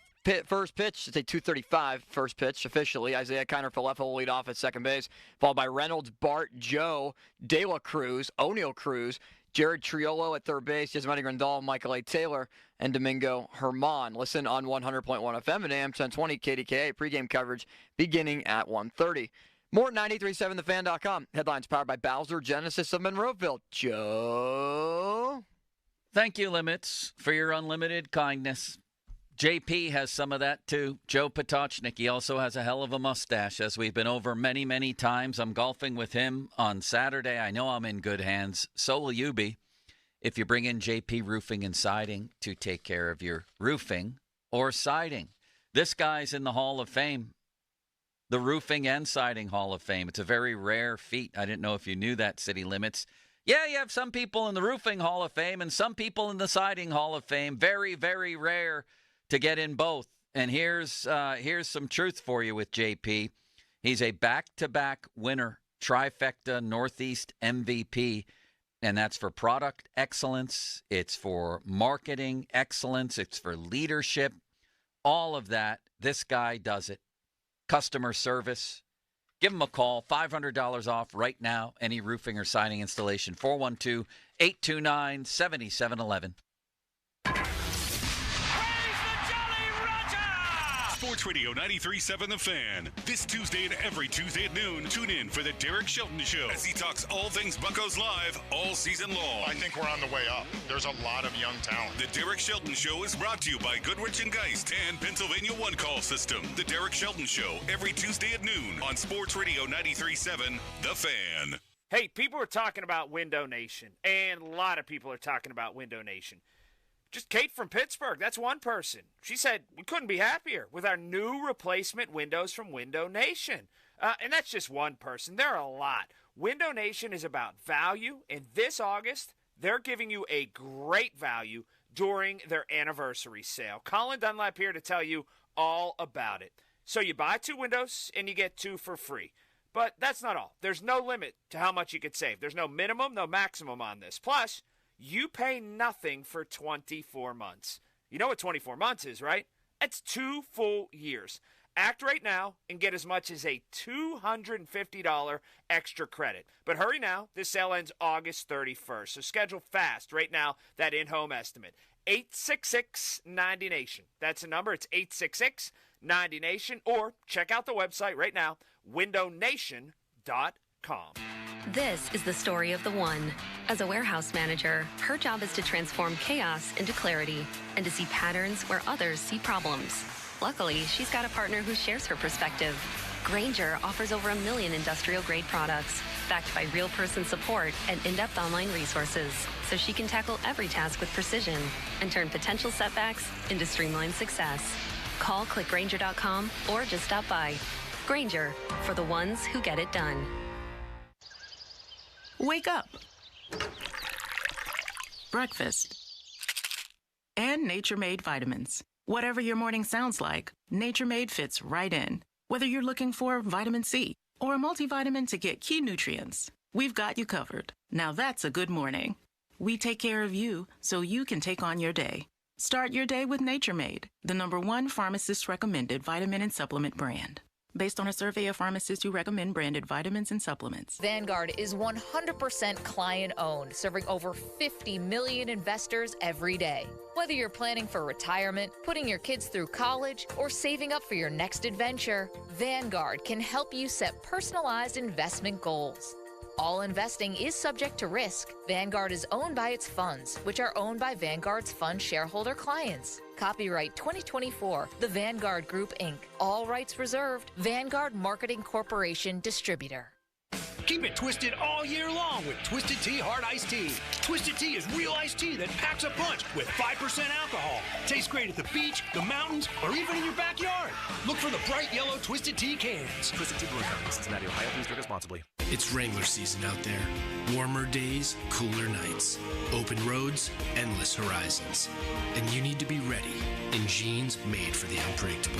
first pitch. It's a 2:35 first pitch officially. Isaiah Kiner-Falefa will lead off at second base, followed by Reynolds, Bart, Joe, De La Cruz, O'Neill Cruz, Jared Triolo at third base, Yasmani Grandal, Michael A. Taylor, and Domingo Herman. Listen on 100.1 FM and AM 1020 KDKA. Pregame coverage beginning at 1:30. More at 93.7thefan.com. Headlines powered by Bowser Genesis of Monroeville. Joe? Thank you, Limits, for your unlimited kindness. JP has some of that, too. Joe Potocznik, he also has a hell of a mustache, as we've been over many, many times. I'm golfing with him on Saturday. I know I'm in good hands. So will you be if you bring in JP Roofing and Siding to take care of your roofing or siding. This guy's in the Hall of Fame, the Roofing and Siding Hall of Fame. It's a very rare feat. I didn't know if you knew that, City Limits. Yeah, you have some people in the Roofing Hall of Fame and some people in the Siding Hall of Fame. Very, very rare to get in both. And here's some truth for you with JP. He's a back-to-back winner, trifecta Northeast MVP, and that's for product excellence. It's for marketing excellence. It's for leadership. All of that, this guy does it. Customer service. Give them a call, $500 off right now, any roofing or siding installation, 412-829-7711. Sports Radio 93.7 The Fan. This Tuesday and every Tuesday at noon, tune in for the Derek Shelton Show as he talks all things Buccos live all season long. I think we're on the way up. There's a lot of young talent. The Derek Shelton Show is brought to you by Goodrich & Geist and Pennsylvania One Call System. The Derek Shelton Show every Tuesday at noon on Sports Radio 93.7 The Fan. Hey, people are talking about Window Nation, and a lot of people are talking about Window Nation. Just Kate from Pittsburgh, that's one person. She said, we couldn't be happier with our new replacement windows from Window Nation. And that's just one person. There are a lot. Window Nation is about value, and this August, they're giving you a great value during their anniversary sale. Colin Dunlap here to tell you all about it. So you buy 2 windows, and you get 2 for free. But that's not all. There's no limit to how much you could save. There's no minimum, no maximum on this. Plus, you pay nothing for 24 months. You know what 24 months is, right? It's 2 full years. Act right now and get as much as a $250 extra credit. But hurry now. This sale ends August 31st. So schedule fast right now that in-home estimate. 866-90-NATION. That's the number. It's 866-90-NATION. Or check out the website right now, windownation.com. This is the story of the one. As a warehouse manager, her job is to transform chaos into clarity and to see patterns where others see problems. Luckily, she's got a partner who shares her perspective. Grainger offers over 1 million industrial-grade products, backed by real person support and in-depth online resources, so she can tackle every task with precision and turn potential setbacks into streamlined success. Call clickgrainger.com or just stop by. Grainger, for the ones who get it done. Wake up. Breakfast. And Nature Made vitamins. Whatever your morning sounds like, Nature Made fits right in. Whether you're looking for vitamin C or a multivitamin to get key nutrients, we've got you covered. Now that's a good morning. We take care of you so you can take on your day. Start your day with Nature Made, the #1 pharmacist-recommended vitamin and supplement brand. Based on a survey of pharmacists who recommend branded vitamins and supplements. Vanguard is 100% client-owned, serving over 50 million investors every day. Whether you're planning for retirement, putting your kids through college, or saving up for your next adventure, Vanguard can help you set personalized investment goals. All investing is subject to risk. Vanguard is owned by its funds, which are owned by Vanguard's fund shareholder clients. Copyright 2024, The Vanguard Group, Inc. All rights reserved. Vanguard Marketing Corporation Distributor. Keep it twisted all year long with Twisted Tea Hard Iced Tea. Twisted Tea is real iced tea that packs a punch with 5% alcohol. Tastes great at the beach, the mountains, or even in your backyard. Look for the bright yellow Twisted Tea cans. Twisted Tea Brewing Company, Cincinnati, Ohio. Please drink responsibly. It's Wrangler season out there. Warmer days, cooler nights. Open roads, endless horizons. And you need to be ready in jeans made for the unpredictable.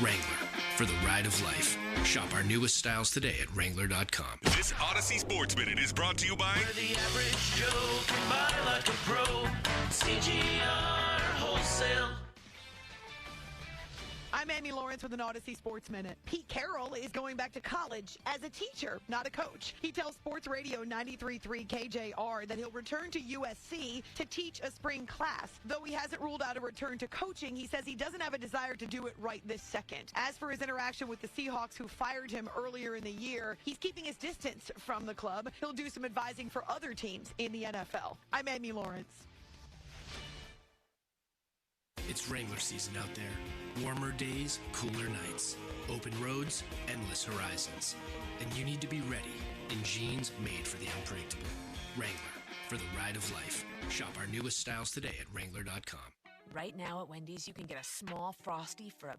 Wrangler, for the ride of life. Shop our newest styles today at Wrangler.com. This Odyssey Sports Minute is brought to you by The average Joe can buy like a pro. CGR Wholesale. I'm Amy Lawrence with an Odyssey Sports Minute. Pete Carroll is going back to college as a teacher, not a coach. He tells Sports Radio 93.3 KJR that he'll return to USC to teach a spring class. Though he hasn't ruled out a return to coaching, he says he doesn't have a desire to do it right this second. As for his interaction with the Seahawks, who fired him earlier in the year, he's keeping his distance from the club. He'll do some advising for other teams in the NFL. I'm Amy Lawrence. It's Wrangler season out there. Warmer days, cooler nights. Open roads, endless horizons. And you need to be ready in jeans made for the unpredictable. Wrangler, for the ride of life. Shop our newest styles today at Wrangler.com. Right now at Wendy's, you can get a small Frosty for $1.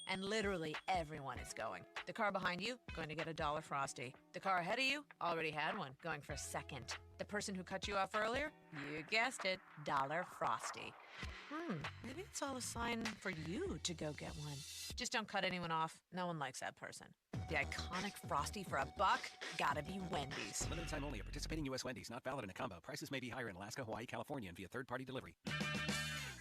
And literally everyone is going. The car behind you, going to get a $1 Frosty. The car ahead of you, already had one, going for a second. The person who cut you off earlier, you guessed it, $1 Frosty. Maybe it's all a sign for you to go get one. Just don't cut anyone off. No one likes that person. The iconic Frosty for $1, gotta be Wendy's. Limited time only at participating U.S. Wendy's. Not valid in a combo. Prices may be higher in Alaska, Hawaii, California, and via third-party delivery.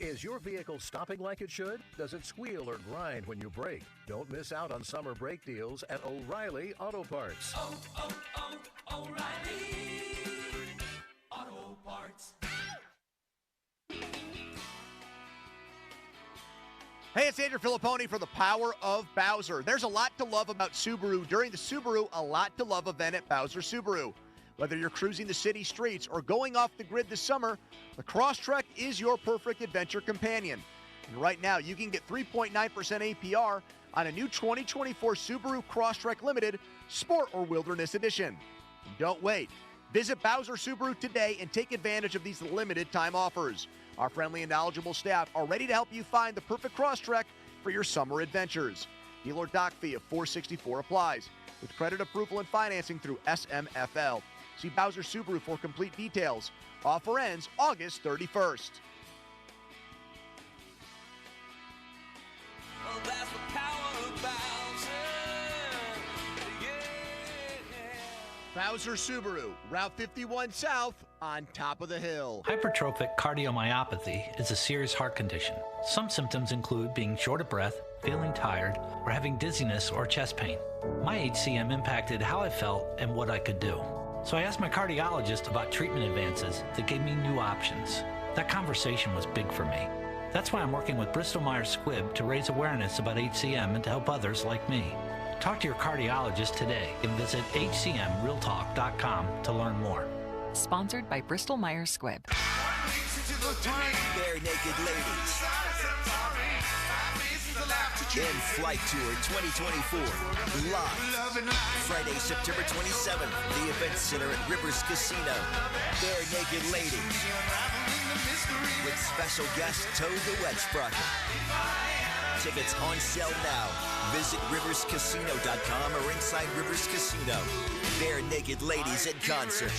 Is your vehicle stopping like it should? Does it squeal or grind when you brake? Don't miss out on summer brake deals at O'Reilly Auto Parts. O'Reilly Auto Parts. Hey, it's Andrew Filipponi for the Power of Bowser. There's a lot to love about Subaru during the Subaru A Lot to Love event at Bowser Subaru. Whether you're cruising the city streets or going off the grid this summer, the Crosstrek is your perfect adventure companion. And right now, you can get 3.9% APR on a new 2024 Subaru Crosstrek Limited Sport or Wilderness Edition. And don't wait. Visit Bowser Subaru today and take advantage of these limited time offers. Our friendly and knowledgeable staff are ready to help you find the perfect Crosstrek for your summer adventures. Dealer dock fee of $464 applies, with credit approval and financing through SMFL. See Bowser Subaru for complete details. Offer ends August 31st. Oh, that's the power of Bowser Subaru, Route 51 South, on top of the hill. Hypertrophic cardiomyopathy is a serious heart condition. Some symptoms include being short of breath, feeling tired, or having dizziness or chest pain. My HCM impacted how I felt and what I could do. So I asked my cardiologist about treatment advances that gave me new options. That conversation was big for me. That's why I'm working with Bristol-Myers Squibb to raise awareness about HCM and to help others like me. Talk to your cardiologist today and visit hcmrealtalk.com to learn more. Sponsored by Bristol-Myers Squibb. Bare Naked Ladies. In Flight Tour 2024. Live. Friday, September 27th. The Event Center at Rivers Casino. Bare Naked Ladies. With special guest Toad the Wet Sprocket. Tickets on sale now. Visit riverscasino.com or inside Rivers Casino. Bare Naked Ladies at concert.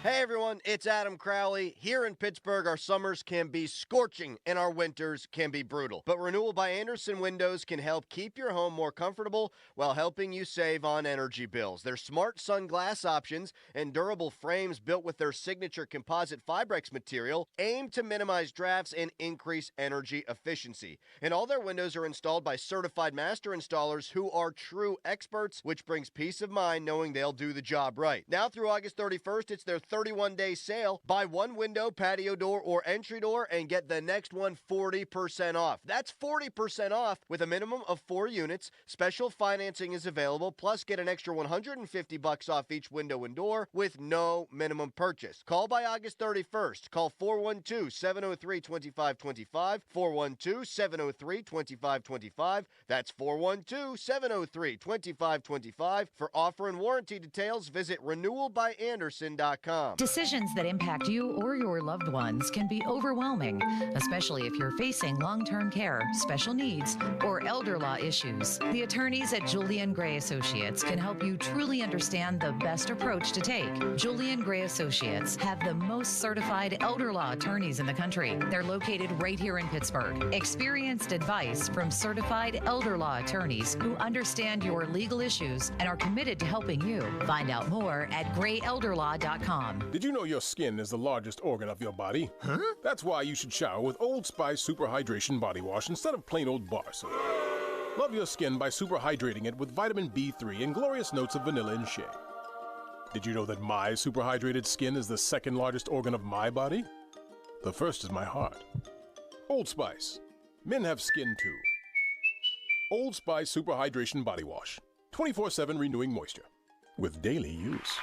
Hey everyone, it's Adam Crowley. Here in Pittsburgh, our summers can be scorching and our winters can be brutal. But Renewal by Andersen Windows can help keep your home more comfortable while helping you save on energy bills. Their smart sunglass options and durable frames built with their signature composite Fibrex material aim to minimize drafts and increase energy efficiency. And all their windows are installed by certified master installers who are true experts, which brings peace of mind knowing they'll do the job right. Now through August 31st, it's their 31-day sale. Buy one window, patio door, or entry door and get the next one 40% off. That's 40% off with a minimum of 4 units. Special financing is available, plus get an extra $150 off each window and door with no minimum purchase. Call by August 31st. Call 412-703-2525, 412-703-2525. That's 412-703-2525. For offer and warranty details, visit renewalbyandersen.com. Decisions that impact you or your loved ones can be overwhelming, especially if you're facing long-term care, special needs, or elder law issues. The attorneys at Julian Gray Associates can help you truly understand the best approach to take. Julian Gray Associates have the most certified elder law attorneys in the country. They're located right here in Pittsburgh. Experienced advice from certified elder law attorneys who understand your legal issues and are committed to helping you. Find out more at grayelderlaw.com. Did you know your skin is the largest organ of your body? Huh? That's why you should shower with Old Spice Super Hydration Body Wash instead of plain old bar soap. Love your skin by super hydrating it with vitamin B3 and glorious notes of vanilla and shea. Did you know that my super hydrated skin is the second largest organ of my body? The first is my heart. Old Spice. Men have skin too. Old Spice Super Hydration Body Wash. 24/7 renewing moisture. With daily use.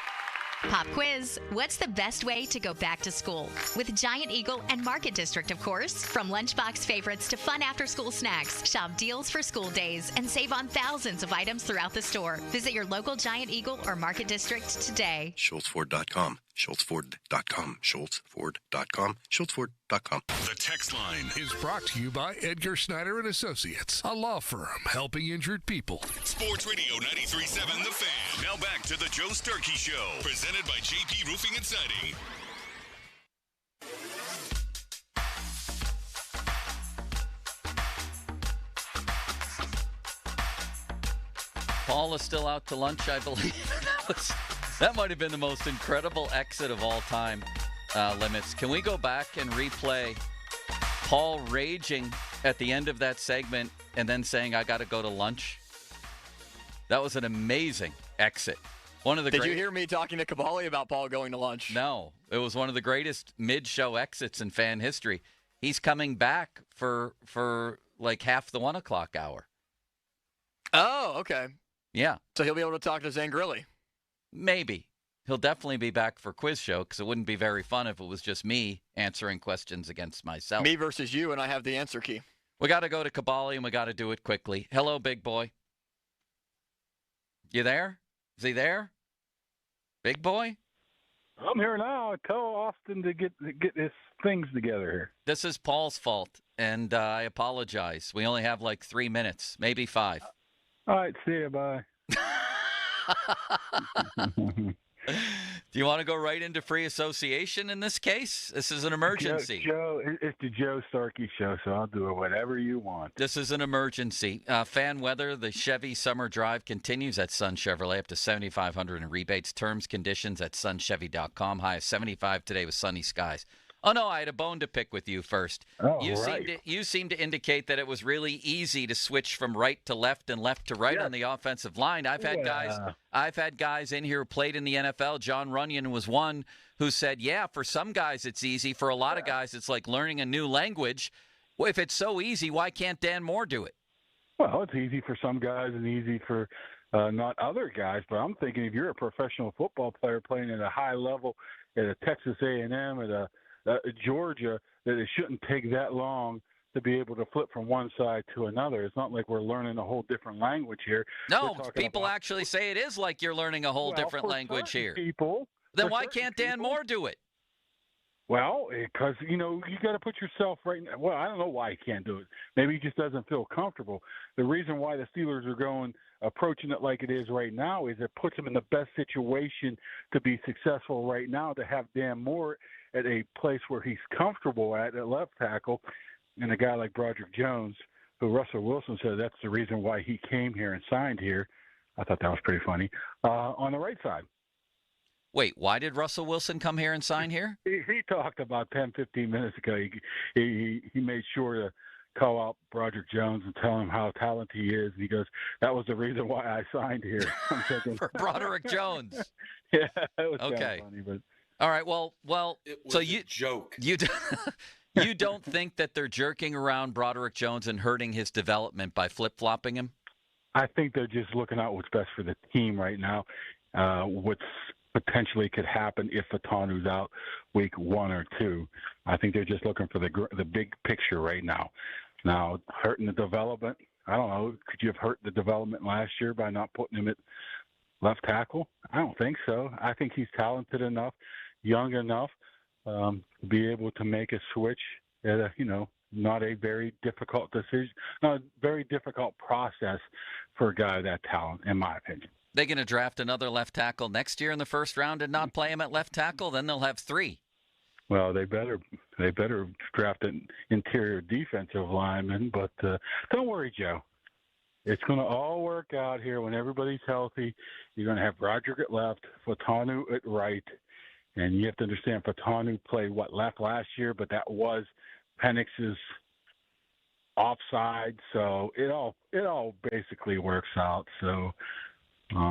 Pop quiz. What's the best way to go back to school? With Giant Eagle and Market District, of course. From lunchbox favorites to fun after-school snacks, shop deals for school days and save on thousands of items throughout the store. Visit your local Giant Eagle or Market District today. SchultzFord.com. SchultzFord.com. SchultzFord.com. SchultzFord.com. The text line is brought to you by Edgar Snyder and Associates, a law firm helping injured people. Sports Radio 93.7 The Fan. Now back to the Joe Sturkey Show, presented by JP Roofing and Siding. Paul is still out to lunch, I believe. That might have been the most incredible exit of all time. limits. Can we go back and replay Paul raging at the end of that segment and then saying, I got to go to lunch? That was an amazing exit. Did you hear me talking to Cavalli about Paul going to lunch? No. It was one of the greatest mid-show exits in fan history. He's coming back for like half the 1 o'clock hour. Oh, okay. Yeah. So he'll be able to talk to Zangrilli. Maybe. He'll definitely be back for quiz show because it wouldn't be very fun if it was just me answering questions against myself. Me versus you, and I have the answer key. We got to go to Cavalli, and we got to do it quickly. Hello, big boy. You there? Is he there? Big boy? I'm here now. Tell Austin to get his things together here. This is Paul's fault, and I apologize. We only have like 3 minutes, maybe 5. All right, see you. Bye. Do you want to go right into free association in this case? This is an emergency. Joe, it's the Joe Starkey show, so I'll do whatever you want. This is an emergency. Fan weather, the Chevy Summer Drive continues at Sun Chevrolet, up to $7,500 in rebates. Terms, conditions at sunchevy.com. High of 75 today with sunny skies. Oh, no, I had a bone to pick with you first. Oh, You seem to indicate that it was really easy to switch from right to left and left to right on the offensive line. I've had guys in here who played in the NFL. John Runyon was one who said, yeah, for some guys it's easy. For a lot of guys it's like learning a new language. Well, if it's so easy, why can't Dan Moore do it? Well, it's easy for some guys and easy for not other guys. But I'm thinking if you're a professional football player playing at a high level at a Texas A&M, at a Georgia, that it shouldn't take that long to be able to flip from one side to another. It's not like we're learning a whole different language here. No, people actually say it is like you're learning a whole different language here. Then why can't Dan Moore do it? Well, because, you got to put yourself right now. Well, I don't know why he can't do it. Maybe he just doesn't feel comfortable. The reason why the Steelers are approaching it like it is right now is it puts them in the best situation to be successful right now, to have Dan Moore at a place where he's comfortable at left tackle, and a guy like Broderick Jones, who Russell Wilson said that's the reason why he came here and signed here. I thought that was pretty funny. On the right side. Wait, why did Russell Wilson come here and sign here? He talked about 10, 15 minutes ago. He made sure to call out Broderick Jones and tell him how talented he is. And he goes, that was the reason why I signed here. I'm thinking, for Broderick Jones. Yeah, that was okay. Kind of funny, but. All right. Well. It was so a joke. You don't think that they're jerking around Broderick Jones and hurting his development by flip-flopping him? I think they're just looking out what's best for the team right now. What's potentially could happen if Fatanu's out week 1 or 2. I think they're just looking for the big picture right now. Now, hurting the development, I don't know. Could you have hurt the development last year by not putting him at left tackle? I don't think so. I think he's talented enough, young enough to be able to make a switch at a, not a very difficult decision, not a very difficult process for a guy of that talent, in my opinion. They're going to draft another left tackle next year in the first round and not play him at left tackle? Then they'll have 3. Well, they better draft an interior defensive lineman, but don't worry, Joe. It's going to all work out here when everybody's healthy. You're going to have Broderick at left, Fatanu at right, and you have to understand Fatanu played left last year, but that was Penix's offside, so it all basically works out. So I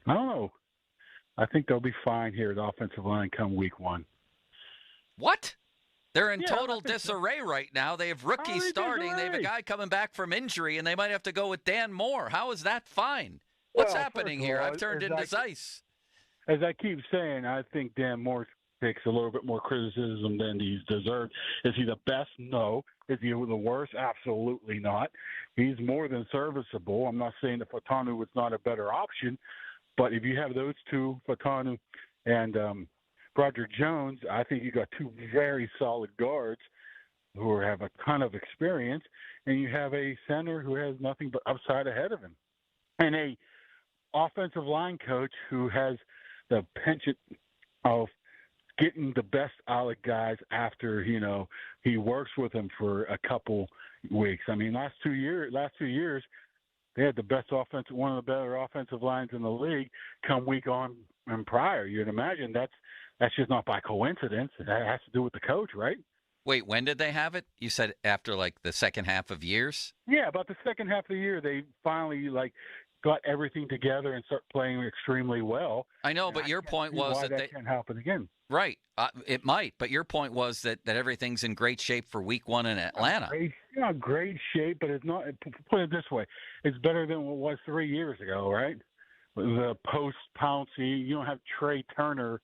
don't know. I think they'll be fine here at offensive line come week 1. What? They're in total disarray right now. They have rookies starting. They have a guy coming back from injury, and they might have to go with Dan Moore. How is that fine? What's happening here? I've turned into Zeiss. As I keep saying, I think Dan Moore takes a little bit more criticism than he's deserved. Is he the best? No. Is he the worst? Absolutely not. He's more than serviceable. I'm not saying that Fatanu was not a better option, but if you have those two, Fatanu and Broderick Jones, I think you got 2 very solid guards who have a ton of experience, and you have a center who has nothing but upside ahead of him, and a offensive line coach who has the penchant of getting the best out of guys after, he works with them for a couple weeks. I mean, last 2 years, they had the best one of the better offensive lines in the league come week on and prior. You'd imagine that's just not by coincidence. That has to do with the coach, right? Wait, when did they have it? You said after like the second half of years? Yeah, about the second half of the year, they finally got everything together and start playing extremely well. I know, but your point was why that that can't happen again. Right. It might, but your point was that everything's in great shape for week 1 in Atlanta. Great shape, but it's not. Put it this way, it's better than what it was 3 years ago, right? The post-Pouncey, you don't have Trey Turner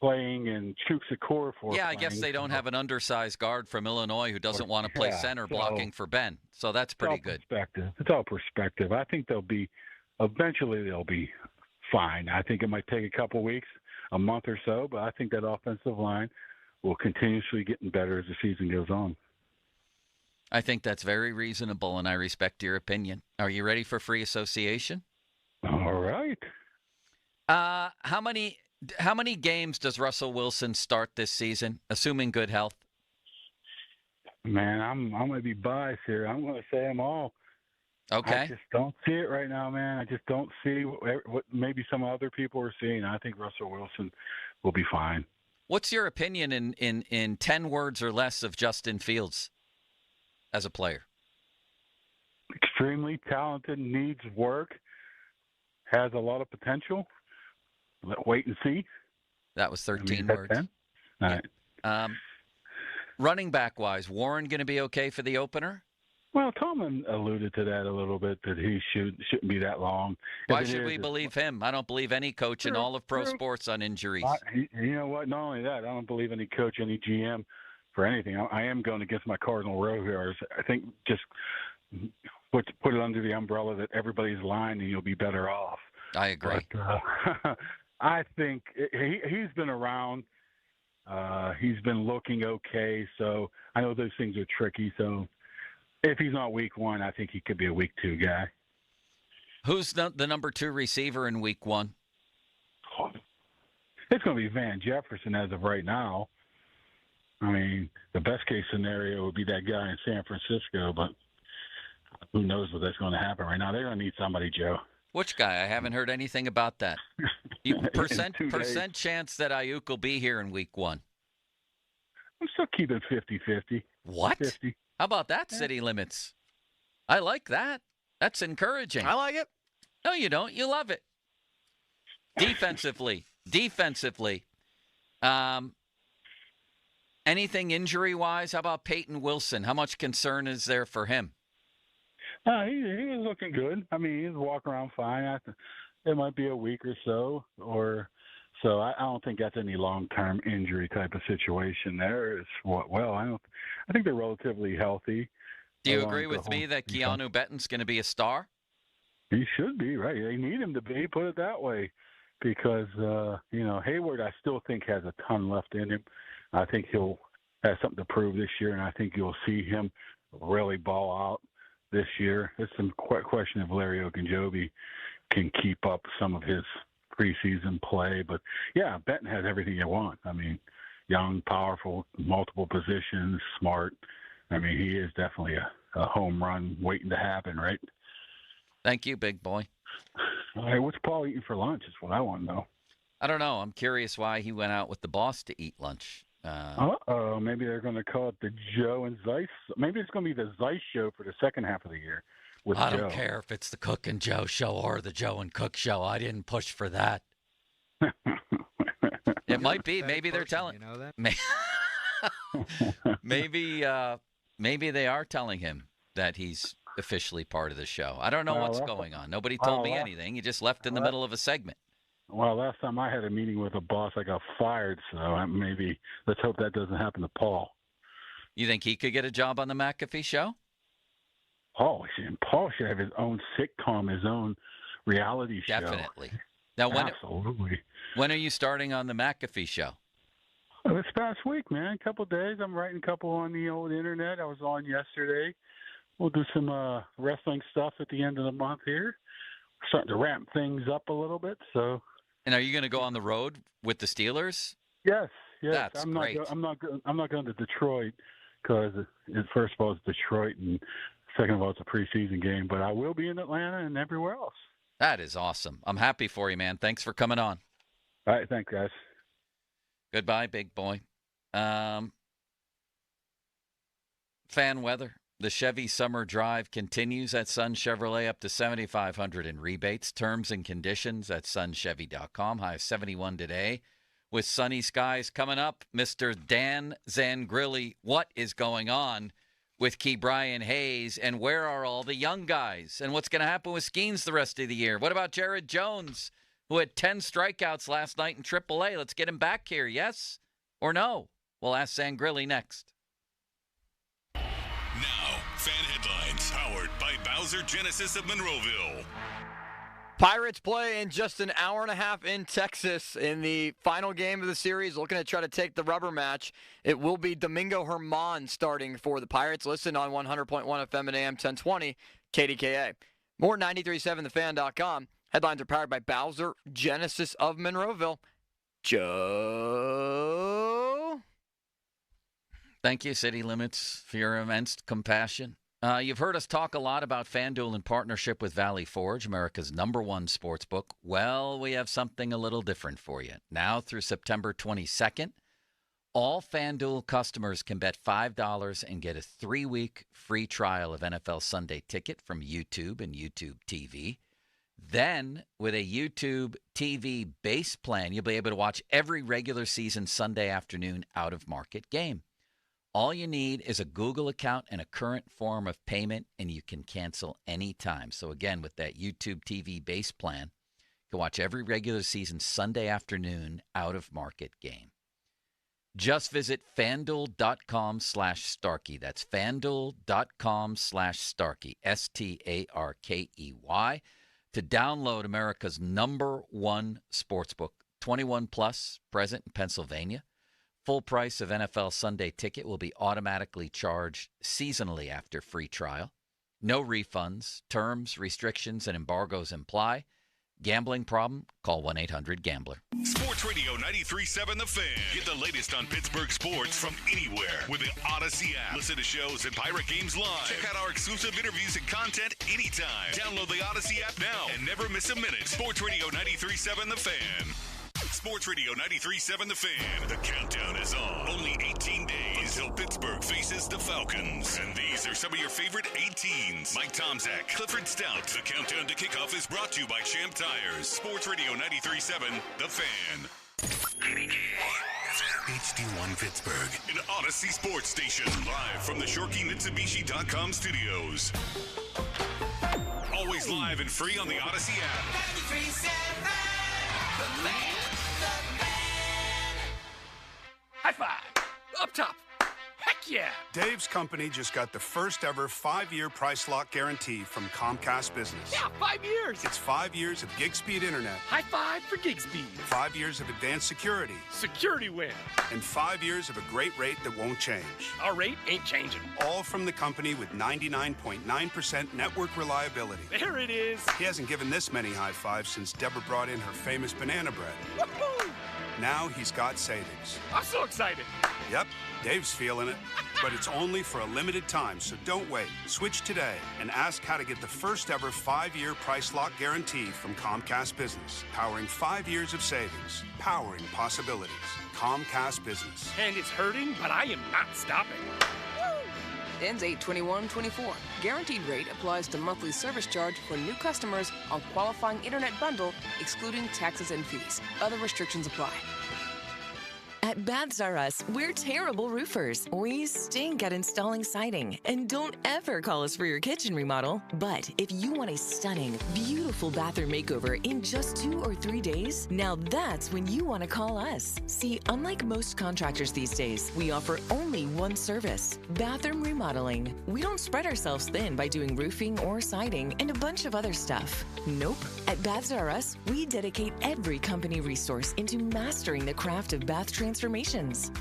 playing and Chukwuesekor for. Yeah, I guess they don't have an undersized guard from Illinois who doesn't want to play center blocking for Ben. So that's pretty good. It's all perspective. I think eventually they'll be fine. I think it might take a couple weeks, a month or so, but I think that offensive line will continuously getting better as the season goes on. I think that's very reasonable, and I respect your opinion. Are you ready for free association? All right. How many games does Russell Wilson start this season, assuming good health? Man, I'm going to be biased here. I'm going to say them all. Okay. I just don't see it right now, man. I just don't see what maybe some other people are seeing. I think Russell Wilson will be fine. What's your opinion in 10 words or less of Justin Fields as a player? Extremely talented, needs work, has a lot of potential. Wait and see. That was 13 words. 10? All right. Running back-wise, Warren going to be okay for the opener? Well, Tomlin alluded to that a little bit, that he shouldn't be that long. Why should we believe him? I don't believe any coach in all of pro sports on injuries. You know what? Not only that, I don't believe any coach, any GM for anything. I am going against my Cardinal Royals. I think just put it under the umbrella that everybody's lying and you'll be better off. I agree. But, I think he's been around. He's been looking okay. So I know those things are tricky. So if he's not week 1, I think he could be a week 2 guy. Who's the number 2 receiver in week 1? It's going to be Van Jefferson as of right now. I mean, the best case scenario would be that guy in San Francisco, but who knows what that's going to happen right now. They're going to need somebody, Joe. Which guy? I haven't heard anything about that. Percent chance that Ayuk will be here in week 1. I'm still keeping 50-50. What? 50. How about that, city limits? I like that. That's encouraging. I like it. No, you don't. You love it. Defensively. Anything injury-wise? How about Peyton Wilson? How much concern is there for him? He was looking good. I mean, he was walking around fine. It might be a week or so, so I don't think that's any long-term injury type of situation there. I think they're relatively healthy. Do you agree with me that Keanu Benton's going to be a star? He should be, right? They need him to be, put it that way, because Hayward I still think has a ton left in him. I think he'll have something to prove this year, and I think you'll see him really ball out this year. It's some question if Larry Ogunjobi can keep up some of his preseason play. But, yeah, Benton has everything you want. I mean, young, powerful, multiple positions, smart. I mean, he is definitely a home run waiting to happen, right? Thank you, big boy. All right, what's Paul eating for lunch is what I want to know. I don't know. I'm curious why he went out with the boss to eat lunch. Maybe they're going to call it the Joe and Zeiss. Maybe it's going to be the Zeiss show for the second half of the year. I don't care if it's the Cook and Joe show or the Joe and Cook show. I didn't push for that. It might be. Maybe they're telling. You know that? Maybe they are telling him that he's officially part of the show. I don't know what's going on. Nobody told me anything. He just left in the middle of a segment. Well, last time I had a meeting with a boss, I got fired. So maybe let's hope that doesn't happen to Paul. You think he could get a job on the McAfee show? Paul should have his own sitcom, his own reality show. Definitely. Now, Absolutely. When are you starting on the McAfee show? This past week, man. A couple of days. I'm writing a couple on the old internet. I was on yesterday. We'll do some wrestling stuff at the end of the month here. Starting to ramp things up a little bit. So. And are you going to go on the road with the Steelers? Yes. That's great. I'm not going to Detroit because first of all it's Detroit and second of all it's a preseason game. But I will be in Atlanta and everywhere else. That is awesome. I'm happy for you, man. Thanks for coming on. All right, thanks, guys. Goodbye, big boy. Fan weather. The Chevy Summer Drive continues at Sun Chevrolet, up to $7,500 in rebates. Terms and conditions at sunchevy.com. High of 71 today. With sunny skies coming up, Mr. Dan Zangrilli, what is going on with Key Brian Hayes, and where are all the young guys? And what's going to happen with Skeens the rest of the year? What about Jared Jones, who had 10 strikeouts last night in AAA? Let's get him back here, yes or no? We'll ask Zangrilli next. Now, fan headlines powered by Bowser Genesis of Monroeville. Pirates play in just an hour and a half in Texas in the final game of the series, looking to try to take the rubber match. It will be Domingo Germán starting for the Pirates. Listen on 100.1 FM and AM 1020 KDKA. More 93.7thefan.com. Headlines are powered by Bowser Genesis of Monroeville. Joe. Thank you, City Limits, for your immense compassion. You've heard us talk a lot about FanDuel in partnership with Valley Forge, America's #1 sportsbook. Well, we have something a little different for you. Now through September 22nd, all FanDuel customers can bet $5 and get a 3-week free trial of NFL Sunday Ticket from YouTube and YouTube TV. Then, with a YouTube TV base plan, you'll be able to watch every regular season Sunday afternoon out-of-market game. All you need is a Google account and a current form of payment, and you can cancel anytime. So again, with that YouTube TV base plan, you can watch every regular season Sunday afternoon out-of-market game. Just visit FanDuel.com/Starkey. That's FanDuel.com/Starkey, STARKEY, to download America's #1 sportsbook. 21 plus, present in Pennsylvania. Full price of NFL Sunday Ticket will be automatically charged seasonally after free trial. No refunds. Terms, restrictions, and embargoes apply. Gambling problem? Call 1-800-GAMBLER. Sports Radio 93.7 The Fan. Get the latest on Pittsburgh sports from anywhere with the Odyssey app. Listen to shows and Pirate games live. Check out our exclusive interviews and content anytime. Download the Odyssey app now and never miss a minute. Sports Radio 93.7 The Fan. Sports Radio 93.7 The Fan. The countdown is on. Only 18 days until Pittsburgh faces the Falcons. And these are some of your favorite 18s. Mike Tomczak, Clifford Stout. The countdown to kickoff is brought to you by Champ Tires. Sports Radio 93.7 The Fan. HD1 Pittsburgh. An Odyssey Sports Station. Live from the ShorkeyMitsubishi.com studios. Always live and free on the Odyssey app. 93.7 The Fan. High five! Up top! Heck yeah! Dave's company just got the first ever 5-year price lock guarantee from Comcast Business. Yeah, 5 years! It's 5 years of gig speed internet. High five for gig speed. 5 years of advanced security. Security win. And 5 years of a great rate that won't change. Our rate ain't changing. All from the company with 99.9% network reliability. There it is. He hasn't given this many high fives since Deborah brought in her famous banana bread. Woohoo! Now he's got savings. I'm so excited. Yep, Dave's feeling it. But it's only for a limited time, so don't wait. Switch today and ask how to get the first ever 5-year price lock guarantee from Comcast Business. Powering 5 years of savings. Powering possibilities. Comcast Business. And it's hurting, but I am not stopping. Ends 8/21/24. Guaranteed rate applies to monthly service charge for new customers on qualifying internet bundle, excluding taxes and fees. Other restrictions apply. At Baths R Us, we're terrible roofers. We stink at installing siding. And don't ever call us for your kitchen remodel. But if you want a stunning, beautiful bathroom makeover in just 2 or 3 days, now that's when you want to call us. See, unlike most contractors these days, we offer only one service, bathroom remodeling. We don't spread ourselves thin by doing roofing or siding and a bunch of other stuff. Nope. At Baths R Us, we dedicate every company resource into mastering the craft of bath transformations.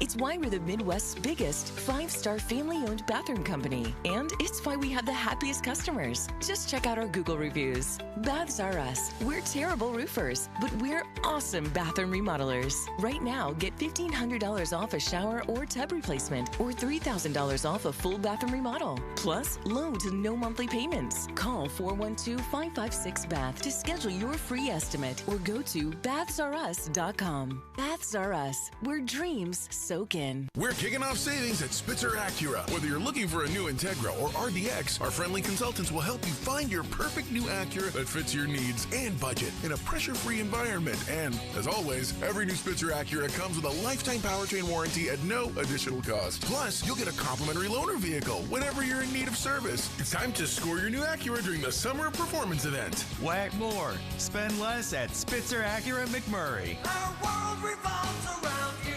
It's why we're the Midwest's biggest 5-star family-owned bathroom company. And it's why we have the happiest customers. Just check out our Google reviews. Baths R Us. We're terrible roofers, but we're awesome bathroom remodelers. Right now, get $1,500 off a shower or tub replacement or $3,000 off a full bathroom remodel. Plus, loan to no monthly payments. Call 412-556-BATH to schedule your free estimate or go to bathsrus.com. Baths R Us. We're dreams soak in. We're kicking off savings at Spitzer Acura. Whether you're looking for a new Integra or RDX, our friendly consultants will help you find your perfect new Acura that fits your needs and budget in a pressure-free environment. And, as always, every new Spitzer Acura comes with a lifetime powertrain warranty at no additional cost. Plus, you'll get a complimentary loaner vehicle whenever you're in need of service. It's time to score your new Acura during the Summer Performance Event. Whack more. Spend less at Spitzer Acura McMurray. Our world revolves around you.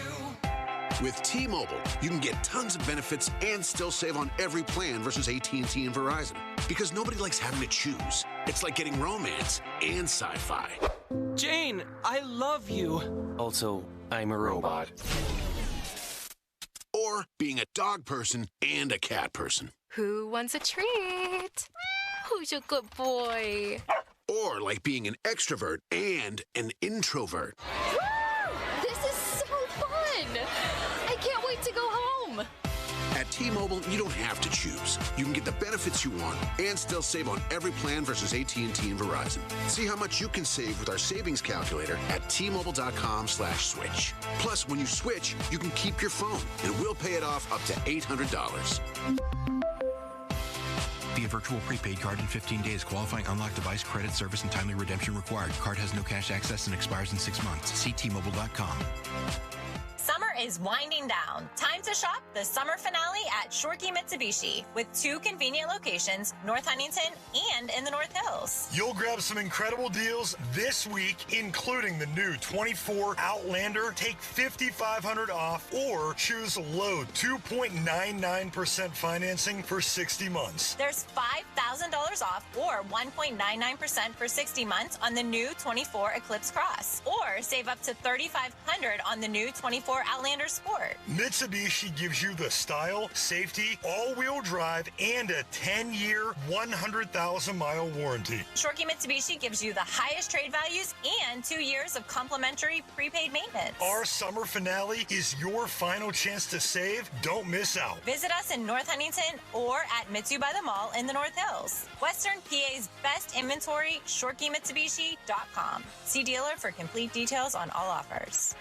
With T-Mobile, you can get tons of benefits and still save on every plan versus AT&T and Verizon. Because nobody likes having to choose. It's like getting romance and sci-fi. Jane, I love you. Also, I'm a robot. Or being a dog person and a cat person. Who wants a treat? Who's a good boy? Or like being an extrovert and an introvert. Woo! This is so fun! I can't wait to go home. At T-Mobile, you don't have to choose. You can get the benefits you want and still save on every plan versus AT&T and Verizon. See how much you can save with our savings calculator at T-Mobile.com/switch. Plus, when you switch, you can keep your phone, and we'll pay it off up to $800. Via virtual prepaid card in 15 days. Qualifying unlocked device, credit, service, and timely redemption required. Card has no cash access and expires in 6 months. See T-Mobile.com. Summer is winding down. Time to shop the summer finale at Shorkey Mitsubishi with 2 convenient locations, North Huntington and in the North Hills. You'll grab some incredible deals this week, including the new 24 Outlander. Take $5,500 off or choose low 2.99% financing for 60 months. There's $5,000 off or 1.99% for 60 months on the new 24 Eclipse Cross. Or save up to $3,500 on the new 24 Outlander Sport. Mitsubishi gives you the style, safety, all-wheel drive, and a 10-year, 100,000-mile warranty. Shorkey Mitsubishi gives you the highest trade values and 2 years of complimentary prepaid maintenance. Our summer finale is your final chance to save. Don't miss out. Visit us in North Huntington or at Mitsu by the Mall in the North Hills. Western PA's best inventory, ShorkeyMitsubishi.com. See dealer for complete details on all offers.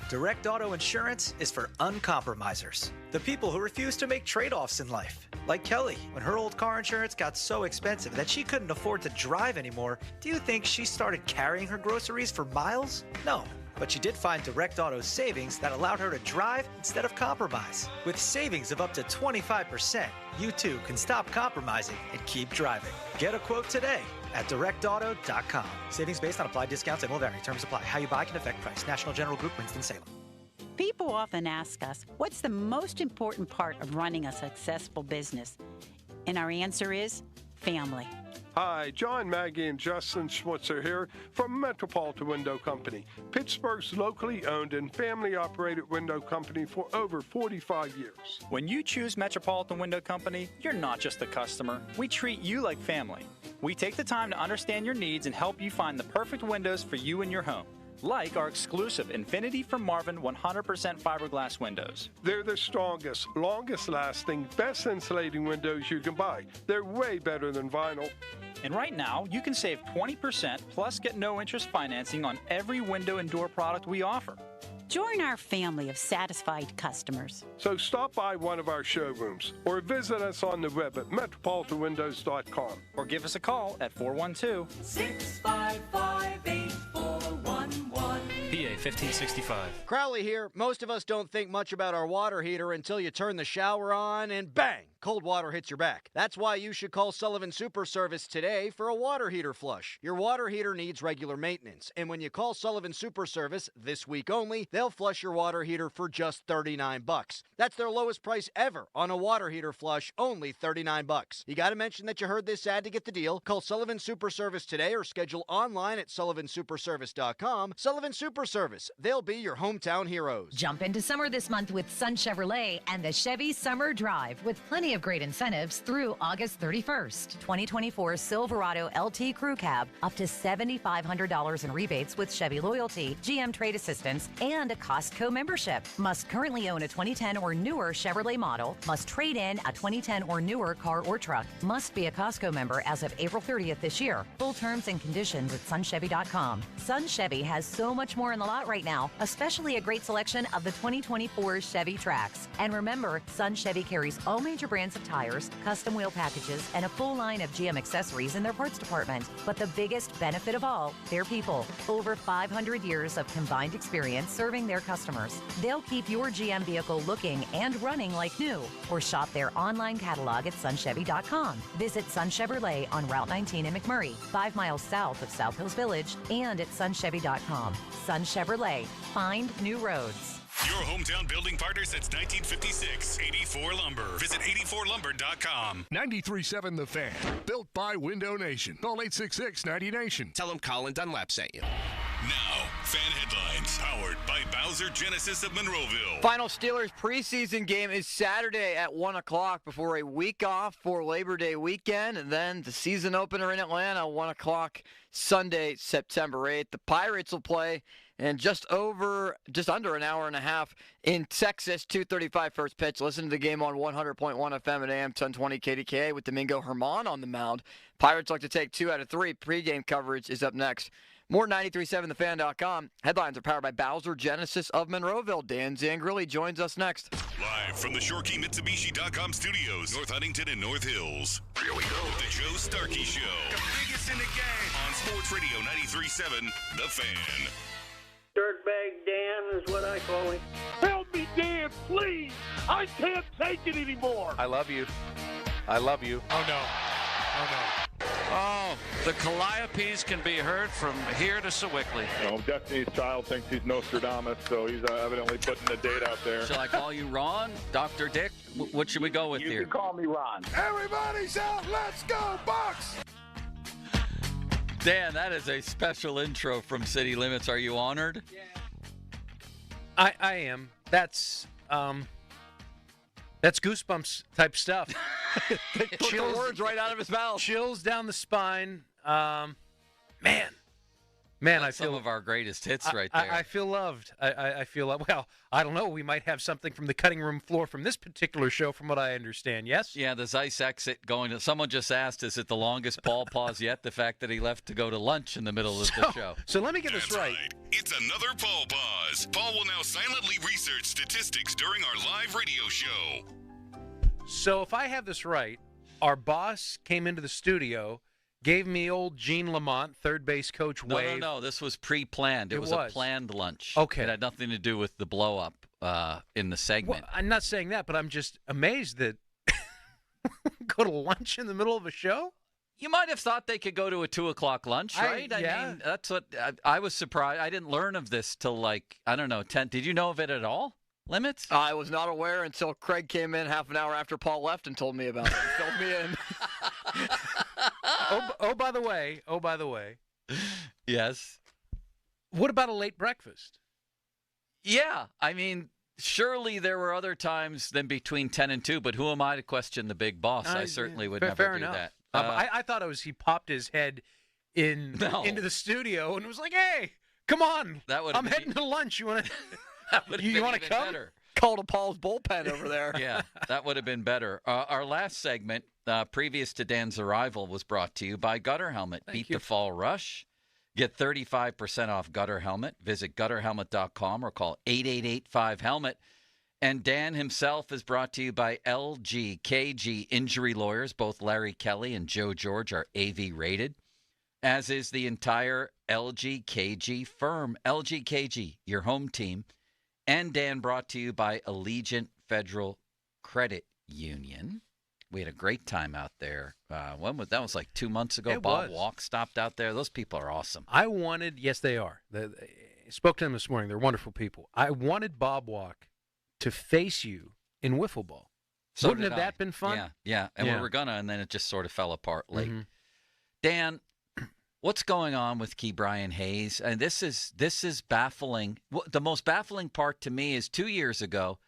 Direct Auto Insurance is for uncompromisers, the people who refuse to make trade-offs in life. Like Kelly, when her old car insurance got so expensive that she couldn't afford to drive anymore, do you think she started carrying her groceries for miles? No. But she did find Direct Auto's savings that allowed her to drive instead of compromise. With savings of up to 25%, you too can stop compromising and keep driving. Get a quote today at directauto.com. Savings based on applied discounts and will vary. Terms apply. How you buy can affect price. National General Group, Winston-Salem. People often ask us, what's the most important part of running a successful business? And our answer is family. Hi, John, Maggie, and Justin Schmutzer here from Metropolitan Window Company, Pittsburgh's locally owned and family-operated window company for over 45 years. When you choose Metropolitan Window Company, you're not just a customer. We treat you like family. We take the time to understand your needs and help you find the perfect windows for you and your home. Like our exclusive Infinity from Marvin 100% fiberglass windows. They're the strongest, longest-lasting, best insulating windows you can buy. They're way better than vinyl. And right now, you can save 20% plus get no interest financing on every window and door product we offer. Join our family of satisfied customers. So stop by one of our showrooms or visit us on the web at metropolitanwindows.com. Or give us a call at 412-655-8411. PA 1565. Crowley here. Most of us don't think much about our water heater until you turn the shower on and bang! Cold water hits your back. That's why you should call Sullivan Super Service today for a water heater flush. Your water heater needs regular maintenance, and when you call Sullivan Super Service this week only, they'll flush your water heater for just $39. That's their lowest price ever on a water heater flush, only $39. You got to mention that you heard this ad to get the deal. Call Sullivan Super Service today or schedule online at sullivansuperservice.com. Sullivan Super Service. They'll be your hometown heroes. Jump into summer this month with Sun Chevrolet and the Chevy Summer Drive with plenty of of great incentives through August 31st. 2024 Silverado LT Crew Cab, up to $7,500 in rebates with Chevy Loyalty, GM Trade Assistance, and a Costco membership. Must currently own a 2010 or newer Chevrolet model. Must trade in a 2010 or newer car or truck. Must be a Costco member as of April 30th this year. Full terms and conditions at sunchevy.com. Sun Chevy has so much more in the lot right now, especially a great selection of the 2024 Chevy Trax. And remember, Sun Chevy carries all major brands of tires, custom wheel packages, and a full line of GM accessories in their parts department. But the biggest benefit of all, their people. Over 500 years of combined experience serving their customers. They'll keep your GM vehicle looking and running like new. Or shop their online catalog at sunchevy.com. Visit Sun Chevrolet on Route 19 in McMurray, 5 miles south of South Hills Village, and at sunchevy.com. Sun Chevrolet. Find new roads. Your hometown building partner since 1956. 84 Lumber. Visit 84lumber.com. 93.7 The Fan. Built by Window Nation. Call 866-90Nation. Tell them Colin Dunlap sent you. Now, fan headlines powered by Bowser Genesis of Monroeville. Final Steelers preseason game is Saturday at 1 o'clock before a week off for Labor Day weekend. And then the season opener in Atlanta, 1 o'clock Sunday, September 8th. The Pirates will play in just under an hour and a half in Texas, 2:35 first pitch. Listen to the game on 100.1 FM and AM 1020 KDKA with Domingo Herman on the mound. Pirates like to take 2 out of 3. Pre-game coverage is up next. More 93.7thefan.com. Headlines are powered by Bowser Genesis of Monroeville. Dan Zangrilli joins us next. Live from the ShoreKeyMitsubishi.com studios, North Huntington and North Hills. Here we go. The Joe Starkey Show. The biggest in the game. On Sports Radio 93.7, The Fan. Dirtbag Dan is what I call him. Help me, Dan, please. I can't take it anymore. I love you. I love you. Oh, no. Oh, no. Oh, the Calliopes can be heard from here to Sewickley. You know, Destiny's Child thinks he's Nostradamus, so he's evidently putting the date out there. Shall I call you Ron? Dr. Dick? What should we go with here? You can call me Ron. Everybody's out. Let's go, Bucks. Dan, that is a special intro from City Limits. Are you honored? Yeah. I am. That's Goosebumps type stuff. Took the words right out of his mouth. Chills down the spine. Man, That's some of our greatest hits right there. I feel loved. I feel loved. Well, I don't know. We might have something from the cutting room floor from this particular show, from what I understand. Yes? Yeah, the Zeiss exit going to. Someone just asked, is it the longest Paul pause yet? The fact that he left to go to lunch in the middle of the show. So let me get this right. It's another Paul pause. Paul will now silently research statistics during our live radio show. So if I have this right, our boss came into the studio, gave me old Gene Lamont, third base coach, wave. No. This was pre-planned. It was a planned lunch. Okay. It had nothing to do with the blow-up in the segment. Well, I'm not saying that, but I'm just amazed that go to lunch in the middle of a show? You might have thought they could go to a 2 o'clock lunch, right? I mean, that's what I was surprised. I didn't learn of this till 10. Did you know of it at all? Limits? I was not aware until Craig came in half an hour after Paul left and told me about it. He filled me in. Oh, by the way. Yes. What about a late breakfast? Yeah. I mean, surely there were other times than between 10 and 2, but who am I to question the big boss? I certainly would never do that. I thought it was he popped his head into the studio and was like, hey, come on. I'm heading to lunch. You want to you want to come? Better. Call to Paul's bullpen over there. Yeah, that would have been better. Our last segment, previous to Dan's arrival, was brought to you by Gutter Helmet. Beat the fall rush. Get 35% off Gutter Helmet. Visit gutterhelmet.com or call 888-5-HELMET. And Dan himself is brought to you by LGKG Injury Lawyers. Both Larry Kelly and Joe George are AV rated, as is the entire LGKG firm. LGKG, your home team. And Dan brought to you by Allegiant Federal Credit Union. We had a great time out there. That was like 2 months ago. Bob Walk stopped out there. Those people are awesome. Yes, they are. I spoke to them this morning. They're wonderful people. I wanted Bob Walk to face you in wiffle ball. So Wouldn't have that been fun? Yeah. And we were gonna, and then it just sort of fell apart late. Mm-hmm. Dan, what's going on with Key Brian Hayes? And this is baffling. The most baffling part to me is 2 years ago,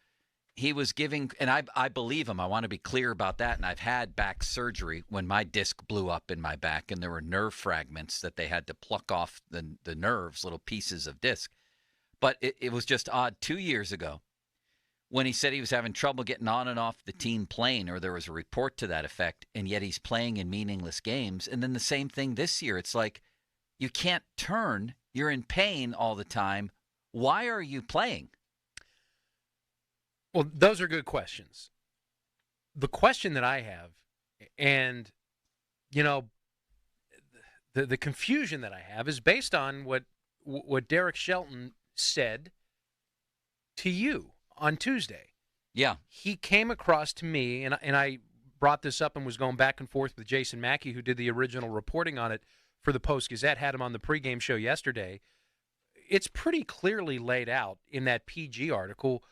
he was giving, and I believe him. I want to be clear about that. And I've had back surgery when my disc blew up in my back, and there were nerve fragments that they had to pluck off the nerves, little pieces of disc. But it was just odd 2 years ago when he said he was having trouble getting on and off the team plane, or there was a report to that effect, and yet he's playing in meaningless games. And then the same thing this year. It's like, you can't turn. You're in pain all the time. Why are you playing? Well, those are good questions. The question that I have, and, the confusion that I have is based on what Derek Shelton said to you on Tuesday. Yeah. He came across to me, and I brought this up and was going back and forth with Jason Mackey, who did the original reporting on it for the Post-Gazette, had him on the pregame show yesterday. It's pretty clearly laid out in that PG article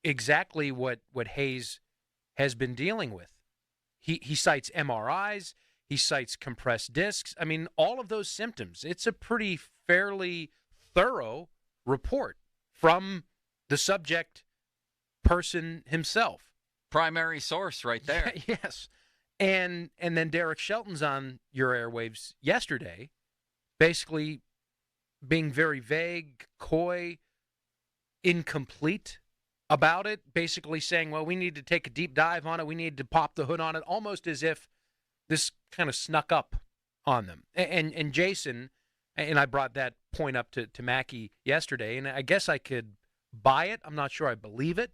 exactly what Hayes has been dealing with. He cites MRIs, he cites compressed discs. I mean, all of those symptoms. It's a pretty fairly thorough report from the subject person himself. Primary source right there. Yes. And then Derek Shelton's on your airwaves yesterday, basically being very vague, coy, incomplete about it, basically saying, well, we need to take a deep dive on it. We need to pop the hood on it, almost as if this kind of snuck up on them. And Jason, and I brought that point up to Mackey yesterday, and I guess I could buy it. I'm not sure I believe it,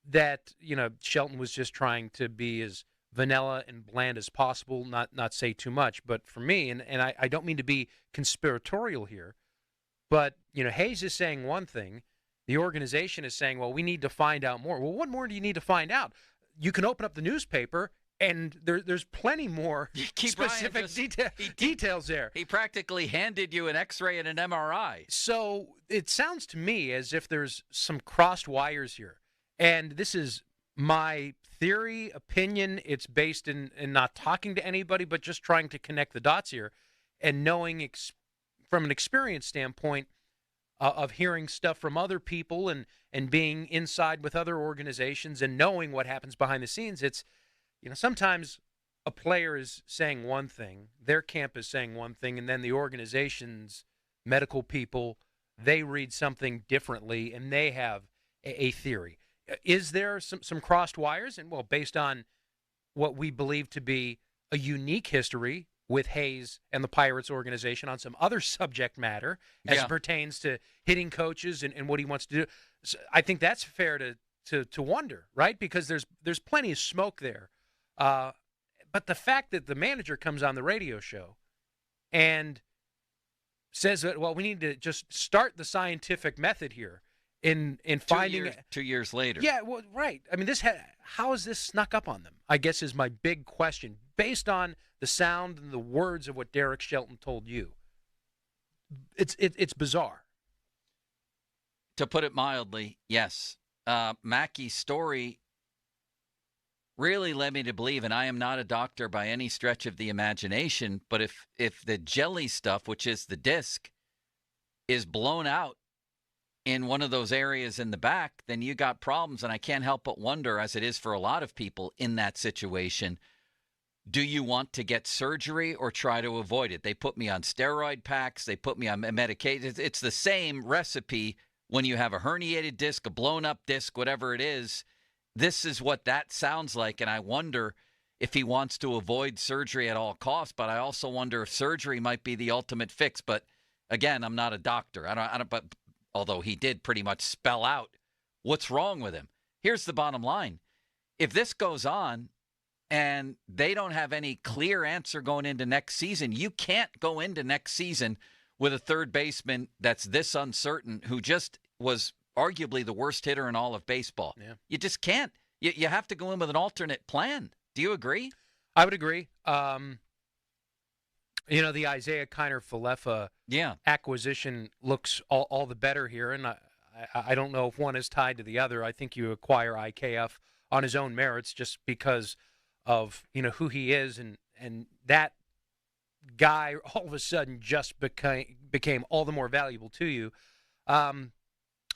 that, Shelton was just trying to be as vanilla and bland as possible, not say too much. But for me, and I don't mean to be conspiratorial here, but, Hayes is saying one thing. The organization is saying, well, we need to find out more. Well, what more do you need to find out? You can open up the newspaper, and there's plenty more specific details there. He practically handed you an X-ray and an MRI. So it sounds to me as if there's some crossed wires here. And this is my theory, opinion. It's based in not talking to anybody, but just trying to connect the dots here and knowing from an experience standpoint of hearing stuff from other people and being inside with other organizations and knowing what happens behind the scenes. It's, sometimes a player is saying one thing, their camp is saying one thing, and then the organization's medical people, they read something differently, and they have a theory. Is there some crossed wires? And, well, based on what we believe to be a unique history with Hayes and the Pirates organization on some other subject matter as it pertains to hitting coaches and what he wants to do. So I think that's fair to wonder, right? Because there's plenty of smoke there. But the fact that the manager comes on the radio show and says that, well, we need to just start the scientific method here in finding 2 years later. Yeah, well, right. I mean, how has this snuck up on them? I guess is my big question, based on the sound and the words of what Derek Shelton told you. It's bizarre. To put it mildly, yes. Mackey's story really led me to believe, and I am not a doctor by any stretch of the imagination, but if the jelly stuff, which is the disc, is blown out in one of those areas in the back, then you got problems. And I can't help but wonder, as it is for a lot of people in that situation, do you want to get surgery or try to avoid it? They put me on steroid packs. They put me on medication. It's the same recipe when you have a herniated disc, a blown up disc, whatever it is. This is what that sounds like. And I wonder if he wants to avoid surgery at all costs. But I also wonder if surgery might be the ultimate fix. But again, I'm not a doctor. But although he did pretty much spell out what's wrong with him. Here's the bottom line. If this goes on and they don't have any clear answer going into next season, you can't go into next season with a third baseman that's this uncertain, who just was arguably the worst hitter in all of baseball. Yeah. You just can't. You have to go in with an alternate plan. Do you agree? I would agree. The Isaiah Kiner-Falefa acquisition looks all the better here, and I don't know if one is tied to the other. I think you acquire IKF on his own merits just because of who he is, and that guy all of a sudden just became all the more valuable to you.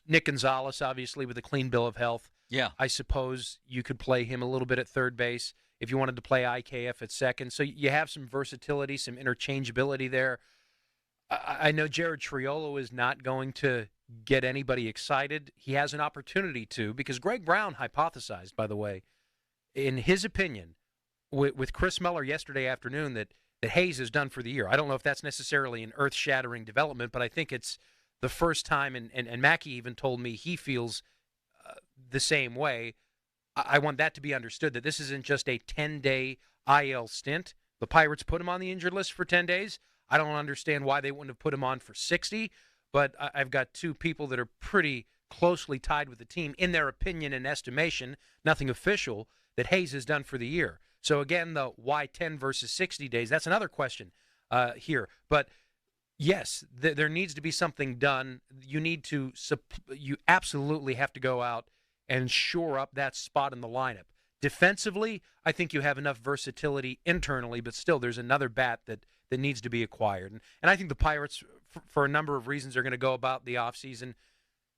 Nick Gonzalez, obviously, with a clean bill of health. Yeah. I suppose you could play him a little bit at third base if you wanted to play IKF at second. So you have some versatility, some interchangeability there. I know Jared Triolo is not going to get anybody excited. He has an opportunity to, because Greg Brown hypothesized, by the way, in his opinion, with Chris Muller yesterday afternoon, that Hayes is done for the year. I don't know if that's necessarily an earth-shattering development, but I think it's the first time, and Mackey even told me he feels the same way. I want that to be understood, that this isn't just a 10-day IL stint. The Pirates put him on the injured list for 10 days. I don't understand why they wouldn't have put him on for 60, but I've got two people that are pretty closely tied with the team in their opinion and estimation, nothing official, that Hayes is done for the year. So again, the why 10 versus 60 days, that's another question here. But yes, there needs to be something done. You absolutely have to go out and shore up that spot in the lineup. Defensively, I think you have enough versatility internally, but still there's another bat that needs to be acquired. And I think the Pirates, for a number of reasons, are going to go about the offseason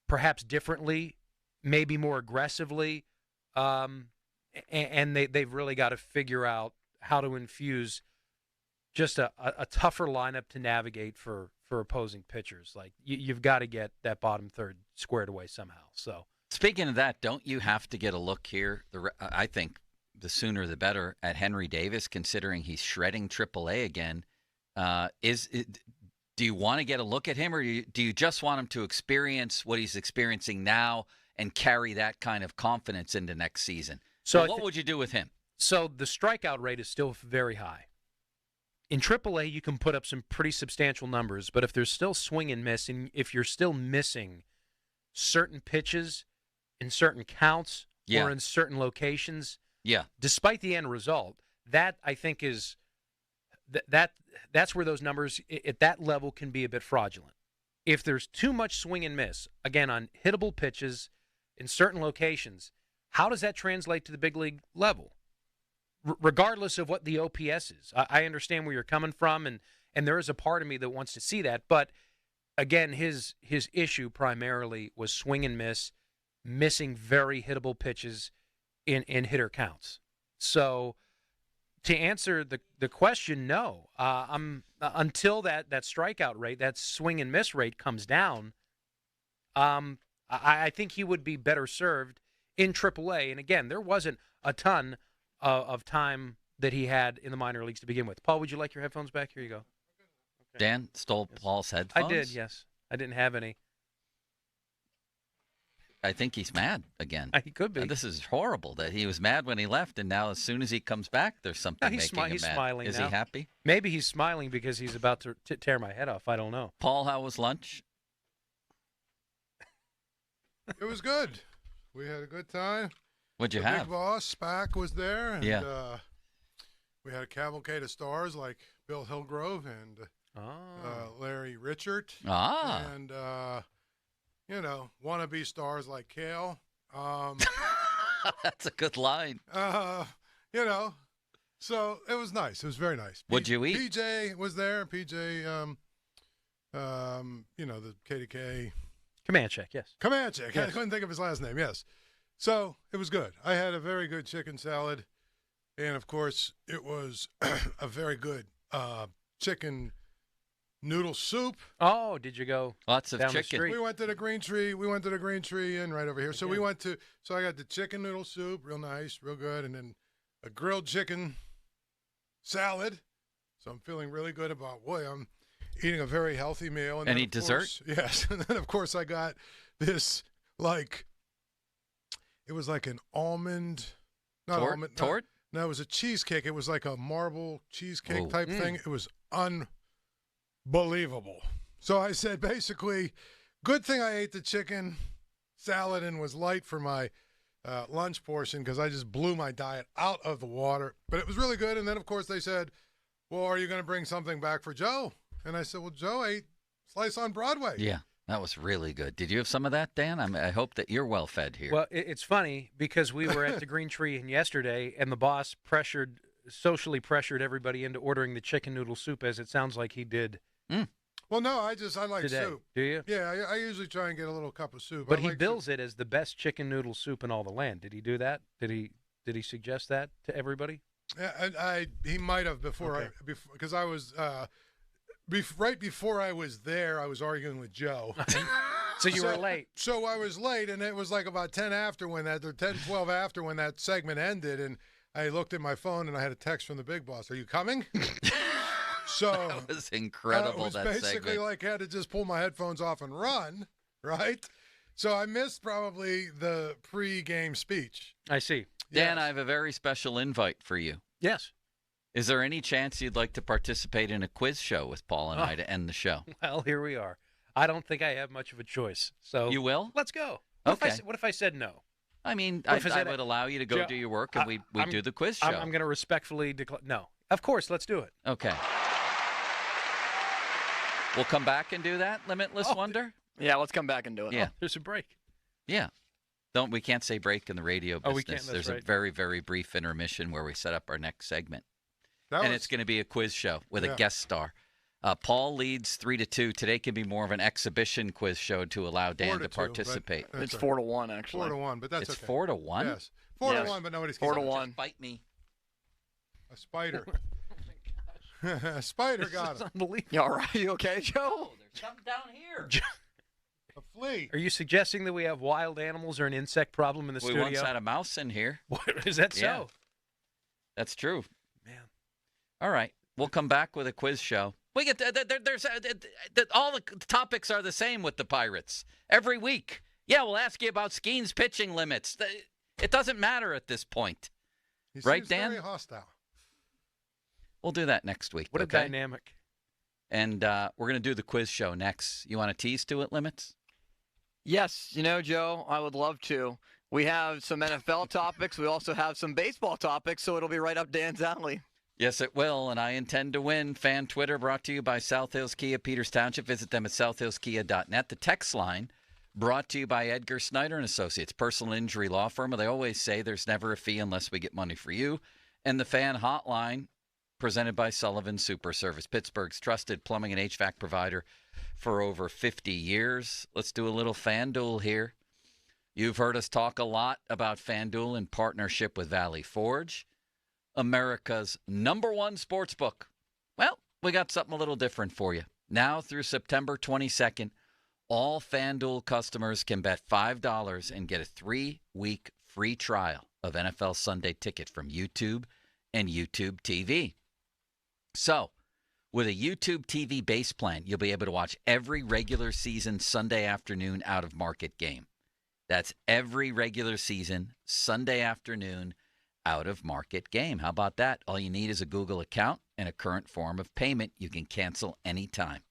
perhaps differently, maybe more aggressively, and they've really got to figure out how to infuse just a tougher lineup to navigate for opposing pitchers. Like you've got to get that bottom third squared away somehow. So speaking of that, don't you have to get a look here? I think the sooner the better at Henry Davis, considering he's shredding AAA again. Do you want to get a look at him, or do you just want him to experience what he's experiencing now and carry that kind of confidence into next season? So what would you do with him? So the strikeout rate is still very high. In AAA, you can put up some pretty substantial numbers, but if there's still swing and miss, and if you're still missing certain pitches in certain counts or in certain locations, despite the end result, that I think is that's where those numbers at that level can be a bit fraudulent. If there's too much swing and miss, again, on hittable pitches in certain locations, how does that translate to the big league level? Regardless of what the OPS is. I understand where you're coming from, and there is a part of me that wants to see that. But, again, his issue primarily was swing and miss, missing very hittable pitches in hitter counts. So, to answer the question, no. Until that strikeout rate, that swing and miss rate comes down, I think he would be better served in AAA. And, again, there wasn't a ton of time that he had in the minor leagues to begin with. Paul, would you like your headphones back? Here you go. Okay. Dan stole Paul's headphones? I did, yes. I didn't have any. I think he's mad again. He could be. This is horrible that he was mad when he left, and now as soon as he comes back, there's something making him mad. He's smiling Is now. he happy? Maybe he's smiling because he's about to tear my head off. I don't know. Paul, how was lunch? It was good. We had a good time. What'd you the have? Big Boss, SPAC, was there. And, yeah. We had a cavalcade of stars like Bill Hillgrove and Larry Richert. And, wannabe stars like Kale. That's a good line. So it was nice. It was very nice. What'd you eat? PJ was there. PJ, the KDK. Comanchek, yes. Comanchek. Yes. I couldn't think of his last name, yes. So it was good. I had a very good chicken salad. And, of course, it was a very good chicken noodle soup. Oh, did you go? Lots of chicken. We went to the Green Tree. Inn right over here. So so I got the chicken noodle soup, real nice, real good, and then a grilled chicken salad. So I'm feeling really good about, I'm eating a very healthy meal. And any dessert? Yes. And then, of course, I got this, it was like an almond. Not almond. Tort? No, it was a cheesecake. It was like a marble cheesecake type thing. It was unbelievable. So I said, basically, good thing I ate the chicken salad and was light for my lunch portion because I just blew my diet out of the water. But it was really good. And then, of course, they said, well, are you going to bring something back for Joe? And I said, well, Joe ate Slice on Broadway. Yeah, that was really good. Did you have some of that, Dan? I hope that you're well fed here. Well, it's funny because we were at the Green Tree Inn yesterday, and the boss socially pressured everybody into ordering the chicken noodle soup, as it sounds like he did Well, no, I like today. soup. Do you? Yeah, I usually try and get a little cup of soup. But I he like bills it as the best chicken noodle soup in all the land. Did he do that? Did he suggest that to everybody? Yeah, he might have before, because I was right before I was there. I was arguing with Joe. So you were late. So I was late, and it was like about 12 after when that segment ended, and I looked at my phone and I had a text from the big boss. Are you coming? So that was incredible. It was that basically segment. like I had to just pull my headphones off and run, right? So I missed probably the pre-game speech. I see. Dan, I have a very special invite for you. Yes. Is there any chance you'd like to participate in a quiz show with Paul and I to end the show? Well, here we are. I don't think I have much of a choice. So you will? Let's go. Okay. What if I said no? I mean, I would allow you to go do your work, and we do the quiz show. I'm going to respectfully declare no. Of course, let's do it. Okay. We'll come back and do that, Limitless Wonder? Yeah, let's come back and do it. Yeah. There's a break. Yeah. We can't say break in the radio business. We can't. That's There's right. a very, very brief intermission where we set up our next segment. And it's going to be a quiz show with a guest star. Paul leads 3-2. Today can be more of an exhibition quiz show to allow Dan to participate. It's 4-1, actually. 4-1, but that's it's okay. 4-1? Yes. 4-1, but nobody's 4-1. Just bite me. A spider. A spider got him. Unbelievable. You all right? You okay, Joe? There's something down here. A flea. Are you suggesting that we have wild animals or an insect problem in the studio? We once had a mouse in here. Is that so? Yeah. That's true. Man. All right. We'll come back with a quiz show. We get there's all the topics are the same with the Pirates every week. Yeah, we'll ask you about Skeen's pitching limits. It doesn't matter at this point. He right, seems Dan? very hostile. We'll do that next week. What a okay? dynamic. And we're going to do the quiz show next. You want to tease to it, Limits? Yes, Joe, I would love to. We have some NFL topics. We also have some baseball topics, so it'll be right up Dan's alley. Yes, it will, and I intend to win. Fan Twitter brought to you by South Hills Kia, Peters Township. Visit them at southhillskia.net. The text line brought to you by Edgar Snyder and Associates, personal injury law firm. They always say there's never a fee unless we get money for you. And the fan hotline presented by Sullivan Super Service, Pittsburgh's trusted plumbing and HVAC provider for over 50 years. Let's do a little FanDuel here. You've heard us talk a lot about FanDuel in partnership with Valley Forge, America's #1 sportsbook. Well, we got something a little different for you. Now through September 22nd, all FanDuel customers can bet $5 and get a 3-week free trial of NFL Sunday Ticket from YouTube and YouTube TV. So, with a YouTube TV base plan, you'll be able to watch every regular season Sunday afternoon out-of-market game. That's every regular season Sunday afternoon out-of-market game. How about that? All you need is a Google account and a current form of payment. You can cancel anytime.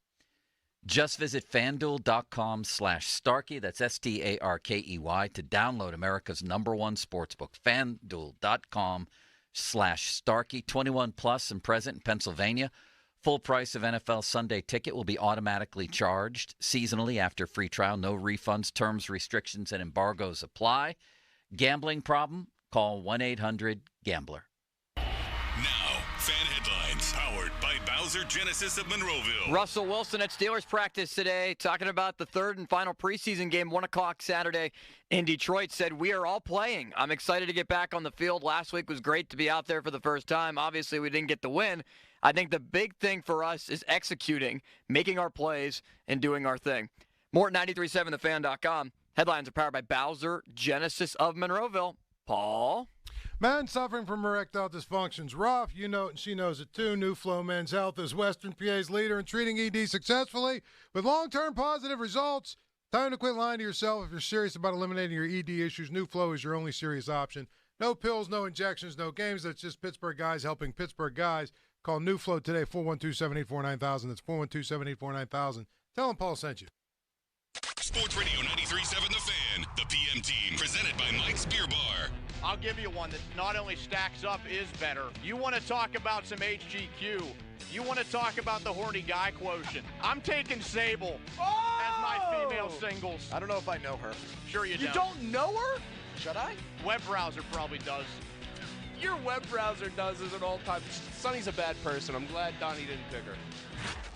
Just visit FanDuel.com/Starkey, that's STARKEY, to download America's #1 sportsbook. FanDuel.com/Starkey, 21 plus and present in Pennsylvania. Full price of NFL Sunday Ticket will be automatically charged seasonally after free trial. No refunds, terms, restrictions, and embargoes apply. Gambling problem? Call 1-800-GAMBLER. Now, fan headlines powered by Bowser Genesis of Monroeville. Russell Wilson at Steelers practice today, talking about the third and final preseason game, 1 o'clock Saturday in Detroit, said, "We are all playing. I'm excited to get back on the field. Last week was great to be out there for the first time. Obviously, we didn't get the win. I think the big thing for us is executing, making our plays, and doing our thing." More at 937thefan.com. Headlines are powered by Bowser Genesis of Monroeville. Paul? Man suffering from erectile dysfunction's rough. You know it and she knows it too. New Flow Men's Health is Western PA's leader in treating ED successfully with long-term positive results. Time to quit lying to yourself. If you're serious about eliminating your ED issues, New Flow is your only serious option. No pills, no injections, no games. That's just Pittsburgh guys helping Pittsburgh guys. Call New Flow today, 412-784-9000. That's 412-784-9000. Tell them Paul sent you. Sports Radio 93.7 The Fan, the PM team, presented by Mike's Beer Bar. I'll give you one that not only stacks up, is better. You want to talk about some HGQ. You want to talk about the horny guy quotient. I'm taking Sable as my female singles. I don't know if I know her. Sure you don't. You don't know her? Should I? Web browser probably does. Your web browser does as an all-time. Sonny's a bad person. I'm glad Donnie didn't pick her.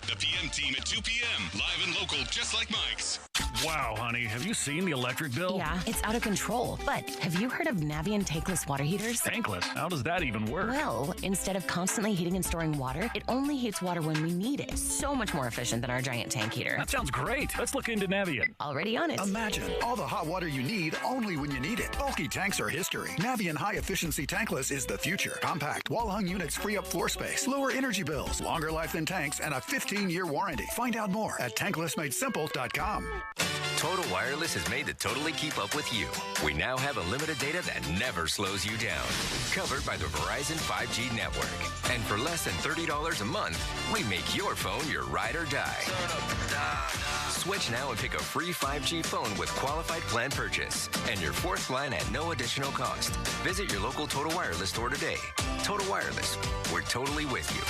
The PM team at 2 p.m. Live and local, just like Mike's. Wow, honey, have you seen the electric bill? Yeah, it's out of control. But have you heard of Navien tankless water heaters? Tankless? How does that even work? Well, instead of constantly heating and storing water, it only heats water when we need it. So much more efficient than our giant tank heater. That sounds great. Let's look into Navien. Already on it. Imagine all the hot water you need only when you need it. Bulky tanks are history. Navien high-efficiency tankless is the future. Compact, wall-hung units free up floor space, lower energy bills, longer life than tanks, and a 15-year warranty. Find out more at tanklessmadesimple.com. Total Wireless is made to totally keep up with you. We now have unlimited data that never slows you down. Covered by the Verizon 5G network. And for less than $30 a month, we make your phone your ride or die. Switch now and pick a free 5G phone with qualified plan purchase. And your fourth line at no additional cost. Visit your local Total Wireless store today. Total Wireless, we're totally with you.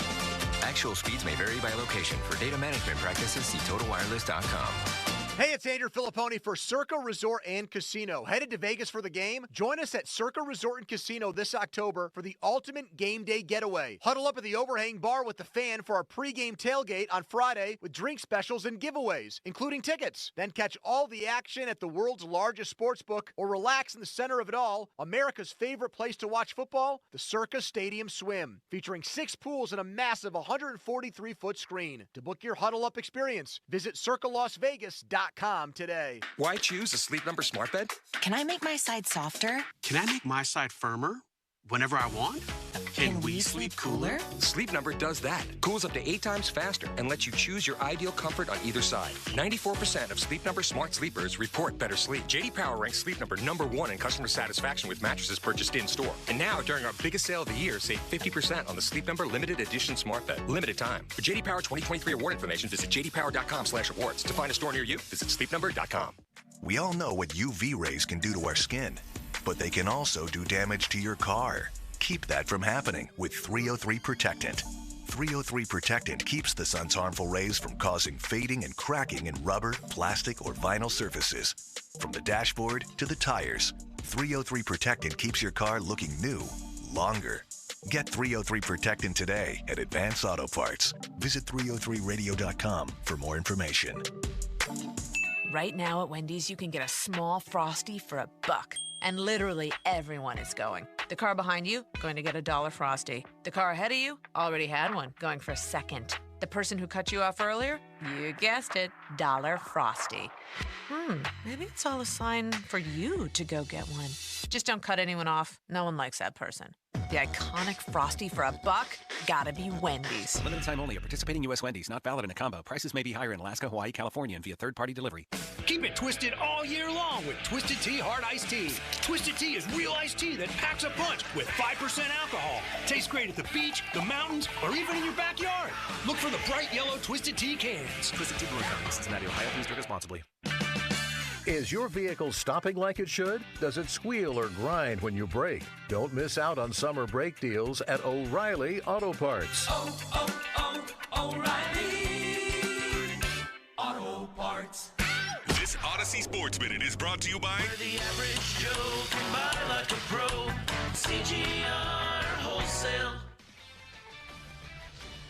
Actual speeds may vary by location. For data management practices, see TotalWireless.com. Hey, it's Andrew Filipponi for Circa Resort and Casino. Headed to Vegas for the game? Join us at Circa Resort and Casino this October for the ultimate game day getaway. Huddle up at the overhang bar with the fan for our pregame tailgate on Friday with drink specials and giveaways, including tickets. Then catch all the action at the world's largest sports book or relax in the center of it all, America's favorite place to watch football, the Circa Stadium Swim, featuring 6 pools and a massive 143-foot screen. To book your huddle up experience, visit CircaLasVegas.com today. Why choose a Sleep Number smart bed? Can I make my side softer? Can I make my side firmer whenever I want? Can we sleep cooler? Sleep Number does that. Cools up to 8 times faster and lets you choose your ideal comfort on either side. 94% of Sleep Number smart sleepers report better sleep. J.D. Power ranks Sleep Number #1 in customer satisfaction with mattresses purchased in-store. And now, during our biggest sale of the year, save 50% on the Sleep Number limited edition smart bed. Limited time. For J.D. Power 2023 award information, visit jdpower.com/awards. To find a store near you, visit sleepnumber.com. We all know what UV rays can do to our skin, but they can also do damage to your car. Keep that from happening with 303 Protectant. 303 Protectant keeps the sun's harmful rays from causing fading and cracking in rubber, plastic, or vinyl surfaces. From the dashboard to the tires, 303 Protectant keeps your car looking new longer. Get 303 Protectant today at Advance Auto Parts. Visit 303radio.com for more information. Right now at Wendy's, you can get a small Frosty for $1. And literally everyone is going. The car behind you, going to get a $1 Frosty. The car ahead of you, already had one, going for a second. The person who cut you off earlier, you guessed it, $1 Frosty. Maybe it's all a sign for you to go get one. Just don't cut anyone off. No one likes that person. The iconic Frosty for $1, gotta be Wendy's. Limited time only at participating U.S. Wendy's. Not valid in a combo. Prices may be higher in Alaska, Hawaii, California, and via third-party delivery. Keep it twisted all year long with Twisted Tea Hard Iced Tea. Twisted Tea is real iced tea that packs a punch with 5% alcohol. Tastes great at the beach, the mountains, or even in your backyard. Look for the bright yellow Twisted Tea cans. Twisted Tea Brewing Company, Cincinnati, Ohio. Please drink responsibly. Is your vehicle stopping like it should? Does it squeal or grind when you brake? Don't miss out on summer brake deals at O'Reilly Auto Parts. O'Reilly Auto Parts. This Odyssey Sports Minute is brought to you by The average Joe can buy like a pro. CGR Wholesale.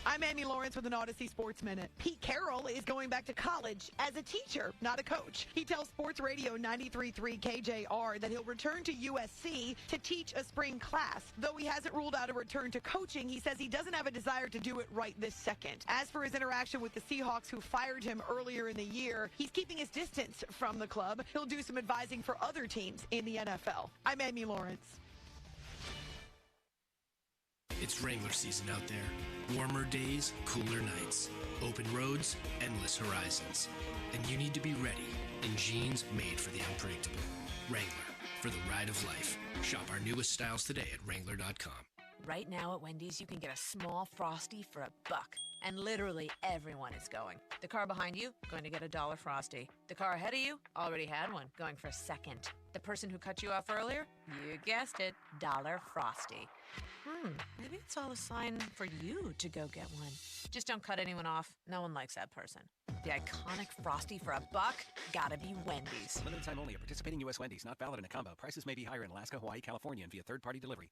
I'm Amy Lawrence with an Odyssey Sports Minute. Pete Carroll is going back to college as a teacher, not a coach. He tells Sports Radio 93.3 KJR that he'll return to USC to teach a spring class. Though he hasn't ruled out a return to coaching, he says he doesn't have a desire to do it right this second. As for his interaction with the Seahawks, who fired him earlier in the year, he's keeping his distance from the club. He'll do some advising for other teams in the NFL. I'm Amy Lawrence. It's Wrangler season out there. Warmer days, cooler nights. Open roads, endless horizons. And you need to be ready in jeans made for the unpredictable. Wrangler, for the ride of life. Shop our newest styles today at Wrangler.com. Right now at Wendy's, you can get a small Frosty for $1. And literally everyone is going. The car behind you, going to get a $1 Frosty. The car ahead of you, already had one, going for a second. The person who cut you off earlier, you guessed it, $1 Frosty. Maybe it's all a sign for you to go get one. Just don't cut anyone off. No one likes that person. The iconic Frosty for $1, gotta be Wendy's. Limited time only at participating U.S. Wendy's. Not valid in a combo. Prices may be higher in Alaska, Hawaii, California, and via third-party delivery.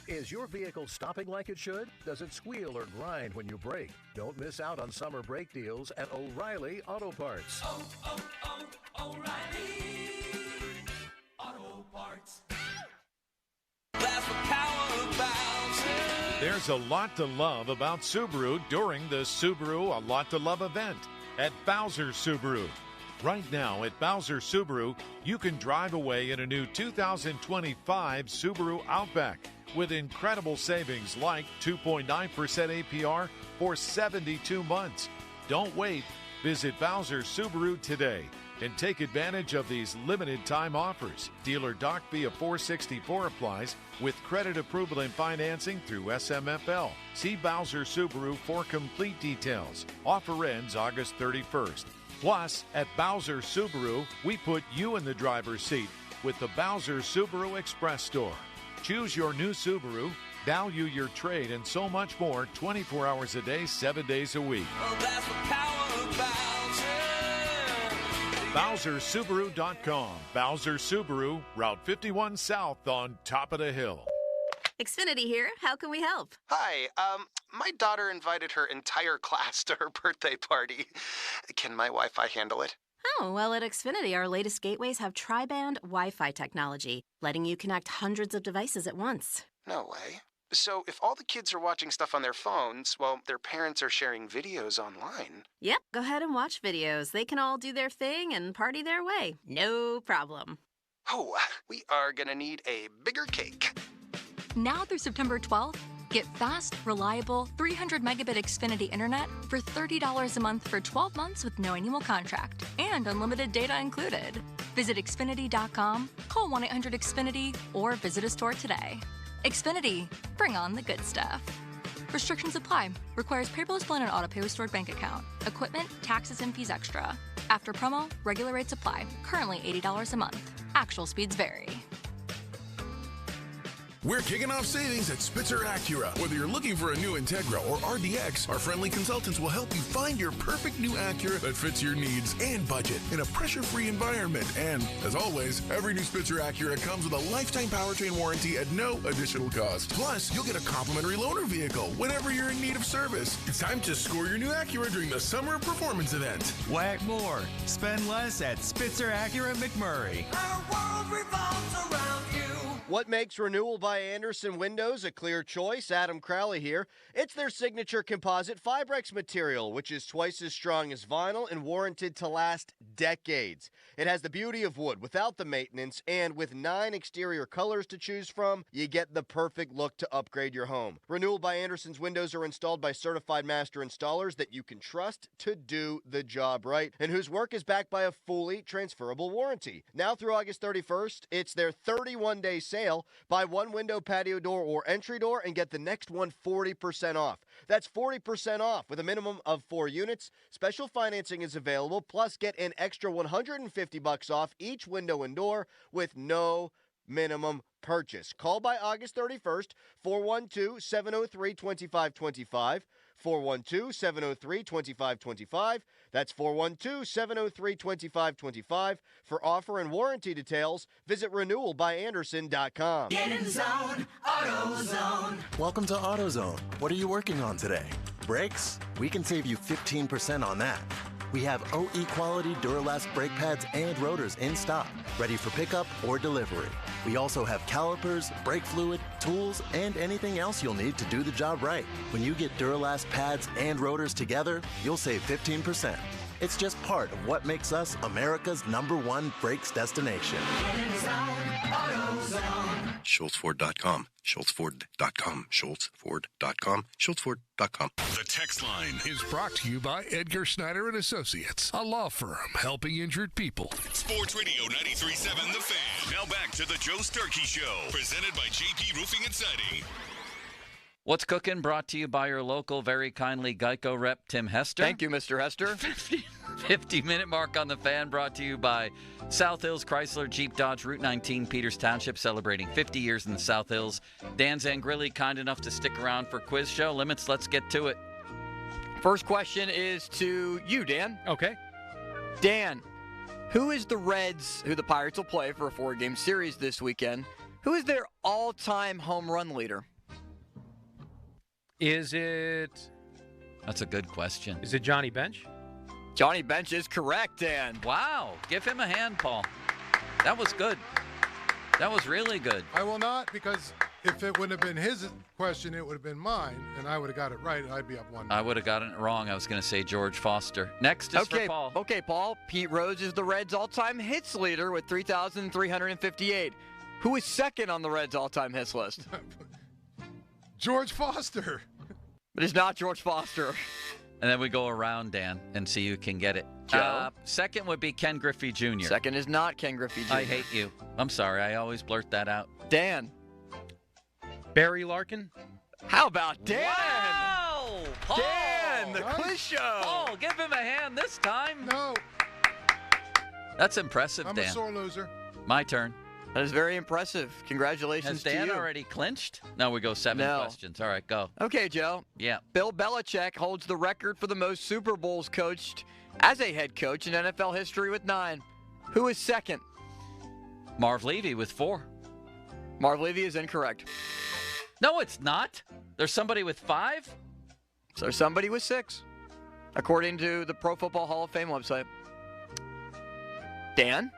Is your vehicle stopping like it should? Does it squeal or grind when you brake? Don't miss out on summer brake deals at O'Reilly Auto Parts. O'Reilly Auto Parts. There's a lot to love about Subaru during the Subaru A Lot to Love event at Bowser Subaru. Right now at Bowser Subaru, you can drive away in a new 2025 Subaru Outback with incredible savings like 2.9% APR for 72 months. Don't wait. Visit Bowser Subaru today and take advantage of these limited time offers. Dealer doc fee of $464 applies with credit approval and financing through SMFL. See Bowser Subaru for complete details. Offer ends August 31st. Plus, at Bowser Subaru, we put you in the driver's seat with the Bowser Subaru Express Store. Choose your new Subaru, value your trade, and so much more 24 hours a day, 7 days a week. Well, that's the power of Bowser. BowserSubaru.com. Bowser Subaru, Route 51 South on top of the hill. Xfinity here. How can we help? Hi, my daughter invited her entire class to her birthday party. Can my Wi-Fi handle it? Oh, well, at Xfinity, our latest gateways have tri-band Wi-Fi technology, letting you connect hundreds of devices at once. No way. So if all the kids are watching stuff on their phones, well, their parents are sharing videos online. Yep, go ahead and watch videos. They can all do their thing and party their way. No problem. Oh, we are gonna need a bigger cake. Now through September 12th, get fast, reliable, 300 megabit Xfinity internet for $30 a month for 12 months with no annual contract and unlimited data included. Visit Xfinity.com, call 1-800-XFINITY, or visit a store today. Xfinity, bring on the good stuff. Restrictions apply. Requires paperless plan and autopay with stored bank account. Equipment, taxes, and fees extra. After promo, regular rates apply. Currently $80 a month. Actual speeds vary. We're kicking off savings at Spitzer Acura. Whether you're looking for a new Integra or RDX, our friendly consultants will help you find your perfect new Acura that fits your needs and budget in a pressure-free environment. And, as always, every new Spitzer Acura comes with a lifetime powertrain warranty at no additional cost. Plus, you'll get a complimentary loaner vehicle whenever you're in need of service. It's time to score your new Acura during the Summer Performance event. Whack more. Spend less at Spitzer Acura McMurray. Our world revolves around you. What makes Renewal by Andersen Windows a clear choice? Adam Crowley here. It's their signature composite Fibrex material, which is twice as strong as vinyl and warranted to last decades. It has the beauty of wood without the maintenance, and with 9 exterior colors to choose from, you get the perfect look to upgrade your home. Renewal by Andersen's windows are installed by certified master installers that you can trust to do the job right, and whose work is backed by a fully transferable warranty. Now through August 31st, it's their 31-day sale. Buy one window, patio door, or entry door and get the next one 40% off. That's 40% off with a minimum of 4 units. Special financing is available, plus get an extra $150 off each window and door with no minimum purchase. Call by August 31st, 412-703-2525. 412-703-2525. That's 412-703-2525. For offer and warranty details, visit renewalbyandersen.com. Get in the zone, AutoZone. Welcome to AutoZone. What are you working on today? Brakes? We can save you 15% on that. We have OE quality Duralast brake pads and rotors in stock, ready for pickup or delivery. We also have calipers, brake fluid, tools, and anything else you'll need to do the job right. When you get Duralast pads and rotors together, you'll save 15%. It's just part of what makes us America's #1 brakes destination. SchultzFord.com. SchultzFord.com. SchultzFord.com. SchultzFord.com. The text line is brought to you by Edgar Snyder and Associates, a law firm helping injured people. Sports Radio 93.7 The Fan. Now back to the Joe Starkey Show, presented by JP Roofing and Siding. What's Cooking? Brought to you by your local, very kindly Geico rep, Tim Hester. Thank you, Mr. Hester. 50-minute mark on the Fan, brought to you by South Hills Chrysler Jeep Dodge, Route 19, Peters Township, celebrating 50 years in the South Hills. Dan Zangrilli, kind enough to stick around for quiz show. Limits, let's get to it. First question is to you, Dan. Okay. Dan, who is the Reds, who the Pirates will play for a 4-game series this weekend, who is their all-time home run leader? Is it? That's a good question. Is it Johnny Bench? Johnny Bench is correct, Dan. Wow. Give him a hand, Paul. That was good. That was really good. I will not, because if it would have been his question, it would have been mine, and I would have got it right, and I'd be up 1-0. I would have gotten it wrong. I was going to say George Foster. Next is for Paul. Okay, Paul. Pete Rose is the Reds' all-time hits leader with 3,358. Who is second on the Reds' all-time hits list? George Foster. But it's not George Foster. And then we go around, Dan, and see who can get it. Joe? Second would be Ken Griffey Jr. Second is not Ken Griffey Jr. I hate you. I'm sorry. I always blurt that out. Dan. Barry Larkin? How about Dan? Wow! Paul! Dan, the quiz show. Paul, give him a hand this time. No. That's impressive, I'm Dan. a sore loser. My turn. That is very impressive. Congratulations Has Dan to you. already clinched? No, we go 7 questions. All right, go. Okay, Joe. Yeah. Bill Belichick holds the record for the most Super Bowls coached as a head coach in NFL history with 9. Who is second? Marv Levy with 4. Marv Levy is incorrect. No, it's not. There's somebody with 5? So somebody with 6, according to the Pro Football Hall of Fame website. Dan?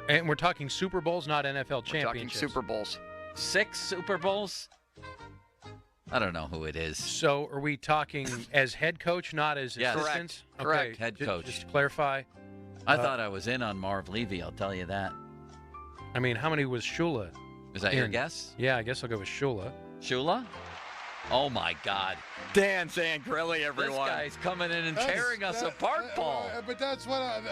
And we're talking Super Bowls, not NFL We're championships. talking Super Bowls. 6 Super Bowls? I don't know who it is. So are we talking as head coach, not as Yes. assistant? Correct. Okay, Head coach. Just to clarify. I thought I was in on Marv Levy, I'll tell you that. I mean, how many was Shula? Is that your in? guess? Yeah, I guess I'll go with Shula. Shula? Oh, my God. Dan Sangrilli, everyone. This guy's coming in and tearing us apart, Paul. But that's what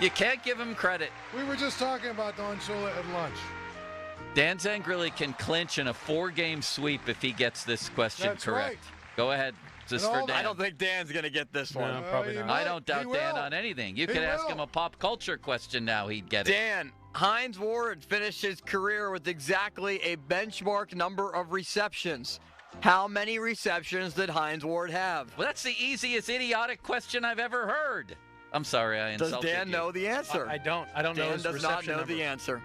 You can't give him credit. we were just talking about Don Shula at lunch. Dan Zangrilli can clinch in a 4-game sweep if he gets this question That's correct. right. Go ahead. Just And for all- Dan. I don't think Dan's going to get this one. No, probably he not. might. I don't doubt He Dan will. on anything. You He could ask will. him a pop culture question now, he'd get it. Dan, Hines Ward finished his career with exactly a benchmark number of receptions. How many receptions did Hines Ward have? Well, that's the easiest idiotic question I've ever heard. I'm sorry, I Does insulted Dan you. know the answer? I don't. I don't know Dan his does not reception know number. the answer.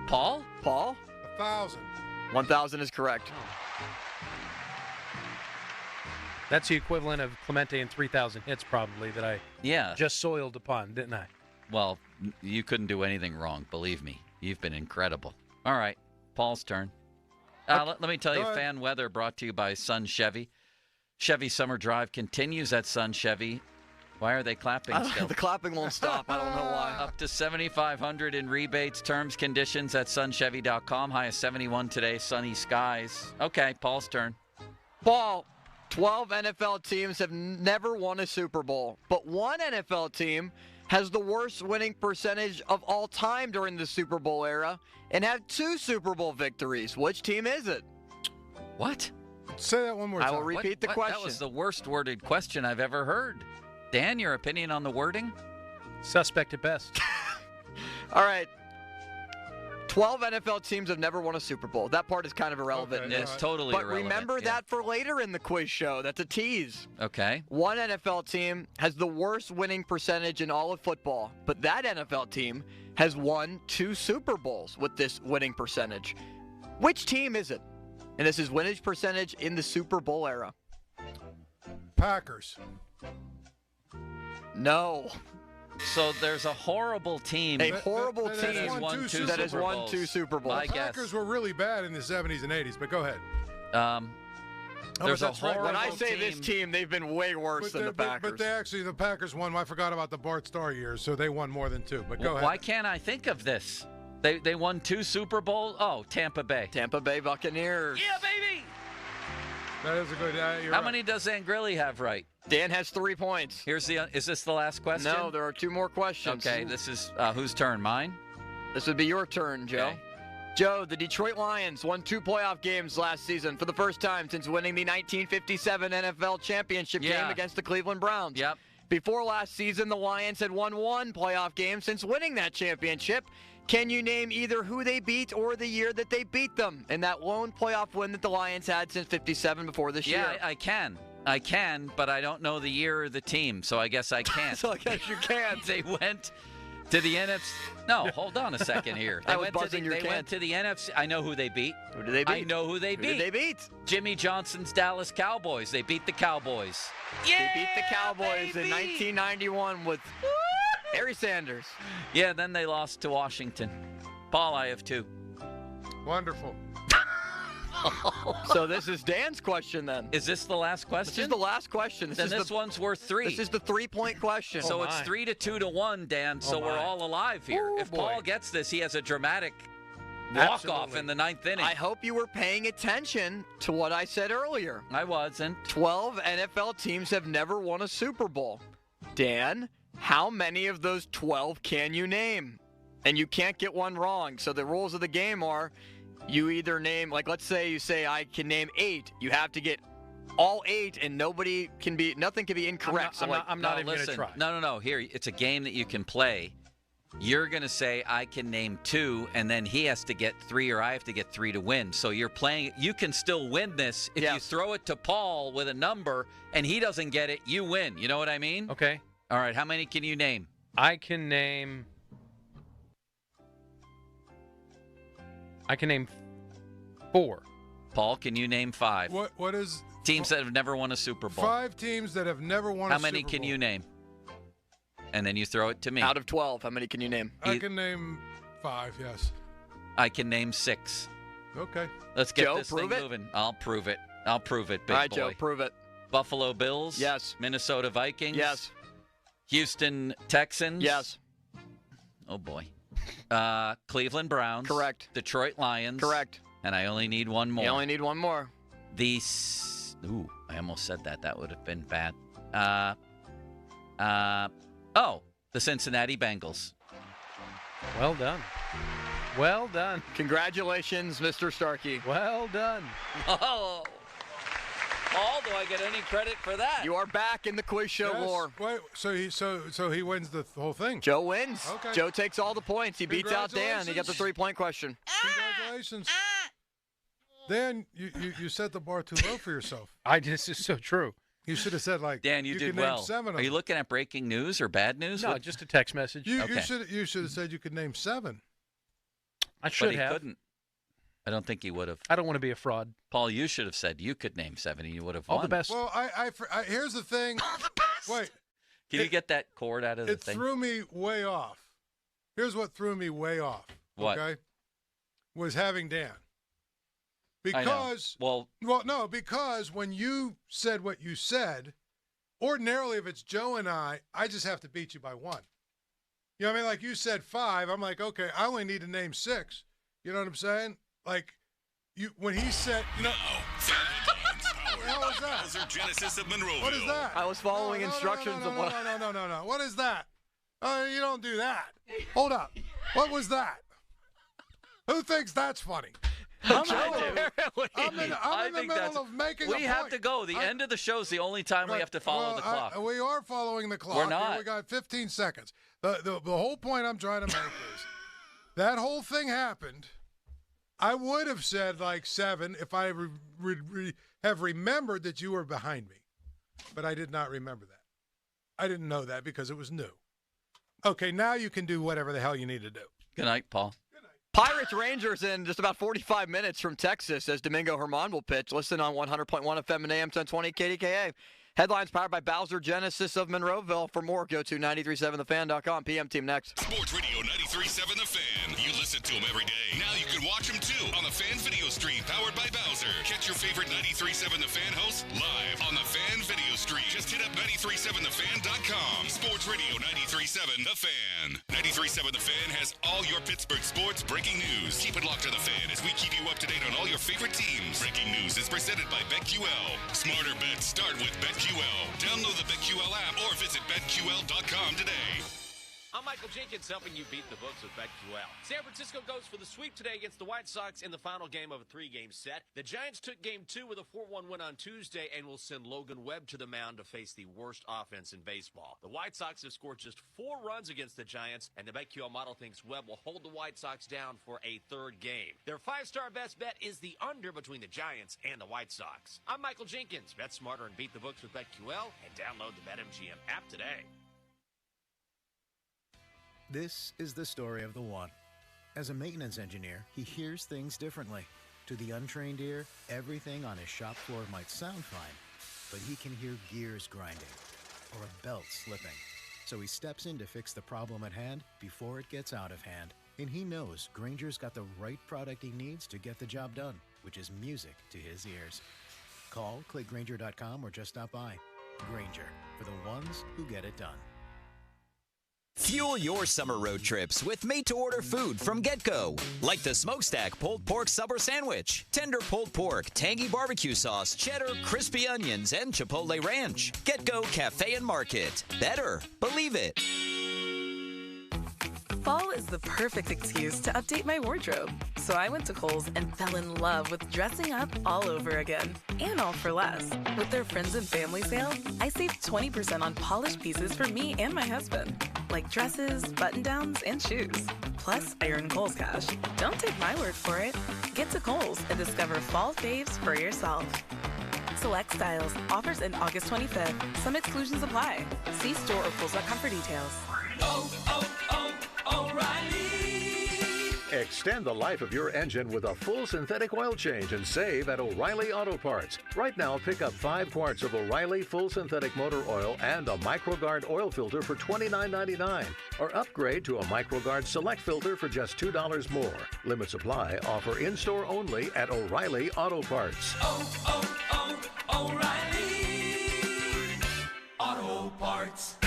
Paul? Paul? 1,000. 1,000 is correct. That's the equivalent of Clemente and 3,000 hits, probably, that I Yeah. just soiled upon, didn't I? Well, you couldn't do anything wrong, believe me. You've been incredible. All right, Paul's turn. Let me tell you, Go ahead. fan weather brought to you by Sun Chevy. Chevy Summer Drive continues at Sun Chevy. Why are they clapping still? The clapping won't stop. I don't know why. Up to $7,500 in rebates, terms, conditions at sunchevy.com. High of 71 today, sunny skies. Okay, Paul's turn. Paul, 12 NFL teams have never won a Super Bowl, but one NFL team has the worst winning percentage of all time during the Super Bowl era and had 2 Super Bowl victories. Which team is it? What? Say that one more time. I will repeat the question. That was the worst worded question I've ever heard. Dan, your opinion on the wording? Suspect at best. All right. 12 NFL teams have never won a Super Bowl. That part is kind of irrelevant. Okay, It's totally But irrelevant. remember yeah. that for later in the quiz show. That's a tease. Okay. One NFL team has the worst winning percentage in all of football, but that NFL team has won 2 Super Bowls with this winning percentage. Which team is it? And this is winnage percentage in the Super Bowl era. Packers. No. So there's a horrible team. A horrible that team has won two that has Super won Bowls. 2 Super Bowls. My guess. Packers were really bad in the 70s and 80s, but go ahead. There's a that's right. horrible When I say team. this team, they've been way worse than the Packers. But they actually, the Packers won. I forgot about the Bart Starr years, so they won more than 2. But go ahead. Why can't I think of this? They won 2 Super Bowls. Oh, Tampa Bay. Tampa Bay Buccaneers. Yeah, baby. That is a good. You're How right. many does Zangrilli have right? Dan has 3 points. Is this the last question? No, there are 2 more questions. Okay, this is whose turn? Mine? This would be your turn, Joe. Okay. Joe, the Detroit Lions won 2 playoff games last season for the first time since winning the 1957 NFL championship game against the Cleveland Browns. Yep. Before last season, the Lions had won 1 playoff game since winning that championship. Can you name either who they beat or the year that they beat them in that lone playoff win that the Lions had since 57 before this year? Yeah, I can, but I don't know the year or the team, so I guess I can't. So I guess you can. To the NFC. No, hold on a second here. They went to the NFC. I know who they beat. Who did they beat? I know who they beat. Who did they beat? Jimmy Johnson's Dallas Cowboys. They beat the Cowboys. They beat the Cowboys in 1991 with Barry Sanders. Yeah, then they lost to Washington. Paul, I have 2. Wonderful. So this is Dan's question then. Is this the last question? This is the last question. This one's worth 3. This is the 3-point question. So it's 3-2-1, Dan. So we're all alive here. If Paul gets this, he has a dramatic walk-off in the 9th inning. I hope you were paying attention to what I said earlier. I wasn't. 12 NFL teams have never won a Super Bowl. Dan, how many of those 12 can you name? And you can't get one wrong. So the rules of the game are you either name, like let's say you say I can name 8. You have to get all 8 and nothing can be incorrect. I'm not even going to try. No. Here, it's a game that you can play. You're going to say I can name 2, and then he has to get 3 or I have to get 3 to win. So you're playing. You can still win this. If you throw it to Paul with a number and he doesn't get it, you win. You know what I mean? Okay. All right. How many can you name? I can name 4. Paul, can you name 5? What is teams that have never won a Super Bowl? 5 teams that have never won a Super Bowl. How many can you name? And then you throw it to me. Out of 12, how many can you name? I can name 5, yes. I can name 6. Okay. Let's get Joe, this thing moving. I'll prove it, big All right, boy. Joe, prove it. Buffalo Bills? Yes. Minnesota Vikings? Yes. Houston Texans? Yes. Oh, boy. Cleveland Browns? Correct. Detroit Lions? Correct. And I only need one more. You only need one more. Ooh, I almost said that. That would have been bad. The Cincinnati Bengals. Well done. Well done. Congratulations, Mr. Starkey. Well done. Oh. Paul, do I get any credit for that? You are back in the quiz show war. Wait, so he wins the whole thing. Joe wins. Okay. Joe takes all the points. He beats out Dan. He got the 3-point question. Congratulations. Dan, you set the bar too low for yourself. This is so true. You should have said, like, Dan, you did could well. name 7 of Are you them. looking at breaking news or bad news? No, just a text message. You should have said you could name 7. I should but he have. couldn't. I don't think he would have. I don't want to be a fraud. Paul, you should have said you could name 7 and you would have won. All the best. Well, I here's the thing. All the best. Wait. Can you get that cord out of the thing? It threw me way off. Here's what threw me way off. What? Okay? Was having Dan. Because because when you said what you said, ordinarily if it's Joe and I just have to beat you by 1. You know what I mean? Like you said 5, I'm like, okay, I only need to name 6. You know what I'm saying? Like when he said, Now, what the hell was that? Bowser Genesis of Monroeville. What is that? I was following instructions of what. No. What is that? You don't do that. Hold up. What was that? Who thinks that's funny? I'm in the middle of making a point. We have to go. The end of the show is the only time we have to follow the clock. We are following the clock. We're not. We got 15 seconds. The whole point I'm trying to make is that whole thing happened. I would have said like 7 if I have remembered that you were behind me. But I did not remember that. I didn't know that because it was new. Okay, now you can do whatever the hell you need to do. Good night, Paul. Pirates Rangers in just about 45 minutes from Texas as Domingo Germán will pitch. Listen on 100.1 FM and AM 1020 KDKA. Headlines powered by Bowser Genesis of Monroeville. For more, go to 937thefan.com. PM Team next. Sports Radio 93.7 The Fan. You listen to them every day. Now you can watch them too on the Fan video stream powered by Bowser. Catch your favorite 93.7 The Fan hosts live on the Fan video stream. Just hit up 937thefan.com. Sports Radio 93.7 The Fan. 93.7 The Fan has all your Pittsburgh sports breaking news. Keep it locked to The Fan as we keep you up to date on all your favorite teams. Breaking news is presented by BetQL. Smarter bets start with BetQL. Download the BetQL app or visit BetQL.com today. I'm Michael Jenkins, helping you beat the books with BetQL. San Francisco goes for the sweep today against the White Sox in the final game of a 3-game set. The Giants took Game 2 with a 4-1 win on Tuesday and will send Logan Webb to the mound to face the worst offense in baseball. The White Sox have scored just 4 runs against the Giants, and the BetQL model thinks Webb will hold the White Sox down for a 3rd game. Their 5-star best bet is the under between the Giants and the White Sox. I'm Michael Jenkins. Bet smarter and beat the books with BetQL, and download the BetMGM app today. This is the story of the one. As a maintenance engineer, he hears things differently. To the untrained ear, everything on his shop floor might sound fine, but he can hear gears grinding or a belt slipping. So he steps in to fix the problem at hand before it gets out of hand. And he knows Grainger's got the right product he needs to get the job done, which is music to his ears. Call, click Grainger.com, or just stop by. Grainger, for the ones who get it done. Fuel your summer road trips with made-to-order food from GetGo, like the Smokestack Pulled Pork Supper Sandwich, tender pulled pork, tangy barbecue sauce, cheddar, crispy onions, and Chipotle Ranch. GetGo Cafe and Market. Better, believe it. Fall is the perfect excuse to update my wardrobe. So I went to Kohl's and fell in love with dressing up all over again. And all for less. With their friends and family sale, I saved 20% on polished pieces for me and my husband. Like dresses, button-downs, and shoes. Plus, I earn Kohl's Cash. Don't take my word for it. Get to Kohl's and discover fall faves for yourself. Select styles. Offers end August 25th. Some exclusions apply. See store or Kohl's.com for details. O'Reilly. Extend the life of your engine with a full synthetic oil change and save at O'Reilly Auto Parts. Right now, pick up 5 quarts of O'Reilly full synthetic motor oil and a MicroGuard oil filter for $29.99. Or upgrade to a MicroGuard Select filter for just $2 more. Limit supply. Offer in-store only at O'Reilly Auto Parts. O'Reilly Auto Parts.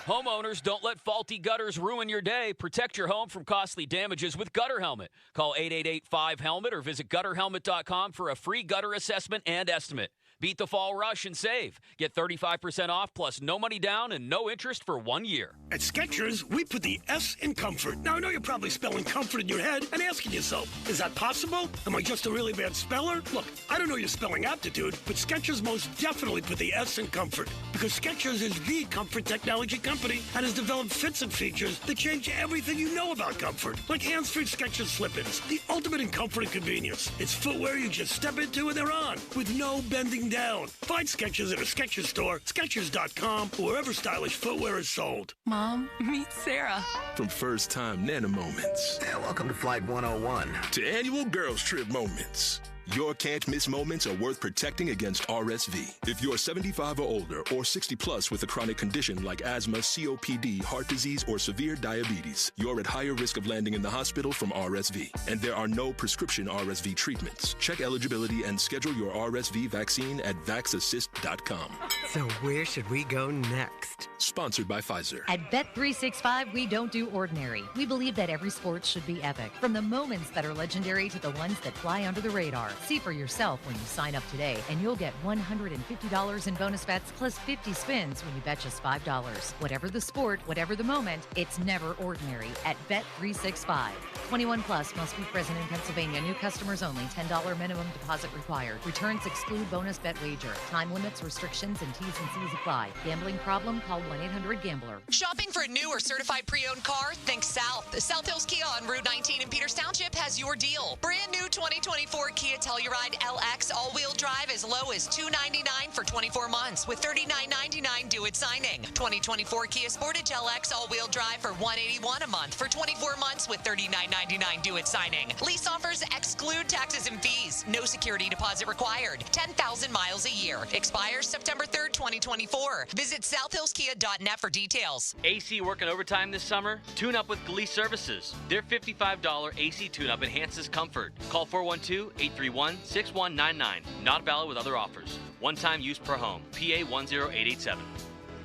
Homeowners, don't let faulty gutters ruin your day. Protect your home from costly damages with Gutter Helmet. Call 888-5HELMET or visit gutterhelmet.com for a free gutter assessment and estimate. Beat the fall rush and save. Get 35% off plus no money down and no interest for 1 year. At Skechers, we put the S in comfort. Now, I know you're probably spelling comfort in your head and asking yourself, is that possible? Am I just a really bad speller? Look, I don't know your spelling aptitude, but Skechers most definitely put the S in comfort because Skechers is the comfort technology company and has developed fits and features that change everything you know about comfort. Like hands-free Skechers slip-ins, the ultimate in comfort and convenience. It's footwear you just step into and they're on with no bending down. Find Skechers at a Skechers store, Skechers.com, or wherever stylish footwear is sold. Mom, meet Sarah. From first-time Nana moments. Welcome to Flight 101. To annual girls trip moments. Your can't-miss moments are worth protecting against RSV. If you're 75 or older or 60 plus with a chronic condition like asthma, COPD, heart disease, or severe diabetes, you're at higher risk of landing in the hospital from RSV. And there are no prescription RSV treatments. Check eligibility and schedule your RSV vaccine at vaxassist.com. So where should we go next? Sponsored by Pfizer. At Bet365, we don't do ordinary. We believe that every sport should be epic. From the moments that are legendary to the ones that fly under the radar. See for yourself when you sign up today, and you'll get $150 in bonus bets plus 50 spins when you bet just $5. Whatever the sport, whatever the moment, it's never ordinary at Bet365. 21 plus must be present in Pennsylvania. New customers only. $10 minimum deposit required. Returns exclude bonus bet wager. Time limits, restrictions, and T's and C's apply. Gambling problem? Call 1-800-GAMBLER. Shopping for a new or certified pre-owned car? Think South. South Hills Kia on Route 19 in Peters Township has your deal. Brand new 2024 Kia Telluride LX all-wheel drive as low as $299 for 24 months with $39.99 due at signing. 2024 Kia Sportage LX all-wheel drive for $181 a month for 24 months with $39.99 due at signing. Lease offers exclude taxes and fees. No security deposit required. 10,000 miles a year. Expires September 3rd, 2024. Visit southhillskia.net for details. AC working overtime this summer? Tune up with Glee Services. Their $55 AC tune-up enhances comfort. Call 412-831-6199. Not valid with other offers. One-time use per home. PA 10887.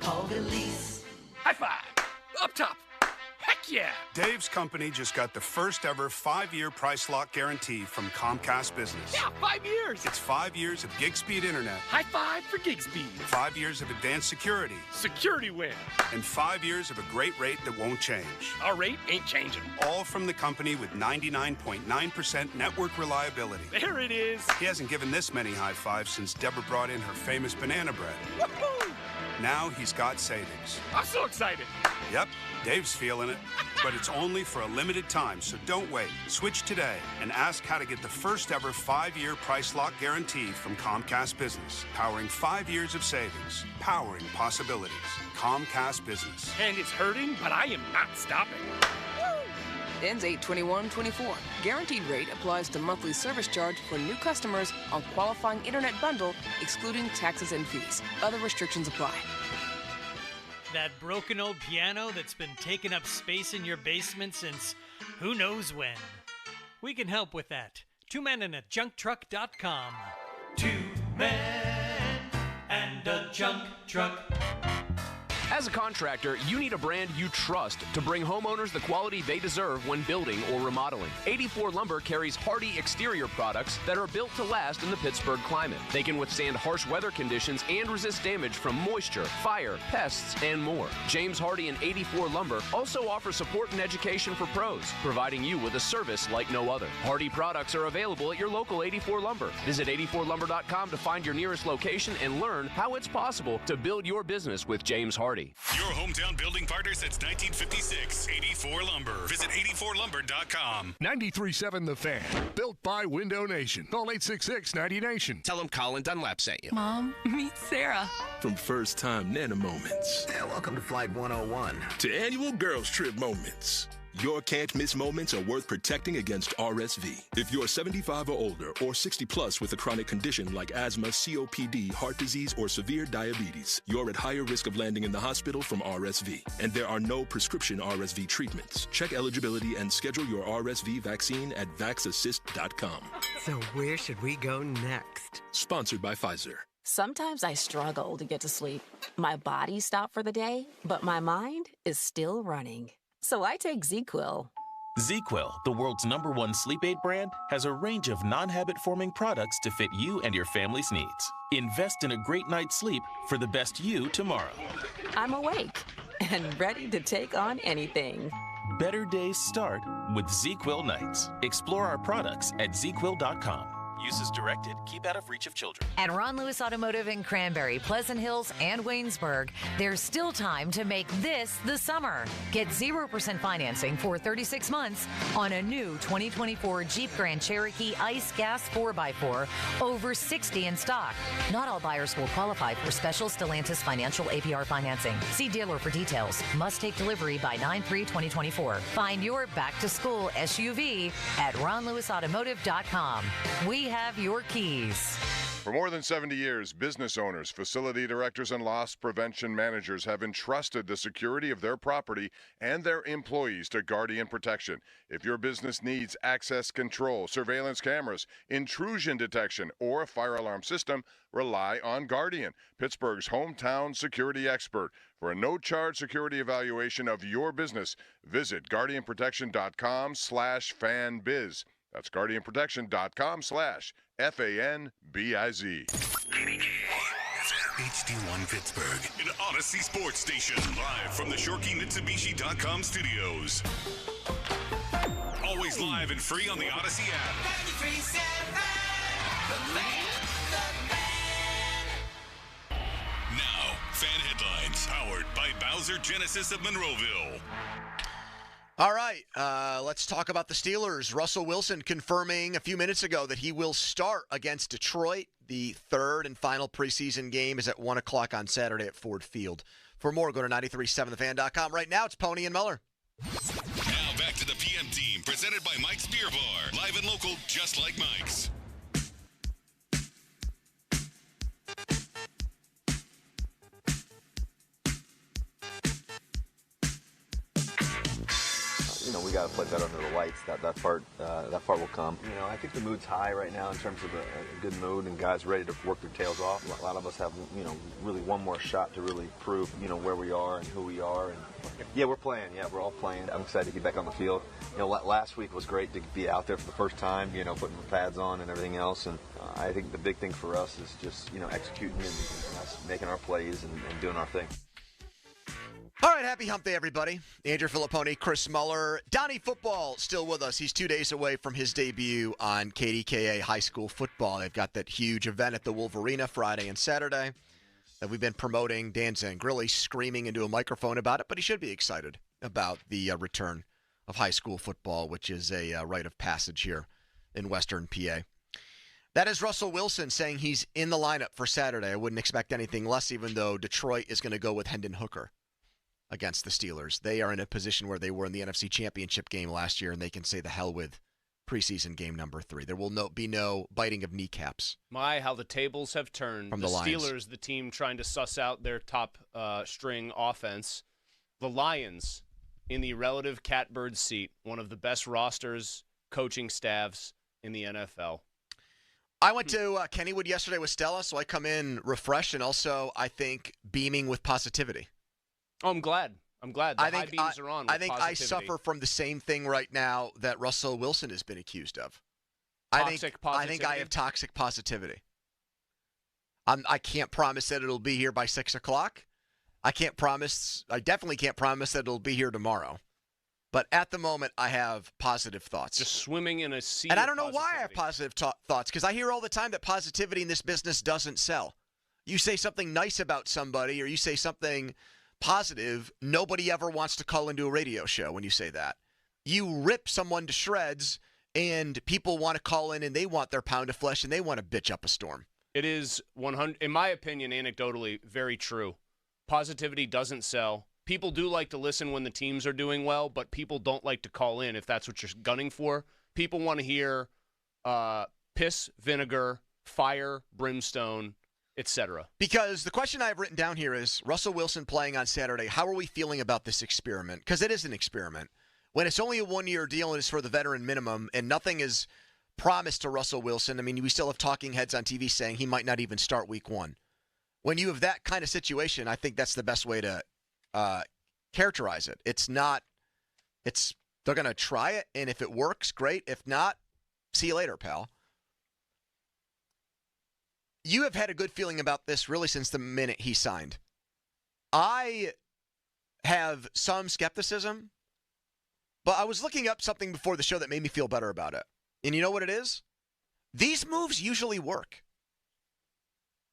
Call the lease. High five. Up top. Heck yeah. Dave's company just got the first ever 5-year price lock guarantee from Comcast Business. Yeah, 5 years. It's 5 years of gig speed internet. High five for gig speed. 5 years of advanced security. Security win. And 5 years of a great rate that won't change. Our rate ain't changing. All from the company with 99.9% network reliability. There it is. He hasn't given this many high fives since Deborah brought in her famous banana bread. Woohoo! Now he's got savings. I'm so excited. Yep, Dave's feeling it. But it's only for a limited time, so don't wait. Switch today and ask how to get the first ever 5-year price lock guarantee from Comcast Business. Powering 5 years of savings. Powering possibilities. Comcast Business. And it's hurting, but I am not stopping. Ends 8/21/24. Guaranteed rate applies to monthly service charge for new customers on qualifying internet bundle, excluding taxes and fees. Other restrictions apply. That broken old piano that's been taking up space in your basement since who knows when. We can help with that. 2 men and a junktruck.com. 2 men and a junk truck. As a contractor, you need a brand you trust to bring homeowners the quality they deserve when building or remodeling. 84 Lumber carries hardy exterior products that are built to last in the Pittsburgh climate. They can withstand harsh weather conditions and resist damage from moisture, fire, pests, and more. James Hardy and 84 Lumber also offer support and education for pros, providing you with a service like no other. Hardy products are available at your local 84 Lumber. Visit 84lumber.com to find your nearest location and learn how it's possible to build your business with James Hardy. Your hometown building partner since 1956. 84 Lumber. Visit 84lumber.com. 93.7 The Fan. Built by Window Nation. Call 866-90Nation. Tell them Colin Dunlap sent you. Mom, meet Sarah. From first-time Nana moments. Welcome to Flight 101. To annual girls trip moments. Your can't-miss moments are worth protecting against RSV. If you're 75 or older or 60 plus with a chronic condition like asthma, COPD, heart disease, or severe diabetes, you're at higher risk of landing in the hospital from RSV. And there are no prescription RSV treatments. Check eligibility and schedule your RSV vaccine at vaxassist.com. So where should we go next? Sponsored by Pfizer. Sometimes I struggle to get to sleep. My body stopped for the day, but my mind is still running. So I take ZQuil. ZQuil, the world's #1 sleep aid brand, has a range of non-habit-forming products to fit you and your family's needs. Invest in a great night's sleep for the best you tomorrow. I'm awake and ready to take on anything. Better days start with ZQuil nights. Explore our products at ZQuil.com. Use as directed. Keep out of reach of children. At Ron Lewis Automotive in Cranberry, Pleasant Hills, and Waynesburg, there's still time to make this the summer. Get 0% financing for 36 months on a new 2024 Jeep Grand Cherokee Ice Gas 4x4, over 60 in stock. Not all buyers will qualify for special Stellantis financial APR financing. See dealer for details. Must take delivery by 9/3/2024. Find your back-to-school SUV at ronlewisautomotive.com. We have your keys. For more than 70 years, business owners, facility directors, and loss prevention managers have entrusted the security of their property and their employees to Guardian Protection. If your business needs access control, surveillance cameras, intrusion detection, or a fire alarm system, rely on Guardian, Pittsburgh's hometown security expert. For a no-charge security evaluation of your business, visit guardianprotection.com/fanbiz. That's guardianprotection.com/FANBIZ. HD1 Pittsburgh, an Odyssey Sports Station, live from the ShorkeyMitsubishi.com studios. Always live and free on the Odyssey app. 93.7 Now, fan headlines, powered by Bowser Genesis of Monroeville. All right, let's talk about the Steelers. Russell Wilson confirming a few minutes ago that he will start against Detroit. The third and final preseason game is at 1 o'clock on Saturday at Ford Field. For more, go to 937thefan.com. Right now, it's Pony and Muller. Now back to the PM team, presented by Mike's Beer Bar. Live and local, just like Mike's. We got to play better under the lights. That part will come. I think the mood's high right now in terms of a good mood and guys ready to work their tails off. A lot of us have, really one more shot to really prove, where we are and who we are. And yeah, we're playing. Yeah, we're all playing. I'm excited to get back on the field. Last week was great to be out there for the first time. Putting the pads on and everything else. And I think the big thing for us is just, executing and us making our plays and doing our thing. All right, happy hump day, everybody. Andrew Filipponi, Chris Muller. Donnie Football still with us. He's 2 days away from his debut on KDKA High School Football. They've got that huge event at the Wolverina Friday and Saturday. that we've been promoting. Dan Zangrilli screaming into a microphone about it, but he should be excited about the return of high school football, which is a rite of passage here in Western PA. That is Russell Wilson saying he's in the lineup for Saturday. I wouldn't expect anything less, even though Detroit is going to go with Hendon Hooker against the Steelers. They are in a position where they were in the NFC Championship game last year, and they can say the hell with preseason game number 3. There will be no biting of kneecaps. My, how the tables have turned. From the the Lions. Steelers, the team trying to suss out their top string offense. The Lions in the relative catbird seat, one of the best rosters, coaching staffs in the NFL. I went to Kennywood yesterday with Stella, so I come in refreshed and also, I think, beaming with positivity. Oh, I'm glad. The high beams are on with I think positivity. I suffer from the same thing right now that Russell Wilson has been accused of. Toxic positivity? I think I have toxic positivity. I can't promise that it'll be here by 6 o'clock. I definitely can't promise that it'll be here tomorrow. But at the moment, I have positive thoughts. Just swimming in a sea And of I don't know why I have positivity. positive thoughts, because I hear all the time that positivity in this business doesn't sell. You say something nice about somebody or you say something positive, nobody ever wants to call into a radio show when you say that. You rip someone to shreds, and people want to call in, and they want their pound of flesh, and they want to bitch up a storm. It is 100, in my opinion, anecdotally, very true. Positivity doesn't sell. People do like to listen when the teams are doing well, but people don't like to call in if that's what you're gunning for. People want to hear piss, vinegar, fire, brimstone, etc. Because the question I have written down here is, Russell Wilson playing on Saturday, how are we feeling about this experiment? Because it is an experiment. When it's only a one-year deal and it's for the veteran minimum and nothing is promised to Russell Wilson, I mean, we still have talking heads on TV saying he might not even start week 1. When you have that kind of situation, I think that's the best way to characterize it. They're going to try it, and if it works, great. If not, see you later, pal. You have had a good feeling about this really since the minute he signed. I have some skepticism, but I was looking up something before the show that made me feel better about it. And you know what it is? These moves usually work.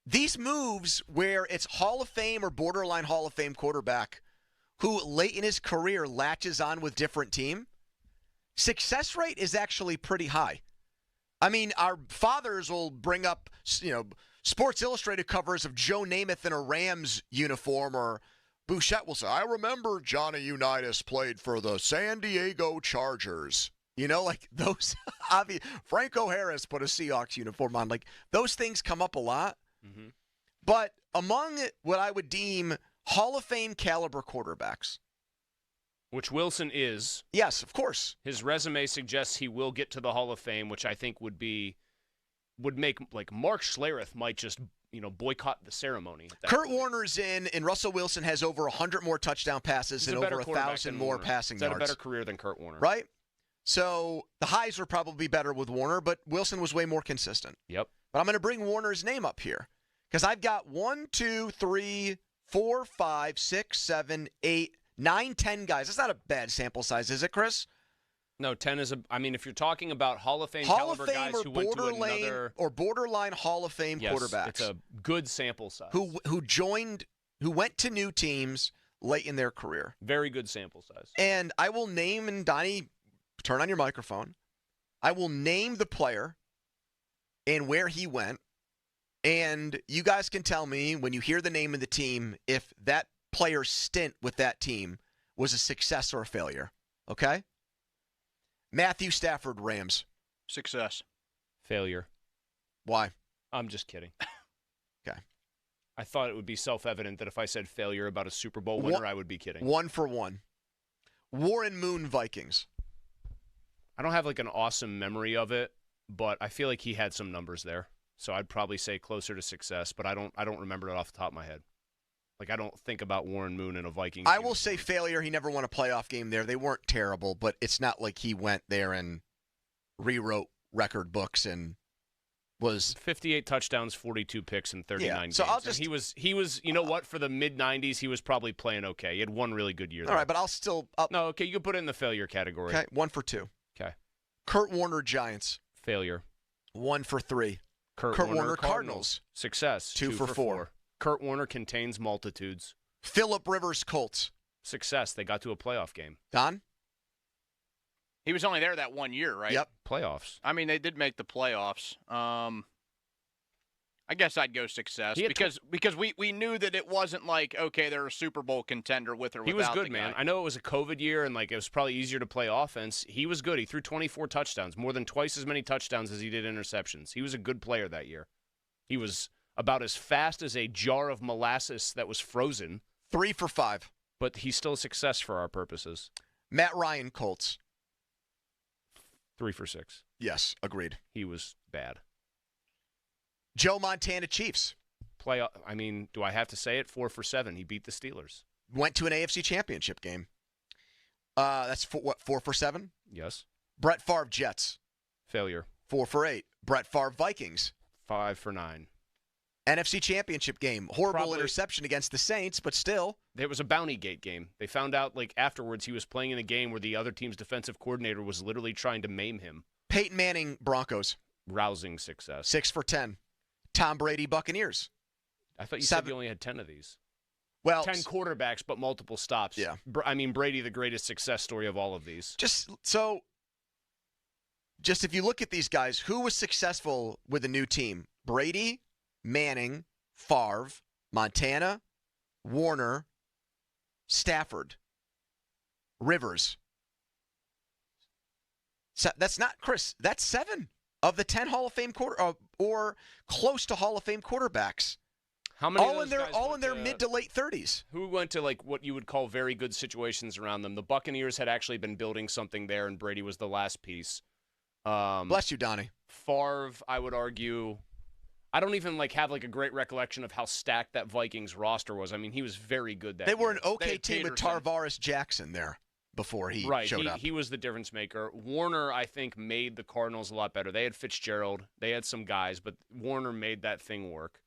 These moves where it's Hall of Fame or borderline Hall of Fame quarterback who late in his career latches on with different team, success rate is actually pretty high. I mean, our fathers will bring up, Sports Illustrated covers of Joe Namath in a Rams uniform, or Bouchette will say, I remember Johnny Unitas played for the San Diego Chargers. Like those, Franco Harris put a Seahawks uniform on. Like, those things come up a lot. Mm-hmm. But among what I would deem Hall of Fame caliber quarterbacks, which Wilson is. Yes, of course. His resume suggests he will get to the Hall of Fame, which I think would make, like, Mark Schlereth might just, boycott the ceremony. Kurt Warner's in, and Russell Wilson has over 100 more touchdown passes and over 1,000 more passing yards. He's had a better career than Kurt Warner. Right? So the highs are probably better with Warner, but Wilson was way more consistent. Yep. But I'm going to bring Warner's name up here because I've got 1, 2, 3, 4, 5, 6, 7, 8, 9, 10 guys. That's not a bad sample size, is it, Chris? No, 10 is if you're talking about Hall of Fame caliber guys who went to another or borderline Hall of Fame quarterbacks. It's a good sample size. Who went to new teams late in their career. Very good sample size. And I will name, and Donnie, turn on your microphone. I will name the player and where he went. And you guys can tell me when you hear the name of the team if that player's stint with that team was a success or a failure. Okay? Matthew Stafford, Rams. Success. Failure. Why? I'm just kidding. Okay. I thought it would be self-evident that if I said failure about a Super Bowl winner, I would be kidding. 1 for 1. Warren Moon, Vikings. I don't have like an awesome memory of it, but I feel like he had some numbers there. So I'd probably say closer to success, but I don't remember it off the top of my head. Like, I don't think about Warren Moon in a Vikings. I will say failure. He never won a playoff game there. They weren't terrible, but it's not like he went there and rewrote record books and was 58 touchdowns, 42 picks in 39 games. So I'll just and he was you know what, for the mid 90s he was probably playing okay. He had one really good year there. All right, but No, okay, you can put it in the failure category. Okay, 1 for 2. Okay. Kurt Warner, Giants. Failure. 1 for 3. Kurt Warner, Cardinals. Success. 2 for 4. Kurt Warner contains multitudes. Phillip Rivers, Colts. Success. They got to a playoff game. Don? He was only there that 1 year, right? Yep. Playoffs. I mean, they did make the playoffs. I guess I'd go success because we knew that it wasn't like, okay, they're a Super Bowl contender with or without. He was good, the man. guy. I know it was a COVID year and like it was probably easier to play offense. He was good. He threw 24 touchdowns, more than twice as many touchdowns as he did interceptions. He was a good player that year. He was about as fast as a jar of molasses that was frozen. 3 for 5. But he's still a success for our purposes. Matt Ryan, Colts. 3 for 6. Yes, agreed. He was bad. Joe Montana, Chiefs. I mean, do I have to say it? 4 for 7. He beat the Steelers. Went to an AFC Championship game. That's 4 for 7? Yes. Brett Favre, Jets. Failure. 4 for 8. Brett Favre, Vikings. 5 for 9. NFC Championship game. Horrible interception against the Saints, but still. There was a Bounty Gate game. They found out like afterwards he was playing in a game where the other team's defensive coordinator was literally trying to maim him. Peyton Manning, Broncos. Rousing success. 6 for 10. Tom Brady, Buccaneers. I thought you said you only had 10 of these. Well, 10 quarterbacks, but multiple stops. Yeah. I mean, Brady, the greatest success story of all of these. Just if you look at these guys, who was successful with a new team? Brady, Manning, Favre, Montana, Warner, Stafford, Rivers. So that's not, Chris, that's 7 of the 10 Hall of Fame or close to Hall of Fame quarterbacks. How many? All in their mid to late 30s. Who went to like what you would call very good situations around them? The Buccaneers had actually been building something there, and Brady was the last piece. Bless you, Donnie. Favre, I would argue. I don't even have a great recollection of how stacked that Vikings roster was. I mean, he was very good that They year. were an okay team with Tarvaris Jackson there before he showed up. He was the difference maker. Warner, I think, made the Cardinals a lot better. They had Fitzgerald. They had some guys, but Warner made that thing work.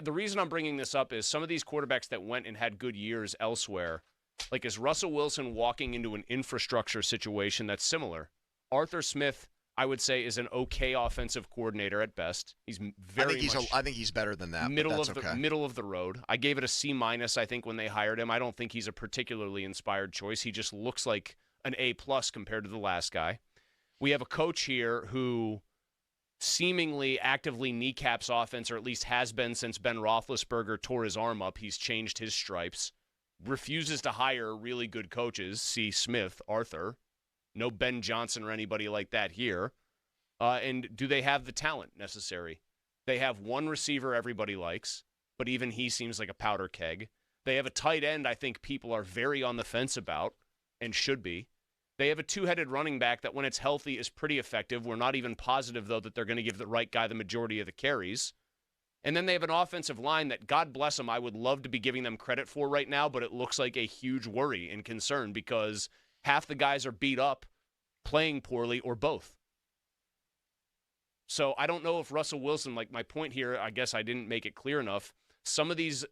The reason I'm bringing this up is some of these quarterbacks that went and had good years elsewhere, like is Russell Wilson walking into an infrastructure situation that's similar? Arthur Smith, I would say, is an okay offensive coordinator at best. He's I think he's better than that. Middle of the road. I gave it a C-, I think, when they hired him. I don't think he's a particularly inspired choice. He just looks like an A+ compared to the last guy. We have a coach here who seemingly actively kneecaps offense, or at least has been since Ben Roethlisberger tore his arm up. He's changed his stripes. Refuses to hire really good coaches. C. Smith, Arthur. No Ben Johnson or anybody like that here. And do they have the talent necessary? They have one receiver everybody likes, but even he seems like a powder keg. They have a tight end I think people are very on the fence about and should be. They have a two-headed running back that when it's healthy is pretty effective. We're not even positive, though, that they're going to give the right guy the majority of the carries. And then they have an offensive line that, God bless them, I would love to be giving them credit for right now, but it looks like a huge worry and concern because half the guys are beat up, playing poorly, or both. So I don't know if Russell Wilson, my point here, I guess I didn't make it clear enough. Some of these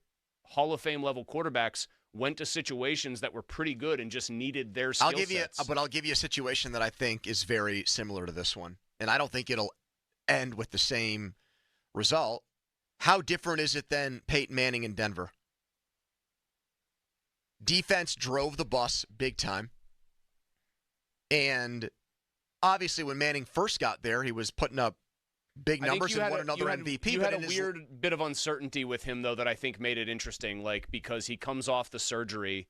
Hall of Fame level quarterbacks went to situations that were pretty good and just needed their skill sets. But I'll give you a situation that I think is very similar to this one, and I don't think it'll end with the same result. How different is it than Peyton Manning in Denver? Defense drove the bus big time, and obviously when Manning first got there, he was putting up big numbers and won another MVP. You had a weird bit of uncertainty with him, though, that I think made it interesting, because he comes off the surgery,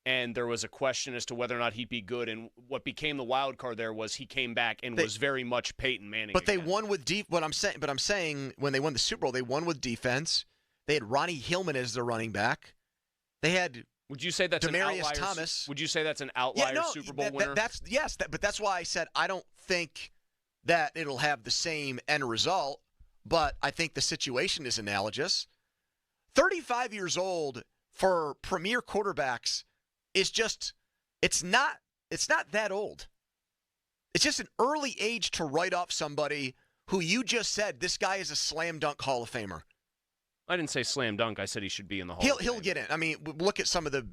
and there was a question as to whether or not he'd be good, and what became the wild card there was he came back and was very much Peyton Manning. But they won with I'm saying when they won the Super Bowl, they won with defense. They had Ronnie Hillman as their running back. They had Would you say that's Demaryius an outlier? Thomas. Would you say that's an outlier Super Bowl winner? But that's why I said I don't think that it'll have the same end result, but I think the situation is analogous. 35 years old for premier quarterbacks is just it's not that old. It's just an early age to write off somebody who you just said this guy is a slam dunk Hall of Famer. I didn't say slam dunk. I said he should be in the Hall of Fame. He'll get in. I mean, look at some of the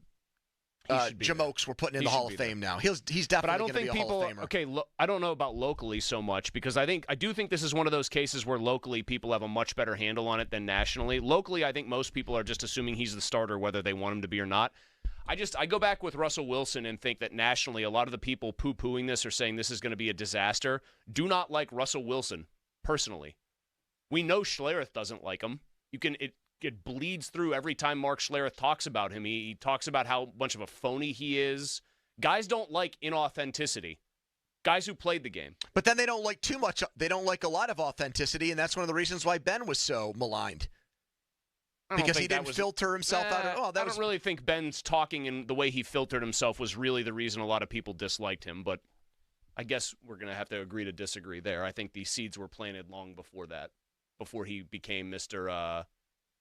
Jamokes we're putting in the Hall of Fame now. He's definitely going to be a Hall of Famer. Okay, I don't know about locally so much because I do think this is one of those cases where locally people have a much better handle on it than nationally. Locally, I think most people are just assuming he's the starter whether they want him to be or not. I go back with Russell Wilson and think that nationally a lot of the people poo-pooing this or saying this is going to be a disaster do not like Russell Wilson personally. We know Schlereth doesn't like him. It bleeds through every time Mark Schlereth talks about him. He talks about how much of a phony he is. Guys don't like inauthenticity. Guys who played the game. But then they don't like too much. They don't like a lot of authenticity, and that's one of the reasons why Ben was so maligned. Because he didn't filter himself out. I don't really think Ben's talking and the way he filtered himself was really the reason a lot of people disliked him. But I guess we're going to have to agree to disagree there. I think the seeds were planted long before that, before he became Mr.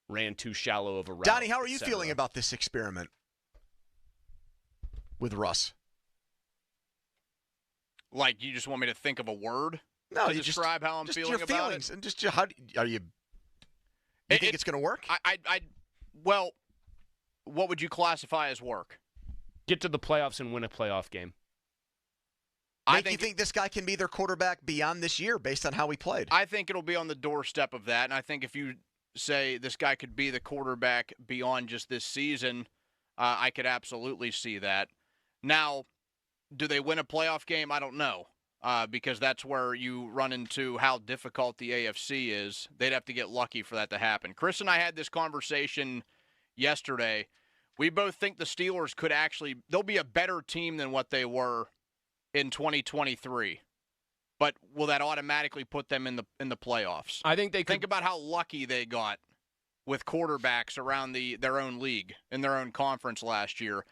Ran too shallow of a route. Donnie, how are you feeling about this experiment with Russ? Like, you just want me to think of a word to describe how I'm feeling your about feelings it? And just how are you? You think it's going to work? Well, what would you classify as work? Get to the playoffs and win a playoff game. You think this guy can be their quarterback beyond this year based on how he played? I think it'll be on the doorstep of that, and I think if you say this guy could be the quarterback beyond just this season, I could absolutely see that. Now, do they win a playoff game? I don't know, because that's where you run into how difficult the AFC is. They'd have to get lucky for that to happen. Chris and I had this conversation yesterday. We both think the Steelers they'll be a better team than what they were in 2023. But will that automatically put them in the playoffs? I think they could. Think about how lucky they got with quarterbacks around their own league, in their own conference last year.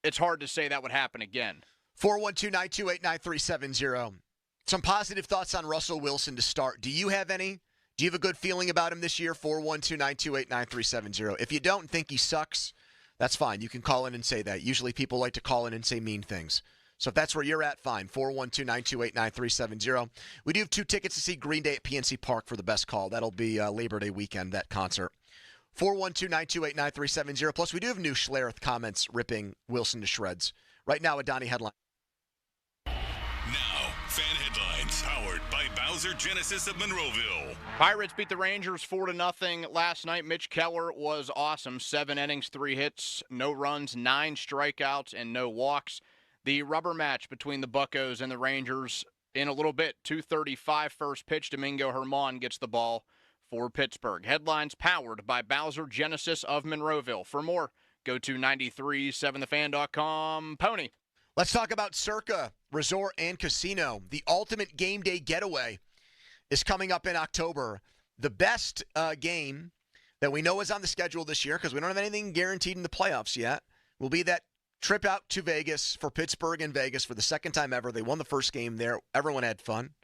It's hard to say that would happen again. 412-928-9370. Some positive thoughts on Russell Wilson to start. Do you have any? Do you have a good feeling about him this year? 412-928-9370. If you don't think he sucks, that's fine. You can call in and say that. Usually people like to call in and say mean things. So if that's where you're at, fine. 412-928-9370. We do have 2 tickets to see Green Day at PNC Park for the best call. That'll be Labor Day weekend, that concert. 412-928-9370. Plus, we do have new Schlereth comments ripping Wilson to shreds. Right now, a Donnie headline. Now, fan headlines powered by Bowser Genesis of Monroeville. Pirates beat the Rangers 4-0 last night. Mitch Keller was awesome. 7 innings, 3 hits, no runs, 9 strikeouts, and no walks. The rubber match between the Buccos and the Rangers in a little bit. 2:35 first pitch. Domingo Germán gets the ball for Pittsburgh. Headlines powered by Bowser Genesis of Monroeville. For more, go to 937thefan.com. Pony. Let's talk about Circa Resort and Casino. The ultimate game day getaway is coming up in October. The best game that we know is on the schedule this year, because we don't have anything guaranteed in the playoffs yet, will be that trip out to Vegas for Pittsburgh and Vegas for the second time ever. They won the first game there. Everyone had fun.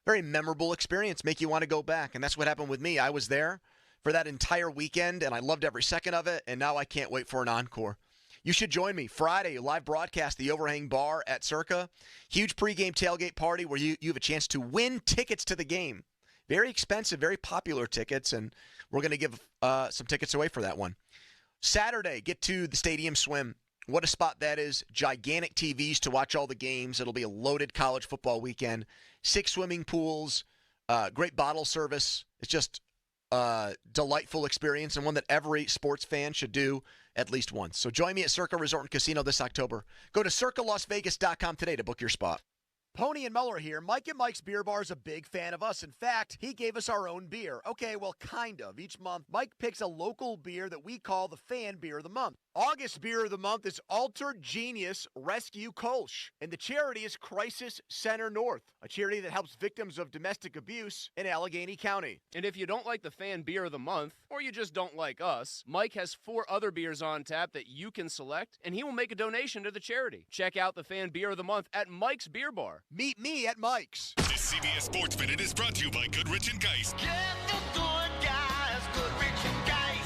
Very memorable experience. Make you want to go back. And that's what happened with me. I was there for that entire weekend, and I loved every second of it, and now I can't wait for an encore. You should join me Friday, live broadcast, the Overhang Bar at Circa. Huge pregame tailgate party where you have a chance to win tickets to the game. Very expensive, very popular tickets, and we're going to give some tickets away for that one. Saturday, get to the Stadium Swim. What a spot that is. Gigantic TVs to watch all the games. It'll be a loaded college football weekend. 6 swimming pools, great bottle service. It's just a delightful experience and one that every sports fan should do at least once. So join me at Circa Resort and Casino this October. Go to circalasvegas.com today to book your spot. Pony and Muller here. Mike and Mike's Beer Bar is a big fan of us. In fact, he gave us our own beer. Okay, well, kind of. Each month, Mike picks a local beer that we call the Fan Beer of the Month. August Beer of the Month is Alter Genius Rescue Kolsch, and the charity is Crisis Center North, a charity that helps victims of domestic abuse in Allegheny County. And if you don't like the Fan Beer of the Month, or you just don't like us, Mike has 4 other beers on tap that you can select, and he will make a donation to the charity. Check out the Fan Beer of the Month at Mike's Beer Bar. Meet me at Mike's. This CBS Sports Minute is brought to you by Goodrich & Geist. Get the good guys, Goodrich & Geist.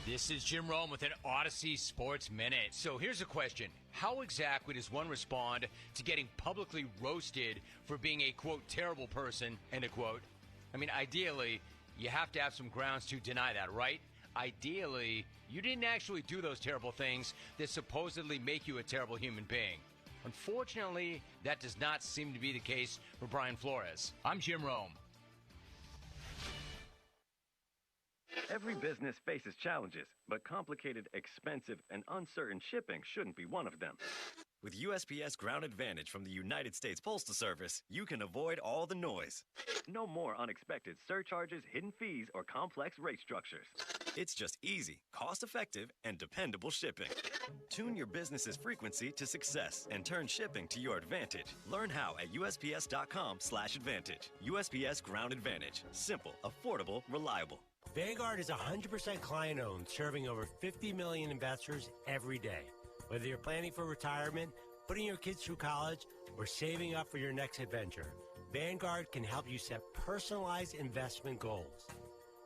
This is Jim Rome with an Odyssey Sports Minute. So here's a question. How exactly does one respond to getting publicly roasted for being a, quote, terrible person, end of quote? I mean, ideally, you have to have some grounds to deny that, right? ideally, you didn't actually do those terrible things that supposedly make you a terrible human being. Unfortunately, that does not seem to be the case for Brian Flores. I'm Jim Rome. Every business faces challenges, but complicated, expensive, and uncertain shipping shouldn't be one of them. With USPS Ground Advantage from the United States Postal Service, you can avoid all the noise. No more unexpected surcharges, hidden fees, or complex rate structures. It's just easy, cost-effective, and dependable shipping. Tune your business's frequency to success and turn shipping to your advantage. Learn how at USPS.com/advantage. USPS Ground Advantage. Simple, affordable, reliable. Vanguard is 100% client-owned, serving over 50 million investors every day. Whether you're planning for retirement, putting your kids through college, or saving up for your next adventure, Vanguard can help you set personalized investment goals.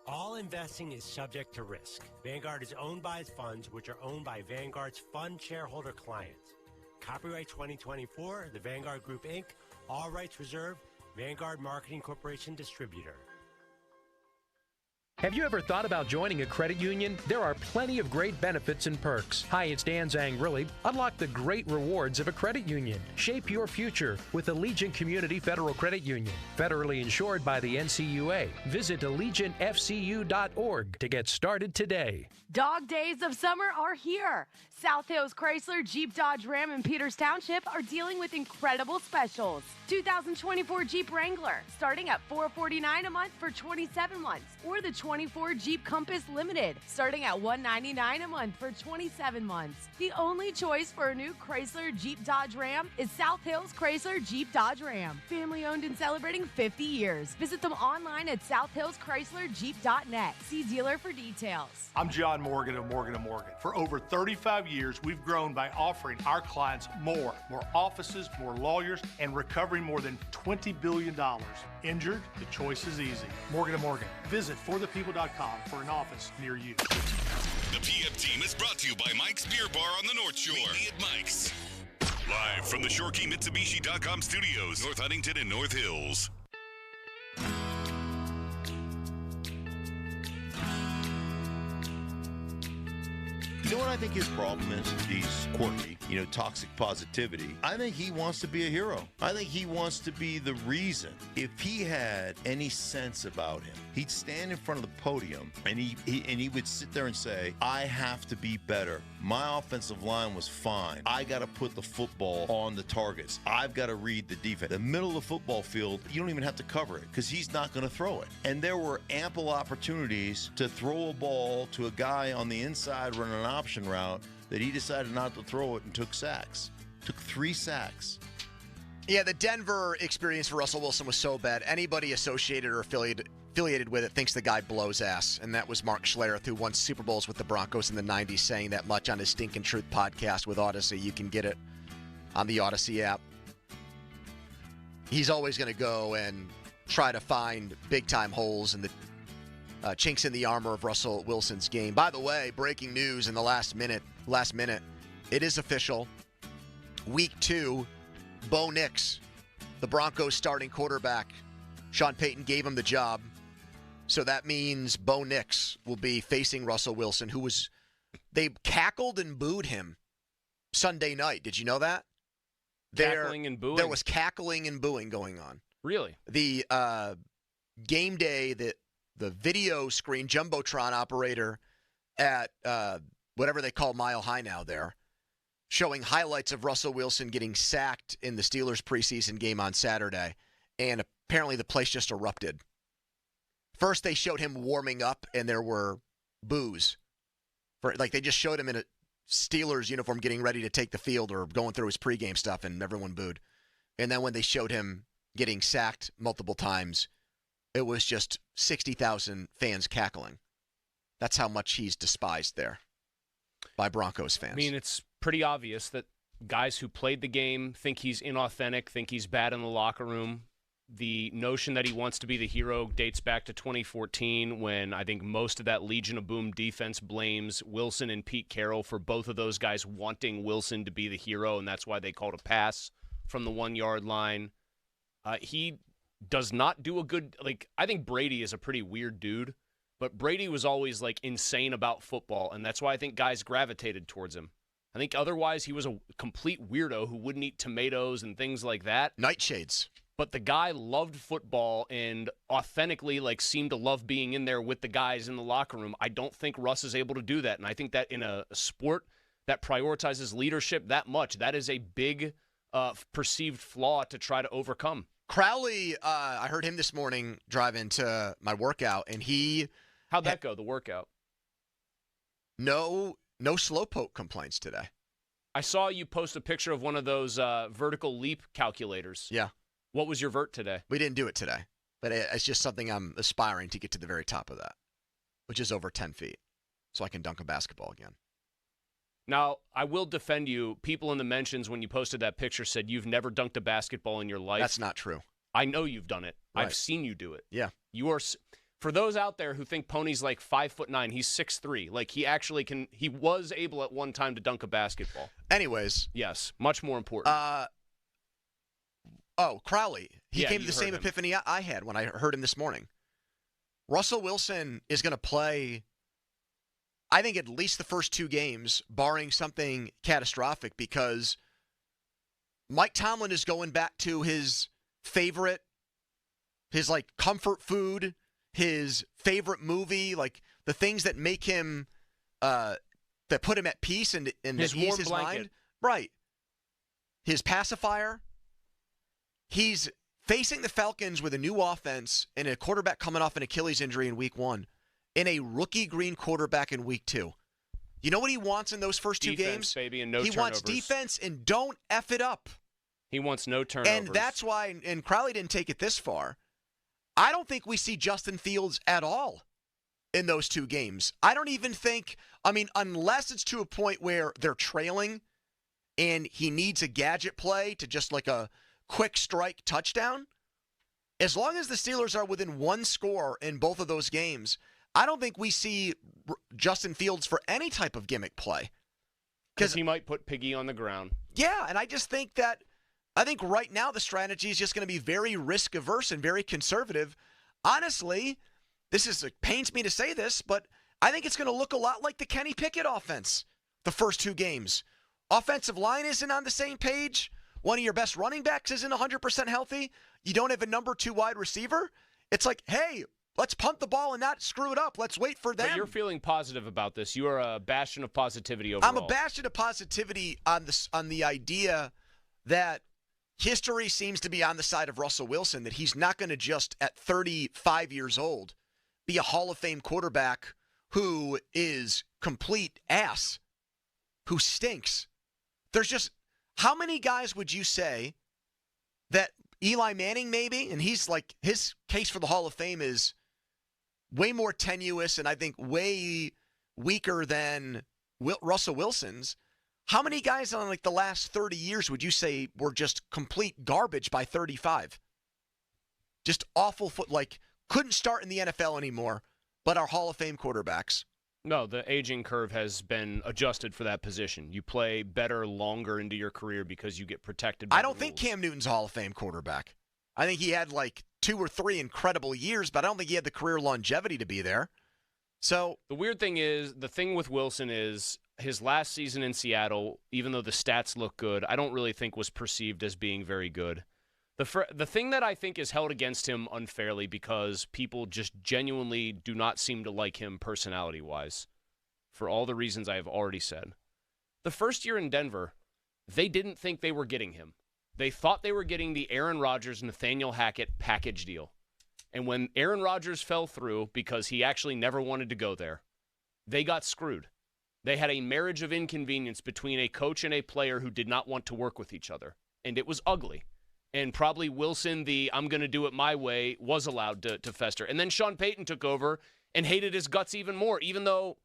All investing is subject to risk. Vanguard is owned by its funds, which are owned by Vanguard's fund shareholder clients. Copyright 2024, The Vanguard Group, Inc., all rights reserved, Vanguard Marketing Corporation Distributor. Have you ever thought about joining a credit union? There are plenty of great benefits and perks. Hi, it's Dan Zangrilli. Unlock the great rewards of a credit union. Shape your future with Allegiant Community Federal Credit Union. Federally insured by the NCUA. Visit AllegiantFCU.org to get started today. Dog days of summer are here. South Hills Chrysler, Jeep, Dodge, Ram, and Peters Township are dealing with incredible specials. 2024 Jeep Wrangler, starting at $449 a month for 27 months. Or the 24 Jeep Compass Limited, starting at $199 a month for 27 months. The only choice for a new Chrysler, Jeep, Dodge, Ram is South Hills Chrysler, Jeep, Dodge, Ram. Family owned and celebrating 50 years. Visit them online at southhillschryslerjeep.net. See dealer for details. I'm John Morgan of Morgan & Morgan. For over 35 years, we've grown by offering our clients more offices, more lawyers, and recovering more than $20 billion. Injured? The choice is easy. Morgan & Morgan. Visit forthepeople.com for an office near you. The PM team is brought to you by Mike's Beer Bar on the North Shore. Meet me at Mike's. Live from the ShoreKeyMitsubishi.com studios, North Huntington and North Hills. You know what I think his problem is? He's quirky, toxic positivity. I think he wants to be a hero. I think he wants to be the reason. If he had any sense about him, he'd stand in front of the podium and he would sit there and say, I have to be better. My offensive line was fine. I got to put the football on the targets. I've got to read the defense. The middle of the football field, you don't even have to cover it because he's not going to throw it. And there were ample opportunities to throw a ball to a guy on the inside running an option route that he decided not to throw it and took sacks. Took 3 sacks. Yeah, the Denver experience for Russell Wilson was so bad. Anybody associated or affiliated with it thinks the guy blows ass. And that was Mark Schlereth, who won Super Bowls with the Broncos in the 90s, saying that much on his Stinkin' Truth podcast with Odyssey. You can get it on the Odyssey app. He's always going to go and try to find big-time holes in the chinks in the armor of Russell Wilson's game. By the way, breaking news in the last minute, it is official. Week 2, Bo Nix, the Broncos starting quarterback. Sean Payton gave him the job. So that means Bo Nix will be facing Russell Wilson, they cackled and booed him Sunday night. Did you know that? Cackling and booing? There was cackling and booing going on. Really? The game day, the video screen Jumbotron operator at whatever they call Mile High now there, showing highlights of Russell Wilson getting sacked in the Steelers preseason game on Saturday, and apparently the place just erupted. First, they showed him warming up, and there were boos. They just showed him in a Steelers uniform getting ready to take the field or going through his pregame stuff, and everyone booed. And then when they showed him getting sacked multiple times, it was just 60,000 fans cackling. That's how much he's despised there by Broncos fans. I mean, it's pretty obvious that guys who played the game think he's inauthentic, think he's bad in the locker room. The notion that he wants to be the hero dates back to 2014 when I think most of that Legion of Boom defense blames Wilson and Pete Carroll for both of those guys wanting Wilson to be the hero, and that's why they called a pass from the 1-yard line. He does not do a good – I think Brady is a pretty weird dude but Brady was always like insane about football, and that's why I think guys gravitated towards him. I think otherwise he was a complete weirdo who wouldn't eat tomatoes and things like that. Nightshades. But the guy loved football and authentically seemed to love being in there with the guys in the locker room. I don't think Russ is able to do that. And I think that in a sport that prioritizes leadership that much, that is a big perceived flaw to try to overcome. Crowley, I heard him this morning driving to my workout, and he... How'd that go, the workout? No slowpoke complaints today. I saw you post a picture of one of those vertical leap calculators. Yeah. What was your vert today? We didn't do it today, but it's just something I'm aspiring to get to the very top of that, which is over 10 feet, so I can dunk a basketball again. Now, I will defend you. People in the mentions when you posted that picture said you've never dunked a basketball in your life. That's not true. I know you've done it. Right. I've seen you do it. Yeah. You are. For those out there who think Pony's 5'9", he's 6'3". He actually can. He was able at one time to dunk a basketball. Anyways. Yes, much more important. Crowley. He came to the same him. epiphany I had when I heard him this morning. Russell Wilson is going to play, I think, at least the first 2 games, barring something catastrophic, because Mike Tomlin is going back to his favorite, his comfort food, his favorite movie, the things that make him, that put him at peace and his that ease warm his blanket. mind. Right. His pacifier. He's facing the Falcons with a new offense and a quarterback coming off an Achilles injury in week 1 and a rookie green quarterback in week 2. You know what he wants in those first 2 games? Baby, and no he turnovers. wants defense and don't F it up. He wants no turnovers. And that's why, and Crowley didn't take it this far, I don't think we see Justin Fields at all in those 2 games. I don't even think, unless it's to a point where they're trailing and he needs a gadget play to just a quick strike touchdown, as long as the Steelers are within 1 score in both of those games, I don't think we see Justin Fields for any type of gimmick play. Because he might put Piggy on the ground. Yeah, and I just think right now the strategy is just going to be very risk-averse and very conservative. Honestly, pains me to say this, but I think it's going to look a lot like the Kenny Pickett offense the first 2 games. Offensive line isn't on the same page. One of your best running backs isn't 100% healthy. You don't have a number 2 wide receiver. It's hey, let's punt the ball and not screw it up. Let's wait for them. But you're feeling positive about this. You are a bastion of positivity overall. I'm a bastion of positivity on the idea that history seems to be on the side of Russell Wilson, that he's not going to just, at 35 years old, be a Hall of Fame quarterback who is complete ass, who stinks. There's just... How many guys would you say that Eli Manning maybe, and he's his case for the Hall of Fame is way more tenuous and I think way weaker than Russell Wilson's. How many guys on the last 30 years would you say were just complete garbage by 35? Just awful couldn't start in the NFL anymore, but are Hall of Fame quarterbacks. No, the aging curve has been adjusted for that position. You play better longer into your career because you get protected by I don't think Cam Newton's a Hall of Fame quarterback. I think he had 2 or 3 incredible years, but I don't think he had the career longevity to be there. So the weird thing is, the thing with Wilson is his last season in Seattle, even though the stats look good, I don't really think was perceived as being very good. The thing that I think is held against him unfairly because people just genuinely do not seem to like him personality-wise, for all the reasons I have already said. The first year in Denver, they didn't think they were getting him. They thought they were getting the Aaron Rodgers, Nathaniel Hackett package deal. And when Aaron Rodgers fell through because he actually never wanted to go there, they got screwed. They had a marriage of inconvenience between a coach and a player who did not want to work with each other. And it was ugly. And probably Wilson, I'm going to do it my way, was allowed to fester. And then Sean Payton took over and hated his guts even more, even though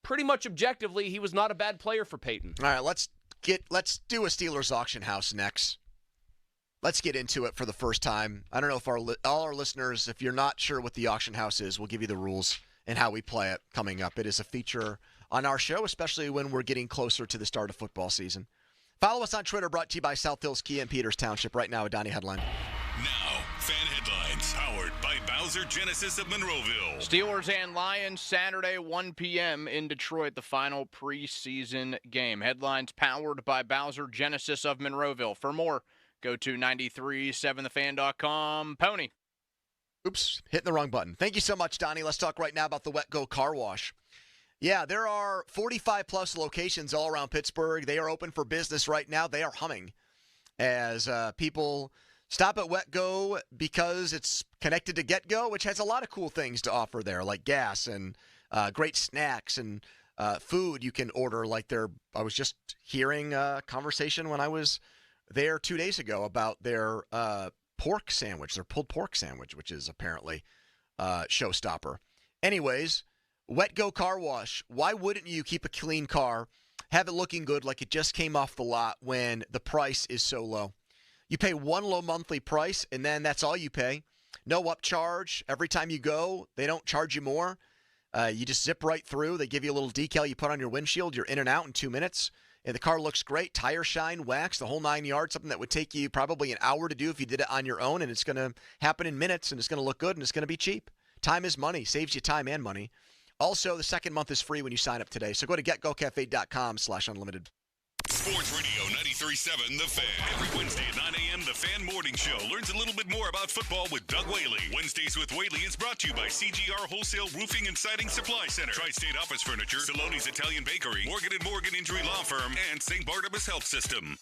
pretty much objectively he was not a bad player for Payton. All right, let's do a Steelers auction house next. Let's get into it for the first time. I don't know if all our listeners, if you're not sure what the auction house is, we'll give you the rules and how we play it coming up. It is a feature on our show, especially when we're getting closer to the start of football season. Follow us on Twitter, brought to you by South Hills Kia in Peters Township. Right now, a Donnie headline. Now, fan headlines, powered Powered by Bowser Genesis of Monroeville. Steelers and Lions Saturday, 1 p.m. in Detroit, the final preseason game. Headlines powered by Bowser Genesis of Monroeville. For more, go to 937thefan.com. Pony. Oops, hitting the wrong button. Thank you so much, Donnie. Let's talk right now about the Wet Go Car Wash. Yeah, there are 45-plus locations all around Pittsburgh. They are open for business right now. They are humming as people stop at Wet Go because it's connected to Get Go, which has a lot of cool things to offer there, like gas and great snacks and food you can order. I was just hearing a conversation when I was there 2 days ago about their pork sandwich, their pulled pork sandwich, which is apparently showstopper. Anyways, Wet Go Car Wash. Why wouldn't you keep a clean car, have it looking good like it just came off the lot when the price is so low? You pay one low monthly price, and then that's all you pay. No upcharge. Every time you go, they don't charge you more. You just zip right through. They give you a little decal you put on your windshield. You're in and out in 2 minutes. And the car looks great. Tire shine, wax, the whole 9 yards, something that would take you probably an hour to do if you did it on your own. And it's going to happen in minutes, and it's going to look good, and it's going to be cheap. Time is money. Saves you time and money. Also, the second month is free when you sign up today. So go to getgocafe.com/unlimited. Sports Radio 93.7 The Fan. Every Wednesday at 9 a.m., The Fan Morning Show learns a little bit more about football with Doug Whaley. Wednesdays with Whaley is brought to you by CGR Wholesale Roofing and Siding Supply Center, Tri-State Office Furniture, Saloni's Italian Bakery, Morgan & Morgan Injury Law Firm, and St. Barnabas Health System.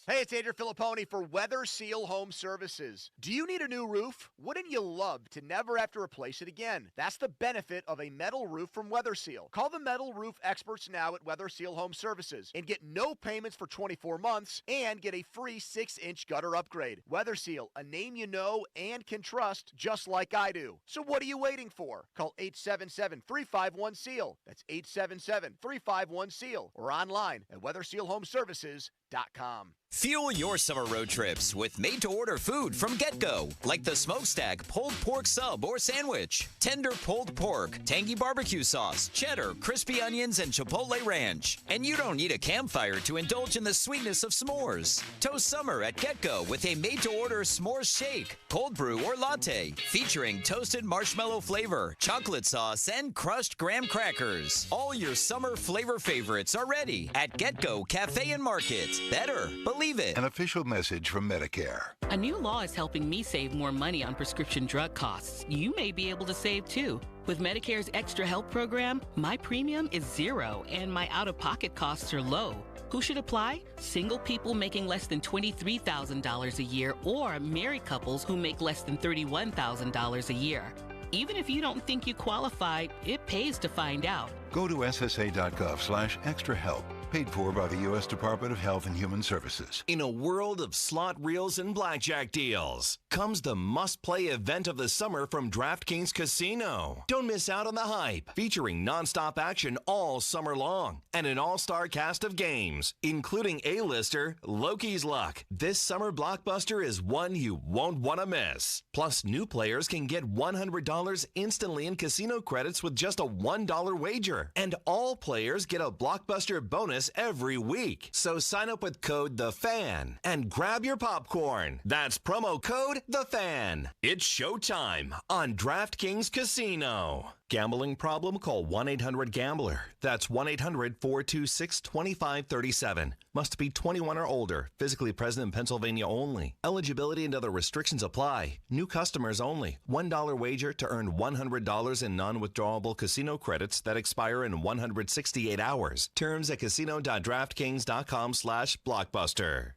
Hey, it's Adrian Filipponi for Weather Seal Home Services. Do you need a new roof? Wouldn't you love to never have to replace it again? That's the benefit of a metal roof from Weather Seal. Call the metal roof experts now at Weather Seal Home Services and get no payments for 24 months and get a free 6-inch gutter upgrade. Weather Seal, a name you know and can trust just like I do. So what are you waiting for? Call 877-351-SEAL. That's 877-351-SEAL or online at weathersealhomeservices.com. Fuel your summer road trips with made-to-order food from GetGo, like the Smokestack pulled pork sub or sandwich, tender pulled pork, tangy barbecue sauce, cheddar, crispy onions, and chipotle ranch. And you don't need a campfire to indulge in the sweetness of s'mores. Toast summer at GetGo with a made-to-order s'mores shake, cold brew or latte, featuring toasted marshmallow flavor, chocolate sauce, and crushed graham crackers. All your summer flavor favorites are ready at GetGo Cafe and Market. Better, believe it. An official message from Medicare. A new law is helping me save more money on prescription drug costs. You may be able to save too. With Medicare's Extra Help program, my premium is $0 and my out-of-pocket costs are low. Who should apply? Single people making less than $23,000 a year or married couples who make less than $31,000 a year. Even if you don't think you qualify, it pays to find out. Go to ssa.gov/extrahelp. Paid for by the U.S. Department of Health and Human Services. In a world of slot reels and blackjack deals, comes the must-play event of the summer from DraftKings Casino. Don't miss out on the hype, featuring nonstop action all summer long and an all-star cast of games, including A-lister Loki's Luck. This summer blockbuster is one you won't want to miss. Plus, new players can get $100 instantly in casino credits with just a $1 wager. And all players get a blockbuster bonus every week. So sign up with code THEFAN and grab your popcorn. That's promo code THEFAN. It's showtime on DraftKings Casino. Gambling problem? Call 1-800-GAMBLER. That's 1-800-426-2537. Must be 21 or older. Physically present in Pennsylvania only. Eligibility and other restrictions apply. New customers only. $1 wager to earn $100 in non-withdrawable casino credits that expire in 168 hours. Terms at casino.draftkings.com/blockbuster.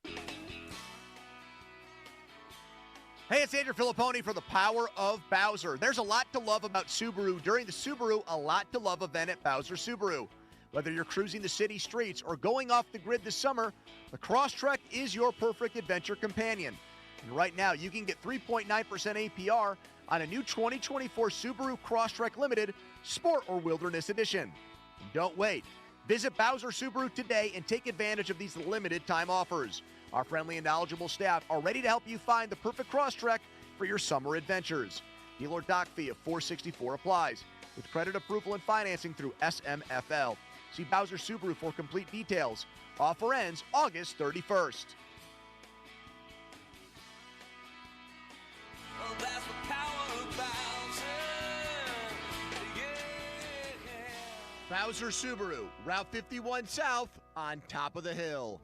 Hey, it's Andrew Filipponi for the Power of Bowser. There's a lot to love about Subaru during the Subaru A Lot to Love event at Bowser Subaru. Whether you're cruising the city streets or going off the grid this summer, the Crosstrek is your perfect adventure companion. And right now, you can get 3.9% APR on a new 2024 Subaru Crosstrek Limited Sport or Wilderness Edition. And don't wait. Visit Bowser Subaru today and take advantage of these limited time offers. Our friendly and knowledgeable staff are ready to help you find the perfect Crosstrek for your summer adventures. Dealer dock fee of $464 applies, with credit approval and financing through SMFL. See Bowser Subaru for complete details. Offer ends August 31st. Well, that's the power of Bowser Subaru, Route 51 South, on top of the hill.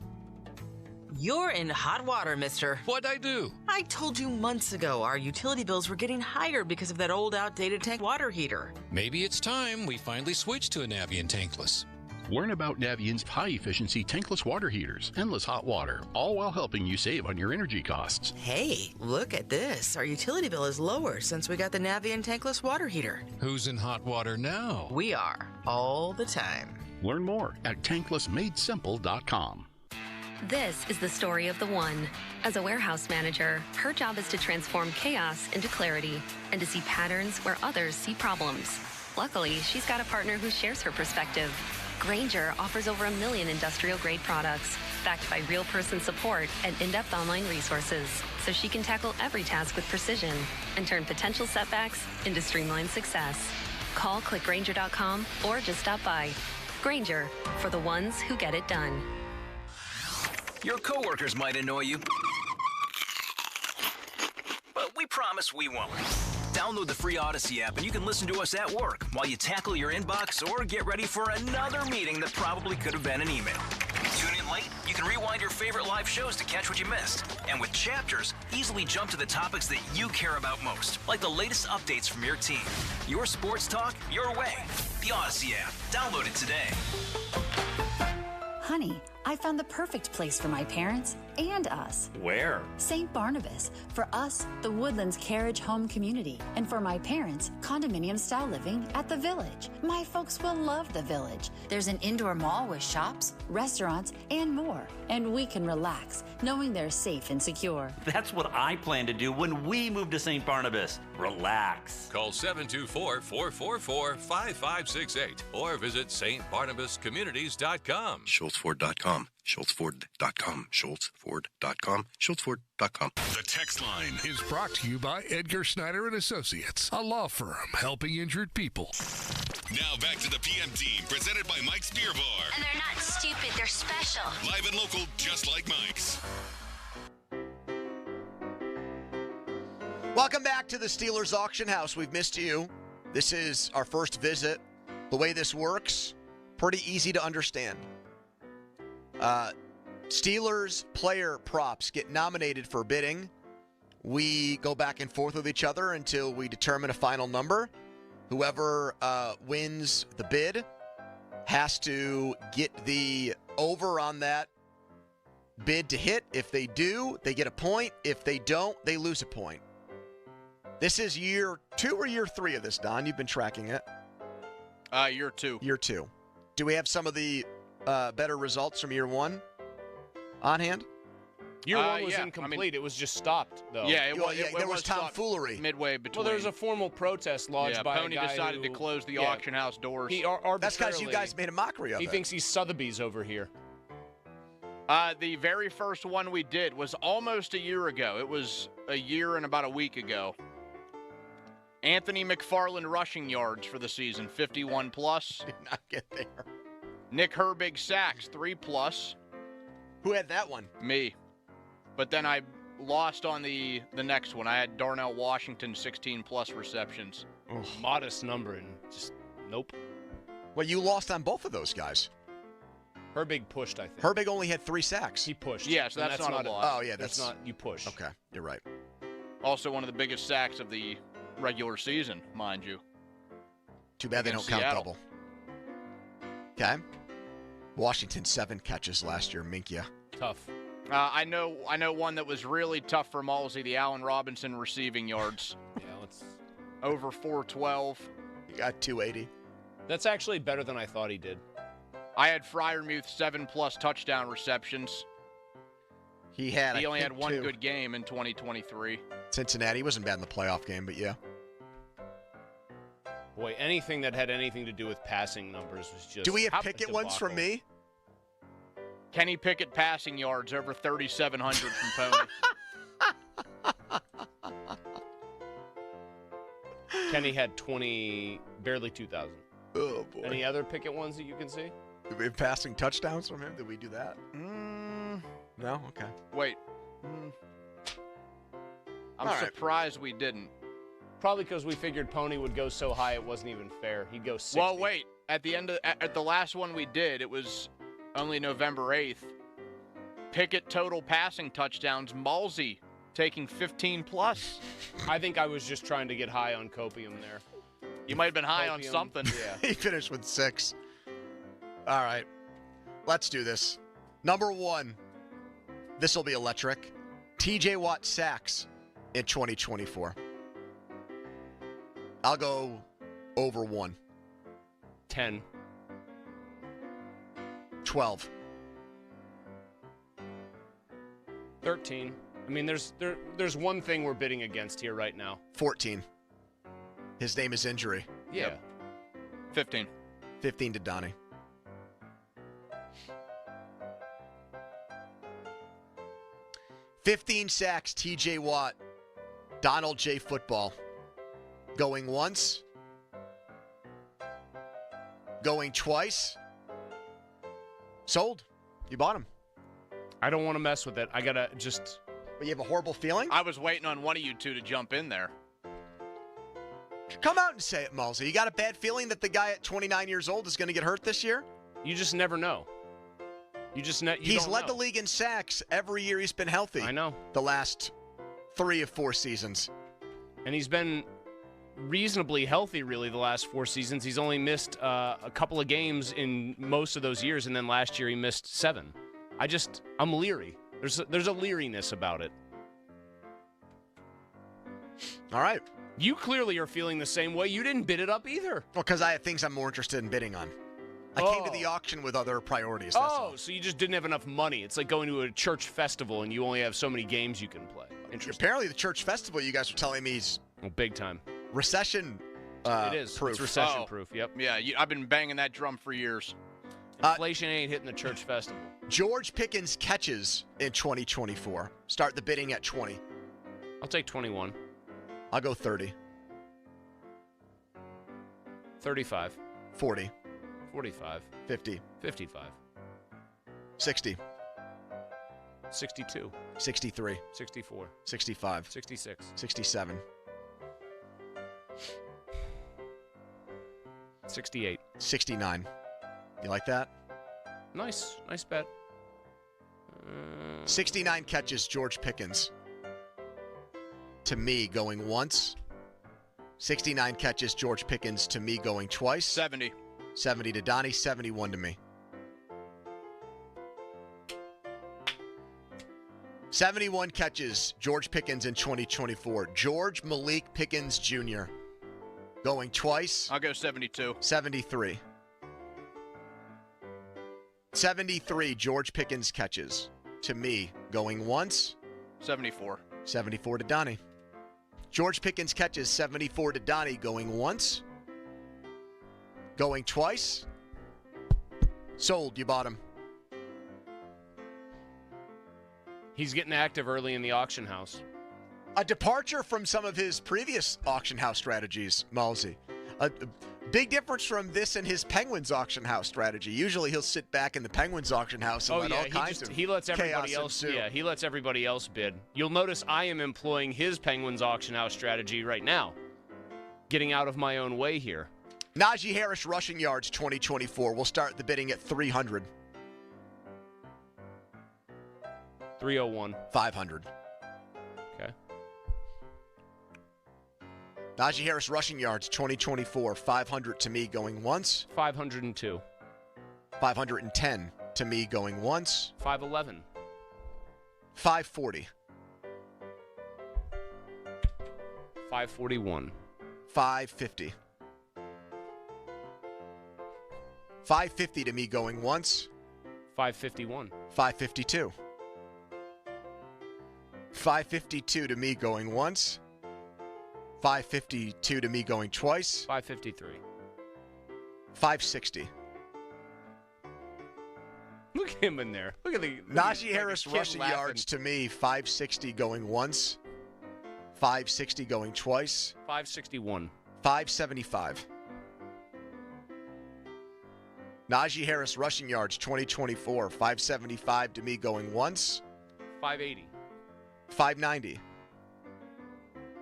You're in hot water, mister. What'd I do? I told you months ago our utility bills were getting higher because of that old outdated tank water heater. Maybe it's time we finally switch to a Navien tankless. Learn about Navient's high-efficiency tankless water heaters, endless hot water, all while helping you save on your energy costs. Hey, look at this. Our utility bill is lower since we got the Navien tankless water heater. Who's in hot water now? We are, all the time. Learn more at tanklessmadesimple.com. This is the story of the one. As a warehouse manager, her job is to transform chaos into clarity and to see patterns where others see problems. Luckily, she's got a partner who shares her perspective. Grainger offers over 1 million industrial-grade products, backed by real person support and in-depth online resources, so she can tackle every task with precision and turn potential setbacks into streamlined success. Call clickgrainger.com or just stop by. Grainger, for the ones who get it done. Your coworkers might annoy you, but we promise we won't. Download the free Odyssey app and you can listen to us at work while you tackle your inbox or get ready for another meeting that probably could have been an email. Tune in late? You can rewind your favorite live shows to catch what you missed. And with Chapters, easily jump to the topics that you care about most, like the latest updates from your team. Your sports talk, your way. The Odyssey app. Download it today. Honey, I found the perfect place for my parents and us. Where? St. Barnabas. For us, the Woodlands Carriage Home Community. And for my parents, condominium-style living at the Village. My folks will love the Village. There's an indoor mall with shops, restaurants, and more. And we can relax, knowing they're safe and secure. That's what I plan to do when we move to St. Barnabas. Relax. Call 724-444-5568 or visit stbarnabascommunities.com. SchultzFord.com. SchultzFord.com. SchultzFord.com. SchultzFord.com. The text line is brought to you by Edgar Snyder and Associates, a law firm helping injured people. Now back to the PM team, presented by Mike's Beer Bar. And they're not stupid, they're special. Live and local, just like Mike's. Welcome back to the Steelers Auction House. We've missed you. This is our first visit. The way this works, pretty easy to understand. Steelers player props get nominated for bidding. We go back and forth with each other until we determine a final number. Whoever wins the bid has to get the over on that bid to hit. If they do, they get a point. If they don't, they lose a point. This is year 2 or year 3 of this, Don? You've been tracking it. Year 2. Year 2. Do we have some of the better results from year 1 on hand? Year 1 was incomplete. It was just stopped, though. Yeah, there was tomfoolery midway between. Well, there was a formal protest lodged by Pony a guy decided who, to close the auction house doors. That's because you guys made a mockery of it. He thinks he's Sotheby's over here. The very first one we did was almost a year ago. It was a year and about a week ago. Anthony McFarland rushing yards for the season, 51 plus. Did not get there. Nick Herbig sacks, 3+. Who had that one? Me. But then I lost on the next one. I had Darnell Washington, 16+ receptions. Modest number, and just nope. Well, you lost on both of those guys. Herbig pushed, I think. Herbig only had 3 sacks. He pushed. Yeah, so that's not a loss. Oh, yeah, that's not. You push. Okay, you're right. Also one of the biggest sacks of the regular season, mind you. Too bad they don't count double. Okay. Washington 7 catches last year. Minkia. Tough. I know one that was really tough for Malsey, the Allen Robinson receiving yards. Yeah, let's over 412. He got 280. That's actually better than I thought he did. I had Freiermuth 7+ touchdown receptions. He only had one good game in 2023. Cincinnati wasn't bad in the playoff game, but yeah. Boy, anything that had anything to do with passing numbers was just. Do we have Pickett ones from me? Kenny Pickett passing yards over 3,700 from Pony. Kenny had barely 2,000. Oh, boy. Any other Pickett ones that you can see? Did we have passing touchdowns from him? Did we do that? No? Okay. Wait. I'm surprised we didn't. Probably because we figured Pony would go so high it wasn't even fair. He'd go 60. Well, wait. at the last one we did, it was only November 8th. Pickett total passing touchdowns. Malsey taking 15 plus. I think I was just trying to get high on copium there. You might have been high on Copium. something. Yeah. He finished with 6. All right. Let's do this. Number 1. This will be electric. TJ Watt sacks in 2024. I'll go over 1. 10. 12. 13. I mean, there's one thing we're bidding against here right now. 14. His name is injury. Yeah. 15. 15 to Donnie. "15 sacks, TJ Watt, Donald J. Football. Going once. Going twice. Sold. You bought him. I don't want to mess with it. I got to just... But you have a horrible feeling? I was waiting on one of you two to jump in there. Come out and say it, Malsey. You got a bad feeling that the guy at 29 years old is going to get hurt this year? You just never know. He's led the league in sacks every year he's been healthy. I know. The last 3 of 4 seasons. And he's been reasonably healthy, really, the last 4 seasons. He's only missed a couple of games in most of those years, and then last year he missed 7. I'm leery. There's a leeriness about it. All right. You clearly are feeling the same way. You didn't bid it up either. Well, because I have things I'm more interested in bidding on. I came to the auction with other priorities. That's all. So you just didn't have enough money. It's like going to a church festival and you only have so many games you can play. Interesting. Apparently the church festival, you guys were telling me, is big time. Recession it is. proof. It's recession proof, yep. Yeah, I've been banging that drum for years. Inflation ain't hitting the church festival. George Pickens catches in 2024. Start the bidding at 20. I'll take 21. I'll go 30. 35. 40. 45. 50. 55. 60. 62. 63. 64. 65. 66. 67. 68. 69. You like that? Nice bet. 69 catches, George Pickens. To me, going once. 69 catches, George Pickens. To me, going twice. 70. 70 to Donnie, 71 to me. 71 catches, George Pickens in 2024. George Malik Pickens Jr. Going twice. I'll go 72. 73. 73 George Pickens catches. To me, going once. 74. 74 to Donnie. George Pickens catches, 74 to Donnie. Going once. Going twice. Sold. You bought him. He's getting active early in the auction house. A departure from some of his previous auction house strategies, Malsey. A big difference from this and his Penguins auction house strategy. Usually he'll sit back in the Penguins auction house and let all kinds of he lets everybody else. ensue. Yeah, he lets everybody else bid. You'll notice I am employing his Penguins auction house strategy right now. Getting out of my own way here. Najee Harris rushing yards 2024. We'll start the bidding at 300. 301. 500. Okay. Najee Harris rushing yards 2024. 500 to me going once. 502. 510 to me going once. 511. 540. 541. 550. 550 to me going once. 551. 552. 552 to me going once. 552 to me going twice. 553. 560. Look at him in there. Look at the Najee Harris rushing yards to me. 560 going once. 560 going twice. 561. 575. Najee Harris rushing yards 2024. 575 to me going once. 580. 590.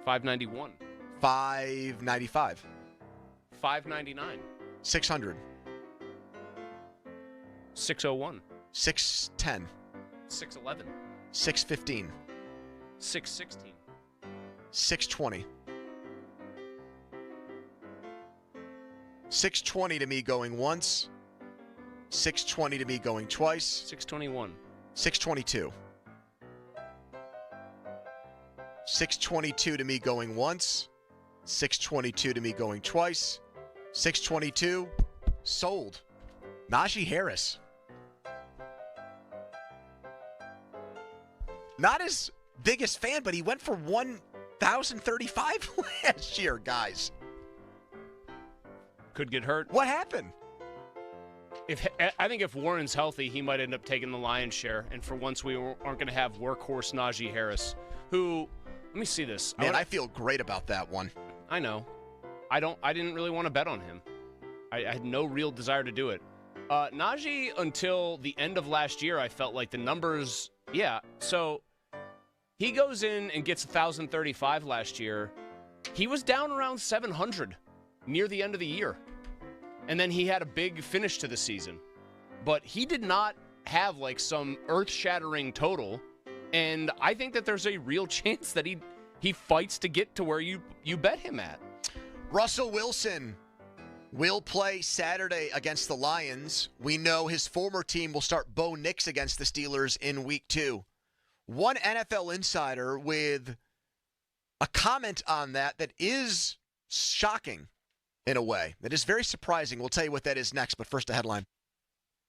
591. 595. 599. 600. 601. 610. 611. 615. 616. 620. 620 to me going once. 620 to me going twice. 621. 622. 622 to me going once. 622 to me going twice. 622. Sold. Najee Harris. Not his biggest fan, but he went for 1,035 last year, guys. Could get hurt. What happened? I think if Warren's healthy, he might end up taking the lion's share. And for once, we aren't going to have workhorse Najee Harris, who, let me see this. Man, I feel great about that one. I know. I didn't really want to bet on him. I had no real desire to do it. Najee, until the end of last year, I felt like the numbers, so he goes in and gets 1,035 last year. He was down around 700 near the end of the year. And then he had a big finish to the season. But he did not have like some earth-shattering total. And I think that there's a real chance that he fights to get to where you bet him at. Russell Wilson will play Saturday against the Lions. We know his former team will start Bo Nix against the Steelers in Week 2. One NFL insider with a comment on that is shocking in a way. That is very surprising. We'll tell you what that is next, but first a headline.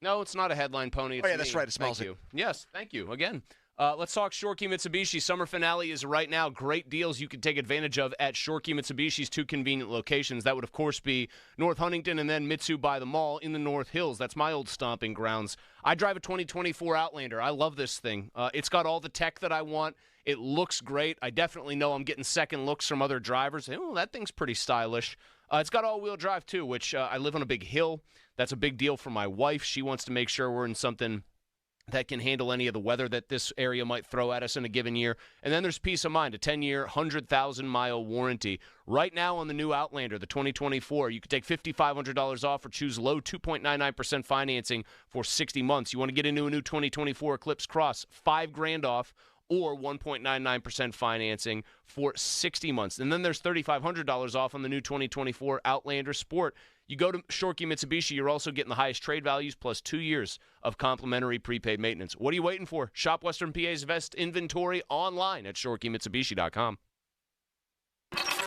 No, it's not a headline, Pony. It's that's right. It smells it. Yes, thank you. Again. Let's talk Shorkey Mitsubishi. Summer finale is right now. Great deals you can take advantage of at Shorkey Mitsubishi's 2 convenient locations. That would, of course, be North Huntington and then Mitsu by the Mall in the North Hills. That's my old stomping grounds. I drive a 2024 Outlander. I love this thing. It's got all the tech that I want. It looks great. I definitely know I'm getting second looks from other drivers. Oh, that thing's pretty stylish. It's got all-wheel drive, too, which I live on a big hill. That's a big deal for my wife. She wants to make sure we're in something that can handle any of the weather that this area might throw at us in a given year. And then there's peace of mind, a 10-year, 100,000-mile warranty. Right now on the new Outlander, the 2024, you can take $5,500 off or choose low 2.99% financing for 60 months. You want to get into a new 2024 Eclipse Cross, $5,000 off or 1.99% financing for 60 months. And then there's $3,500 off on the new 2024 Outlander Sport. You go to Shorkey Mitsubishi, you're also getting the highest trade values plus 2 years of complimentary prepaid maintenance. What are you waiting for? Shop Western PA's best inventory online at ShorkeyMitsubishi.com.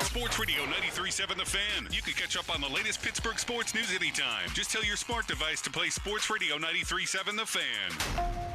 Sports Radio 93.7 The Fan. You can catch up on the latest Pittsburgh sports news anytime. Just tell your smart device to play Sports Radio 93.7 The Fan.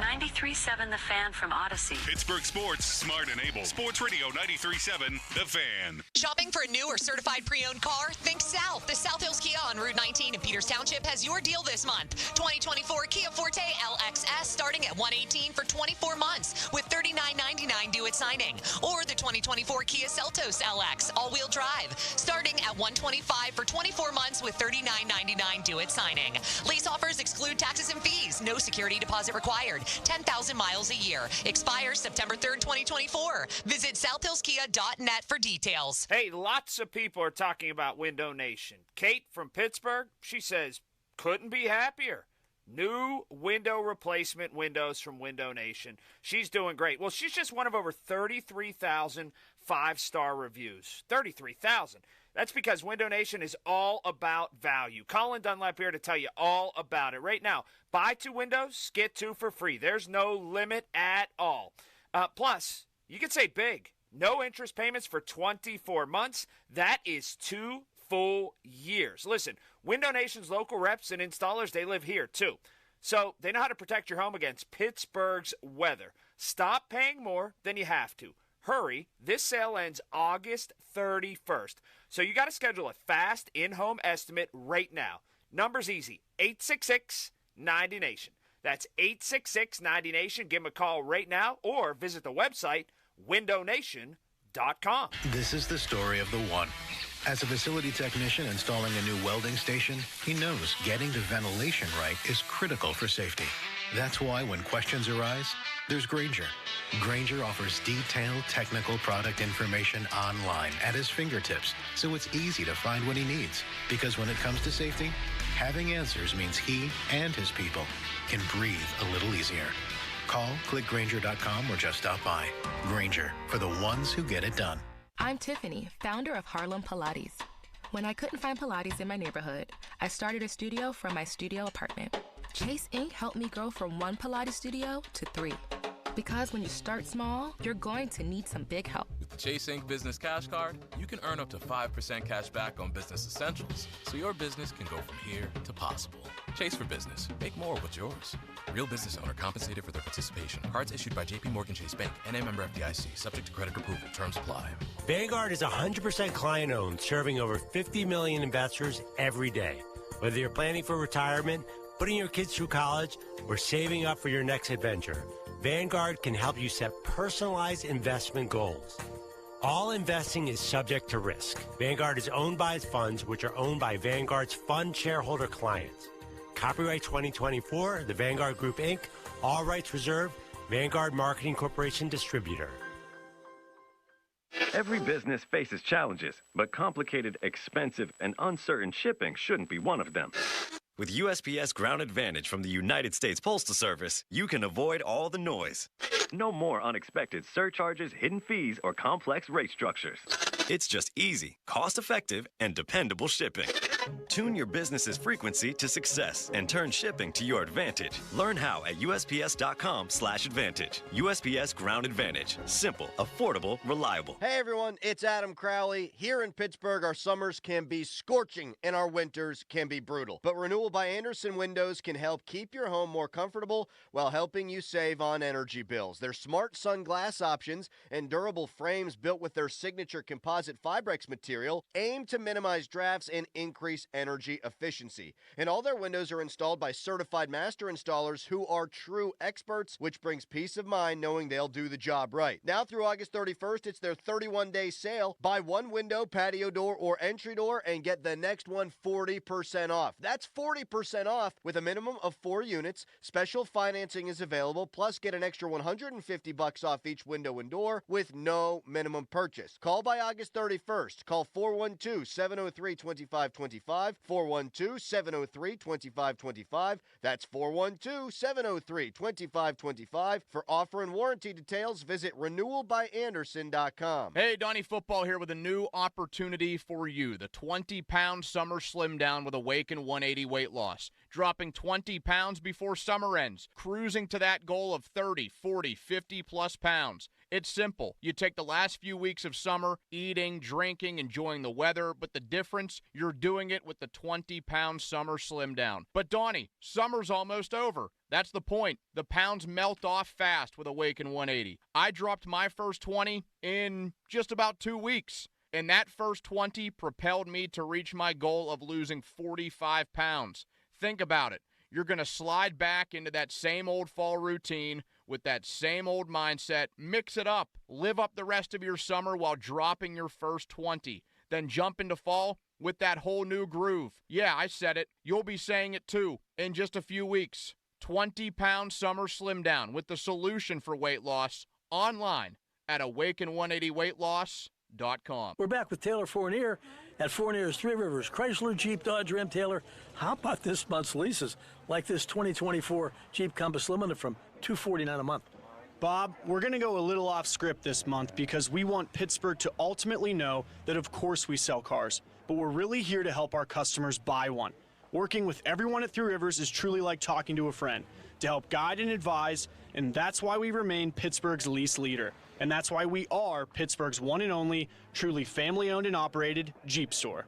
93.7 The Fan from Odyssey. Pittsburgh sports, smart and able. Sports Radio 93.7 The Fan. Shopping for a new or certified pre-owned car? Think South. The South Hills Kia on Route 19 in Peters Township has your deal this month. 2024 Kia Forte LXS starting at $118 for 24 months with $39.99 due at signing. Or the 2024 Kia Seltos LX all-wheel drive starting at $125 for 24 months with $39.99 due at signing. Lease offers exclude taxes and fees. No security deposit required. 10,000 miles a year. Expires September 3rd, 2024. Visit SouthHillsKia.net for details. Hey, lots of people are talking about Window Nation. Kate from Pittsburgh, she says, couldn't be happier. New window replacement windows from Window Nation. She's doing great. Well, she's just one of over 33,000 five-star reviews. 33,000. That's because Window Nation is all about value. Colin Dunlap here to tell you all about it. Right now, buy 2 windows, get 2 for free. There's no limit at all. Plus, you can save big. No interest payments for 24 months. That is 2 full years. Listen, Window Nation's local reps and installers, they live here too. So they know how to protect your home against Pittsburgh's weather. Stop paying more than you have to. Hurry, this sale ends August 31st. So you got to schedule a fast in-home estimate right now. Number's easy, 866-90NATION. That's 866-90NATION. Give them a call right now or visit the website, windownation.com. This is the story of the one. As a facility technician installing a new welding station, he knows getting the ventilation right is critical for safety. That's why when questions arise, there's Grainger. Grainger offers detailed technical product information online at his fingertips, so it's easy to find what he needs. Because when it comes to safety, having answers means he and his people can breathe a little easier. Call, click Grainger.com, or just stop by. Grainger, for the ones who get it done. I'm Tiffany, founder of Harlem Pilates. When I couldn't find Pilates in my neighborhood, I started a studio from my studio apartment. Chase Inc. helped me grow from 1 Pilates studio to 3. Because when you start small, you're going to need some big help. With the Chase Inc. Business Cash Card, you can earn up to 5% cash back on business essentials, so your business can go from here to possible. Chase for Business. Make more what's yours. Real business owner compensated for their participation. Cards issued by J.P. Morgan Chase Bank. N.A. member FDIC. Subject to credit approval. Terms apply. Vanguard is 100% client-owned, serving over 50 million investors every day. Whether you're planning for retirement, putting your kids through college, or saving up for your next adventure, Vanguard can help you set personalized investment goals. All investing is subject to risk. Vanguard is owned by its funds, which are owned by Vanguard's fund shareholder clients. Copyright 2024, The Vanguard Group, Inc., all rights reserved, Vanguard Marketing Corporation Distributor. Every business faces challenges, but complicated, expensive, and uncertain shipping shouldn't be one of them. With USPS Ground Advantage from the United States Postal Service, you can avoid all the noise. No more unexpected surcharges, hidden fees, or complex rate structures. It's just easy, cost-effective, and dependable shipping. Tune your business's frequency to success and turn shipping to your advantage. Learn how at USPS.com/advantage. USPS Ground Advantage. Simple, affordable, reliable. Hey everyone, it's Adam Crowley. Here in Pittsburgh, our summers can be scorching and our winters can be brutal. But Renewal by Andersen Windows can help keep your home more comfortable while helping you save on energy bills. Their smart sunglass options and durable frames built with their signature composite Fibrex material aim to minimize drafts and increase energy efficiency. And all their windows are installed by certified master installers who are true experts, which brings peace of mind knowing they'll do the job right. Now through August 31st, it's their 31-day sale. Buy one window, patio door, or entry door and get the next one 40% off. That's 40% off with a minimum of 4 units. Special financing is available, plus get an extra $150 off each window and door with no minimum purchase. Call by August 31st. Call 412-703-2525. 412-703-2525. That's 412-703-2525. For offer and warranty details, visit renewalbyanderson.com. Hey, Donnie Football here with a new opportunity for you. The 20-pound summer slim down with Awaken 180 weight loss. Dropping 20 pounds before summer ends. Cruising to that goal of 30, 40, 50-plus pounds. It's simple. You take the last few weeks of summer, eating, drinking, enjoying the weather, but the difference, you're doing it with the 20-pound summer slim down. But Donnie, summer's almost over. That's the point. The pounds melt off fast with Awaken 180. I dropped my first 20 in just about 2 weeks. And that first 20 propelled me to reach my goal of losing 45 pounds. Think about it. You're going to slide back into that same old fall routine with that same old mindset. Mix it up. Live up the rest of your summer while dropping your first 20. Then jump into fall with that whole new groove. Yeah, I said it. You'll be saying it too in just a few weeks. 20-pound summer slim down with the solution for weight loss online at awaken180weightloss.com. We're back with Taylor Fournier at Fournier's Three Rivers Chrysler Jeep Dodge Ram. Taylor, how about this month's leases? Like this 2024 Jeep Compass Limited from $249 a month. Bob, we're going to go a little off script this month because we want Pittsburgh to ultimately know that of course we sell cars, but we're really here to help our customers buy one. Working with everyone at Three Rivers is truly like talking to a friend, to help guide and advise, and that's why we remain Pittsburgh's lease leader. And that's why we are Pittsburgh's one and only, truly family-owned and operated Jeep store.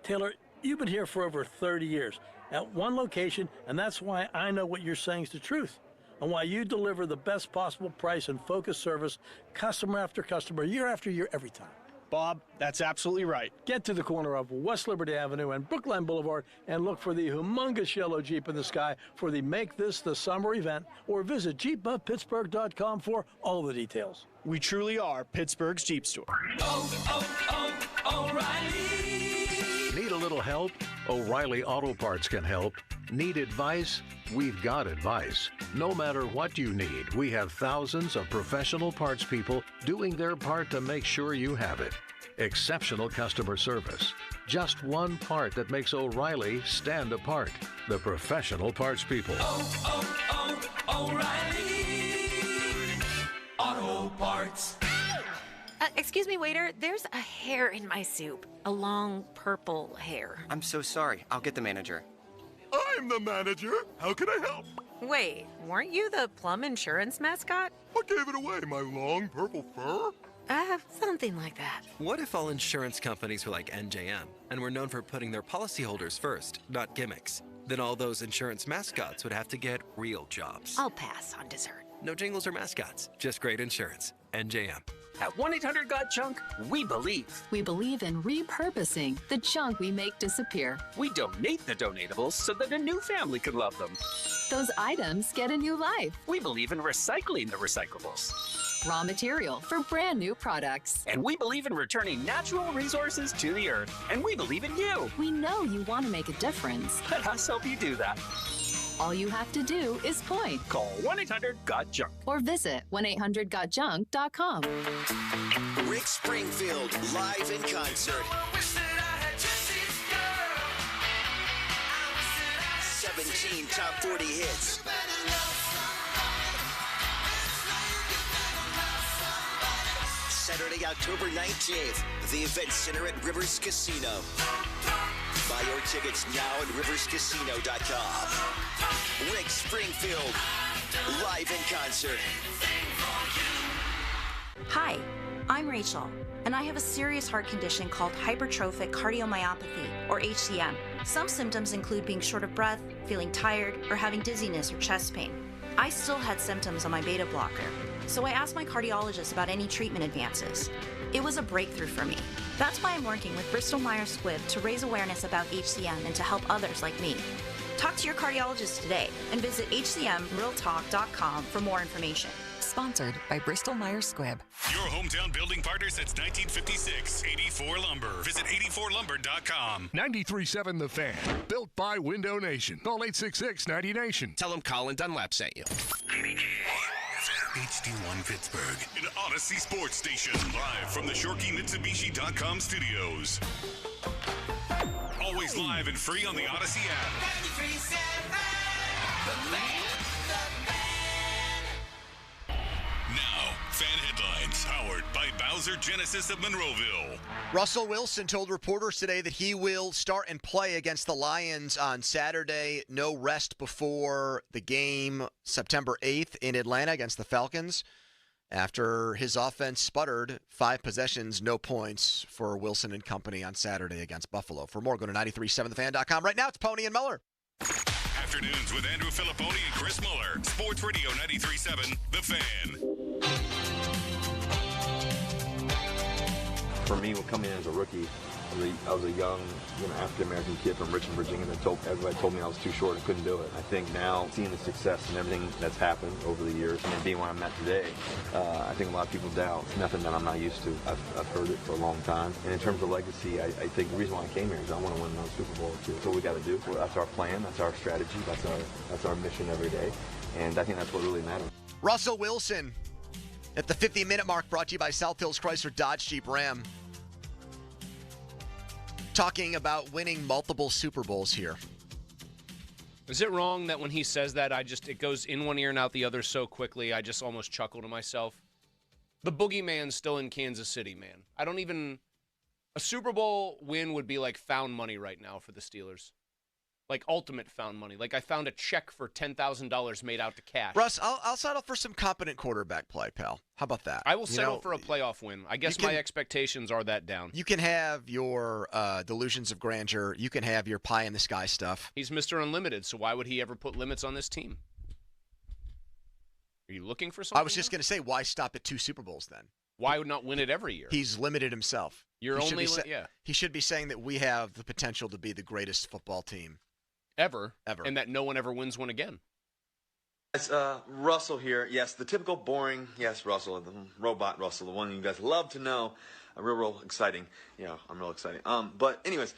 Taylor, you've been here for over 30 years at one location, and that's why I know what you're saying is the truth, and why you deliver the best possible price and focused service, customer after customer, year after year, every time. Bob, that's absolutely right. Get to the corner of West Liberty Avenue and Brookline Boulevard and look for the humongous yellow Jeep in the sky for the Make This the Summer event, or visit JeepofPittsburgh.com for all the details. We truly are Pittsburgh's Jeep store. O'Reilly. Need a little help? O'Reilly Auto Parts can help. Need advice? We've got advice. No matter what you need, we have thousands of professional parts people doing their part to make sure you have it. Exceptional customer service. Just one part that makes O'Reilly stand apart. The professional parts people. O'Reilly Auto Parts. Excuse me, waiter. There's a hair in my soup. A long purple hair. I'm so sorry. I'll get the manager. I'm the manager. How can I help? Wait, weren't you the Plum Insurance mascot? What gave it away? My long purple fur? Something like that. What if all insurance companies were like NJM and were known for putting their policyholders first, not gimmicks? Then all those insurance mascots would have to get real jobs. I'll pass on dessert. No jingles or mascots, just great insurance. NJM. At 1-800-GOT-JUNK, we believe. We believe in repurposing the junk we make disappear. We donate the donatables so that a new family can love them. Those items get a new life. We believe in recycling the recyclables. Raw material for brand new products. And we believe in returning natural resources to the earth. And we believe in you. We know you want to make a difference. Let us help you do that. All you have to do is point. Call 1-800-GOT-JUNK. Or visit 1-800-GOT-JUNK.com. Rick Springfield, live in concert. 17 top 40 hits. Saturday, October 19th, the Event Center at Rivers Casino. Buy your tickets now at riverscasino.com. Rick Springfield, live in concert. Hi, I'm Rachel, and I have a serious heart condition called hypertrophic cardiomyopathy, or HCM. Some symptoms include being short of breath, feeling tired, or having dizziness or chest pain. I still had symptoms on my beta blocker, so I asked my cardiologist about any treatment advances. It was a breakthrough for me. That's why I'm working with Bristol Myers Squibb to raise awareness about HCM and to help others like me. Talk to your cardiologist today and visit hcmrealtalk.com for more information. Sponsored by Bristol Myers Squibb. Your hometown building partner since 1956. 84 Lumber. Visit 84lumber.com. 93.7 The Fan. Built by Window Nation. Call 866-90Nation. Tell them Colin Dunlap sent you. HD1 Pittsburgh. An Odyssey Sports Station. Live from the ShorkeyMitsubishi.com studios. Always live and free on the Odyssey app. 93.7 The Fan. Now, fan headlines powered by Bowser Genesis of Monroeville. Russell Wilson told reporters today that he will start and play against the Lions on Saturday. No rest before the game September 8th in Atlanta against the Falcons. After his offense sputtered, 5 possessions, no points for Wilson and company on Saturday against Buffalo. For more, go to 937thefan.com. Right now, it's Pony and Muller. Afternoons with Andrew Filipponi and Chris Muller. Sports Radio 93.7 The Fan. For me, coming in as a rookie, I was a young, African-American kid from Richmond, Virginia that everybody told me I was too short and couldn't do it. I think now, seeing the success and everything that's happened over the years, and being where I'm at today, I think a lot of people doubt. It's nothing that I'm not used to. I've heard it for a long time. And in terms of legacy, I think the reason why I came here is I want to win another Super Bowl or two. That's what we got to do. That's our plan. That's our strategy. That's our mission every day. And I think that's what really matters. Russell Wilson at the 50-minute mark, brought to you by South Hills Chrysler Dodge Jeep Ram. Talking about winning multiple Super Bowls here. Is it wrong that when he says that, it goes in one ear and out the other so quickly, I just almost chuckle to myself? The boogeyman's still in Kansas City, man. A Super Bowl win would be like found money right now for the Steelers. Like ultimate found money. Like I found a check for $10,000 made out to cash. Russ, I'll settle for some competent quarterback play, pal. How about that? I will settle for a playoff win. I guess my expectations are that down. You can have your delusions of grandeur. You can have your pie-in-the-sky stuff. He's Mr. Unlimited, so why would he ever put limits on this team? Are you looking for something? I was just going to say, why stop at 2 Super Bowls then? Why would not win it every year? He's limited himself. He should be saying that we have the potential to be the greatest football team. Ever. And that no one ever wins one again. It's Russell here. Yes, the typical boring, Russell, the robot Russell, the one you guys love to know. Real exciting. I'm real exciting. But anyways,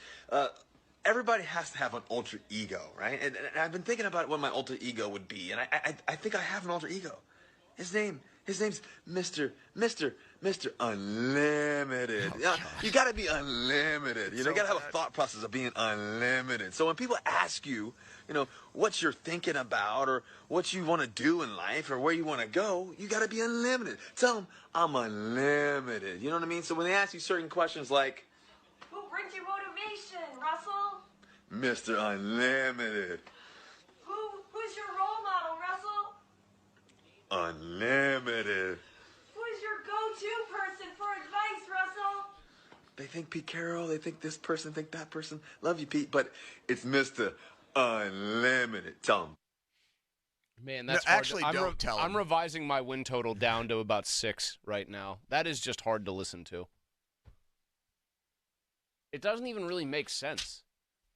everybody has to have an alter ego, right? And I've been thinking about what my alter ego would be, and I think I have an alter ego. His name's Mr. Unlimited. You got to be unlimited. You got to have a thought process of being unlimited. So when people ask you, what you're thinking about or what you want to do in life or where you want to go, you got to be unlimited. Tell them, I'm unlimited. You know what I mean? So when they ask you certain questions like, who brings you motivation, Russell? Mr. Unlimited. Who's your role model, Russell? Unlimited. Who's your go-to person for advice, Russell? They think Pete Carroll, they think this person, think that person. Love you, Pete, but it's Mr. Unlimited. Tell them. Man, that's no, hard. Actually, don't tell I'm him. revising my win total down to about 6 right now. That is just hard to listen to. It doesn't even really make sense.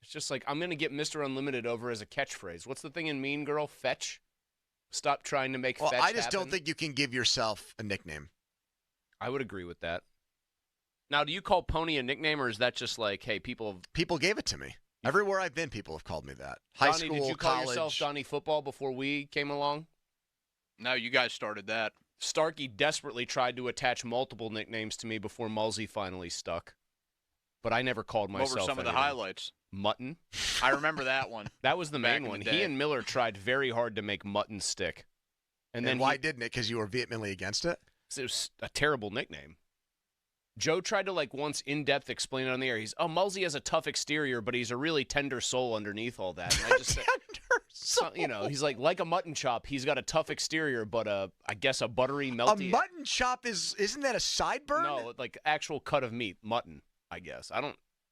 It's just like, I'm going to get Mr. Unlimited over as a catchphrase. What's the thing in Mean Girl? Fetch? Stop trying to make fetch I just happen. don't think you can give yourself a nickname. I would agree with that. Now, do you call Pony a nickname, or is that just like, hey, people gave it to me. Everywhere I've been, people have called me that. High Donnie, school, did you call college. yourself Donnie Football before we came along? No, you guys started that. Starkey desperately tried to attach multiple nicknames to me before Mulsey finally stuck. But I never called myself What were some of the anything. highlights? Mutton. I remember that one. That was the main Back in one. the He day. and Miller tried very hard to make Mutton stick. And then why didn't it? Because you were vehemently against it? It was a terrible nickname. Joe tried to once in-depth explain it on the air. He's, Mulsey has a tough exterior, but he's a really tender soul underneath all that. And I just said, he's like a mutton chop. He's got a tough exterior, but I guess a buttery, melty. A mutton chop isn't that a sideburn? No, like actual cut of meat, mutton. I guess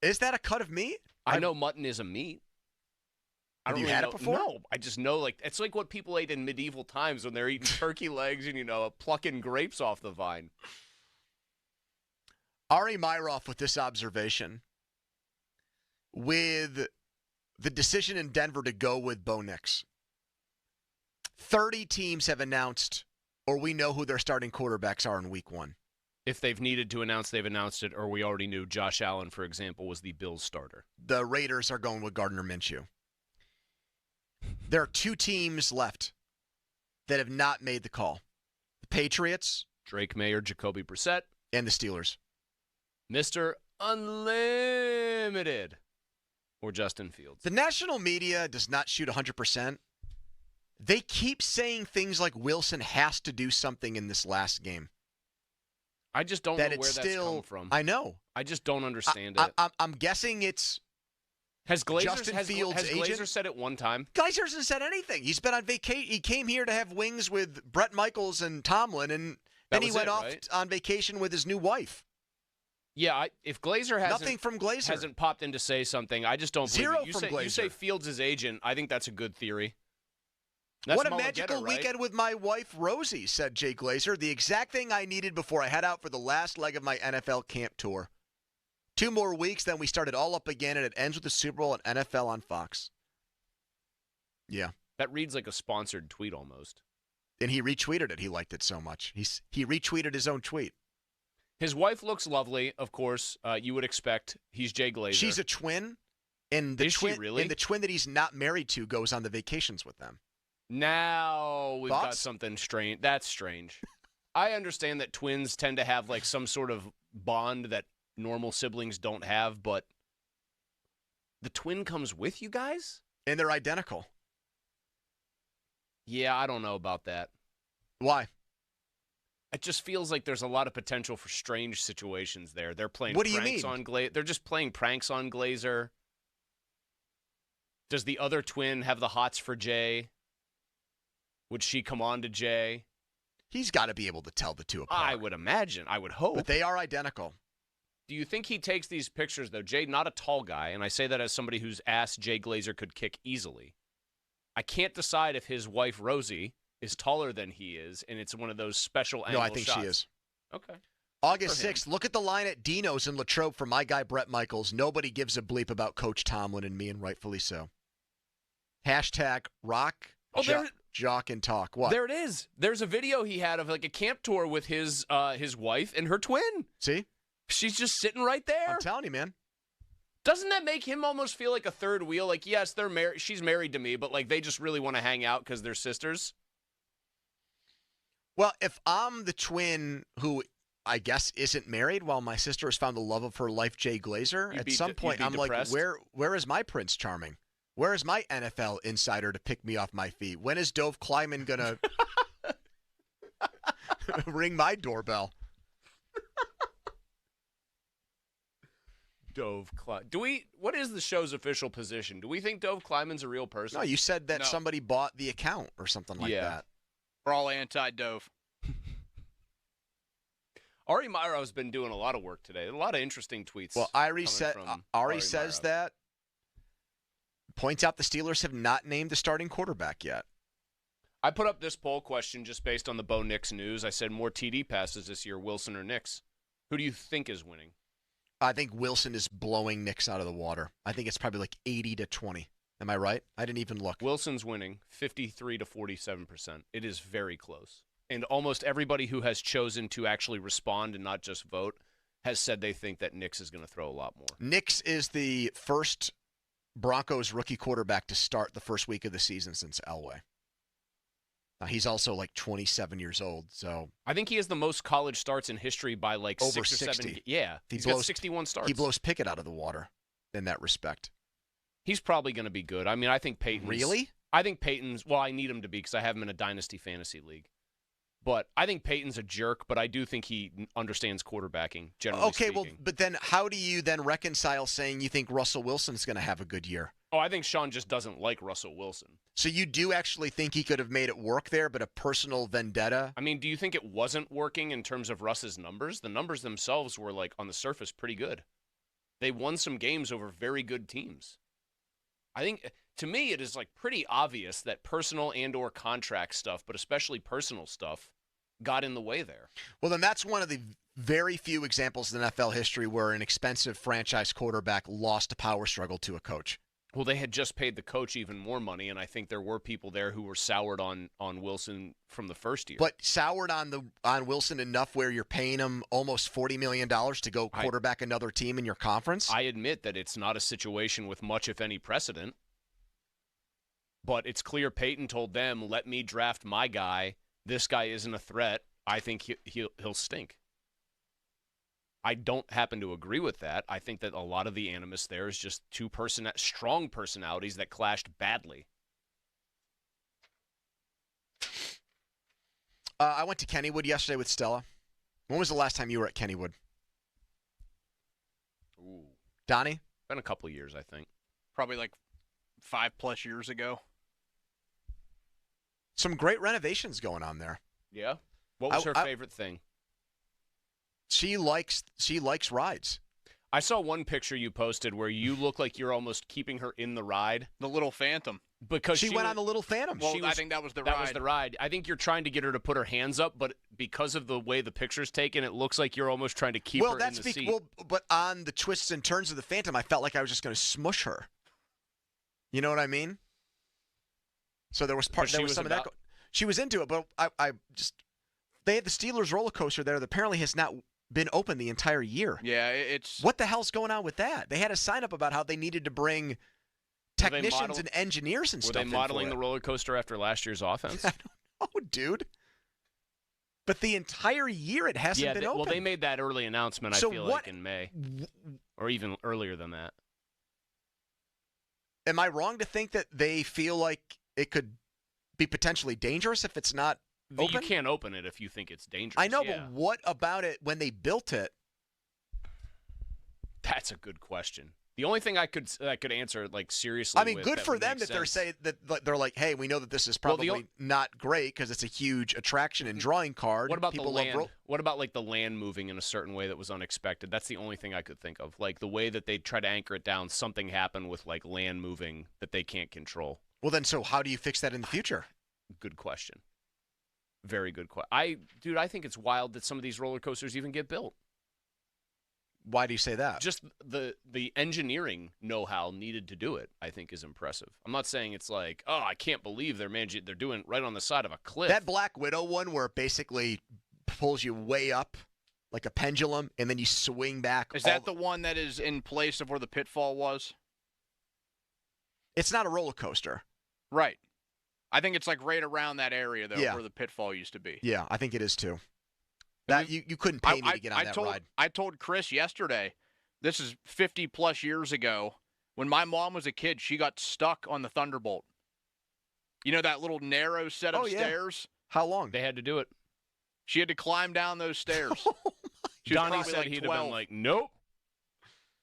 Is that a cut of meat? I know mutton is a meat. Have you had it before? No, I just know it's like what people ate in medieval times when they're eating turkey legs and plucking grapes off the vine. Ari Myroff with this observation. With the decision in Denver to go with Bo Nix, 30 teams have announced, or we know who their starting quarterbacks are in week 1. If they've needed to announce, they've announced it, or we already knew Josh Allen, for example, was the Bills starter. The Raiders are going with Gardner Minshew. There are 2 teams left that have not made the call. The Patriots. Drake May or Jacoby Brissett. And the Steelers. Mr. Unlimited. Or Justin Fields. The national media does not shoot 100%. They keep saying things like Wilson has to do something in this last game. I just don't know where that's come from. I know. I just don't understand it. I'm guessing it's Has Glazer, Justin Fields' has Glazer agent said it one time? Glazer hasn't said anything. He's been on vacation. He came here to have wings with Brett Michaels and Tomlin, and then he went off on vacation with his new wife. Yeah, if Glazer hasn't Nothing from Glazer. hasn't popped in to say something, I just don't believe Zero it. You from say, Glazer. You say Fields' his agent. I think that's a good theory. That's What a Mulligetta, magical right? weekend with my wife, Rosie, said Jay Glazer. The exact thing I needed before I head out for the last leg of my NFL camp tour. 2 more weeks, then we started all up again, and it ends with the Super Bowl and NFL on Fox. Yeah. That reads like a sponsored tweet almost. And he retweeted it. He liked it so much. He retweeted his own tweet. His wife looks lovely, of course. You would expect. He's Jay Glazer. She's a twin, and the Is she really? And the twin that he's not married to goes on the vacations with them. Now we've got Thoughts? something strange. That's strange. I understand that twins tend to have some sort of bond that normal siblings don't have, but the twin comes with you guys? And they're identical. Yeah, I don't know about that. Why? It just feels like there's a lot of potential for strange situations there. They're playing What do you pranks mean? on Glazer. They're just playing pranks on Glazer. Does the other twin have the hots for Jay? Would she come on to Jay? He's got to be able to tell the two apart. I would imagine. I would hope. But they are identical. Do you think he takes these pictures, though? Jay, not a tall guy, and I say that as somebody whose ass Jay Glazer could kick easily. I can't decide if his wife, Rosie, is taller than he is, and it's one of those special angle No, I think shots. she is. Okay. August For him. 6th, look at the line at Dino's in Latrobe for my guy Brett Michaels. Nobody gives a bleep about Coach Tomlin and me, and rightfully so. Hashtag rock, jock, and talk. What? There it is. There's a video he had of a camp tour with his wife and her twin. See? She's just sitting right there. I'm telling you, man. Doesn't that make him almost feel like a third wheel? Like, yes, they're married. She's married to me, but like they just really want to hang out because they're sisters. Well, if I'm the twin who I guess isn't married while my sister has found the love of her life, Jay Glazer, at some point I'm depressed. like, where is my Prince Charming? Where is my NFL insider to pick me off my feet? When is Dove Kleiman going to ring my doorbell? Dove Kleiman. What is the show's official position? Do we think Dove Kleiman's a real person? No, you said that somebody bought the account or something like that. We're all anti-Dove. Ari Meiro's been doing a lot of work today. A lot of interesting tweets. Well, Ari says that. Points out the Steelers have not named the starting quarterback yet. I put up this poll question just based on the Bo Nix news. I said more TD passes this year, Wilson or Nix. Who do you think is winning? I think Wilson is blowing Nix out of the water. I think it's probably like 80-20. Am I right? I didn't even look. Wilson's winning 53 to 47%. It is very close. And almost everybody who has chosen to actually respond and not just vote has said they think that Nix is going to throw a lot more. Nix is the first Broncos rookie quarterback to start the first week of the season since Elway. Now, he's also like 27 years old, so I think he has the most college starts in history by like over 6 or 60. 7. Yeah, he's got 61 starts. He blows Pickett out of the water in that respect. He's probably going to be good. I mean, I think Peyton's... Really? I think Peyton's... Well, I need him to be because I have him in a dynasty fantasy league. But I think Peyton's a jerk, but I do think he understands quarterbacking, generally speaking. Well, but then how do you then reconcile saying you think Russell Wilson's going to have a good year? Oh, I think Sean just doesn't like Russell Wilson. So you do actually think he could have made it work there, but a personal vendetta? I mean, do you think it wasn't working in terms of Russ's numbers? The numbers themselves were, like, on the surface, pretty good. They won some games over very good teams. I think, to me, it is, like, pretty obvious that personal and or contract stuff, but especially personal stuff, got in the way there. Well, then that's one of the very few examples in NFL history where an expensive franchise quarterback lost a power struggle to a coach. Well, they had just paid the coach even more money, and I think there were people there who were soured on Wilson from the first year. But soured on Wilson enough where you're paying him almost $40 million to go quarterback another team in your conference? I admit that it's not a situation with much, if any, precedent. But it's clear Peyton told them, let me draft my guy. This guy isn't a threat. I think he'll stink. I don't happen to agree with that. I think that a lot of the animus there is just two strong personalities that clashed badly. I went to Kennywood yesterday with Stella. When was the last time you were at Kennywood? Ooh. Donnie? Been a couple of years, I think. Probably like 5+ years ago. Some great renovations going on there. Yeah? What was her favorite thing? She likes rides. I saw one picture you posted where you look like you're almost keeping her in the ride. The Little Phantom. Because she went on the Little Phantom. Well, I think that was the ride. That was the ride. I think you're trying to get her to put her hands up, but because of the way the picture's taken, it looks like you're almost trying to keep her in the seat. Well, but on the twists and turns of the Phantom, I felt like I was just going to smush her. You know what I mean? So there was some of that. She was into it, but they had the Steelers roller coaster there that apparently has not been open the entire year. Yeah, it's... What the hell's going on with that? They had a sign up about how they needed to bring technicians and engineers and stuff. Were they modeling the roller coaster after last year's offense? I don't know, dude. But the entire year it hasn't been open. Well, they made that early announcement, I feel like, in May. Or even earlier than that. Am I wrong to think that they feel like it could be potentially dangerous if it's not open? You can't open it if you think it's dangerous. I know, but what about it when they built it? That's a good question. The only thing I could answer like seriously. I mean, good for them that they're saying that they're like, hey, we know that this is probably not great because it's a huge attraction and drawing card. What about the land? What about like the land moving in a certain way that was unexpected? That's the only thing I could think of. Like the way that they try to anchor it down, something happened with like land moving that they can't control. Well, then, so how do you fix that in the future? Good question. Very good question. I think it's wild that some of these roller coasters even get built. Why do you say that? Just the engineering know-how needed to do it, I think, is impressive. I'm not saying it's like, oh, I can't believe they're doing it right on the side of a cliff. That Black Widow one where it basically pulls you way up like a pendulum, and then you swing back. Is that the one that is in place of where the pitfall was? It's not a roller coaster. Right. I think it's like right around that area, though, Yeah. where the pitfall used to be. Yeah, I think it is too. That you couldn't pay me to get on that ride. I told Chris yesterday, this is 50-plus years ago, when my mom was a kid, she got stuck on the Thunderbolt. You know that little narrow set of stairs? How long? They had to do it. She had to climb down those stairs. Donnie said he'd have been like, nope.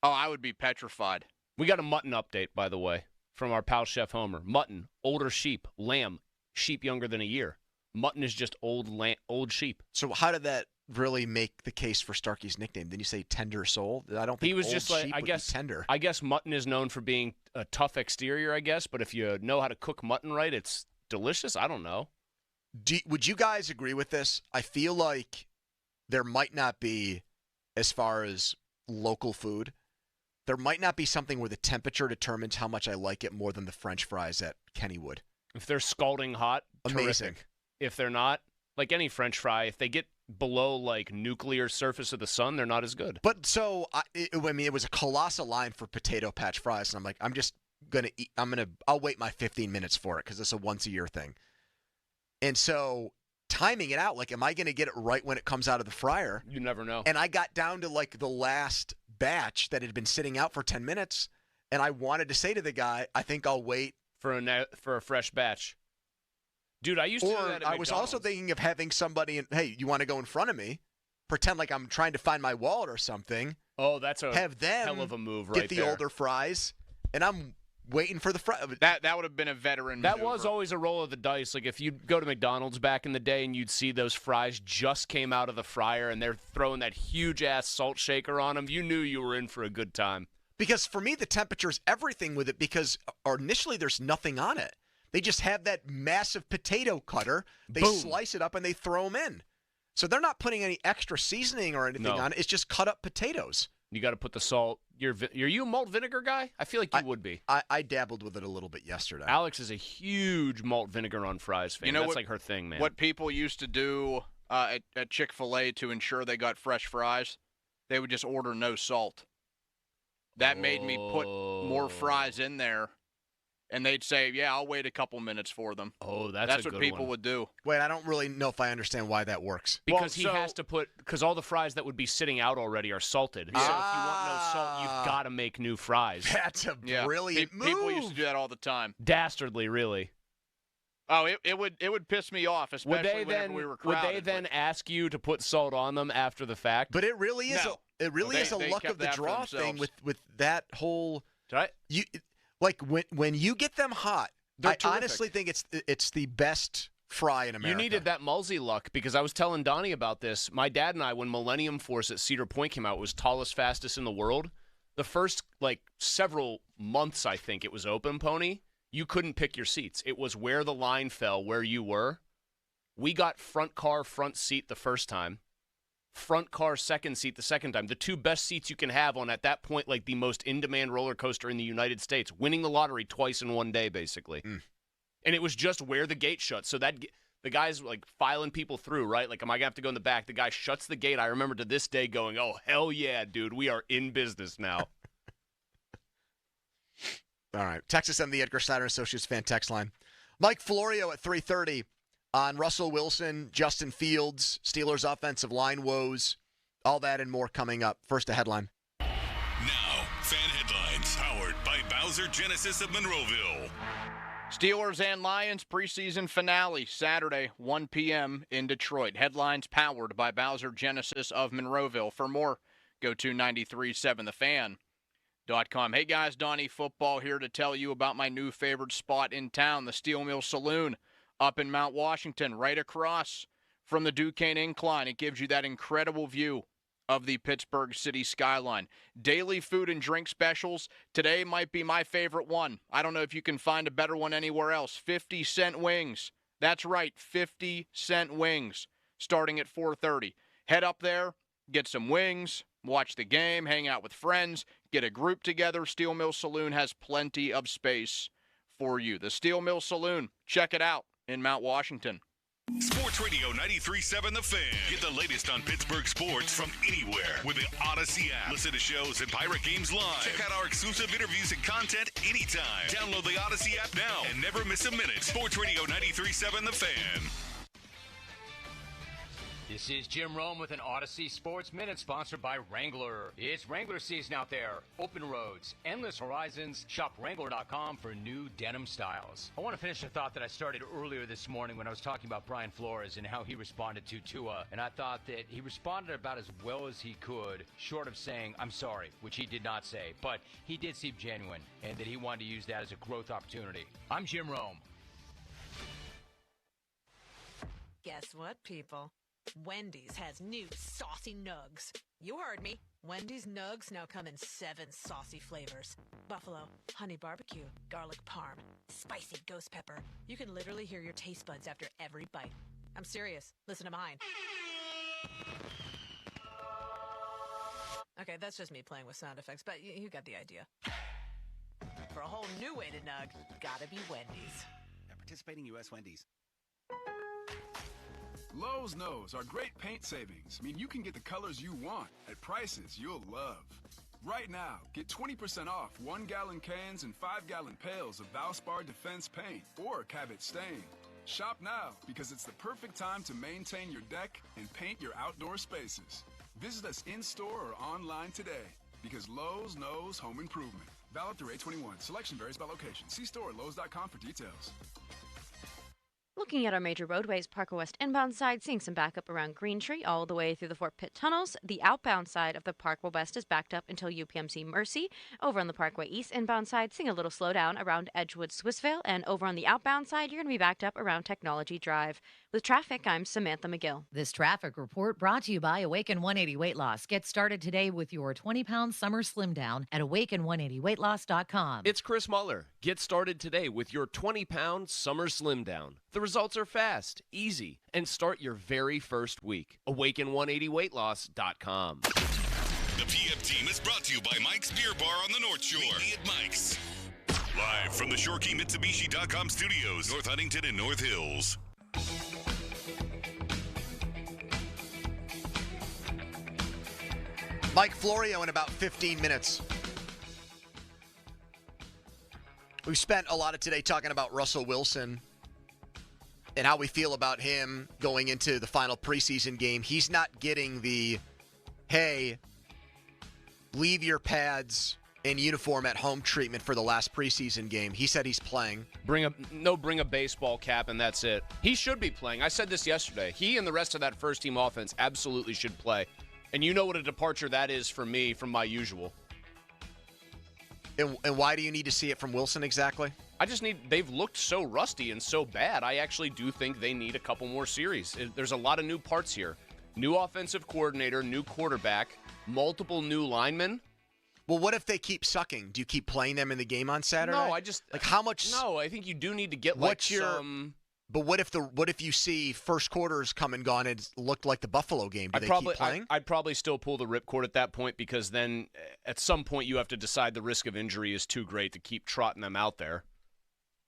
Oh, I would be petrified. We got a mutton update, by the way, from our pal Chef Homer. Mutton, older sheep. Lamb, sheep younger than a year. Mutton is just old sheep. So how did that really make the case for Starkey's nickname? Didn't you say tender soul? I don't think he was old just like, sheep I would guess, be tender. I guess mutton is known for being a tough exterior, I guess, but if you know how to cook mutton right, it's delicious. I don't know. Would you guys agree with this? I feel like there might not be, as far as local food, there might not be something where the temperature determines how much I like it more than the French fries at Kennywood. If they're scalding hot, amazing. Terrific. If they're not, like any French fry, if they get below like nuclear surface of the sun, they're not as good. But so, it was a colossal line for potato patch fries, and I'm like, I'm just going to eat. I'll wait my 15 minutes for it because it's a once-a-year thing. And so, timing it out, like, am I going to get it right when it comes out of the fryer? You never know. And I got down to, like, the last batch that had been sitting out for 10 minutes, and I wanted to say to the guy, I think I'll wait. For a fresh batch. Dude, I used to do that at I was also thinking of having somebody, hey, you want to go in front of me? Pretend like I'm trying to find my wallet or something. Oh, that's a have them hell of a move right get the there. older fries, and I'm waiting for the fry. That would have been a veteran That maneuver. was always a roll of the dice. Like, if you'd go to McDonald's back in the day and you'd see those fries just came out of the fryer and they're throwing that huge-ass salt shaker on them, you knew you were in for a good time. Because for me, the temperature is everything with it because initially there's nothing on it. They just have that massive potato cutter. They Boom. slice it up and they throw them in. So they're not putting any extra seasoning or anything on it. It's just cut up potatoes. You got to put the salt. Are you a malt vinegar guy? I feel like you would be. I dabbled with it a little bit yesterday. Alex is a huge malt vinegar on fries fan. You know That's what, like her thing, man. What people used to do at Chick-fil-A to ensure they got fresh fries, they would just order no salt. That made me put more fries in there, and they'd say, yeah, I'll wait a couple minutes for them. Oh, that's a what good people one. would do. Wait, I don't really know if I understand why that works. Because he has to because all the fries that would be sitting out already are salted. So if you want no salt, you've got to make new fries. That's a brilliant move. People used to do that all the time. Dastardly, really. Oh, it would piss me off, especially whenever we were crowded. Would they then ask you to put salt on them after the fact? But it really is a they luck kept of the that for draw thing themselves. with that whole. Right. Like when you get them hot, They're I terrific. honestly think it's the best fry in America. You needed that Mullsy luck because I was telling Donnie about this. My dad and I, when Millennium Force at Cedar Point came out, it was tallest, fastest in the world. The first several months, I think it was open, Pony. You couldn't pick your seats. It was where the line fell, where you were. We got front car, front seat the first time. Front car, second seat the second time. The two best seats you can have on, at that point, like the most in-demand roller coaster in the United States. Winning the lottery twice in one day, basically. And it was just where the gate shut. So that the guy's filing people through, right? Like, am I going to have to go in the back? The guy shuts the gate. I remember to this day going, oh, hell yeah, dude. We are in business now. All right. Texas and the Edgar Snyder Associates fan text line. Mike Florio at 3:30 on Russell Wilson, Justin Fields, Steelers offensive line woes, all that and more coming up. First, a headline. Now, fan headlines powered by Bowser Genesis of Monroeville. Steelers and Lions preseason finale Saturday, 1 p.m. in Detroit. Headlines powered by Bowser Genesis of Monroeville. For more, go to 93.7thefan.com. Hey guys, Donnie Football here to tell you about my new favorite spot in town, the Steel Mill Saloon up in Mount Washington, right across from the Duquesne Incline. It gives you that incredible view of the Pittsburgh city skyline. Daily food and drink specials. Today might be my favorite one. I don't know if you can find a better one anywhere else. 50-cent wings. That's right, 50-cent wings starting at 4:30. Head up there, get some wings, watch the game, hang out with friends, get a group together. Steel Mill Saloon has plenty of space for you. The Steel Mill Saloon, check it out in Mount Washington. Sports Radio 93.7 The Fan. Get the latest on Pittsburgh sports from anywhere with the Odyssey app. Listen to shows and Pirate Games live. Check out our exclusive interviews and content anytime. Download the Odyssey app now and never miss a minute. Sports Radio 93.7 The Fan. This is Jim Rome with an Odyssey Sports Minute sponsored by Wrangler. It's Wrangler season out there. Open roads, endless horizons. Shop Wrangler.com for new denim styles. I want to finish a thought that I started earlier this morning when I was talking about Brian Flores and how he responded to Tua. And I thought that he responded about as well as he could, short of saying, I'm sorry, which he did not say. But he did seem genuine and that he wanted to use that as a growth opportunity. I'm Jim Rome. Guess what, people? Wendy's has new saucy nugs. You heard me. Wendy's nugs now come in 7 saucy flavors. Buffalo, honey barbecue, garlic parm, spicy ghost pepper. You can literally hear your taste buds after every bite. I'm serious. Listen to mine. Okay, that's just me playing with sound effects, but you got the idea. For a whole new way to nug, gotta be Wendy's. At participating U.S. Wendy's. Lowe's knows our great paint savings mean you can get the colors you want at prices you'll love. Right now, get 20% off 1-gallon cans and 5-gallon pails of Valspar Defense paint or Cabot Stain. Shop now because it's the perfect time to maintain your deck and paint your outdoor spaces. Visit us in-store or online today because Lowe's knows home improvement. Valid through 8/21. Selection varies by location. See store at Lowe's.com for details. Looking at our major roadways, Parkway West inbound side, seeing some backup around Green Tree all the way through the Fort Pitt tunnels. The outbound side of the Parkway West is backed up until UPMC Mercy. Over on the Parkway East inbound side, seeing a little slowdown around Edgewood Swissvale. And over on the outbound side, you're going to be backed up around Technology Drive. With traffic, I'm Samantha McGill. This traffic report brought to you by Awaken 180 Weight Loss. Get started today with your 20-pound summer slim down at awaken180weightloss.com. It's Chris Muller. Get started today with your 20-pound summer slim down. The results are fast, easy, and start your very first week. Awaken180weightloss.com. The PM team is brought to you by Mike's Beer Bar on the North Shore. Meet me at Mike's. Live from the ShoreKeyMitsubishi.com studios, North Huntington and North Hills. Mike Florio in about 15 minutes. We spent a lot of today talking about Russell Wilson and how we feel about him going into the final preseason game. He's not getting the, hey, leave your pads and uniform at home treatment for the last preseason game. He said he's playing. Bring a baseball cap and that's it. He should be playing. I said this yesterday. He and the rest of that first-team offense absolutely should play. And you know what a departure that is for me from my usual. And why do you need to see it from Wilson exactly? They've looked so rusty and so bad. I actually do think they need a couple more series. There's a lot of new parts here. New offensive coordinator, new quarterback, multiple new linemen. Well, what if they keep sucking? Do you keep playing them in the game on Saturday? No, how much? No, I think you do need to get some. But what if you see first quarters come and gone and it looked like the Buffalo game? Do they keep playing? I'd probably still pull the ripcord at that point because then at some point you have to decide the risk of injury is too great to keep trotting them out there.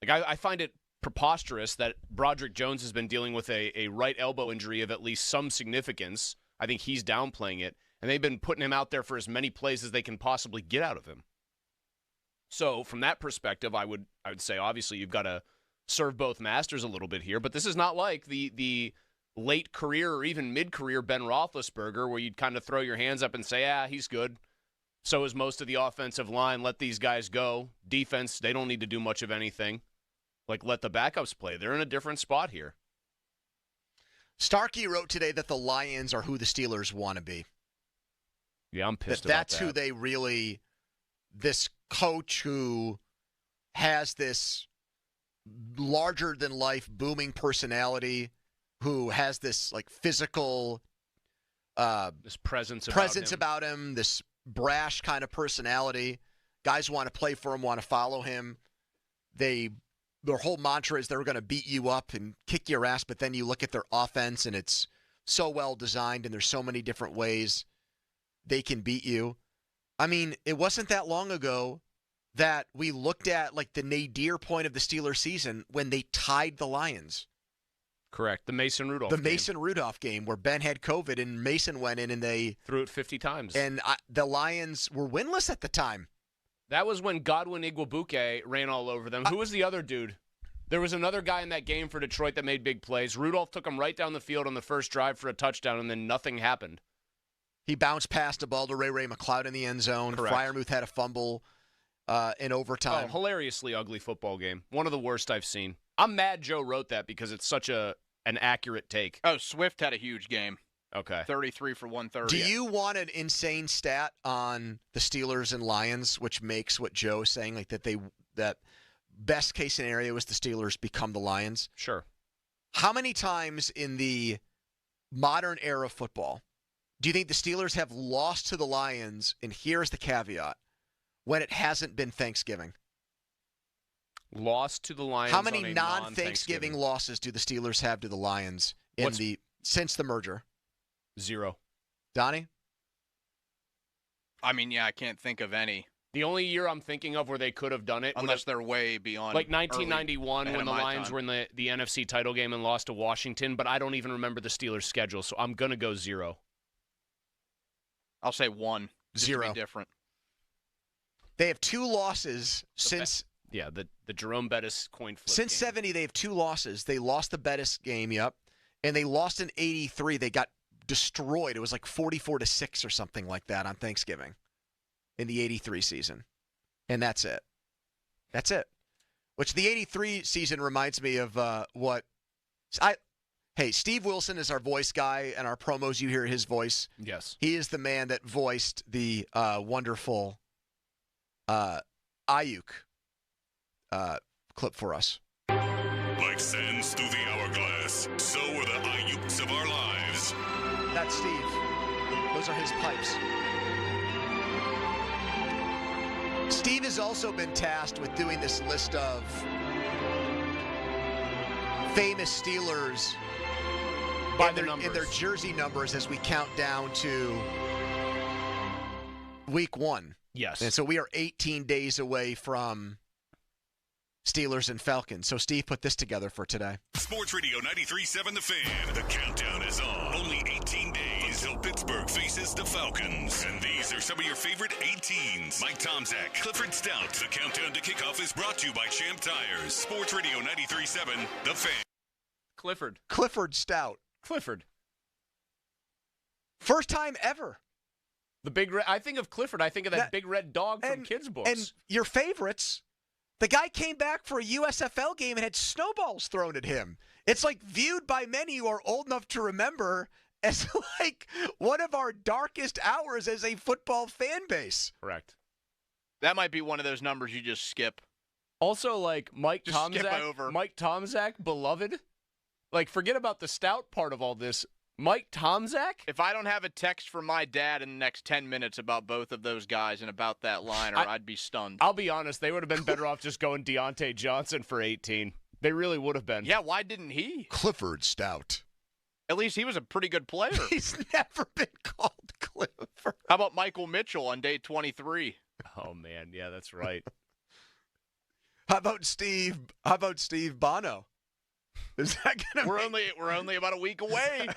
I find it preposterous that Broderick Jones has been dealing with a right elbow injury of at least some significance. I think he's downplaying it. And they've been putting him out there for as many plays as they can possibly get out of him. So from that perspective, I would say obviously you've got to serve both masters a little bit here, but this is not like the late career or even mid-career Ben Roethlisberger where you'd kind of throw your hands up and say, he's good. So is most of the offensive line. Let these guys go. Defense, they don't need to do much of anything. Let the backups play. They're in a different spot here. Starkey wrote today that the Lions are who the Steelers want to be. Yeah, I'm pissed about that. That's who they really, this coach who has this larger-than-life booming personality, who has this physical this presence about him, this brash kind of personality. Guys want to play for him, want to follow him. Their whole mantra is they're going to beat you up and kick your ass, but then you look at their offense and it's so well designed and there's so many different ways they can beat you. I mean, it wasn't that long ago that we looked at the nadir point of the Steelers season when they tied the Lions. Correct. The Mason Rudolph The game. Mason Rudolph game where Ben had COVID and Mason went in and they threw it 50 times. And the Lions were winless at the time. That was when Godwin Igwebuike ran all over them. Who was the other dude? There was another guy in that game for Detroit that made big plays. Rudolph took him right down the field on the first drive for a touchdown, and then nothing happened. He bounced past a ball to Ray McLeod in the end zone. Correct. Freiermuth had a fumble in overtime. Oh, hilariously ugly football game. One of the worst I've seen. I'm mad Joe wrote that because it's such an accurate take. Oh, Swift had a huge game. Okay. 33 for 130. Do you want an insane stat on the Steelers and Lions, which makes what Joe is saying, like that best case scenario is the Steelers become the Lions? Sure. How many times in the modern era of football do you think the Steelers have lost to the Lions, and here's the caveat, when it hasn't been Thanksgiving? Lost to the Lions. How many on a non-Thanksgiving losses do the Steelers have to the Lions since the merger? 0. Donnie? I mean, yeah, I can't think of any. The only year I'm thinking of where they could have done it, unless they're way beyond, like 1991 when the Lions time. were in the NFC title game and lost to Washington, but I don't even remember the Steelers' schedule, so I'm going to go 0. I'll say 1. Just 0. To be different. They have 2 losses since... the Jerome Bettis coin flip Since game. 70, they have 2 losses. They lost the Bettis game, and they lost in 83. They got destroyed. It was like 44-6 or something like that on Thanksgiving in the 83 season. And that's it. That's it. Which the 83 season reminds me of Hey, Steve Wilson is our voice guy, and our promos, you hear his voice. Yes. He is the man that voiced the wonderful Ayuk clip for us. Like sands through the hourglass, so are the Ayuks of our lives. That's Steve. Those are his pipes. Steve has also been tasked with doing this list of famous Steelers in their jersey numbers as we count down to week 1. Yes. And so we are 18 days away from Steelers and Falcons. So Steve put this together for today. Sports Radio 93.7 The Fan. The countdown is on. Only 18 days until Pittsburgh faces the Falcons. And these are some of your favorite 18s. Mike Tomczak, Clifford Stout. The countdown to kickoff is brought to you by Champ Tires. Sports Radio 93.7 The Fan. Clifford Stout. Clifford. First time ever. The big red. I think of Clifford. I think of that big red dog from kids' books. And your favorites. The guy came back for a USFL game and had snowballs thrown at him. It's like viewed by many who are old enough to remember as like one of our darkest hours as a football fan base. Correct. That might be one of those numbers you just skip. Also, like Mike Just skip Tomczak, over. Mike Tomczak, beloved. Like, forget about the Stout part of all this. Mike Tomczak? If I don't have a text from my dad in the next 10 minutes about both of those guys and about that liner, I'd be stunned. I'll be honest, they would have been better off just going Deontay Johnson for 18. They really would have been. Yeah, why didn't he? Clifford Stout. At least he was a pretty good player. He's never been called Clifford. How about Michael Mitchell on day 23? Oh, man. Yeah, that's right. How about Steve Bono? Is that gonna we're only about a week away.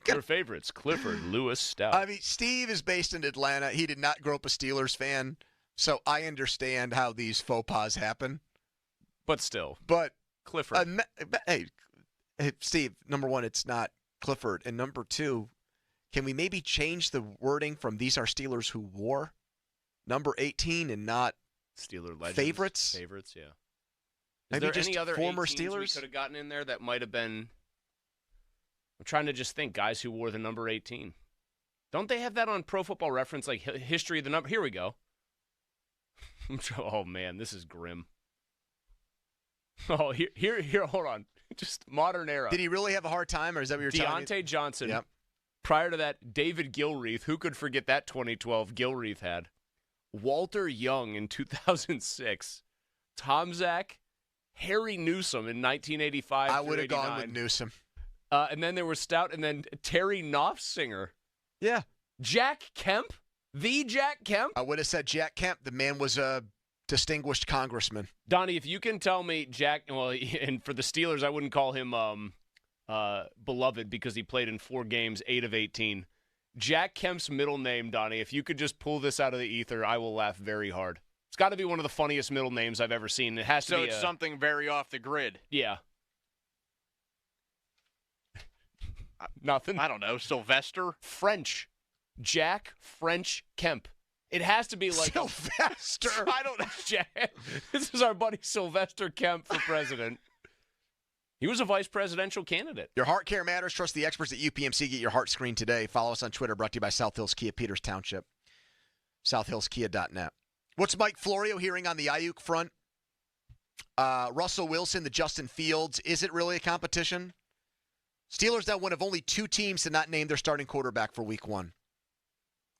Your favorites, Clifford Lewis Stout. I mean, Steve is based in Atlanta. He did not grow up a Steelers fan, so I understand how these faux pas happen. But still. But Clifford. Hey, Steve, number one, it's not Clifford. And number two, can we maybe change the wording from these are Steelers who wore number 18 and not Steeler legends? Favorites, yeah. Maybe Is there just any other former 18s Steelers we could have gotten in there that might have been? I'm trying to just think guys who wore the number 18. Don't they have that on Pro Football Reference, like history of the number? Here we go. Oh man, this is grim. Oh, here, hold on. Just modern era. Did he really have a hard time, or is that what you're telling me? Deontay Johnson. Yep. Prior to that, David Gilreath. Who could forget that 2012 Gilreath had? Walter Young in 2006. Tomczak. Harry Newsome in 1985. I would have gone with Newsome. And then there was Stout, and then Terry Knopfsinger. Yeah. Jack Kemp? The Jack Kemp? I would have said Jack Kemp. The man was a distinguished congressman. Donnie, if you can tell me Jack, well, and for the Steelers, I wouldn't call him beloved because he played in 4 games, 8 of 18. Jack Kemp's middle name, Donnie, if you could just pull this out of the ether, I will laugh very hard. It's got to be one of the funniest middle names I've ever seen. It has to be it's something very off the grid. Yeah. Nothing. I don't know. Sylvester? French. Jack French Kemp. It has to be like Sylvester. I don't know. Jack. This is our buddy Sylvester Kemp for president. He was a vice presidential candidate. Your heart care matters. Trust the experts at UPMC. Get your heart screened today. Follow us on Twitter. Brought to you by South Hills Kia, Peters Township. SouthHillsKia.net. What's Mike Florio hearing on the Ayuk front? Russell Wilson, the Justin Fields. Is it really a competition? Steelers now one of only 2 teams to not name their starting quarterback for Week 1.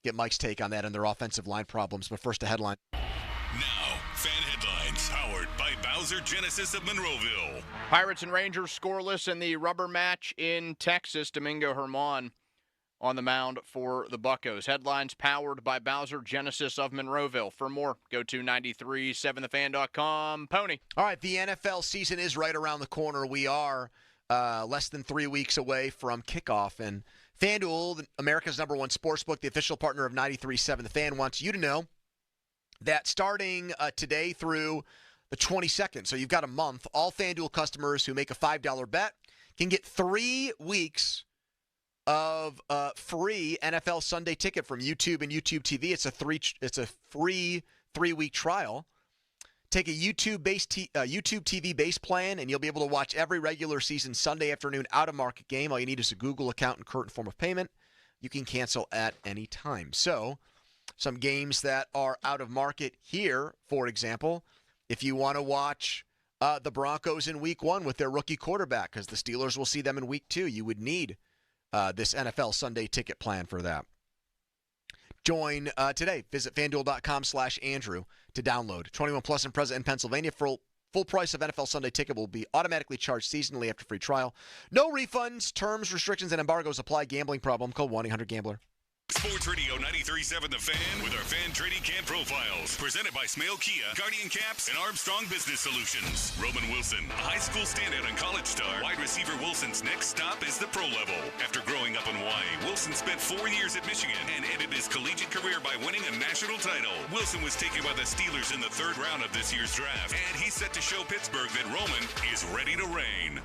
Get Mike's take on that and their offensive line problems. But first, a headline. Now, fan headlines powered by Bowser Genesis of Monroeville. Pirates and Rangers scoreless in the rubber match in Texas. Domingo Germán on the mound for the Buccos. Headlines powered by Bowser Genesis of Monroeville. For more, go to 937thefan.com. Pony. All right, the NFL season is right around the corner. We are less than 3 weeks away from kickoff. And FanDuel, America's #1 sportsbook, the official partner of 93.7 The Fan, wants you to know that starting today through the 22nd, so you've got a month, all FanDuel customers who make a $5 bet can get 3 weeks of free NFL Sunday ticket from YouTube and YouTube TV. It's a free 3-week trial. Take a YouTube TV base plan, and you'll be able to watch every regular season Sunday afternoon out-of-market game. All you need is a Google account and current form of payment. You can cancel at any time. So, some games that are out of market here, for example, if you want to watch the Broncos in Week 1 with their rookie quarterback, because the Steelers will see them in Week 2, you would need this NFL Sunday ticket plan for that. Join today. Visit FanDuel.com/Andrew to download. 21 plus and present in Pennsylvania. Full price of NFL Sunday ticket will be automatically charged seasonally after free trial. No refunds. Terms, restrictions, and embargoes apply. Gambling problem? Call 1-800-GAMBLER. Sports Radio 93.7 The Fan with our fan trading camp profiles. Presented by Smale Kia, Guardian Caps, and Armstrong Business Solutions. Roman Wilson, a high school standout and college star. Wide receiver Wilson's next stop is the pro level. After growing up in Hawaii, Wilson spent 4 years at Michigan and ended his collegiate career by winning a national title. Wilson was taken by the Steelers in the 3rd round of this year's draft, and he's set to show Pittsburgh that Roman is ready to reign.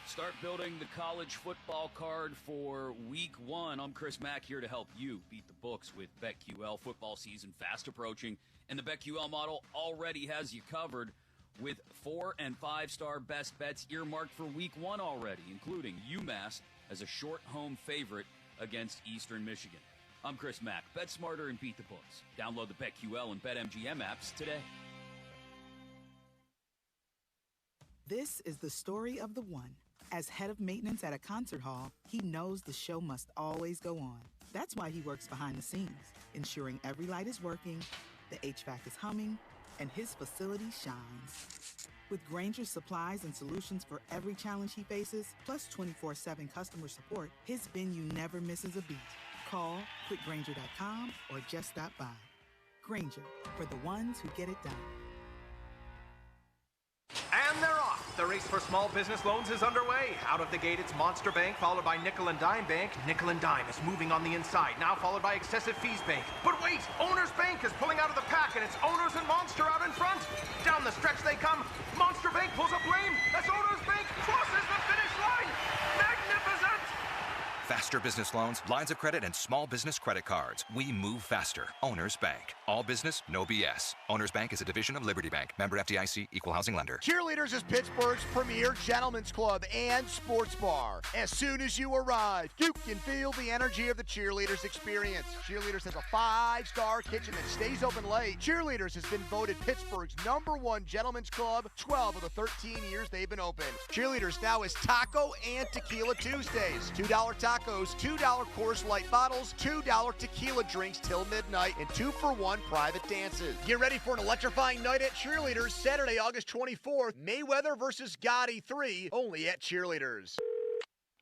Start building the college football card for Week 1. I'm Chris Mack here to help you beat the books with BetQL. Football season fast approaching, and the BetQL model already has you covered with 4- and 5-star best bets earmarked for Week 1 already, including UMass as a short home favorite against Eastern Michigan. I'm Chris Mack. Bet smarter and beat the books. Download the BetQL and BetMGM apps today. This is the story of the one. As head of maintenance at a concert hall, he knows the show must always go on. That's why he works behind the scenes, ensuring every light is working, the HVAC is humming, and his facility shines. With Grainger's supplies and solutions for every challenge he faces, plus 24/7 customer support, his venue never misses a beat. Call quickgrainger.com or just stop by. Grainger, for the ones who get it done. And they're off. The race for small business loans is underway. Out of the gate, it's Monster Bank, followed by Nickel and Dime Bank. Nickel and Dime is moving on the inside, now followed by Excessive Fees Bank. But wait, Owners Bank is pulling out of the pack, and it's Owners and Monster out in front. Down the stretch they come. Monster Bank pulls up lane as Owners Bank crosses the finish line. Magnificent! Faster business loans, lines of credit, and small business credit cards. We move faster. Owners Bank. All business, no BS. Owners Bank is a division of Liberty Bank. Member FDIC, Equal Housing Lender. Cheerleaders is Pittsburgh's premier gentlemen's club and sports bar. As soon as you arrive, you can feel the energy of the Cheerleaders experience. Cheerleaders has a 5-star kitchen that stays open late. Cheerleaders has been voted Pittsburgh's #1 gentlemen's club 12 of the 13 years they've been open. Cheerleaders now is Taco and Tequila Tuesdays. $2 tacos, $2 Coors Light bottles, $2 tequila drinks till midnight, and 2-for-1 private dances. Get ready for an electrifying night at Cheerleaders Saturday, August 24th. Mayweather versus Gotti 3, only at Cheerleaders.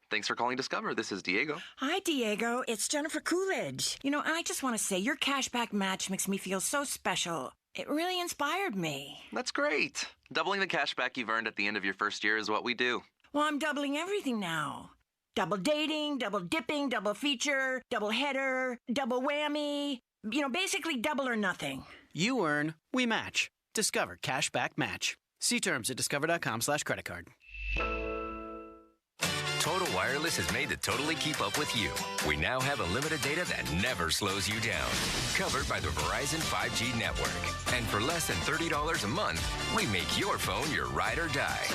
Thanks for calling Discover. This is Diego. Hi, Diego. It's Jennifer Coolidge. I just want to say your cashback match makes me feel so special. It really inspired me. That's great. Doubling the cash back you've earned at the end of your first year is what we do. Well, I'm doubling everything now. Double dating, double dipping, double feature, double header, double whammy. Basically double or nothing. You earn, we match. Discover Cashback Match. See terms at discover.com/creditcard. Total Wireless is made to totally keep up with you. We now have unlimited data that never slows you down. Covered by the Verizon 5G network. And for less than $30 a month, we make your phone your ride or die.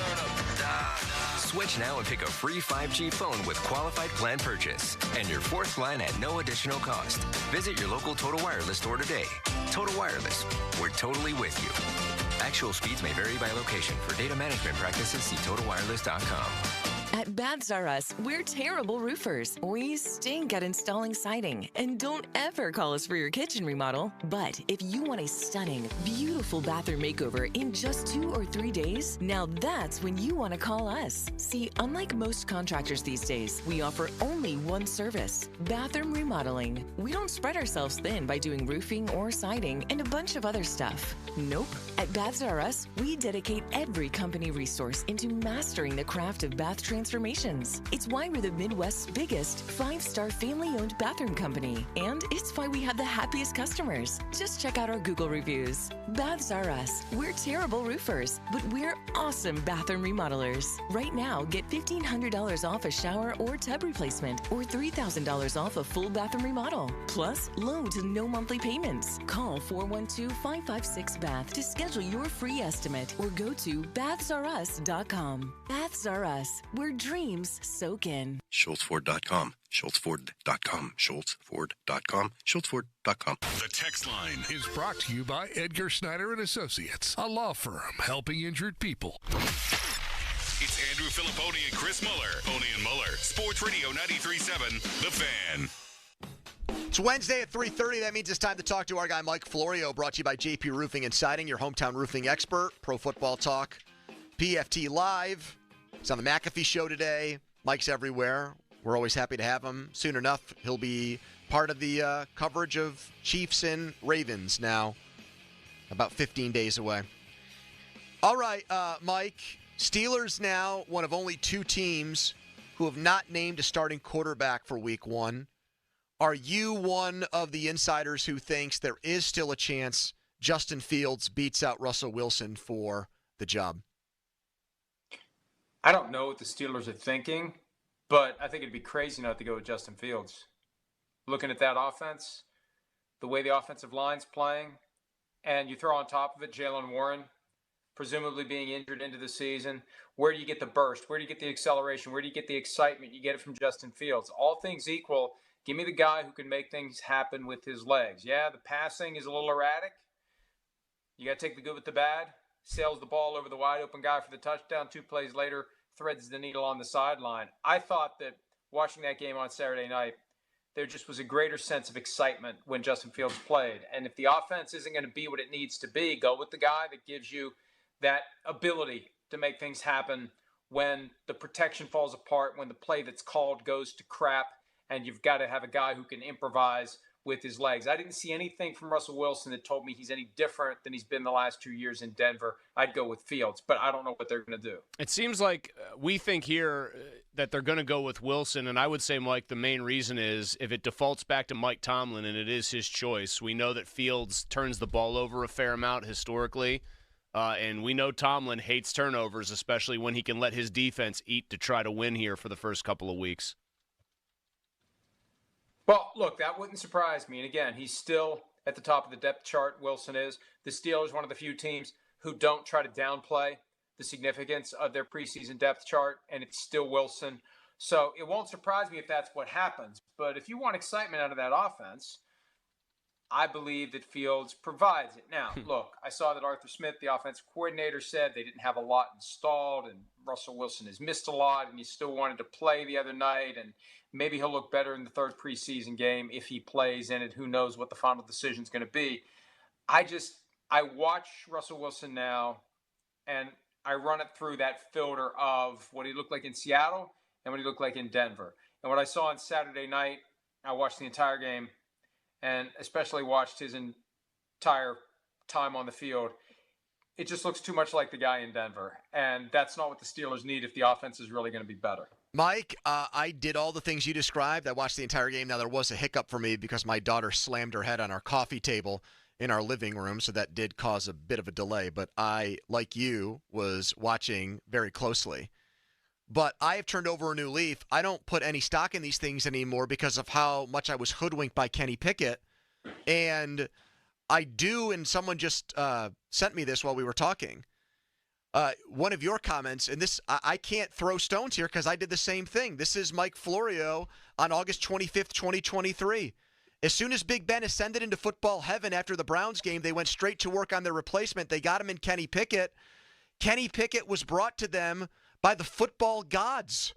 Switch now and pick a free 5G phone with qualified plan purchase. And your fourth line at no additional cost. Visit your local Total Wireless store today. Total Wireless, we're totally with you. Actual speeds may vary by location. For data management practices, see TotalWireless.com. At Baths R Us, we're terrible roofers. We stink at installing siding. And don't ever call us for your kitchen remodel. But if you want a stunning, beautiful bathroom makeover in just 2 or 3 days, now that's when you want to call us. See, unlike most contractors these days, we offer only one service, bathroom remodeling. We don't spread ourselves thin by doing roofing or siding and a bunch of other stuff. Nope. At Baths R Us, we dedicate every company resource into mastering the craft of bath transformations. It's why we're the Midwest's biggest 5-star family-owned bathroom company. And it's why we have the happiest customers. Just check out our Google reviews. Baths R Us. We're terrible roofers, but we're awesome bathroom remodelers. Right now, get $1,500 off a shower or tub replacement or $3,000 off a full bathroom remodel. Plus, low to no monthly payments. Call 412-556-BATH to schedule your free estimate or go to bathsrus.com. Baths R Us, where dreams soak in. SchultzFord.com. SchultzFord.com. SchultzFord.com. SchultzFord.com. The text line is brought to you by Edgar Snyder and Associates, a law firm helping injured people. It's Andrew Filipponi and Chris Muller. Pony and Muller. Sports Radio 93.7, The Fan. It's Wednesday at 3:30. That means it's time to talk to our guy Mike Florio, brought to you by JP Roofing and Siding, your hometown roofing expert. Pro Football Talk, PFT Live. He's on the McAfee Show today. Mike's everywhere. We're always happy to have him. Soon enough, he'll be part of the coverage of Chiefs and Ravens now, about 15 days away. All right, Mike. Steelers now one of only 2 teams who have not named a starting quarterback for Week 1. Are you one of the insiders who thinks there is still a chance Justin Fields beats out Russell Wilson for the job? I don't know what the Steelers are thinking, but I think it'd be crazy not to go with Justin Fields. Looking at that offense, the way the offensive line's playing, and you throw on top of it Jaylen Warren, presumably being injured into the season. Where do you get the burst? Where do you get the acceleration? Where do you get the excitement? You get it from Justin Fields. All things equal, give me the guy who can make things happen with his legs. Yeah, the passing is a little erratic. You got to take the good with the bad. Sails the ball over the wide open guy for the touchdown. 2 plays later, threads the needle on the sideline. I thought that watching that game on Saturday night, there just was a greater sense of excitement when Justin Fields played. And if the offense isn't going to be what it needs to be, go with the guy that gives you that ability to make things happen when the protection falls apart, when the play that's called goes to crap, and you've got to have a guy who can improvise with his legs. I didn't see anything from Russell Wilson that told me he's any different than he's been the last 2 years in Denver. I'd go with Fields, but I don't know what they're going to do. It seems like we think here that they're going to go with Wilson, and I would say, Mike, the main reason is if it defaults back to Mike Tomlin and it is his choice, we know that Fields turns the ball over a fair amount historically, and we know Tomlin hates turnovers, especially when he can let his defense eat to try to win here for the first couple of weeks. Well, look, that wouldn't surprise me. And again, he's still at the top of the depth chart, Wilson is. The Steelers, one of the few teams who don't try to downplay the significance of their preseason depth chart, and it's still Wilson. So it won't surprise me if that's what happens. But if you want excitement out of that offense, I believe that Fields provides it. Now, look, I saw that Arthur Smith, the offensive coordinator, said they didn't have a lot installed, and Russell Wilson has missed a lot, and he still wanted to play the other night, and maybe he'll look better in the third preseason game if he plays in it. Who knows what the final decision is going to be. I watch Russell Wilson now, and I run it through that filter of what he looked like in Seattle and what he looked like in Denver. And what I saw on Saturday night, I watched the entire game, and especially watched his entire time on the field, it just looks too much like the guy in Denver. And that's not what the Steelers need if the offense is really going to be better. Mike, I did all the things you described. I watched the entire game. Now, there was a hiccup for me because my daughter slammed her head on our coffee table in our living room, so that did cause a bit of a delay. But I, like you, was watching very closely. But I have turned over a new leaf. I don't put any stock in these things anymore because of how much I was hoodwinked by Kenny Pickett. And I do, and someone just sent me this while we were talking. One of your comments, and this, I can't throw stones here because I did the same thing. This is Mike Florio on August 25th, 2023. As soon as Big Ben ascended into football heaven after the Browns game, they went straight to work on their replacement. They got him in Kenny Pickett. Kenny Pickett was brought to them by the football gods.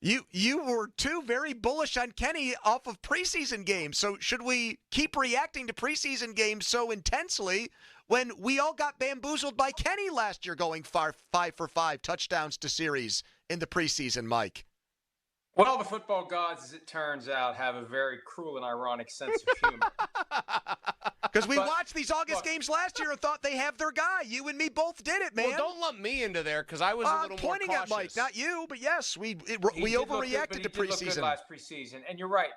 You were too very bullish on Kenny off of preseason games. So should we keep reacting to preseason games so intensely when we all got bamboozled by Kenny last year going 5 for 5 touchdowns to series in the preseason, Mike? Well, the football gods, as it turns out, have a very cruel and ironic sense of humor. Because we watched these August games last year and thought they have their guy. You and me both did it, man. Well, don't lump me into there because I was a little more pointing cautious. At Mike, not you, but yes, we overreacted to preseason. Look good last preseason, and you're right.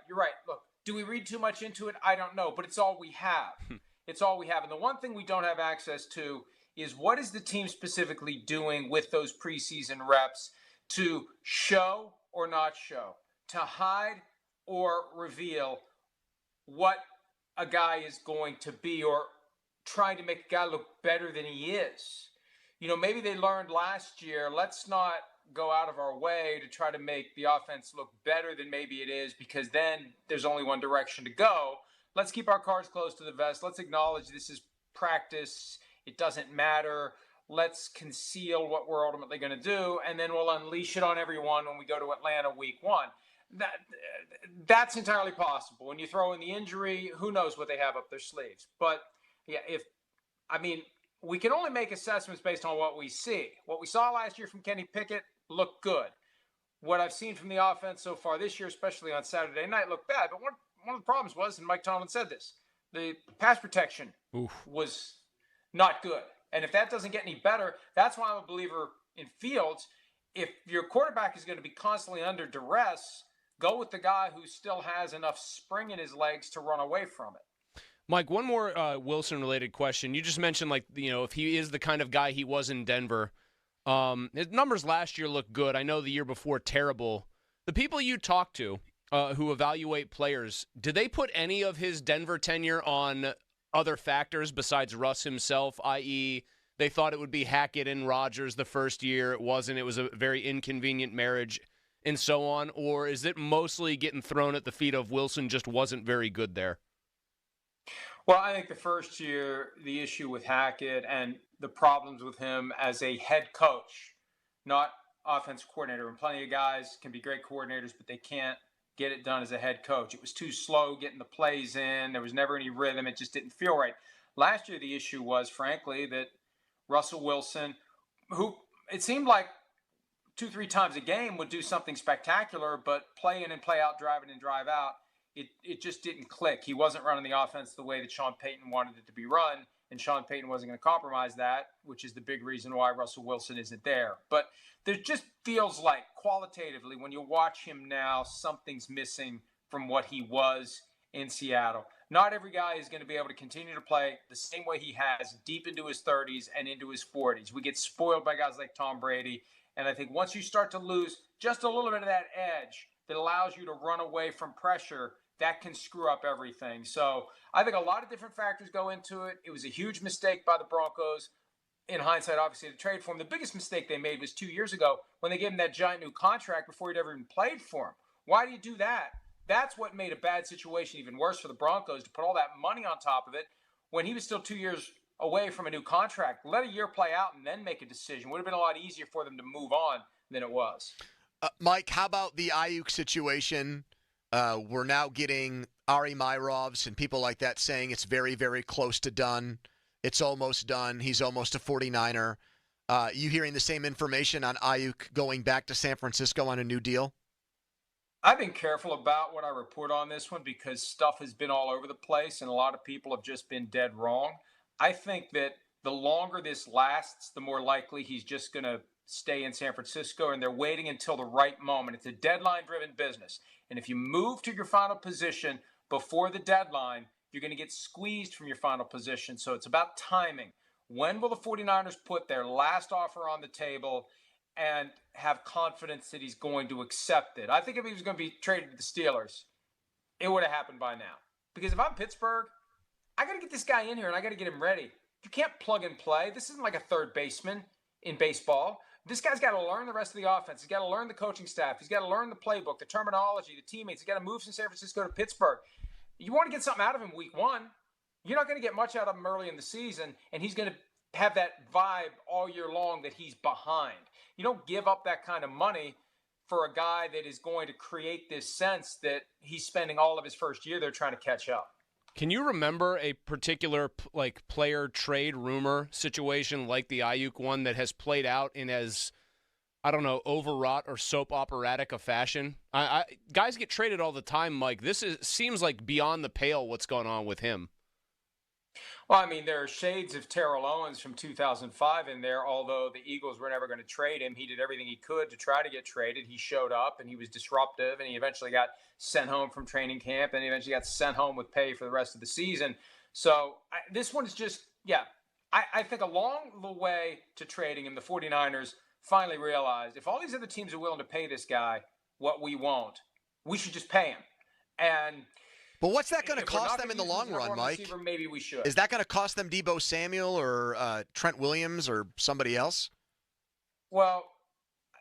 Look, do we read too much into it? I don't know, but it's all we have. It's all we have, and the one thing we don't have access to is what is the team specifically doing with those preseason reps to show or not show, to hide or reveal what a guy is going to be, or trying to make a guy look better than he is. You know, maybe they learned last year, let's not go out of our way to try to make the offense look better than maybe it is, because then there's only one direction to go. Let's keep our cards close to the vest. Let's acknowledge this is practice. It doesn't matter. Let's conceal what we're ultimately going to do, and then we'll unleash it on everyone when we go to Atlanta week 1. That's entirely possible. When you throw in the injury, who knows what they have up their sleeves. But, yeah, we can only make assessments based on what we see. What we saw last year from Kenny Pickett looked good. What I've seen from the offense so far this year, especially on Saturday night, looked bad. But one of the problems was, and Mike Tomlin said this, the pass protection was not good. And if that doesn't get any better, that's why I'm a believer in Fields. If your quarterback is going to be constantly under duress, go with the guy who still has enough spring in his legs to run away from it. Mike, one more Wilson-related question. You just mentioned, if he is the kind of guy he was in Denver. His numbers last year looked good. I know the year before, terrible. The people you talk to who evaluate players, did they put any of his Denver tenure on other factors besides Russ himself, i.e., they thought it would be Hackett and Rodgers the first year. It wasn't. It was a very inconvenient marriage and so on? Or is it mostly getting thrown at the feet of Wilson just wasn't very good there? Well, I think the first year, the issue with Hackett and the problems with him as a head coach, not offensive coordinator. And plenty of guys can be great coordinators, but they can't get it done as a head coach. It was too slow getting the plays in. There was never any rhythm. It just didn't feel right. Last year, the issue was, frankly, that Russell Wilson, who it seemed like 2-3 times a game would do something spectacular, but play in and play out, drive in and drive out, it just didn't click. He wasn't running the offense the way that Sean Payton wanted it to be run, and Sean Payton wasn't going to compromise that, which is the big reason why Russell Wilson isn't there. But there just feels like, qualitatively, when you watch him now, something's missing from what he was in Seattle. Not every guy is going to be able to continue to play the same way he has deep into his 30s and into his 40s. We get spoiled by guys like Tom Brady, and I think once you start to lose just a little bit of that edge that allows you to run away from pressure, that can screw up everything. So I think a lot of different factors go into it. It was a huge mistake by the Broncos. In hindsight, obviously, to trade for him. The biggest mistake they made was 2 years ago when they gave him that giant new contract before he'd ever even played for him. Why do you do that? That's what made a bad situation even worse for the Broncos, to put all that money on top of it when he was still 2 years away from a new contract. Let a year play out and then make a decision. Would have been a lot easier for them to move on than it was. Mike, how about the Ayuk situation? We're now getting Ari Myrovs and people like that saying it's very, very close to done. It's almost done. He's almost a 49er. You hearing the same information on Ayuk going back to San Francisco on a new deal? I've been careful about what I report on this one because stuff has been all over the place and a lot of people have just been dead wrong. I think that the longer this lasts, the more likely he's just going to stay in San Francisco, and they're waiting until the right moment. It's a deadline-driven business. And if you move to your final position before the deadline, you're going to get squeezed from your final position. So it's about timing. When will the 49ers put their last offer on the table and have confidence that he's going to accept it? I think if he was going to be traded to the Steelers, it would have happened by now. Because if I'm Pittsburgh, I got to get this guy in here and I got to get him ready. You can't plug and play. This isn't like a third baseman in baseball. This guy's got to learn the rest of the offense. He's got to learn the coaching staff. He's got to learn the playbook, the terminology, the teammates. He's got to move from San Francisco to Pittsburgh. You want to get something out of him week one. You're not going to get much out of him early in the season, and he's going to have that vibe all year long that he's behind. You don't give up that kind of money for a guy that is going to create this sense that he's spending all of his first year there trying to catch up. Can you remember a particular player trade rumor situation like the Ayuk one that has played out in as, I don't know, overwrought or soap operatic a fashion? Guys get traded all the time, Mike. Seems like beyond the pale what's going on with him. Well, I mean, there are shades of Terrell Owens from 2005 in there, although the Eagles were never going to trade him. He did everything he could to try to get traded. He showed up, and he was disruptive, and he eventually got sent home from training camp, and he eventually got sent home with pay for the rest of the season. So this one is just, I think along the way to trading him, the 49ers finally realized if all these other teams are willing to pay this guy what we won't, we should just pay him. But what's that going to cost them in the long run, Mike? Receiver, maybe we should. Is that going to cost them Deebo Samuel or Trent Williams or somebody else? Well,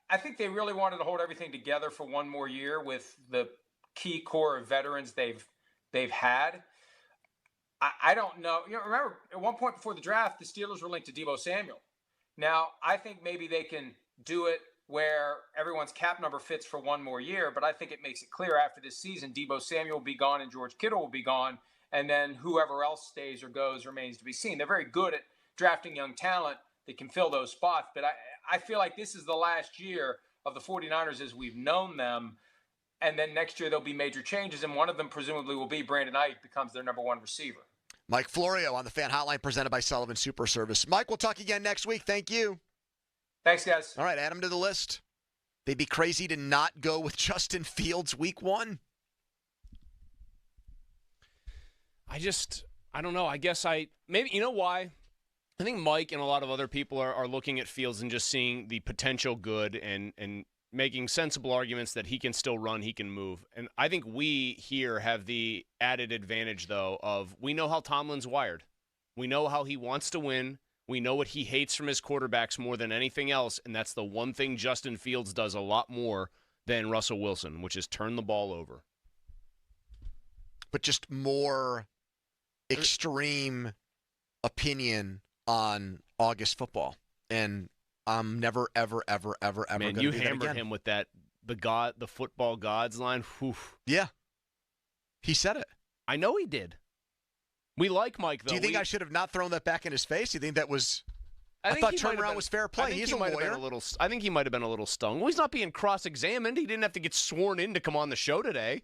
I think they really wanted to hold everything together for one more year with the key core of veterans they've had. I don't know. Remember, at one point before the draft, the Steelers were linked to Deebo Samuel. Now, I think maybe they can do it where everyone's cap number fits for one more year, but I think it makes it clear after this season, Deebo Samuel will be gone and George Kittle will be gone, and then whoever else stays or goes remains to be seen. They're very good at drafting young talent that can fill those spots, but I feel like this is the last year of the 49ers as we've known them, and then next year there'll be major changes, and one of them presumably will be Brandon Ayuk becomes their number one receiver. Mike Florio on the Fan Hotline presented by Sullivan Super Service. Mike, we'll talk again next week. Thank you. Thanks, guys. All right, add him to the list. They'd be crazy to not go with Justin Fields week one. I don't know. I guess maybe, you know why? I think Mike and a lot of other people are looking at Fields and just seeing the potential good and making sensible arguments that he can still run, he can move. And I think we here have the added advantage, though, of we know how Tomlin's wired. We know how he wants to win. We know what he hates from his quarterbacks more than anything else, and that's the one thing Justin Fields does a lot more than Russell Wilson, which is turn the ball over. But just more extreme opinion on August football. And I'm never, ever, ever, ever, ever going to do that again. Man, you hammered him with that, the football gods line. Whew. Yeah. He said it. I know he did. We like Mike, though. Do you think I should have not thrown that back in his face? Do you think that was I thought turnaround was fair play. He's a lawyer. I think he might have been a little stung. Well, he's not being cross-examined. He didn't have to get sworn in to come on the show today.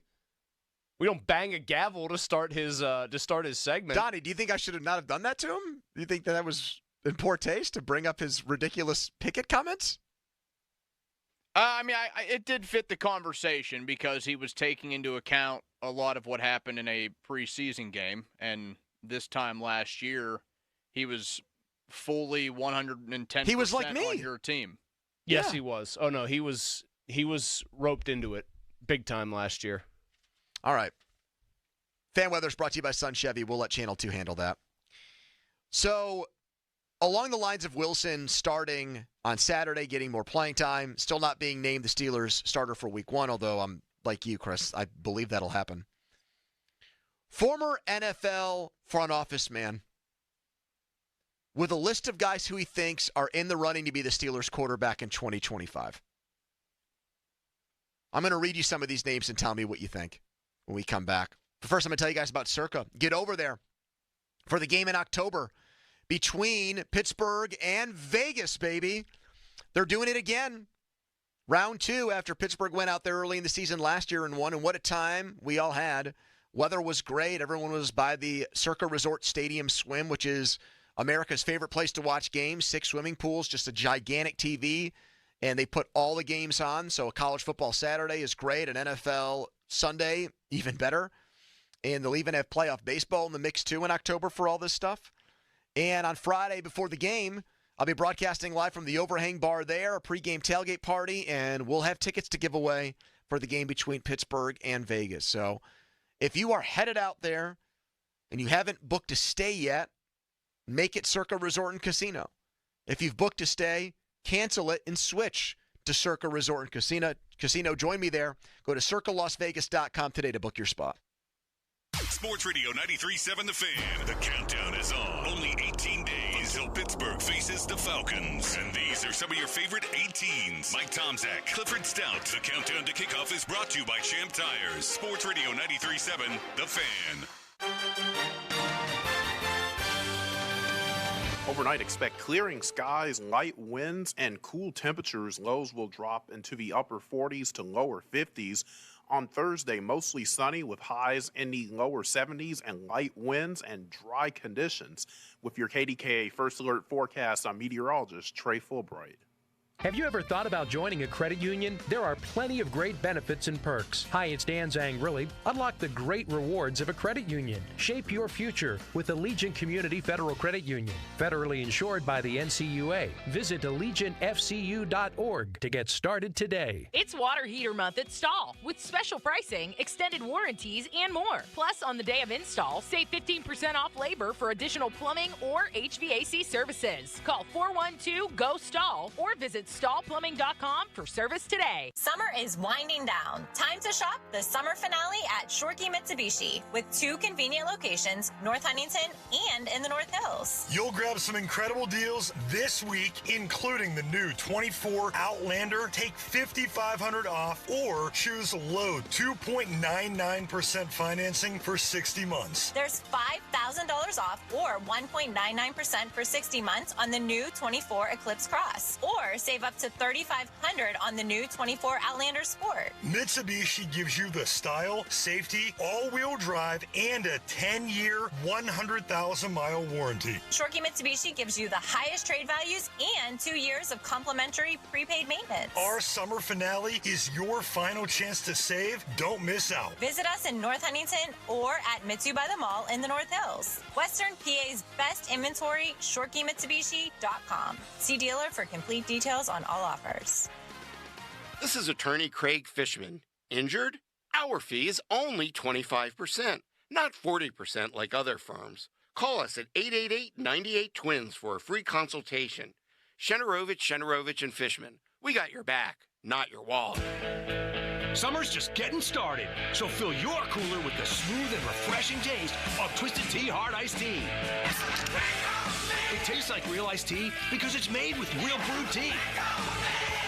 We don't bang a gavel to start his segment. Donnie, do you think I should have not have done that to him? Do you think that was in poor taste to bring up his ridiculous Pickett comments? It did fit the conversation because he was taking into account a lot of what happened in a preseason game, and this time last year, he was fully 110% he was like me. on your team. Yes, Yeah. he was. Oh no, he was roped into it big time last year. All right. Fan Weather is brought to you by Sun Chevy. We'll let Channel 2 handle that. So, along the lines of Wilson starting on Saturday, getting more playing time, still not being named the Steelers starter for week one, although I'm like you, Chris, I believe that'll happen. Former NFL front office man with a list of guys who he thinks are in the running to be the Steelers quarterback in 2025. I'm going to read you some of these names and tell me what you think when we come back. But first, I'm going to tell you guys about Circa. Get over there for the game in October between Pittsburgh and Vegas, baby. They're doing it again. Round 2 after Pittsburgh went out there early in the season last year and won, and what a time we all had. Weather was great. Everyone was by the Circa Resort Stadium Swim, which is America's favorite place to watch games. 6 swimming pools, just a gigantic TV, and they put all the games on. So a college football Saturday is great, an NFL Sunday even better. And they'll even have playoff baseball in the mix too in October for all this stuff. And on Friday before the game, I'll be broadcasting live from the Overhang Bar there, a pregame tailgate party, and we'll have tickets to give away for the game between Pittsburgh and Vegas. So if you are headed out there and you haven't booked a stay yet, make it Circa Resort and Casino. If you've booked a stay, cancel it and switch to Circa Resort and Casino. Join me there. Go to circalasvegas.com today to book your spot. Sports Radio 93.7 The Fan. The countdown is on. Only 18 days until Pittsburgh faces the Falcons. And these are some of your favorite 18s. Mike Tomczak, Clifford Stout. The countdown to kickoff is brought to you by Champ Tires. Sports Radio 93.7 The Fan. Overnight, expect clearing skies, light winds, and cool temperatures. Lows will drop into the upper 40s to lower 50s. On Thursday, mostly sunny with highs in the lower 70s and light winds and dry conditions. With your KDKA First Alert forecast, I'm meteorologist Trey Fulbright. Have you ever thought about joining a credit union? There are plenty of great benefits and perks. Hi, it's Dan Zangrilli. Unlock the great rewards of a credit union. Shape your future with Allegiant Community Federal Credit Union. Federally insured by the NCUA. Visit AllegiantFCU.org to get started today. It's Water Heater Month at Stahl with special pricing, extended warranties, and more. Plus, on the day of install, save 15% off labor for additional plumbing or HVAC services. Call 412-GO-STAHL or visit StallPlumbing.com for service today. Summer is winding down. Time to shop the summer finale at Shorkey Mitsubishi with 2 convenient locations, North Huntington and in the North Hills. You'll grab some incredible deals this week, including the new 24 Outlander. Take $5,500 off or choose low 2.99% financing for 60 months. There's $5,000 off or 1.99% for 60 months on the new 24 Eclipse Cross, or save up to $3,500 on the new 24 Outlander Sport. Mitsubishi gives you the style, safety, all-wheel drive, and a 10-year, 100,000-mile warranty. Shorkey Mitsubishi gives you the highest trade values and 2 years of complimentary prepaid maintenance. Our summer finale is your final chance to save. Don't miss out. Visit us in North Huntington or at Mitsu by the Mall in the North Hills. Western PA's best inventory, ShorkeyMitsubishi.com. See dealer for complete details on all offers. This is attorney Craig Fishman. Injured? Our fee is only 25%, not 40% like other firms. Call us at 888-98-TWINS for a free consultation. Shenarovich, and Fishman. We got your back, not your wallet. Summer's just getting started, so fill your cooler with the smooth and refreshing taste of Twisted Tea Hard Iced Tea. It tastes like real iced tea because it's made with real brewed tea.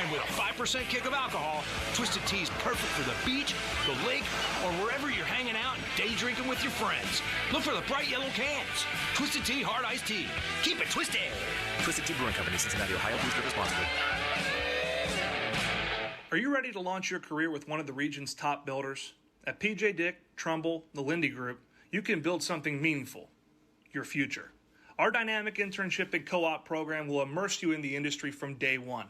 And with a 5% kick of alcohol, Twisted Tea is perfect for the beach, the lake, or wherever you're hanging out and day drinking with your friends. Look for the bright yellow cans. Twisted Tea Hard Iced Tea. Keep it twisted. Twisted Tea Brewing Company, Cincinnati, Ohio. Please drink responsibly. Are you ready to launch your career with one of the region's top builders? At PJ Dick, Trumbull, the Lindy Group, you can build something meaningful, your future. Our dynamic internship and co-op program will immerse you in the industry from day one.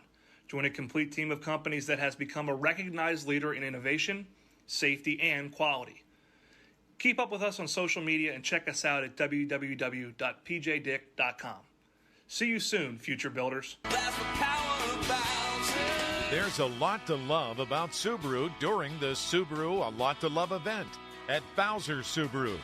Join a complete team of companies that has become a recognized leader in innovation, safety, and quality. Keep up with us on social media and check us out at www.pjdick.com. See you soon, future builders. There's a lot to love about Subaru during the Subaru A Lot to Love event at Bowser Subaru.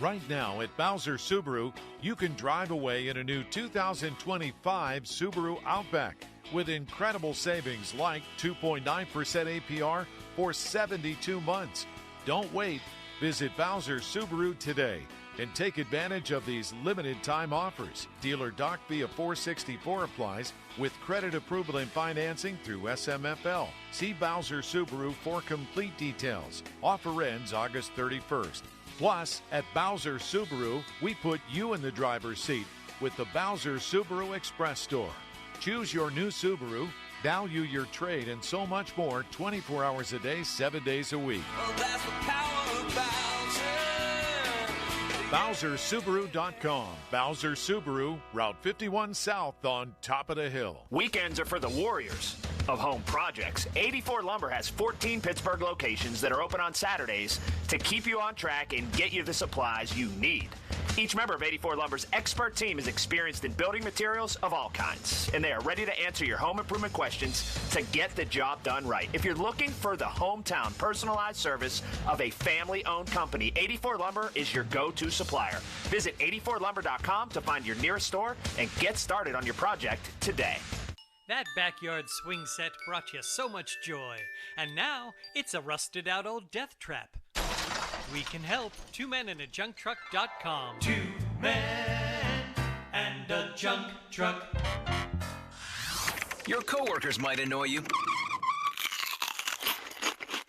Right now at Bowser Subaru, you can drive away in a new 2025 Subaru Outback with incredible savings like 2.9% APR for 72 months. Don't wait. Visit Bowser Subaru today and take advantage of these limited time offers. Dealer Doc via 464 applies with credit approval and financing through SMFL. See Bowser Subaru for complete details. Offer ends August 31st. Plus, at Bowser Subaru, we put you in the driver's seat with the Bowser Subaru Express Store. Choose your new Subaru Value your trade and so much more 24 hours a day, 7 days a week. Well, that's the power of Bowser. BowserSubaru.com. Bowser Subaru, Route 51 South on top of the hill. Weekends are for the warriors of home projects. 84 Lumber has 14 Pittsburgh locations that are open on Saturdays to keep you on track and get you the supplies you need. Each member of 84 Lumber's expert team is experienced in building materials of all kinds, and they are ready to answer your home improvement questions to get the job done right. If you're looking for the hometown personalized service of a family-owned company, 84 Lumber is your go-to supplier. Visit 84lumber.com to find your nearest store and get started on your project today. That backyard swing set brought you so much joy, and now it's a rusted-out old death trap. We can help. 2meninajunktruck.com. 2 men and a junk truck. Your coworkers might annoy you,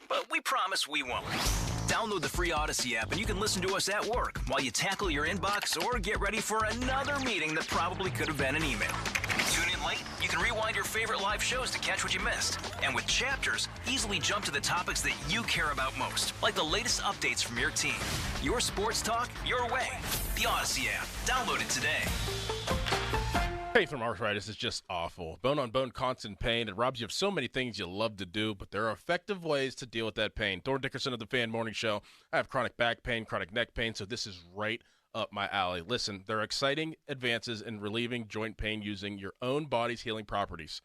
but we promise we won't. Download the free Odyssey app and you can listen to us at work while you tackle your inbox or get ready for another meeting that probably could have been an email. Tune in late? You can rewind your favorite live shows to catch what you missed. And with Chapters, easily jump to the topics that you care about most, like the latest updates from your team. Your sports talk, your way. The Odyssey app. Download it today. Pain from arthritis is just awful. Bone-on-bone constant pain. It robs you of so many things you love to do, but there are effective ways to deal with that pain. Thor Dickerson of the Fan Morning Show. I have chronic back pain, chronic neck pain, so this is right up my alley. Listen, there are exciting advances in relieving joint pain using your own body's healing properties.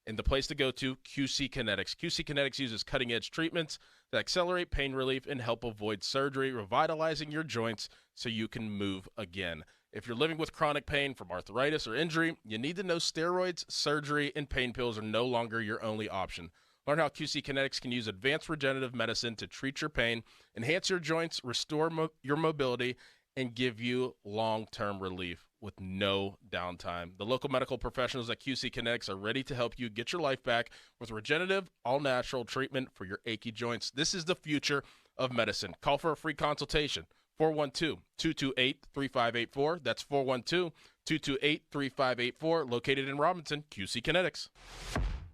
And the place to go to, QC Kinetics. QC Kinetics uses cutting-edge treatments that accelerate pain relief and help avoid surgery, revitalizing your joints so you can move again. If you're living with chronic pain from arthritis or injury, you need to know steroids, surgery, and pain pills are no longer your only option. Learn how QC Kinetics can use advanced regenerative medicine to treat your pain, enhance your joints, restore your mobility, and give you long-term relief with no downtime. The local medical professionals at QC Kinetics are ready to help you get your life back with regenerative, all-natural treatment for your achy joints. This is the future of medicine. Call for a free consultation. 412-228-3584. That's 412-228-3584. Located in Robinson, QC Kinetics.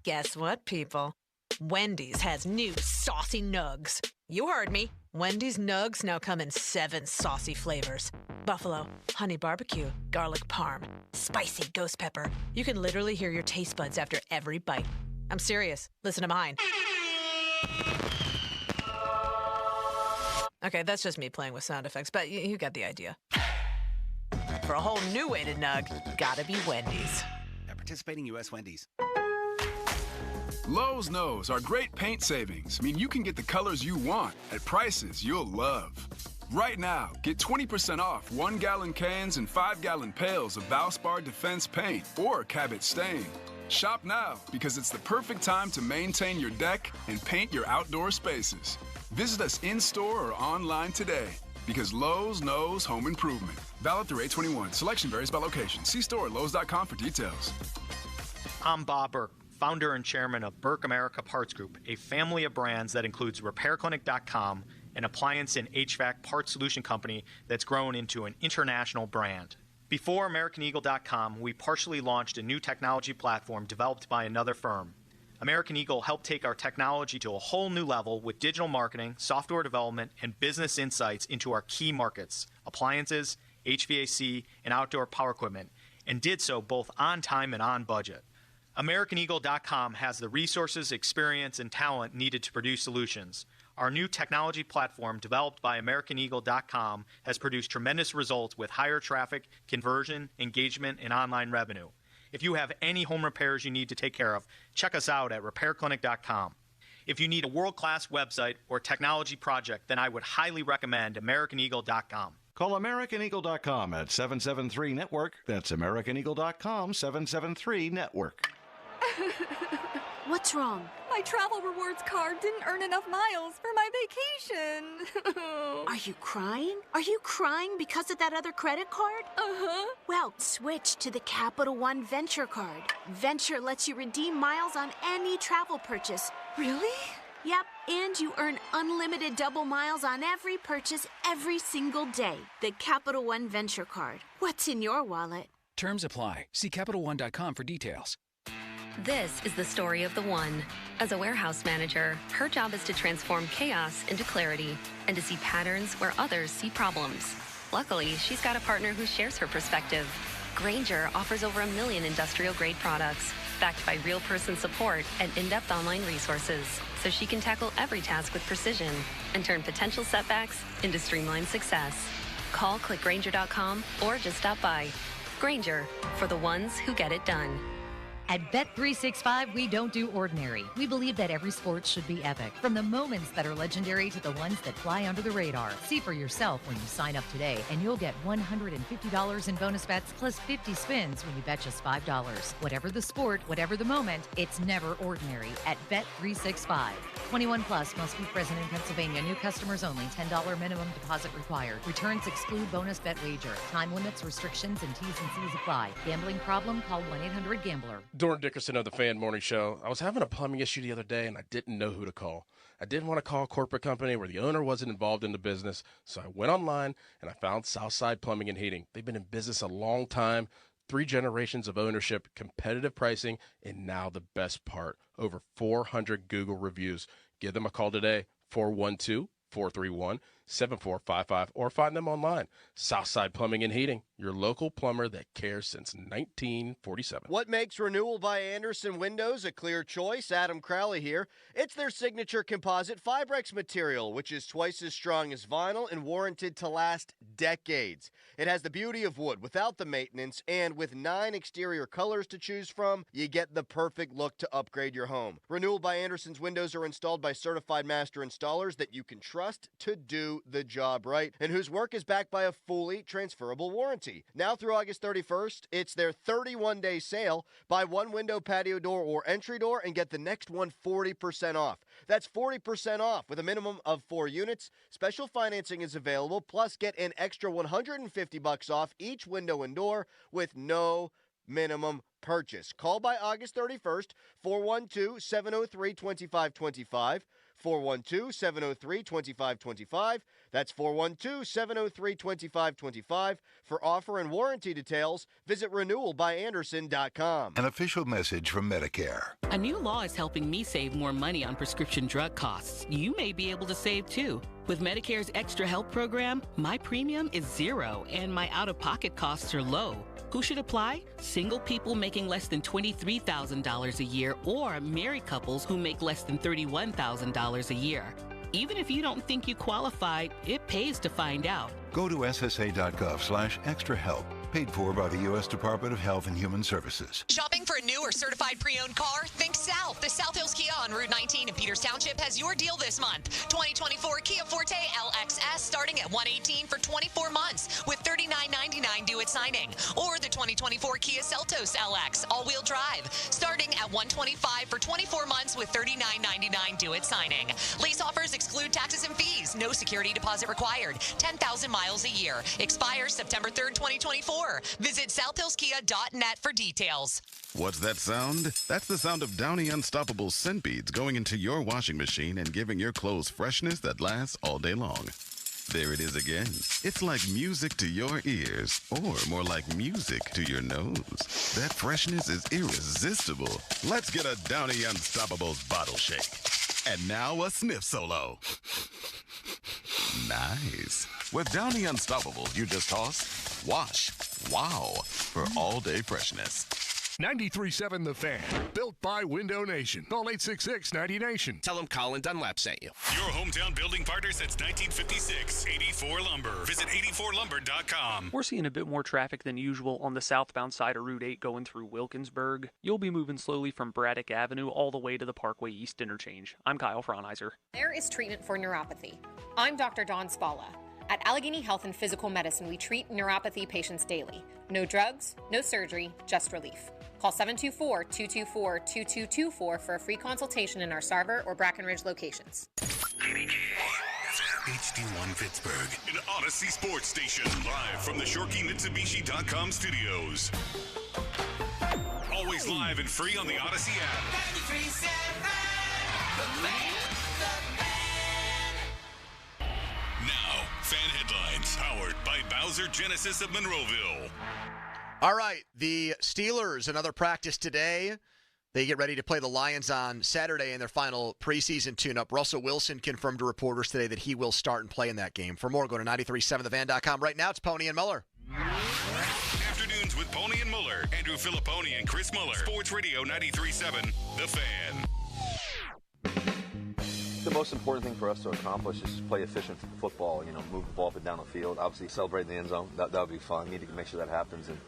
Guess what, people? Wendy's has new saucy nugs. You heard me. Wendy's nugs now come in 7 saucy flavors. Buffalo, honey barbecue, garlic parm, spicy ghost pepper. You can literally hear your taste buds after every bite. I'm serious. Listen to mine. Okay, that's just me playing with sound effects, but you got the idea. For a whole new way to nug, gotta be Wendy's. At participating U.S. Wendy's. Lowe's knows our great paint savings mean you can get the colors you want at prices you'll love. Right now, get 20% off 1-gallon cans and 5-gallon pails of Valspar Defense paint or Cabot Stain. Shop now because it's the perfect time to maintain your deck and paint your outdoor spaces. Visit us in-store or online today because Lowe's knows home improvement. Valid through 8/21. Selection varies by location. See store at Lowe's.com for details. I'm Bob Burke, founder and chairman of Burke America Parts Group, a family of brands that includes RepairClinic.com, an appliance and HVAC parts solution company that's grown into an international brand. Before AmericanEagle.com, we partially launched a new technology platform developed by another firm. American Eagle helped take our technology to a whole new level with digital marketing, software development, and business insights into our key markets, appliances, HVAC, and outdoor power equipment, and did so both on time and on budget. AmericanEagle.com has the resources, experience, and talent needed to produce solutions. Our new technology platform, developed by AmericanEagle.com, has produced tremendous results with higher traffic, conversion, engagement, and online revenue. If you have any home repairs you need to take care of, check us out at RepairClinic.com. If you need a world-class website or technology project, then I would highly recommend AmericanEagle.com. Call AmericanEagle.com at 773-NETWORK. That's AmericanEagle.com, 773-NETWORK. What's wrong? My travel rewards card didn't earn enough miles for my vacation. Are you crying? Are you crying because of that other credit card? Uh-huh. Well, switch to the Capital One Venture card. Venture lets you redeem miles on any travel purchase. Really? Yep, and you earn unlimited double miles on every purchase every single day. The Capital One Venture card. What's in your wallet? Terms apply. See CapitalOne.com for details. This is the story of the one. As a warehouse manager, her job is to transform chaos into clarity and to see patterns where others see problems. Luckily, she's got a partner who shares her perspective. Grainger offers over 1 million industrial-grade products, backed by real person support and in-depth online resources, so she can tackle every task with precision and turn potential setbacks into streamlined success. Call clickgrainger.com or just stop by. Grainger, for the ones who get it done. At Bet365, we don't do ordinary. We believe that every sport should be epic, from the moments that are legendary to the ones that fly under the radar. See for yourself when you sign up today, and you'll get $150 in bonus bets plus 50 spins when you bet just $5. Whatever the sport, whatever the moment, it's never ordinary at Bet365. 21 plus, must be present in Pennsylvania. New customers only. $10 minimum deposit required. Returns exclude bonus bet wager. Time limits, restrictions, and T's and C's apply. Gambling problem? Call 1-800-GAMBLER. Dorn Dickerson of the Fan Morning Show. I was having a plumbing issue the other day, and I didn't know who to call. I didn't want to call a corporate company where the owner wasn't involved in the business, so I went online, and I found Southside Plumbing and Heating. They've been in business a long time, 3 generations of ownership, competitive pricing, and now the best part, over 400 Google reviews. Give them a call today, 412-431-7455, or find them online. Southside Plumbing and Heating, your local plumber that cares since 1947. What makes Renewal by Andersen Windows a clear choice? Adam Crowley here. It's their signature composite Fibrex material, which is twice as strong as vinyl and warranted to last decades. It has the beauty of wood without the maintenance, and with 9 exterior colors to choose from, you get the perfect look to upgrade your home. Renewal by Andersen's windows are installed by certified master installers that you can trust to do the job right, and whose work is backed by a fully transferable warranty. Now through August 31st, it's their 31-day sale. Buy 1 window, patio door, or entry door and get the next one 40% off. That's 40% off with a minimum of 4 units. Special financing is available, plus get an extra $150 off each window and door with no minimum purchase. Call by August 31st, 412-703-2525. 412-703-2525. That's 412-703-2525. For offer and warranty details, visit renewalbyandersen.com. An official message from Medicare. A new law is helping me save more money on prescription drug costs. You may be able to save too. With Medicare's Extra Help program, my premium is 0 and my out-of-pocket costs are low. Who should apply? Single people making less than $23,000 a year, or married couples who make less than $31,000 a year. Even if you don't think you qualify, it pays to find out. Go to ssa.gov/extrahelp. Paid for by the U.S. Department of Health and Human Services. Shopping for a new or certified pre-owned car? Think South. The South Hills Kia on Route 19 in Peters Township has your deal this month. 2024 Kia Forte LXS starting at $118 for 24 months with $39.99 due at signing. Or the 2024 Kia Seltos LX all-wheel drive starting at $125 for 24 months with $39.99 due at signing. Lease offers exclude taxes and fees. No security deposit required. 10,000 miles a year. Expires September 3rd, 2024. Visit southhillskia.net for details. What's that sound? That's the sound of Downy Unstoppable scent beads going into your washing machine and giving your clothes freshness that lasts all day long. There it is again. It's like music to your ears, or more like music to your nose. That freshness is irresistible. Let's get a Downy Unstoppables bottle shake. And now a sniff solo. Nice. With Downy Unstoppables, you just toss, wash, wow, for all-day freshness. 93.7 The Fan, built by Window Nation. Call 866-90Nation. Tell them Colin Dunlap sent you. Your hometown building partner since 1956, 84 Lumber. Visit 84lumber.com. We're seeing a bit more traffic than usual on the southbound side of Route 8 going through Wilkinsburg. You'll be moving slowly from Braddock Avenue all the way to the Parkway East interchange. I'm Kyle Fraunheiser. There is treatment for neuropathy. I'm Dr. Dawn Spalla. At Allegheny Health and Physical Medicine, we treat neuropathy patients daily. No drugs, no surgery, just relief. Call 724-224-2224 for a free consultation in our Sarver or Brackenridge locations. HD1 Pittsburgh, an Odyssey sports station, live from the ShorkeyMitsubishi.com studios. Always live and free on the Odyssey app. 93.7 The Fan. Now, fan headlines powered by Bowser Genesis of Monroeville. All right, the Steelers, another practice today. They get ready to play the Lions on Saturday in their final preseason tune-up. Russell Wilson confirmed to reporters today that he will start and play in that game. For more, go to 937thevan.com. Right now, it's Pony and Muller. Afternoons with Pony and Muller. Andrew Filipponi and Chris Muller. Sports Radio 93.7 The Fan. The most important thing for us to accomplish is play efficient football, move the ball up and down the field. Obviously, celebrate in the end zone. That would be fun. We need to make sure that happens, and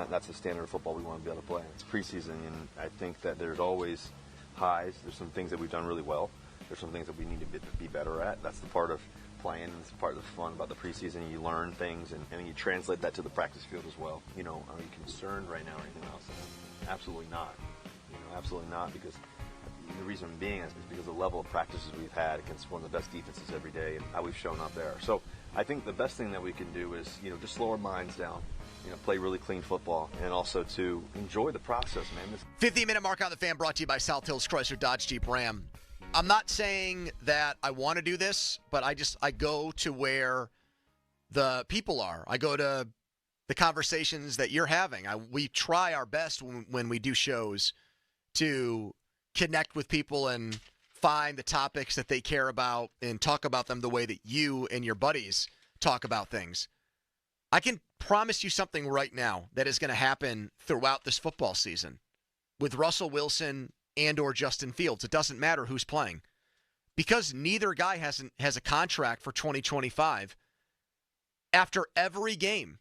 that's the standard of football we want to be able to play. It's preseason, and I think that there's always highs. There's some things that we've done really well. There's some things that we need to be better at. That's the part of playing, and it's part of the fun about the preseason. You learn things, and you translate that to the practice field as well. Are you concerned right now or anything else? Absolutely not. Absolutely not, because the reason being is because of the level of practices we've had against one of the best defenses every day and how we've shown up there. So I think the best thing that we can do is, just slow our minds down, play really clean football, and also to enjoy the process, man. 15-minute mark on the Fan brought to you by South Hills Chrysler Dodge Jeep Ram. I'm not saying that I want to do this, but I go to where the people are. I go to the conversations that you're having. We try our best when we do shows to connect with people and find the topics that they care about and talk about them the way that you and your buddies talk about things. I can promise you something right now that is going to happen throughout this football season with Russell Wilson and or Justin Fields. It doesn't matter who's playing. Because neither guy has a contract for 2025, after every game,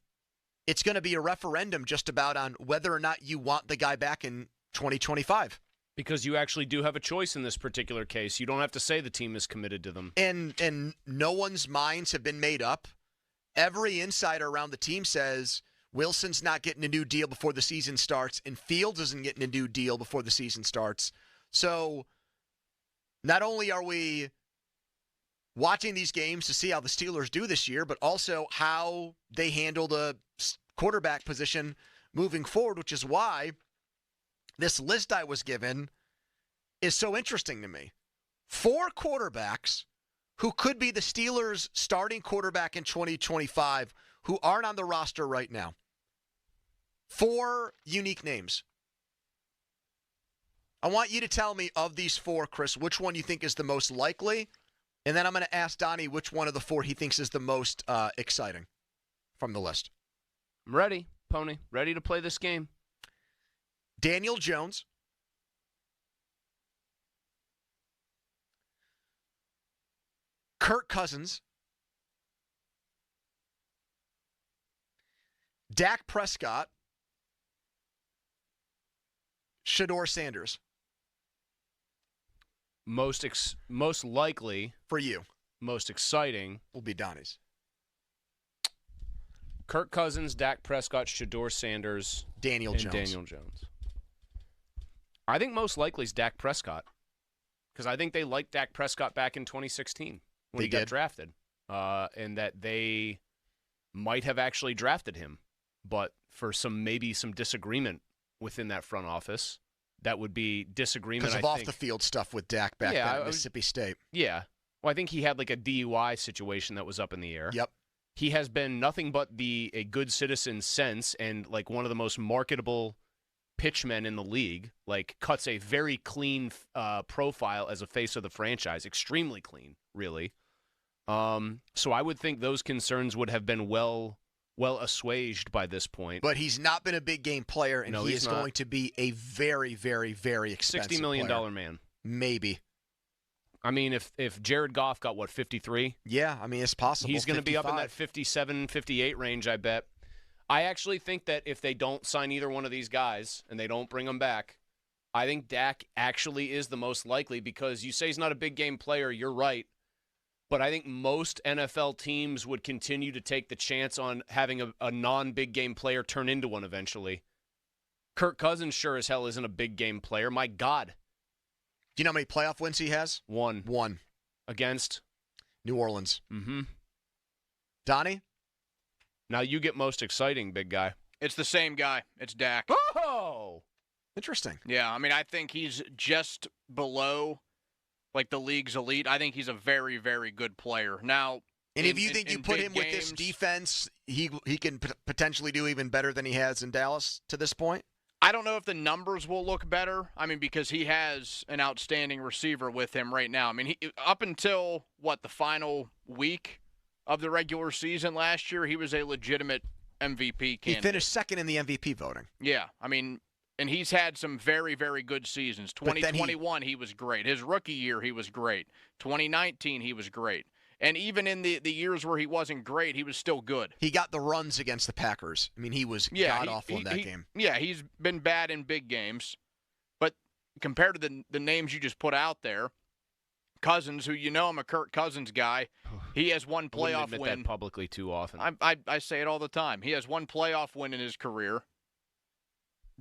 it's going to be a referendum just about on whether or not you want the guy back in 2025. Because you actually do have a choice in this particular case. You don't have to say the team is committed to them. And no one's minds have been made up. Every insider around the team says Wilson's not getting a new deal before the season starts, and Fields isn't getting a new deal before the season starts. So not only are we watching these games to see how the Steelers do this year, but also how they handle the quarterback position moving forward, which is why this list I was given is so interesting to me. 4 quarterbacks who could be the Steelers' starting quarterback in 2025 who aren't on the roster right now. 4 unique names. I want you to tell me of these 4, Chris, which one you think is the most likely, and then I'm going to ask Donnie which one of the 4 he thinks is the most exciting from the list. I'm ready, Pony. Ready to play this game. Daniel Jones, Kirk Cousins, Dak Prescott, Shedeur Sanders. Most likely for you. Most exciting will be Donnie's. Kirk Cousins, Dak Prescott, Shedeur Sanders, Daniel Jones. I think most likely is Dak Prescott, because I think they liked Dak Prescott back in 2016 when he got drafted, and that they might have actually drafted him, but for maybe some disagreement within that front office. That would be disagreement, because of off-the-field stuff with Dak back then at Mississippi State. Yeah. Well, I think he had like a DUI situation that was up in the air. Yep. He has been nothing but a good citizen since, and like one of the most marketable pitchmen in the league. Like cuts a very clean profile as a face of the franchise, extremely clean, really. So I would think those concerns would have been well assuaged by this point. But he's not been a big game player, and he is going to be a very, very, very expensive $60 million player. Man. Maybe. I mean, if Jared Goff got, 53? Yeah, I mean, it's possible. He's going to be up in that 57, 58 range, I bet. I actually think that if they don't sign either one of these guys and they don't bring them back, I think Dak actually is the most likely, because you say he's not a big game player, you're right. But I think most NFL teams would continue to take the chance on having a non-big game player turn into one eventually. Kirk Cousins sure as hell isn't a big game player. My God. Do you know how many playoff wins he has? 1. 1. Against? New Orleans. Mm-hmm. Donnie? Now you get most exciting, big guy. It's the same guy. It's Dak. Oh! Interesting. Yeah, I mean, I think he's just below like the league's elite. I think he's a very, very good player. Now, and if you think you put him with this defense, he can potentially do even better than he has in Dallas to this point? I don't know if the numbers will look better. I mean, because he has an outstanding receiver with him right now. I mean, up until, the final week of the regular season last year, he was a legitimate MVP candidate. He finished second in the MVP voting. Yeah. I mean, and he's had some very, very good seasons. 2021, he was great. His rookie year, he was great. 2019, he was great. And even in the years where he wasn't great, he was still good. He got the runs against the Packers. I mean, he was god-awful in that game. Yeah, he's been bad in big games. But compared to the names you just put out there, Cousins, who I'm a Kirk Cousins guy, he has one playoff I wouldn't admit win. that publicly too often. I say it all the time. He has one playoff win in his career.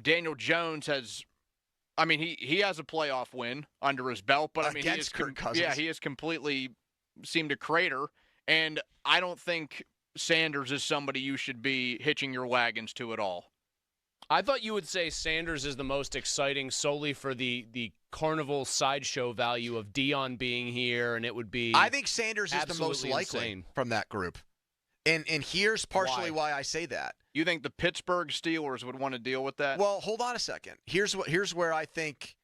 Daniel Jones has – I mean, he has a playoff win under his belt. But, I mean, against Kirk Cousins. Yeah, he has completely – seemed to crater, and I don't think Sanders is somebody you should be hitching your wagons to at all. I thought you would say Sanders is the most exciting solely for the carnival sideshow value of Dion being here, and it would be I think Sanders is the most likely insane from that group. And here's partially why I say that. You think the Pittsburgh Steelers would want to deal with that? Well, hold on a second. Here's where I think.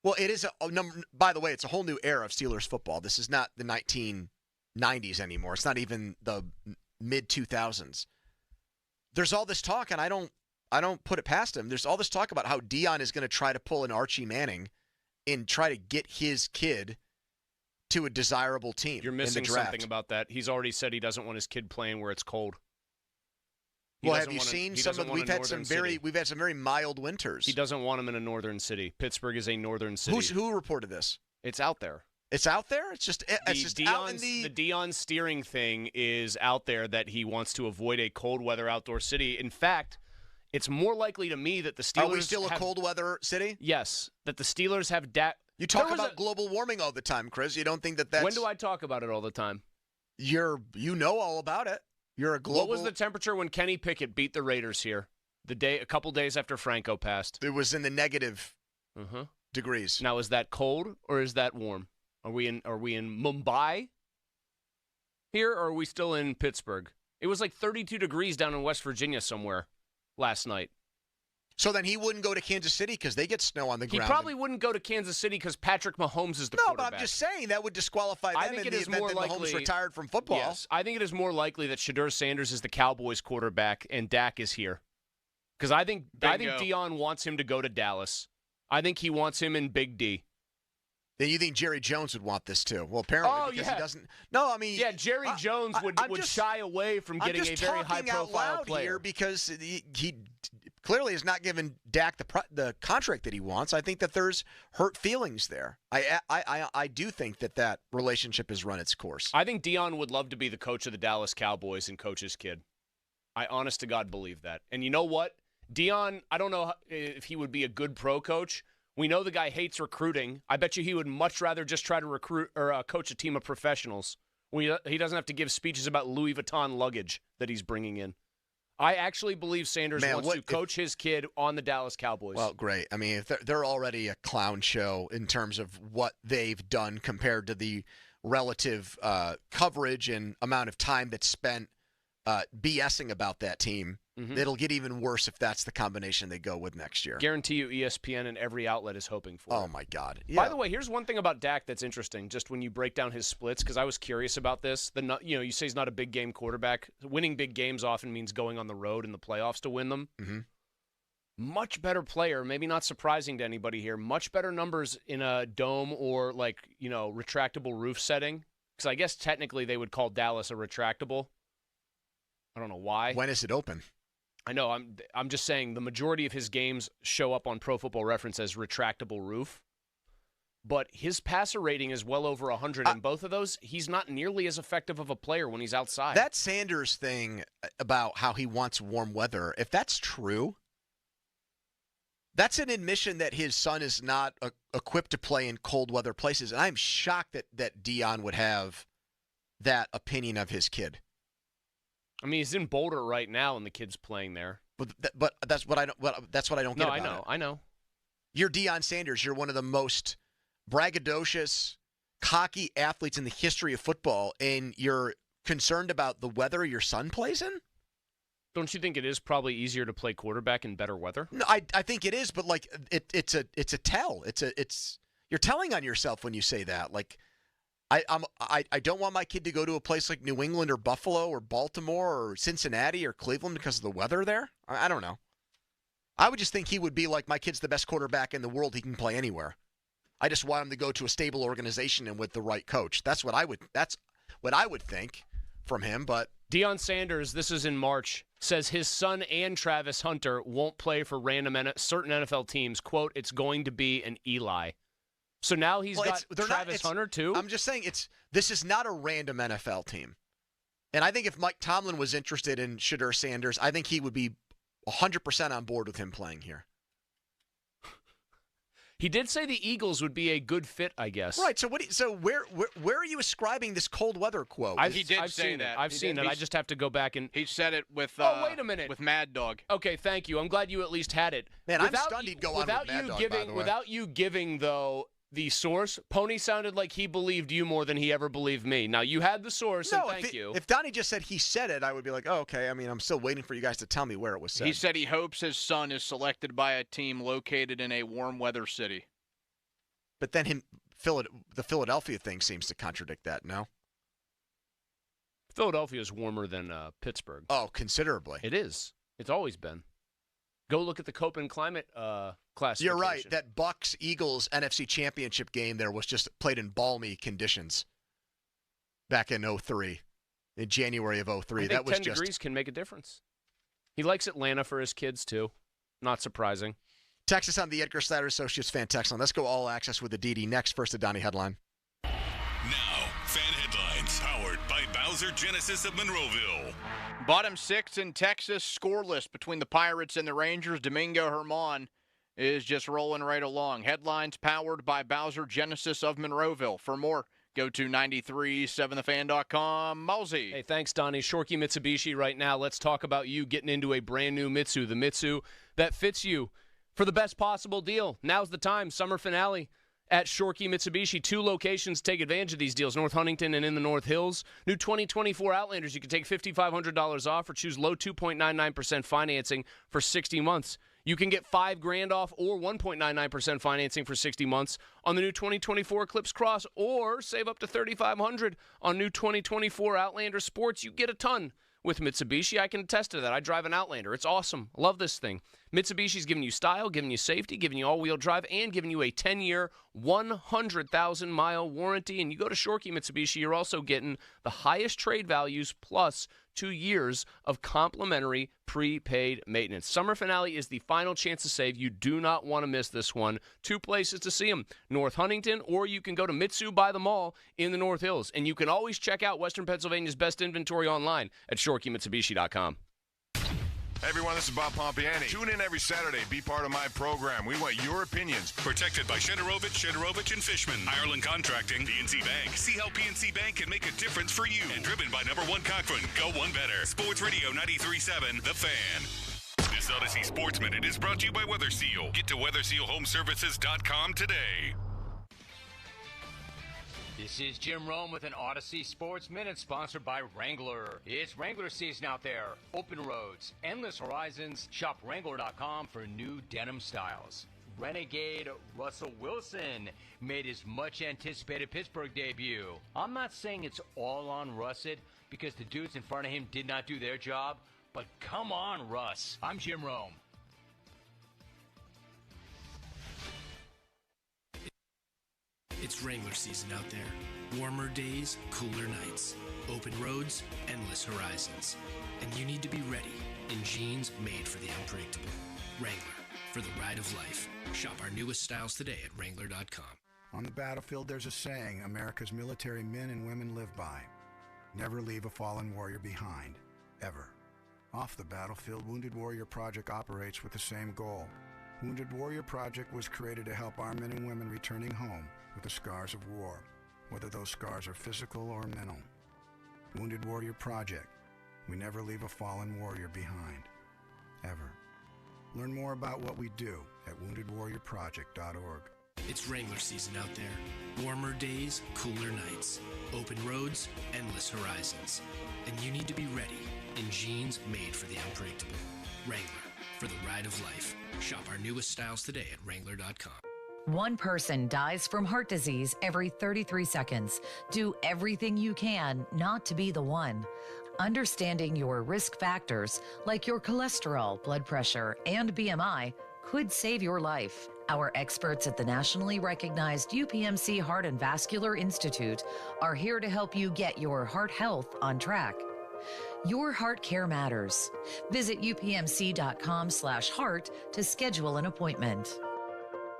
Well, it is a number. By the way, it's a whole new era of Steelers football. This is not the 1990s anymore. It's not even the mid 2000s. There's all this talk, and I don't put it past him. There's all this talk about how Dion is going to try to pull an Archie Manning and try to get his kid to a desirable team. You're missing something about that. He's already said he doesn't want his kid playing where it's cold. Well, have you seen some of? We've had some very mild winters. He doesn't want him in a northern city. Pittsburgh is a northern city. Who reported this? It's out there. It's out there. It's just out in the Dion steering thing is out there that he wants to avoid a cold weather outdoor city. In fact, it's more likely to me that the Steelers are we still a cold weather city? Yes, that the Steelers have. You talk about global warming all the time, Chris. You don't think that's when do I talk about it all the time? You know all about it. You're a global. What was the temperature when Kenny Pickett beat the Raiders here? A couple days after Franco passed. It was in the negative degrees. Now, is that cold or is that warm? Are we in Mumbai here, or are we still in Pittsburgh? It was like 32 degrees down in West Virginia somewhere last night. So then he wouldn't go to Kansas City because they get snow on the ground. He probably wouldn't go to Kansas City because Patrick Mahomes is the quarterback. No, but I'm just saying that would disqualify them in the event that Mahomes retired from football. Yes, I think it is more likely that Shedeur Sanders is the Cowboys quarterback and Dak is here. Because I think Dion wants him to go to Dallas. I think he wants him in Big D. Then you think Jerry Jones would want this too? Well, apparently because he doesn't. No, I mean, Jerry Jones would shy away from getting a very high-profile player here because he clearly has not given Dak the contract that he wants. I think that there's hurt feelings there. I do think that relationship has run its course. I think Dion would love to be the coach of the Dallas Cowboys and coach his kid. I honest to God believe that. And you know what? Dion, I don't know if he would be a good pro coach. We know the guy hates recruiting. I bet you he would much rather just try to recruit or coach a team of professionals. He doesn't have to give speeches about Louis Vuitton luggage that he's bringing in. I actually believe Sanders wants to coach his kid on the Dallas Cowboys. Well, great. I mean, they're already a clown show in terms of what they've done compared to the relative coverage and amount of time that's spent BSing about that team. Mm-hmm. It'll get even worse if that's the combination they go with next year. Guarantee you ESPN and every outlet is hoping for. Oh, my God. Yeah. By the way, here's one thing about Dak that's interesting, just when you break down his splits, because I was curious about this. You say he's not a big game quarterback. Winning big games often means going on the road in the playoffs to win them. Mm-hmm. Much better player, maybe not surprising to anybody here, much better numbers in a dome or retractable roof setting, because I guess technically they would call Dallas a retractable. I don't know why. When is it open? I know. I'm just saying the majority of his games show up on Pro Football Reference as retractable roof. But his passer rating is well over 100. In both of those, he's not nearly as effective of a player when he's outside. That Sanders thing about how he wants warm weather, if that's true, that's an admission that his son is not equipped to play in cold weather places. And I'm shocked that Dion would have that opinion of his kid. I mean, he's in Boulder right now, and the kid's playing there. But that's what I don't. That's what I don't get about it. I know. You're Deion Sanders. You're one of the most braggadocious, cocky athletes in the history of football, and you're concerned about the weather your son plays in? Don't you think it is probably easier to play quarterback in better weather? No, I think it is, but like it's a tell. You're telling on yourself when you say that. Like I don't want my kid to go to a place like New England or Buffalo or Baltimore or Cincinnati or Cleveland because of the weather there. I don't know. I would just think he would be like, my kid's the best quarterback in the world. He can play anywhere. I just want him to go to a stable organization and with the right coach. That's what I would think from him. But Deion Sanders, this is in March, says his son and Travis Hunter won't play for certain NFL teams. Quote, it's going to be an Eli. So now he's got Travis Hunter too? I'm just saying this is not a random NFL team. And I think if Mike Tomlin was interested in Shedeur Sanders, I think he would be 100% on board with him playing here. He did say the Eagles would be a good fit, I guess. Right. So where are you ascribing this cold weather quote? I've seen that. I've seen it. I just have to go back and. He said it with. Wait a minute. With Mad Dog. Okay, thank you. I'm glad you at least had it. Man, I'm stunned he'd go on with Mad Dog, by the way. Without you giving though the source, Pony sounded like he believed you more than he ever believed me. Now you had the source, and thank you. If Donnie just said he said it, I would be like, oh, okay. I mean, I'm still waiting for you guys to tell me where it was said. He said he hopes his son is selected by a team located in a warm weather city. But then the Philadelphia thing seems to contradict that, no? Philadelphia is warmer than Pittsburgh. Oh, considerably. It is. It's always been. Go look at the Köppen climate classification. You're right. That Bucs-Eagles NFC Championship game there was just played in balmy conditions back in 2003, in January of 2003. I think that was 10 degrees can make a difference. He likes Atlanta for his kids, too. Not surprising. Text us on the Edgar Slatter Associates fan text line. Let's go all access with the DD next. First, the Donnie headline. Now, fan headlines powered by Bowser Genesis of Monroeville. Bottom six in Texas, scoreless between the Pirates and the Rangers. Domingo Germán is just rolling right along. Headlines powered by Bowser Genesis of Monroeville. For more, go to 937thefan.com. Mosey. Hey, thanks, Donnie. Shorkey Mitsubishi right now. Let's talk about you getting into a brand new Mitsu, the Mitsu that fits you for the best possible deal. Now's the time. Summer finale at Shorkey Mitsubishi. 2 locations. Take advantage of these deals. North Huntington and in the North Hills. New 2024 Outlanders. You can take $5,500 off or choose low 2.99% financing for 60 months. You can get $5,000 off or 1.99% financing for 60 months on the new 2024 Eclipse Cross, or save up to $3,500 on new 2024 Outlander Sports. You get a ton with Mitsubishi. I can attest to that. I drive an Outlander. It's awesome. I love this thing. Mitsubishi's giving you style, giving you safety, giving you all-wheel drive, and giving you a 10-year, 100,000-mile warranty. And you go to Shorkey Mitsubishi, you're also getting the highest trade values plus 2 years of complimentary prepaid maintenance. Summer finale is the final chance to save. You do not want to miss this one. 2 places to see them, North Huntington, or you can go to Mitsu by the Mall in the North Hills. And you can always check out Western Pennsylvania's best inventory online at ShorkeyMitsubishi.com. Hey everyone, this is Bob Pompiani. Tune in every Saturday. Be part of my program. We want your opinions. Protected by Shedeur and Fishman. Ireland Contracting. PNC Bank. See how PNC Bank can make a difference for you. And driven by number 1 Cochran. Go one better. Sports Radio 93.7, The Fan. This Odyssey Sports Minute is brought to you by Weather Seal. Get to WeatherSealHomeservices.com today. This is Jim Rome with an Odyssey Sports Minute sponsored by Wrangler. It's Wrangler season out there. Open roads, endless horizons. Shop Wrangler.com for new denim styles. Renegade Russell Wilson made his much-anticipated Pittsburgh debut. I'm not saying it's all on Russet because the dudes in front of him did not do their job, but come on, Russ. I'm Jim Rome. It's Wrangler season out there. Warmer days, cooler nights. Open roads, endless horizons. And you need to be ready in jeans made for the unpredictable. Wrangler, for the ride of life. Shop our newest styles today at Wrangler.com. On the battlefield, there's a saying America's military men and women live by. Never leave a fallen warrior behind, ever. Off the battlefield, Wounded Warrior Project operates with the same goal. Wounded Warrior Project was created to help our men and women returning home with the scars of war, whether those scars are physical or mental. Wounded Warrior Project. We never leave a fallen warrior behind, ever. Learn more about what we do at woundedwarriorproject.org. It's Wrangler season out there. Warmer days, cooler nights. Open roads, endless horizons. And you need to be ready and jeans made for the unpredictable. Wrangler, for the ride of life. Shop our newest styles today at Wrangler.com. One person dies from heart disease every 33 seconds. Do everything you can not to be the one. Understanding your risk factors, like your cholesterol, blood pressure, and BMI, could save your life. Our experts at the nationally recognized UPMC Heart and Vascular Institute are here to help you get your heart health on track. Your heart care matters. Visit upmc.com/heart to schedule an appointment.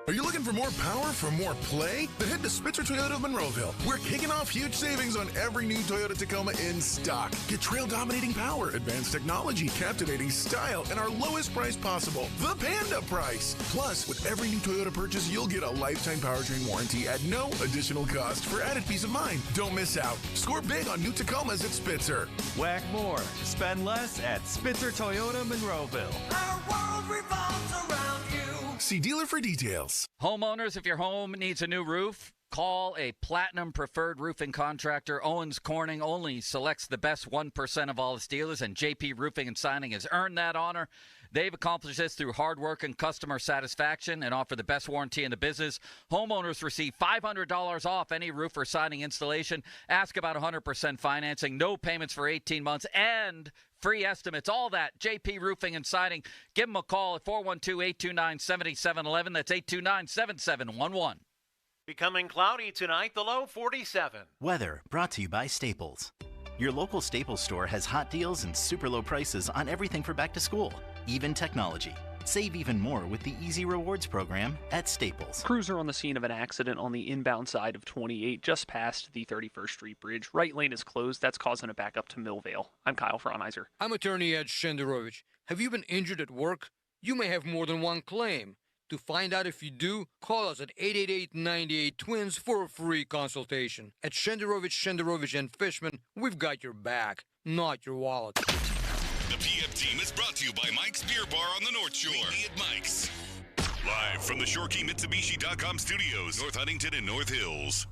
Are you looking for more power for more play? Then head to Spitzer Toyota of Monroeville. We're kicking off huge savings on every new Toyota Tacoma in stock. Get trail-dominating power, advanced technology, captivating style, and our lowest price possible, the Panda price. Plus, with every new Toyota purchase, you'll get a lifetime powertrain warranty at no additional cost for added peace of mind. Don't miss out. Score big on new Tacomas at Spitzer. Whack more. Spend less at Spitzer Toyota Monroeville. Our world revolves around you. See dealer for details. Homeowners, if your home needs a new roof, call a Platinum Preferred Roofing Contractor. Owens Corning only selects the best 1% of all its dealers, and JP Roofing and Signing has earned that honor. They've accomplished this through hard work and customer satisfaction and offer the best warranty in the business. Homeowners receive $500 off any roof or siding installation. Ask about 100% financing, no payments for 18 months, and free estimates. All that, JP Roofing and Siding. Give them a call at 412-829-7711. That's 829-7711. Becoming cloudy tonight, the low 47. Weather brought to you by Staples. Your local Staples store has hot deals and super low prices on everything for back to school, even technology. Save even more with the Easy Rewards program at Staples. Crews are on the scene of an accident on the inbound side of 28, just past the 31st Street Bridge. Right lane is closed. That's causing a backup to Millvale. I'm Kyle Fraunheiser. I'm attorney Ed Shenderovich. Have you been injured at work? You may have more than one claim. To find out if you do, call us at 888-98-TWINS for a free consultation. At Shenderovich and Fishman, we've got your back, not your wallet. The PM team is brought to you by Mike's Beer Bar on the North Shore. Meet me at Mike's. Live from the ShoreKeyMitsubishi.com studios, North Huntington and North Hills.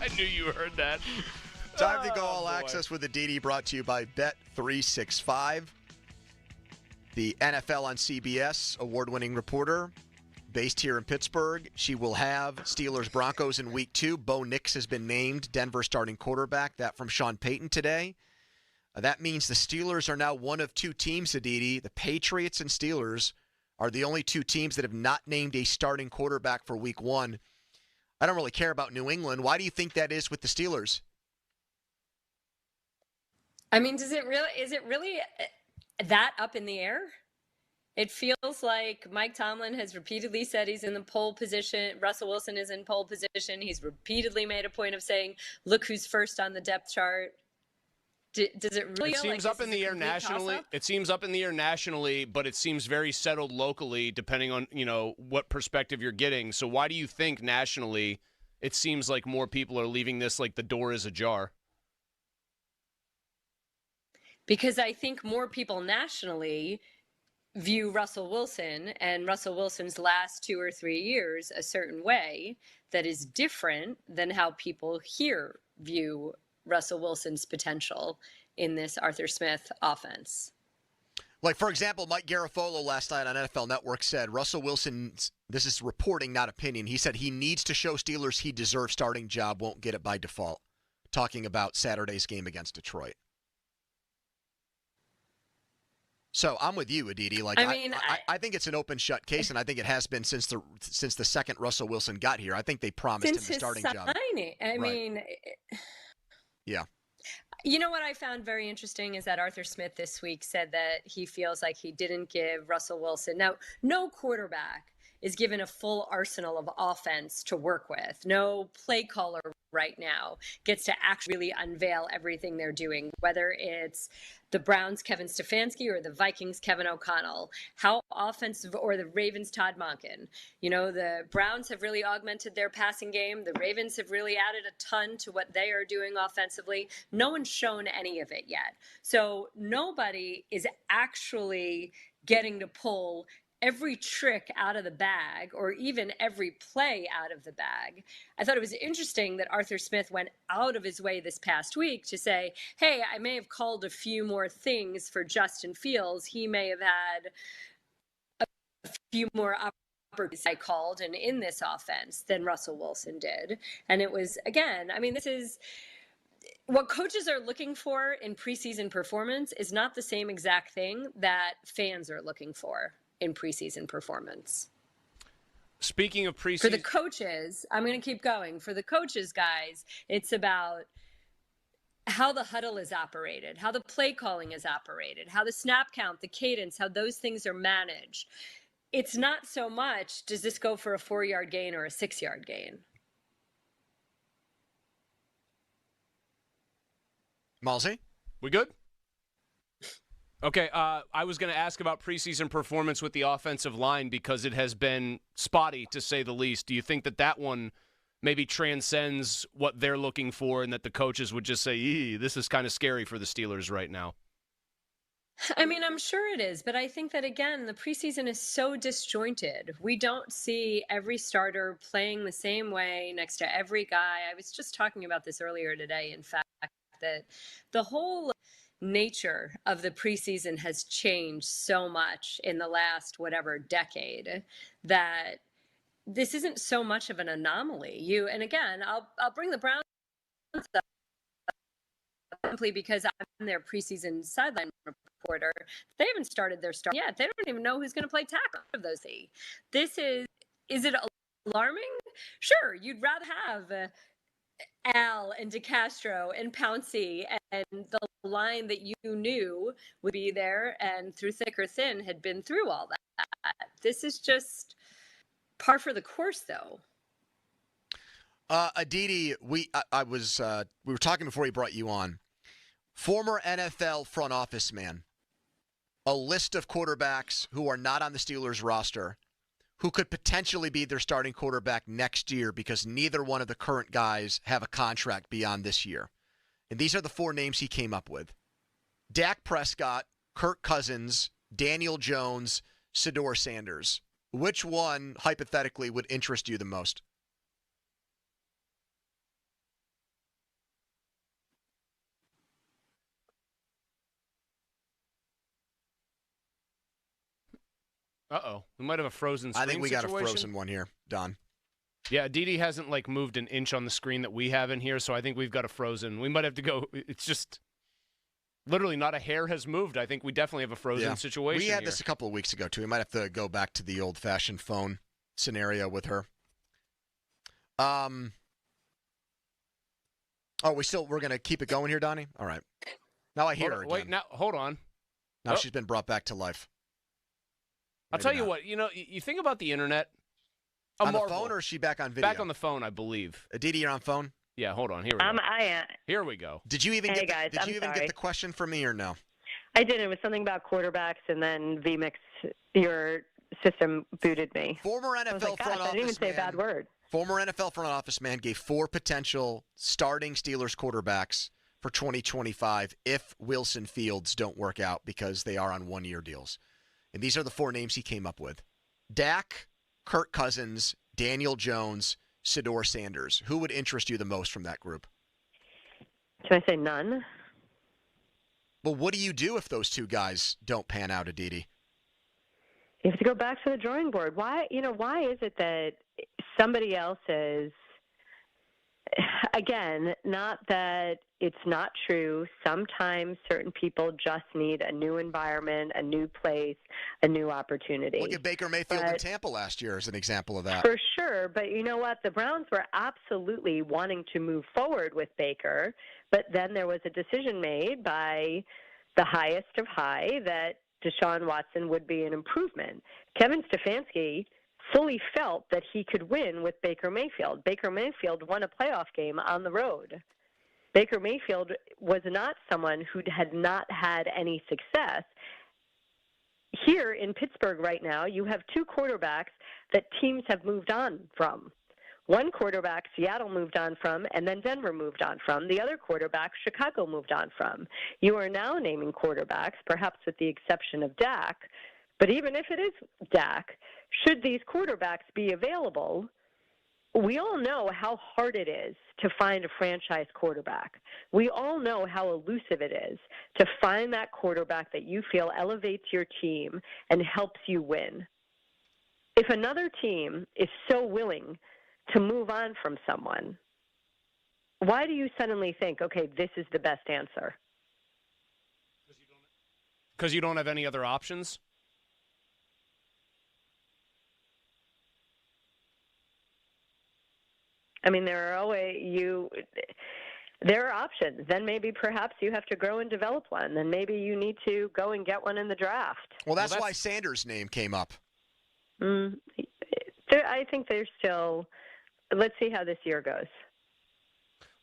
I knew you heard that. Time to go all access with Aditi, brought to you by Bet365. The NFL on CBS award-winning reporter based here in Pittsburgh. She will have Steelers-Broncos in Week 2. Bo Nix has been named Denver starting quarterback. That from Sean Payton today. That means the Steelers are now one of two teams, Aditi. The Patriots and Steelers are the only two teams that have not named a starting quarterback for Week 1. I don't really care about New England. Why do you think that is with the Steelers? I mean, is it really that up in the air? It feels like Mike Tomlin has repeatedly said he's in the pole position. Russell Wilson is in pole position. He's repeatedly made a point of saying, look who's first on the depth chart. Does it really? It seems up in the air nationally. It seems up in the air nationally, but it seems very settled locally, depending on what perspective you're getting. So why do you think nationally it seems like more people are leaving this like the door is ajar? Because I think more people nationally view Russell Wilson and Russell Wilson's last 2 or 3 years a certain way that is different than how people here view Russell Wilson's potential in this Arthur Smith offense. Like, for example, Mike Garafolo last night on NFL Network said Russell Wilson, this is reporting, not opinion, he said he needs to show Steelers he deserves starting job, won't get it by default, talking about Saturday's game against Detroit. So I'm with you, Aditi. Like, I think it's an open shut case, and I think it has been since the second Russell Wilson got here. I think they promised him the starting job. I mean, yeah. You know what I found very interesting is that Arthur Smith this week said that he feels like he didn't give Russell Wilson. Now, no quarterback is given a full arsenal of offense to work with. No play caller right now gets to actually unveil everything they're doing, whether it's the Browns' Kevin Stefanski or the Vikings' Kevin O'Connell, how offensive, or the Ravens' Todd Monken. The Browns have really augmented their passing game. The Ravens have really added a ton to what they are doing offensively. No one's shown any of it yet. So nobody is actually getting to pull every trick out of the bag or even every play out of the bag. I thought it was interesting that Arthur Smith went out of hhis way this past week to say, hey, I may have called a few more things for Justin Fields. He may have had a few more opportunities I called and in this offense than Russell Wilson did. And it was, again, I mean, this is what coaches are looking for in preseason performance is not the same exact thing that fans are looking for in preseason performance. Speaking of preseason, for the coaches, I'm going to keep going. For the coaches, guys, it's about how the huddle is operated, how the play calling is operated, how the snap count, the cadence, how those things are managed. It's not so much, does this go for a 4-yard gain or a 6-yard gain? Malzy, we good? Okay, I was going to ask about preseason performance with the offensive line because it has been spotty, to say the least. Do you think that one maybe transcends what they're looking for and that the coaches would just say, this is kind of scary for the Steelers right now? I mean, I'm sure it is, but I think that, again, the preseason is so disjointed. We don't see every starter playing the same way next to every guy. I was just talking about this earlier today, in fact, that the whole nature of the preseason has changed so much in the last decade that this isn't so much of an anomaly. And again, I'll bring the Browns up simply because I'm their preseason sideline reporter. They haven't started their start yet. They don't even know who's going to play tackle of those three. Is it alarming? Sure, you'd rather have Al and DeCastro and Pouncey and the line that you knew would be there and through thick or thin had been through all that. This is just par for the course, though. Aditi, we were talking before he brought you on. Former NFL front office man, a list of quarterbacks who are not on the Steelers roster, who could potentially be their starting quarterback next year because neither one of the current guys have a contract beyond this year. And these are the 4 names he came up with: Dak Prescott, Kirk Cousins, Daniel Jones, Shedeur Sanders. Which one, hypothetically, would interest you the most? Uh-oh. We might have a frozen screen I think we situation. got a frozen one here, Don. Yeah, Didi hasn't moved an inch on the screen that we have in here, so I think we've got a frozen. We might have to go. It's just literally not a hair has moved. I think we definitely have a frozen situation. We had this a couple of weeks ago, too. We might have to go back to the old-fashioned phone scenario with her. We're going to keep it going here, Donnie? All right. Now I hear her again. Wait, now, hold on. Now she's been brought back to life. I'll tell you what, you think about the internet. On the phone, or is she back on video? Back on the phone, I believe. Aditi, you're on phone? Yeah, hold on. Here we go. I am. Here we go. Did you even get the question from me or no? I did. It was something about quarterbacks, and then VMix, your system booted me. Former NFL front office I didn't even say a bad word. Former NFL front office man gave 4 potential starting Steelers quarterbacks for 2025 if Wilson Fields don't work out because they are on 1-year deals. And these are the 4 names he came up with: Dak, Kirk Cousins, Daniel Jones, Shedeur Sanders. Who would interest you the most from that group? Can I say none? Well, what do you do if those 2 guys don't pan out, Aditi? You have to go back to the drawing board. Why is it that somebody else is, again, not that it's not true. Sometimes certain people just need a new environment, a new place, a new opportunity. Look at Baker Mayfield in Tampa last year as an example of that. For sure. But you know what? The Browns were absolutely wanting to move forward with Baker, but then there was a decision made by the highest of high that Deshaun Watson would be an improvement. Kevin Stefanski fully felt that he could win with Baker Mayfield. Baker Mayfield won a playoff game on the road. Baker Mayfield was not someone who had not had any success. Here in Pittsburgh right now, you have 2 quarterbacks that teams have moved on from. One quarterback Seattle moved on from, and then Denver moved on from. The other quarterback Chicago moved on from. You are now naming quarterbacks, perhaps with the exception of Dak, But even if it is Dak, should these quarterbacks be available, we all know how hard it is to find a franchise quarterback. We all know how elusive it is to find that quarterback that you feel elevates your team and helps you win. If another team is so willing to move on from someone, why do you suddenly think, okay, this is the best answer? Because you don't have any other options? I mean, there are options. Then maybe perhaps you have to grow and develop one. Then maybe you need to go and get one in the draft. Well, that's why Sanders' name came up. I think there's still – let's see how this year goes.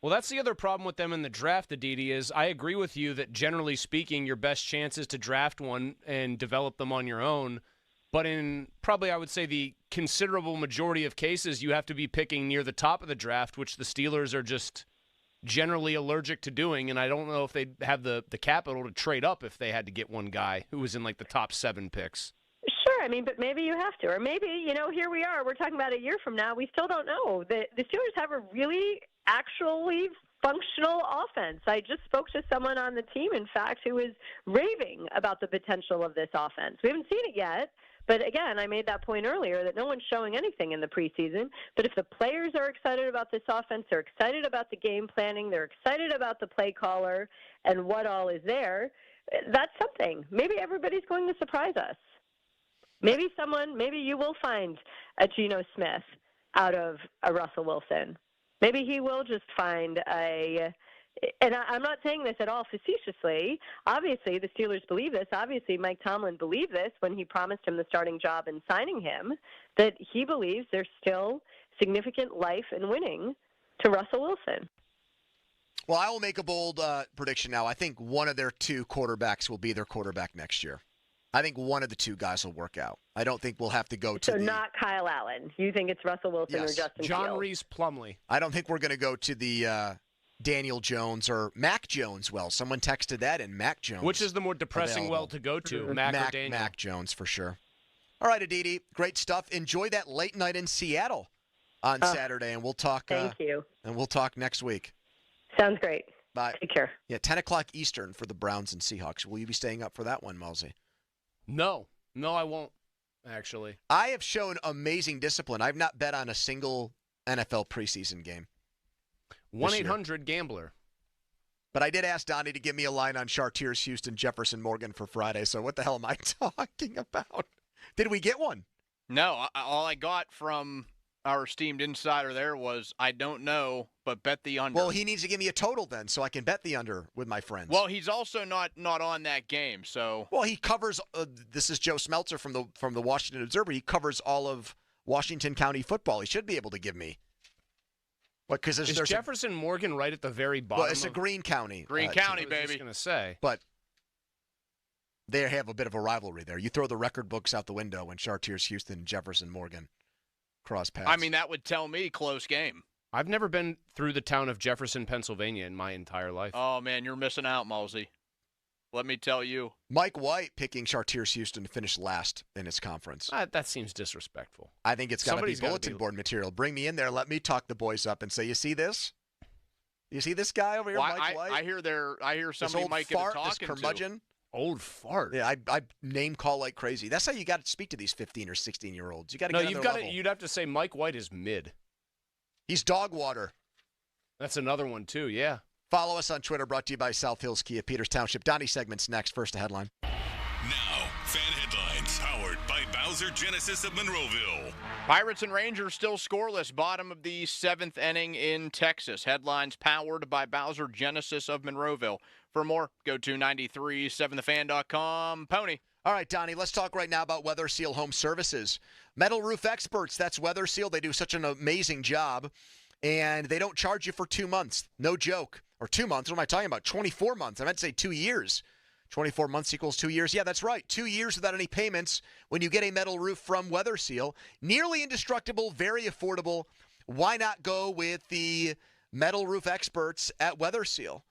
Well, that's the other problem with them in the draft, Aditi, is I agree with you that generally speaking, your best chance is to draft one and develop them on your own. But in probably, I would say, the considerable majority of cases, you have to be picking near the top of the draft, which the Steelers are just generally allergic to doing. And I don't know if they'd have the capital to trade up if they had to get one guy who was in like the top 7 picks. Sure, I mean, but maybe you have to. Or maybe, here we are. We're talking about a year from now. We still don't know. The Steelers have a really actually functional offense. I just spoke to someone on the team, in fact, who was raving about the potential of this offense. We haven't seen it yet. But again, I made that point earlier that no one's showing anything in the preseason. But if the players are excited about this offense, they're excited about the game planning, they're excited about the play caller and what all is there, that's something. Maybe everybody's going to surprise us. Maybe you will find a Geno Smith out of a Russell Wilson. Maybe he will just find and I'm not saying this at all facetiously. Obviously, the Steelers believe this. Obviously, Mike Tomlin believed this when he promised him the starting job in signing him, that he believes there's still significant life in winning to Russell Wilson. Well, I will make a bold prediction now. I think one of their 2 quarterbacks will be their quarterback next year. I think one of the 2 guys will work out. I don't think we'll have to go to So not Kyle Allen. You think it's Russell Wilson or Justin John Fields? Reese Plumlee. I don't think we're going to go to the Daniel Jones or Mac Jones. Well, someone texted that in Mac Jones. Which is the more depressing well to go to, Mac or Daniel? Mac Jones for sure. All right, Aditi, great stuff. Enjoy that late night in Seattle on Saturday, and we'll talk. Thank you. And we'll talk next week. Sounds great. Bye. Take care. Yeah, 10 o'clock Eastern for the Browns and Seahawks. Will you be staying up for that one, Malsey? No, I won't, actually. I have shown amazing discipline. I've not bet on a single NFL preseason game. 1-800-GAMBLER. But I did ask Donnie to give me a line on Chartiers, Houston, Jefferson, Morgan for Friday. So what the hell am I talking about? Did we get one? No. All I got from our esteemed insider there was, I don't know, but bet the under. Well, he needs to give me a total then so I can bet the under with my friends. Well, he's also not on that game, so. Well, he covers this is Joe Smeltzer from the Washington Observer. He covers all of Washington County football. He should be able to give me. What? Because is Jefferson Morgan right at the very bottom? Well, it's a Greene County. Greene County, baby. I was just going to say. But they have a bit of a rivalry there. You throw the record books out the window when Chartiers, Houston, and Jefferson Morgan cross paths. I mean, that would tell me close game. I've never been through the town of Jefferson, Pennsylvania in my entire life. Oh, man, you're missing out, Malsey. Let me tell you. Mike White picking Chartiers, Houston to finish last in his conference. That seems disrespectful. I think it's got to be bulletin board material. Bring me in there. Let me talk the boys up and say, you see this? You see this guy over here, Mike White? I hear somebody might get a talking this curmudgeon. Old fart. Yeah, I name call like crazy. That's how you got to speak to these 15 or 16-year-olds. You got to get on their level. You'd have to say Mike White is mid. He's dog water. That's another one too. Yeah. Follow us on Twitter. Brought to you by South Hills Kia, Peters Township. Donnie segment's next. First, a headline. Now, fan headlines powered by Bowser Genesis of Monroeville. Pirates and Rangers still scoreless. Bottom of the 7th inning in Texas. Headlines powered by Bowser Genesis of Monroeville. For more, go to 937thefan.com. Pony. All right, Donnie, let's talk right now about Weather Seal Home Services. Metal roof experts, that's Weather Seal. They do such an amazing job, and they don't charge you for 2 months. No joke. Or 2 months. What am I talking about? 24 months. I meant to say 2 years. 24 months equals 2 years. Yeah, that's right. 2 years without any payments when you get a metal roof from Weather Seal. Nearly indestructible, very affordable. Why not go with the metal roof experts at Weather Seal?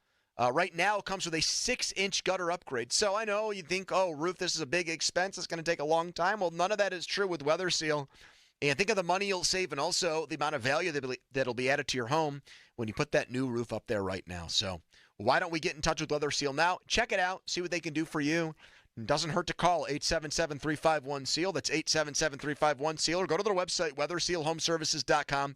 Right now, it comes with a 6-inch gutter upgrade. So I know you think, oh, roof, this is a big expense. It's going to take a long time. Well, none of that is true with Weather Seal. And think of the money you'll save and also the amount of value that'll be added to your home when you put that new roof up there right now. So why don't we get in touch with Weather Seal now? Check it out. See what they can do for you. It doesn't hurt to call 877-351-SEAL. That's 877-351-SEAL. Or go to their website, weathersealhomeservices.com.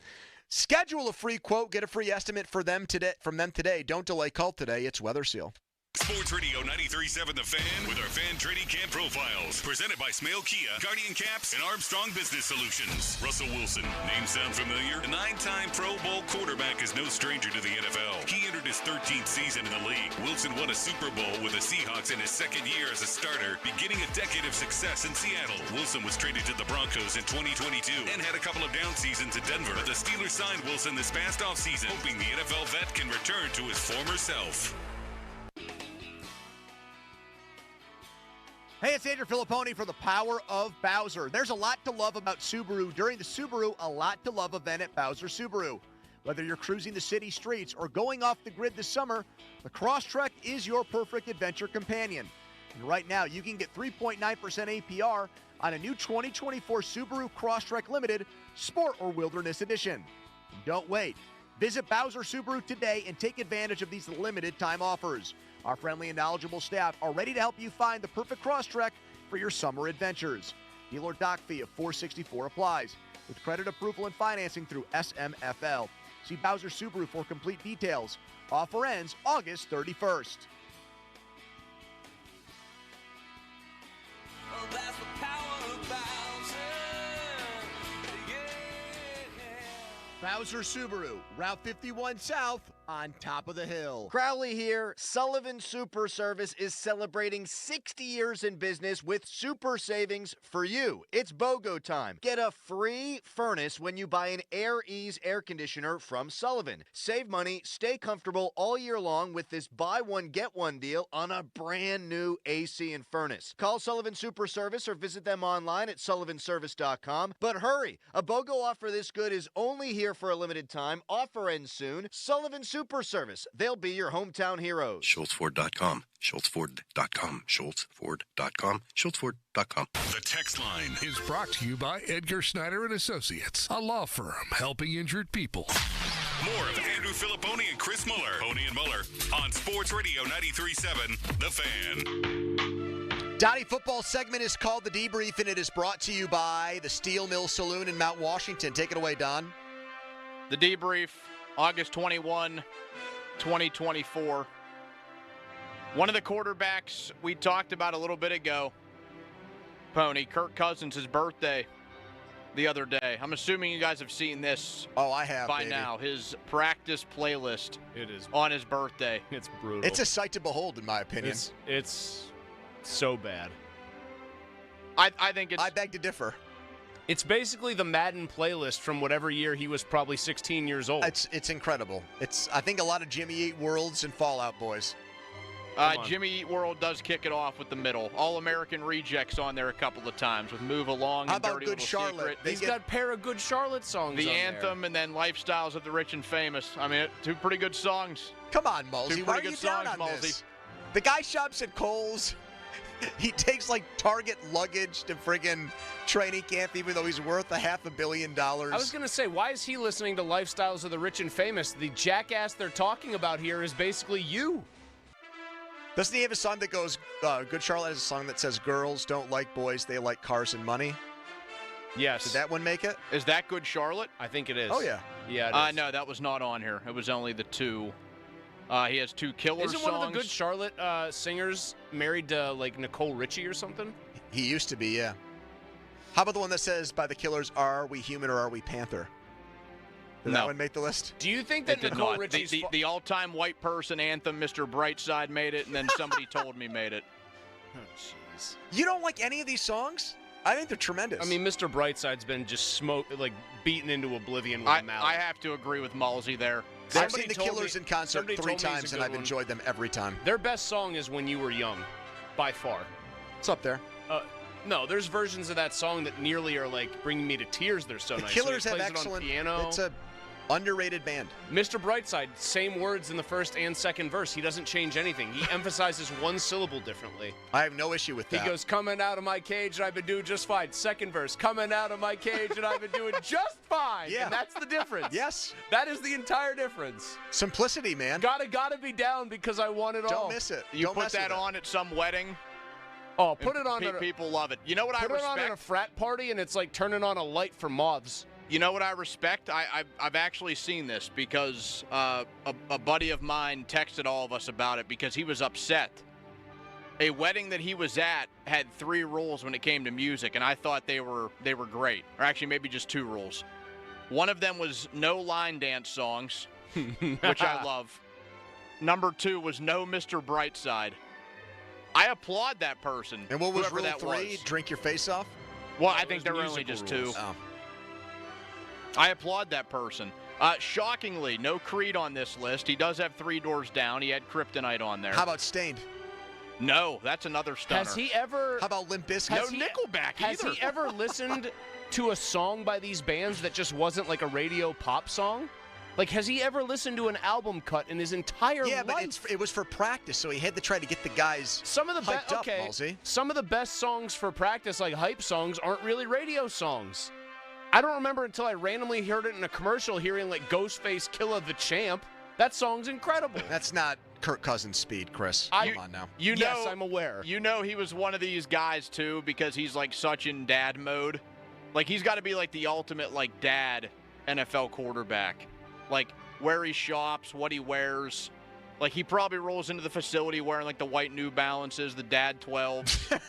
Schedule a free quote. Get a free estimate from them today. Don't delay. Call today. It's Weather Seal. Sports Radio 93.7 The Fan with our fan training camp profiles. Presented by Smale Kia, Guardian Caps, and Armstrong Business Solutions. Russell Wilson, name sound familiar? The 9-time Pro Bowl quarterback is no stranger to the NFL. He entered his 13th season in the league. Wilson won a Super Bowl with the Seahawks in his second year as a starter, beginning a decade of success in Seattle. Wilson was traded to the Broncos in 2022 and had a couple of down seasons in Denver. But the Steelers signed Wilson this past offseason, hoping the NFL vet can return to his former self. Hey, it's Andrew Filipponi for the Power of Bowser. There's a lot to love about Subaru during the Subaru A Lot to Love event at Bowser Subaru. Whether you're cruising the city streets or going off the grid this summer, the Crosstrek is your perfect adventure companion. And right now, you can get 3.9% APR on a new 2024 Subaru Crosstrek Limited Sport or Wilderness Edition. And don't wait. Visit Bowser Subaru today and take advantage of these limited time offers. Our friendly and knowledgeable staff are ready to help you find the perfect Crosstrek for your summer adventures. Dealer dock fee of $464 applies with credit approval and financing through SMFL. See Bowser Subaru for complete details. Offer ends August 31st. Oh, that's the power of Bowser. Bowser Subaru, Route 51 South, on top of the hill. Crowley here. Sullivan Super Service is celebrating 60 years in business with super savings for you. It's BOGO time. Get a free furnace when you buy an Air Ease air conditioner from Sullivan. Save money, stay comfortable all year long with this buy one, get one deal on a brand new AC and furnace. Call Sullivan Super Service or visit them online at sullivanservice.com. But hurry, a BOGO offer this good is only here for a limited time. Offer ends soon. Sullivan Super Service. They'll be your hometown heroes. SchultzFord.com. SchultzFord.com. SchultzFord.com. SchultzFord.com. The text line is brought to you by Edgar Snyder and Associates, a law firm helping injured people. More of Andrew Filipponi and Chris Muller. Pony and Muller on Sports Radio 93.7 The Fan. Donnie, football segment is called The Debrief, and it is brought to you by the Steel Mill Saloon in Mount Washington. Take it away, Don. The Debrief, August 21, 2024. One of the quarterbacks we talked about a little bit ago, Pony, Kirk Cousins' birthday the other day. I'm assuming you guys have seen this. Oh, I have by now. His practice playlist. It is on his birthday. It's brutal. It's a sight to behold, in my opinion. It's so bad. I think it's. I beg to differ. It's basically the Madden playlist from whatever year he was probably 16 years old. It's incredible. It's I think a lot of Jimmy Eat Worlds and Fallout Boys. Jimmy Eat World does kick it off with the middle. All-American Rejects on there a couple of times with Move Along How and about Dirty Good Little Charlotte? Secret. He's got a pair of Good Charlotte songs The on Anthem there. and then Lifestyles of the Rich and Famous. I mean, two pretty good songs. Come on, Mulsey. Two Why pretty are you good down songs, on Mulsey. this? The guy shops at Kohl's. He takes like Target luggage to friggin' training camp, even though he's worth $500 million. I was going to say, why is he listening to Lifestyles of the Rich and Famous? The jackass they're talking about here is basically you. Doesn't he have a song that goes, Good Charlotte has a song that says, girls don't like boys, they like cars and money? Yes. Did that one make it? Is that Good Charlotte? I think it is. Oh, yeah. Yeah, it is. No, that was not on here. It was only the two. He has two killer Isn't songs. one of the Good Charlotte singers married to, like, Nicole Richie or something? He used to be, yeah. How about the one that says, by the Killers, are we human or are we panther? Did that one make the list? Do you think that Nicole Richie's... The all-time white person anthem, Mr. Brightside, made it, and then somebody told me made it. Oh, jeez. You don't like any of these songs? I think they're tremendous. I mean, Mr. Brightside's been just beaten into oblivion with a mallet. I have to agree with Malsey there. I've seen the Killers in concert 3 times, and I've enjoyed them every time. Their best song is When You Were Young, by far. It's up there. No, there's versions of that song that nearly are like bringing me to tears. They're so nice. The Killers So he have plays excellent. It on piano. Underrated band. Mr. Brightside, same words in the first and second verse. He doesn't change anything. He emphasizes one syllable differently. I have no issue with that. He goes, coming out of my cage and I've been doing just fine. Second verse, coming out of my cage and I've been doing just fine. Yeah. And that's the difference. Yes. That is the entire difference. Simplicity, man. Gotta be down because I want it all. Don't miss it. You Don't put mess that with it. on at some wedding. Oh, put it on. People love it. You know what I respect? Put it on at a frat party and it's like turning on a light for moths. You know what I respect? I've actually seen this because a buddy of mine texted all of us about it because he was upset. A wedding that he was at had 3 rules when it came to music, and I thought they were great. Or actually, maybe just 2 rules. One of them was no line dance songs, which I love. Number 2 was no Mr. Brightside. I applaud that person. And what was whoever rule that 3? was. Drink your face off? Well, I think there were only just 2. Oh. I applaud that person. Shockingly, no Creed on this list. He does have 3 Doors Down. He had Kryptonite on there. How about Stained? No, that's another stunner. Has he ever? How about Limp Bizkit? No Nickelback Has either. he ever listened to a song by these bands that just wasn't like a radio pop song? Like, has he ever listened to an album cut in his entire life? Yeah, but it was for practice, so he had to try to get the guys hyped up, Malsey. Some of the best songs for practice, like hype songs, aren't really radio songs. I don't remember until I randomly heard it in a commercial hearing, like, Ghostface Killa the Champ. That song's incredible. That's not Kirk Cousins' speed, Chris. Come on now. Yes, I'm aware. You know he was one of these guys, too, because he's, like, such in dad mode. Like, he's got to be, like, the ultimate, like, dad NFL quarterback. Like, where he shops, what he wears. Like, he probably rolls into the facility wearing, like, the white New Balances, the Dad 12.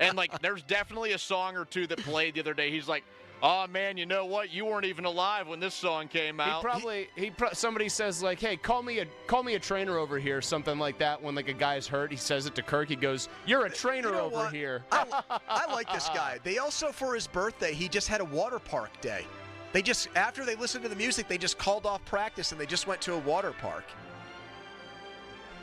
And, like, there's definitely a song or two that played the other day. He's like, oh, man, you know what? You weren't even alive when this song came out. Somebody says, like, hey, call me a trainer over here, something like that. When, like, a guy's hurt, he says it to Kirk. He goes, you're a trainer over here. I like this guy. They also, for his birthday, he just had a water park day. They just, after they listened to the music, they just called off practice and they just went to a water park.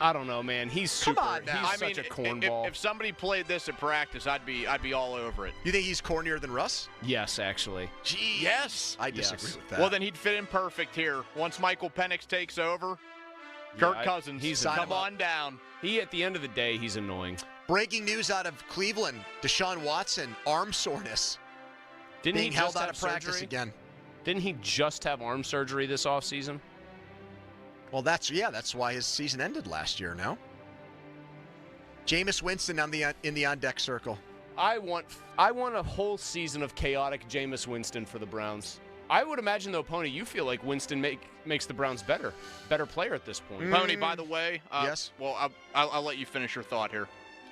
I don't know, man. He's super. Come on now. He's such a cornball. If somebody played this at practice, I'd be all over it. You think he's cornier than Russ? Yes, actually. Jeez. Yes. I disagree with that. Well, then he'd fit in perfect here. Once Michael Penix takes over, Kirk Cousins, come on down. At the end of the day, he's annoying. Breaking news out of Cleveland: Deshaun Watson, arm soreness. Didn't he held just out have of practice surgery again? Didn't he just have arm surgery this offseason? Well, that's why his season ended last year. No. Jameis Winston in the on-deck circle. I want a whole season of chaotic Jameis Winston for the Browns. I would imagine, though, Pony, you feel like Winston makes the Browns better player at this point. Pony, by the way, yes. Well, I'll let you finish your thought here.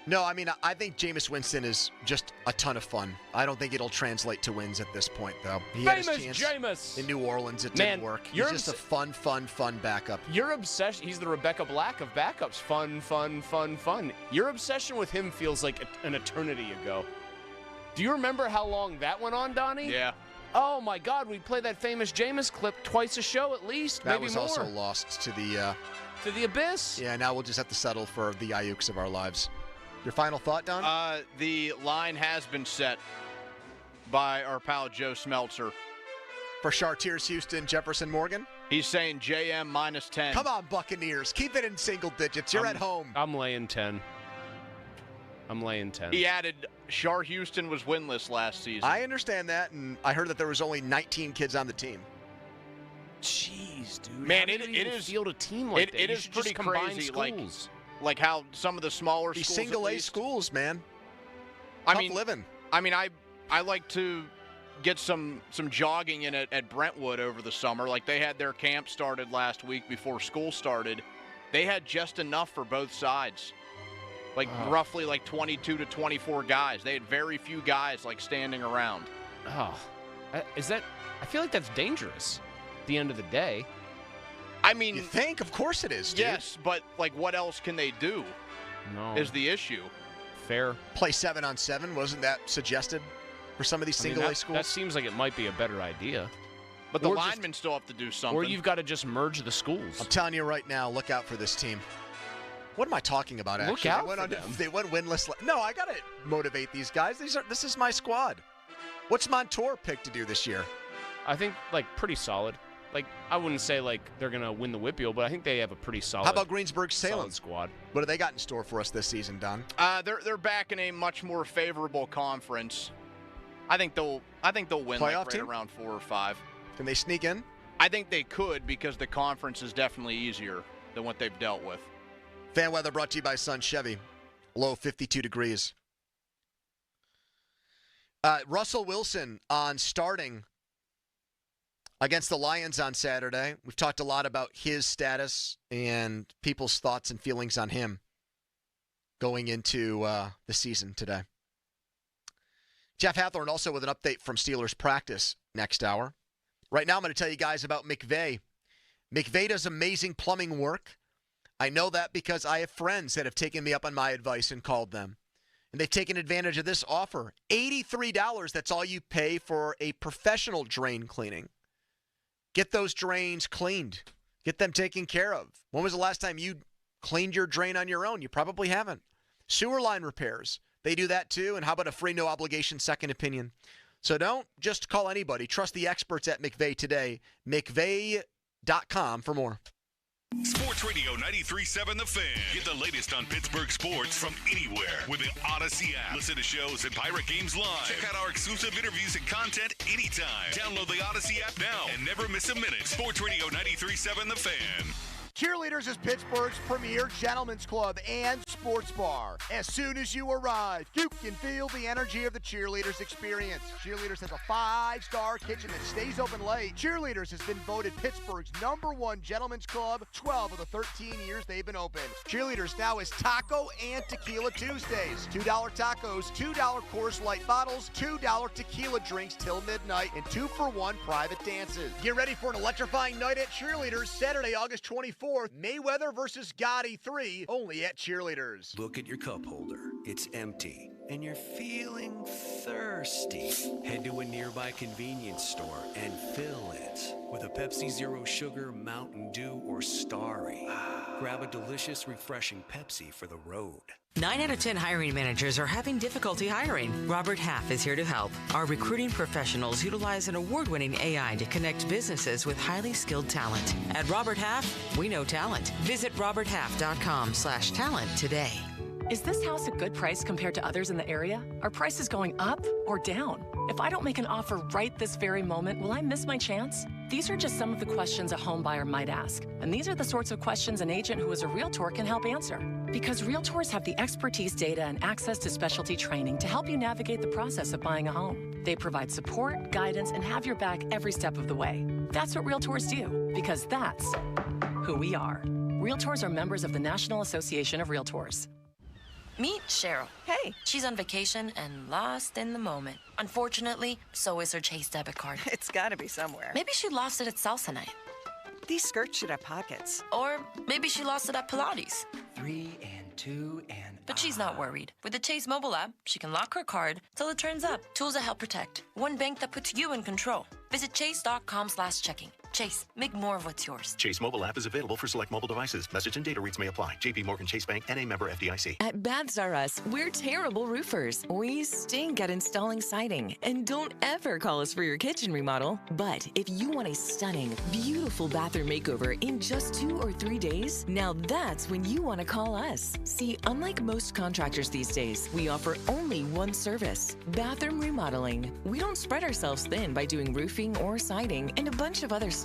No, I mean, I think Jameis Winston is just a ton of fun. I don't think it'll translate to wins at this point, though. He had his chance Jameis! In New Orleans, it didn't work. He's just a fun backup. Your obsession, he's the Rebecca Black of backups. Fun. Your obsession with him feels like an eternity ago. Do you remember how long that went on, Donnie? Yeah. Oh, my God, we play that famous Jameis clip twice a show at least, that maybe was more. Also lost to the... to the abyss? Yeah, now we'll just have to settle for the Ayuks of our lives. Your final thought, Don? The line has been set by our pal Joe Smeltzer. For Chartiers Houston, Jefferson Morgan? He's saying JM -10. Come on, Buccaneers. Keep it in single digits. You're at home. I'm laying 10. He added, Char Houston was winless last season. I understand that, and I heard that there was only 19 kids on the team. Jeez, dude. Man, How it do you is field a team like that. It is pretty crazy. Like how some of the smaller These schools, single A schools, man. Tough living. I mean, I like to get some jogging in at Brentwood over the summer. Like they had their camp started last week before school started. They had just enough for both sides. Like roughly like 22 to 24 guys. They had very few guys like standing around. Oh, I feel like that's dangerous at the end of the day. I mean, you think? Of course it is, dude. Yes, but like what else can they do? No. Is the issue. Fair. Play 7-on-7, wasn't that suggested for some of these single A schools? That seems like it might be a better idea. But the linemen still have to do something. Or you've got to just merge the schools. I'm telling you right now, look out for this team. What am I talking about, actually? Look out for them. They went winless. No, I got to motivate these guys. This is my squad. What's Montour picked to do this year? I think, like, pretty solid. like, I wouldn't say, like, they're going to win the Whitfield, but I think they have a pretty solid How about Greensburg-Salem squad. What do they got in store for us this season, Don? They're back in a much more favorable conference. I think they'll win Playoff like right team? around 4 or 5. Can they sneak in? I think they could because the conference is definitely easier than what they've dealt with. Fan weather brought to you by Sun Chevy. Low 52 degrees. Russell Wilson on starting against the Lions on Saturday. We've talked a lot about his status and people's thoughts and feelings on him going into the season today. Jeff Hathorn also with an update from Steelers practice next hour. Right now I'm going to tell you guys about McVeigh. McVeigh does amazing plumbing work. I know that because I have friends that have taken me up on my advice and called them. And they've taken advantage of this offer. $83, that's all you pay for a professional drain cleaning. Get those drains cleaned. Get them taken care of. When was the last time you cleaned your drain on your own? You probably haven't. Sewer line repairs. They do that too. And how about a free no obligation second opinion? So don't just call anybody. Trust the experts at McVeigh today. McVeigh.com for more. Sports Radio 93.7 The Fan. Get the latest on Pittsburgh sports from anywhere with the Odyssey app. Listen to shows and Pirate Games live. Check out our exclusive interviews and content anytime. Download the Odyssey app now and never miss a minute. Sports Radio 93.7 The Fan. Cheerleaders is Pittsburgh's premier gentlemen's club and sports bar. As soon as you arrive, you can feel the energy of the Cheerleaders experience. Cheerleaders has a 5-star kitchen that stays open late. Cheerleaders has been voted Pittsburgh's #1 gentlemen's club 12 of the 13 years they've been open. Cheerleaders now is Taco and Tequila Tuesdays. $2 tacos, $2 Coors Light bottles, $2 tequila drinks till midnight, and 2-for-1 private dances. Get ready for an electrifying night at Cheerleaders Saturday, August 24th. Mayweather versus Gotti 3, only at Cheerleaders. Look at your cup holder. It's empty, and you're feeling thirsty. Head to a nearby convenience store and fill it with a Pepsi Zero Sugar, Mountain Dew, or Starry. Grab a delicious, refreshing Pepsi for the road. 9 out of 10 hiring managers are having difficulty hiring. Robert Half is here to help. Our recruiting professionals utilize an award-winning AI to connect businesses with highly skilled talent. At Robert Half, we know talent. Visit roberthalf.com/talent today. Is this house a good price compared to others in the area? Are prices going up or down? If I don't make an offer right this very moment, will I miss my chance? These are just some of the questions a home buyer might ask. And these are the sorts of questions an agent who is a realtor can help answer. Because realtors have the expertise, data, and access to specialty training to help you navigate the process of buying a home. They provide support, guidance, and have your back every step of the way. That's what realtors do, because that's who we are. Realtors are members of the National Association of Realtors. Meet Cheryl. Hey. She's on vacation and lost in the moment. Unfortunately, so is her Chase debit card. It's gotta be somewhere. Maybe she lost it at salsa night. These skirts should have pockets. Or maybe she lost it at Pilates. 3 and 2 and... But she's not worried. With the Chase mobile app, she can lock her card till it turns up. Tools that help protect. One bank that puts you in control. Visit chase.com/checking. Chase, make more of what's yours. Chase mobile app is available for select mobile devices. Message and data rates may apply. JP Morgan Chase Bank, N.A. member FDIC. At Baths R Us, we're terrible roofers. We stink at installing siding. And don't ever call us for your kitchen remodel. But if you want a stunning, beautiful bathroom makeover in just 2 or 3 days, now that's when you want to call us. See, unlike most contractors these days, we offer only one service, bathroom remodeling. We don't spread ourselves thin by doing roofing or siding and a bunch of other stuff.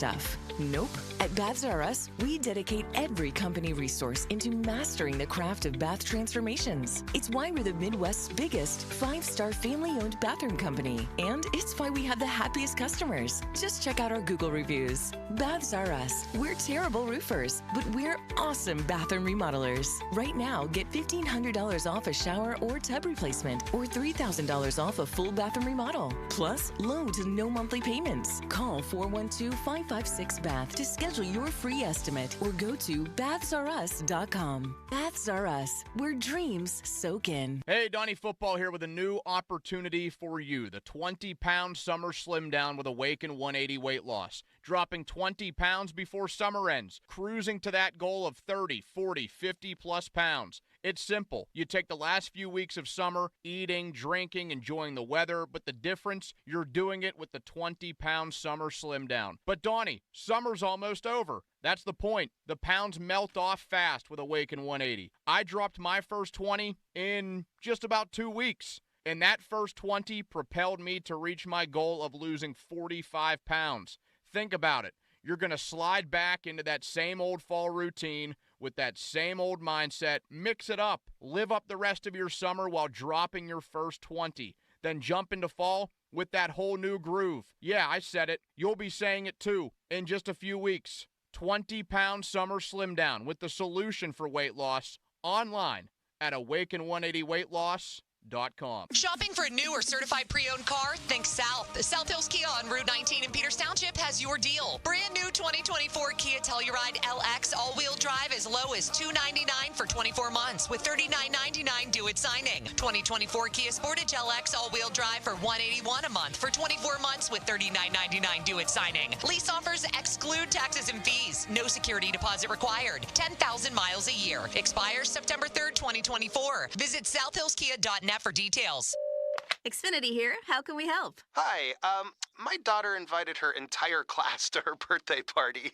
Nope. At Baths R Us, we dedicate every company resource into mastering the craft of bath transformations. It's why we're the Midwest's biggest 5-star family-owned bathroom company. And it's why we have the happiest customers. Just check out our Google reviews. Baths R Us. We're terrible roofers, but we're awesome bathroom remodelers. Right now, get $1,500 off a shower or tub replacement or $3,000 off a full bathroom remodel. Plus, low to no monthly payments. Call 412-556-BATH to schedule your free estimate or go to bathsrus.com. Baths R Us, where dreams soak in. Hey, Donnie Football here with a new opportunity for you. The 20-pound summer slim down with Awaken 180 weight loss. Dropping 20 pounds before summer ends. Cruising to that goal of 30, 40, 50 plus pounds. It's simple. You take the last few weeks of summer, eating, drinking, enjoying the weather, but the difference, you're doing it with the 20-pound Summer Slim Down. But Donnie, summer's almost over. That's the point. The pounds melt off fast with Awaken 180. I dropped my first 20 in just about 2 weeks. And that first 20 propelled me to reach my goal of losing 45 pounds. Think about it. You're going to slide back into that same old fall routine with that same old mindset. Mix it up. Live up the rest of your summer while dropping your first 20. Then jump into fall with that whole new groove. Yeah, I said it. You'll be saying it too in just a few weeks. 20-pound Summer Slim Down with the solution for weight loss online at Awaken180weightloss.com. Shopping for a new or certified pre-owned car? Think South. South Hills Kia on Route 19 in Peters Township has your deal. Brand new 2024 Kia Telluride LX all-wheel drive as low as $299 for 24 months with $39.99 due at signing. 2024 Kia Sportage LX all-wheel drive for $181 a month for 24 months with $39.99 due at signing. Lease offers exclude taxes and fees. No security deposit required. 10,000 miles a year. Expires September 3rd, 2024. Visit southhillskia.net for details. Xfinity here. How can we help? Hi. My daughter invited her entire class to her birthday party.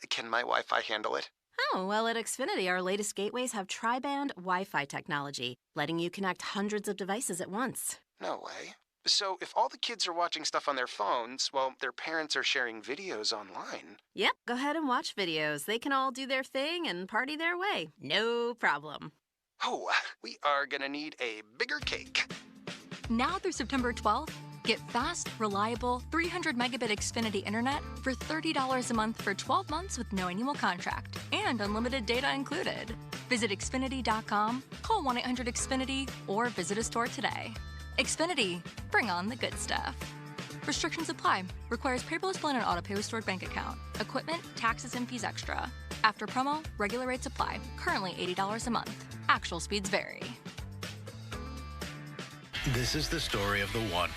Can my Wi-Fi handle it? Oh, well, at Xfinity, our latest gateways have tri-band Wi-Fi technology, letting you connect hundreds of devices at once. No way. So if all the kids are watching stuff on their phones, well, their parents are sharing videos online. Yep, go ahead and watch videos. They can all do their thing and party their way. No problem. Oh, we are gonna need a bigger cake. Now through September 12th, get fast, reliable, 300 megabit Xfinity internet for $30 a month for 12 months with no annual contract and unlimited data included. Visit Xfinity.com, call 1-800-XFINITY, or visit a store today. Xfinity, bring on the good stuff. Restrictions apply. Requires paperless plan and autopay with stored bank account. Equipment, taxes, and fees extra. After promo, regular rates apply. Currently $80 a month. Actual speeds vary. This is the story of the one.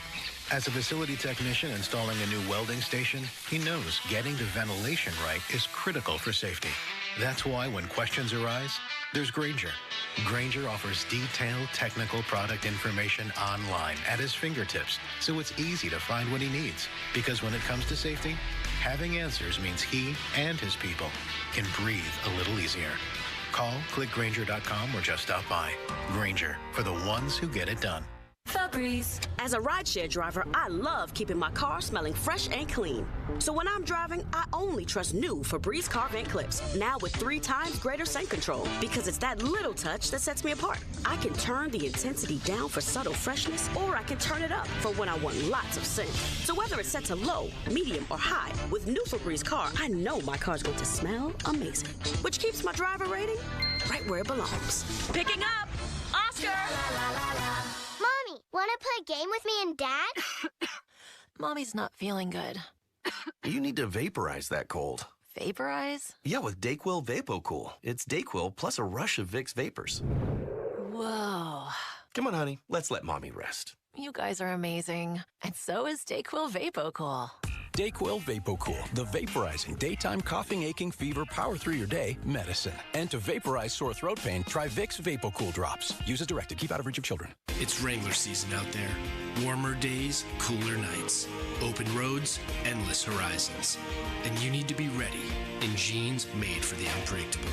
As a facility technician installing a new welding station, he knows getting the ventilation right is critical for safety. That's why when questions arise, there's Grainger. Grainger offers detailed technical product information online at his fingertips, so it's easy to find what he needs. Because when it comes to safety, having answers means he and his people can breathe a little easier. Call, click Grainger.com, or just stop by. Grainger, for the ones who get it done. Febreze. As a rideshare driver, I love keeping my car smelling fresh and clean. So when I'm driving, I only trust new Febreze car vent clips, now with 3 times greater scent control, because it's that little touch that sets me apart. I can turn the intensity down for subtle freshness, or I can turn it up for when I want lots of scent. So whether it's set to low, medium, or high, with new Febreze car, I know my car's going to smell amazing, which keeps my driver rating right where it belongs. Picking up! Oscar! Mommy, want to play a game with me and Dad? Mommy's not feeling good. You need to vaporize that cold. Vaporize? Yeah, with DayQuil VapoCool. It's DayQuil plus a rush of Vicks vapors. Whoa. Come on, honey. Let's let Mommy rest. You guys are amazing. And so is DayQuil VapoCool. DayQuil VapoCool, the vaporizing daytime coughing, aching, fever, power through your day medicine. And to vaporize sore throat pain, try Vicks VapoCool drops. Use as directed. Keep out of reach of children. It's Wrangler season out there. Warmer days, cooler nights. Open roads, endless horizons. And you need to be ready in jeans made for the unpredictable.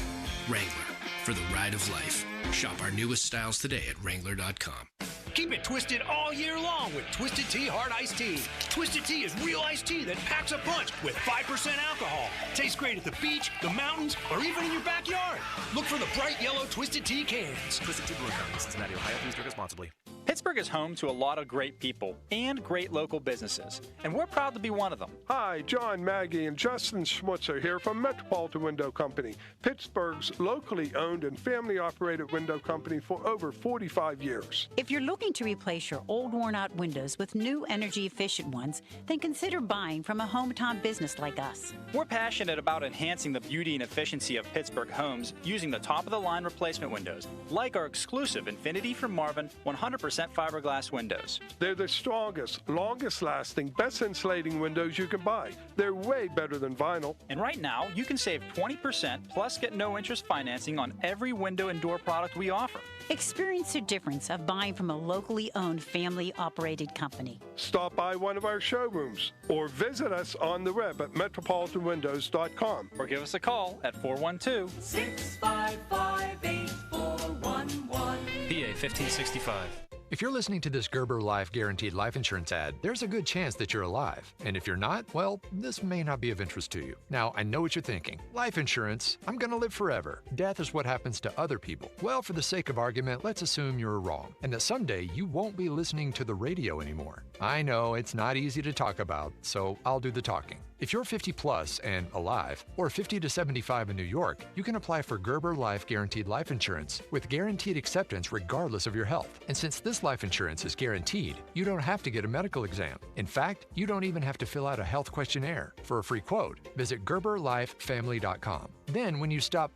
Wrangler, for the ride of life. Shop our newest styles today at Wrangler.com. Keep it twisted all year long with Twisted Tea Hard Iced Tea. Twisted Tea is real iced tea that packs a punch with 5% alcohol. Tastes great at the beach, the mountains, or even in your backyard. Look for the bright yellow Twisted Tea cans. Twisted Tea Brew Company, Cincinnati, Ohio. Please drink responsibly. Pittsburgh is home to a lot of great people and great local businesses, and we're proud to be one of them. Hi, John, Maggie, and Justin Schmutzer here from Metropolitan Window Company, Pittsburgh's locally owned and family-operated window company for over 45 years. If you're looking to replace your old, worn-out windows with new, energy-efficient ones, then consider buying from a hometown business like us. We're passionate about enhancing the beauty and efficiency of Pittsburgh homes using the top-of-the-line replacement windows, like our exclusive Infinity from Marvin 100% fiberglass windows. They're the strongest, longest-lasting, best-insulating windows you can buy. They're way better than vinyl. And right now, you can save 20% plus get no-interest financing on every window and door product we offer. Experience the difference of buying from a locally owned, family-operated company. Stop by one of our showrooms or visit us on the web at metropolitanwindows.com. Or give us a call at 412-655-8411. PA 1565. If you're listening to this Gerber Life Guaranteed Life Insurance ad, there's a good chance that you're alive. And if you're not, well, this may not be of interest to you. Now, I know what you're thinking. Life insurance, I'm going to live forever. Death is what happens to other people. Well, for the sake of argument, let's assume you're wrong and that someday you won't be listening to the radio anymore. I know it's not easy to talk about, so I'll do the talking. If you're 50 plus and alive, or 50 to 75 in New York, you can apply for Gerber Life Guaranteed Life Insurance with guaranteed acceptance regardless of your health. And since this life insurance is guaranteed, you don't have to get a medical exam. In fact, you don't even have to fill out a health questionnaire. For a free quote, visit GerberLifeFamily.com. Then when you stop,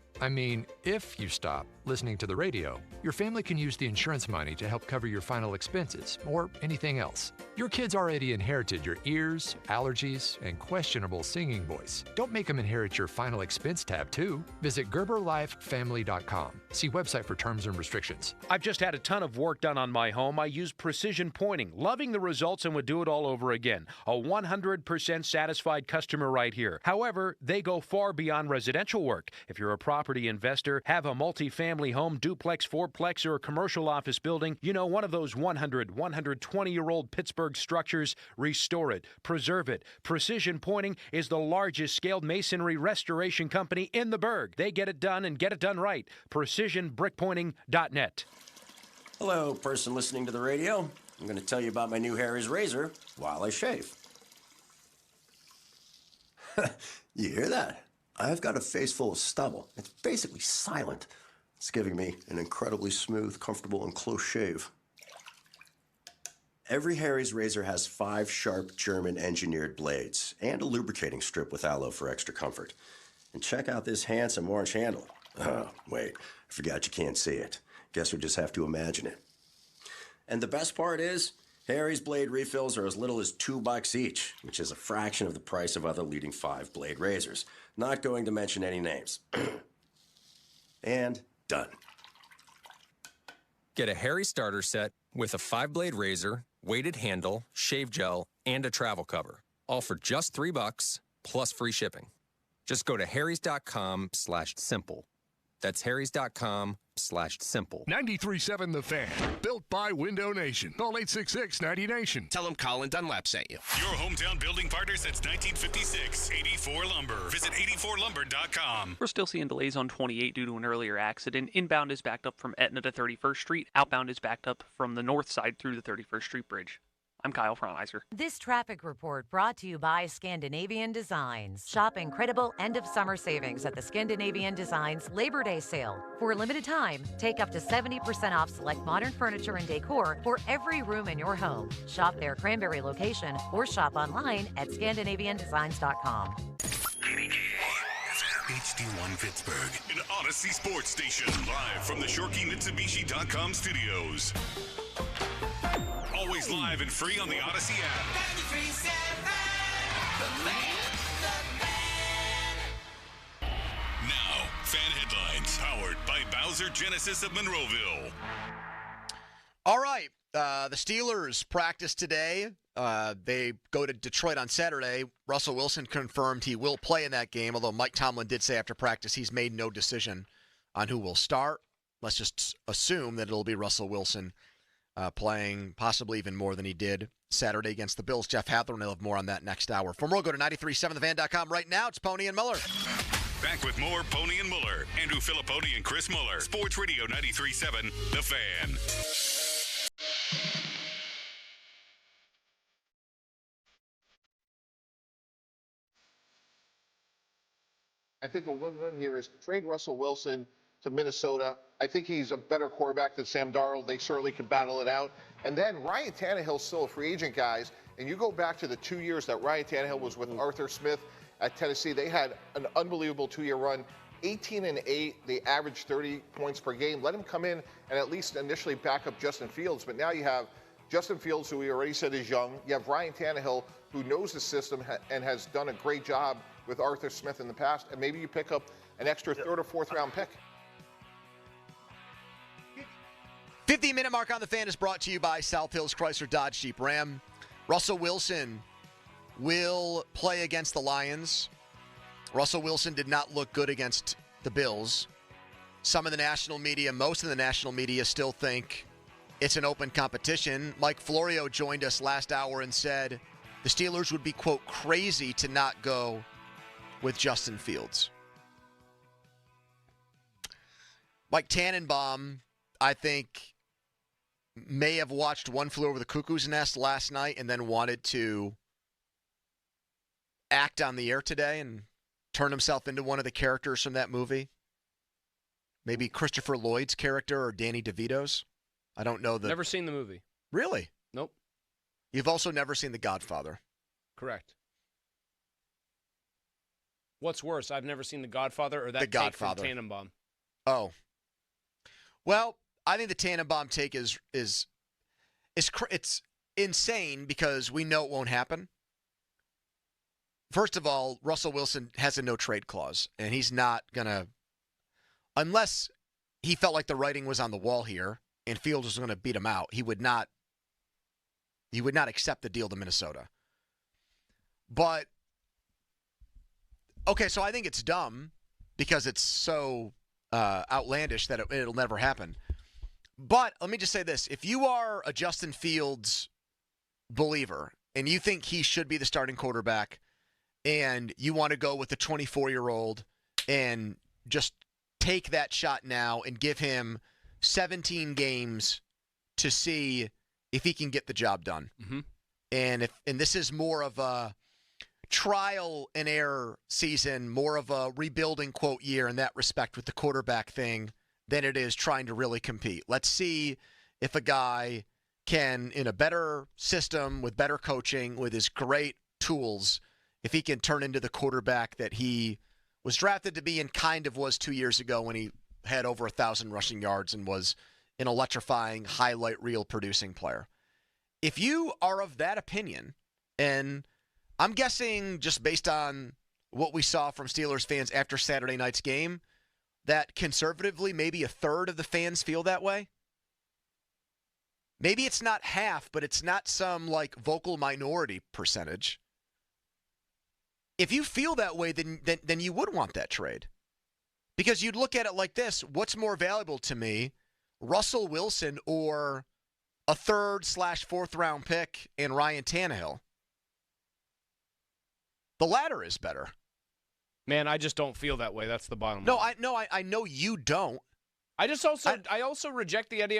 if you stop listening to the radio, your family can use the insurance money to help cover your final expenses or anything else. Your kids already inherited your ears, allergies, and questionable singing voice. Don't make them inherit your final expense tab too. Visit GerberLifeFamily.com. See website for terms and restrictions. I've just had a ton of work done on my home. I used precision pointing, loving the results and would do it all over again. A 100% satisfied customer right here. However, they go far beyond residential work. If you're a property investor, have a multi-family home, duplex, fourplex, or a commercial office building, one of those 120-year-old Pittsburgh structures, restore it, preserve it. Precision Pointing is the largest scaled masonry restoration company in the Burgh. They get it done and get it done right. PrecisionBrickPointing.net. Hello, person listening to the radio. I'm going to tell you about my new Harry's razor while I shave. You hear that? I've got a face full of stubble. It's basically silent. It's giving me an incredibly smooth, comfortable, and close shave. Every Harry's razor has 5 sharp German-engineered blades and a lubricating strip with aloe for extra comfort. And check out this handsome orange handle. Oh, wait, I forgot you can't see it. Guess we'll just have to imagine it. And the best part is, Harry's blade refills are as little as $2 each, which is a fraction of the price of other leading 5-blade razors. Not going to mention any names. And done. Get a Harry starter set with a 5-blade razor, weighted handle, shave gel, and a travel cover. All for just $3 plus free shipping. Just go to harrys.com/simple. That's harrys.com/simple. 93.7 The Fan. Built by Window Nation. Call 866-90Nation. Tell them Colin Dunlap sent you. Your hometown building partner since 1956. 84 Lumber. Visit 84lumber.com. We're still seeing delays on 28 due to an earlier accident. Inbound is backed up from Etna to 31st Street. Outbound is backed up from the north side through the 31st Street Bridge. I'm Kyle Fronheiser. This traffic report brought to you by Scandinavian Designs. Shop incredible end-of-summer savings at the Scandinavian Designs Labor Day sale. For a limited time, take up to 70% off select modern furniture and decor for every room in your home. Shop their Cranberry location or shop online at ScandinavianDesigns.com. HD1 Pittsburgh, an Odyssey sports station, live from the ShorkeyMitsubishi.com studios. Always live and free on the Odyssey app. 93.7 The Fan. Now, fan headlines powered by Bowser Genesis of Monroeville. All right, the Steelers practice today. They go to Detroit on Saturday. Russell Wilson confirmed he will play in that game, although Mike Tomlin did say after practice he's made no decision on who will start. Let's just assume that it'll be Russell Wilson playing possibly even more than he did Saturday against the Bills. Jeff Hathorn will have more on that next hour. For more, go to 937thefan.com right now. It's Pony and Muller. Back with more Pony and Muller. Andrew Filipponi and Chris Muller. Sports Radio 93.7 The Fan. I think a win-win here is trade Russell Wilson to Minnesota. I think he's a better quarterback than Sam Darnold. They certainly can battle it out. And then Ryan Tannehill's still a free agent, guys. And you go back to the 2 years that Ryan Tannehill was with Arthur Smith at Tennessee. They had an unbelievable 2-year run. 18-8. They average 30 points per game. Let him come in and at least initially back up Justin Fields. But now you have Justin Fields, who we already said is young. You have Ryan Tannehill, who knows the system and has done a great job with Arthur Smith in the past. And maybe you pick up an extra third or fourth round pick. 50-minute mark on the Fan is brought to you by South Hills Chrysler Dodge Jeep Ram. Russell Wilson will play against the Lions. Russell Wilson did not look good against the Bills. Some of the national media, most of the national media still think it's an open competition. Mike Florio joined us last hour and said the Steelers would be, quote, crazy to not go with Justin Fields. Mike Tannenbaum, I think, may have watched One Flew Over the Cuckoo's Nest last night and then wanted to act on the air today and turn himself into one of the characters from that movie. Maybe Christopher Lloyd's character or Danny DeVito's. I don't know. Never seen the movie. Really? Nope. You've also never seen The Godfather. Correct. What's worse, I've never seen The Godfather or that The Godfather. Take from Tannenbaum. Oh. Well, I think the Tannenbaum take is it's insane because we know it won't happen. First of all, Russell Wilson has a no-trade clause, and he's not going to, unless he felt like the writing was on the wall here and Fields was going to beat him out, he would not accept the deal to Minnesota. But, okay, so I think it's dumb because it's so outlandish that it'll never happen. But let me just say this. If you are a Justin Fields believer and you think he should be the starting quarterback and you want to go with the 24-year-old and just take that shot now and give him 17 games to see if he can get the job done. Mm-hmm. And this is more of a trial and error season, more of a rebuilding, quote, year in that respect with the quarterback thing than it is trying to really compete. Let's see if a guy can, in a better system, with better coaching, with his great tools, if he can turn into the quarterback that he was drafted to be and kind of was 2 years ago when he had over 1,000 rushing yards and was an electrifying highlight reel producing player. If you are of that opinion, and I'm guessing just based on what we saw from Steelers fans after Saturday night's game, that conservatively maybe a third of the fans feel that way. Maybe it's not half, but it's not some like vocal minority percentage. If you feel that way, then you would want that trade. Because you'd look at it like this: what's more valuable to me, Russell Wilson or a 3rd/4th round pick in Ryan Tannehill? The latter is better. Man, I just don't feel that way. That's the bottom line. I know you don't. I also reject the idea